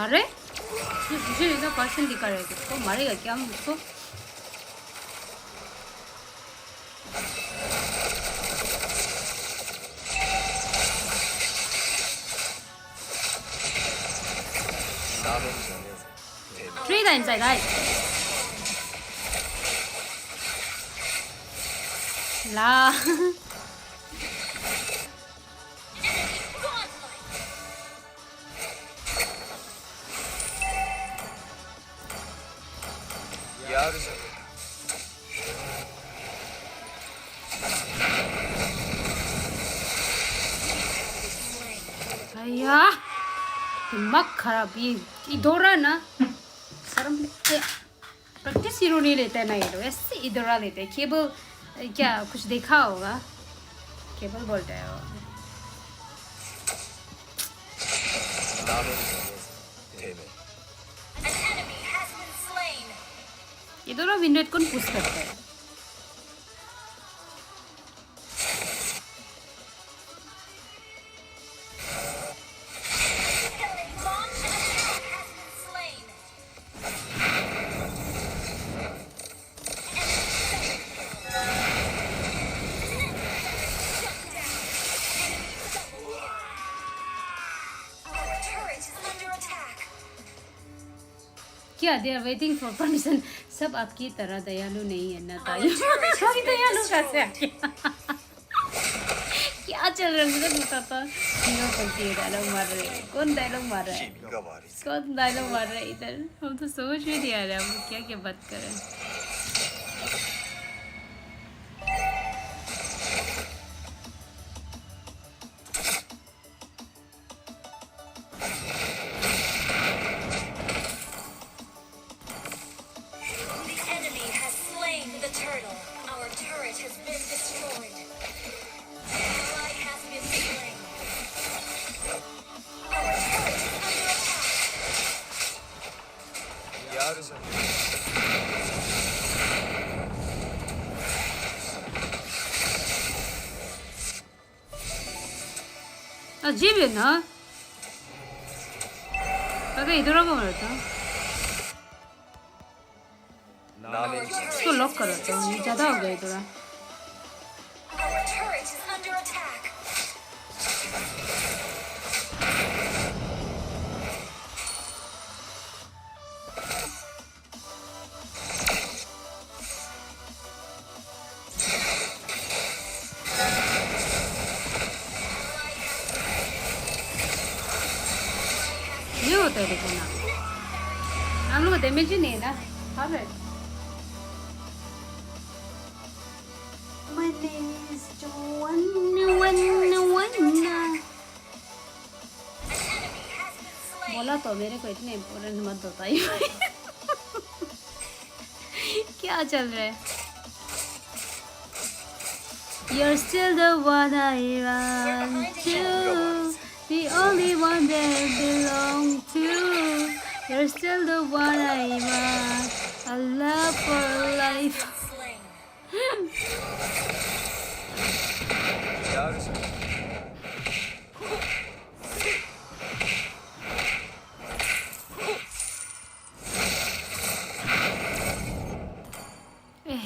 अरे मुझे इतना पर्सन दिखा रहा है तो मारेगा क्या हम उसको Three times I died. La. Ayah. दिमाग खराब ये दौरा ना शर्म प्रैक्टिस हीरो नहीं लेता है ना ये लोग ऐसे ही दौरा लेते हैं केबल क्या कुछ देखा होगा केबल बोलता है वो ये दोनों विनर कौन पुश करता है क्या they are waiting for permission सब आपकी तरह दयालु नहीं है ना ताई कोई दयालु कैसे आ गया क्या चल रहा है मुझे नहीं पता हीरो बनती है डायलॉग मार रहे कौन डायलॉग मार रहा है कौन डायलॉग मार रहा है इधर हम तो समझ में नहीं आ रहा हम क्या क्या बात कर रहे हैं अजीब है ना अगर इधर आगे मरा था इसको लॉक करो तो ये ज़्यादा हो गया इधर ये होता है देखो ना हम लोग डैमेज ही नहीं है ना हाँ भाई My name is बोला तो मेरे को इतने इम्पोर्टेंट मत होता ही क्या चल रहा है You're still the one I run to The only one that belong to You're still the one I want I love for life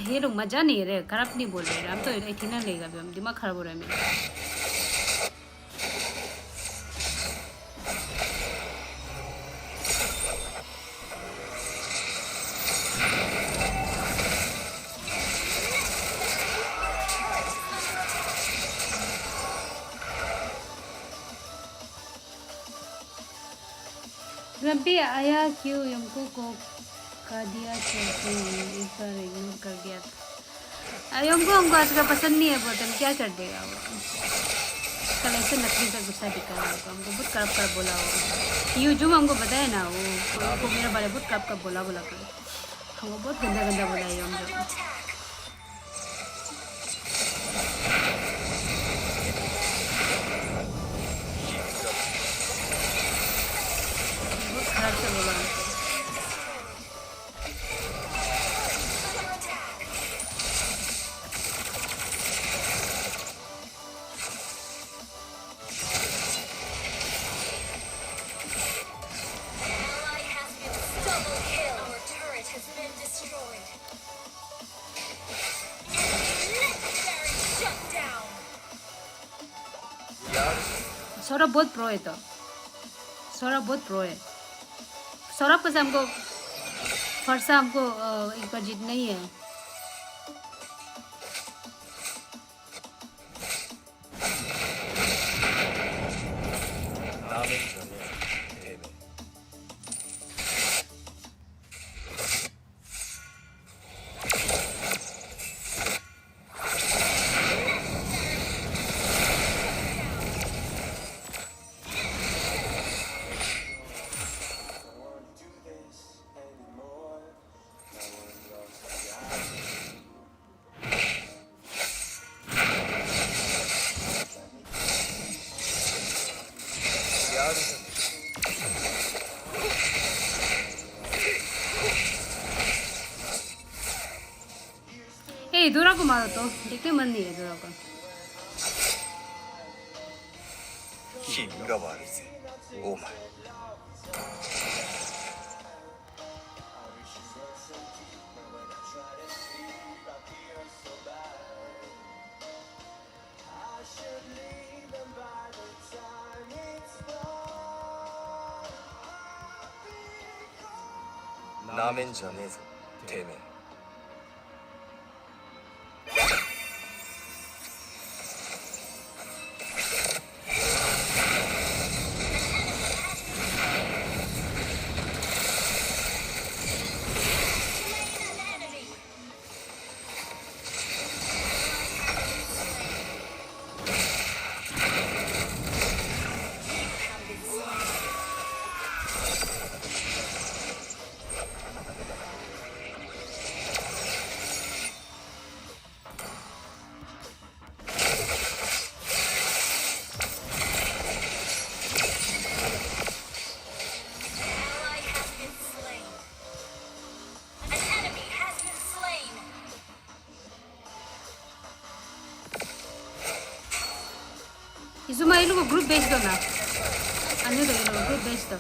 ये लोग मजा नहीं रहे खराब नहीं बोल रहे हम तो इतना लेगा अभी हम दिमाग खराब हो रहा है मेरा रब्बी आया क्यों हमको को का दिया चलते एक बार इग्नोर कर दिया था अरे हमको आज का पसंद नहीं है बोतल क्या कर देगा वो कल ऐसे नकली का गुस्सा दिखा रहा होगा हमको बहुत करप बोला होगा यू जो हमको बताया ना वो मेरा बारे बहुत करप बोला कर हमको बहुत गंदा बोला है हम खराब से बोला सौरभ बहुत प्रो है तो सौरभ बहुत प्रो है सौरभ को से हमको फरसा हमको एक बार जीतना ही है इधुरा को मारो तो देखने मन नहीं है इधुरा को 君が悪いぜお前なめんじゃねえぞてめえ Izuma ilu ko group base do na. Ano do ilu group base do.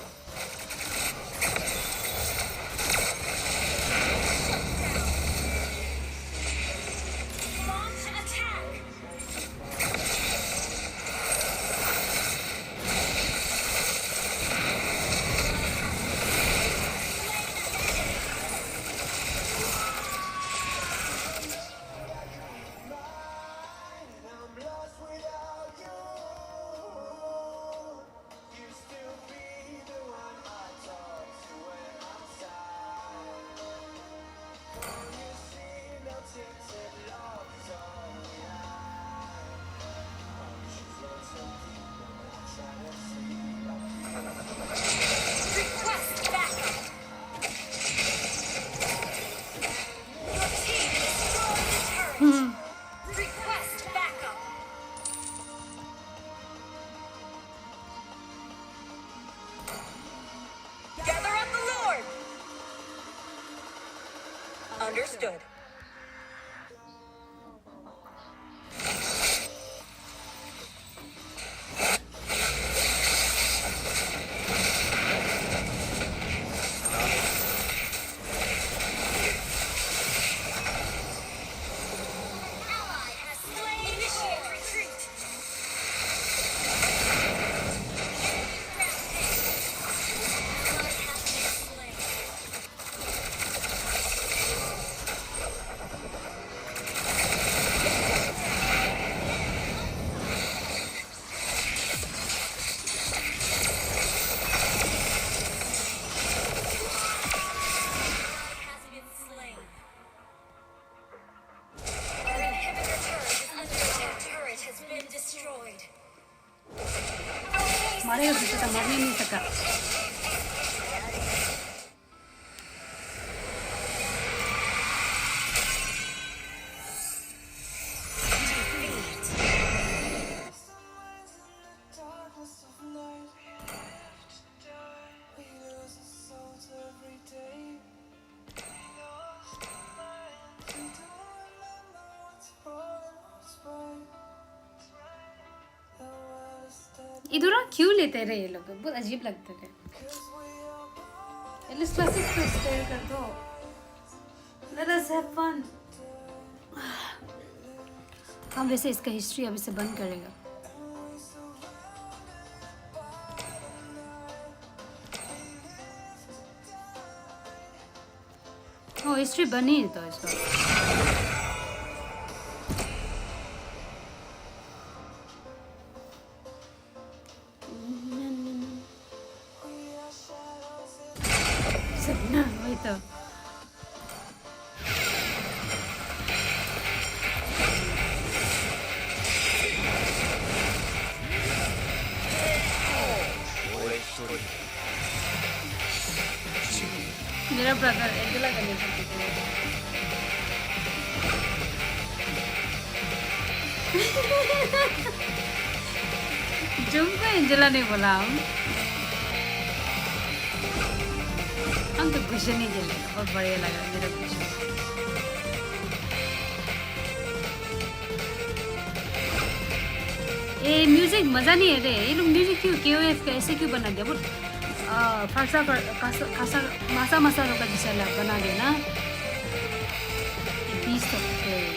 Understood. मारेगा दूसरा था मारने नहीं सका इधर क्यों लेते रहे ये लोग बहुत अजीब लगते थे एलिस क्लासिक पे स्टे कर दो लेट अस हैव फन हम वैसे इसका हिस्ट्री अभी से बंद करेगा ओ हिस्ट्री बनी तो इसका तो मेरा ब्रदर एंजेला करने जूम को एंजेला नहीं बोला हम तो कुछ नहीं खेले बहुत बढ़िया लगा मेरा कुछ ये म्यूजिक मजा नहीं है रे ये लोग म्यूजिक क्यों KOF का ऐसे क्यों बना दिया बहुत फासा खासा मासा मासा लोग का जैसा बना दिया ना beast of prey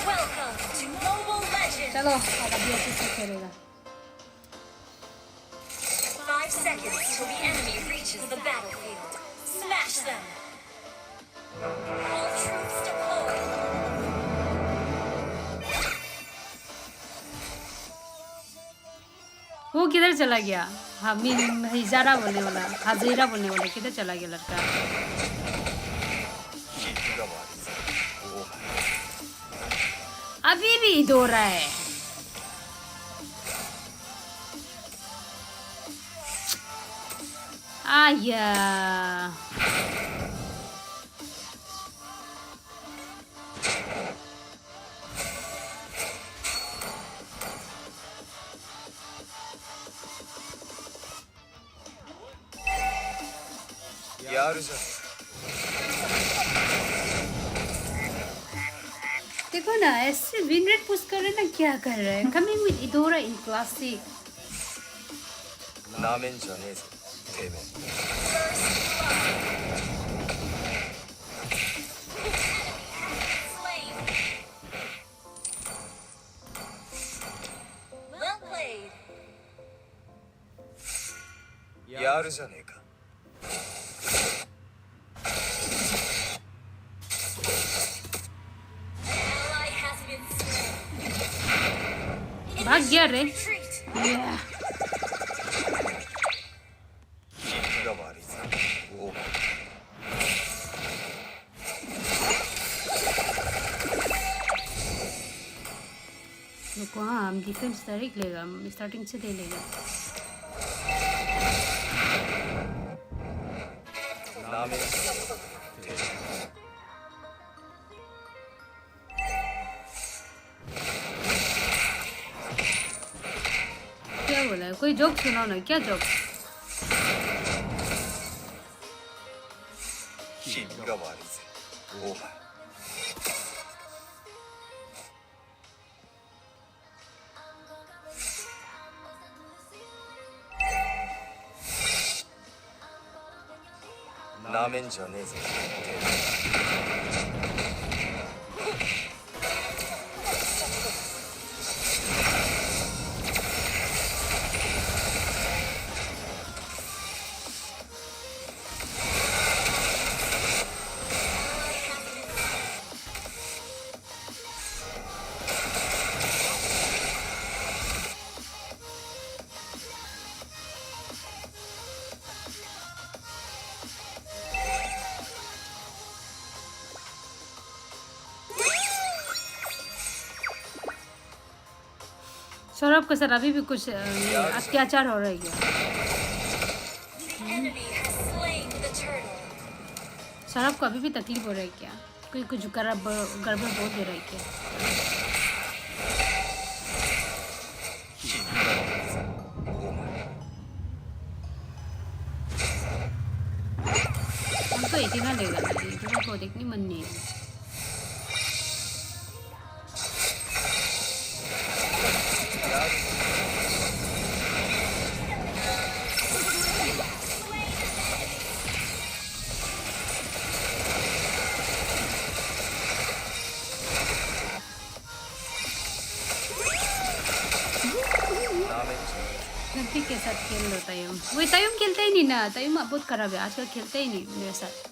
Welcome to Mobile Legends! चलो अब अभी अच्छे से खेलेगा 5 seconds till the enemy reaches the battlefield. Smash them! All troops deployed. वो किधर चला गया हिजारा बोलने वाला हाजीरा बोलने वाला किधर चला गया लड़का अभी भी दो रहा है आया यार देखो ना ऐसे विन रेट पुश कर रहे ना क्या कर रहा है coming with इडोरा in classic 나면 전에 되면 Slain. Well played. 야르 전에가 Ally has been slain. भाग गया रे Retreat. 이거 말이지 오 रुको हाँ हम डिफेंस डायरेक्ट लेगा हम स्टार्टिंग से ले लेगा 나면 되면 क्या बोला है कोई जोक सुनाओ ना क्या जोक 이거 말이지 오 나면 전에 되면 सौरभ के साथ अभी भी कुछ अत्याचार हो रहा है क्या The enemy has slain the turtle. Saurabh को अभी भी तकलीफ हो रहा है क्या कोई कुछ गड़बड़ बोल दे रहा है क्या हमको इतना लेगा इतना को देखनी मन नहीं है गलती के साथ खेल लो तयम वही तयम खेलता ही नहीं ना तयम बहुत खराब है आजकल खेलता ही नहीं मेरे साथ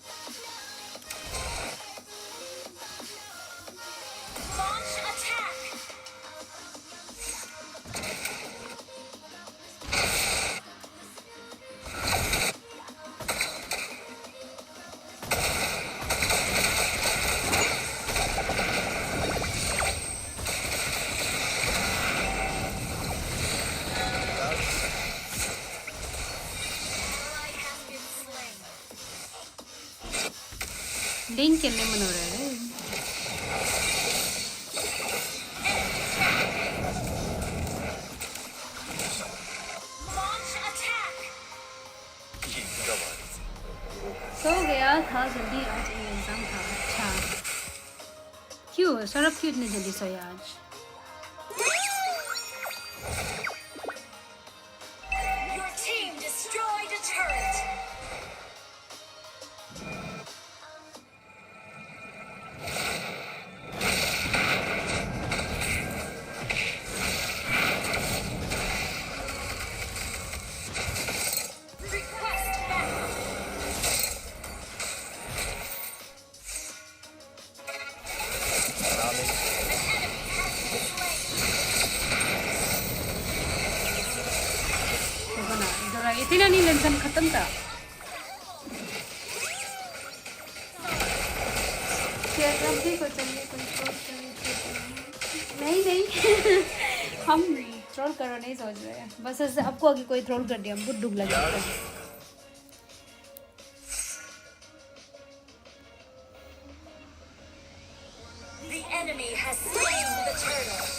Launch attack. Ding खेलने मन हो रहा है सो गया था जल्दी आज एग्जाम था अच्छा क्यों सौरभ क्यों इतने जल्दी सोया आज Your team destroyed a turret. इतना नहीं एग्जाम खत्म था नहीं हम ट्रोल करो नहीं सोच रहे हैं बस ऐसे आपको आगे कोई ट्रोल कर दिया हमको डूब लगा The enemy has slain the turtle.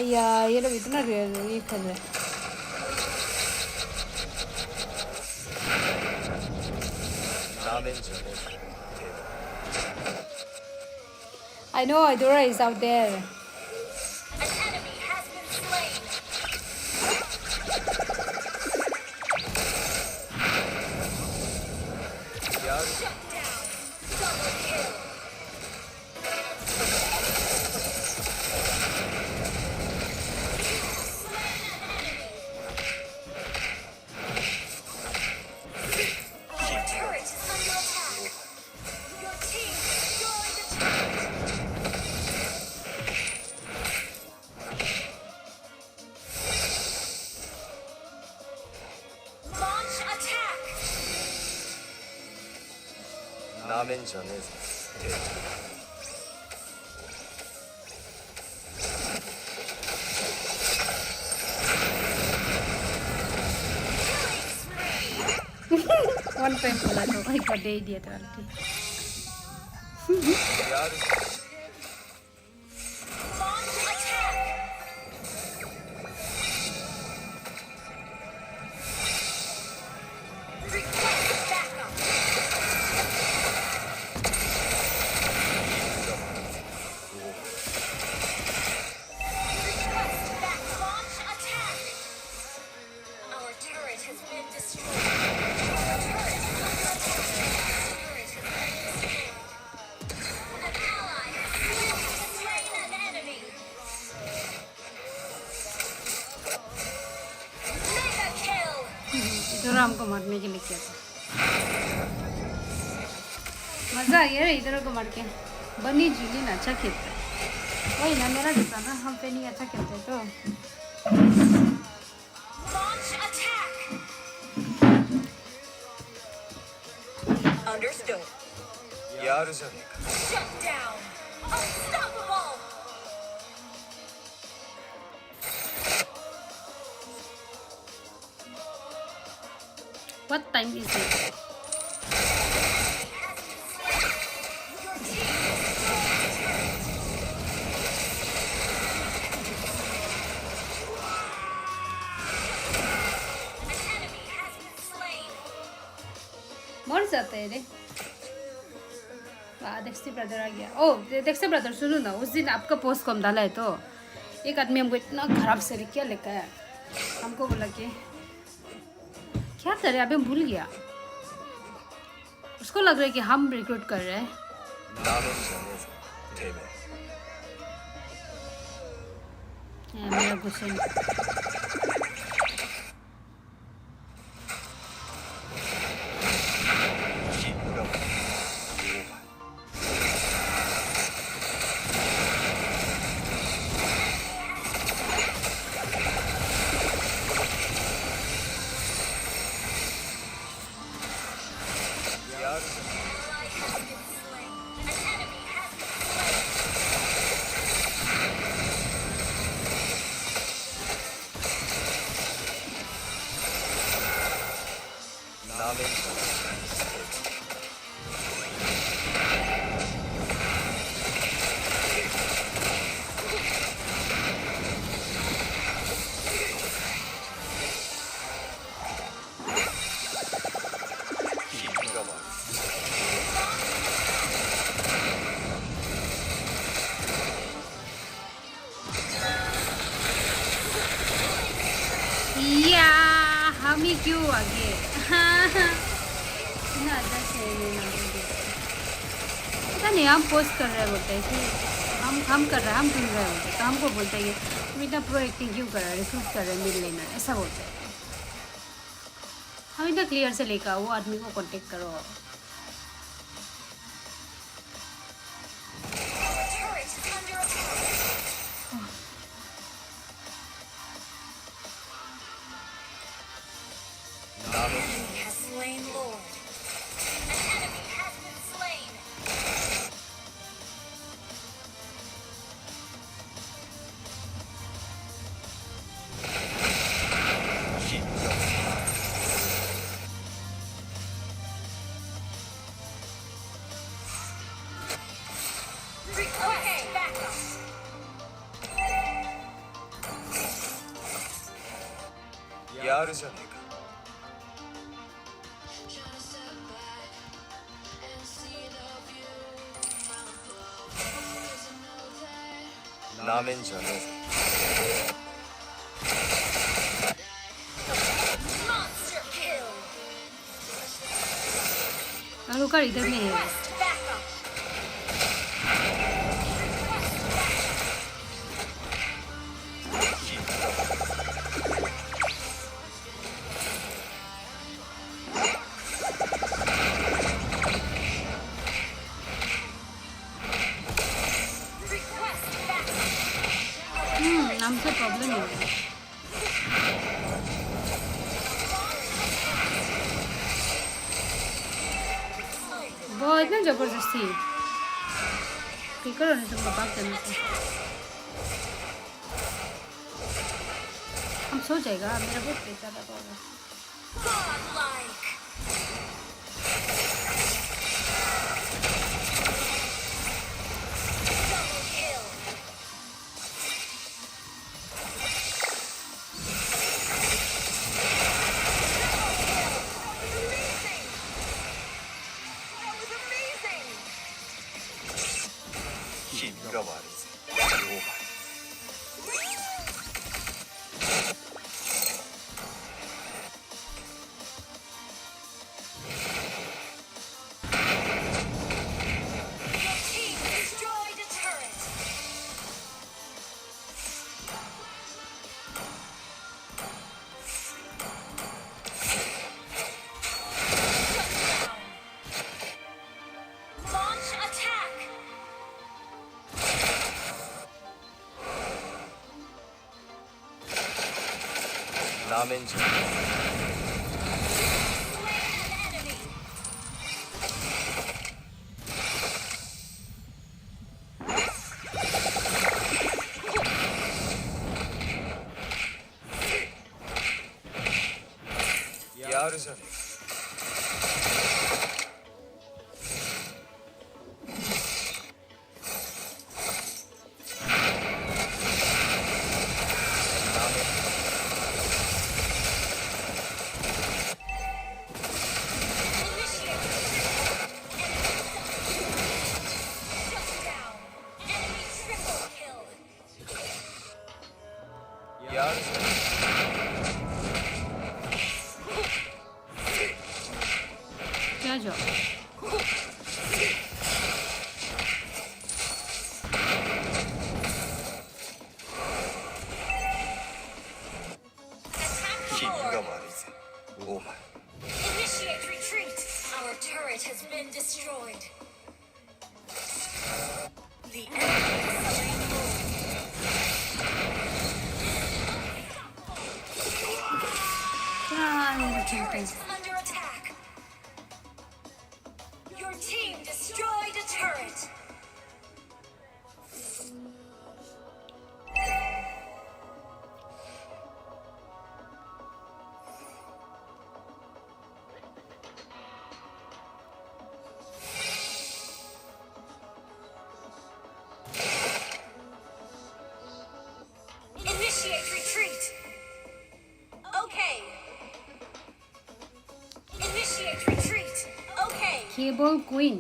Yeah, ये लोग इतना ये कर रहे हैं I know Idora is out there. An enemy has been slain. Shut down. Double kill. Our turret is under attack. Your team destroyed the turret. Launch attack. 라멘 전에서 One time बोला तो एक बार दे ही दिया था aunty Launch attack. Request backup. Request back. Launch attack. Our turret has been destroyed. Our turret is under attack. Turret has been destroyed. An ally has slain an enemy. Mega kill. इधर हमको मारने के लिए किया था मजा आ गया इधर को मार के बनी जुली ना अच्छा खेलता है वही ना मेरा जैसा ना हम पे नहीं अच्छा खेलते तो Launch attack. Understood. 야르자니까 Shut down. Unstoppable. What time is it? Your team destroyed the turret. An enemy has been slain. मर जाता है रे वाह डेक्स्टर ब्रदर आ गया ओ डेक्स्टर ब्रदर सुनो ना उस दिन आपका पोस्ट को हम डाला है तो एक आदमी हमको इतना खराब से क्या लिखा है हमको बोला कि क्या करे अभी भूल गया उसको लग रहा है कि हम रिक्रूट कर रहे हैं 라멘 전에서 대매 मेरा गुस्सा Yeah, हम ही क्यों आगे? ना दस है ये ना मुझे। पता नहीं हम पोस्ट कर रहे बोलते हैं कि हम कर रहे हैं हम ढूंढ रहे होते तो हमको बोलते हैं कि तुम इतना प्रो एक्टिंग क्यों कर रहे हो रिक्रूट कर रहे हैं मिड लेनर ऐसा बोलते हैं हम इतना क्लियर से लेकर वो आदमी को कांटेक्ट करो Has slain Lord. An enemy has been slain. Request backup. यार जाने का 나면 전에 Monster kill. रुका इधर में है Request backup. Request backup. हमसे प्रॉब्लम है बहुत इतना जबरदस्ती ठीक करो नहीं तुमको बात करने से हम सो जाएगा मेरा बहुत पेट ज़्यादा होगा Godlike. Double kill. 힘이가 말이지 오바 Your team destroyed a turret. Shut down. Launch attack. 나면 전에 Slain an enemy. 야르 전에 Initiate. Shut down. Enemy triple kill. 야르 전에 क्या जो 힘이가 말이지 오바 Initiate retreat. Our turret has been destroyed. The enemy has slain Lord. Turret is under attack. Your team destroyed a turret. Initiate retreat. Okay. Initiate retreat. Okay. Cable queen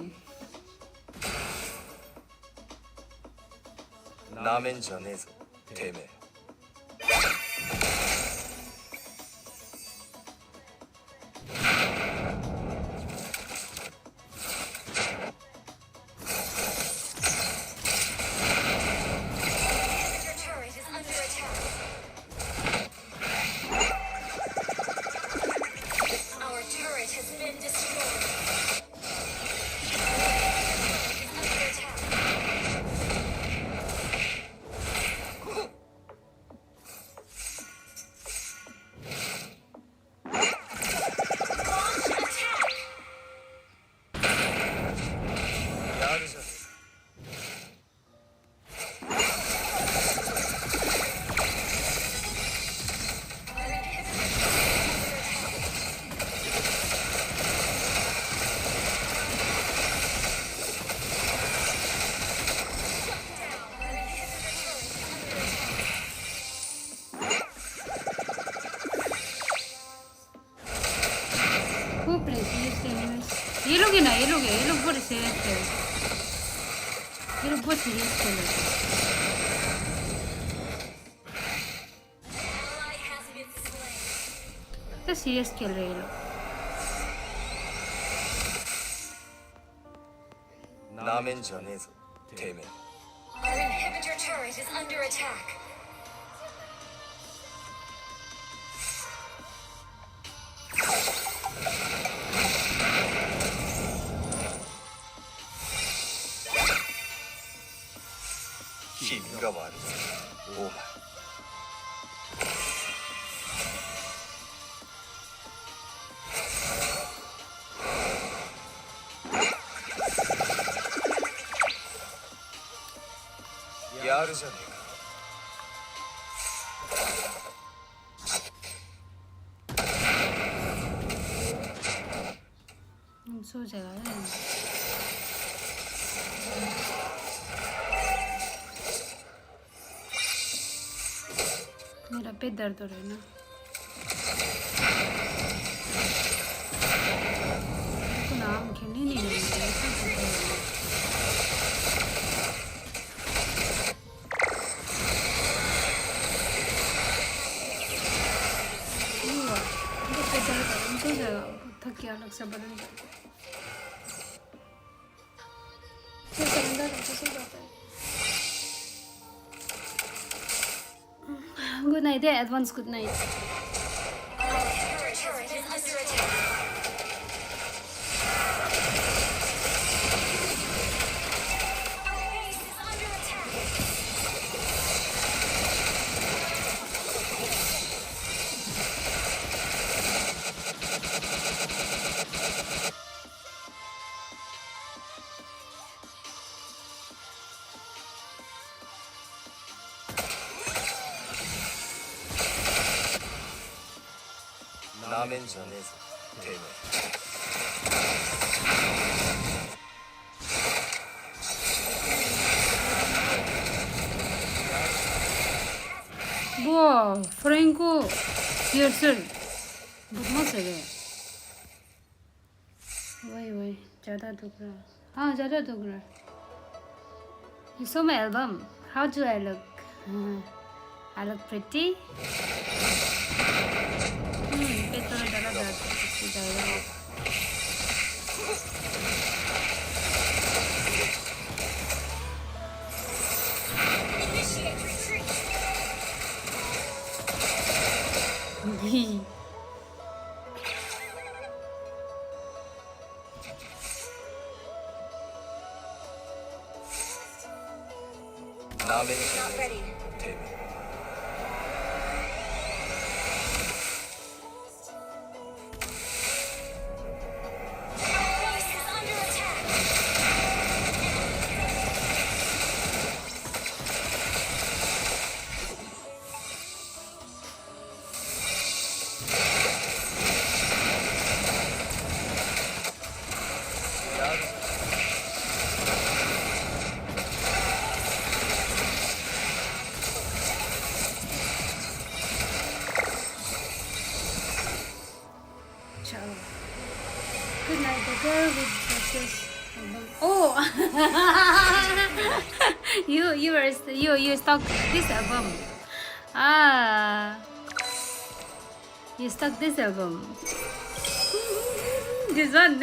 나면 전에 대매 play serious anyways. ये लोग ही ना ये लोग बहुत serious खेल ये लोग बहुत serious खेल रहे हैं तो serious खेल रहे हैं ये लोग 나면 전에서 대면. Our inhibitor turret is under attack. 힘과 말이 오만. 야르자니가 सोचेगा मेरा पेट दर्द हो रहा है ना तो नाम खेलने नहीं लगे थक गया अलग से बदन गुड नाइट है एडवांस गुड नाइट 나면 전에서 대면. वाह फ्रैंको पियर्सन बदमाश है वही ज़्यादा दुख रहा हाँ ज़्यादा दुख रहा You saw my album. How do I look? I look pretty? Better ज़्यादा दर्द जाएगा 나면 전에서 대면. Good night, the girl with this album. Oh, you stuck this album. Ah, you stuck this album. This one.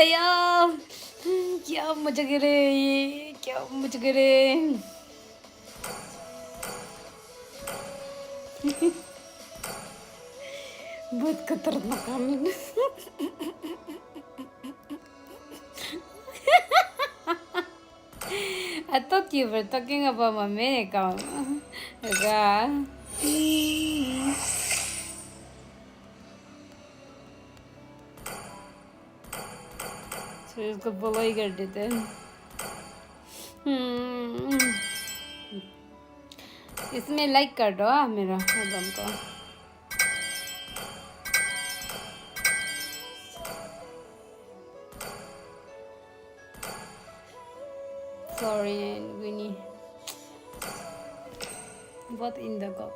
यार क्या मजा करे ये क्या मजा करे बहुत खतरनाक आमीन I thought you were talking about my main account. तो इसको फॉलो ही कर देते हैं इसमें लाइक कर दो मेरा एल्बम को. Sorry, Winnie. What in the cup?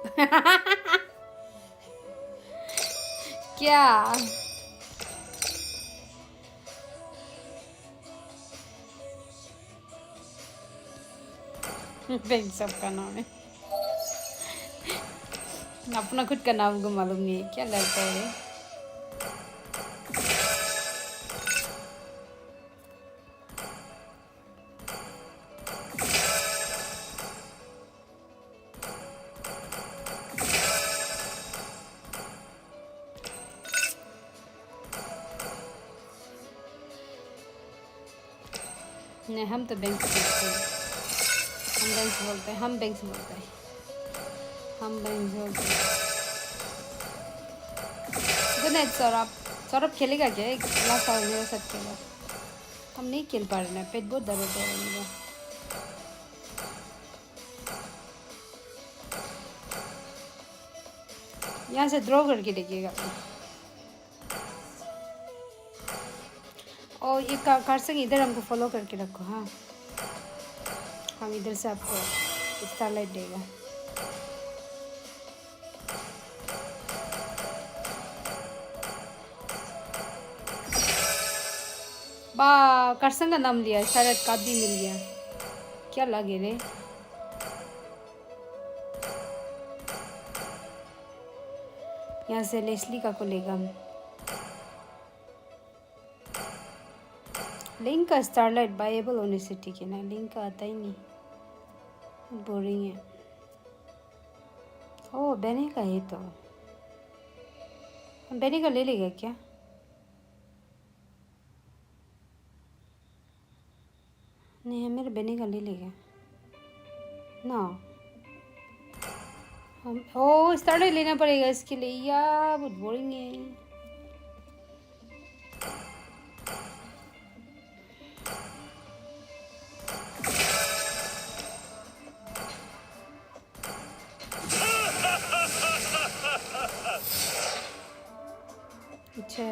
क्या? बैंक सबका नाम है. अपना खुद का नाम को मालूम नहीं है. क्या लगता है? नहीं, हम तो बैंक से बोलते हैं. हम बैंक से बोलते हैं. हम बैंक से बोलते हैं. हम बैंक से बोलते हैं. Good night Saurabh. सौरभ खेलेगा क्या? एक लास्ट आवर मेरे साथ खेला. हम नहीं खेल पा रहे हैं. पेट बहुत दर्द हो रहा है मेरा. यहाँ से ड्रॉ करके देखिएगा. और ये कारसंग इधर हमको फॉलो करके रखो. हाँ, हम इधर से आपको स्टारलाइट देगा. बा कारसंग का नाम लिया. स्टारलाइट कार्ड भी मिल गया. क्या लगे रे? यहाँ से लेस्ली का को लेगा हम. लिंक का स्टारलाइट बायेबल होने से ठीक है ना. लिंक का आता ही नहीं. बोरिंग है. ओह, बेने का है तो हम बेने का ले लेगा क्या? नहीं, हम मेरे बेने का ले लेगा ना. हम ओह स्टारलाइट लेना पड़ेगा इसके लिए. यार बहुत बोरिंग है.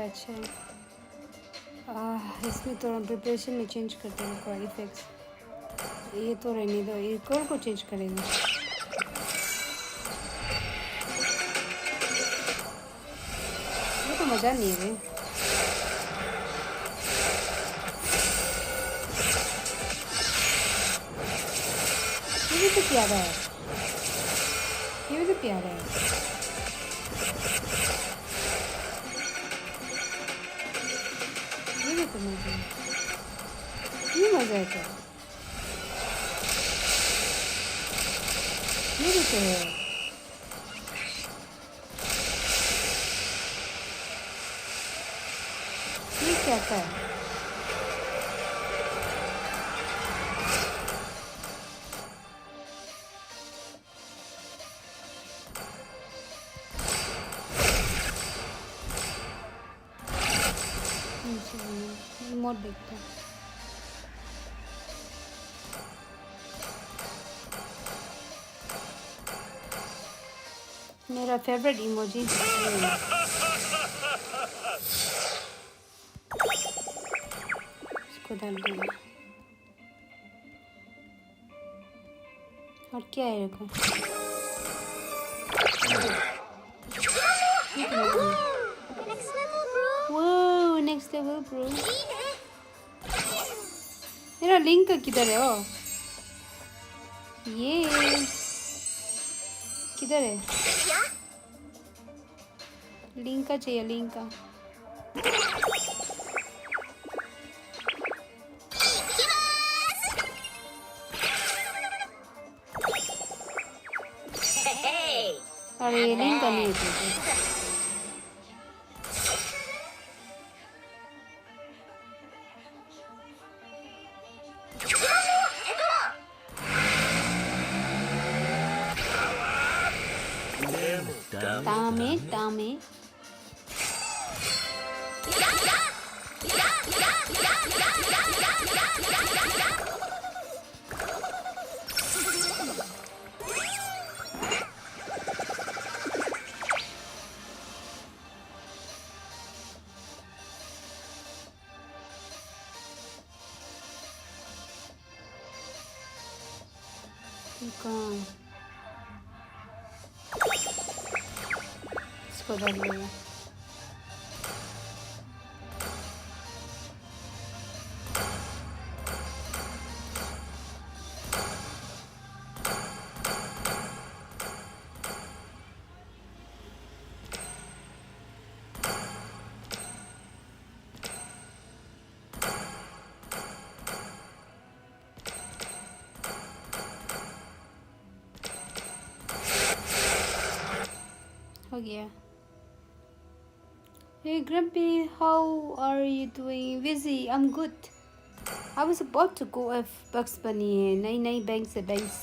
अच्छा. इसमें थोड़ा प्रिपरेशन में चेंज करते हैं कोई इफेक्ट्स. ये तो रहने दो. ये कोर को चेंज करेंगे. ये तो मज़ा नहीं है. ये भी तो प्यारा है. ये भी तो प्यारा है. ये तो मज़ा है. ये मज़ा है. ये भी तो है. ये क्या था? रिमोट देखते हैं. मेरा फेवरेट इमोजी इसको डाल दूँगा. और क्या है देखो. वो नेक्स्ट लेवल ब्रो. मेरा लिंक किधर है? ओ ये किधर है? लिंक का चाहिए. लिंक का अरे लिंक का नहीं है. Dame. कहाँ इसको डाल लेगा हो गया Hey Grumpy, how are you doing? Busy, I'm good. I was about to go F Bugs Bunny. Nine banks, banks.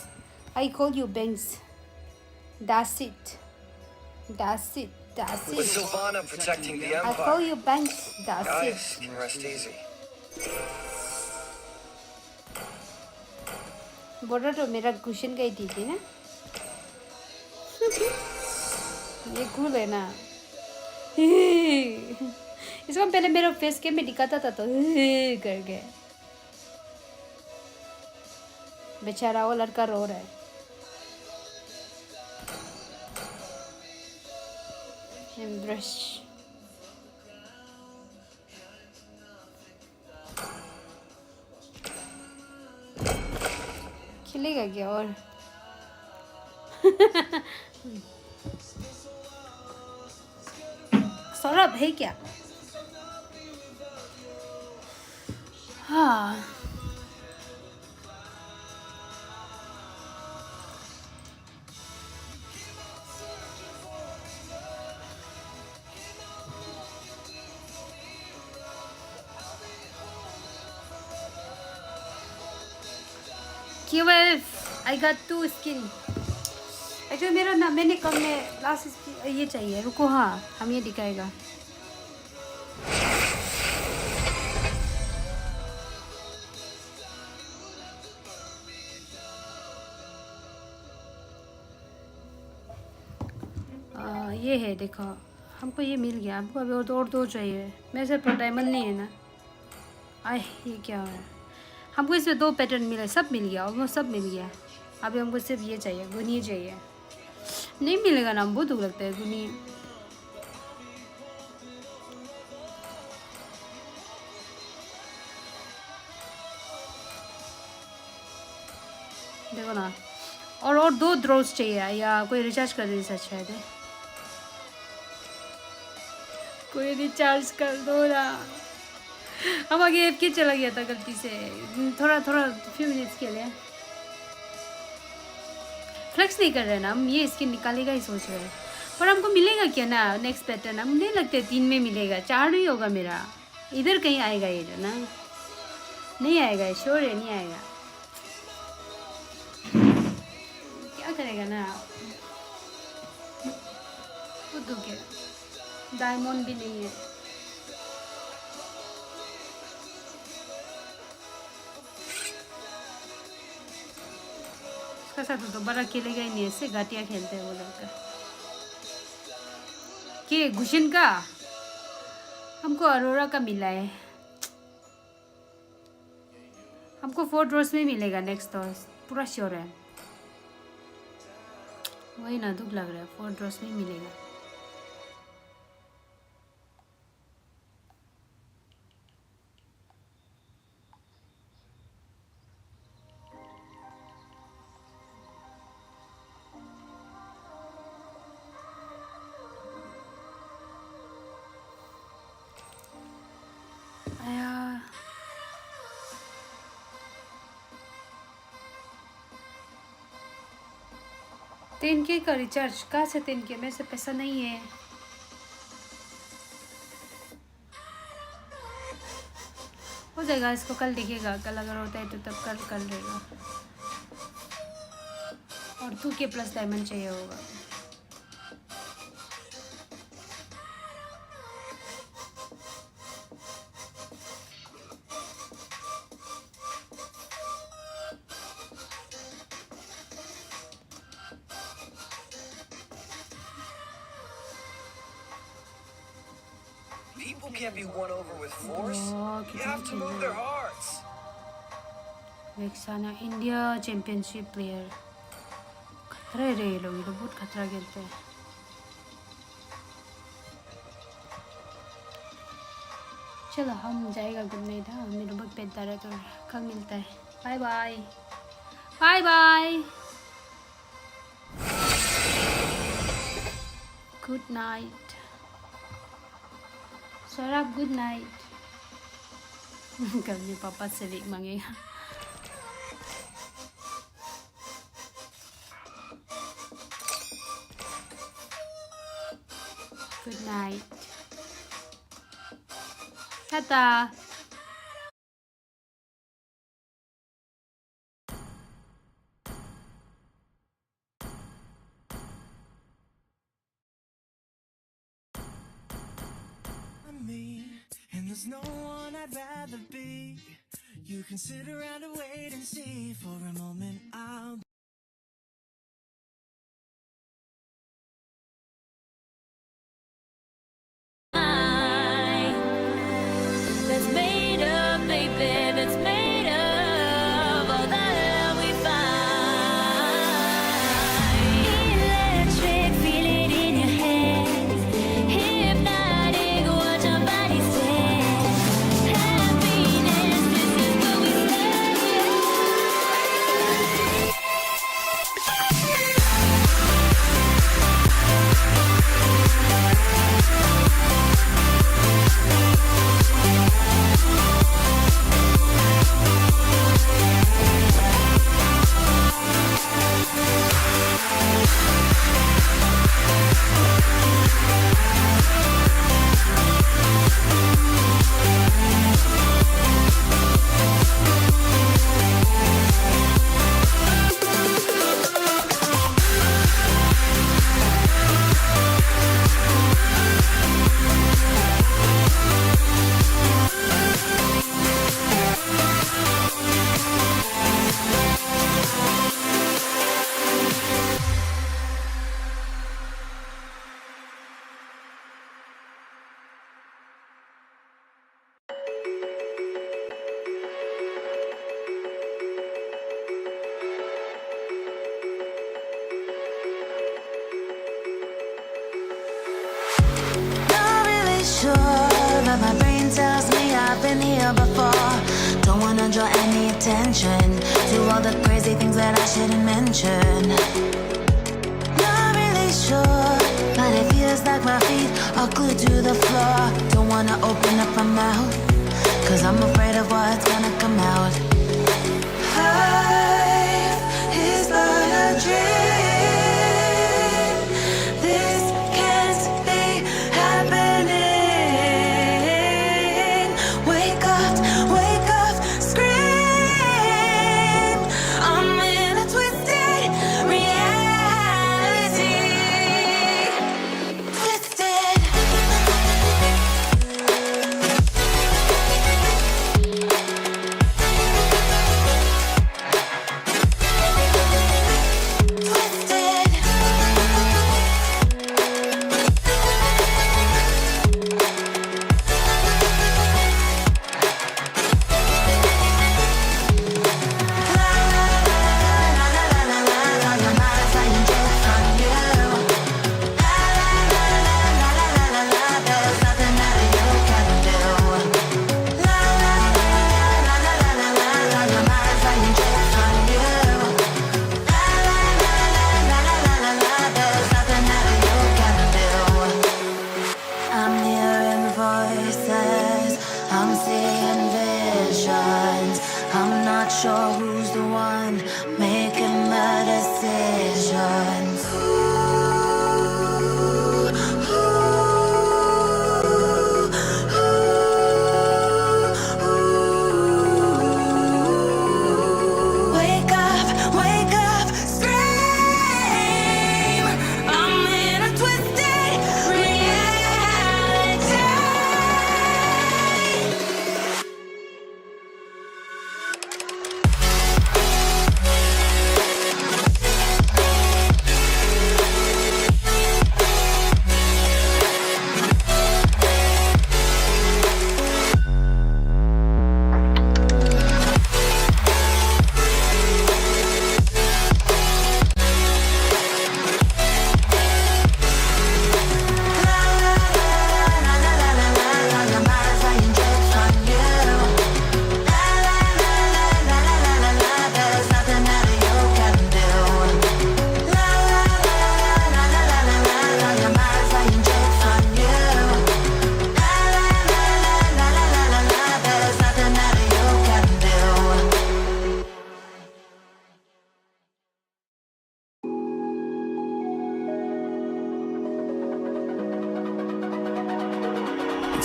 I call you banks. That's it. That's it. That's With it. Sylvana protecting the I Empire, call you banks. That's guys it. can rest easy. बोला तो मेरा cushion का ही ठीक है ना ये cool है ना इसको पहले मेरा फेस कैम में दिखाता था तो करके बेचारा वो लड़का रो रहा है ब्रश खिलेगा क्या और सौरभ है क्या हाँ I got 2 skin. Actually मेरा ना मैंने कम में लास्ट ये चाहिए रुको हाँ हम ये दिखाएगा ये है देखो हमको ये मिल गया हमको अभी और दो चाहिए मेरे से पर डायमंड नहीं है ना आए ये क्या है हमको इसमें 2 पैटर्न मिला सब मिल गया ऑलमोस्ट सब मिल गया अभी हमको सिर्फ ये चाहिए गुनी चाहिए नहीं मिलेगा ना बहुत दुख लगता है गुनी देखो ना और 2 ड्रॉस चाहिए या कोई रिचार्ज कर दे अच्छा है कोई रिचार्ज कर दो ना हम आगे एफ के चला गया था गलती से थोड़ा फ्यू मिनट्स के लिए फ्लेक्स नहीं कर रहे ना हम ये स्किन निकालेगा ही सोच रहे हैं पर हमको मिलेगा क्या ना नेक्स्ट पैटर्न हम नहीं लगते 3 में मिलेगा 4 नहीं होगा मेरा इधर कहीं आएगा ये जो ना नहीं आएगा श्योर है नहीं आएगा क्या करेगा ना खुद दुख है डायमंड भी नहीं है उसका साथ तो बड़ा खेलेगा ही नहीं ऐसे घाटिया खेलते हैं वो लड़का के गुशन का हमको अरोरा का मिला है हमको 4 ड्रॉस में मिलेगा नेक्स्ट टॉस पूरा श्योर है वही ना दुख लग रहा है 4 ड्रॉस में मिलेगा $10K का रिचार्ज कहाँ से 10K मेरे से पैसा नहीं है हो जाएगा इसको कल दिखेगा कल अगर होता है तो तब कल कर लेगा और 2K प्लस डायमंड चाहिए होगा People can't be won over with force. You have to move their hearts. Vexana, India championship player. अरे रे लोग ये तो बहुत खतरा खेलते हैं. चलो हम जाएगा गुड नाइट. हाँ मेरा बहुत पेट दर्द है तो कल मिलता है. Bye bye bye bye. Good night Saurabh. Good night. कल मेरे पापा से लीक मांगेगा. Good night. Tata. Me, and there's no one I'd rather be. You can sit around and wait and see. For a moment I'll That's made of, baby, that's made of all the love we find. Electric, feel it in your hands. Hypnotic, watch our bodies dance. Happiness, this is what we stand not really sure, but my brain tells me I've been here before. Don't wanna draw any attention to all the crazy things that I shouldn't mention. Not really sure, but it feels like my feet are glued to the floor. Don't wanna open up my mouth, cause I'm afraid of what's gonna come out. Life is but a dream. This can't be happening. Wake up, scream. I'm in a twisted reality. Twisted.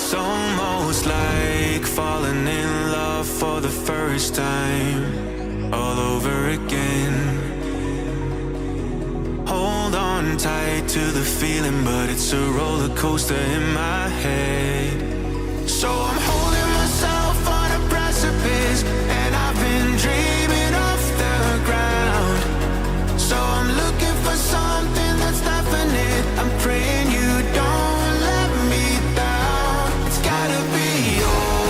It's almost like falling in love for the first time, all over again. Hold on tight to the feeling, but it's a roller coaster in my head. So I'm holding myself on a precipice, and I've been dreaming off the ground. So I'm looking for something that's definite. I'm praying you don't let me down. It's gotta be all.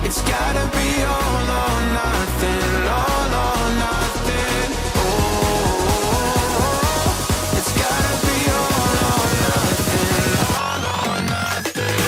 It's gotta be all or nothing. All or nothing. Oh, it's gotta be all or nothing. All or nothing.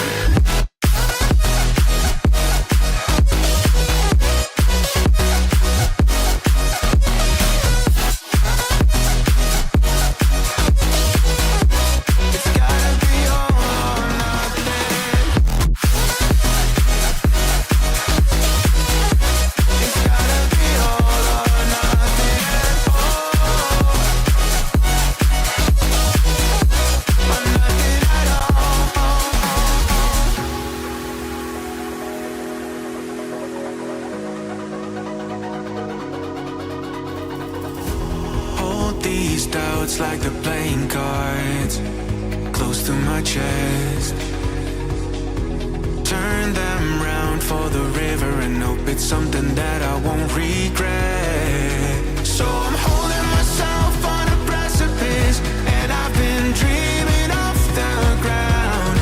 Hold these doubts like the playing cards close to my chest. Turn them round for the river and hope it's something that I won't regret. So I'm holding myself on a precipice, and I've been dreaming off the ground.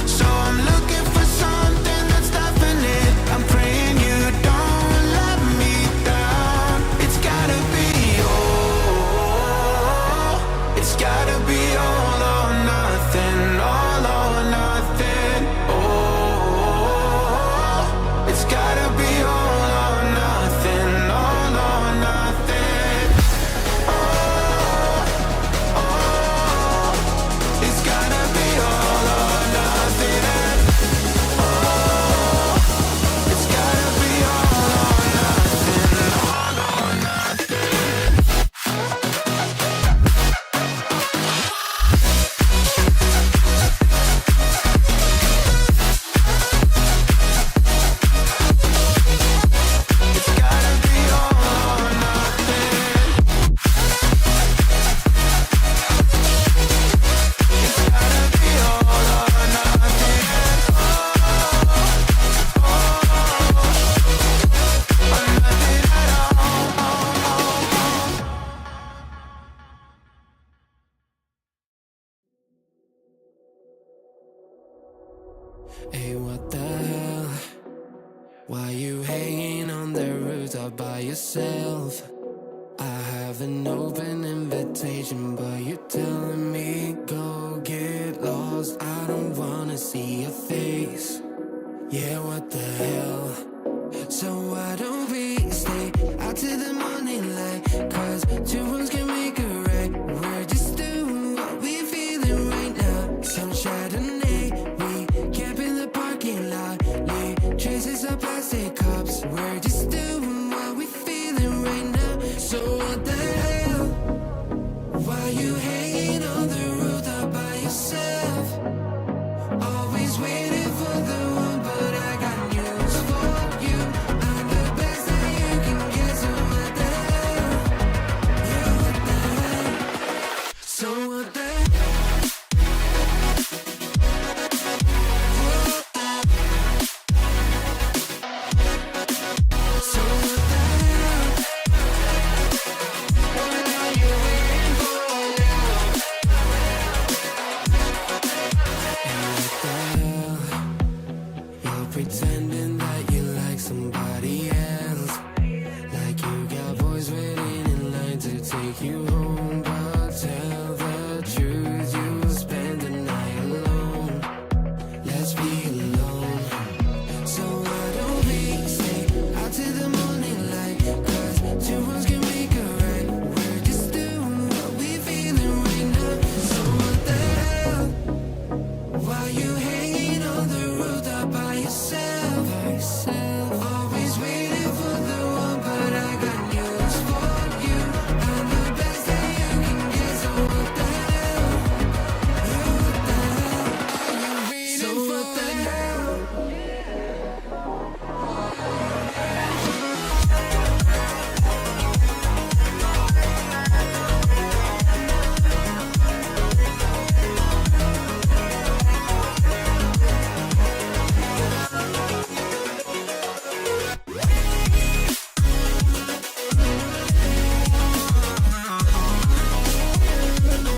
So I'm looking for something that's definite. I'm praying you don't let me down. It's gotta be all. It's gotta be all or nothing. All or nothing. Oh, it's gotta be all or nothing. All or nothing. Oh, oh, it's gotta be all or nothing. Oh, it's gotta be all or nothing. All or nothing. It's gotta be all or nothing. It's gotta be all or nothing. Oh, or nothing at all. Hey, what the hell? Why you hanging on the rooftop by yourself? I have an open invitation, but you're telling me go get lost. I don't wanna see your face. Yeah, what the hell? So why don't we stay out till the morning light? 'Cause two wrongs can make a right. We're just doing what we feeling right now. Some Chardonnay, we camp in the parking lot. Lay traces of plastic cups. We're just doing what we feeling right now. So what the hell? Why you hanging on the rooftop by yourself? Always waiting for the one, but I got news for you. I'm the best that you can get, so what the hell? Yeah, what the hell? So what the hell? So what the hell? What are you waiting for now? And what the hell? You're pretending that you like somebody else, like you got boys waiting in line to take you home, but tell